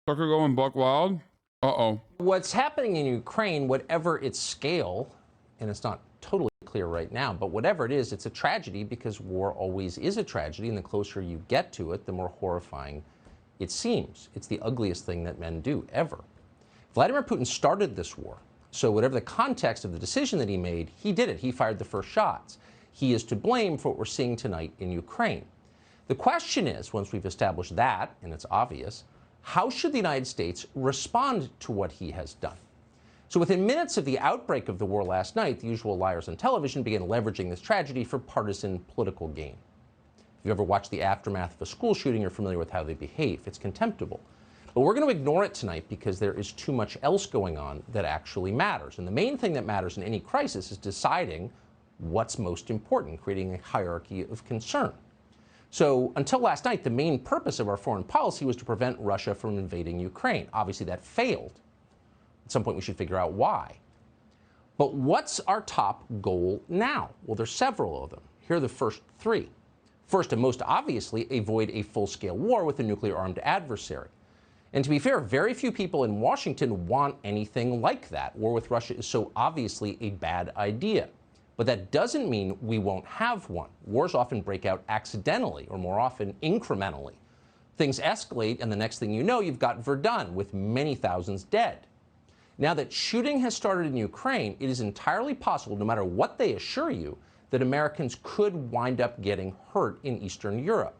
Tucker going buck wild? Uh-oh. What's happening in Ukraine, whatever its scale, and it's not totally clear right now, but whatever it is, it's a tragedy because war always is a tragedy, and the closer you get to it, the more horrifying it seems. It's the ugliest thing that men do, ever. Vladimir Putin started this war, so whatever the context of the decision that he made, he did it. He fired the first shots. He is to blame for what we're seeing tonight in Ukraine. The question is, once we've established that, and it's obvious, how should the United States respond to what he has done? So within minutes of the outbreak of the war last night, the usual liars on television began leveraging this tragedy for partisan political gain. If you've ever watched the aftermath of a school shooting, you're familiar with how they behave. It's contemptible. But we're going to ignore it tonight because there is too much else going on that actually matters. And the main thing that matters in any crisis is deciding what's most important, creating a hierarchy of concern. So until last night, the main purpose of our foreign policy was to prevent Russia from invading Ukraine. Obviously, that failed. At some point, we should figure out why. But what's our top goal now? Well, there's several of them. Here are the first three. First, and most obviously, avoid a full-scale war with a nuclear-armed adversary. And to be fair, very few people in Washington want anything like that. War with Russia is so obviously a bad idea. But that doesn't mean we won't have one. Wars often break out accidentally, or more often incrementally. Things escalate, and the next thing you know, you've got Verdun with many thousands dead. Now that shooting has started in Ukraine, it is entirely possible, no matter what they assure you, that Americans could wind up getting hurt in Eastern Europe.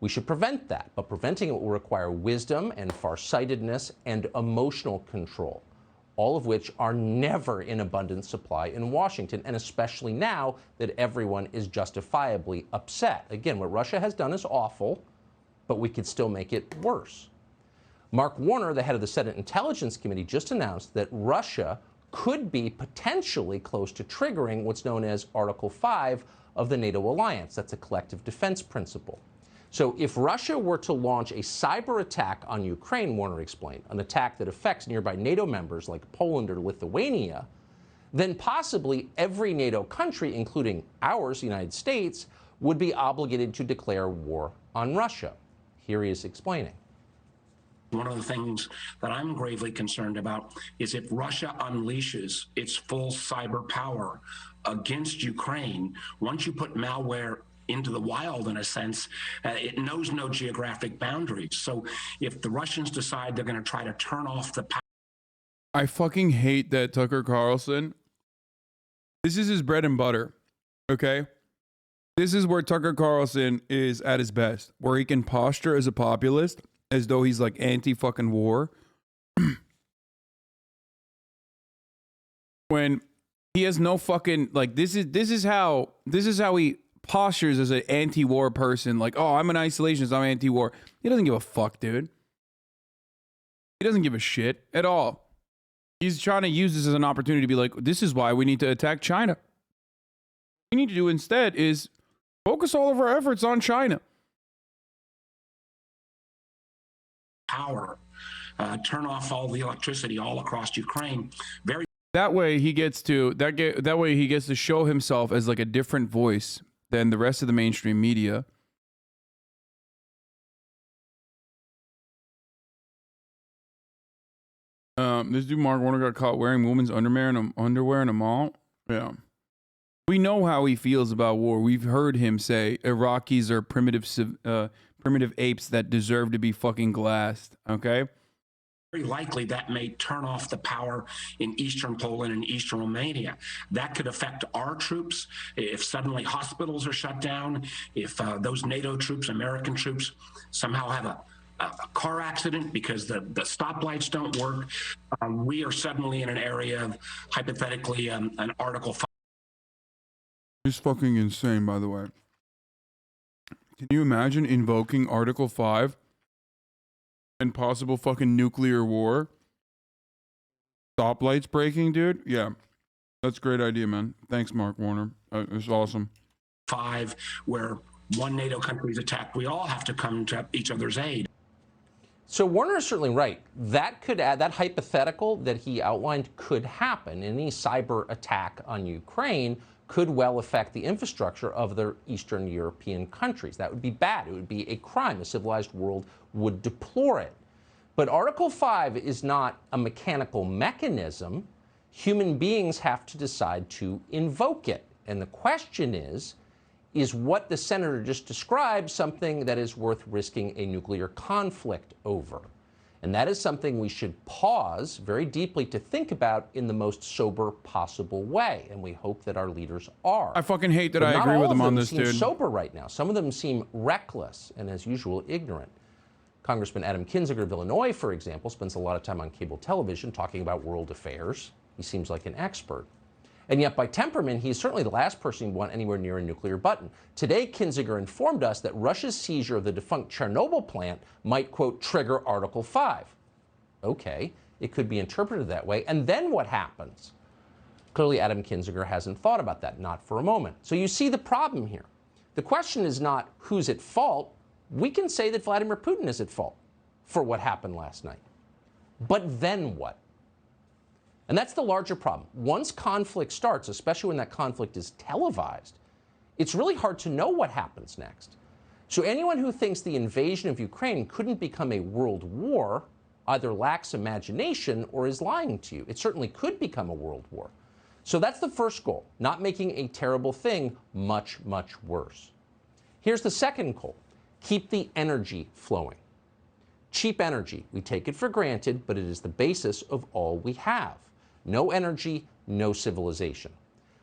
We should prevent that, but preventing it will require wisdom and farsightedness and emotional control, all of which are never in abundant supply in Washington, and especially now that everyone is justifiably upset. Again, what Russia has done is awful, but we could still make it worse. Mark Warner, the head of the Senate Intelligence Committee, just announced that Russia could be potentially close to triggering what's known as Article 5 of the NATO alliance. That's a collective defense principle. So if Russia were to launch a cyber attack on Ukraine, Warner explained, an attack that affects nearby NATO members like Poland or Lithuania, then possibly every NATO country, including ours, the United States, would be obligated to declare war on Russia. Here he is explaining. One of the things that I'm gravely concerned about is if Russia unleashes its full cyber power against Ukraine, once you put malware into the wild, in a sense, it knows no geographic boundaries. So if the Russians decide they're going to try to turn off the power. I fucking hate that Tucker Carlson. This is his bread and butter, okay? This is where Tucker Carlson is at his best, where he can posture as a populist, as though he's like anti-fucking war. When he has no fucking, like, this is how he postures as an anti-war person. Like, oh, I'm an isolationist, I'm anti-war. He doesn't give a fuck, dude. He doesn't give a shit at all. He's trying to use this as an opportunity to be like, this is why we need to attack China. What we need to do instead is focus all of our efforts on China. Power, turn off all the electricity all across Ukraine. Very That way he gets to that way he gets to show himself as like a different voice than the rest of the mainstream media. This dude Mark Warner got caught wearing women's underwear in a mall. Yeah. We know how he feels about war. We've heard him say Iraqis are primitive apes that deserve to be fucking glassed. Okay? Very likely that may turn off the power in eastern Poland and eastern Romania. That could affect our troops if suddenly hospitals are shut down, if those NATO troops, American troops, somehow have a car accident because the stoplights don't work. We are suddenly in an area of hypothetically an Article 5. It's fucking insane, by the way. Can you imagine invoking Article 5 and possible fucking nuclear war? Stoplights breaking, dude? Yeah. That's a great idea, man. Thanks, Mark Warner. It's awesome. 5, where one NATO country is attacked, we all have to come to each other's aid. So Warner is certainly right. That could add, that hypothetical that he outlined could happen. Any cyber attack on Ukraine could well affect the infrastructure of the Eastern European countries. That would be bad. It would be a crime. The civilized world would deplore it. But Article 5 is not a mechanical mechanism. Human beings have to decide to invoke it. And the question is what the senator just described something that is worth risking a nuclear conflict over? And that is something we should pause very deeply to think about in the most sober possible way. And we hope that our leaders are. I fucking hate that I agree with them on this, dude. Not all of them seem sober right now. Some of them seem reckless and, as usual, ignorant. Congressman Adam Kinzinger of Illinois, for example, spends a lot of time on cable television talking about world affairs. He seems like an expert. And yet, by temperament, he's certainly the last person who'd want anywhere near a nuclear button. Today, Kinzinger informed us that Russia's seizure of the defunct Chernobyl plant might, quote, trigger Article 5. Okay, it could be interpreted that way. And then what happens? Clearly, Adam Kinzinger hasn't thought about that, not for a moment. So you see the problem here. The question is not who's at fault. We can say that Vladimir Putin is at fault for what happened last night. But then what? And that's the larger problem. Once conflict starts, especially when that conflict is televised, it's really hard to know what happens next. So anyone who thinks the invasion of Ukraine couldn't become a world war either lacks imagination or is lying to you. It certainly could become a world war. So that's the first goal, not making a terrible thing much, much worse. Here's the second goal. Keep the energy flowing. Cheap energy, we take it for granted, but it is the basis of all we have. No energy, no civilization.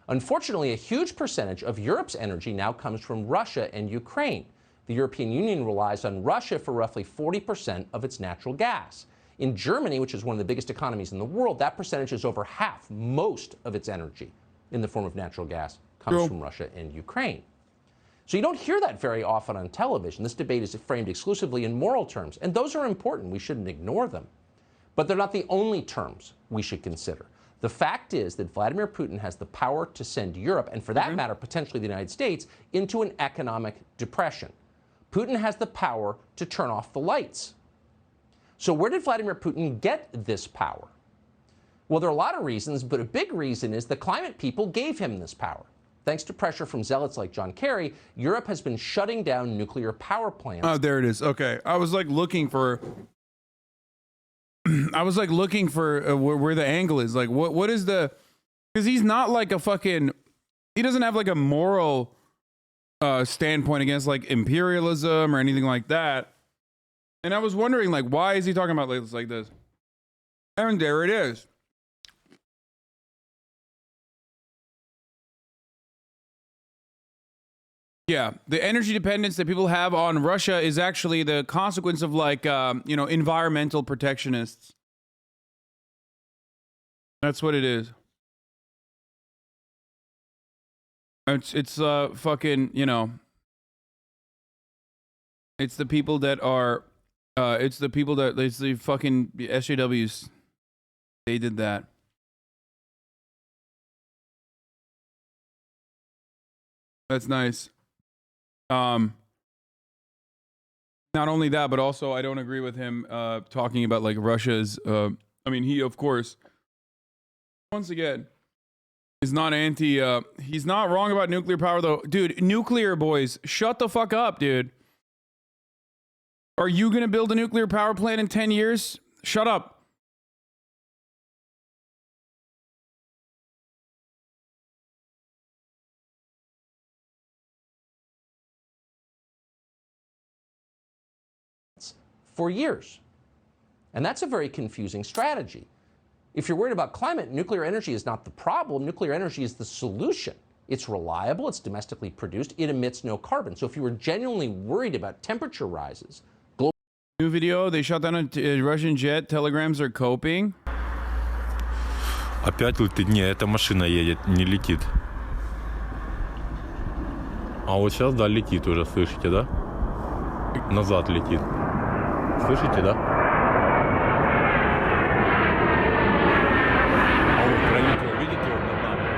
Unfortunately, a huge percentage of Europe's energy now comes from Russia and Ukraine. The European Union relies on Russia for roughly 40% of its natural gas. In Germany, which is one of the biggest economies in the world, that percentage is over half. Most of its energy in the form of natural gas comes from Russia and Ukraine. So you don't hear that very often on television. This debate is framed exclusively in moral terms, and those are important. We shouldn't ignore them. But they're not the only terms we should consider. The fact is that Vladimir Putin has the power to send Europe, and for that matter, potentially the United States, into an economic depression. Putin has the power to turn off the lights. So where did Vladimir Putin get this power? Well, there are a lot of reasons, but a big reason is the climate people gave him this power. Thanks to pressure from zealots like John Kerry, Europe has been shutting down nuclear power plants. Oh, there it is. Okay. I was like looking for where the angle is. Like, what is the, because he's not like a fucking, he doesn't have like a moral standpoint against like imperialism or anything like that. And I was wondering, like, why is he talking about like this? And there it is. Yeah, the energy dependence that people have on Russia is actually the consequence of like, environmental protectionists. That's what it is. It's fucking, it's the people that are, it's the fucking SJWs. They did that. That's nice. Not only that, but also I don't agree with him talking about like Russia's. He of course Once again, is not he's not wrong about nuclear power, though. Dude, nuclear, boys, shut the fuck up, dude. Are you going to build a nuclear power plant in 10 years? Shut up. For years. And that's a very confusing strategy. If you're worried about climate, nuclear energy is not the problem. Nuclear energy is the solution. It's reliable, it's domestically produced, it emits no carbon. So if you were genuinely worried about temperature rises, New video, they shot down a Russian jet, telegrams are coping. Опять летит? Не, эта машина едет, не летит. А вот сейчас, да, летит уже, слышите, да? Назад летит. Слышите, да? А вот пролетел, видите, вот над нами.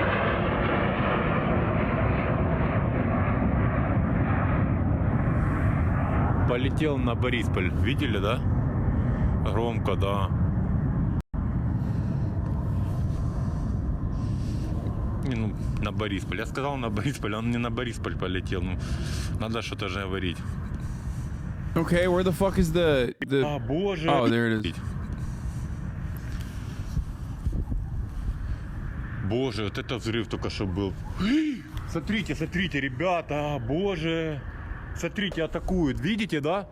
Полетел на Борисполь, видели, да? Громко, да. Ну, на Борисполь. Я сказал на Борисполь, он не на Борисполь полетел. Ну, надо что-то же говорить. Okay, where the fuck is the... боже. Oh, there it is. Боже, вот это взрыв только что был. Смотрите, смотрите, ребята, боже. Смотрите, атакуют. Видите, да?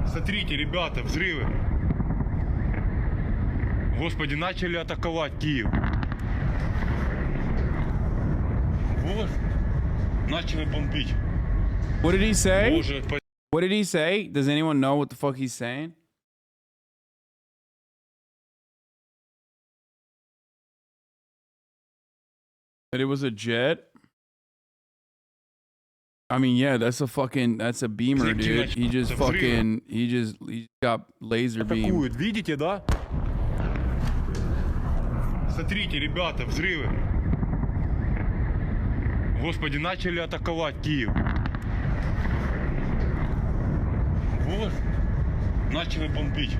Смотрите, ребята, взрывы. Господи, начали атаковать Киев. Вот. Начали бомбить. What did he say? Боже, what did he say? Does anyone know what the fuck he's saying? That it was a jet? I mean, yeah, that's a beamer, dude. He just got laser beam. Атакуют, видите, да? Смотрите, ребята, взрывы. Господи, начали атаковать Киев. Вот. Начали бомбить.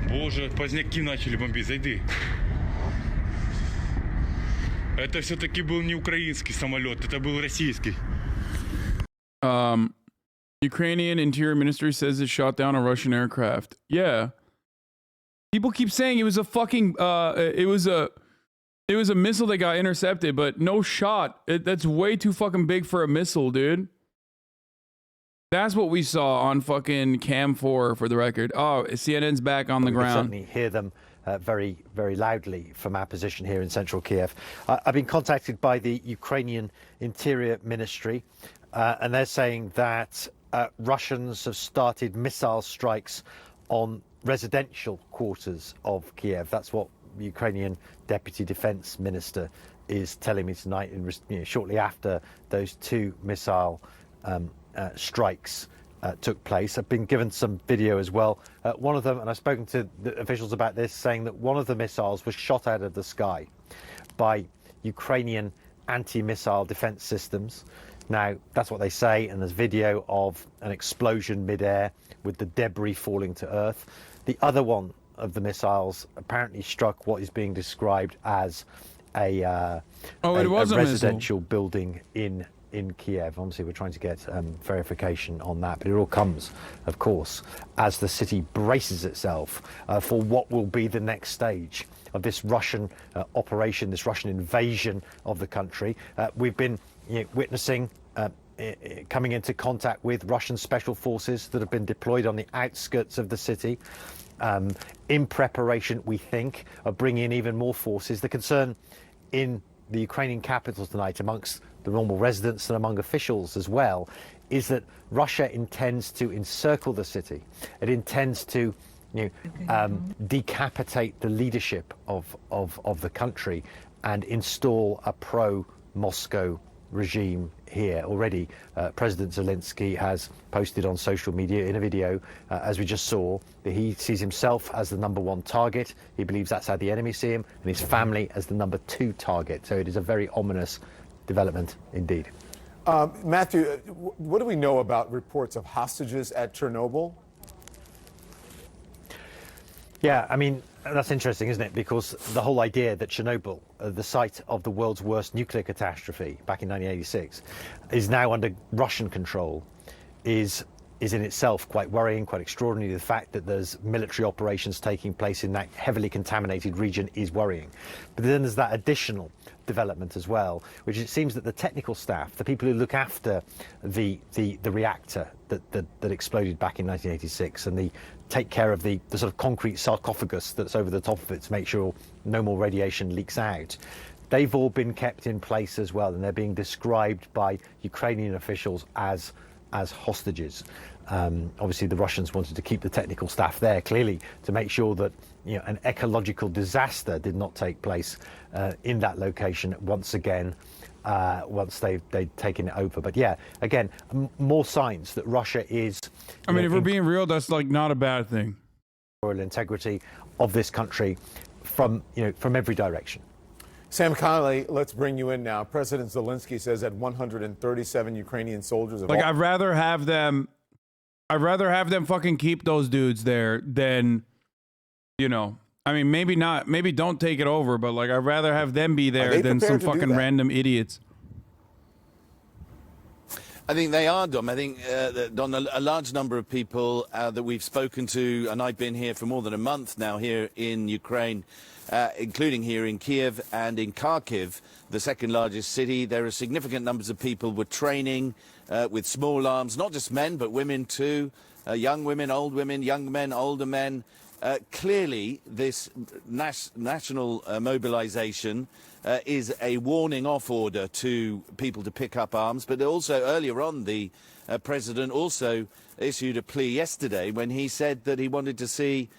Боже, поздняки начали бомбить. Зайди. Это все-таки был не украинский самолет, это был российский. Ukrainian Interior Ministry says it shot down a Russian aircraft. Yeah. People keep saying it was a fucking it was a missile that got intercepted, but no shot. That's way too fucking big for a missile, dude. That's what we saw on fucking Cam 4 for the record. Oh, CNN's back on the ground. We certainly hear them very, very loudly from our position here in central Kiev. I've been contacted by the Ukrainian Interior Ministry, and they're saying that Russians have started missile strikes on residential quarters of Kiev. That's what the Ukrainian Deputy Defense Minister is telling me tonight, shortly after those two missile strikes took place. I've been given some video as well. One of them, and I've spoken to the officials about this, saying that one of the missiles was shot out of the sky by Ukrainian anti-missile defense systems. Now, that's what they say, and there's video of an explosion midair with the debris falling to earth. The other one of the missiles apparently struck what is being described as a residential building in Kiev. Obviously, we're trying to get verification on that, but it all comes, of course, as the city braces itself for what will be the next stage of this Russian operation, this Russian invasion of the country. We've been witnessing coming into contact with Russian special forces that have been deployed on the outskirts of the city in preparation, we think, of bringing in even more forces. The concern in the Ukrainian capital tonight, amongst the normal residents and among officials as well, is that Russia intends to encircle the city. It intends to decapitate the leadership of the country and install a pro-Moscow regime here. Already, President Zelensky has posted on social media in a video, as we just saw, that he sees himself as the #1 target. He believes that's how the enemy see him, and his family as the #2 target. So it is a very ominous development indeed. Matthew, what do we know about reports of hostages at Chernobyl? Yeah, I mean, That's interesting, isn't it? Because the whole idea that Chernobyl, the site of the world's worst nuclear catastrophe back in 1986, is now under Russian control is in itself quite worrying, quite extraordinary. The fact that there's military operations taking place in that heavily contaminated region is worrying. But then there's that additional development as well, which it seems that the technical staff, the people who look after the reactor that exploded back in 1986 and take care of the sort of concrete sarcophagus that's over the top of it to make sure no more radiation leaks out, they've all been kept in place as well, and they're being described by Ukrainian officials as hostages. Obviously, the Russians wanted to keep the technical staff there, clearly, to make sure that an ecological disaster did not take place in that location once again, once they'd taken it over. But yeah, again, more signs that Russia is. I mean, if we're being real, that's like not a bad thing. Territorial integrity of this country from every direction. Sam Connolly, let's bring you in now. President Zelensky says that 137 Ukrainian soldiers have I'd rather have them fucking keep those dudes there than, I mean, maybe not, maybe don't take it over, but like, I'd rather have them be there than some fucking random idiots. I think they are, Dom. I think, Don, a large number of people that we've spoken to, and I've been here for more than a month now here in Ukraine, including here in Kiev and in Kharkiv, the second largest city. There are significant numbers of people with training, with small arms, not just men, but women too, young women, young men, older men. Clearly, this national mobilization is a warning off order to people to pick up arms. But also earlier on, the president also issued a plea yesterday when he said that he wanted to see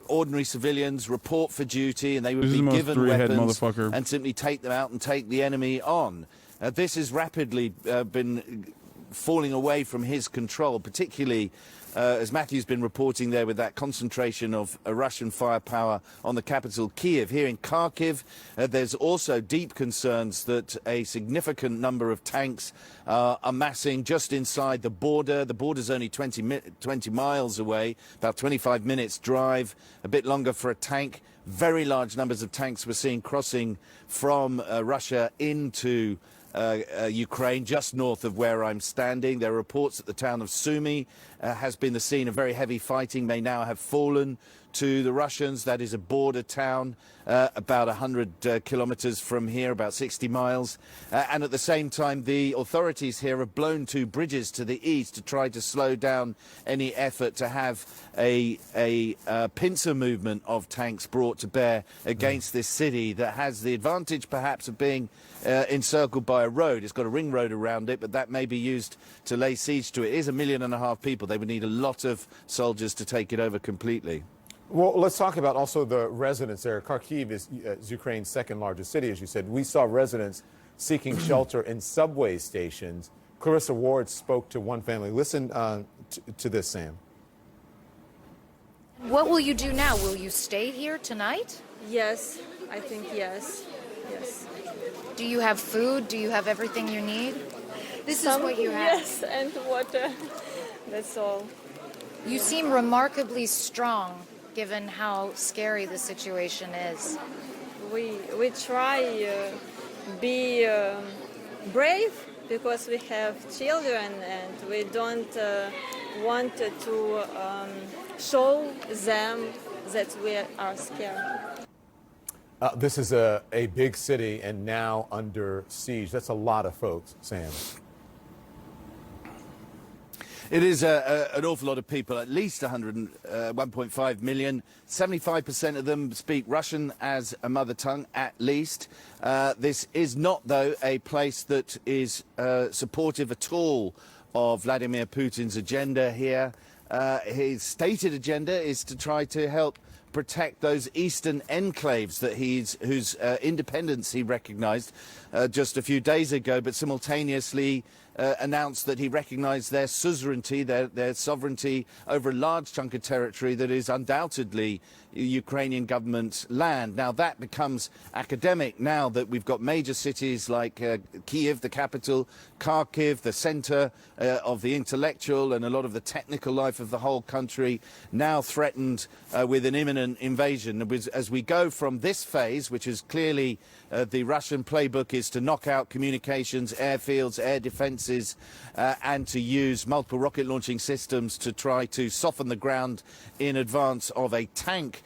ordinary civilians report for duty, and they would be given weapons and simply take them out and take the enemy on. This has rapidly been falling away from his control, particularly as Matthew's been reporting there, with that concentration of Russian firepower on the capital, Kiev. Here in Kharkiv, there's also deep concerns that a significant number of tanks are amassing just inside the border. The border's only 20 miles away, about 25 minutes drive, a bit longer for a tank. Very large numbers of tanks we're seeing crossing from Russia into Ukraine, just north of where I'm standing. There are reports that the town of Sumy has been the scene of very heavy fighting, may now have fallen to the Russians. That is a border town about 100 kilometers from here, about 60 miles. And at the same time, the authorities here have blown 2 bridges to the east to try to slow down any effort to have a pincer movement of tanks brought to bear against this city that has the advantage perhaps of being encircled by a road. It's got a ring road around it, but that may be used to lay siege to it. It is 1.5 million people. They would need a lot of soldiers to take it over completely. Well, let's talk about also the residents there. Kharkiv is Ukraine's second largest city, as you said. We saw residents seeking shelter in subway stations. Clarissa Ward spoke to one family. Listen to this, Sam. What will you do now? Will you stay here tonight? Yes, I think yes. Yes. Do you have food? Do you have everything you need? This is what you have. Yes, and water. That's all. You seem remarkably strong, given how scary the situation is. We try be brave because we have children and we don't want to show them that we are scared. This is a big city and now under siege. That's a lot of folks, Sam. It is an awful lot of people, at least 1.5 million. 75% of them speak Russian as a mother tongue, at least. This is not, though, a place that is supportive at all of Vladimir Putin's agenda here. His stated agenda is to try to help protect those eastern enclaves that whose independence he recognized just a few days ago, but simultaneously announced that he recognized their suzerainty, their sovereignty over a large chunk of territory that is undoubtedly Ukrainian government land. Now that becomes academic now that we've got major cities like Kiev, the capital, Kharkiv, the center of the intellectual and a lot of the technical life of the whole country, now threatened with an imminent invasion. As we go from this phase, which is clearly the Russian playbook is to knock out communications, airfields, air defenses, and to use multiple rocket launching systems to try to soften the ground in advance of a tank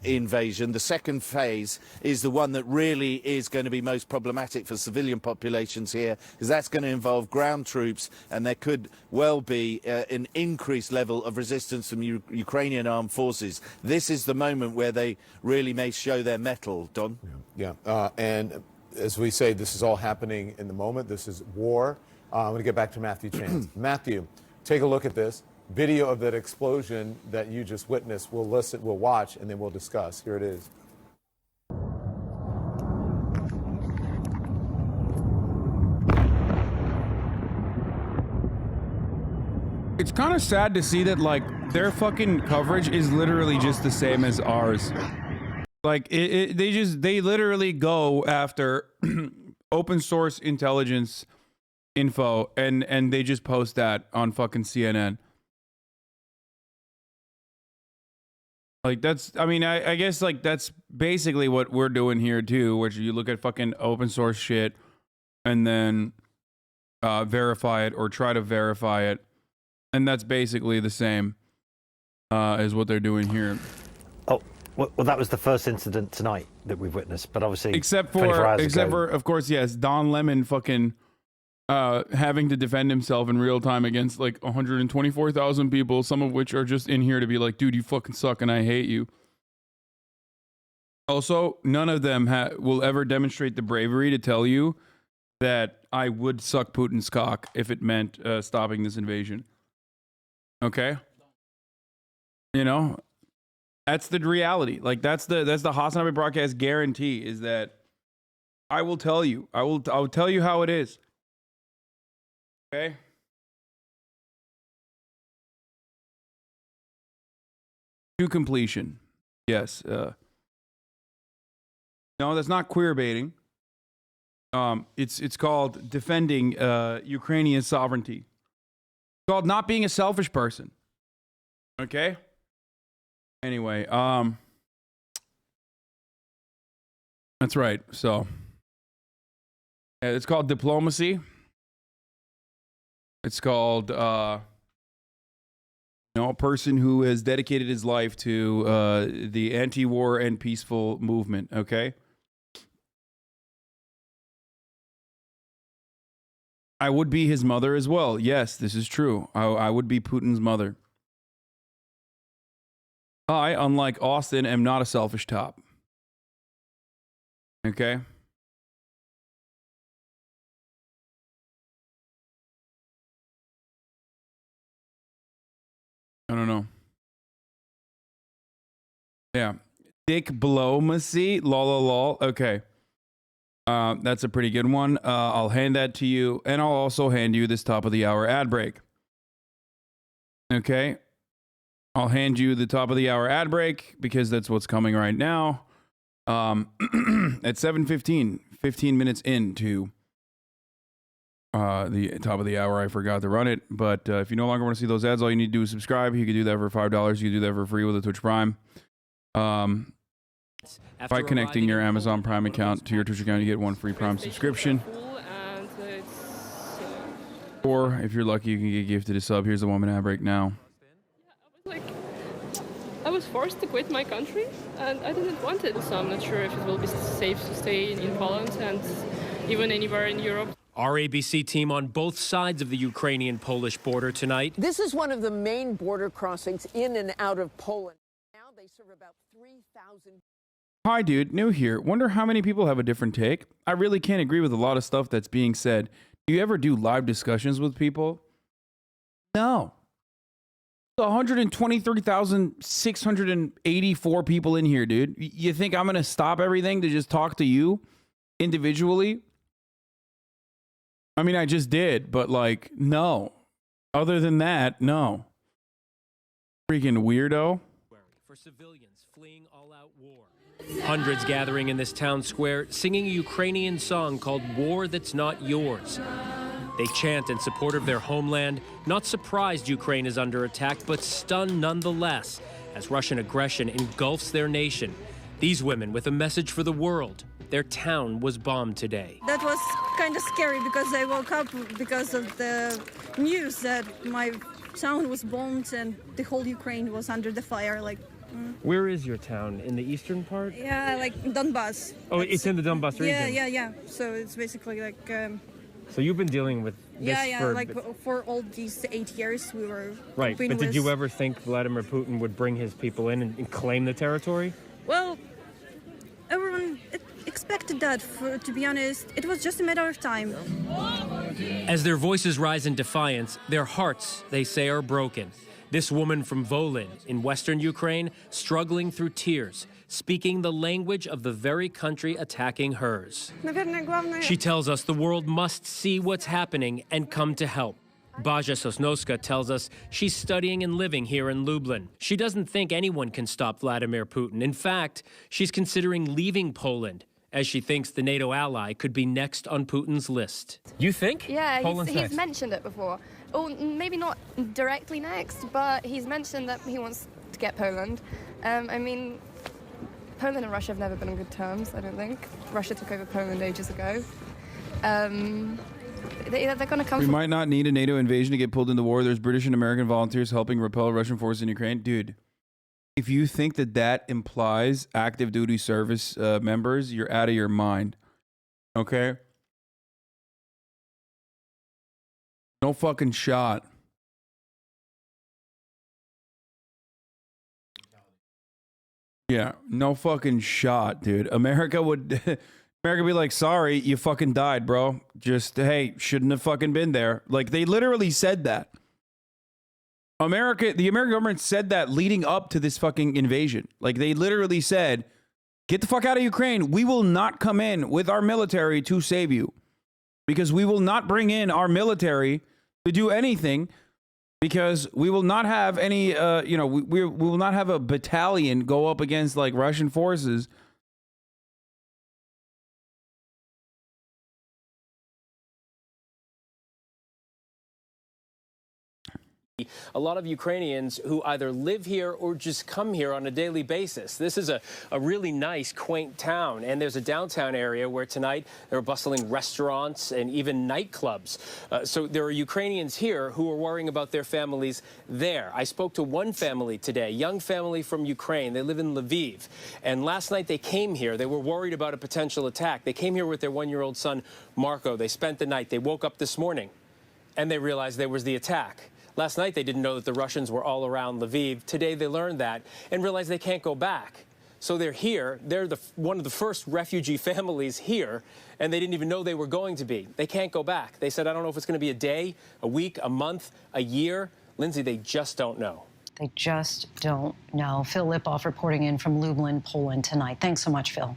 invasion. The second phase is the one that really is going to be most problematic for civilian populations here, because that's going to involve ground troops, and there could well be an increased level of resistance from Ukrainian armed forces. This is the moment where they really may show their mettle, Don. Yeah, and as we say, this is all happening in the moment. This is war. I'm going to get back to Matthew Chance. Matthew, take a look at this. Video of that explosion that you just witnessed. We'll listen, we'll watch, and then we'll discuss. Here it is. It's kind of sad to see that, like, their fucking coverage is literally just the same as ours. Like, they literally go after open source intelligence info and they just post that on fucking CNN. Like, that's, I mean, I guess, like, that's basically what we're doing here, too, which you look at fucking open source shit and then verify it or try to verify it. And that's basically the same as what they're doing here. Oh, well, that was the first incident tonight that we've witnessed, but obviously, except for, of course, yes, Don Lemon fucking having to defend himself in real time against like 124,000 people, some of which are just in here to be like, dude, you fucking suck and I hate you. Also, none of them will ever demonstrate the bravery to tell you that I would suck Putin's cock if it meant stopping this invasion. Okay? You know, that's the reality. Like, that's the Hasanabi broadcast guarantee, is that I will tell you. I'll tell you how it is. Okay? To completion. Yes. No, that's not queer baiting. It's called defending Ukrainian sovereignty. It's called not being a selfish person. Okay? Anyway, that's right. So, it's called diplomacy. It's called, a person who has dedicated his life to the anti-war and peaceful movement, okay? I would be his mother as well. Yes, this is true. I would be Putin's mother. I, unlike Austin, am not a selfish top. Okay? I don't know. Yeah. Dick-blomacy? Lol. Okay. That's a pretty good one. I'll hand that to you, and I'll also hand you this top of the hour ad break. Okay? I'll hand you the top of the hour ad break because that's what's coming right now. At 7:15, 15 minutes into the top of the hour, I forgot to run it. But if you no longer want to see those ads, all you need to do is subscribe. You can do that for $5. You can do that for free with a Twitch Prime. By connecting your Amazon Prime account to your Twitch account, you get one free Prime subscription. Or if you're lucky, you can get gifted a sub. Here's the 1 minute ad break now. I was forced to quit my country, and I didn't want it. So I'm not sure if it will be safe to stay in Poland and even anywhere in Europe. Our ABC team on both sides of the Ukrainian-Polish border tonight. This is one of the main border crossings in and out of Poland. Now they serve about 3,000. Hi, dude. New here. Wonder how many people have a different take? I really can't agree with a lot of stuff that's being said. Do you ever do live discussions with people? No. 123,684 people in here, dude. You think I'm going to stop everything to just talk to you individually? I mean, I just did, but like, no. Other than that, no. Freaking weirdo. For civilians fleeing all-out war. Hundreds gathering in this town square, singing a Ukrainian song called War That's Not Yours. They chant in support of their homeland, not surprised Ukraine is under attack, but stunned nonetheless as Russian aggression engulfs their nation. These women with a message for the world. Their town was bombed today. That was kind of scary because I woke up because of the news that my town was bombed and the whole Ukraine was under the fire. Where is your town? In the eastern part? Yeah, like Donbass. Oh, it's in the Donbass region? Yeah. So it's basically like... So you've been dealing with this for all these 8 years we were... Right, but did you ever think Vladimir Putin would bring his people in and claim the territory? Well, everyone expected that, to be honest. It was just a matter of time. As their voices rise in defiance, their hearts, they say, are broken. This woman from Volyn in western Ukraine, struggling through tears, speaking the language of the very country attacking hers. She tells us the world must see what's happening and come to help. Baja Sosnowska tells us she's studying and living here in Lublin. She doesn't think anyone can stop Vladimir Putin. In fact, she's considering leaving Poland, as she thinks the NATO ally could be next on Putin's list. You think? Yeah, Poland's he's next? mentioned it before. Oh, maybe not directly next, but he's mentioned that he wants to get Poland. I mean, Poland and Russia have never been on good terms, I don't think. Russia took over Poland ages ago. They're going to come. We might not need a NATO invasion to get pulled into war. There's British and American volunteers helping repel Russian forces in Ukraine. Dude, if you think that implies active duty service members, you're out of your mind. Okay? No fucking shot. Yeah, no fucking shot, dude. America would be like, sorry, you fucking died, bro. Just, hey, shouldn't have fucking been there. Like, they literally said that. The American government said that leading up to this fucking invasion. Like, they literally said, get the fuck out of Ukraine. We will not come in with our military to save you. Because we will not bring in our military to do anything, because we will not have any, we will not have a battalion go up against like Russian forces. A lot of Ukrainians who either live here or just come here on a daily basis. This is a really nice, quaint town, and there's a downtown area where tonight there are bustling restaurants and even nightclubs. So there are Ukrainians here who are worrying about their families there. I spoke to one family today, young family from Ukraine. They live in Lviv, and last night they came here. They were worried about a potential attack. They came here with their one-year-old son, Marco. They spent the night. They woke up this morning, and they realized there was the attack. Last night, they didn't know that the Russians were all around Lviv. Today, they learned that and realized they can't go back. So they're here. They're one of the first refugee families here, and they didn't even know they were going to be. They can't go back. They said, I don't know if it's going to be a day, a week, a month, a year. Lindsay, they just don't know. They just don't know. Phil Lipoff reporting in from Lublin, Poland tonight. Thanks so much, Phil.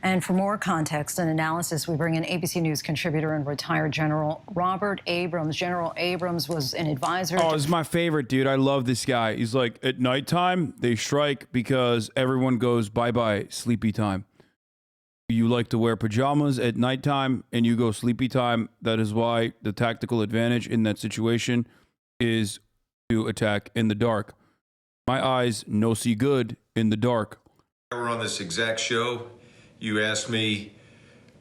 And for more context and analysis, we bring in ABC News contributor and retired General Robert Abrams. General Abrams was an advisor. Oh, this is my favorite, dude. I love this guy. He's like, at nighttime, they strike because everyone goes bye-bye, sleepy time. You like to wear pajamas at nighttime and you go sleepy time. That is why the tactical advantage in that situation is to attack in the dark. My eyes no see good in the dark. We're on this exact show. You asked me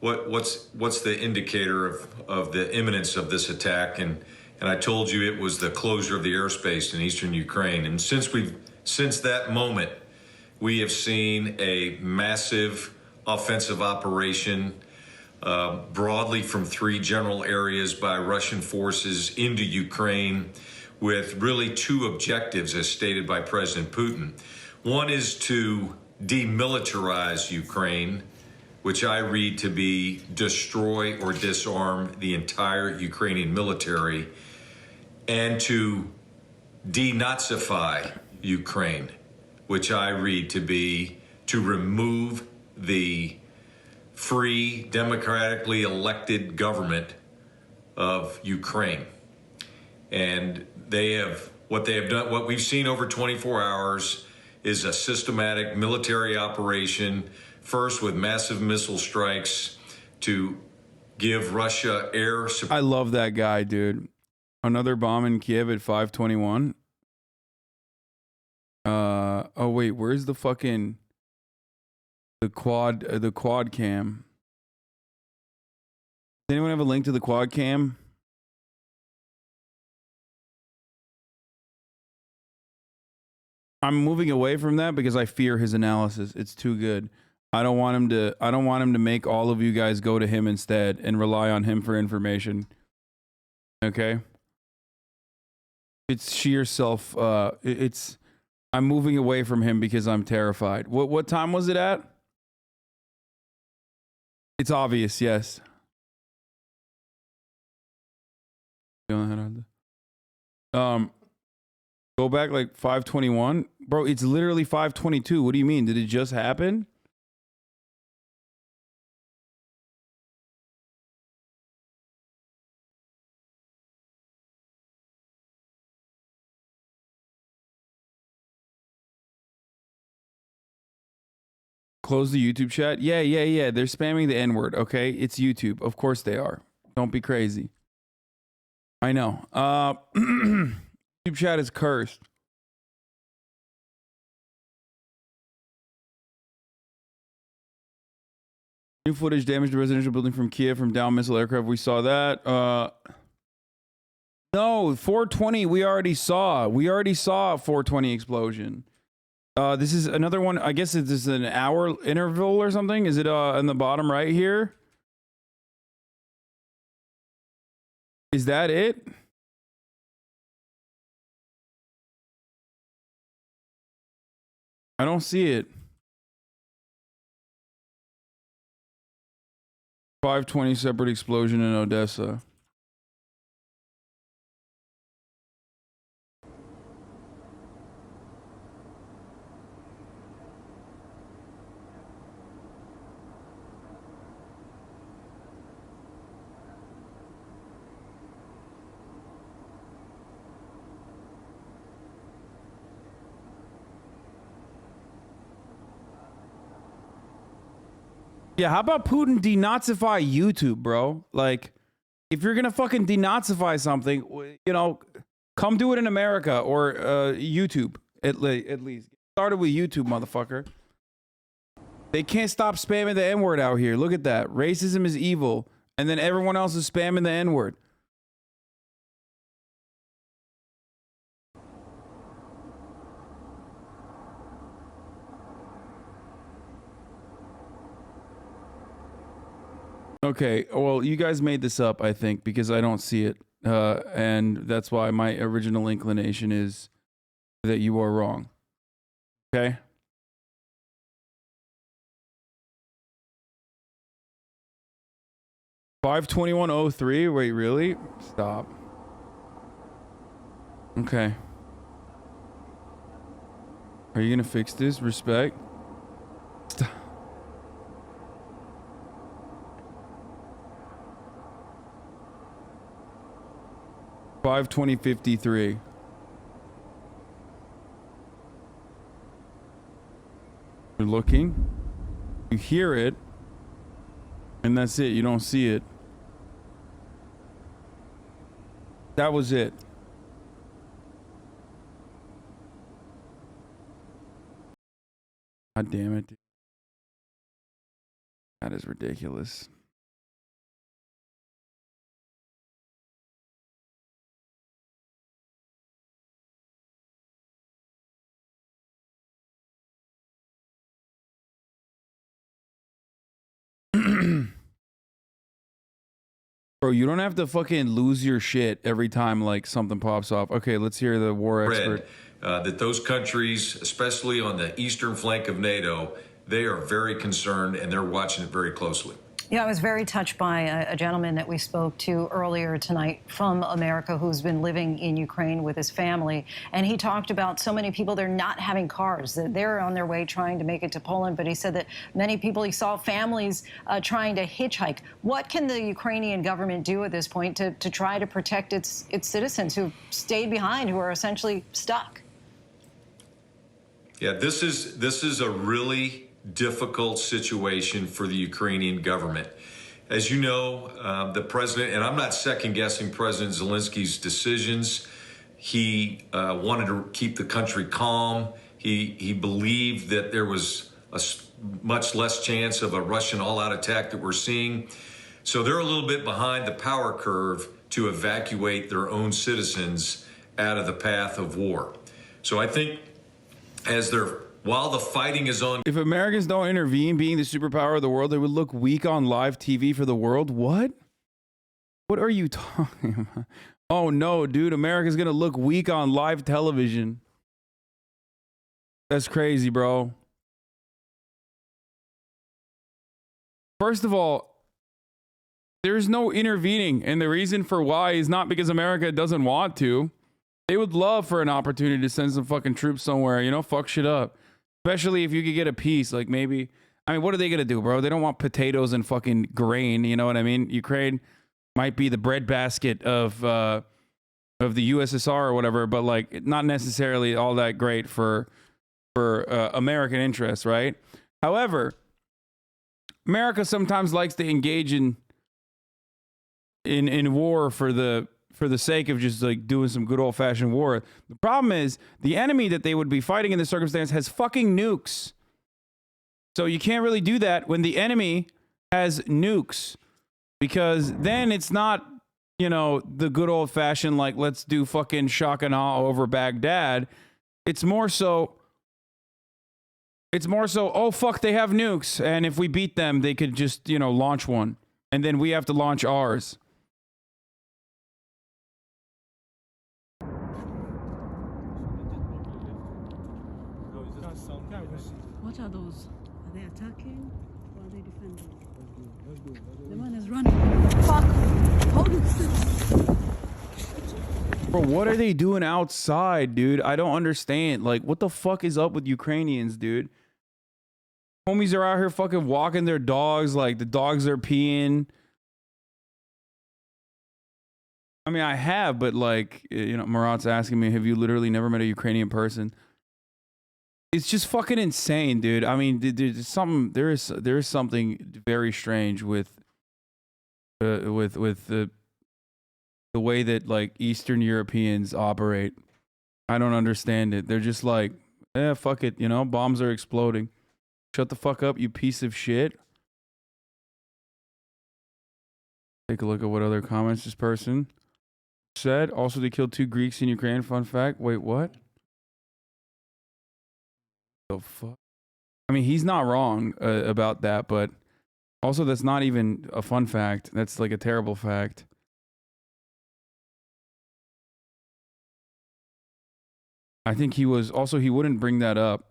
what's the indicator of the imminence of this attack, and I told you it was the closure of the airspace in eastern Ukraine. And since that moment, we have seen a massive offensive operation broadly from 3 general areas by Russian forces into Ukraine, with really 2 objectives as stated by President Putin. One is to demilitarize Ukraine, which I read to be destroy or disarm the entire Ukrainian military, and to denazify Ukraine, which I read to be to remove the free, democratically elected government of Ukraine. And what they have done, what we've seen over 24 hours is a systematic military operation, first with massive missile strikes to give Russia air support. I love that guy, dude. Another bomb in Kiev at 5:21. Oh wait, where's the fucking the quad cam? Does anyone have a link to the quad cam? I'm moving away from that because I fear his analysis. It's too good. I don't want him to make all of you guys go to him instead and rely on him for information. Okay? It's sheer self I'm moving away from him because I'm terrified. What time was it at? It's obvious, yes. Go back like 5:21. Bro, it's literally 5:22. What do you mean? Did it just happen? Close the YouTube chat? Yeah. They're spamming the N-word, okay? It's YouTube. Of course they are. Don't be crazy. I know. YouTube chat is cursed. New footage damaged a residential building from Kiev from down missile aircraft. We saw that. No, 420 we already saw. We already saw a 420 explosion. This is another one. I guess this is an hour interval or something. Is it in the bottom right here? Is that it? I don't see it. 520 separate explosion in Odessa. Yeah, how about Putin denazify YouTube, bro? Like, if you're gonna fucking denazify something, you know, come do it in America or YouTube at least. Started with YouTube, motherfucker. They can't stop spamming the N-word out here. Look at that. Racism is evil, and then everyone else is spamming the N-word. Okay, well, you guys made this up, I think, because I don't see it. And that's why my original inclination is that you are wrong. Okay? $521.03? Wait, really? Stop. Okay. Are you gonna fix this? Respect? Stop. $520.53. You're looking. You hear it. And that's it. You don't see it. That was it. God damn it. That is ridiculous. Bro, you don't have to fucking lose your shit every time like something pops off. Okay, let's hear the war expert. That those countries, especially on the eastern flank of NATO, they are very concerned and they're watching it very closely. Yeah, I was very touched by a gentleman that we spoke to earlier tonight from America who's been living in Ukraine with his family. And he talked about so many people, they're not having cars. They're on their way trying to make it to Poland. But he said that many people, he saw families trying to hitchhike. What can the Ukrainian government do at this point to try to protect its citizens who've stayed behind, who are essentially stuck? Yeah, this is a really difficult situation for the Ukrainian government. As you know, the president, and I'm not second guessing President Zelensky's decisions. He wanted to keep the country calm. He believed that there was a much less chance of a Russian all-out attack that we're seeing. So they're a little bit behind the power curve to evacuate their own citizens out of the path of war. So I think while the fighting is on. If Americans don't intervene, being the superpower of the world, they would look weak on live TV for the world. What? What are you talking about? Oh no, dude, America's gonna look weak on live television. That's crazy, bro. First of all, there's no intervening, and the reason for why is not because America doesn't want to. They would love for an opportunity to send some fucking troops somewhere, you know, fuck shit up. Especially if you could get a piece, like maybe, I mean, what are they going to do, bro? They don't want potatoes and fucking grain, you know what I mean? Ukraine might be the breadbasket of the USSR or whatever, but like not necessarily all that great for American interests, right? However, America sometimes likes to engage in war for the sake of just like doing some good old fashioned war. The problem is the enemy that they would be fighting in this circumstance has fucking nukes. So you can't really do that when the enemy has nukes, because then it's not, you know, the good old fashioned, like, let's do fucking shock and awe over Baghdad. It's more so, oh fuck, they have nukes. And if we beat them, they could just, you know, launch one. And then we have to launch ours. What are those? Are they attacking or are they defending? The man is running. Fuck! Hold it! Bro, what are they doing outside, dude? I don't understand. Like, what the fuck is up with Ukrainians, dude? Homies are out here fucking walking their dogs, like the dogs are peeing. I mean, I have, but like, you know, Marat's asking me, have you literally never met a Ukrainian person? It's just fucking insane, dude. I mean, there is something very strange with the way that like Eastern Europeans operate. I don't understand it. They're just like, fuck it, you know, bombs are exploding. Shut the fuck up, you piece of shit. Take a look at what other comments this person said. Also, they killed 2 Greeks in Ukraine. Fun fact. Wait, what? The fuck? I mean, he's not wrong about that, but also that's not even a fun fact. That's like a terrible fact. I think he wouldn't bring that up.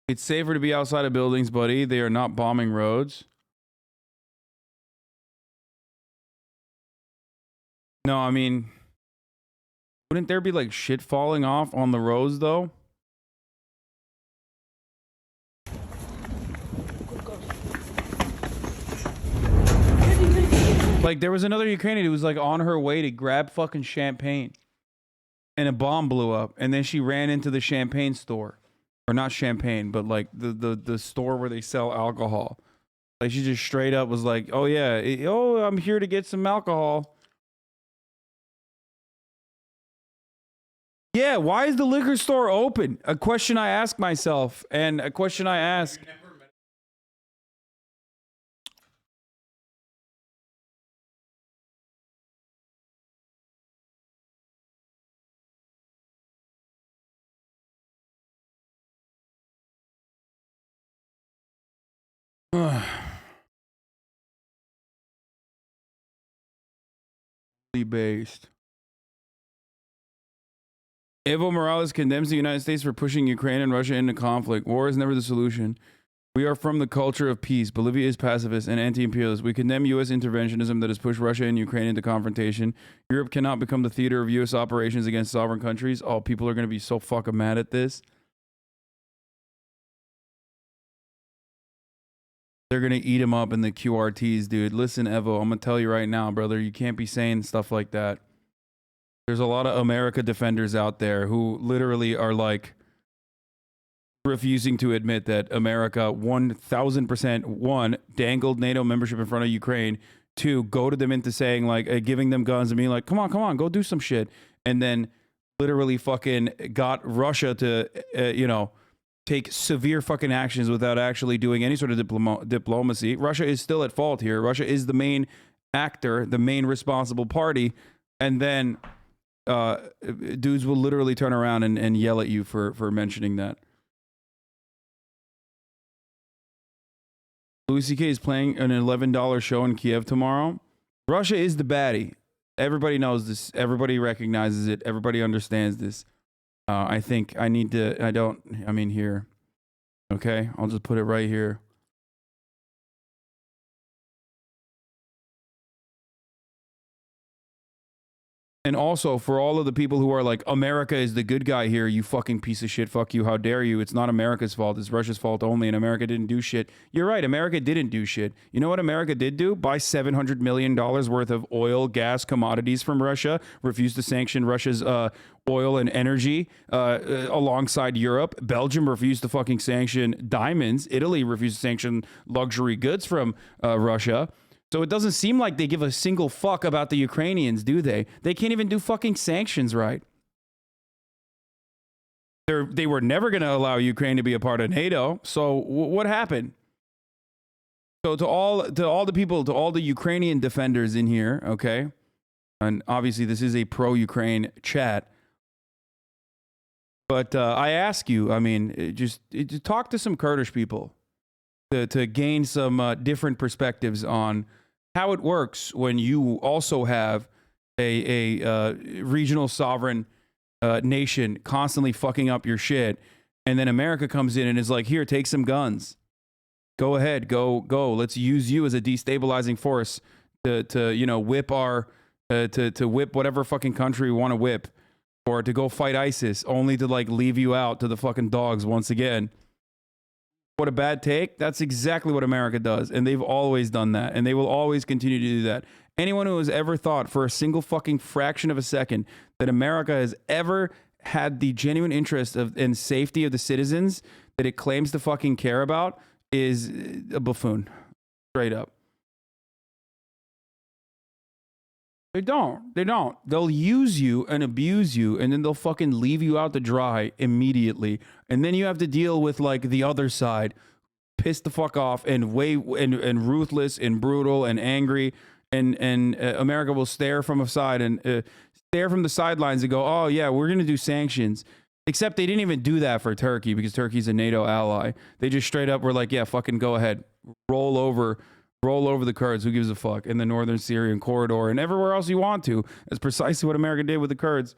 It's safer to be outside of buildings, buddy. They are not bombing roads. No, I mean, wouldn't there be like shit falling off on the roads though? Like there was another Ukrainian who was like on her way to grab fucking champagne and a bomb blew up and then she ran into the champagne store. Or not champagne, but like the store where they sell alcohol. Like she just straight up was like, oh yeah, I'm here to get some alcohol. Yeah, why is the liquor store open? A question I ask myself, and a question I ask. Based. Evo Morales condemns the United States for pushing Ukraine and Russia into conflict. War is never the solution. We are from the culture of peace. Bolivia is pacifist and anti-imperialist. We condemn U.S. interventionism that has pushed Russia and Ukraine into confrontation. Europe cannot become the theater of U.S. operations against sovereign countries. Oh, people are going to be so fucking mad at this. They're going to eat him up in the QRTs, dude. Listen, Evo, I'm going to tell you right now, brother, you can't be saying stuff like that. There's a lot of America defenders out there who literally are like refusing to admit that America 1000% one, dangled NATO membership in front of Ukraine, two, goaded them into saying like giving them guns and being like, come on, go do some shit. And then literally fucking got Russia to, take severe fucking actions without actually doing any sort of diplomacy. Russia is still at fault here. Russia is the main actor, the main responsible party. And then dudes will literally turn around and yell at you for mentioning that. Louis C.K. is playing an $11 show in Kiev tomorrow. Russia is the baddie. Everybody knows this. Everybody recognizes it. Everybody understands this. I think I need to, here. Okay, I'll just put it right here. And also, for all of the people who are like, America is the good guy here, you fucking piece of shit, fuck you, how dare you, it's not America's fault, it's Russia's fault only, and America didn't do shit. You're right, America didn't do shit. You know what America did do? Buy $700 million worth of oil, gas, commodities from Russia, refused to sanction Russia's oil and energy alongside Europe. Belgium refused to fucking sanction diamonds. Italy refused to sanction luxury goods from Russia. So it doesn't seem like they give a single fuck about the Ukrainians, do they? They can't even do fucking sanctions right. They were never going to allow Ukraine to be a part of NATO. So what happened? So to all the people, to all the Ukrainian defenders in here, okay? And obviously this is a pro-Ukraine chat. But I ask you, just talk to some Kurdish people to gain some different perspectives on how it works when you also have a regional sovereign nation constantly fucking up your shit, and then America comes in and is like, here, take some guns. Go ahead, go. Let's use you as a destabilizing force to whip to whip whatever fucking country we want to whip, or to go fight ISIS, only to like leave you out to the fucking dogs once again. What a bad take. That's exactly what America does. And they've always done that. And they will always continue to do that. Anyone who has ever thought for a single fucking fraction of a second that America has ever had the genuine interest in safety of the citizens that it claims to fucking care about is a buffoon. Straight up. They don't. They'll use you and abuse you, and then they'll fucking leave you out to dry immediately. And then you have to deal with like the other side, pissed the fuck off and ruthless and brutal and angry. And America will stare from aside and stare from the sidelines and go, oh yeah, we're gonna do sanctions. Except they didn't even do that for Turkey because Turkey's a NATO ally. They just straight up were like, yeah, fucking go ahead, roll over the Kurds, who gives a fuck, in the northern Syrian corridor and everywhere else you want to. That's precisely what America did with the Kurds.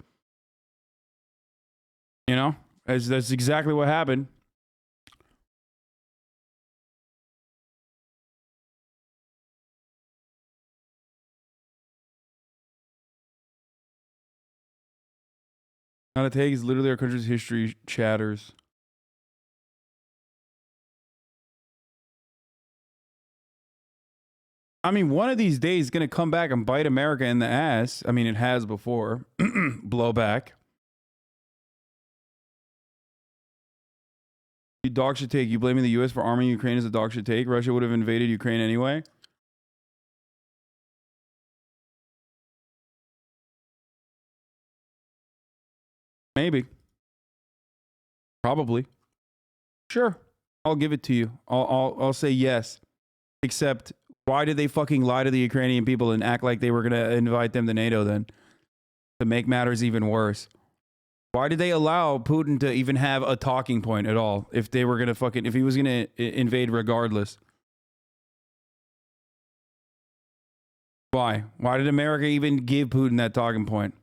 You know, that's exactly what happened. Not a take is literally our country's history chatters. I mean, one of these days is going to come back and bite America in the ass. I mean, it has before. Blowback. You dog should take. You blaming the U.S. for arming Ukraine as a dog should take. Russia would have invaded Ukraine anyway. Maybe. Probably. Sure. I'll give it to you. I'll say yes. Except, why did they fucking lie to the Ukrainian people and act like they were going to invite them to NATO then? To make matters even worse. Why did they allow Putin to even have a talking point at all? If they were going to fucking, if he was going to invade regardless. Why? Why did America even give Putin that talking point?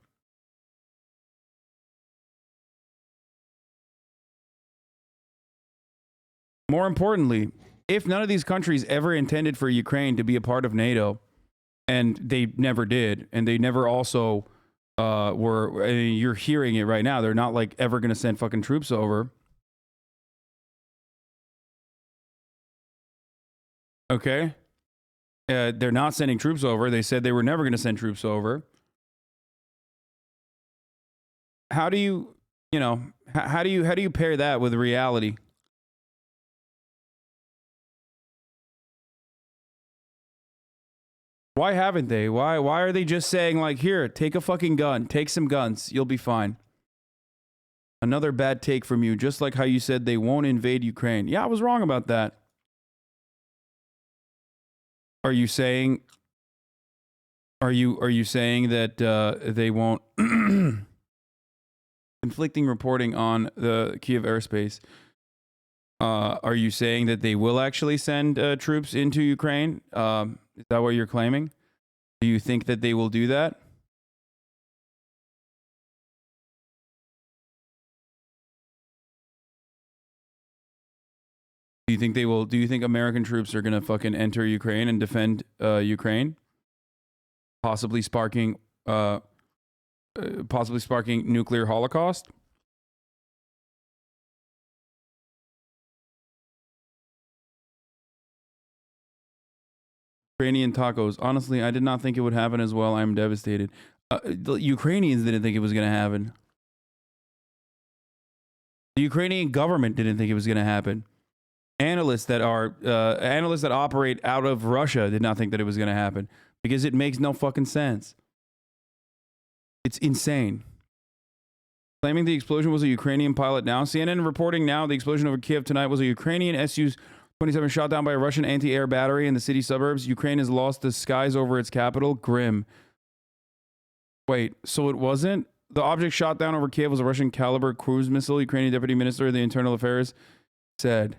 More importantly, if none of these countries ever intended for Ukraine to be a part of NATO, and they never did, and they never also were, I mean, you're hearing it right now, they're not like ever going to send fucking troops over. Okay? They're not sending troops over. They said they were never going to send troops over. How do you, you know, how do you pair that with reality? Why haven't they? Why are they just saying like, here, take a fucking gun, take some guns, you'll be fine? Another bad take from you, just like how you said they won't invade Ukraine. Yeah, I was wrong about that. Are you saying that they won't? Conflicting reporting on the Kiev airspace. Are you saying that they will actually send troops into Ukraine? Is that what you're claiming? Do you think that they will do that? Do you think they will? Do you think American troops are gonna fucking enter Ukraine and defend Ukraine, possibly sparking nuclear holocaust? Ukrainian tacos. Honestly, I did not think it would happen as well. I'm devastated. The Ukrainians didn't think it was going to happen. The Ukrainian government didn't think it was going to happen. Analysts that operate out of Russia did not think that it was going to happen because it makes no fucking sense. It's insane. Claiming the explosion was a Ukrainian pilot now. CNN reporting now the explosion over Kiev tonight was a Ukrainian Su-27 shot down by a Russian anti-air battery in the city suburbs. Ukraine has lost the skies over its capital. Grim. Wait, so it wasn't? The object shot down over Kiev was a Russian caliber cruise missile, Ukrainian Deputy Minister of the Internal Affairs said.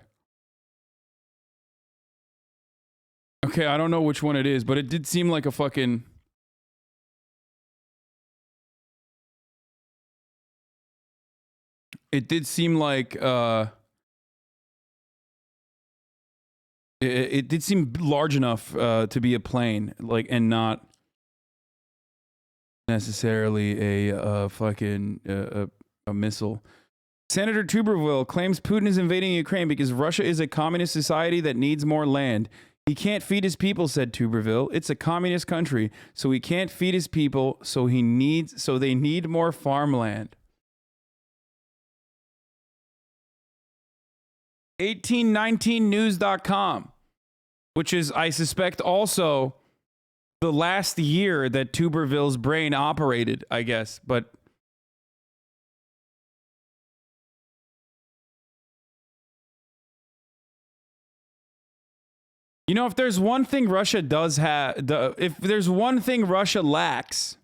Okay, I don't know which one it is, but it did seem like a fucking... It did seem like... It did seem large enough to be a plane, like, and not necessarily a fucking a missile. Senator Tuberville claims Putin is invading Ukraine because Russia is a communist society that needs more land. He can't feed his people, said Tuberville. It's a communist country, so he can't feed his people, so they need more farmland. 1819news.com, which is, I suspect, also the last year that Tuberville's brain operated, I guess. But you know, if there's one thing Russia does have, if there's one thing Russia lacks,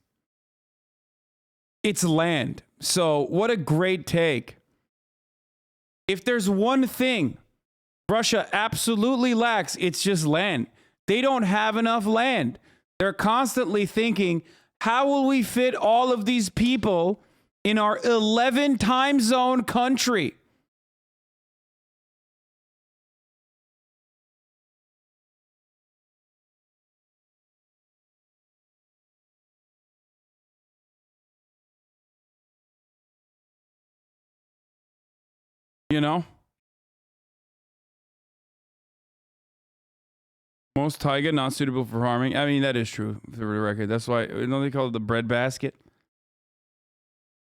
it's land. So what a great take. If there's one thing Russia absolutely lacks, it's just land. They don't have enough land. They're constantly thinking, how will we fit all of these people in our 11 time zone country? You know? Most taiga not suitable for farming. I mean, that is true, for the record. That's why, you know, they call it the breadbasket.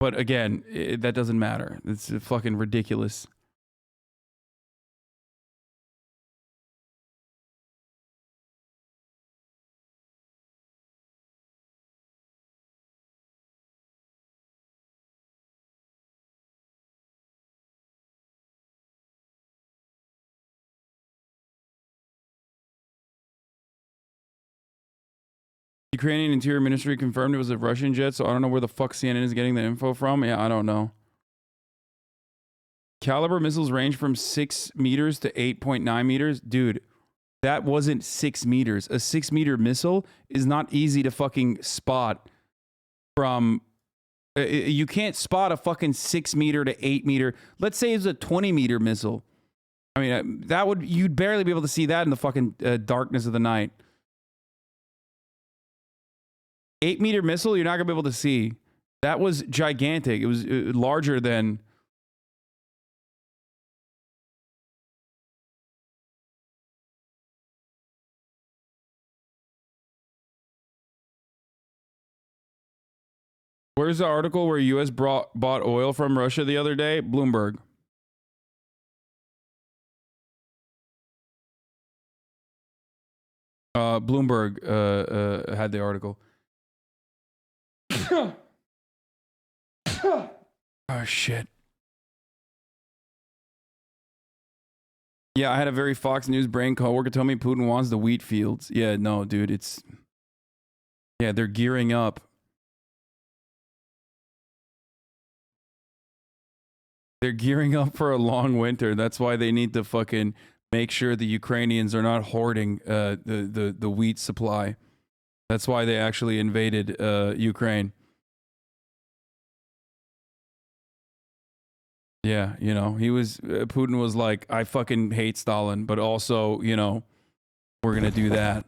But again, that doesn't matter. It's fucking ridiculous. Ukrainian Interior Ministry confirmed it was a Russian jet, so I don't know where the fuck CNN is getting the info from. Yeah, I don't know. Caliber missiles range from 6 meters to 8.9 meters. Dude, that wasn't 6 meters. A 6-meter missile is not easy to fucking spot from... you can't spot a fucking 6 meter to 8 meter. Let's say it's a 20-meter missile. I mean, you'd barely be able to see that in the fucking darkness of the night. 8-meter missile, you're not gonna be able to see. That was gigantic. It was larger than. Where's the article where U.S. bought oil from Russia the other day? Bloomberg. Bloomberg had the article. Oh, shit. Yeah, I had a very Fox News brain coworker tell me Putin wants the wheat fields. Yeah, no, dude, it's... Yeah, they're gearing up. They're gearing up for a long winter. That's why they need to fucking make sure the Ukrainians are not hoarding the wheat supply. That's why they actually invaded Ukraine. Yeah, you know, Putin was like, I fucking hate Stalin, but also, you know, we're gonna do that.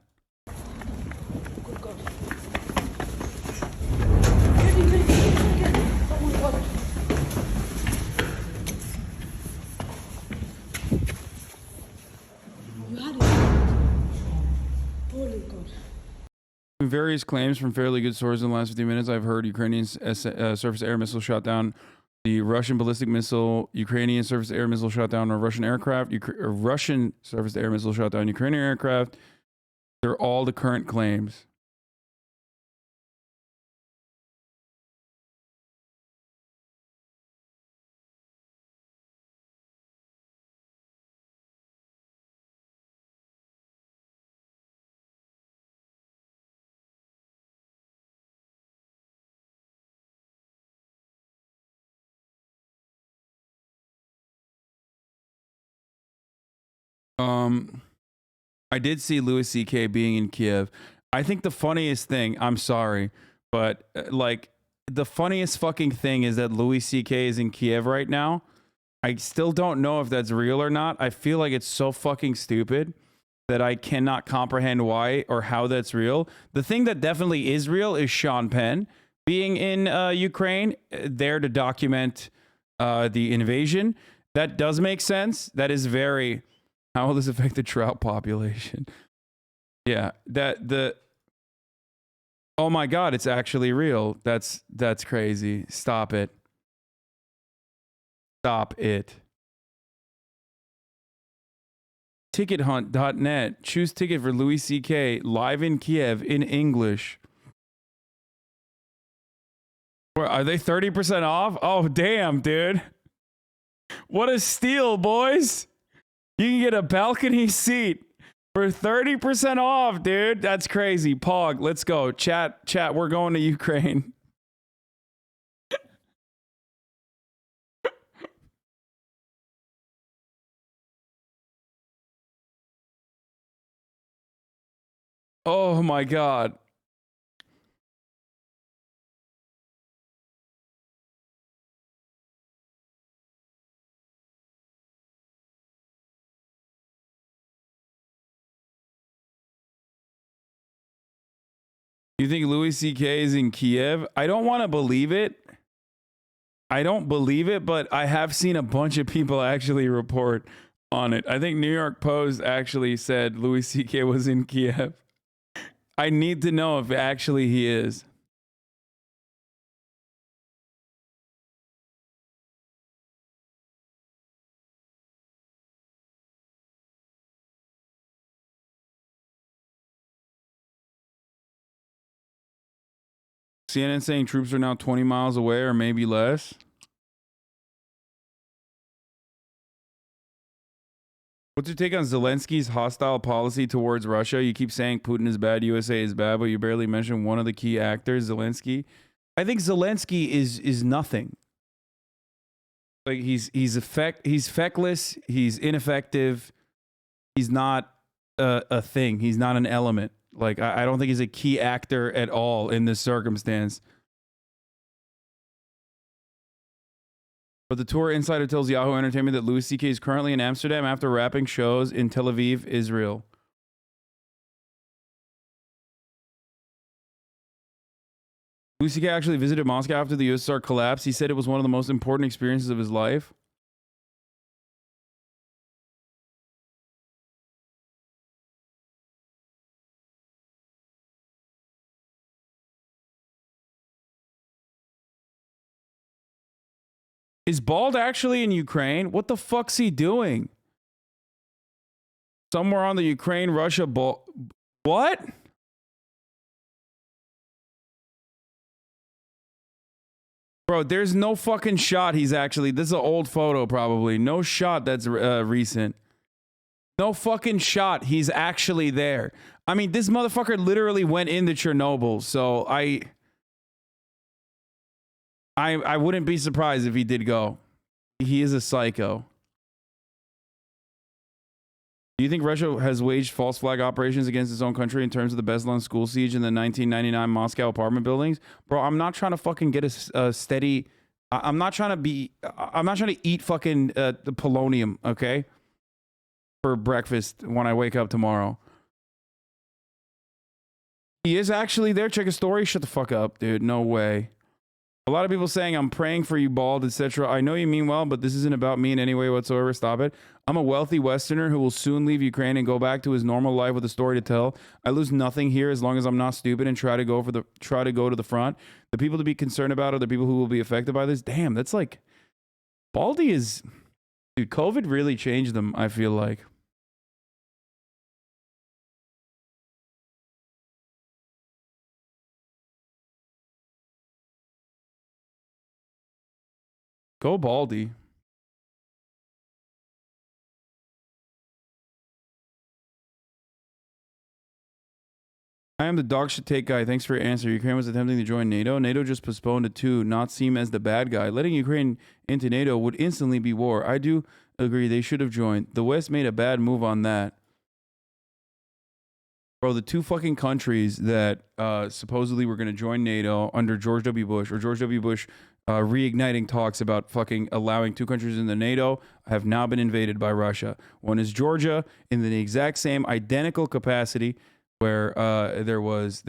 Various claims from fairly good sources in the last 15 minutes. I've heard Ukrainian surface-air missile shot down the Russian ballistic missile, Ukrainian surface-air missile shot down a Russian aircraft, Russian surface-air missile shot down Ukrainian aircraft. They're all the current claims. I did see Louis C.K. being in Kiev. I think the funniest thing, I'm sorry, but like the funniest fucking thing is that Louis C.K. is in Kiev right now. I still don't know if that's real or not. I feel like it's so fucking stupid that I cannot comprehend why or how that's real. The thing that definitely is real is Sean Penn being in Ukraine, there to document the invasion. That does make sense. That is very... How will this affect the trout population? Yeah, oh my God, it's actually real. That's crazy. Stop it. Stop it. Tickethunt.net. Choose ticket for Louis C.K. live in Kiev in English. Are they 30% off? Oh, damn, dude. What a steal, boys. You can get a balcony seat for 30% off, dude. That's crazy. Pog, let's go. Chat, we're going to Ukraine. Oh my God. You think Louis C.K. is in Kiev? I don't want to believe it. I don't believe it, but I have seen a bunch of people actually report on it. I think New York Post actually said Louis C.K. was in Kiev. I need to know if actually he is. CNN saying troops are now 20 miles away or maybe less. What's your take on Zelensky's hostile policy towards Russia? You keep saying Putin is bad, USA is bad, but you barely mention one of the key actors, Zelensky. I think Zelensky is nothing. Like he's feckless, he's ineffective, he's not a thing, he's not an element. Like, I don't think he's a key actor at all in this circumstance. But the tour insider tells Yahoo Entertainment that Louis C.K. is currently in Amsterdam after wrapping shows in Tel Aviv, Israel. Louis C.K. actually visited Moscow after the USSR collapse. He said it was one of the most important experiences of his life. Is Bald actually in Ukraine? What the fuck's he doing? Somewhere on the Ukraine-Russia what? Bro, there's no fucking shot he's actually... This is an old photo, probably. No shot that's recent. No fucking shot he's actually there. I mean, this motherfucker literally went into Chernobyl, so I wouldn't be surprised if he did go. He is a psycho. Do you think Russia has waged false flag operations against its own country in terms of the Beslan school siege in the 1999 Moscow apartment buildings? Bro, I'm not trying to fucking get a steady... I'm not trying to eat fucking the polonium, okay? For breakfast when I wake up tomorrow. He is actually there. Check his story. Shut the fuck up, dude. No way. A lot of people saying I'm praying for you, Bald, etc. I know you mean well, but this isn't about me in any way whatsoever. Stop it. I'm a wealthy Westerner who will soon leave Ukraine and go back to his normal life with a story to tell. I lose nothing here as long as I'm not stupid and try to go to the front. The people to be concerned about are the people who will be affected by this. Damn, that's like... Baldy is... Dude, COVID really changed them, I feel like. Go Baldy. I am the dog shit take guy. Thanks for your answer. Ukraine was attempting to join NATO. NATO just postponed it to not seem as the bad guy. Letting Ukraine into NATO would instantly be war. I do agree they should have joined. The West made a bad move on that. Bro, the two fucking countries that supposedly were going to join NATO under George W. Bush, or George W. Bush reigniting talks about fucking allowing two countries in the NATO, have now been invaded by Russia. One is Georgia in the exact same identical capacity where there was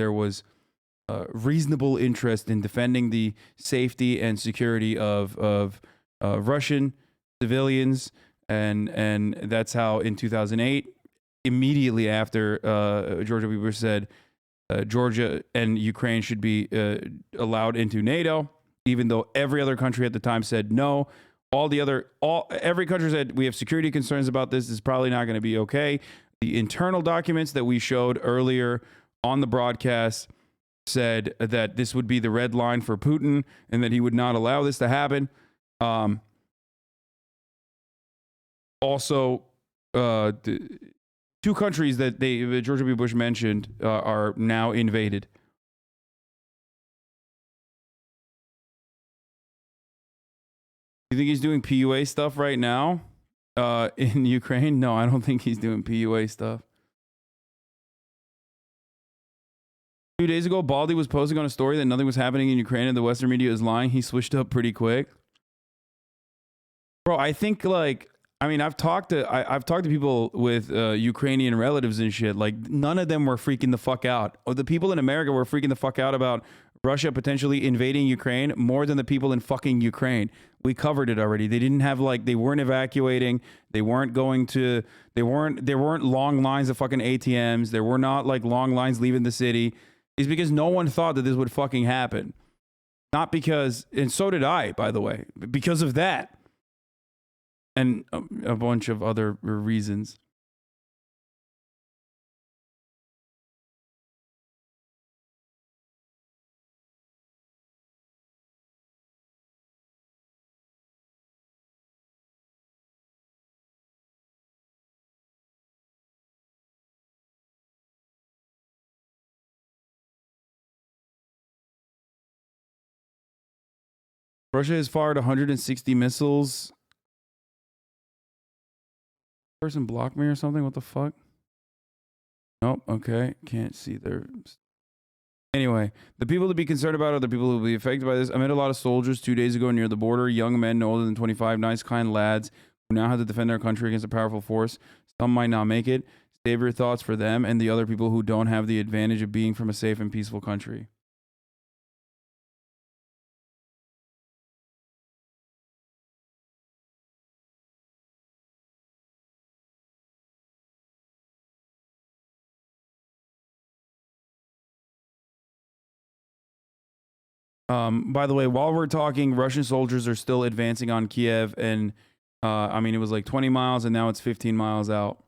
reasonable interest in defending the safety and security of Russian civilians, and that's how in 2008, immediately after George W. Bush said Georgia and Ukraine should be allowed into NATO, even though every other country at the time said no. Every country said we have security concerns about this. This is probably not going to be okay. The internal documents that we showed earlier on the broadcast said that this would be the red line for Putin and that he would not allow this to happen. Also, the two countries that George W. Bush mentioned are now invaded. You think he's doing PUA stuff right now in Ukraine? No, I don't think he's doing PUA stuff. 2 days ago, Baldy was posting on a story that nothing was happening in Ukraine and the Western media is lying. He switched up pretty quick. Bro, I think I've talked to people with Ukrainian relatives and shit. Like, none of them were freaking the fuck out. Or the people in America were freaking the fuck out about Russia potentially invading Ukraine more than the people in fucking Ukraine. We covered it already. They didn't have they weren't evacuating. They weren't there weren't long lines of fucking ATMs. There were not long lines leaving the city. It's because no one thought that this would fucking happen. Not because, and so did I, by the way, because of that. And a bunch of other reasons. Russia has fired 160 missiles. Person blocked me or something? What the fuck? Nope. Okay. Can't see their... Anyway, the people to be concerned about are the people who will be affected by this. I met a lot of soldiers 2 days ago near the border, young men no older than 25, nice, kind lads who now have to defend their country against a powerful force. Some might not make it. Save your thoughts for them and the other people who don't have the advantage of being from a safe and peaceful country. By the way, while we're talking, Russian soldiers are still advancing on Kiev, and I mean, it was like 20 miles, and now it's 15 miles out.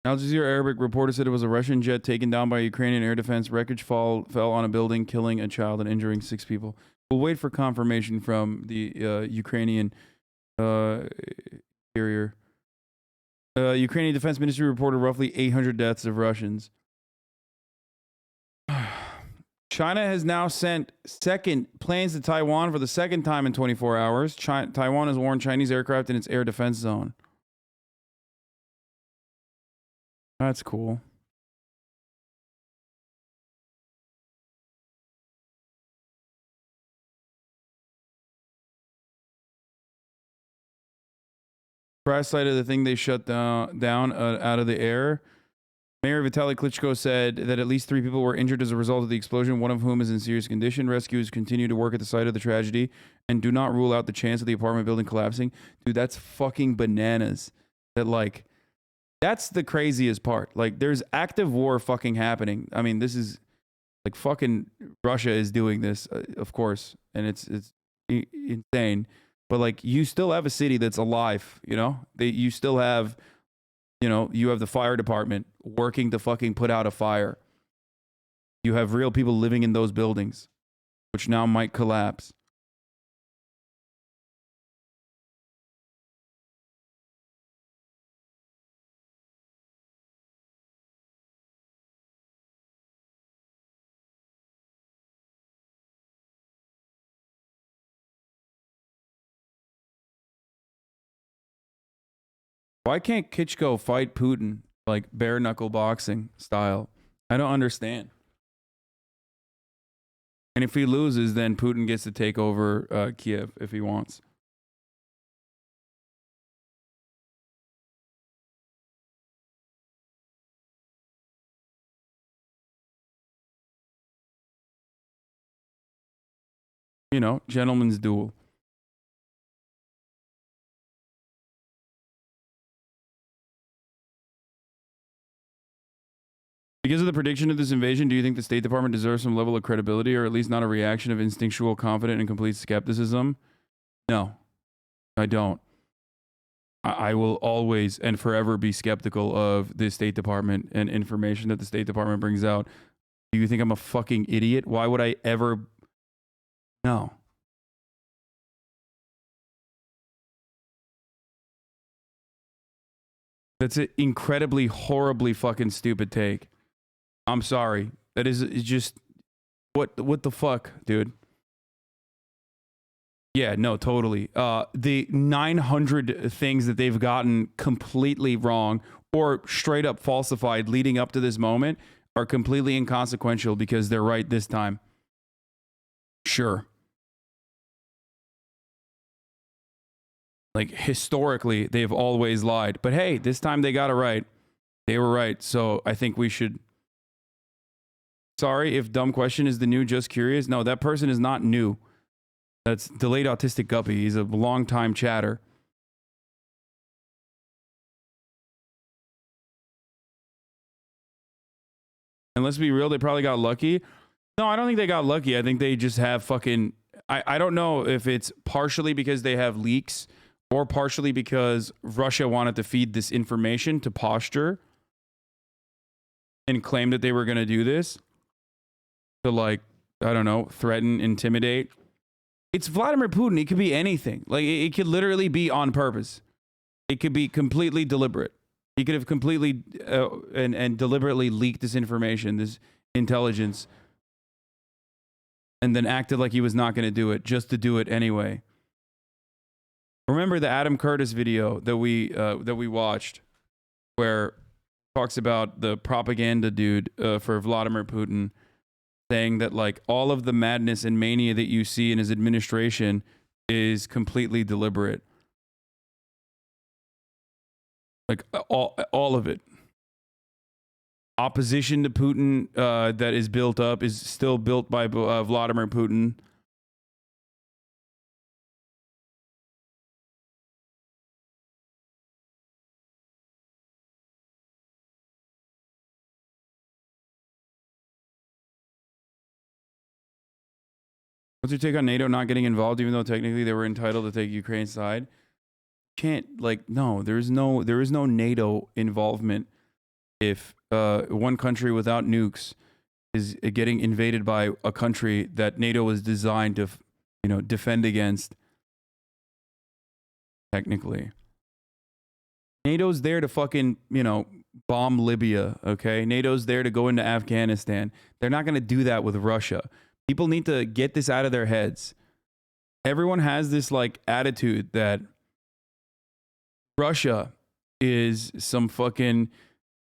Al Jazeera Arabic reporter said it was a Russian jet taken down by Ukrainian air defense. Wreckage fell on a building, killing a child and injuring 6 people. We'll wait for confirmation from the Ukrainian carrier. Ukrainian Defense Ministry reported roughly 800 deaths of Russians. China has now sent planes to Taiwan for the second time in 24 hours. Taiwan has warned Chinese aircraft in its air defense zone. That's cool. Crash site of the thing they shut down out of the air. Mayor Vitaly Klitschko said that at least 3 people were injured as a result of the explosion, one of whom is in serious condition. Rescuers continue to work at the site of the tragedy and do not rule out the chance of the apartment building collapsing. Dude, that's fucking bananas. That's the craziest part. Like, there's active war fucking happening. I mean, this is like fucking Russia is doing this, of course, and it's insane. But like, you still have a city that's alive, you know? You still have, you know, you have the fire department working to fucking put out a fire. You have real people living in those buildings, which now might collapse. Why can't Klitschko fight Putin like bare knuckle boxing style? I don't understand. And if he loses, then Putin gets to take over Kiev if he wants. You know, gentleman's duel. Because of the prediction of this invasion, do you think the State Department deserves some level of credibility, or at least not a reaction of instinctual, confident, and complete skepticism? No, I don't. I will always and forever be skeptical of the State Department and information that the State Department brings out. Do you think I'm a fucking idiot? Why would I ever? No. That's an incredibly, horribly fucking stupid take. I'm sorry. That is just what the fuck, dude? Yeah, no, totally. The 900 things that they've gotten completely wrong or straight up falsified leading up to this moment are completely inconsequential because they're right this time. Sure. Like, historically, they've always lied. But hey, this time they got it right. They were right. So I think we should... Sorry if dumb question is the new just curious. No, that person is not new. That's delayed autistic guppy. He's a long-time chatter. And let's be real, they probably got lucky. No, I don't think they got lucky. I think they just have fucking... I don't know if it's partially because they have leaks or partially because Russia wanted to feed this information to posture and claim that they were going to do this. To, like, I don't know, threaten, intimidate. It's Vladimir Putin. It could be anything. Like, it could literally be on purpose. It could be completely deliberate. He could have completely and deliberately leaked this information, this intelligence, and then acted like he was not going to do it, just to do it anyway. Remember the Adam Curtis video that we watched, where it talks about the propaganda dude for Vladimir Putin, saying that like all of the madness and mania that you see in his administration is completely deliberate. Like all of it. Opposition to Putin that is built up is still built by Vladimir Putin. What's your take on NATO not getting involved, even though technically they were entitled to take Ukraine's side? Can't, like, no, there is no NATO involvement if one country without nukes is getting invaded by a country that NATO is designed to, defend against. Technically, NATO's there to fucking, bomb Libya. Okay, NATO's there to go into Afghanistan. They're not going to do that with Russia. People need to get this out of their heads. Everyone has this like attitude that Russia is some fucking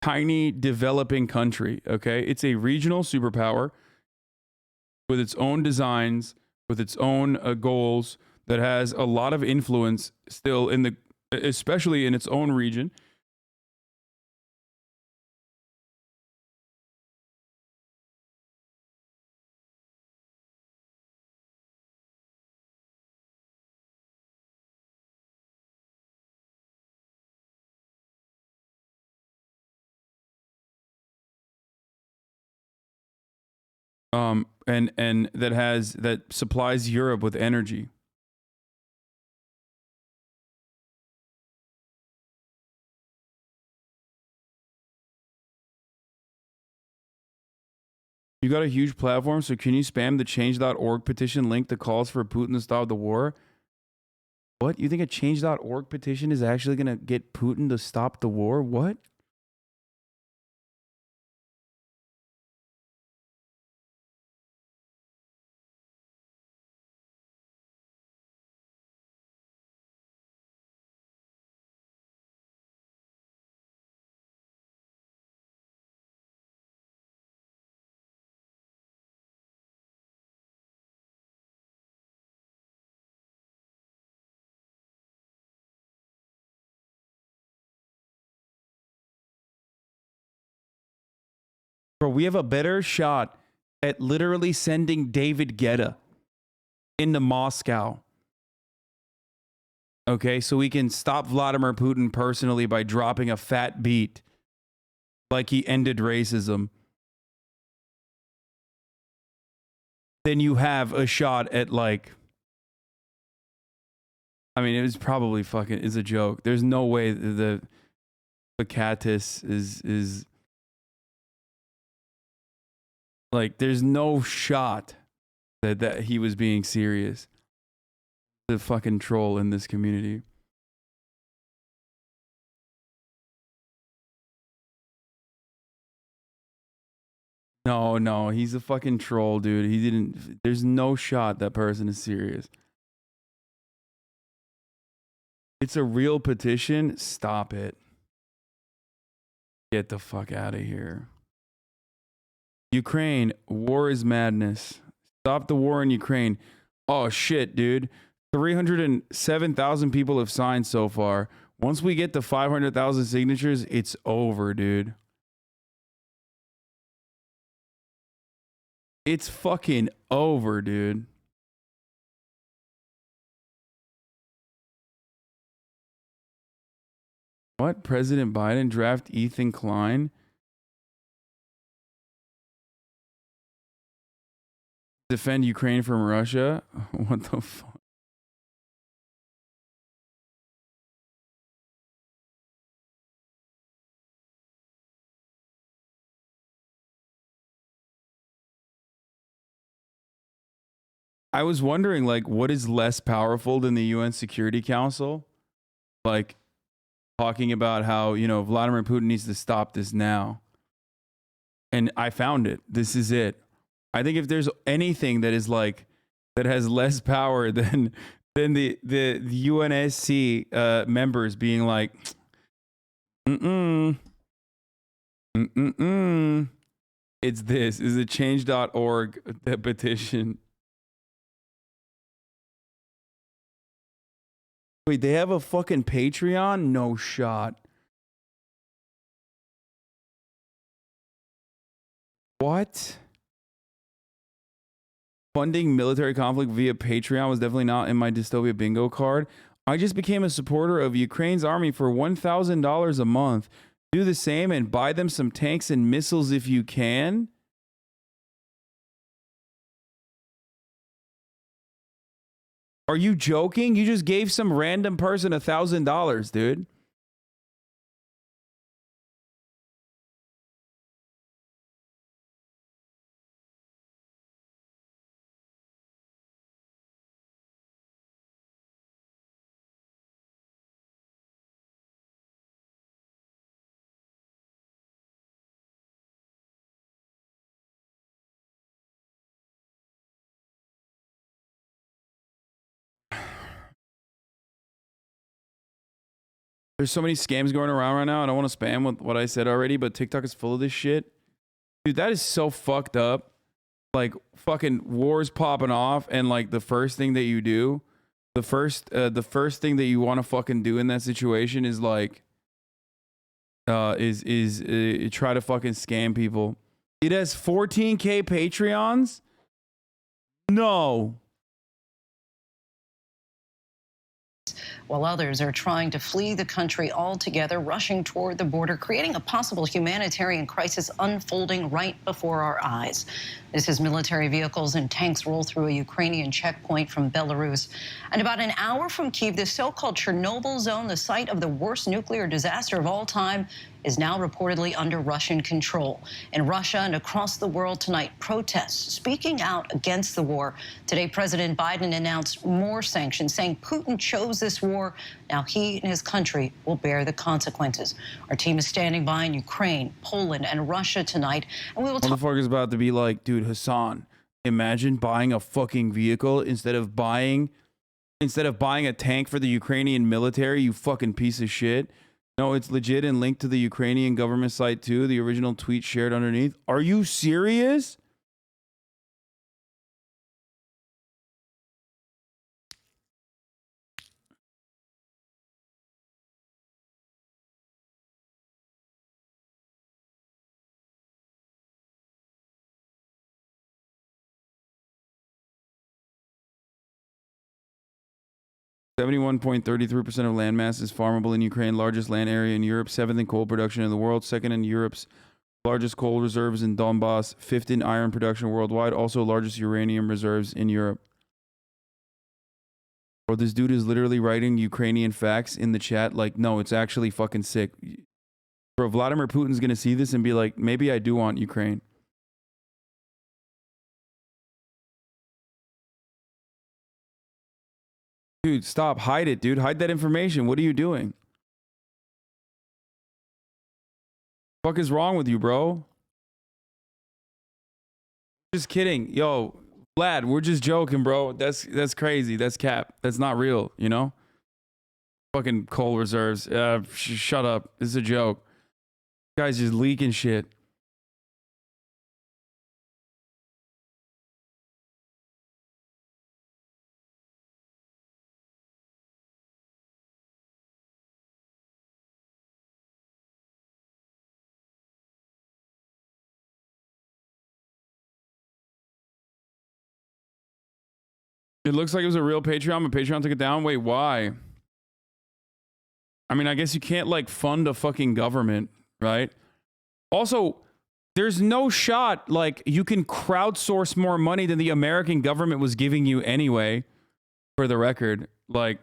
tiny developing country. Okay, it's a regional superpower with its own designs, with its own goals, that has a lot of influence still especially in its own region. And that supplies Europe with energy. You got a huge platform, so can you spam the change.org petition link that calls for Putin to stop the war? What? You think a change.org petition is actually going to get Putin to stop the war? What? Bro, we have a better shot at literally sending David Guetta into Moscow. Okay, so we can stop Vladimir Putin personally by dropping a fat beat like he ended racism. Then you have a shot at like... I mean, it was probably fucking... It's a joke. There's no way the Catus is like, there's no shot that he was being serious. The fucking troll in this community. No, he's a fucking troll, dude. He didn't... There's no shot that person is serious. It's a real petition. Stop it. Get the fuck out of here. Ukraine, war is madness. Stop the war in Ukraine. Oh shit, dude. 307,000 people have signed so far. Once we get to 500,000 signatures, it's over, dude. It's fucking over, dude. What? President Biden draft Ethan Klein? Defend Ukraine from Russia? What the fuck? I was wondering, like, what is less powerful than the UN Security Council? Like, talking about how, Vladimir Putin needs to stop this now. And I found it. This is it. I think if there's anything that is like, that has less power than Then the UNSC members being like, it's this is a change.org petition. Wait, they have a fucking Patreon? No shot. What? Funding military conflict via Patreon was definitely not in my dystopia bingo card. I just became a supporter of Ukraine's army for $1,000 a month. Do the same and buy them some tanks and missiles if you can. Are you joking? You just gave some random person $1,000, dude. There's so many scams going around right now. I don't want to spam with what I said already, but TikTok is full of this shit. Dude, that is so fucked up. Like, fucking wars popping off, and like the first thing that you do, the first thing that you want to fucking do in that situation is like, try to fucking scam people. It has 14K Patreons? No. While others are trying to flee the country altogether, rushing toward the border, creating a possible humanitarian crisis unfolding right before our eyes. This is military vehicles and tanks roll through a Ukrainian checkpoint from Belarus. And about an hour from Kyiv, the so-called Chernobyl zone, the site of the worst nuclear disaster of all time, is now reportedly under Russian control. In Russia and across the world tonight, protests speaking out against the war. Today, President Biden announced more sanctions, saying Putin chose this war. Now he and his country will bear the consequences. Our team is standing by in Ukraine, Poland, and Russia tonight, and we will talk. Motherfucker's about to be like, dude, Hassan, imagine buying a fucking vehicle instead of buying a tank for the Ukrainian military, you fucking piece of shit. No, it's legit and linked to the Ukrainian government site too. The original tweet shared underneath. Are you serious? .33% of land mass is farmable in Ukraine, largest land area in Europe, 7th in coal production in the world, 2nd in Europe's largest coal reserves in Donbass, 5th in iron production worldwide, also largest uranium reserves in Europe. Bro, this dude is literally writing Ukrainian facts in the chat like, no, it's actually fucking sick. Bro, Vladimir Putin's gonna see this and be like, maybe I do want Ukraine. Dude, stop. Hide it, dude. Hide that information. What are you doing? Fuck is wrong with you, bro? Just kidding. Yo, Vlad, we're just joking, bro. That's crazy. That's cap. That's not real, you know? Fucking coal reserves. Shut up. This is a joke. Guys just leaking shit. It looks like it was a real Patreon, but Patreon took it down. Wait, why? I mean, I guess you can't like fund a fucking government, right? Also, there's no shot like you can crowdsource more money than the American government was giving you anyway, for the record. Like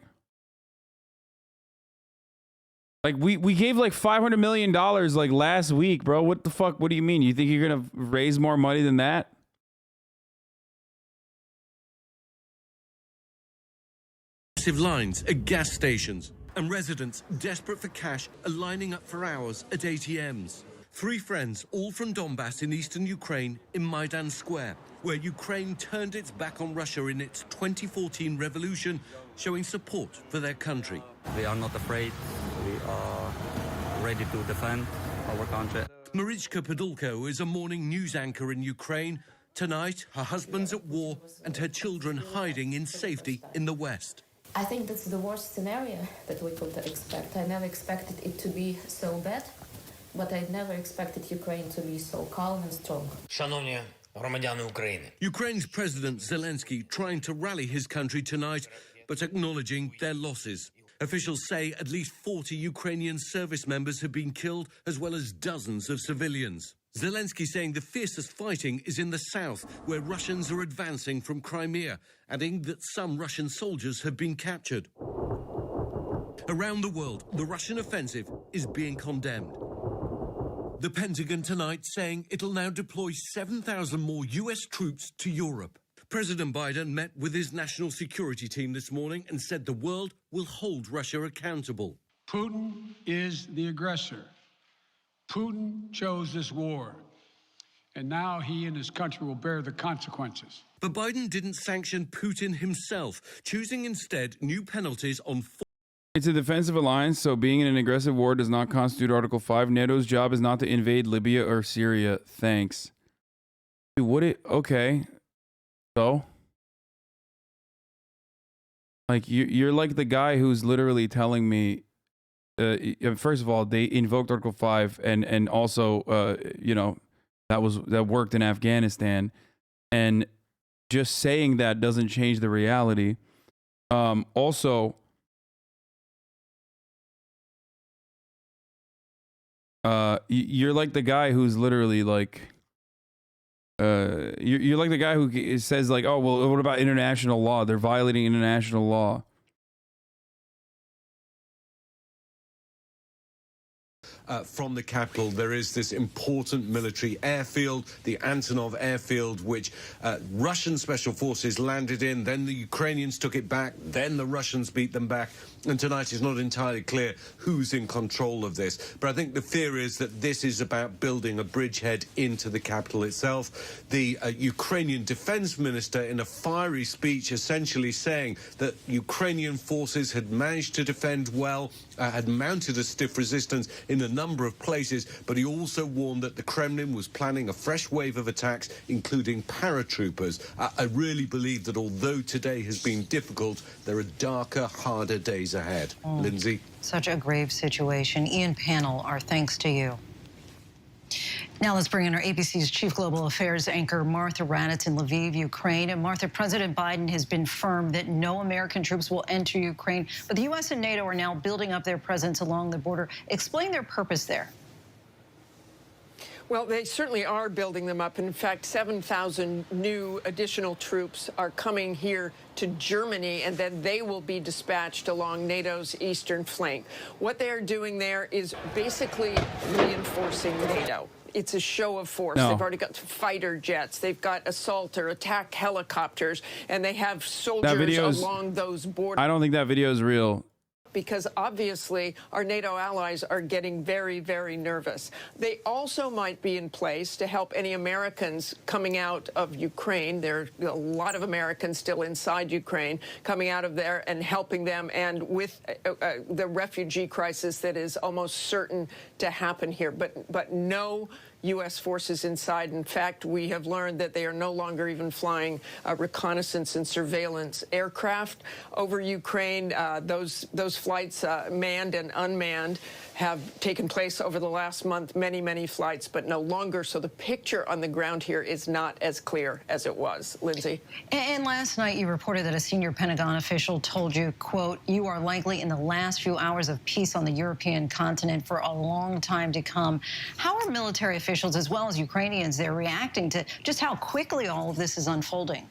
we gave like $500 million like last week, bro. What the fuck? What do you mean? You think you're gonna raise more money than that? Lines at gas stations, and residents desperate for cash are lining up for hours at ATMs. Three friends, all from Donbass in eastern Ukraine, in Maidan Square, where Ukraine turned its back on Russia in its 2014 revolution, showing support for their country. We are not afraid. We are ready to defend our country. Marichka Podolko is a morning news anchor in Ukraine. Tonight, her husband's at war and her children hiding in safety in the West. I think that's the worst scenario that we could expect. I never expected it to be so bad, but I never expected Ukraine to be so calm and strong. Шановні громадяни України. Ukraine's President Zelensky trying to rally his country tonight, but acknowledging their losses. Officials say at least 40 Ukrainian service members have been killed, as well as dozens of civilians. Zelensky saying the fiercest fighting is in the south, where Russians are advancing from Crimea, adding that some Russian soldiers have been captured. Around the world, the Russian offensive is being condemned. The Pentagon tonight saying it'll now deploy 7,000 more US troops to Europe. President Biden met with his national security team this morning and said the world will hold Russia accountable. Putin is the aggressor. Putin chose this war, and now he and his country will bear the consequences. But Biden didn't sanction Putin himself, choosing instead new penalties on. It's a defensive alliance, so being in an aggressive war does not constitute Article 5. NATO's job is not to invade Libya or Syria. Thanks. Dude, okay. So? Like, you're like the guy who's literally telling me, first of all, they invoked Article 5 and also, you know, that worked in Afghanistan. And just saying that doesn't change the reality. Also, you're like the guy who's literally like, you're like the guy who says like, oh, well, what about international law? They're violating international law. From the capital, there is this important military airfield, the Antonov airfield, which Russian special forces landed in. Then the Ukrainians took it back. Then the Russians beat them back. And tonight it's not entirely clear who's in control of this. But I think the fear is that this is about building a bridgehead into the capital itself. The Ukrainian defense minister, in a fiery speech, essentially saying that Ukrainian forces had managed to defend well, had mounted a stiff resistance in a number of places, but he also warned that the Kremlin was planning a fresh wave of attacks, including paratroopers. I really believe that although today has been difficult, there are darker, harder days ahead. Lindsay? Such a grave situation. Ian Pannell, our thanks to you. Now let's bring in our ABC's Chief Global Affairs anchor, Martha Raddatz in Lviv, Ukraine. And Martha, President Biden has been firm that no American troops will enter Ukraine, but the U.S. and NATO are now building up their presence along the border. Explain their purpose there. Well, they certainly are building them up. In fact, 7,000 new additional troops are coming here to Germany, and then they will be dispatched along NATO's eastern flank. What they are doing there is basically reinforcing NATO. It's a show of force. No. They've already got fighter jets. They've got assault or attack helicopters, and they have soldiers along those borders. I don't think that video is real. Because obviously our NATO allies are getting very, very nervous. They also might be in place to help any Americans coming out of Ukraine. There are a lot of Americans still inside Ukraine coming out of there and helping them, and with the refugee crisis that is almost certain to happen here. But no U.S. forces inside. In fact, we have learned that they are no longer even flying reconnaissance and surveillance aircraft over Ukraine. Those flights, manned and unmanned, have taken place over the last month, many flights, but no longer. So the picture on the ground here is not as clear as it was. Lindsay? And last night you reported that a senior Pentagon official told you, quote, you are likely in the last few hours of peace on the European continent for a long time to come. How are military officials, as well as Ukrainians, they're reacting to just how quickly all of this is unfolding?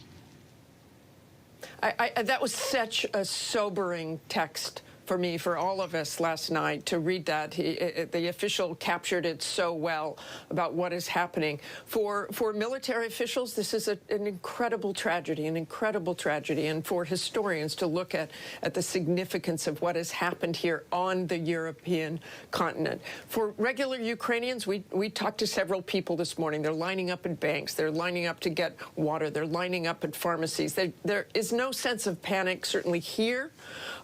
That was such a sobering text for me, for all of us last night to read that. The official captured it so well about what is happening. For military officials, this is an incredible tragedy, and for historians to look at the significance of what has happened here on the European continent. For regular Ukrainians, we talked to several people this morning. They're lining up in banks. They're lining up to get water. They're lining up at pharmacies. There is no sense of panic, certainly here,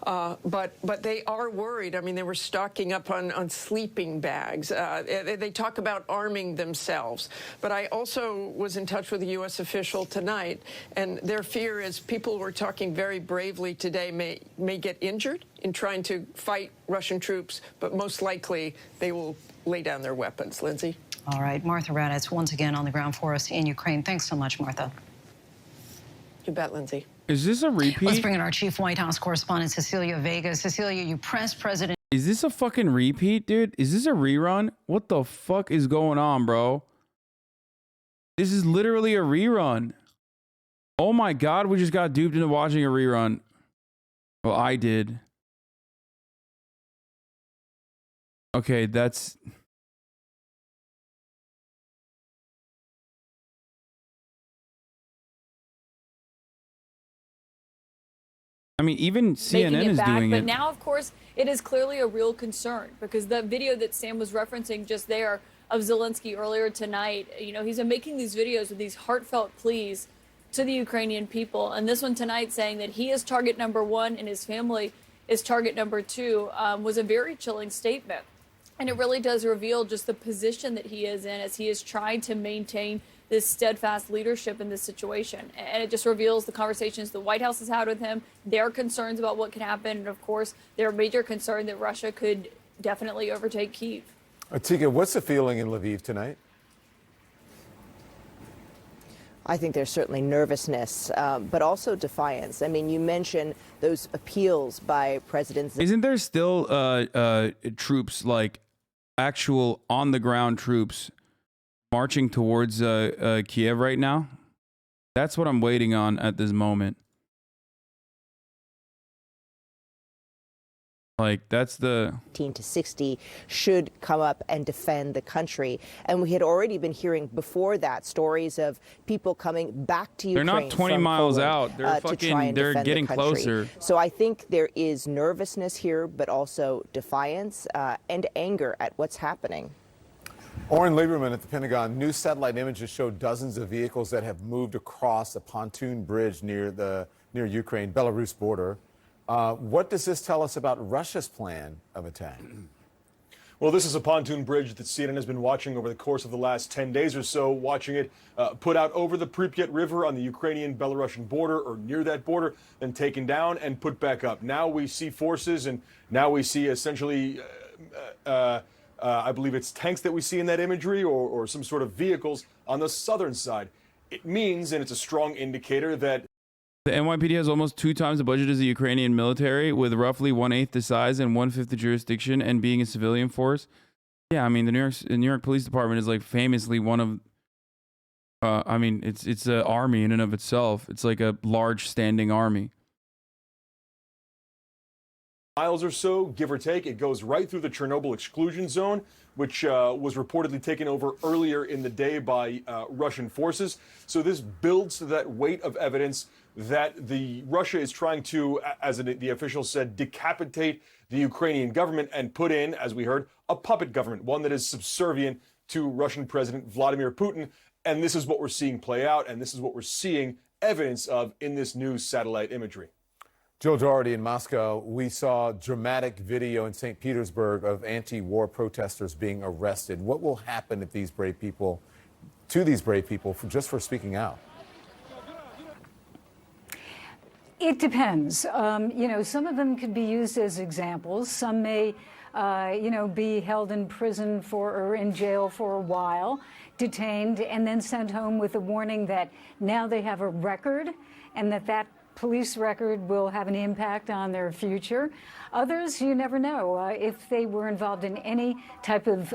but they are worried. I mean, they were stocking up on sleeping bags. They talk about arming themselves. But I also was in touch with a U.S. official tonight, and their fear is people who are talking very bravely today may get injured in trying to fight Russian troops, but most likely they will lay down their weapons. Lindsay? All right, Martha Raddatz once again on the ground for us in Ukraine. Thanks so much, Martha. You bet, Lindsay. Is this a repeat? Let's bring in our chief White House correspondent, Cecilia Vega. Cecilia, you pressed President... Is this a fucking repeat, dude? Is this a rerun? What the fuck is going on, bro? This is literally a rerun. Oh my God, we just got duped into watching a rerun. Well, I did. Okay, that's... I mean, even CNN is doing it. But now, of course, it is clearly a real concern because the video that Sam was referencing just there of Zelensky earlier tonight, you know, he's been making these videos with these heartfelt pleas to the Ukrainian people. And this one tonight saying that he is target number one and his family is target number two was a very chilling statement. And it really does reveal just the position that he is in as he is trying to maintain this steadfast leadership in this situation. And it just reveals the conversations the White House has had with him, their concerns about what could happen, and of course, their major concern that Russia could definitely overtake Kyiv. Tika, what's the feeling in Lviv tonight? I think there's certainly nervousness, but also defiance. I mean, you mentioned those appeals by President... Isn't there still troops, like actual on-the-ground troops, marching towards Kiev right now? That's what I'm waiting on at this moment. Like, that's the 15 to 60 should come up and defend the country. And we had already been hearing before that stories of people coming back to Ukraine. They're not 20 miles out. They're fucking, they're getting closer. So I think there is nervousness here, but also defiance and anger at what's happening. Oren Lieberman at the Pentagon. New satellite images show dozens of vehicles that have moved across a pontoon bridge near Ukraine-Belarus border. What does this tell us about Russia's plan of attack? Well, this is a pontoon bridge that CNN has been watching over the course of the last 10 days or so, watching it put out over the Pripyat River on the Ukrainian-Belarusian border or near that border, then taken down and put back up. Now we see forces, and now we see essentially, I believe it's tanks that we see in that imagery or some sort of vehicles on the southern side. It means, and it's a strong indicator, that the NYPD has almost 2 times the budget as the Ukrainian military, with roughly 1/8 the size and 1/5 the jurisdiction, and being a civilian force. Yeah, I mean, the New York Police Department is like famously one of. I mean, it's an army in and of itself. It's like a large standing army. Miles or so, give or take. It goes right through the Chernobyl exclusion zone, which was reportedly taken over earlier in the day by Russian forces. So this builds to that weight of evidence that Russia is trying to, as the official said, decapitate the Ukrainian government and put in, as we heard, a puppet government, one that is subservient to Russian President Vladimir Putin. And this is what we're seeing play out, and this is what we're seeing evidence of in this new satellite imagery. Joe Doherty in Moscow. We saw dramatic video in St. Petersburg of anti-war protesters being arrested. What will happen if these brave people just for speaking out? It depends. You know, some of them could be used as examples. Some may, you know, be held in prison or in jail for a while, detained, and then sent home with a warning that now they have a record and that police record will have an impact on their future. Others, you never know. If they were involved in any type of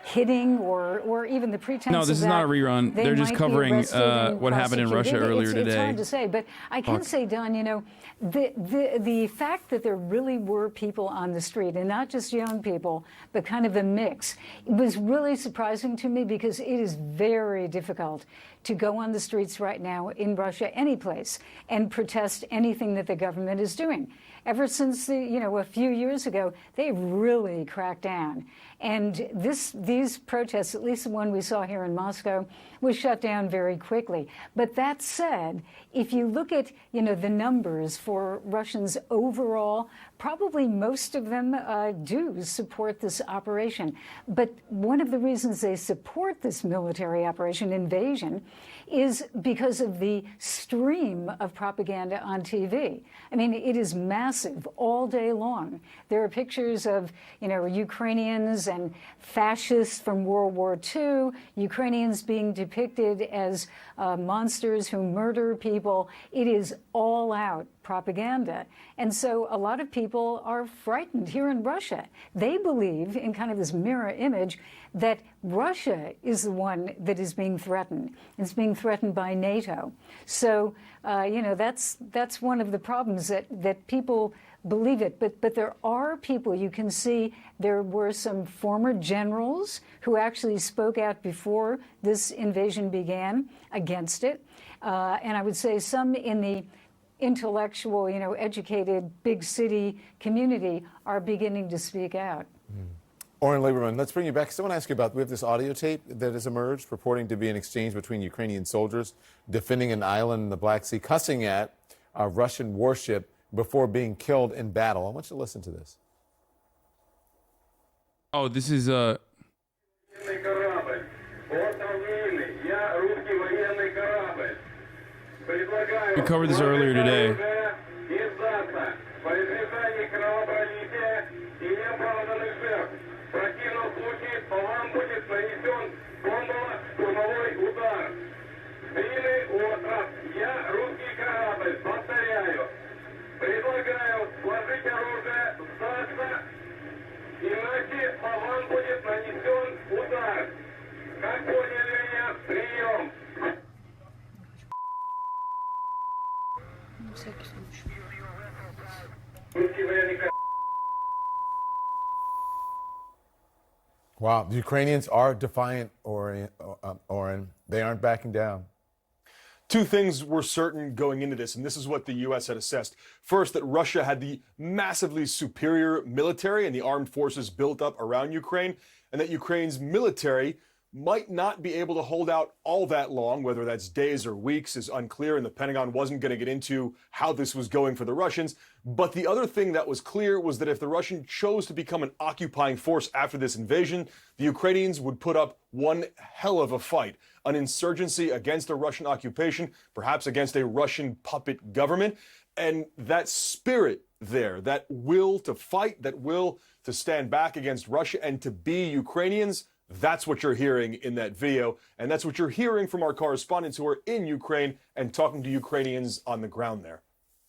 hitting or even the pretense No, this of is that, not a rerun. they They're just might be covering arrested and what happened in Russia prosecuted. earlier It's today. hard to say, but I can say, Don, you know, the fact that there really were people on the street, and not just young people, but kind of a mix, was really surprising to me, because it is very difficult to go on the streets right now in Russia, any place, and protest anything that the government is doing. Ever since a few years ago, they've really cracked down. And these protests, at least the one we saw here in Moscow, was shut down very quickly. But that said, if you look at the numbers for Russians overall, probably most of them do support this operation. But one of the reasons they support this military operation, invasion, is because of the stream of propaganda on TV. I mean, it is massive all day long. There are pictures of, Ukrainians and fascists from World War II, Ukrainians being depicted as monsters who murder people. It is all out propaganda. And so a lot of people are frightened here in Russia. They believe, in kind of this mirror image, that Russia is the one that is being threatened. It's being threatened by NATO. So, that's one of the problems, that people believe it. But there are people, you can see there were some former generals who actually spoke out before this invasion began against it. And I would say some in the intellectual, educated big city community are beginning to speak out. Oren Lieberman, let's bring you back. I want to ask you about, we have this audio tape that has emerged purporting to be an exchange between Ukrainian soldiers defending an island in the Black Sea, cussing at a Russian warship before being killed in battle. I want you to listen to this. Oh, this is we covered this earlier today. Wow, the Ukrainians are defiant, Oren. They aren't backing down. Two things were certain going into this, and this is what the U.S. had assessed. First, that Russia had the massively superior military and the armed forces built up around Ukraine, and that Ukraine's military might not be able to hold out all that long. Whether that's days or weeks is unclear, and the Pentagon wasn't going to get into how this was going for the Russians. But the other thing that was clear was that if the Russians chose to become an occupying force after this invasion, the Ukrainians would put up one hell of a fight. An insurgency against a Russian occupation, perhaps against a Russian puppet government. And that spirit there, that will to fight, that will to stand back against Russia and to be Ukrainians, that's what you're hearing in that video. And that's what you're hearing from our correspondents who are in Ukraine and talking to Ukrainians on the ground there.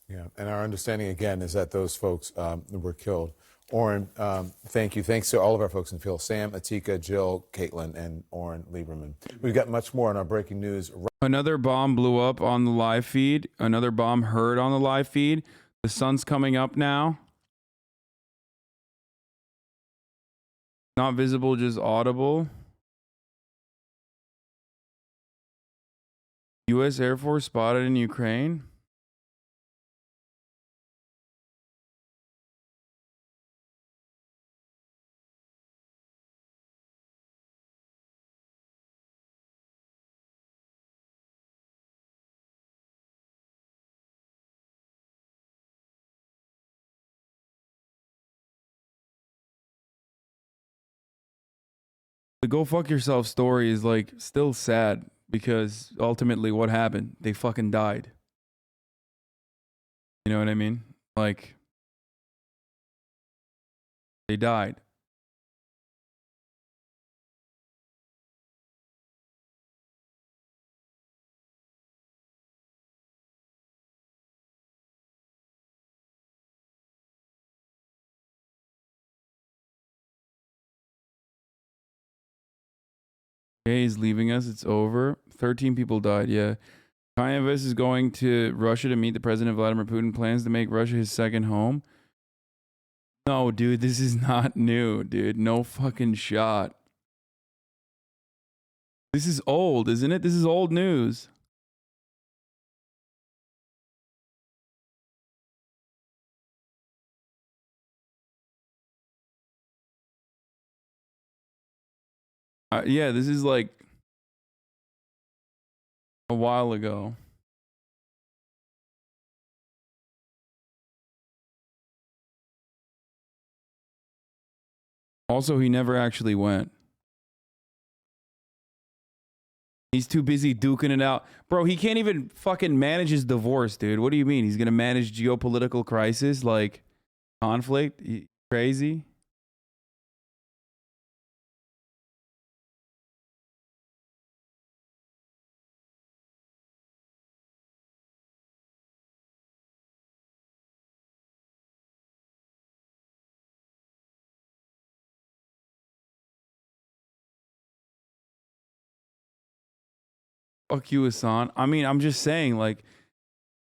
Yeah, and our understanding, again, is that those folks were killed. Oren, thank you. Thanks to all of our folks in the field, Sam, Atika, Jill, Caitlin, and Oren Lieberman. We've got much more on our breaking news. Another bomb blew up on the live feed. Another bomb heard on the live feed. The sun's coming up now. Not visible, just audible. U.S. Air Force spotted in Ukraine. The go fuck yourself story is like still sad because ultimately what happened? They fucking died. You know what I mean? Like they died. Okay, he's leaving us. It's over. 13 people died. Yeah. Kayev is going to Russia to meet the president Vladimir Putin. Plans to make Russia his second home. No, dude, this is not new, dude. No fucking shot. This is old, isn't it? This is old news. Yeah, this is like a while ago. Also, he never actually went. He's too busy duking it out. Bro, he can't even fucking manage his divorce, dude. What do you mean? He's going to manage geopolitical crisis like conflict? Crazy? Fuck you, Hassan. I mean, I'm just saying, like,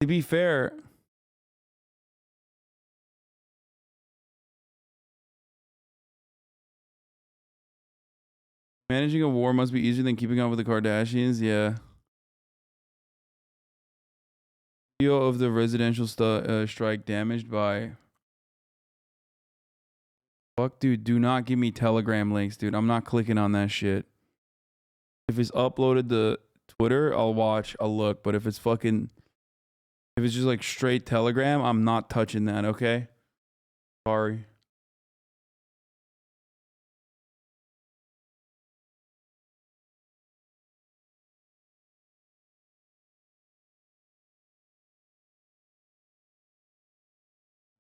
to be fair, managing a war must be easier than keeping up with the Kardashians. Yeah. Video of the residential strike damaged by... Fuck, dude, do not give me Telegram links, dude. I'm not clicking on that shit. If it's uploaded to Twitter, I'll watch, I'll look. But if it's fucking... If it's just like straight Telegram, I'm not touching that, okay? Sorry.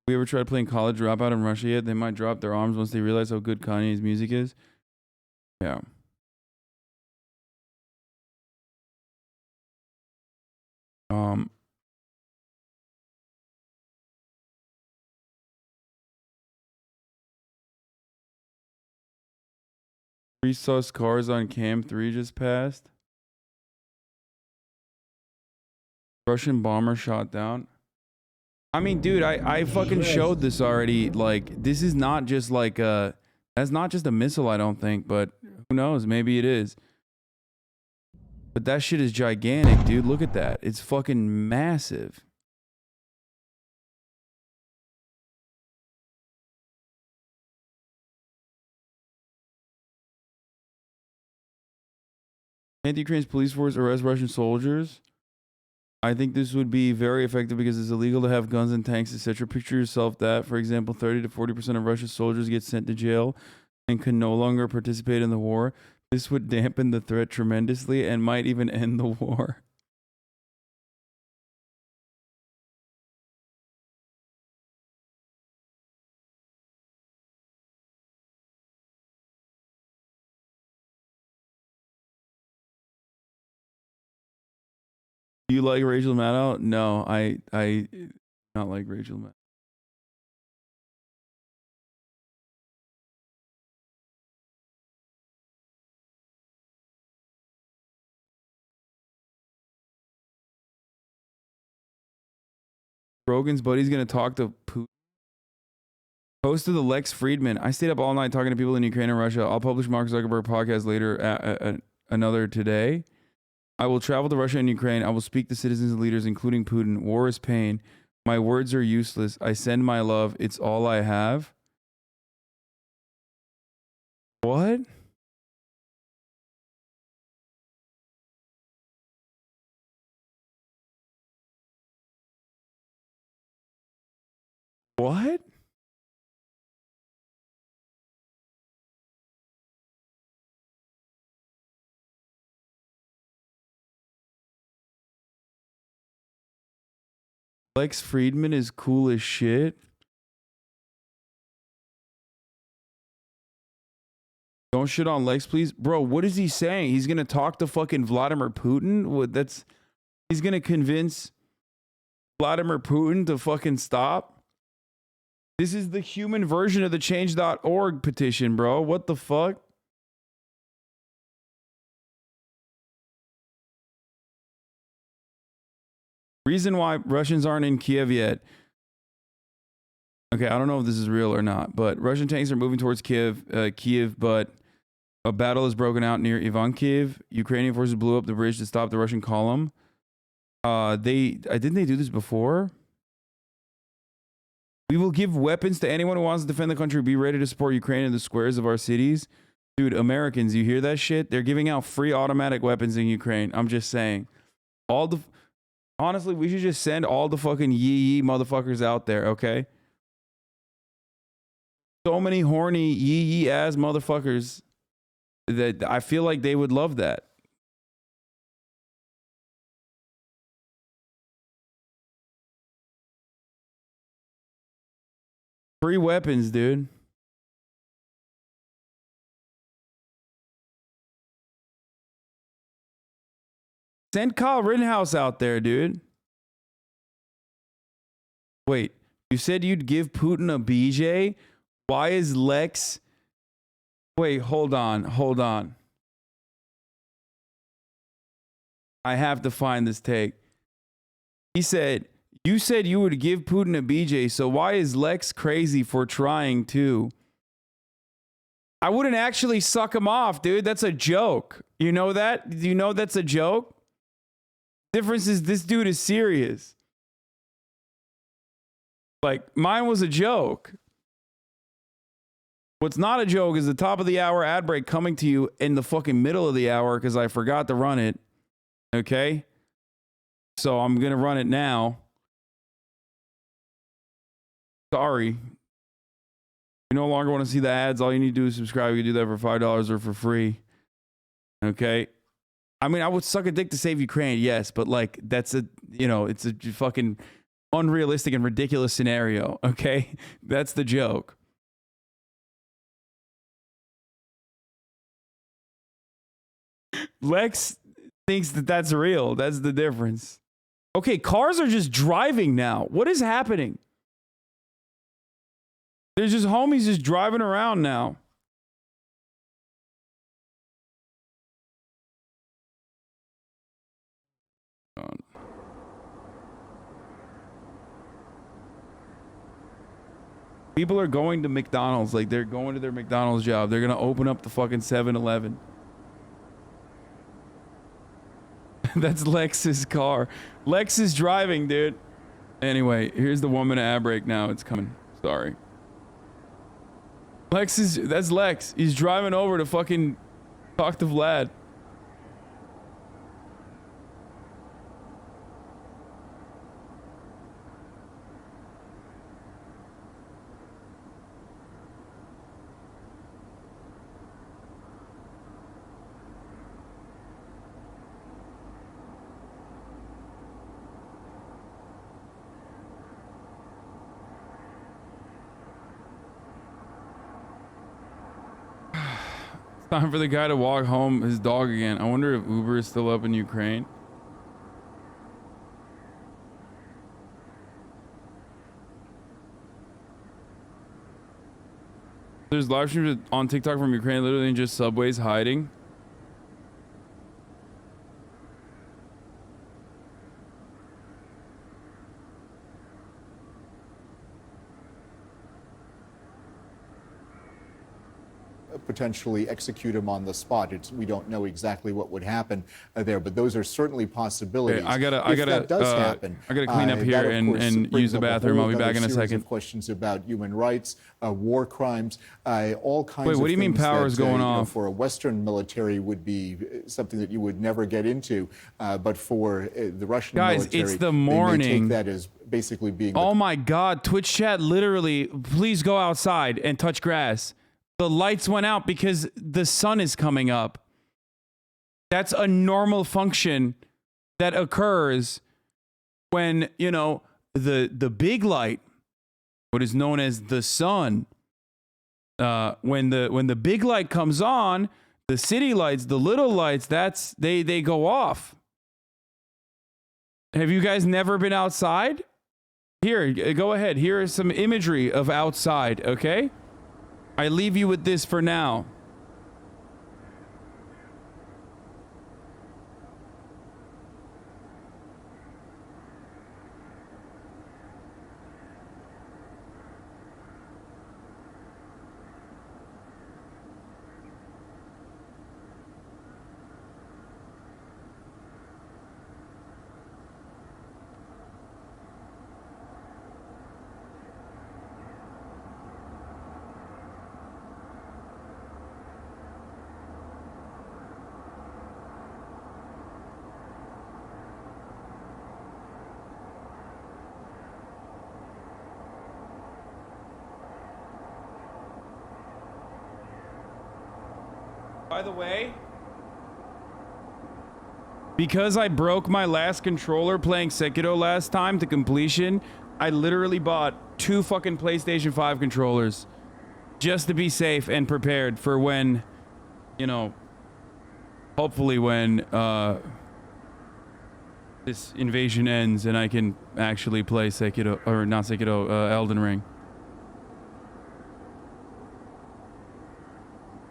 We ever tried playing College Dropout in Russia yet? They might drop their arms once they realize how good Kanye's music is. Yeah. Three sus cars on Cam 3 just passed. Russian bomber shot down. I mean, dude, I fucking showed this already. Like, this is not just like a... That's not just a missile, I don't think. But who knows? Maybe it is. But that shit is gigantic, dude. Look at that. It's fucking massive. Anti-Ukraine's police force arrest Russian soldiers. I think this would be very effective because it's illegal to have guns and tanks, etc. Picture yourself that, for example, 30 to 40% of Russia's soldiers get sent to jail and can no longer participate in the war. This would dampen the threat tremendously and might even end the war. Do you like Rachel Maddow? No, I not like Rachel Maddow. Rogan's buddy's gonna talk to Putin. Host of the Lex Friedman. I stayed up all night talking to people in Ukraine and Russia. I'll publish Mark Zuckerberg podcast later, another today. I will travel to Russia and Ukraine. I will speak to citizens and leaders, including Putin. War is pain. My words are useless. I send my love. It's all I have. What? What? Lex Friedman is cool as shit. Don't shit on Lex, please. Bro, what is he saying? He's going to talk to fucking Vladimir Putin? He's going to convince Vladimir Putin to fucking stop? This is the human version of the change.org petition, bro. What the fuck? Reason why Russians aren't in Kiev yet. Okay, I don't know if this is real or not, but Russian tanks are moving towards Kiev, but a battle has broken out near Ivankiv. Ukrainian forces blew up the bridge to stop the Russian column. Didn't they do this before? We will give weapons to anyone who wants to defend the country. Be ready to support Ukraine in the squares of our cities. Dude, Americans, you hear that shit? They're giving out free automatic weapons in Ukraine. I'm just saying. Honestly, we should just send all the fucking yee motherfuckers out there, okay? So many horny yee ass motherfuckers that I feel like they would love that. Free weapons, dude. Send Kyle Rittenhouse out there, dude. Wait, you said you'd give Putin a BJ? Why is Lex... Wait, hold on. I have to find this take. He said, you said you would give Putin a BJ, so why is Lex crazy for trying to? I wouldn't actually suck him off, dude. That's a joke. You know that? Do you know that's a joke? Difference is this dude is serious. Like, mine was a joke. What's not a joke is the top of the hour ad break coming to you in the fucking middle of the hour because I forgot to run it. Okay? So I'm going to run it now. Sorry. You no longer want to see the ads. All you need to do is subscribe. You can do that for $5 or for free. Okay? I mean, I would suck a dick to save Ukraine, yes, but like, that's a, it's a fucking unrealistic and ridiculous scenario. Okay? That's the joke. Lex thinks that that's real. That's the difference. Okay, cars are just driving now. What is happening? There's just homies just driving around now. People are going to McDonald's. Like, they're going to their McDonald's job. They're going to open up the fucking 7-Eleven. That's Lex's car. Lex is driving, dude. Anyway, here's the 1 minute ad break now. It's coming. Sorry. That's Lex. He's driving over to fucking talk to Vlad. Time for the guy to walk home his dog again. I wonder if Uber is still up in Ukraine. There's live streams on TikTok from Ukraine, literally in just subways hiding. Potentially execute him on the spot. We don't know exactly what would happen there, but those are certainly possibilities. Hey, I gotta clean up here and use the bathroom. I'll be back in a second. Questions about human rights, war crimes, all kinds. Wait, what do you mean power is going off? For a Western military would be something that you would never get into, but for the Russian military, it's the morning. They may take that as basically being. Oh my God! Twitch chat, literally, please go outside and touch grass. The lights went out because the sun is coming up. That's a normal function that occurs when, the big light, what is known as the sun, when the big light comes on, the city lights, the little lights, they go off. Have you guys never been outside? Here, go ahead. Here is some imagery of outside, okay? I leave you with this for now. By the way, because I broke my last controller playing Sekiro last time to completion, I literally bought 2 fucking PlayStation 5 controllers just to be safe and prepared for when, you know, hopefully when this invasion ends and I can actually play Sekiro, or not Sekiro, Elden Ring.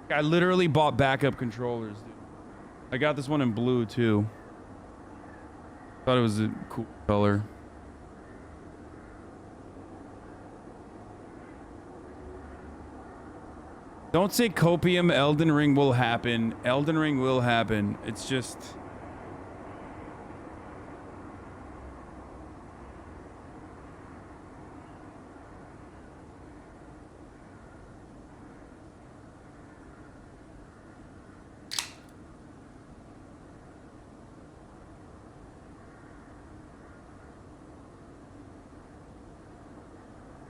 I literally bought backup controllers, dude. I got this one in blue too. Thought it was a cool color. Don't say copium. Elden Ring will happen. Elden Ring will happen. It's just...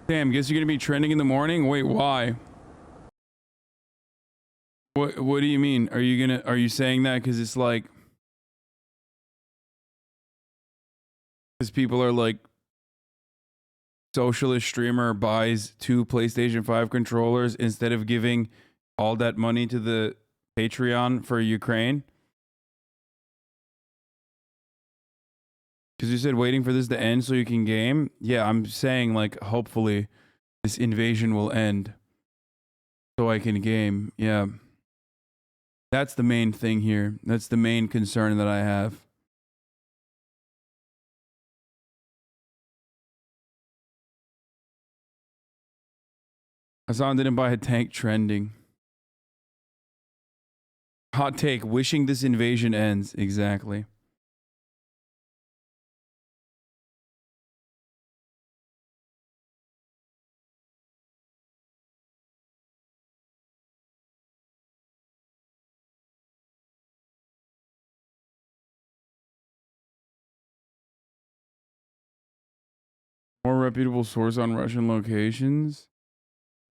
Damn, guess you're gonna be trending in the morning? Wait, why? What do you mean? Are you saying that because it's like, because people are like, socialist streamer buys 2 PlayStation 5 controllers instead of giving all that money to the Patreon for Ukraine? Because you said waiting for this to end so you can game? Yeah, I'm saying like hopefully this invasion will end so I can game. Yeah. That's the main thing here. That's the main concern that I have. Hasan didn't buy a tank trending. Hot take, wishing this invasion ends. Exactly. More reputable source on Russian locations.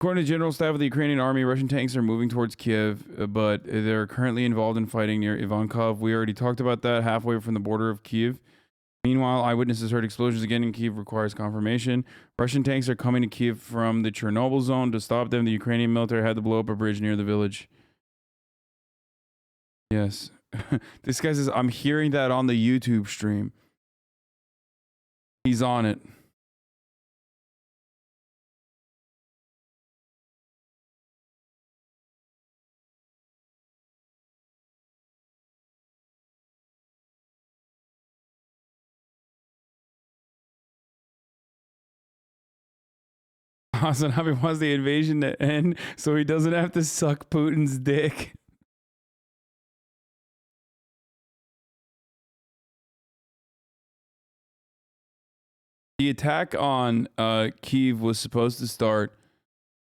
According to General Staff of the Ukrainian Army, Russian tanks are moving towards Kiev, but they're currently involved in fighting near Ivankov. We already talked about that, halfway from the border of Kiev. Meanwhile, eyewitnesses heard explosions again in Kiev, requires confirmation. Russian tanks are coming to Kiev from the Chernobyl zone. To stop them, the Ukrainian military had to blow up a bridge near the village. Yes. This guy says, I'm hearing that on the YouTube stream. He's on it. Hasanabi wants the invasion to end so he doesn't have to suck Putin's dick. The attack on Kyiv was supposed to start,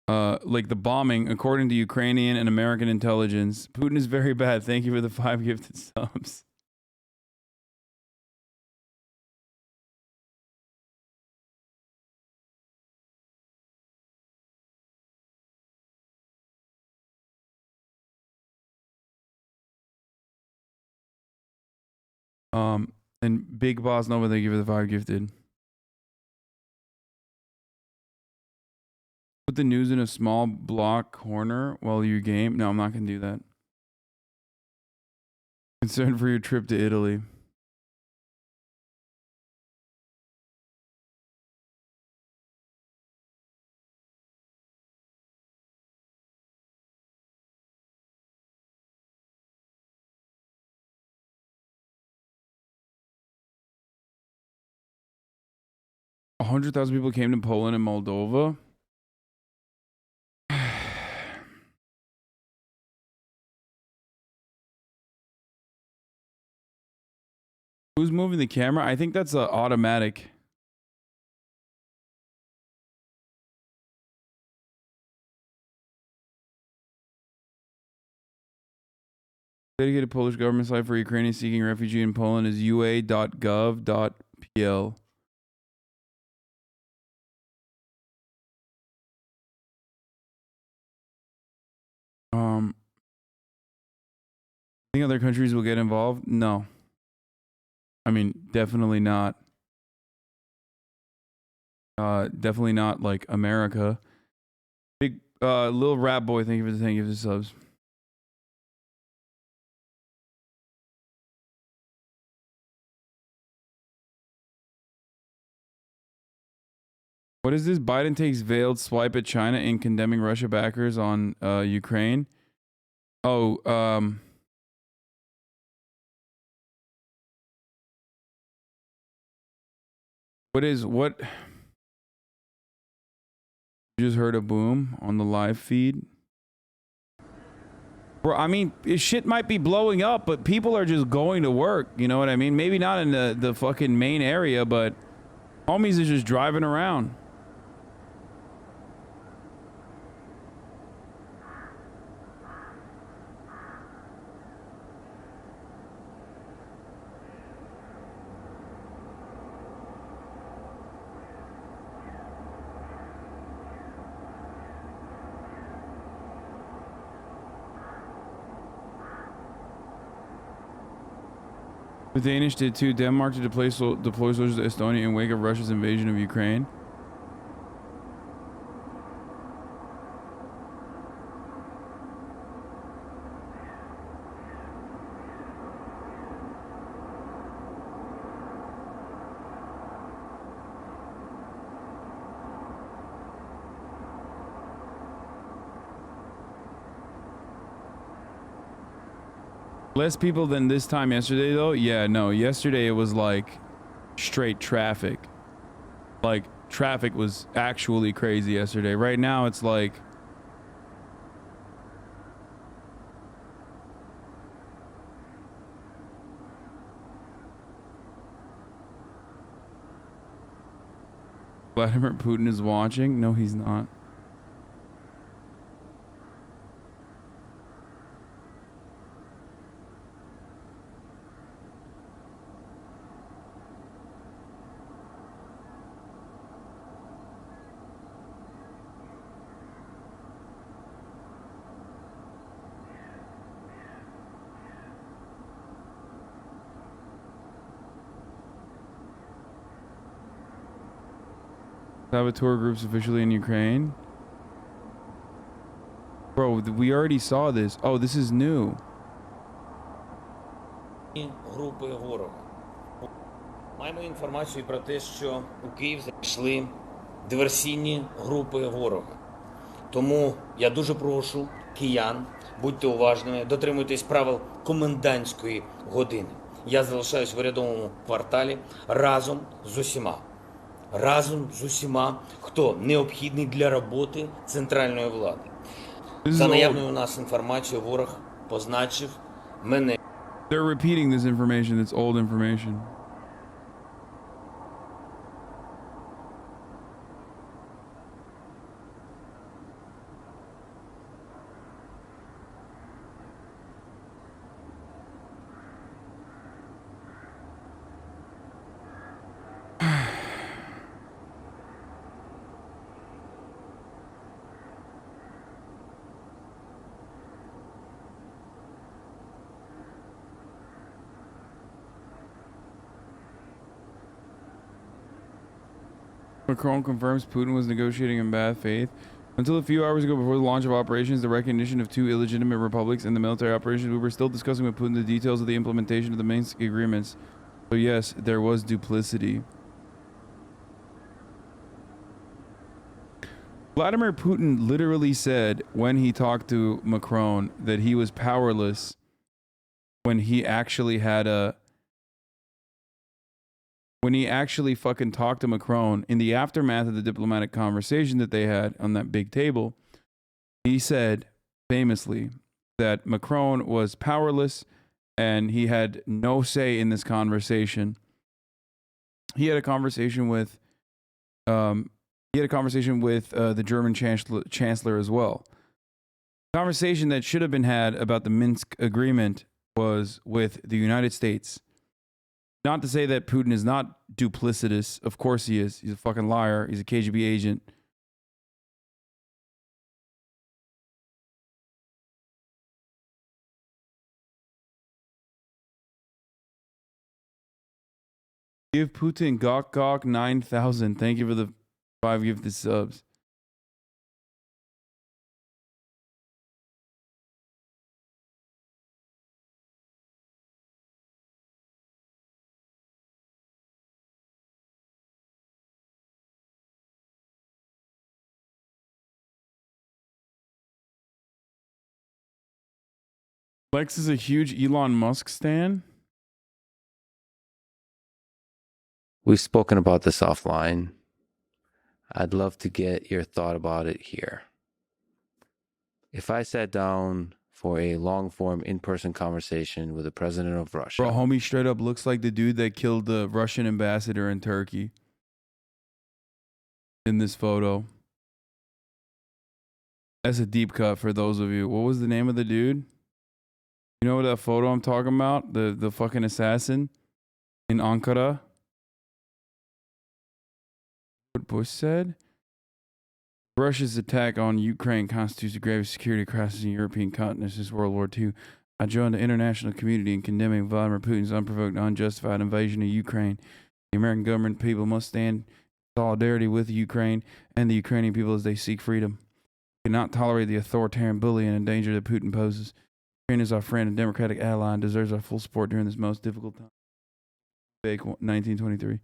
like the bombing, according to Ukrainian and American intelligence. Putin is very bad. Thank you for the 5 gifted subs. And Big Boss Nova, thank you for the 5 gifted. Put the news in a small block corner while you game. No, I'm not gonna do that. Concerned for your trip to Italy. A 100,000 people came to Poland and Moldova. Who's moving the camera? I think that's automatic. Dedicated Polish government site for Ukrainians seeking refugee in Poland is ua.gov.pl. Think other countries will get involved? No. I mean, definitely not. Definitely not like America. Big little rat boy, thank you for the subs. What is this? Biden takes veiled swipe at China in condemning Russia backers on Ukraine. Oh, what? You just heard a boom on the live feed. Bro, I mean, shit might be blowing up, but people are just going to work. You know what I mean? Maybe not in the fucking main area, but homies is just driving around. The Danish did too. Denmark to deploy soldiers to Estonia in wake of Russia's invasion of Ukraine. Less people than this time yesterday, though. Yeah, no. Yesterday it was like straight traffic. Like traffic was actually crazy yesterday. Right now it's like Vladimir Putin is watching. No, he's not. Saboteur groups officially in Ukraine. Bro, we already saw this. Oh, this is new. Групи ворога. Маємо інформацію про те, що у Київ зайшли диверсійні групи ворога. Тому я дуже прошу киян, будьте уважними, дотримуйтесь правил комендантської години. Я залишаюсь в урядовому кварталі разом з усіма. Разом з усіма, хто необхідний для роботи центральної влади. За наявною у нас інформацією, ворог позначив мене. They're repeating this information. It's old information. Macron confirms Putin was negotiating in bad faith. Until a few hours ago, before the launch of operations, the recognition of two illegitimate republics and the military operations, we were still discussing with Putin the details of the implementation of the Minsk agreements. So yes, there was duplicity. Vladimir Putin literally said when he talked to Macron that he was powerless when he actually had a when he actually fucking talked to Macron in the aftermath of the diplomatic conversation that they had on that big table. He said famously that Macron was powerless and he had no say in this conversation. He had a conversation with the German chancellor as well. Conversation that should have been had about the Minsk agreement was with the United States. Not to say that Putin is not duplicitous. Of course he is. He's a fucking liar. He's a KGB agent. Give Putin gawk gawk 9,000. Thank you for the 5 gifted subs. Lex is a huge Elon Musk stan. We've spoken about this offline. I'd love to get your thought about it here. If I sat down for a long-form in-person conversation with the president of Russia... Bro, homie straight up looks like the dude that killed the Russian ambassador in Turkey. In this photo. That's a deep cut for those of you. What was the name of the dude? You know what that photo I'm talking about? The fucking assassin in Ankara? What Bush said? Russia's attack on Ukraine constitutes a grave security crisis in the European continent since World War II. I join the international community in condemning Vladimir Putin's unprovoked, unjustified invasion of Ukraine. The American government and people must stand in solidarity with Ukraine and the Ukrainian people as they seek freedom. We cannot tolerate the authoritarian bullying and danger that Putin poses. Ukraine is our friend and democratic ally and deserves our full support during this most difficult time. 1923.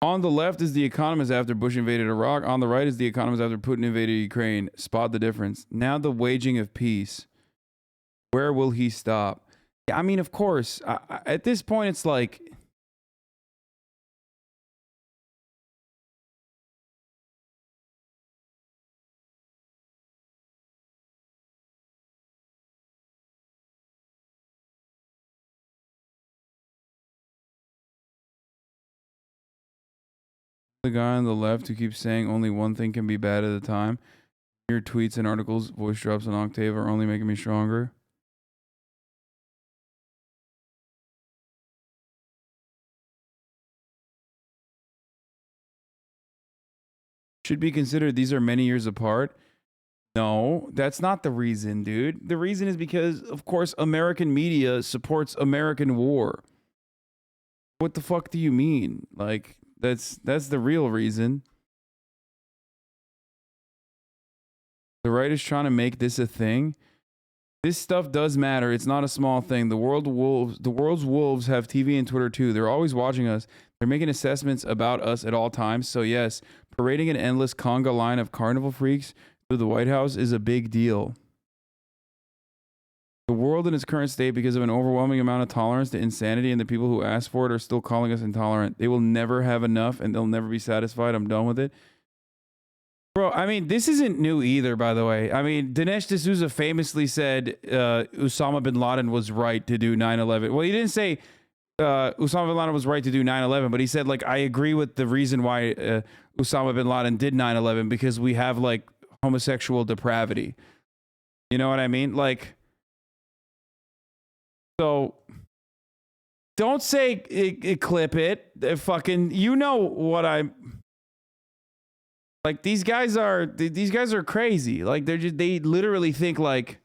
On the left is the economist after Bush invaded Iraq. On the right is the economist after Putin invaded Ukraine. Spot the difference. Now the waging of peace. Where will he stop? I mean, of course, at this point, it's like... The guy on the left who keeps saying only one thing can be bad at a time. Your tweets and articles, voice drops an octave are only making me stronger. Should be considered these are many years apart. No, that's not the reason, dude. The reason is because, of course, American media supports American war. What the fuck do you mean? Like... That's the real reason. The right is trying to make this a thing. This stuff does matter. It's not a small thing. The world's wolves have TV and Twitter too. They're always watching us. They're making assessments about us at all times. So yes, parading an endless conga line of carnival freaks through the White House is a big deal. The world in its current state, because of an overwhelming amount of tolerance to insanity, and the people who ask for it are still calling us intolerant. They will never have enough, and they'll never be satisfied. I'm done with it. Bro, I mean, this isn't new either, by the way. I mean, Dinesh D'Souza famously said Osama bin Laden was right to do 9/11. Well, he didn't say Osama bin Laden was right to do 9/11, but he said, like, I agree with the reason why Osama bin Laden did 9/11, because we have, like, homosexual depravity. You know what I mean? Like... So, don't say clip it. Fucking, you know what I'm... Like, these guys are crazy. Like, they literally think like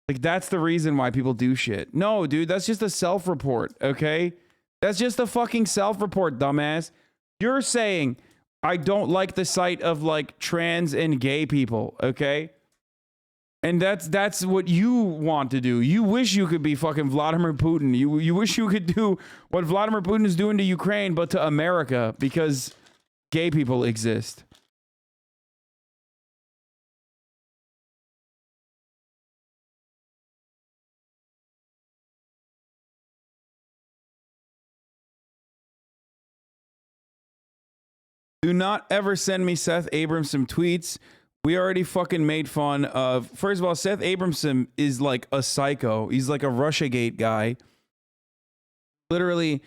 that's the reason why people do shit. No, dude, that's just a self-report, okay? That's just a fucking self-report, dumbass. You're saying, I don't like the sight of, like, trans and gay people, okay? And that's what you want to do. You wish you could be fucking Vladimir Putin. You wish you could do what Vladimir Putin is doing to Ukraine, but to America, because gay people exist. Do not ever send me Seth Abramson tweets. We already fucking made fun of... First of all, Seth Abramson is like a psycho. He's like a Russiagate guy. Literally,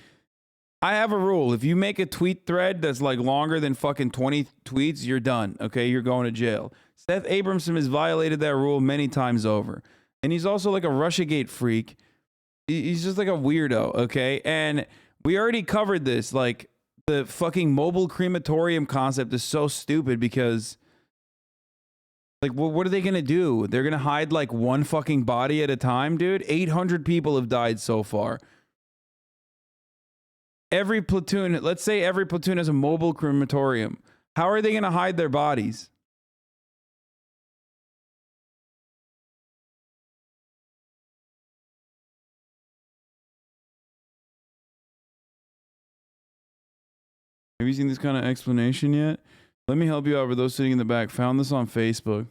I have a rule. If you make a tweet thread that's like longer than fucking 20 tweets, you're done. Okay, you're going to jail. Seth Abramson has violated that rule many times over. And he's also like a Russiagate freak. He's just like a weirdo, okay? And we already covered this. Like, the fucking mobile crematorium concept is so stupid because, like, what are they going to do? They're going to hide like one fucking body at a time, dude? 800 people have died so far. Every platoon, let's say every platoon has a mobile crematorium. How are they going to hide their bodies? Have you seen this kind of explanation yet? Let me help you out for those sitting in the back. Found this on Facebook.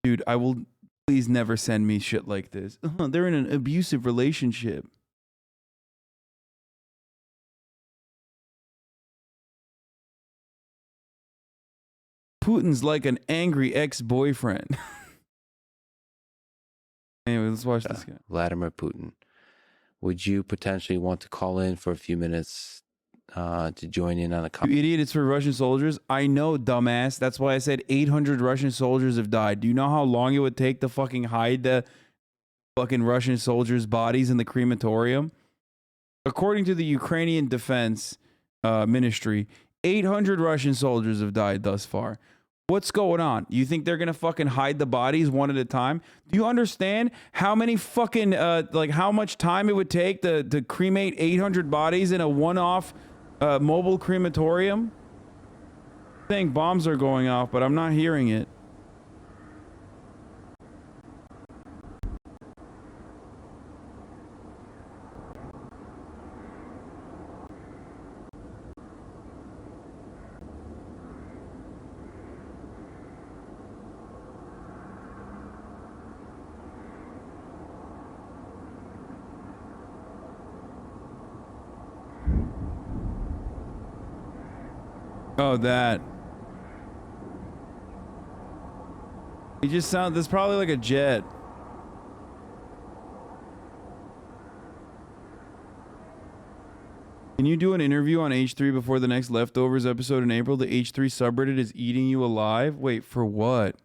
Dude, I will... Please never send me shit like this. They're in an abusive relationship. Putin's like an angry ex-boyfriend. Anyway, let's watch this guy. Vladimir Putin. Would you potentially want to call in for a few minutes to join in on a You idiot, it's for Russian soldiers. I know, dumbass. That's why I said 800 Russian soldiers have died. Do you know how long it would take to fucking hide the fucking Russian soldiers' bodies in the crematorium? According to the Ukrainian Defense Ministry, 800 Russian soldiers have died thus far. What's going on? You think they're gonna fucking hide the bodies one at a time? Do you understand how many fucking like how much time it would take to cremate 800 bodies in a one-off mobile crematorium? I think bombs are going off, but I'm not hearing it. Oh, that. He just sounds, that's probably like a jet. Can you do an interview on H3 before the next Leftovers episode in April? The H3 subreddit is eating you alive? Wait, for what?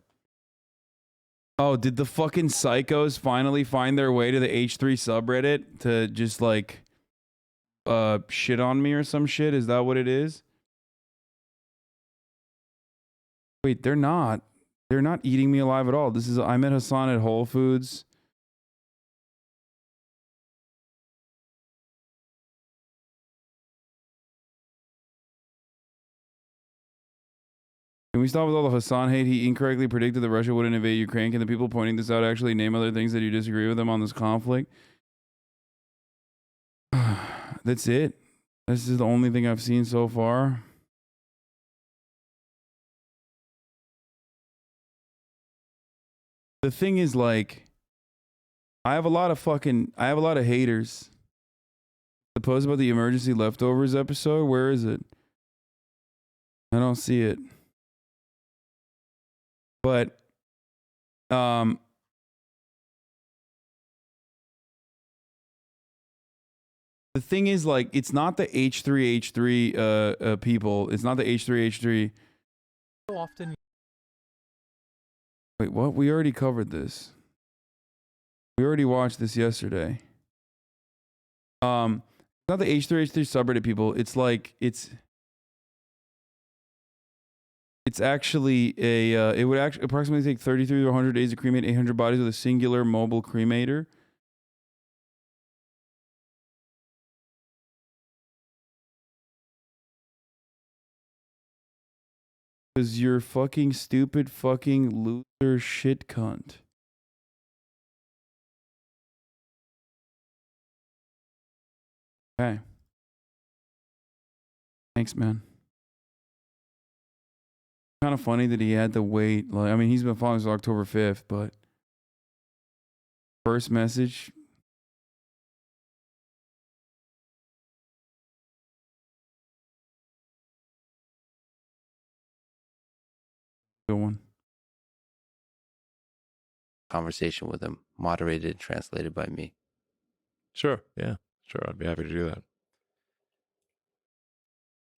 Oh, did the fucking psychos finally find their way to the H3 subreddit to just like shit on me or some shit? Is that what it is? Wait, they're not. They're not eating me alive at all. This is, I met Hasan at Whole Foods. Can we stop with all the Hasan hate? He incorrectly predicted that Russia would invade Ukraine. Can the people pointing this out actually name other things that you disagree with them on this conflict? That's it. This is the only thing I've seen so far. The thing is, like, I have a lot of haters. The post about the emergency leftovers episode, where is it? I don't see it. But, the thing is, like, it's not the H3H3 people. It's not the H3H3. So often. Wait, what? We already covered this. We already watched this yesterday. It's not the H3H3 subreddit people. It's like, it's actually a, it would actually approximately take 33 to 100 days to cremate 800 bodies with a singular mobile cremator. Because you're fucking stupid fucking loser shit cunt. Okay. Thanks, man. Kind of funny that he had to wait. Like, I mean, he's been following since October 5th, but first message. Good one. Conversation with him, moderated and translated by me. Sure. Yeah. Sure. I'd be happy to do that.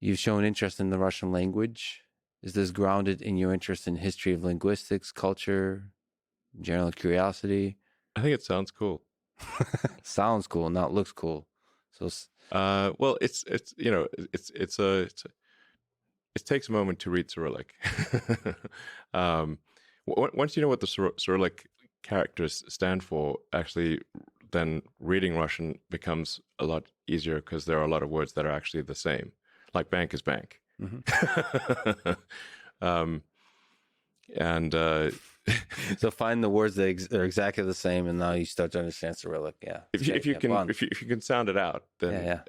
You've shown interest in the Russian language. Is this grounded in your interest in history of linguistics, culture, general curiosity? I think it sounds cool. Sounds cool, not looks cool. So, well, it takes a moment to read Cyrillic. Once you know what the Cyrillic characters stand for, actually, then reading Russian becomes a lot easier because there are a lot of words that are actually the same. Like bank is bank. So find the words that are exactly the same, and now you start to understand Cyrillic. Yeah. If you can sound it out, then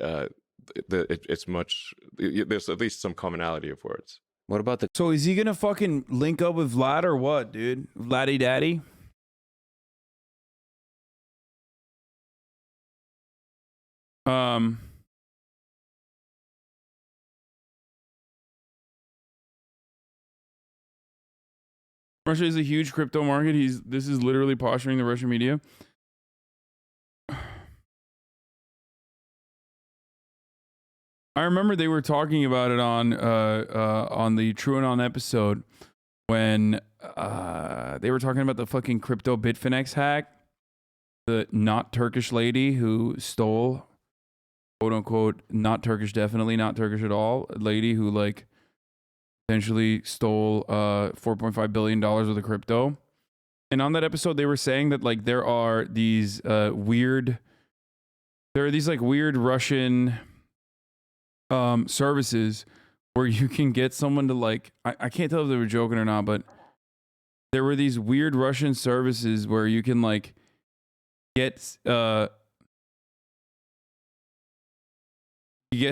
it's much. There's at least some commonality of words. What about the? So is he gonna fucking link up with Vlad or what, dude? Vladdy Daddy? Russia is a huge crypto market. This is literally posturing the Russian media. I remember they were talking about it on the TrueAnon episode when they were talking about the fucking crypto Bitfinex hack, the not Turkish lady who stole, quote unquote, not Turkish, definitely not Turkish at all, lady who like essentially stole $4.5 billion worth of crypto. And on that episode, they were saying that like there are these weird Russian services where you can get someone to like, I can't tell if they were joking or not, but there were these weird Russian services where you can like get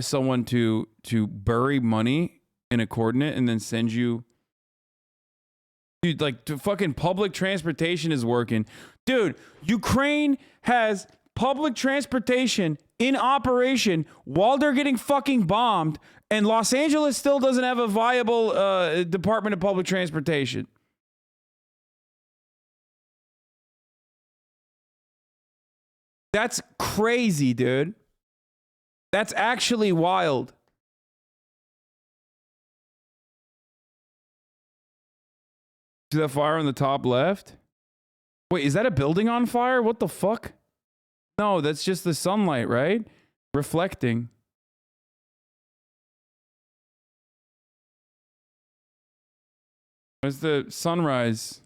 someone to bury money in a coordinate and then send you, dude, like fucking public transportation is working. Dude, Ukraine has public transportation in operation while they're getting fucking bombed, and Los Angeles still doesn't have a viable Department of Public Transportation. That's crazy, dude. That's actually wild. See that fire on the top left? Wait, is that a building on fire? What the fuck? No, that's just the sunlight, right? Reflecting. Where's the sunrise?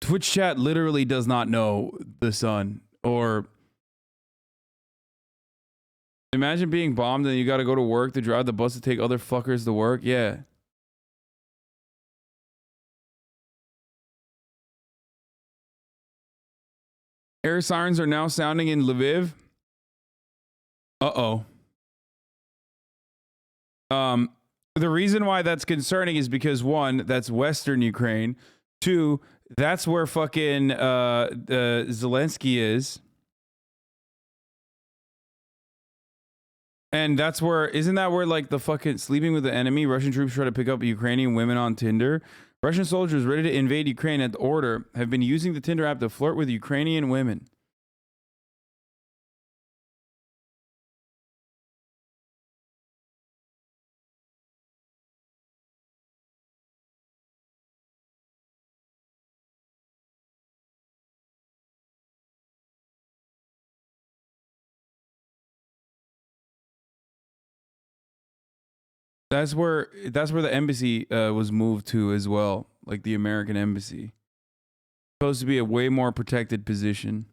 Twitch chat literally does not know the sun. Or imagine being bombed and you got to go to work to drive the bus to take other fuckers to work. Yeah. Air sirens are now sounding in Lviv. Uh-oh. The reason why that's concerning is because one, that's Western Ukraine. Two, that's where fucking Zelensky is. And that's where, isn't that where like the fucking sleeping with the enemy, Russian troops try to pick up Ukrainian women on Tinder? Russian soldiers ready to invade Ukraine at the order have been using the Tinder app to flirt with Ukrainian women. That's where the embassy was moved to as well, like the American embassy. Supposed to be a way more protected position.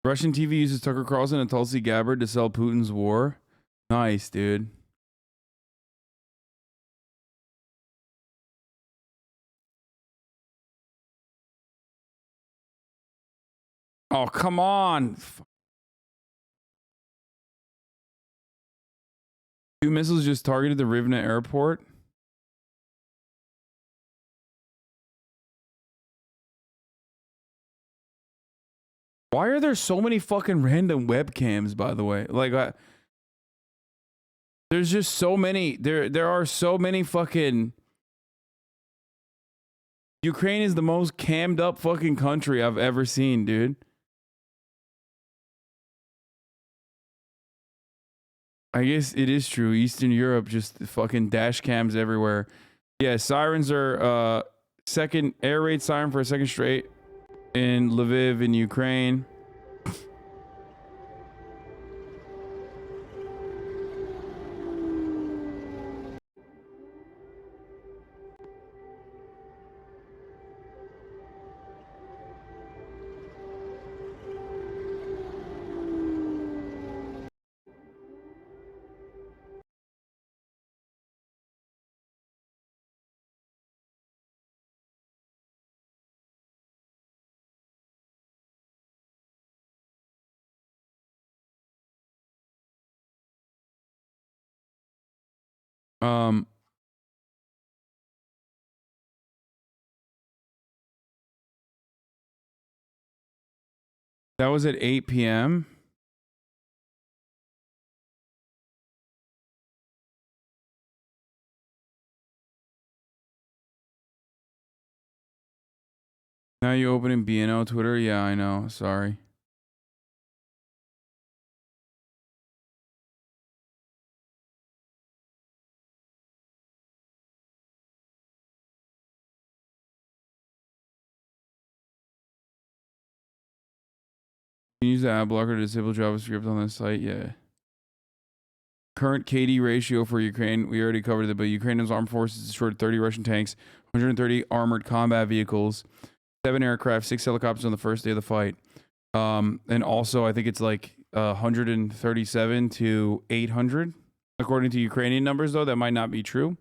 Russian TV uses Tucker Carlson and Tulsi Gabbard to sell Putin's war. Nice, dude. Oh, come on. Two missiles just targeted the Rivne airport. Why are there so many fucking random webcams, by the way? Like, there's just so many. There are so many fucking Ukraine is the most cammed up fucking country I've ever seen, dude. I guess it is true. Eastern Europe, just fucking dash cams everywhere. Yeah, sirens are second air raid siren for a second straight in Lviv in Ukraine. That was at 8 p.m. Now you opening BNO Twitter? Yeah, I know. Sorry. You can use the ad blocker to disable JavaScript on this site. Yeah. Current KD ratio for Ukraine. We already covered it, but Ukraine's armed forces destroyed 30 Russian tanks, 130 armored combat vehicles, 7 aircraft, 6 helicopters on the first day of the fight. And also, I think it's like 137 to 800. According to Ukrainian numbers, though, that might not be true.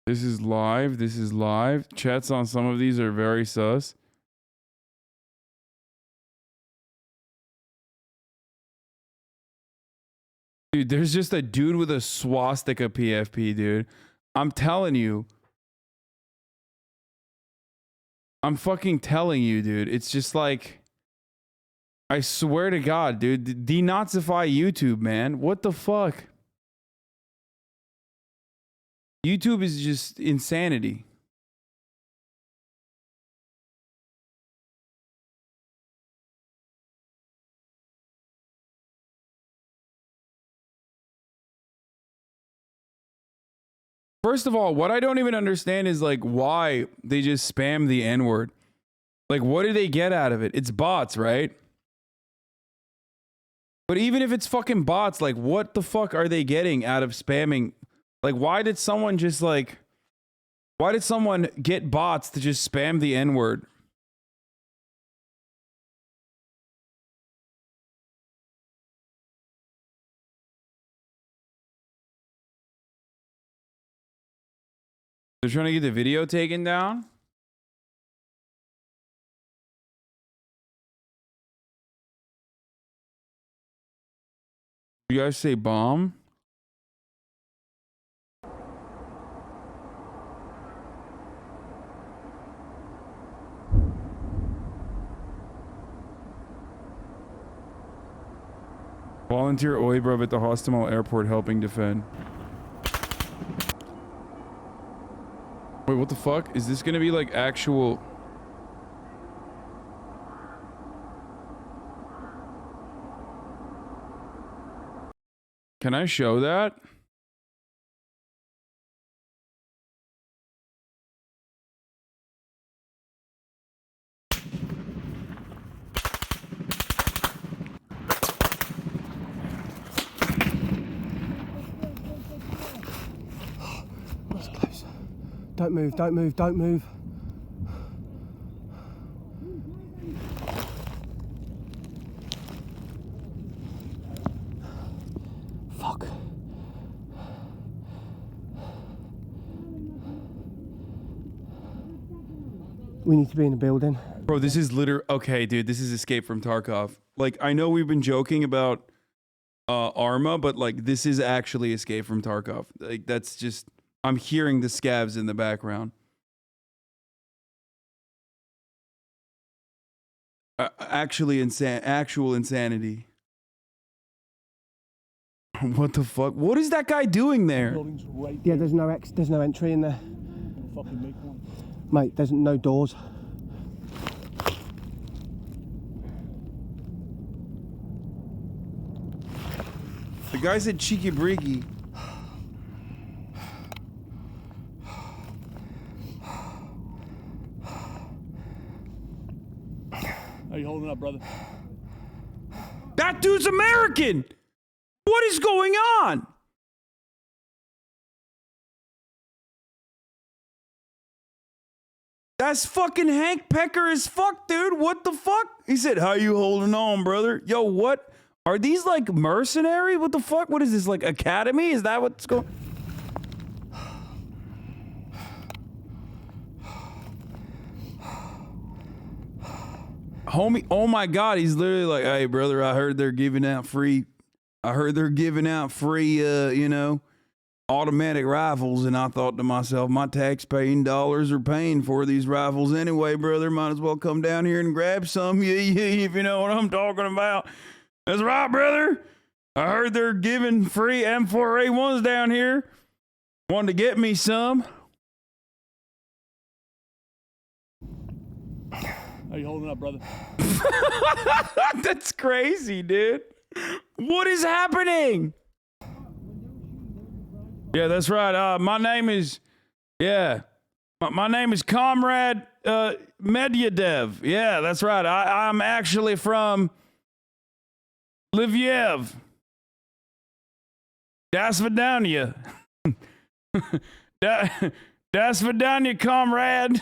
This is live. This is live. Chats on some of these are very sus. Dude, there's just a dude with a swastika PFP, dude. I'm telling you. I'm fucking telling you, dude. It's just like, I swear to God, dude. Denazify YouTube, man. What the fuck? YouTube is just insanity. First of all, what I don't even understand is like why they just spam the N-word. Like, what do they get out of it? It's bots, right? But even if it's fucking bots, like, what the fuck are they getting out of spamming? Like, why did someone just like, why did someone get bots to just spam the N-word? They're trying to get the video taken down? You guys say bomb? Volunteer Oibrov at the Hostomel airport helping defend. Wait, what the fuck? Is this gonna be like actual... Can I show that? That's close. Don't move, don't move, don't move. Fuck. We need to be in the building. Bro, this is literally... Okay, dude, this is Escape from Tarkov. Like, I know we've been joking about Arma, but like, this is actually Escape from Tarkov. Like, that's just... I'm hearing the scavs in the background. Actual insanity. What the fuck? What is that guy doing there? Yeah, there's no entry in there. Mate, there's no doors. The guy said cheeky breaky. How you holding up, brother? That dude's American! What is going on? That's fucking Hank Pecker as fuck, dude. What the fuck? He said, how you holding on, brother? Yo, what? Are these like mercenary? What the fuck? What is this, like academy? Is that what's going? Homie, oh my God, he's literally like, hey, brother, I heard they're giving out free, you know, automatic rifles. And I thought to myself, my tax-paying dollars are paying for these rifles anyway, brother. Might as well come down here and grab some, if you know what I'm talking about. That's right, brother. I heard they're giving free M4A1s down here. Wanted to get me some. How you holding up, brother? That's crazy, dude. What is happening? Yeah, that's right. My name is Comrade Medvedev. Yeah, that's right. I'm actually from Lvov. Das Vidanya. Das Vidanya, comrade.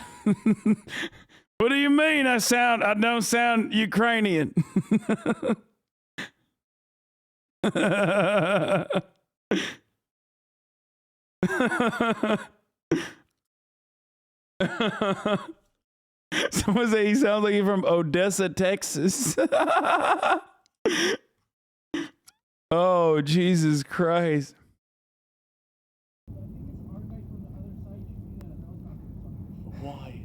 What do you mean I don't sound Ukrainian? Someone say he sounds like he's from Odessa, Texas. Oh, Jesus Christ. Why?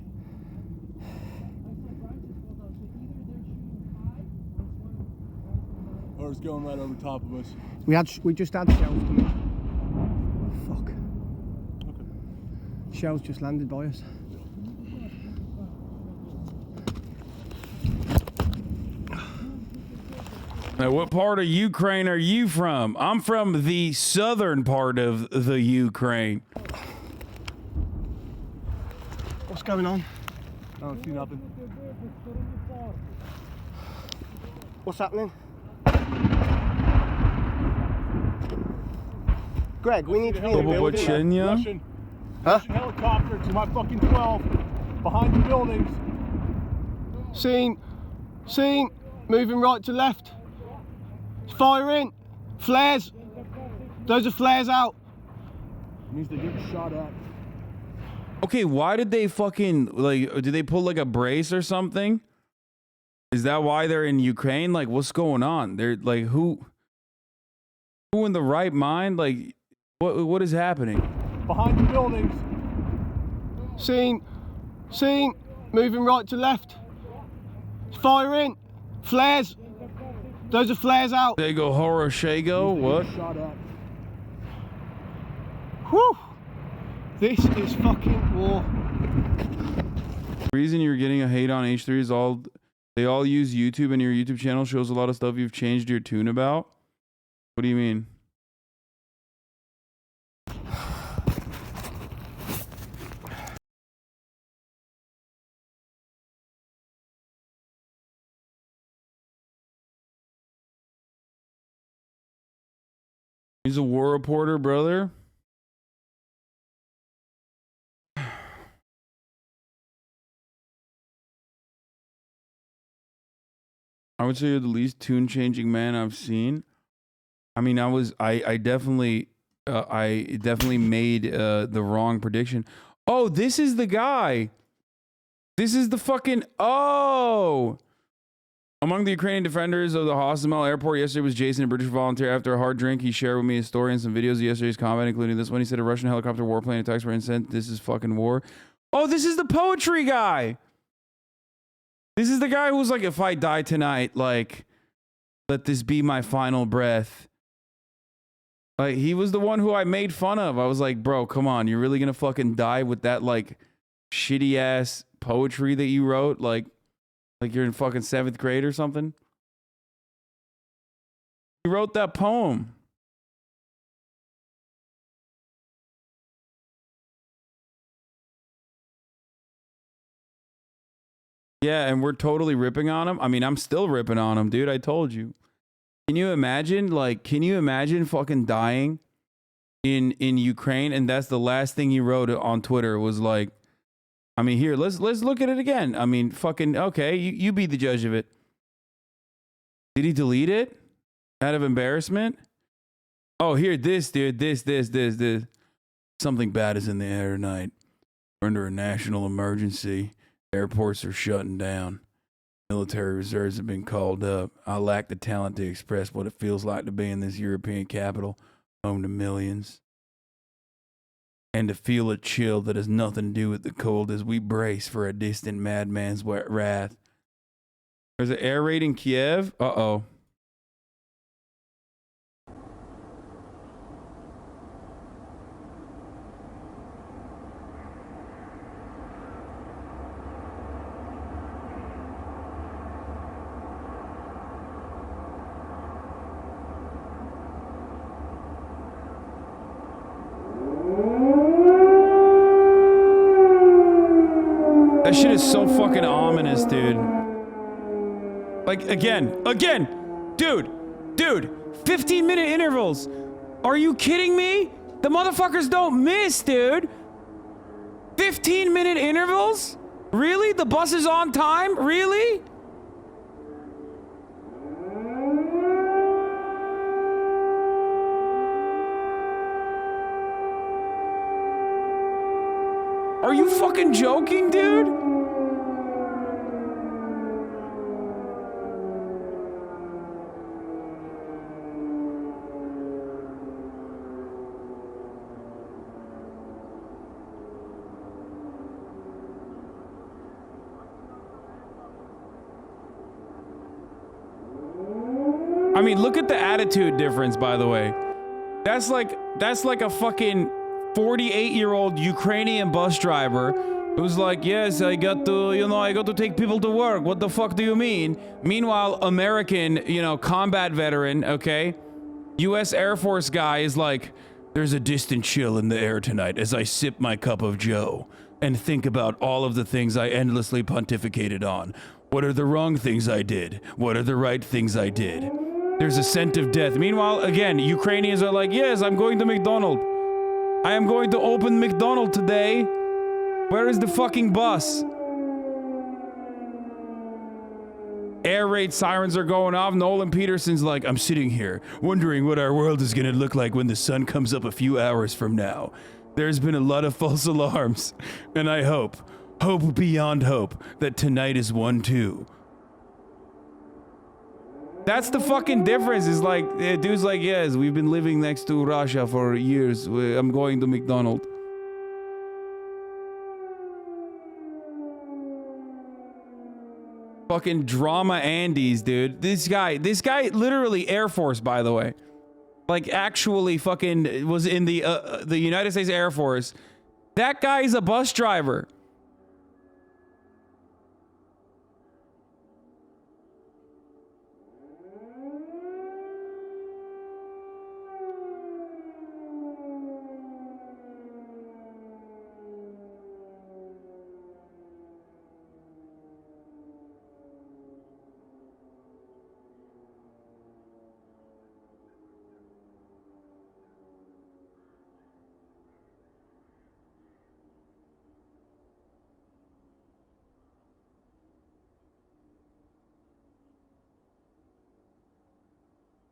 Or it's going right over top of us. We just had shells come in. Fuck. Okay. Shells just landed by us. Now, what part of Ukraine are you from? I'm from the southern part of the Ukraine. What's going on? I don't see nothing. What's happening? Greg, we need to be in the building. Russian helicopter to my fucking 12 behind the buildings. Seen. Moving right to left. Firing. Flares. Those are flares out. Means they're getting shot at. Okay, why did they fucking, like, did they pull like a brace or something? Is that why they're in Ukraine? Like, what's going on? They're like, who in the right mind? Like, what is happening? Behind the buildings. Seen. Moving right to left. Firing. Flares. Those are flares out. They go Horoshago. What? Whew. This is fucking war. The reason you're getting a hate on H3 is they all use YouTube, and your YouTube channel shows a lot of stuff you've changed your tune about. What do you mean? He's a war reporter, brother. I would say you're the least tune-changing man I've seen. I mean, I definitely made the wrong prediction. Oh, this is the guy. This is the fucking, oh. Among the Ukrainian defenders of the Hasanabi airport yesterday was Jason, a British volunteer. After a hard drink, he shared with me a story and some videos of yesterday's combat, including this one. He said a Russian helicopter warplane attacks were instant. This is fucking war. Oh, this is the poetry guy. This is the guy who's like, if I die tonight, like, let this be my final breath. Like, he was the one who I made fun of. I was like, bro, come on. You're really gonna fucking die with that, like, shitty ass poetry that you wrote? Like you're in fucking 7th grade or something? You wrote that poem. Yeah, and we're totally ripping on him. I mean, I'm still ripping on him, dude. I told you. Can you imagine? Like, can you imagine fucking dying in Ukraine? And that's the last thing you wrote on Twitter was like, I mean, here, let's look at it again. I mean, fucking, okay, you be the judge of it. Did he delete it out of embarrassment? Oh, here, this, dude, this. Something bad is in the air tonight. We're under a national emergency. Airports are shutting down. Military reserves have been called up. I lack the talent to express what it feels like to be in this European capital, home to millions. And to feel a chill that has nothing to do with the cold as we brace for a distant madman's wrath. There's an air raid in Kiev. Uh-oh. That shit is so fucking ominous, dude. Like, again, dude, 15-minute intervals. Are you kidding me? The motherfuckers don't miss, dude. 15-minute intervals? Really? The bus is on time? Really? Are you fucking joking, dude? I mean, look at the attitude difference, by the way. That's like a fucking 48-year-old Ukrainian bus driver who's like, yes, I got to take people to work. What the fuck do you mean? Meanwhile, American, combat veteran, okay, U.S. Air Force guy is like, there's a distant chill in the air tonight as I sip my cup of joe and think about all of the things I endlessly pontificated on. What are the wrong things I did? What are the right things I did? There's a scent of death. Meanwhile, again, Ukrainians are like, yes, I'm going to McDonald's. I am going to open McDonald's today. Where is the fucking bus? Air raid sirens are going off. Nolan Peterson's like, I'm sitting here wondering what our world is going to look like when the sun comes up a few hours from now. There's been a lot of false alarms, and I hope beyond hope, that tonight is one too. That's the fucking difference. Is like, dude's like, yes, we've been living next to Russia for years. I'm going to McDonald's. Fucking drama Andes, dude. This guy literally Air Force, by the way. Like, actually fucking was in the United States Air Force. That guy's a bus driver.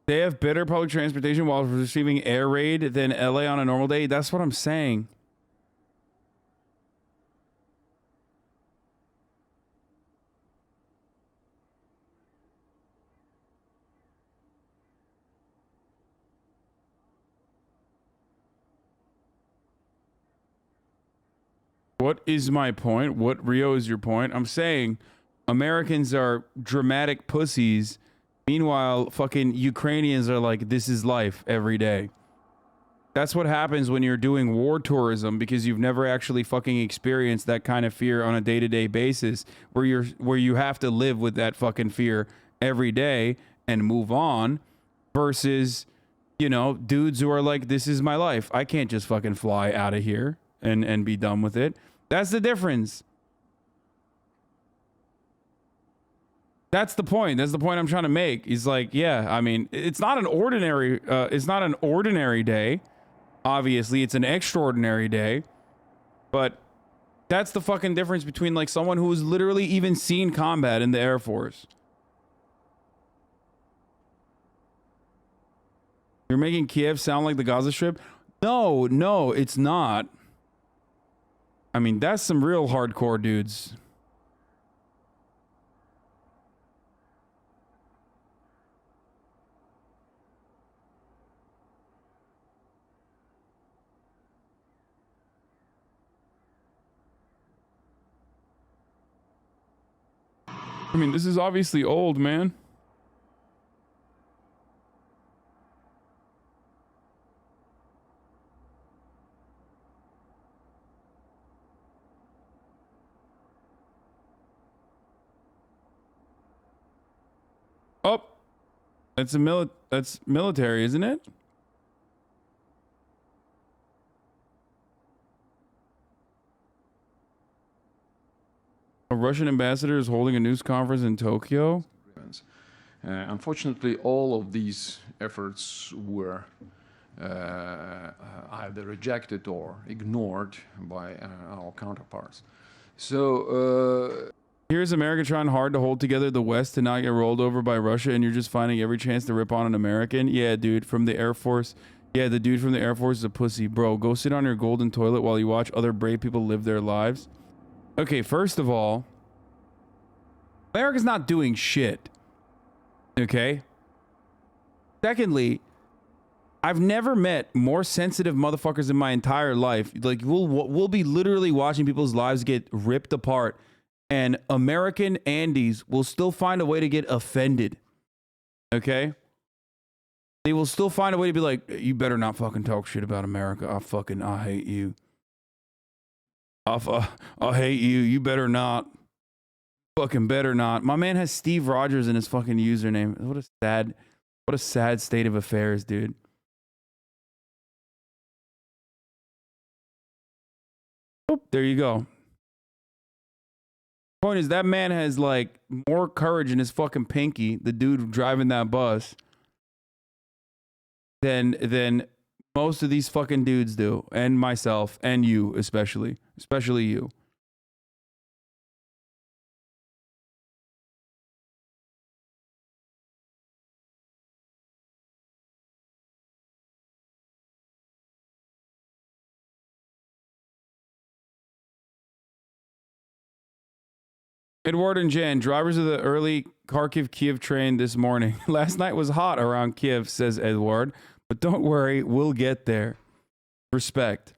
They have better public transportation while receiving air raid than LA on a normal day. That's what I'm saying. What is my point? What, Rio, is your point? I'm saying Americans are dramatic pussies. Meanwhile, fucking Ukrainians are like, this is life every day. That's what happens when you're doing war tourism, because you've never actually fucking experienced that kind of fear on a day-to-day basis, where you have to live with that fucking fear every day and move on, versus, you know, dudes who are like, this is my life. I can't just fucking fly out of here and be done with it. That's the difference. That's the point. That's the point I'm trying to make. He's like, yeah, I mean, it's not an ordinary day. Obviously, it's an extraordinary day. But that's the fucking difference between like someone who's literally even seen combat in the Air Force. You're making Kiev sound like the Gaza Strip? No, it's not. I mean, that's some real hardcore dudes. I mean, this is obviously old, man. Oh, that's military, isn't it? A Russian ambassador is holding a news conference in Tokyo. Unfortunately, all of these efforts were either rejected or ignored by our counterparts. So here's America trying hard to hold together the West to not get rolled over by Russia, and you're just finding every chance to rip on an American. Yeah, dude, from the Air Force. Yeah, the dude from the Air Force is a pussy. Bro, go sit on your golden toilet while you watch other brave people live their lives. Okay, first of all, America's not doing shit. Okay? Secondly, I've never met more sensitive motherfuckers in my entire life. Like, we'll be literally watching people's lives get ripped apart, and American Andes will still find a way to get offended. Okay? They will still find a way to be like, you better not fucking talk shit about America. I hate you. I hate you. You better not. Fucking better not. My man has Steve Rogers in his fucking username. What a sad state of affairs, dude. Oop, there you go. Point is, that man has like more courage in his fucking pinky, the dude driving that bus, than most of these fucking dudes do, and myself, and you especially you. Edward and Jan, drivers of the early Kharkiv-Kiev train this morning. Last night was hot around Kiev, says Edward, but don't worry, we'll get there. Respect.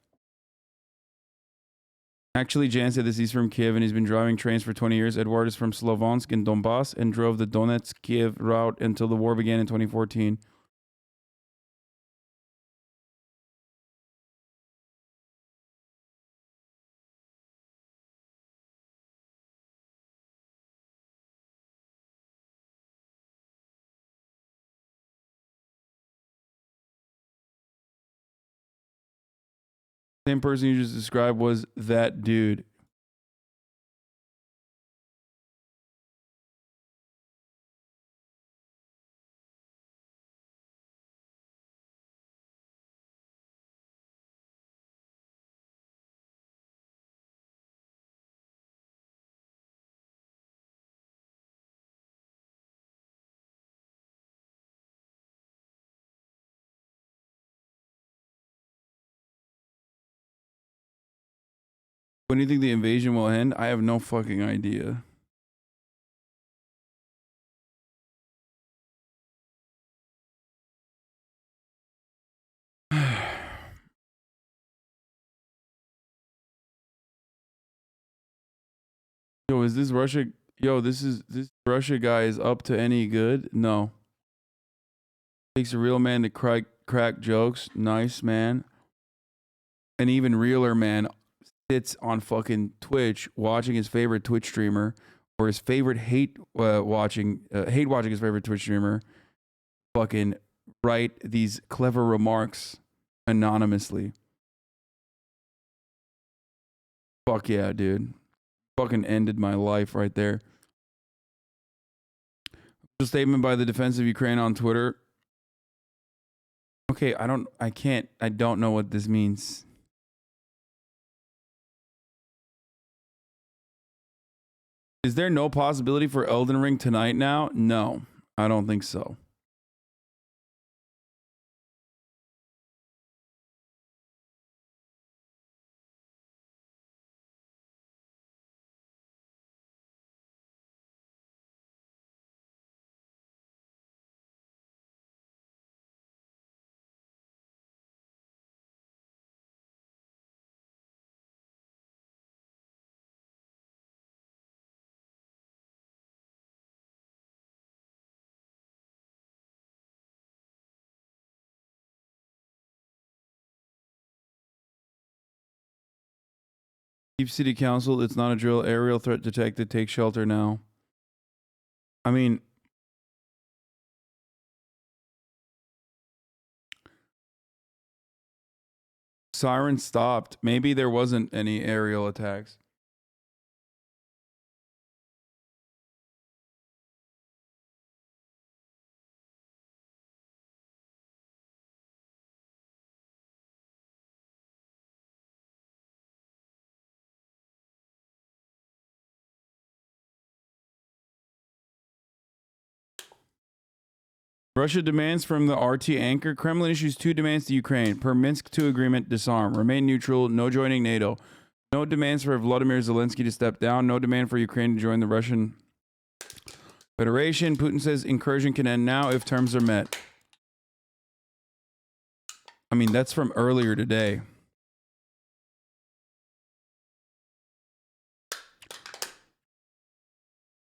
Actually, Jan said this. He's from Kiev and he's been driving trains for 20 years. Edward is from Slovansk in Donbass and drove the Donetsk-Kiev route until the war began in 2014. Same person you just described was that dude. When do you think the invasion will end? I have no fucking idea. Yo, is this Russia Yo, this Russia guy is up to any good? No. Takes a real man to crack jokes. Nice, man. An even realer man sits on fucking Twitch watching his favorite Twitch streamer or his favorite hate watching his favorite Twitch streamer fucking write these clever remarks anonymously. Fuck yeah, dude. Fucking ended my life right there. A statement by the defense of Ukraine on Twitter. Okay, I don't know what this means. Is there no possibility for Elden Ring tonight now? No, I don't think so. Keep City Council, it's not a drill. Aerial threat detected. Take shelter now. I mean, siren stopped. Maybe there wasn't any aerial attacks. Russia demands from the RT anchor. Kremlin issues 2 demands to Ukraine. Per Minsk II agreement, disarm. Remain neutral. No joining NATO. No demands for Vladimir Zelensky to step down. No demand for Ukraine to join the Russian Federation. Putin says incursion can end now if terms are met. I mean, that's from earlier today.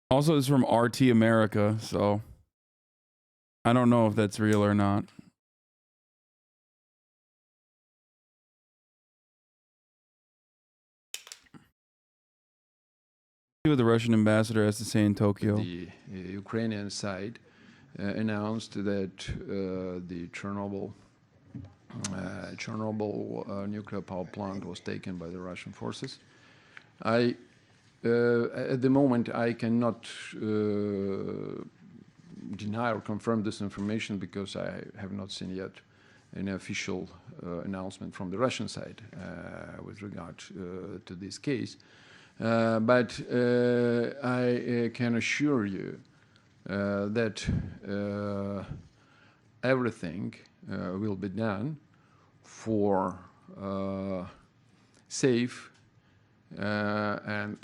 Also, it's from RT America, so I don't know if that's real or not. See what the Russian ambassador has to say in Tokyo. The Ukrainian side announced that the Chernobyl nuclear power plant was taken by the Russian forces. At the moment, I cannot deny or confirm this information because I have not seen yet an official announcement from the Russian side with regard to this case. But I can assure you that everything will be done for safe and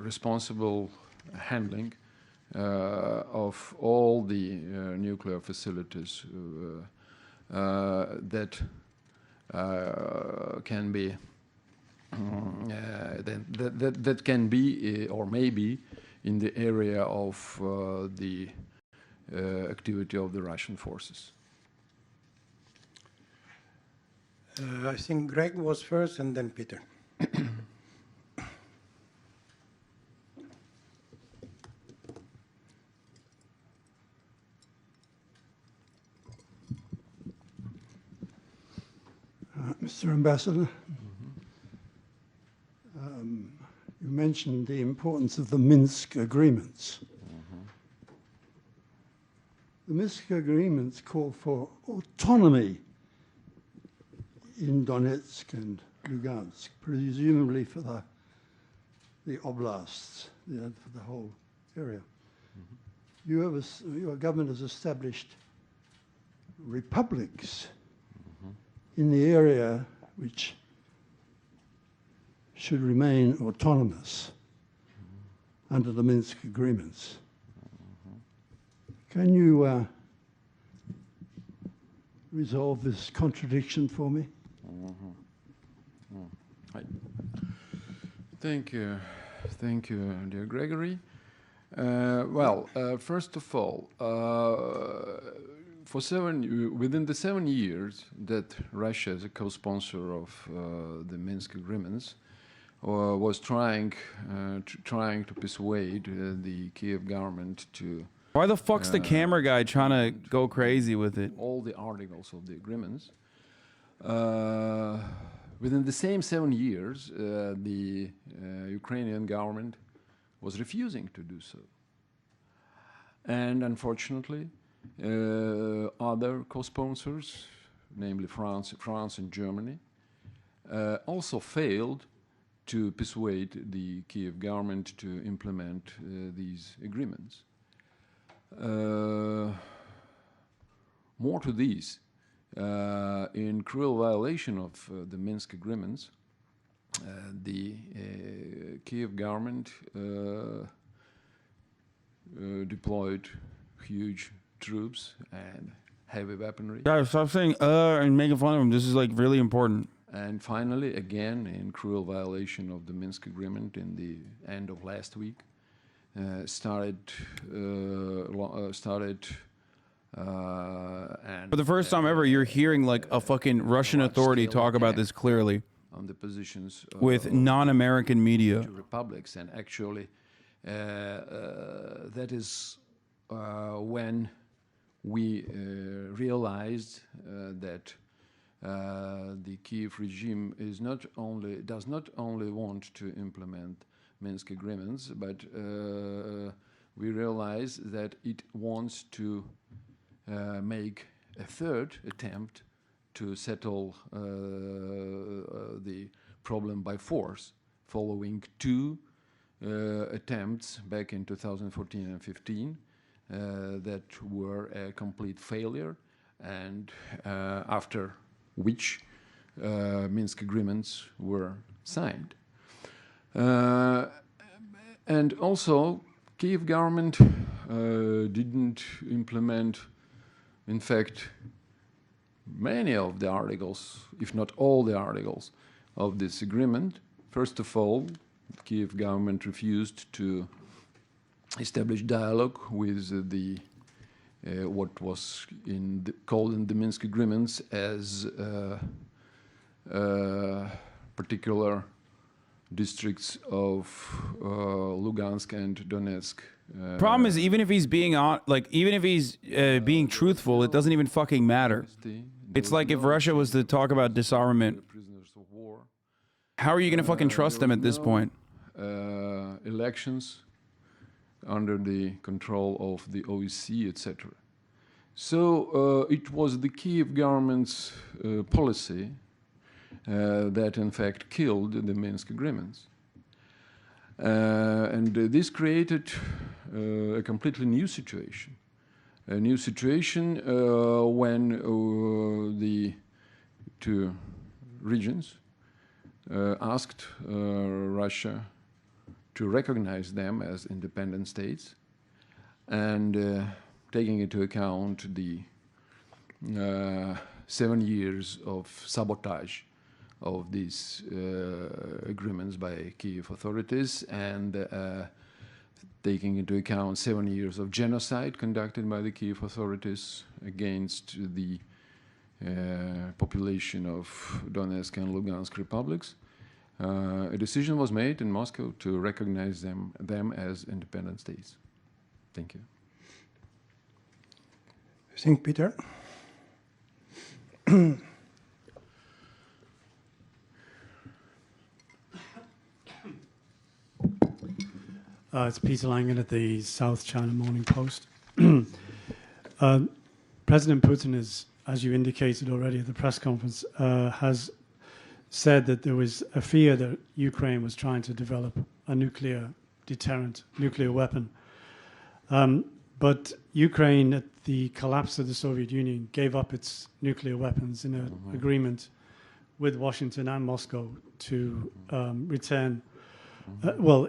responsible handling of all the nuclear facilities that can be that can be or may be in the area of the activity of the Russian forces. I think Greg was first and then Peter. Mr. Ambassador, you mentioned the importance of the Minsk agreements. The Minsk agreements call for autonomy in Donetsk and Lugansk, presumably for the oblasts, for the whole area. Your government has established republics in the area which should remain autonomous under the Minsk agreements. Can you resolve this contradiction for me? Thank you, dear Gregory. First of all, within the 7 years that Russia, as a co-sponsor of the Minsk agreements, was trying to persuade the Kiev government to. Why the fuck's the camera guy trying to go crazy with it? All the articles of the agreements. Within the same 7 years, the Ukrainian government was refusing to do so. And unfortunately, other co-sponsors, namely France and Germany, also failed to persuade the Kiev government to implement these agreements. More to this, in cruel violation of the Minsk agreements, the Kiev government deployed huge troops and heavy weaponry. Guys, stop saying and making fun of him. This is like really important. And finally, again, in cruel violation of the Minsk agreement in the end of last week, started and for the first time ever, you're hearing like a fucking Russian authority talk about this clearly on the positions with non-American media. Republics, and actually, that is when we realized that the Kiev regime does not only want to implement Minsk agreements, but we realize that it wants to make a third attempt to settle the problem by force, following two attempts back in 2014 and 15 that were a complete failure, and after which Minsk agreements were signed. And also, Kiev government didn't implement, in fact, many of the articles, if not all the articles, of this agreement. First of all, the Kiev government refused to establish dialogue with the what was called in the Minsk agreements as particular districts of Lugansk and Donetsk. Problem is, even if he's being being truthful, it doesn't even fucking matter. It's like if Russia was to talk about disarmament, how are you going to fucking trust them at this point? Elections under the control of the OEC, etc. So it was the Kiev government's policy that in fact killed the Minsk agreements. And this created a completely new situation. A new situation when the two regions asked Russia to recognize them as independent states, and taking into account the 7 years of sabotage of these agreements by Kiev authorities, and taking into account 7 years of genocide conducted by the Kiev authorities against the population of Donetsk and Lugansk republics, a decision was made in Moscow to recognize them as independent states. Thank you. Thank Peter. It's Peter Langen at the South China Morning Post. President Putin is, as you indicated already at the press conference, has said that there was a fear that Ukraine was trying to develop a nuclear deterrent, nuclear weapon. But Ukraine, at the collapse of the Soviet Union, gave up its nuclear weapons in an agreement with Washington and Moscow to return,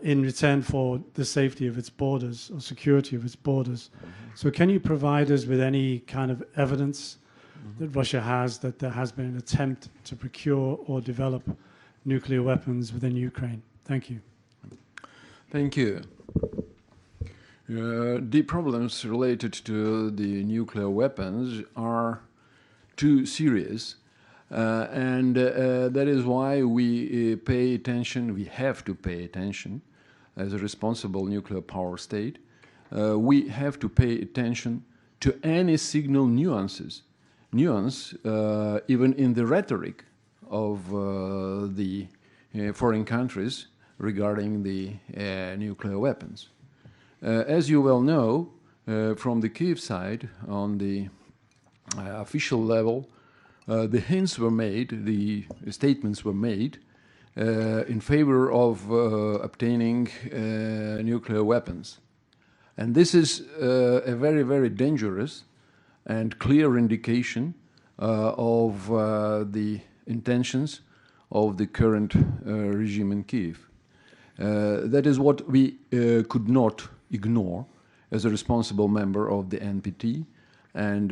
in return for the safety of its borders or security of its borders. So can you provide us with any kind of evidence that Russia has that there has been an attempt to procure or develop nuclear weapons within Ukraine? Thank you. Thank you. The problems related to the nuclear weapons are too serious, and that is why we pay attention, we have to pay attention as a responsible nuclear power state. We have to pay attention to any signal nuance, even in the rhetoric of the foreign countries regarding the nuclear weapons. As you well know, from the Kyiv side, on the official level, the hints were made, the statements were made in favor of obtaining nuclear weapons. And this is a very, very dangerous and clear indication of the intentions of the current regime in Kyiv. That is what we could not ignore as a responsible member of the NPT and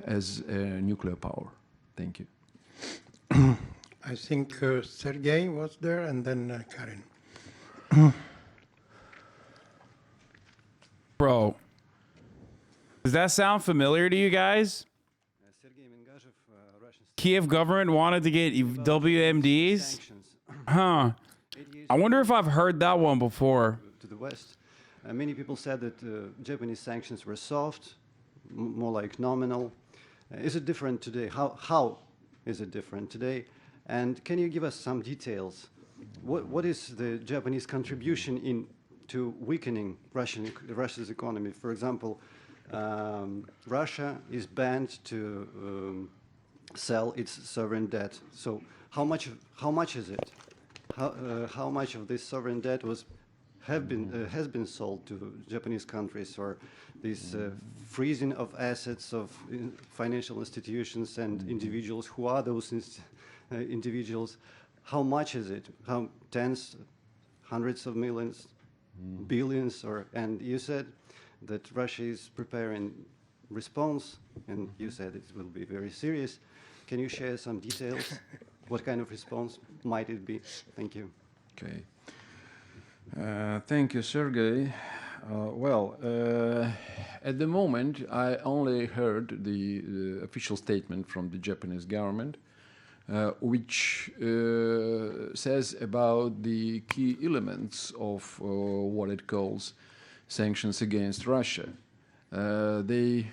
as a nuclear power. Thank you. I think Sergei was there, and then Karin. Bro, does that sound familiar to you guys? Kiev government wanted to get WMDs? Huh. I wonder if I've heard that one before. To the West. Many people said that Japanese sanctions were soft, more like nominal. Is it different today? How is it different today? And can you give us some details? What is the Japanese contribution to weakening Russia's economy? For example, Russia is banned to sell its sovereign debt. So how much is it? How much of this sovereign debt has been sold to Japanese countries, or this freezing of assets of financial institutions and individuals? Who are those individuals? How much is it? How tens, hundreds of millions, billions? And you said that Russia is preparing response, and you said it will be very serious. Can you share some details? What kind of response might it be? Thank you. Okay. Thank you, Sergei. At the moment, I only heard the official statement from the Japanese government, which says about the key elements of what it calls sanctions against Russia. They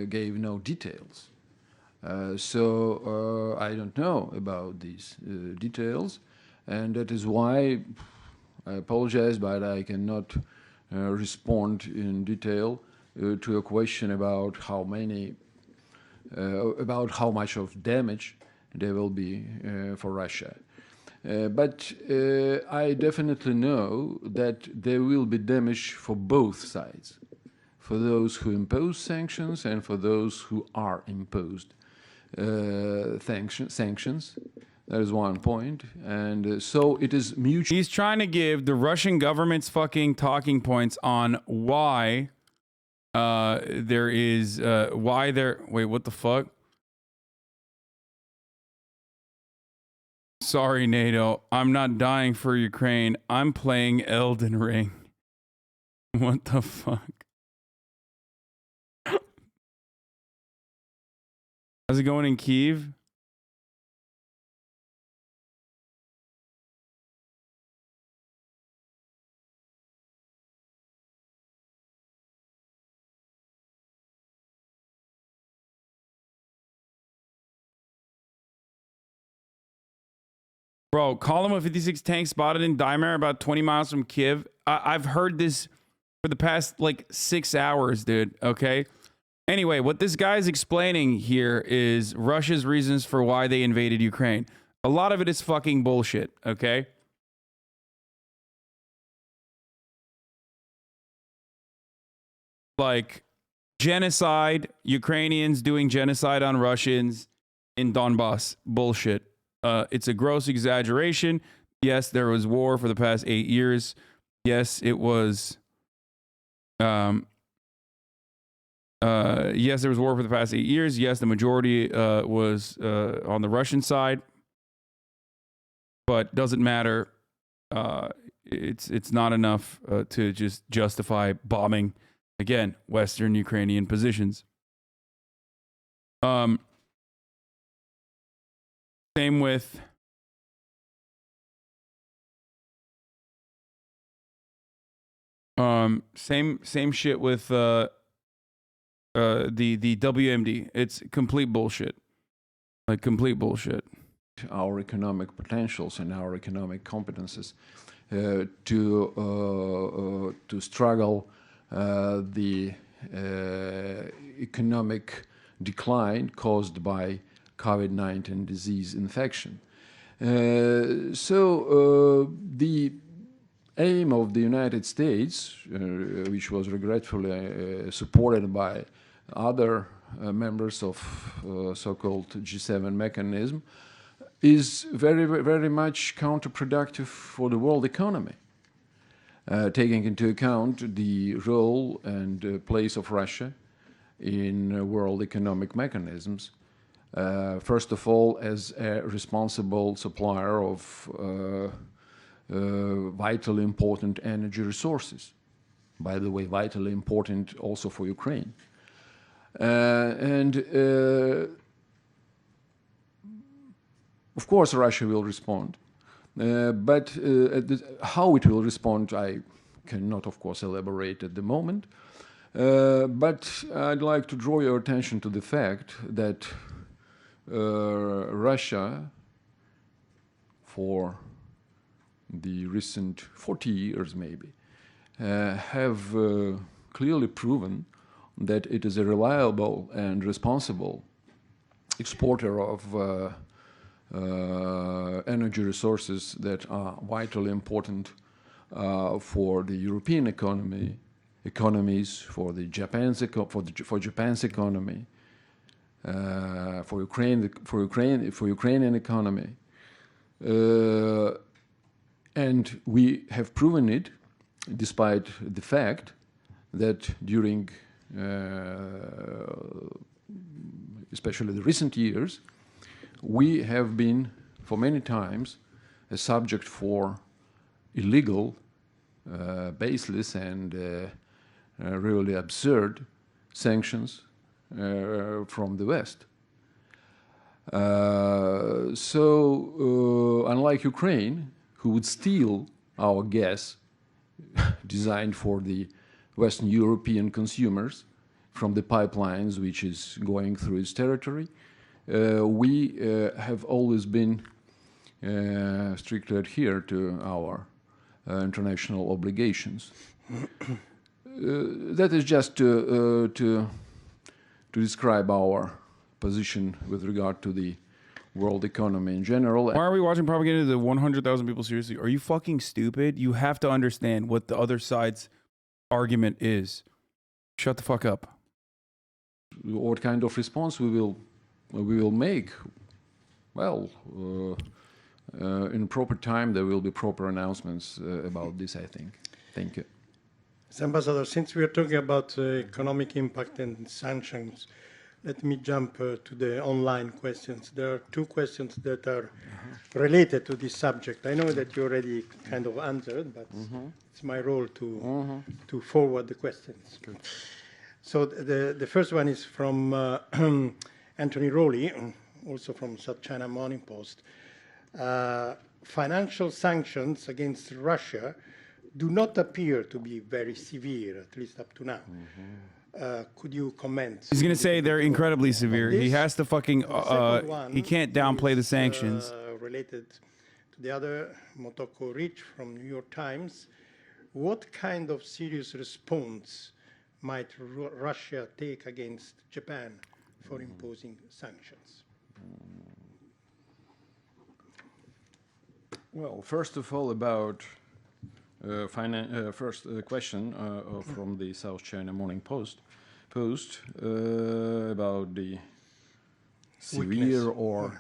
gave no details. So I don't know about these details, and that is why I apologize, but I cannot respond in detail to a question about how much of damage there will be for Russia. But I definitely know that there will be damage for both sides, for those who impose sanctions and for those who are imposed sanctions. That is one point. And so it is mutual. He's trying to give the Russian government's fucking talking points on why there is wait, what the fuck? Sorry, NATO. I'm not dying for Ukraine. I'm playing Elden Ring. What the fuck? How's it going in Kyiv? Bro, column of 56 tanks spotted in Daimar about 20 miles from Kyiv. I've heard this for the past like 6 hours, dude. Okay. Anyway, what this guy's explaining here is Russia's reasons for why they invaded Ukraine. A lot of it is fucking bullshit. Okay. Like genocide, Ukrainians doing genocide on Russians in Donbass. Bullshit. It's a gross exaggeration. Yes, there was war for the past 8 years. Yes, it was. Yes, there was war for the past 8 years. Yes, the majority was on the Russian side. But doesn't matter. it's not enough to just justify bombing again Western Ukrainian positions. Same with same shit with the WMD. It's complete bullshit. Like complete bullshit. Our economic potentials and our economic competences to struggle the economic decline caused by COVID-19 disease infection. So the aim of the United States, which was regretfully supported by other members of so-called G7 mechanism, is very much counterproductive for the world economy, taking into account the role and place of Russia in world economic mechanisms. First of all, as a responsible supplier of vitally important energy resources. By the way, vitally important also for Ukraine. Of course, Russia will respond, but how it will respond, I cannot, of course, elaborate at the moment. But I'd like to draw your attention to the fact that Russia, for the recent 40 years maybe, have clearly proven that it is a reliable and responsible exporter of energy resources that are vitally important for the European economies, for the Japan's economy, for Ukrainian economy, and we have proven it, despite the fact that during, especially the recent years, we have been, for many times, a subject for illegal, baseless, and really absurd sanctions from the West. So, unlike Ukraine, who would steal our gas designed for the Western European consumers from the pipelines which is going through its territory, we have always been strictly adhere to our international obligations. That is just to describe our position with regard to the world economy in general. Why are we watching propaganda to 100,000 people seriously? Are you fucking stupid? You have to understand what the other side's argument is. Shut the fuck up. What kind of response we will make? Well, in proper time there will be proper announcements about this, I think. Thank you. Ambassador, since we are talking about economic impact and sanctions, let me jump to the online questions. There are two questions that are related to this subject. I know that you already kind of answered, but it's my role to forward the questions. Good. So the first one is from Anthony Rowley, also from South China Morning Post. Financial sanctions against Russia do not appear to be very severe, at least up to now. Could you comment? He's going to say they're incredibly severe. He has to fucking, he can't downplay the sanctions. Related to the other, Motoko Rich from New York Times. What kind of serious response might Russia take against Japan for imposing sanctions? Well, first of all, about first question from the South China Morning Post about the severe or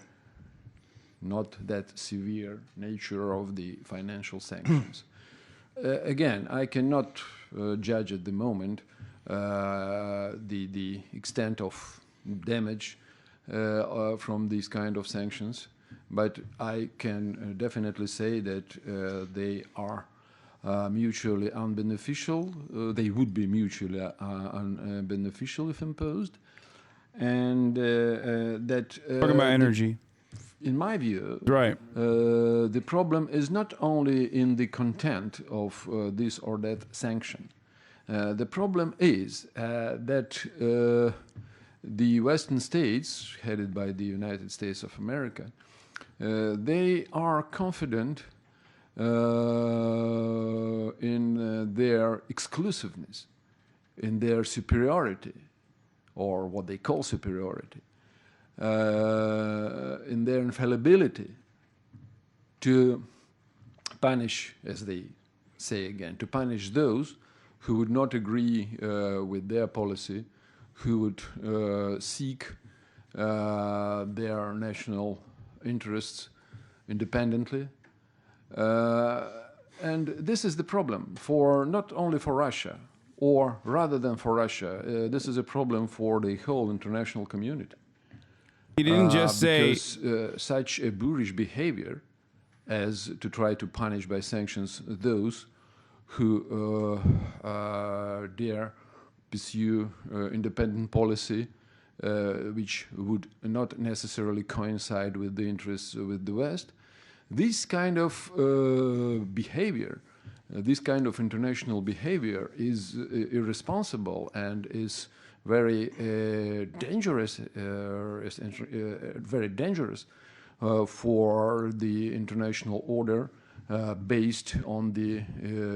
not that severe nature of the financial sanctions. Again, I cannot judge at the moment the extent of damage from these kind of sanctions. but I can definitely say that they are mutually unbeneficial. They would be mutually unbeneficial if imposed, and that Talking about energy. In my view, right, the problem is not only in the content of this or that sanction. The problem is that the Western states, headed by the United States of America, they are confident in their exclusiveness, in their superiority, or what they call superiority, in their infallibility to punish, as they say again, to punish those who would not agree with their policy, who would seek their national interests independently. And this is the problem for not only for Russia, or rather than for Russia, this is a problem for the whole international community. He didn't just say because such a boorish behavior as to try to punish by sanctions those who dare pursue independent policy which would not necessarily coincide with the interests with the West. This kind of behavior, this kind of international behavior is irresponsible and is very dangerous, for the international order based on the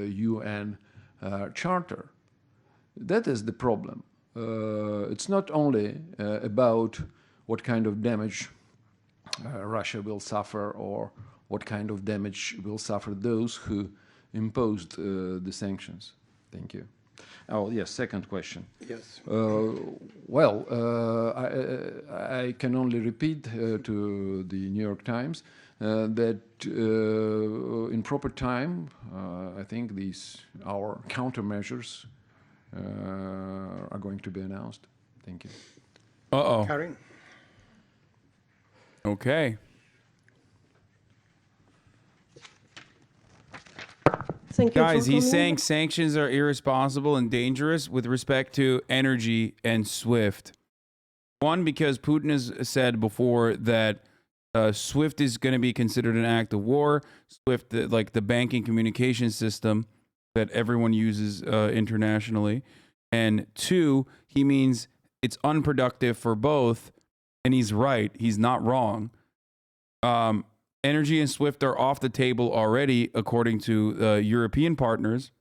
UN Charter. That is the problem. It's not only about what kind of damage Russia will suffer or what kind of damage will suffer those who imposed the sanctions. Thank you. Oh, yes, second question. Yes. Well, I can only repeat to the New York Times that in proper time, I think our countermeasures are going to be announced. Thank you. Uh-oh. Karin? Okay. Thank you. Guys, he's saying sanctions are irresponsible and dangerous with respect to energy and SWIFT. One, because Putin has said before that SWIFT is going to be considered an act of war. SWIFT, like the banking communication system that everyone uses internationally. And two, he means it's unproductive for both. And he's right. He's not wrong. Energy and SWIFT are off the table already, according to European partners.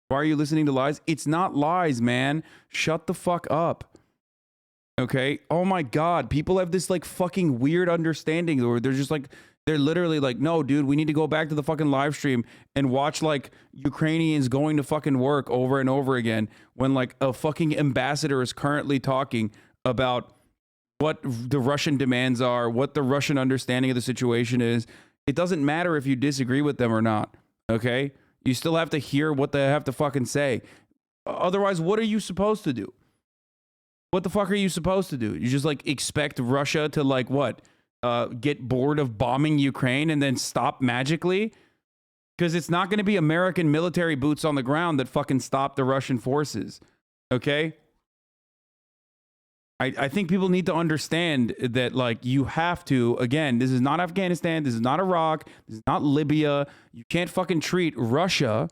Why are you listening to lies? It's not lies, man. Shut the fuck up. Okay? Oh my God. People have this like fucking weird understanding where they're just like, they're literally like, no, dude, we need to go back to the fucking live stream and watch like Ukrainians going to fucking work over and over again when like a fucking ambassador is currently talking about what the Russian demands are, what the Russian understanding of the situation is. It doesn't matter if you disagree with them or not, okay? You still have to hear what they have to fucking say. Otherwise, what are you supposed to do? What the fuck are you supposed to do? You just like expect Russia to like what? Get bored of bombing Ukraine and then stop magically? Because it's not going to be American military boots on the ground that fucking stop the Russian forces, okay? I think people need to understand that, like, you have to, again, this is not Afghanistan, this is not Iraq, this is not Libya. You can't fucking treat Russia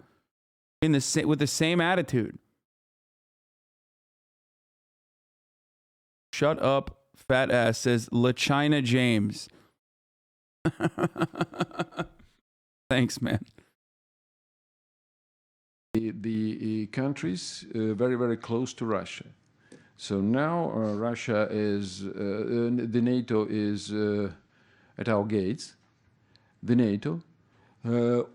with the same attitude. Shut up, fat ass, says La China James. Thanks, man. The countries very, very close to Russia. So now Russia is, the NATO is at our gates. The NATO,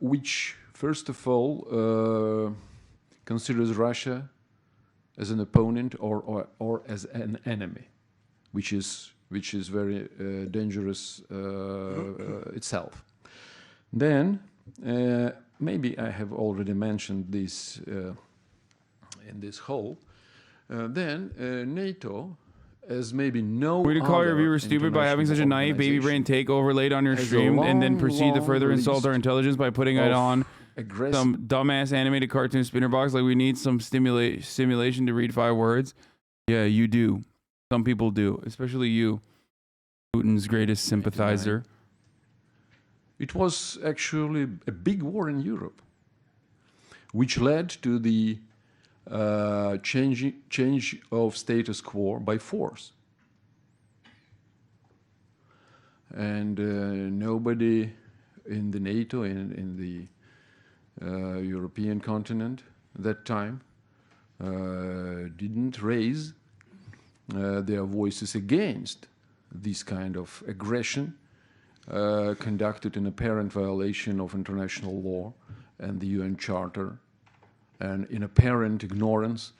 which first of all considers Russia as an opponent or as an enemy, which is very dangerous itself. Then maybe I have already mentioned this in this whole. Then NATO as maybe no Way to call your other viewers stupid by having such a naive baby brain take overlaid on your has a stream and then proceed to long further insult list our intelligence by putting it of on aggressive- some dumbass animated cartoon spinner box like we need some stimulation to read 5 words. Yeah, you do. Some people do, especially you, Putin's greatest sympathizer. It was actually a big war in Europe, which led to the change of status quo by force. And nobody in the NATO, in the European continent at that time, didn't raise their voices against this kind of aggression conducted in apparent violation of international law and the UN Charter, and in apparent ignorance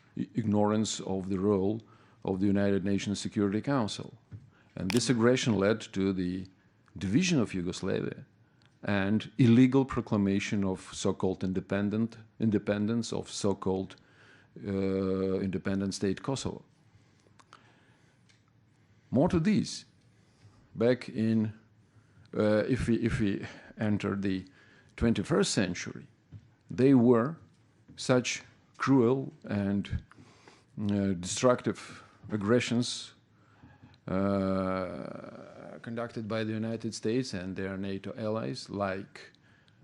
of the role of the United Nations Security Council. And this aggression led to the division of Yugoslavia and illegal proclamation of so-called independence of so-called independent state Kosovo. More to this, back in, if we enter the 21st century, they were such cruel and destructive aggressions conducted by the United States and their NATO allies, like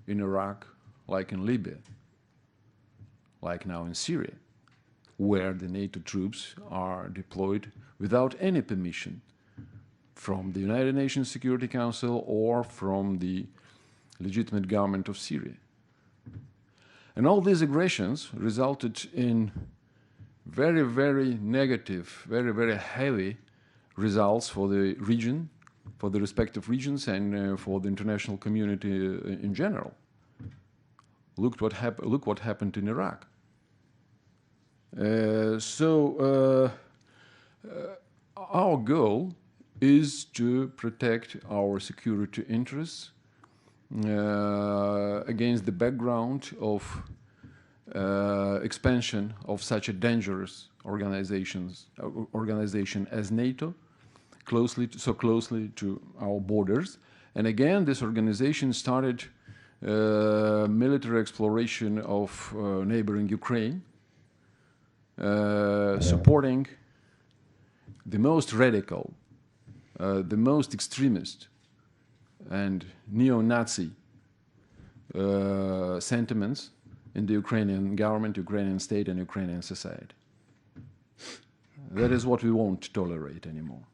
in Iraq, like in Libya, like now in Syria, where the NATO troops are deployed without any permission from the United Nations Security Council or from the legitimate government of Syria. And all these aggressions resulted in very, very negative, very, very heavy results for the region, for the respective regions, and for the international community in general. Look what happened in Iraq. Our goal is to protect our security interests against the background of expansion of such a dangerous organization as NATO, so closely to our borders. And again, this organization started military exploration of neighboring Ukraine, supporting the most radical, the most extremist and neo-Nazi sentiments in the Ukrainian government, Ukrainian state, and Ukrainian society. That is what we won't tolerate anymore.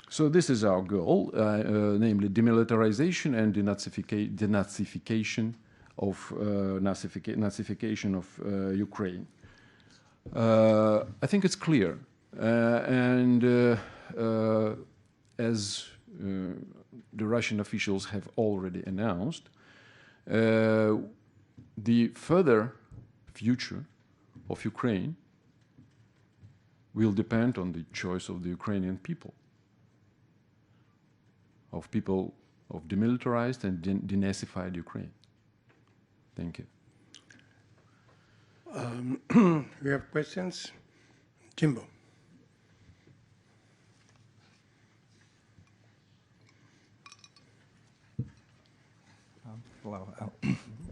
So this is our goal, namely demilitarization and denazification of Ukraine. I think it's clear, and as the Russian officials have already announced, the further future of Ukraine will depend on the choice of the Ukrainian people, of demilitarized and denazified Ukraine. Thank you. We have questions. Jimbo. Hello,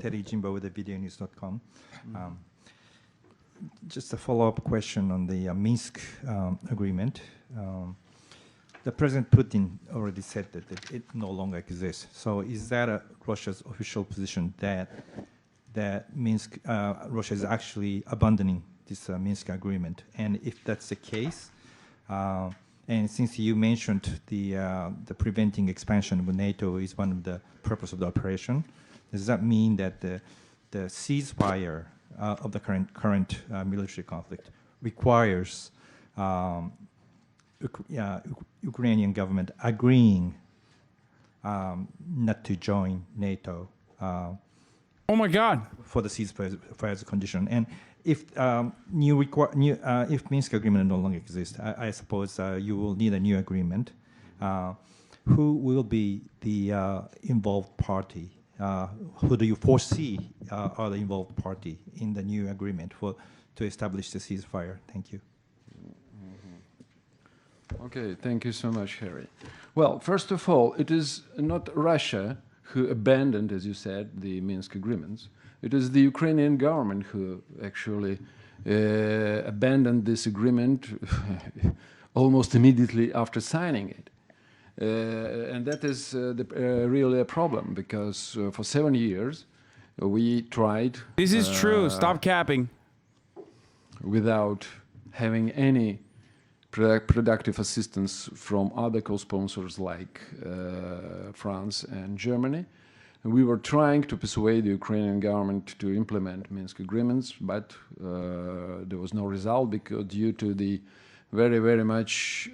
Teddy Jimbo with the videonews.com. Just a follow-up question on the Minsk agreement. The President Putin already said that it no longer exists. So is that Russia's official position that Minsk, Russia is actually abandoning this Minsk agreement? And if that's the case, and since you mentioned the preventing expansion of NATO is one of the purpose of the operation, does that mean that the ceasefire of the current military conflict requires Ukrainian government agreeing not to join NATO? Oh my God! For the ceasefire condition, and if if Minsk agreement no longer exists, I suppose you will need a new agreement. Who will be the involved party? Who do you foresee are the involved party in the new agreement to establish the ceasefire? Thank you. Okay, thank you so much, Harry. Well, first of all, it is not Russia who abandoned, as you said, the Minsk agreements. It is the Ukrainian government who actually abandoned this agreement almost immediately after signing it. And that is really a problem, because for 7 years we tried... This is true. Stop capping. Without having any productive assistance from other co-sponsors like France and Germany. And we were trying to persuade the Ukrainian government to implement Minsk agreements, but there was no result, because due to the very, very much,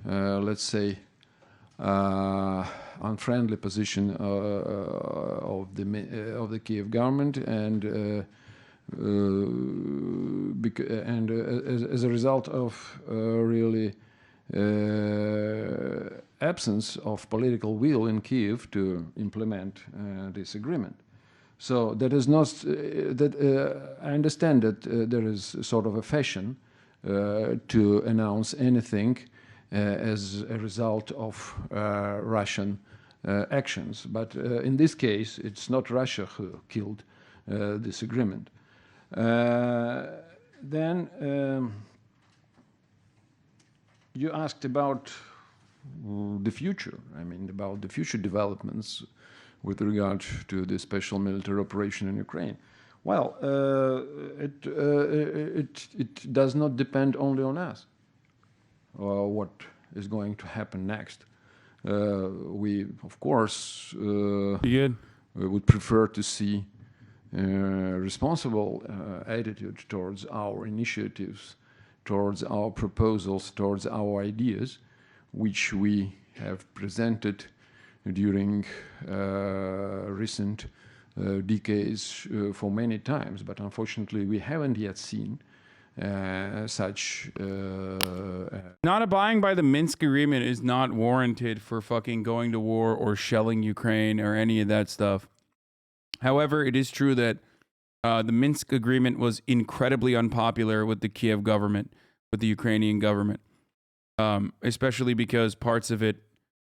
let's say, unfriendly position of the Kiev government, and as a result of really absence of political will in Kiev to implement this agreement. So that is not I understand that there is sort of a fashion to announce anything as a result of Russian actions, but in this case it's not Russia who killed this agreement. Then you asked about the future, I mean, about the future developments with regard to the special military operation in Ukraine. Well, it does not depend only on us, what is going to happen next. We, of course, would prefer to see responsible attitude towards our initiatives, towards our proposals, towards our ideas, which we have presented during recent decades for many times, but unfortunately we haven't yet seen such... Not abiding by the Minsk agreement is not warranted for fucking going to war or shelling Ukraine or any of that stuff. However, it is true that the Minsk agreement was incredibly unpopular with the Kiev government, with the Ukrainian government, especially because parts of it,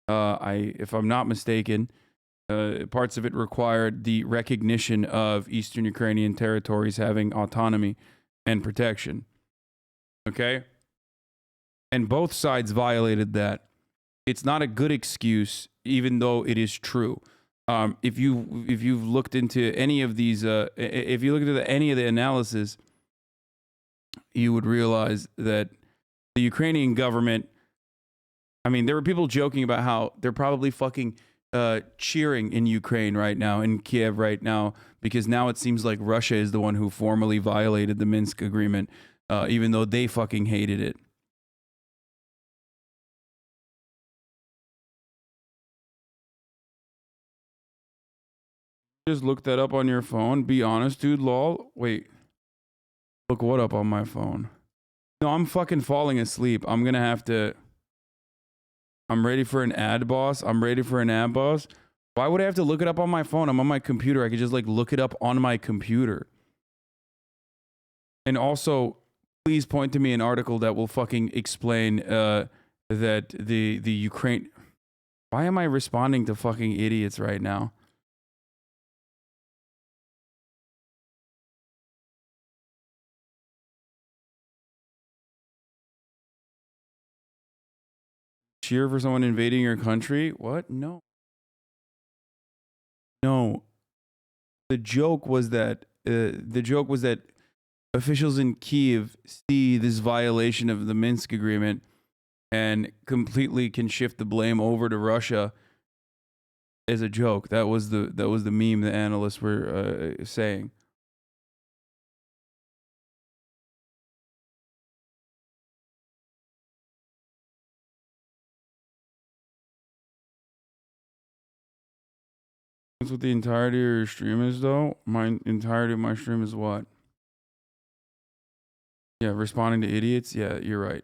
if I'm not mistaken, parts of it required the recognition of Eastern Ukrainian territories having autonomy and protection. Okay? And both sides violated that. It's not a good excuse, even though it is true. If you've looked into any of these, if you look into any of the analysis, you would realize that the Ukrainian government, I mean, there were people joking about how they're probably fucking cheering in Ukraine right now, in Kiev right now, because now it seems like Russia is the one who formally violated the Minsk agreement, even though they fucking hated it. Just look that up on your phone. Be honest, dude. Lol. Wait. Look what up on my phone? No, I'm fucking falling asleep. I'm gonna have to... I'm ready for an ad, boss. I'm ready for an ad, boss. Why would I have to look it up on my phone? I'm on my computer. I could just like look it up on my computer. And also, please point to me an article that will fucking explain that the Ukraine... Why am I responding to fucking idiots right now? Cheer for someone invading your country? What? No. No. The joke was that officials in Kiev see this violation of the Minsk agreement and completely can shift the blame over to Russia as a joke. That was the meme the analysts were saying. That's what the entirety of your stream is, though. My entirety of my stream is what? Yeah, responding to idiots. Yeah, you're right.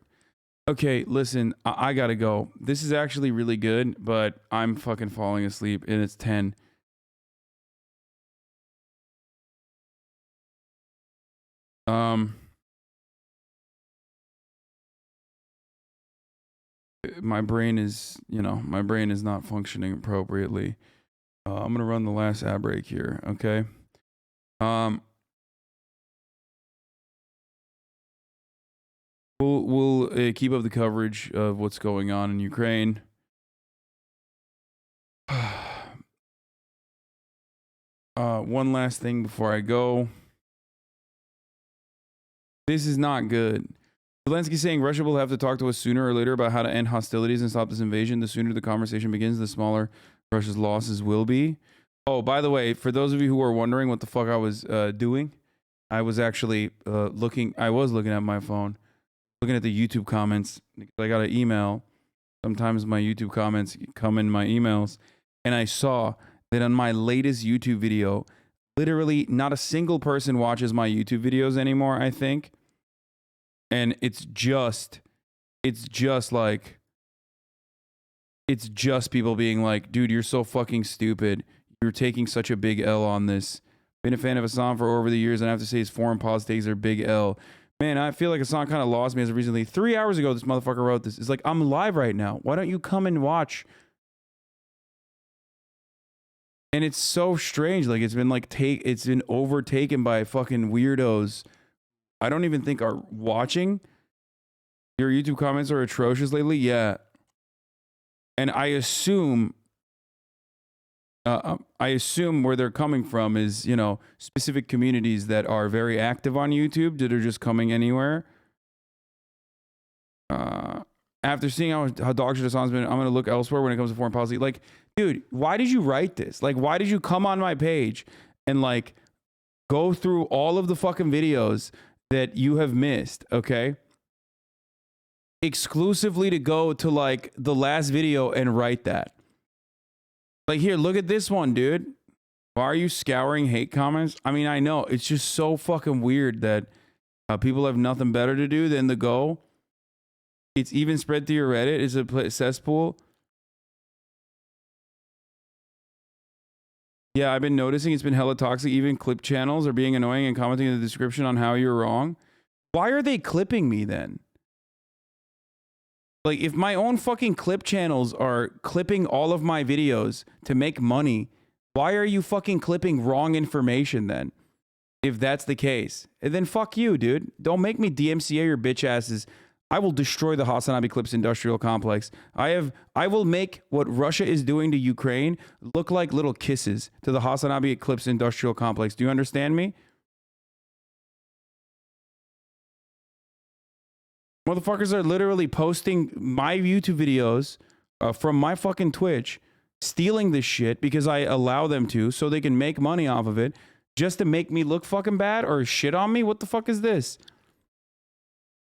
Okay, listen, I gotta go. This is actually really good, but I'm fucking falling asleep, and it's 10. my brain is, my brain is not functioning appropriately. I'm gonna run the last ad break here, okay? We'll keep up the coverage of what's going on in Ukraine. One last thing before I go. This is not good. Zelensky saying Russia will have to talk to us sooner or later about how to end hostilities and stop this invasion. The sooner the conversation begins, the smaller Russia's losses will be. Oh, by the way, for those of you who are wondering what the fuck I was doing, I was actually looking at my phone, looking at the YouTube comments. I got an email. Sometimes my YouTube comments come in my emails, and I saw that on my latest YouTube video, literally not a single person watches my YouTube videos anymore, I think. And it's just people being like, dude, you're so fucking stupid. You're taking such a big L on this. Been a fan of Hasan for over the years, and I have to say his foreign politics are big L. Man, I feel like Hasan kind of lost me as of recently. 3 hours ago, this motherfucker wrote this. It's like, I'm live right now. Why don't you come and watch? And it's so strange. Like, it's been it's been overtaken by fucking weirdos I don't even think are watching. Your YouTube comments are atrocious lately. Yeah. And I assume where they're coming from is, specific communities that are very active on YouTube that are just coming anywhere. After seeing how dog shit Hasan's been, I'm going to look elsewhere when it comes to foreign policy. Like, dude, why did you write this? Like, why did you come on my page and go through all of the fucking videos that you have missed, okay? Exclusively to go to the last video and write that. Here, look at this one, dude. Why are you scouring hate comments? I mean, I know it's just so fucking weird that people have nothing better to do than to go. It's even spread through your Reddit. It's a cesspool. Yeah, I've been noticing it's been hella toxic. Even clip channels are being annoying and commenting in the description on how you're wrong. Why are they clipping me then? If my own fucking clip channels are clipping all of my videos to make money, why are you fucking clipping wrong information then? If that's the case. And then fuck you, dude. Don't make me DMCA your bitch asses. I will destroy the Hasanabi Clips industrial complex. I will make what Russia is doing to Ukraine look like little kisses to the Hasanabi Clips industrial complex. Do you understand me? Motherfuckers are literally posting my YouTube videos from my fucking Twitch, stealing this shit because I allow them to so they can make money off of it just to make me look fucking bad or shit on me. What the fuck is this?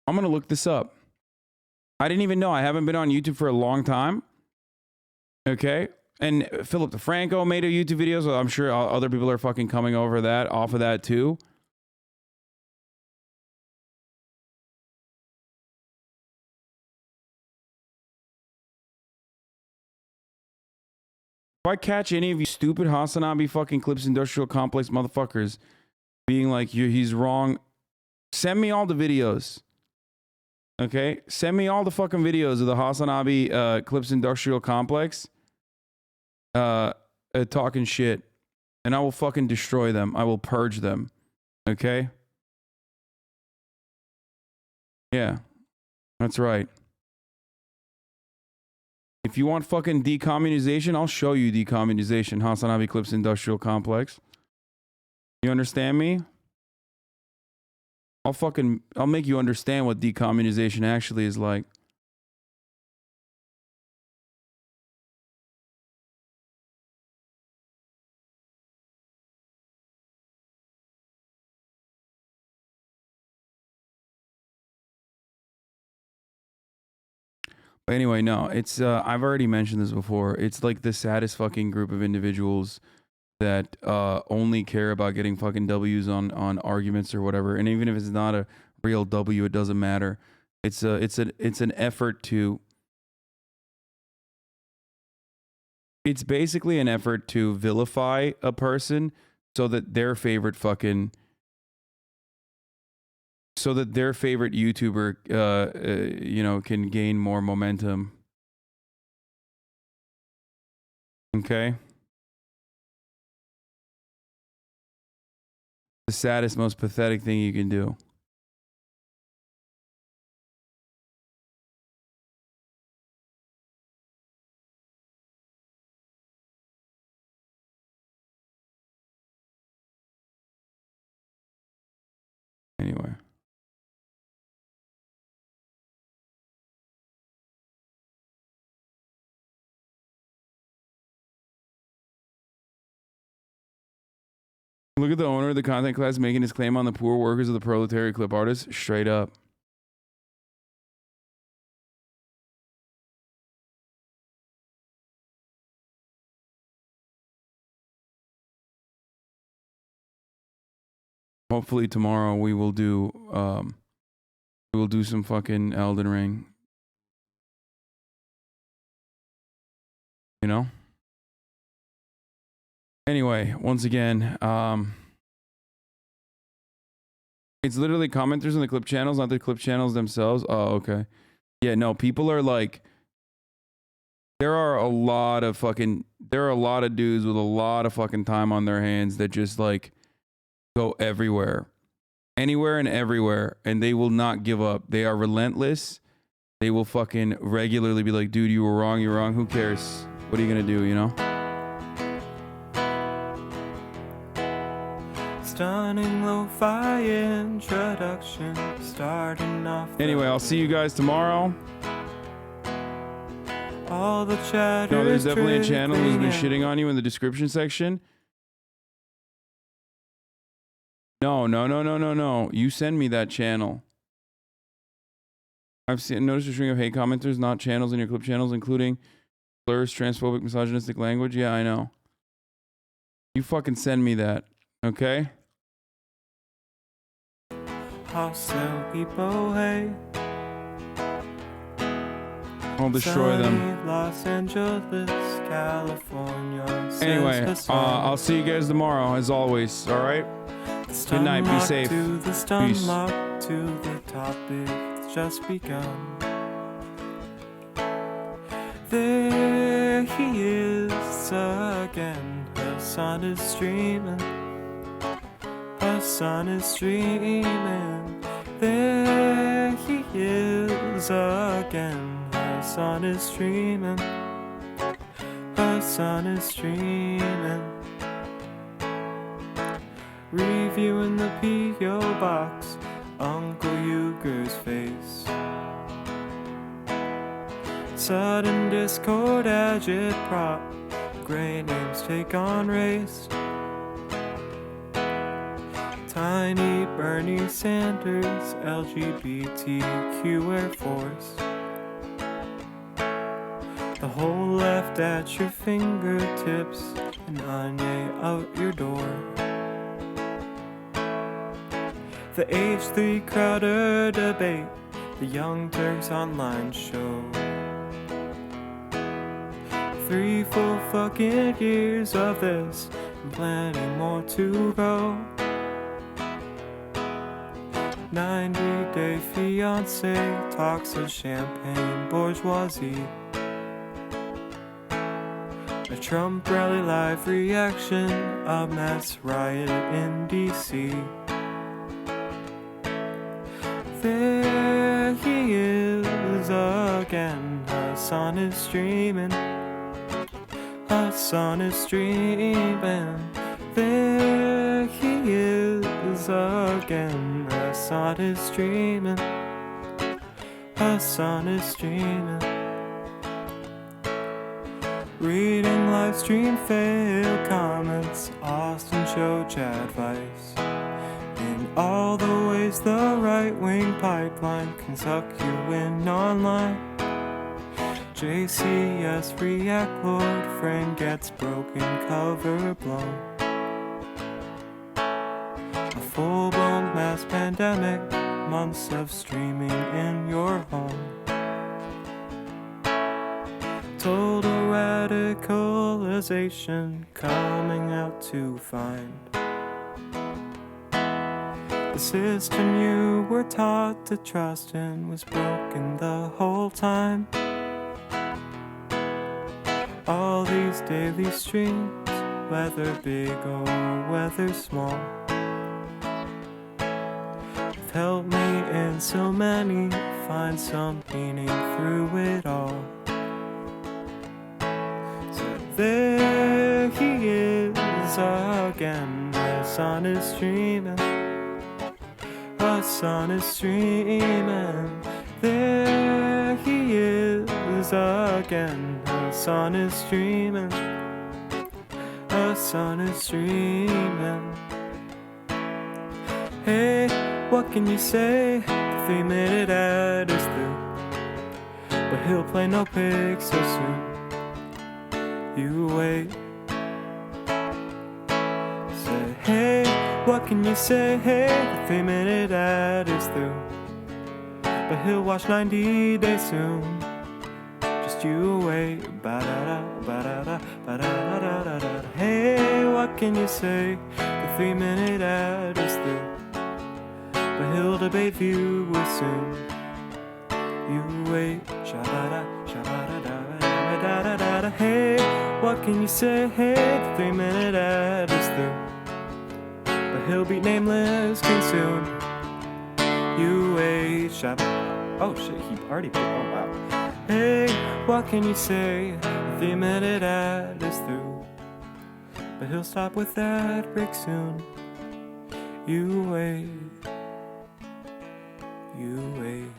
I'm going to look this up. I didn't even know. I haven't been on YouTube for a long time. Okay. And Philip DeFranco made a YouTube video, so I'm sure other people are fucking coming over that, off of that too. If I catch any of you stupid Hasanabi fucking Clips industrial complex motherfuckers being like, he's wrong, send me all the videos. Okay? Send me all the fucking videos of the Hasanabi Clips industrial complex talking shit. And I will fucking destroy them. I will purge them. Okay? Yeah. That's right. If you want fucking decommunization, I'll show you decommunization. Hasanabi Clips industrial complex. You understand me? I'll make you understand what decommunization actually is like. But anyway, no, it's I've already mentioned this before. It's like the saddest fucking group of individuals that only care about getting fucking W's on arguments or whatever. And even if it's not a real W, it doesn't matter. It's an effort to. It's basically an effort to vilify a person so that their favorite fucking so that their favorite YouTuber, you know, can gain more momentum. Okay. The saddest, most pathetic thing you can do. Anyway. Look at the owner of the content class making his claim on the poor workers of the proletariat clip artists. Straight up. Hopefully tomorrow we will do some fucking Elden Ring. You know? Anyway, once again, it's literally commenters on the clip channels, not the clip channels themselves. Oh, okay. Yeah, no, people are like, there are a lot of dudes with a lot of fucking time on their hands that just like go everywhere. Anywhere and everywhere, and they will not give up. They are relentless. They will fucking regularly be like, dude, you were wrong, you're wrong. Who cares? What are you gonna do, you know? Stunning lo-fi introduction, starting off. Anyway, I'll see you guys tomorrow. All the chatter. No, there's definitely a channel who's been shitting on you in the description section. No. You send me that channel. I've noticed a string of hate commenters, not channels in your clip channels, including slurs, transphobic, misogynistic language. Yeah, I know. You fucking send me that, okay? Hostile people hate. I'll destroy them. Los Angeles, California. Anyway, I'll see you guys tomorrow, as always. All right. Good night. Be safe. Peace. To the topic that's just begun. There he is again. Her son is streaming. Her son is streaming. There he is again. Her son is streaming. Her son is streaming. Reviewing the P.O. box, Uncle Euger's face. Sudden discord agitprop, great names take on race. Tiny Bernie Sanders, LGBTQ Air Force. The whole left at your fingertips, and Anya out your door. The H3 Crowder debate, the Young Turks online show. 3 full fucking years of this, and plenty more to go. 90-day fiance, talks of champagne bourgeoisie. A Trump rally live reaction, a mass riot in DC. There he is again. Hasan is streaming. Hasan is streaming. There he is again. Hasan is streaming. Hasan is streaming. Reading live stream fail comments. Austin show chat advice. In all the ways the right-wing pipeline can suck you in online. JCS react lord, frame gets broken, cover blown. A full-blown mass pandemic, months of streaming in your home. Total radicalization coming out to find. The system you were taught to trust in was broken the whole time. All these daily streams, whether big or whether small, have helped me in so many find some meaning through it all. So there he is again, the sun is streaming, the sun is streaming. There he is again, the sun is streaming, the sun is streaming. Hey, what can you say? The 3-minute ad is through, but he'll play no pig so soon. You wait. Say, hey, what can you say? Hey, the 3-minute ad is through, but he'll watch 90 Days soon. Just you wait. Ba-da-da, ba-da-da, ba-da-da-da-da-da. Hey, what can you say? The 3-minute ad is through, but he'll debate view soon. You wait. Sha-ba-da, sha-ba-da-da-da-da-da-da. Hey, what can you say? Hey, the 3-minute ad is through, but he'll beat Nameless King soon. You wait. Oh shit, he already put. Oh wow. Hey, what can you say? The 3-minute ad is through, but he'll stop with that break soon. You wait. You wait.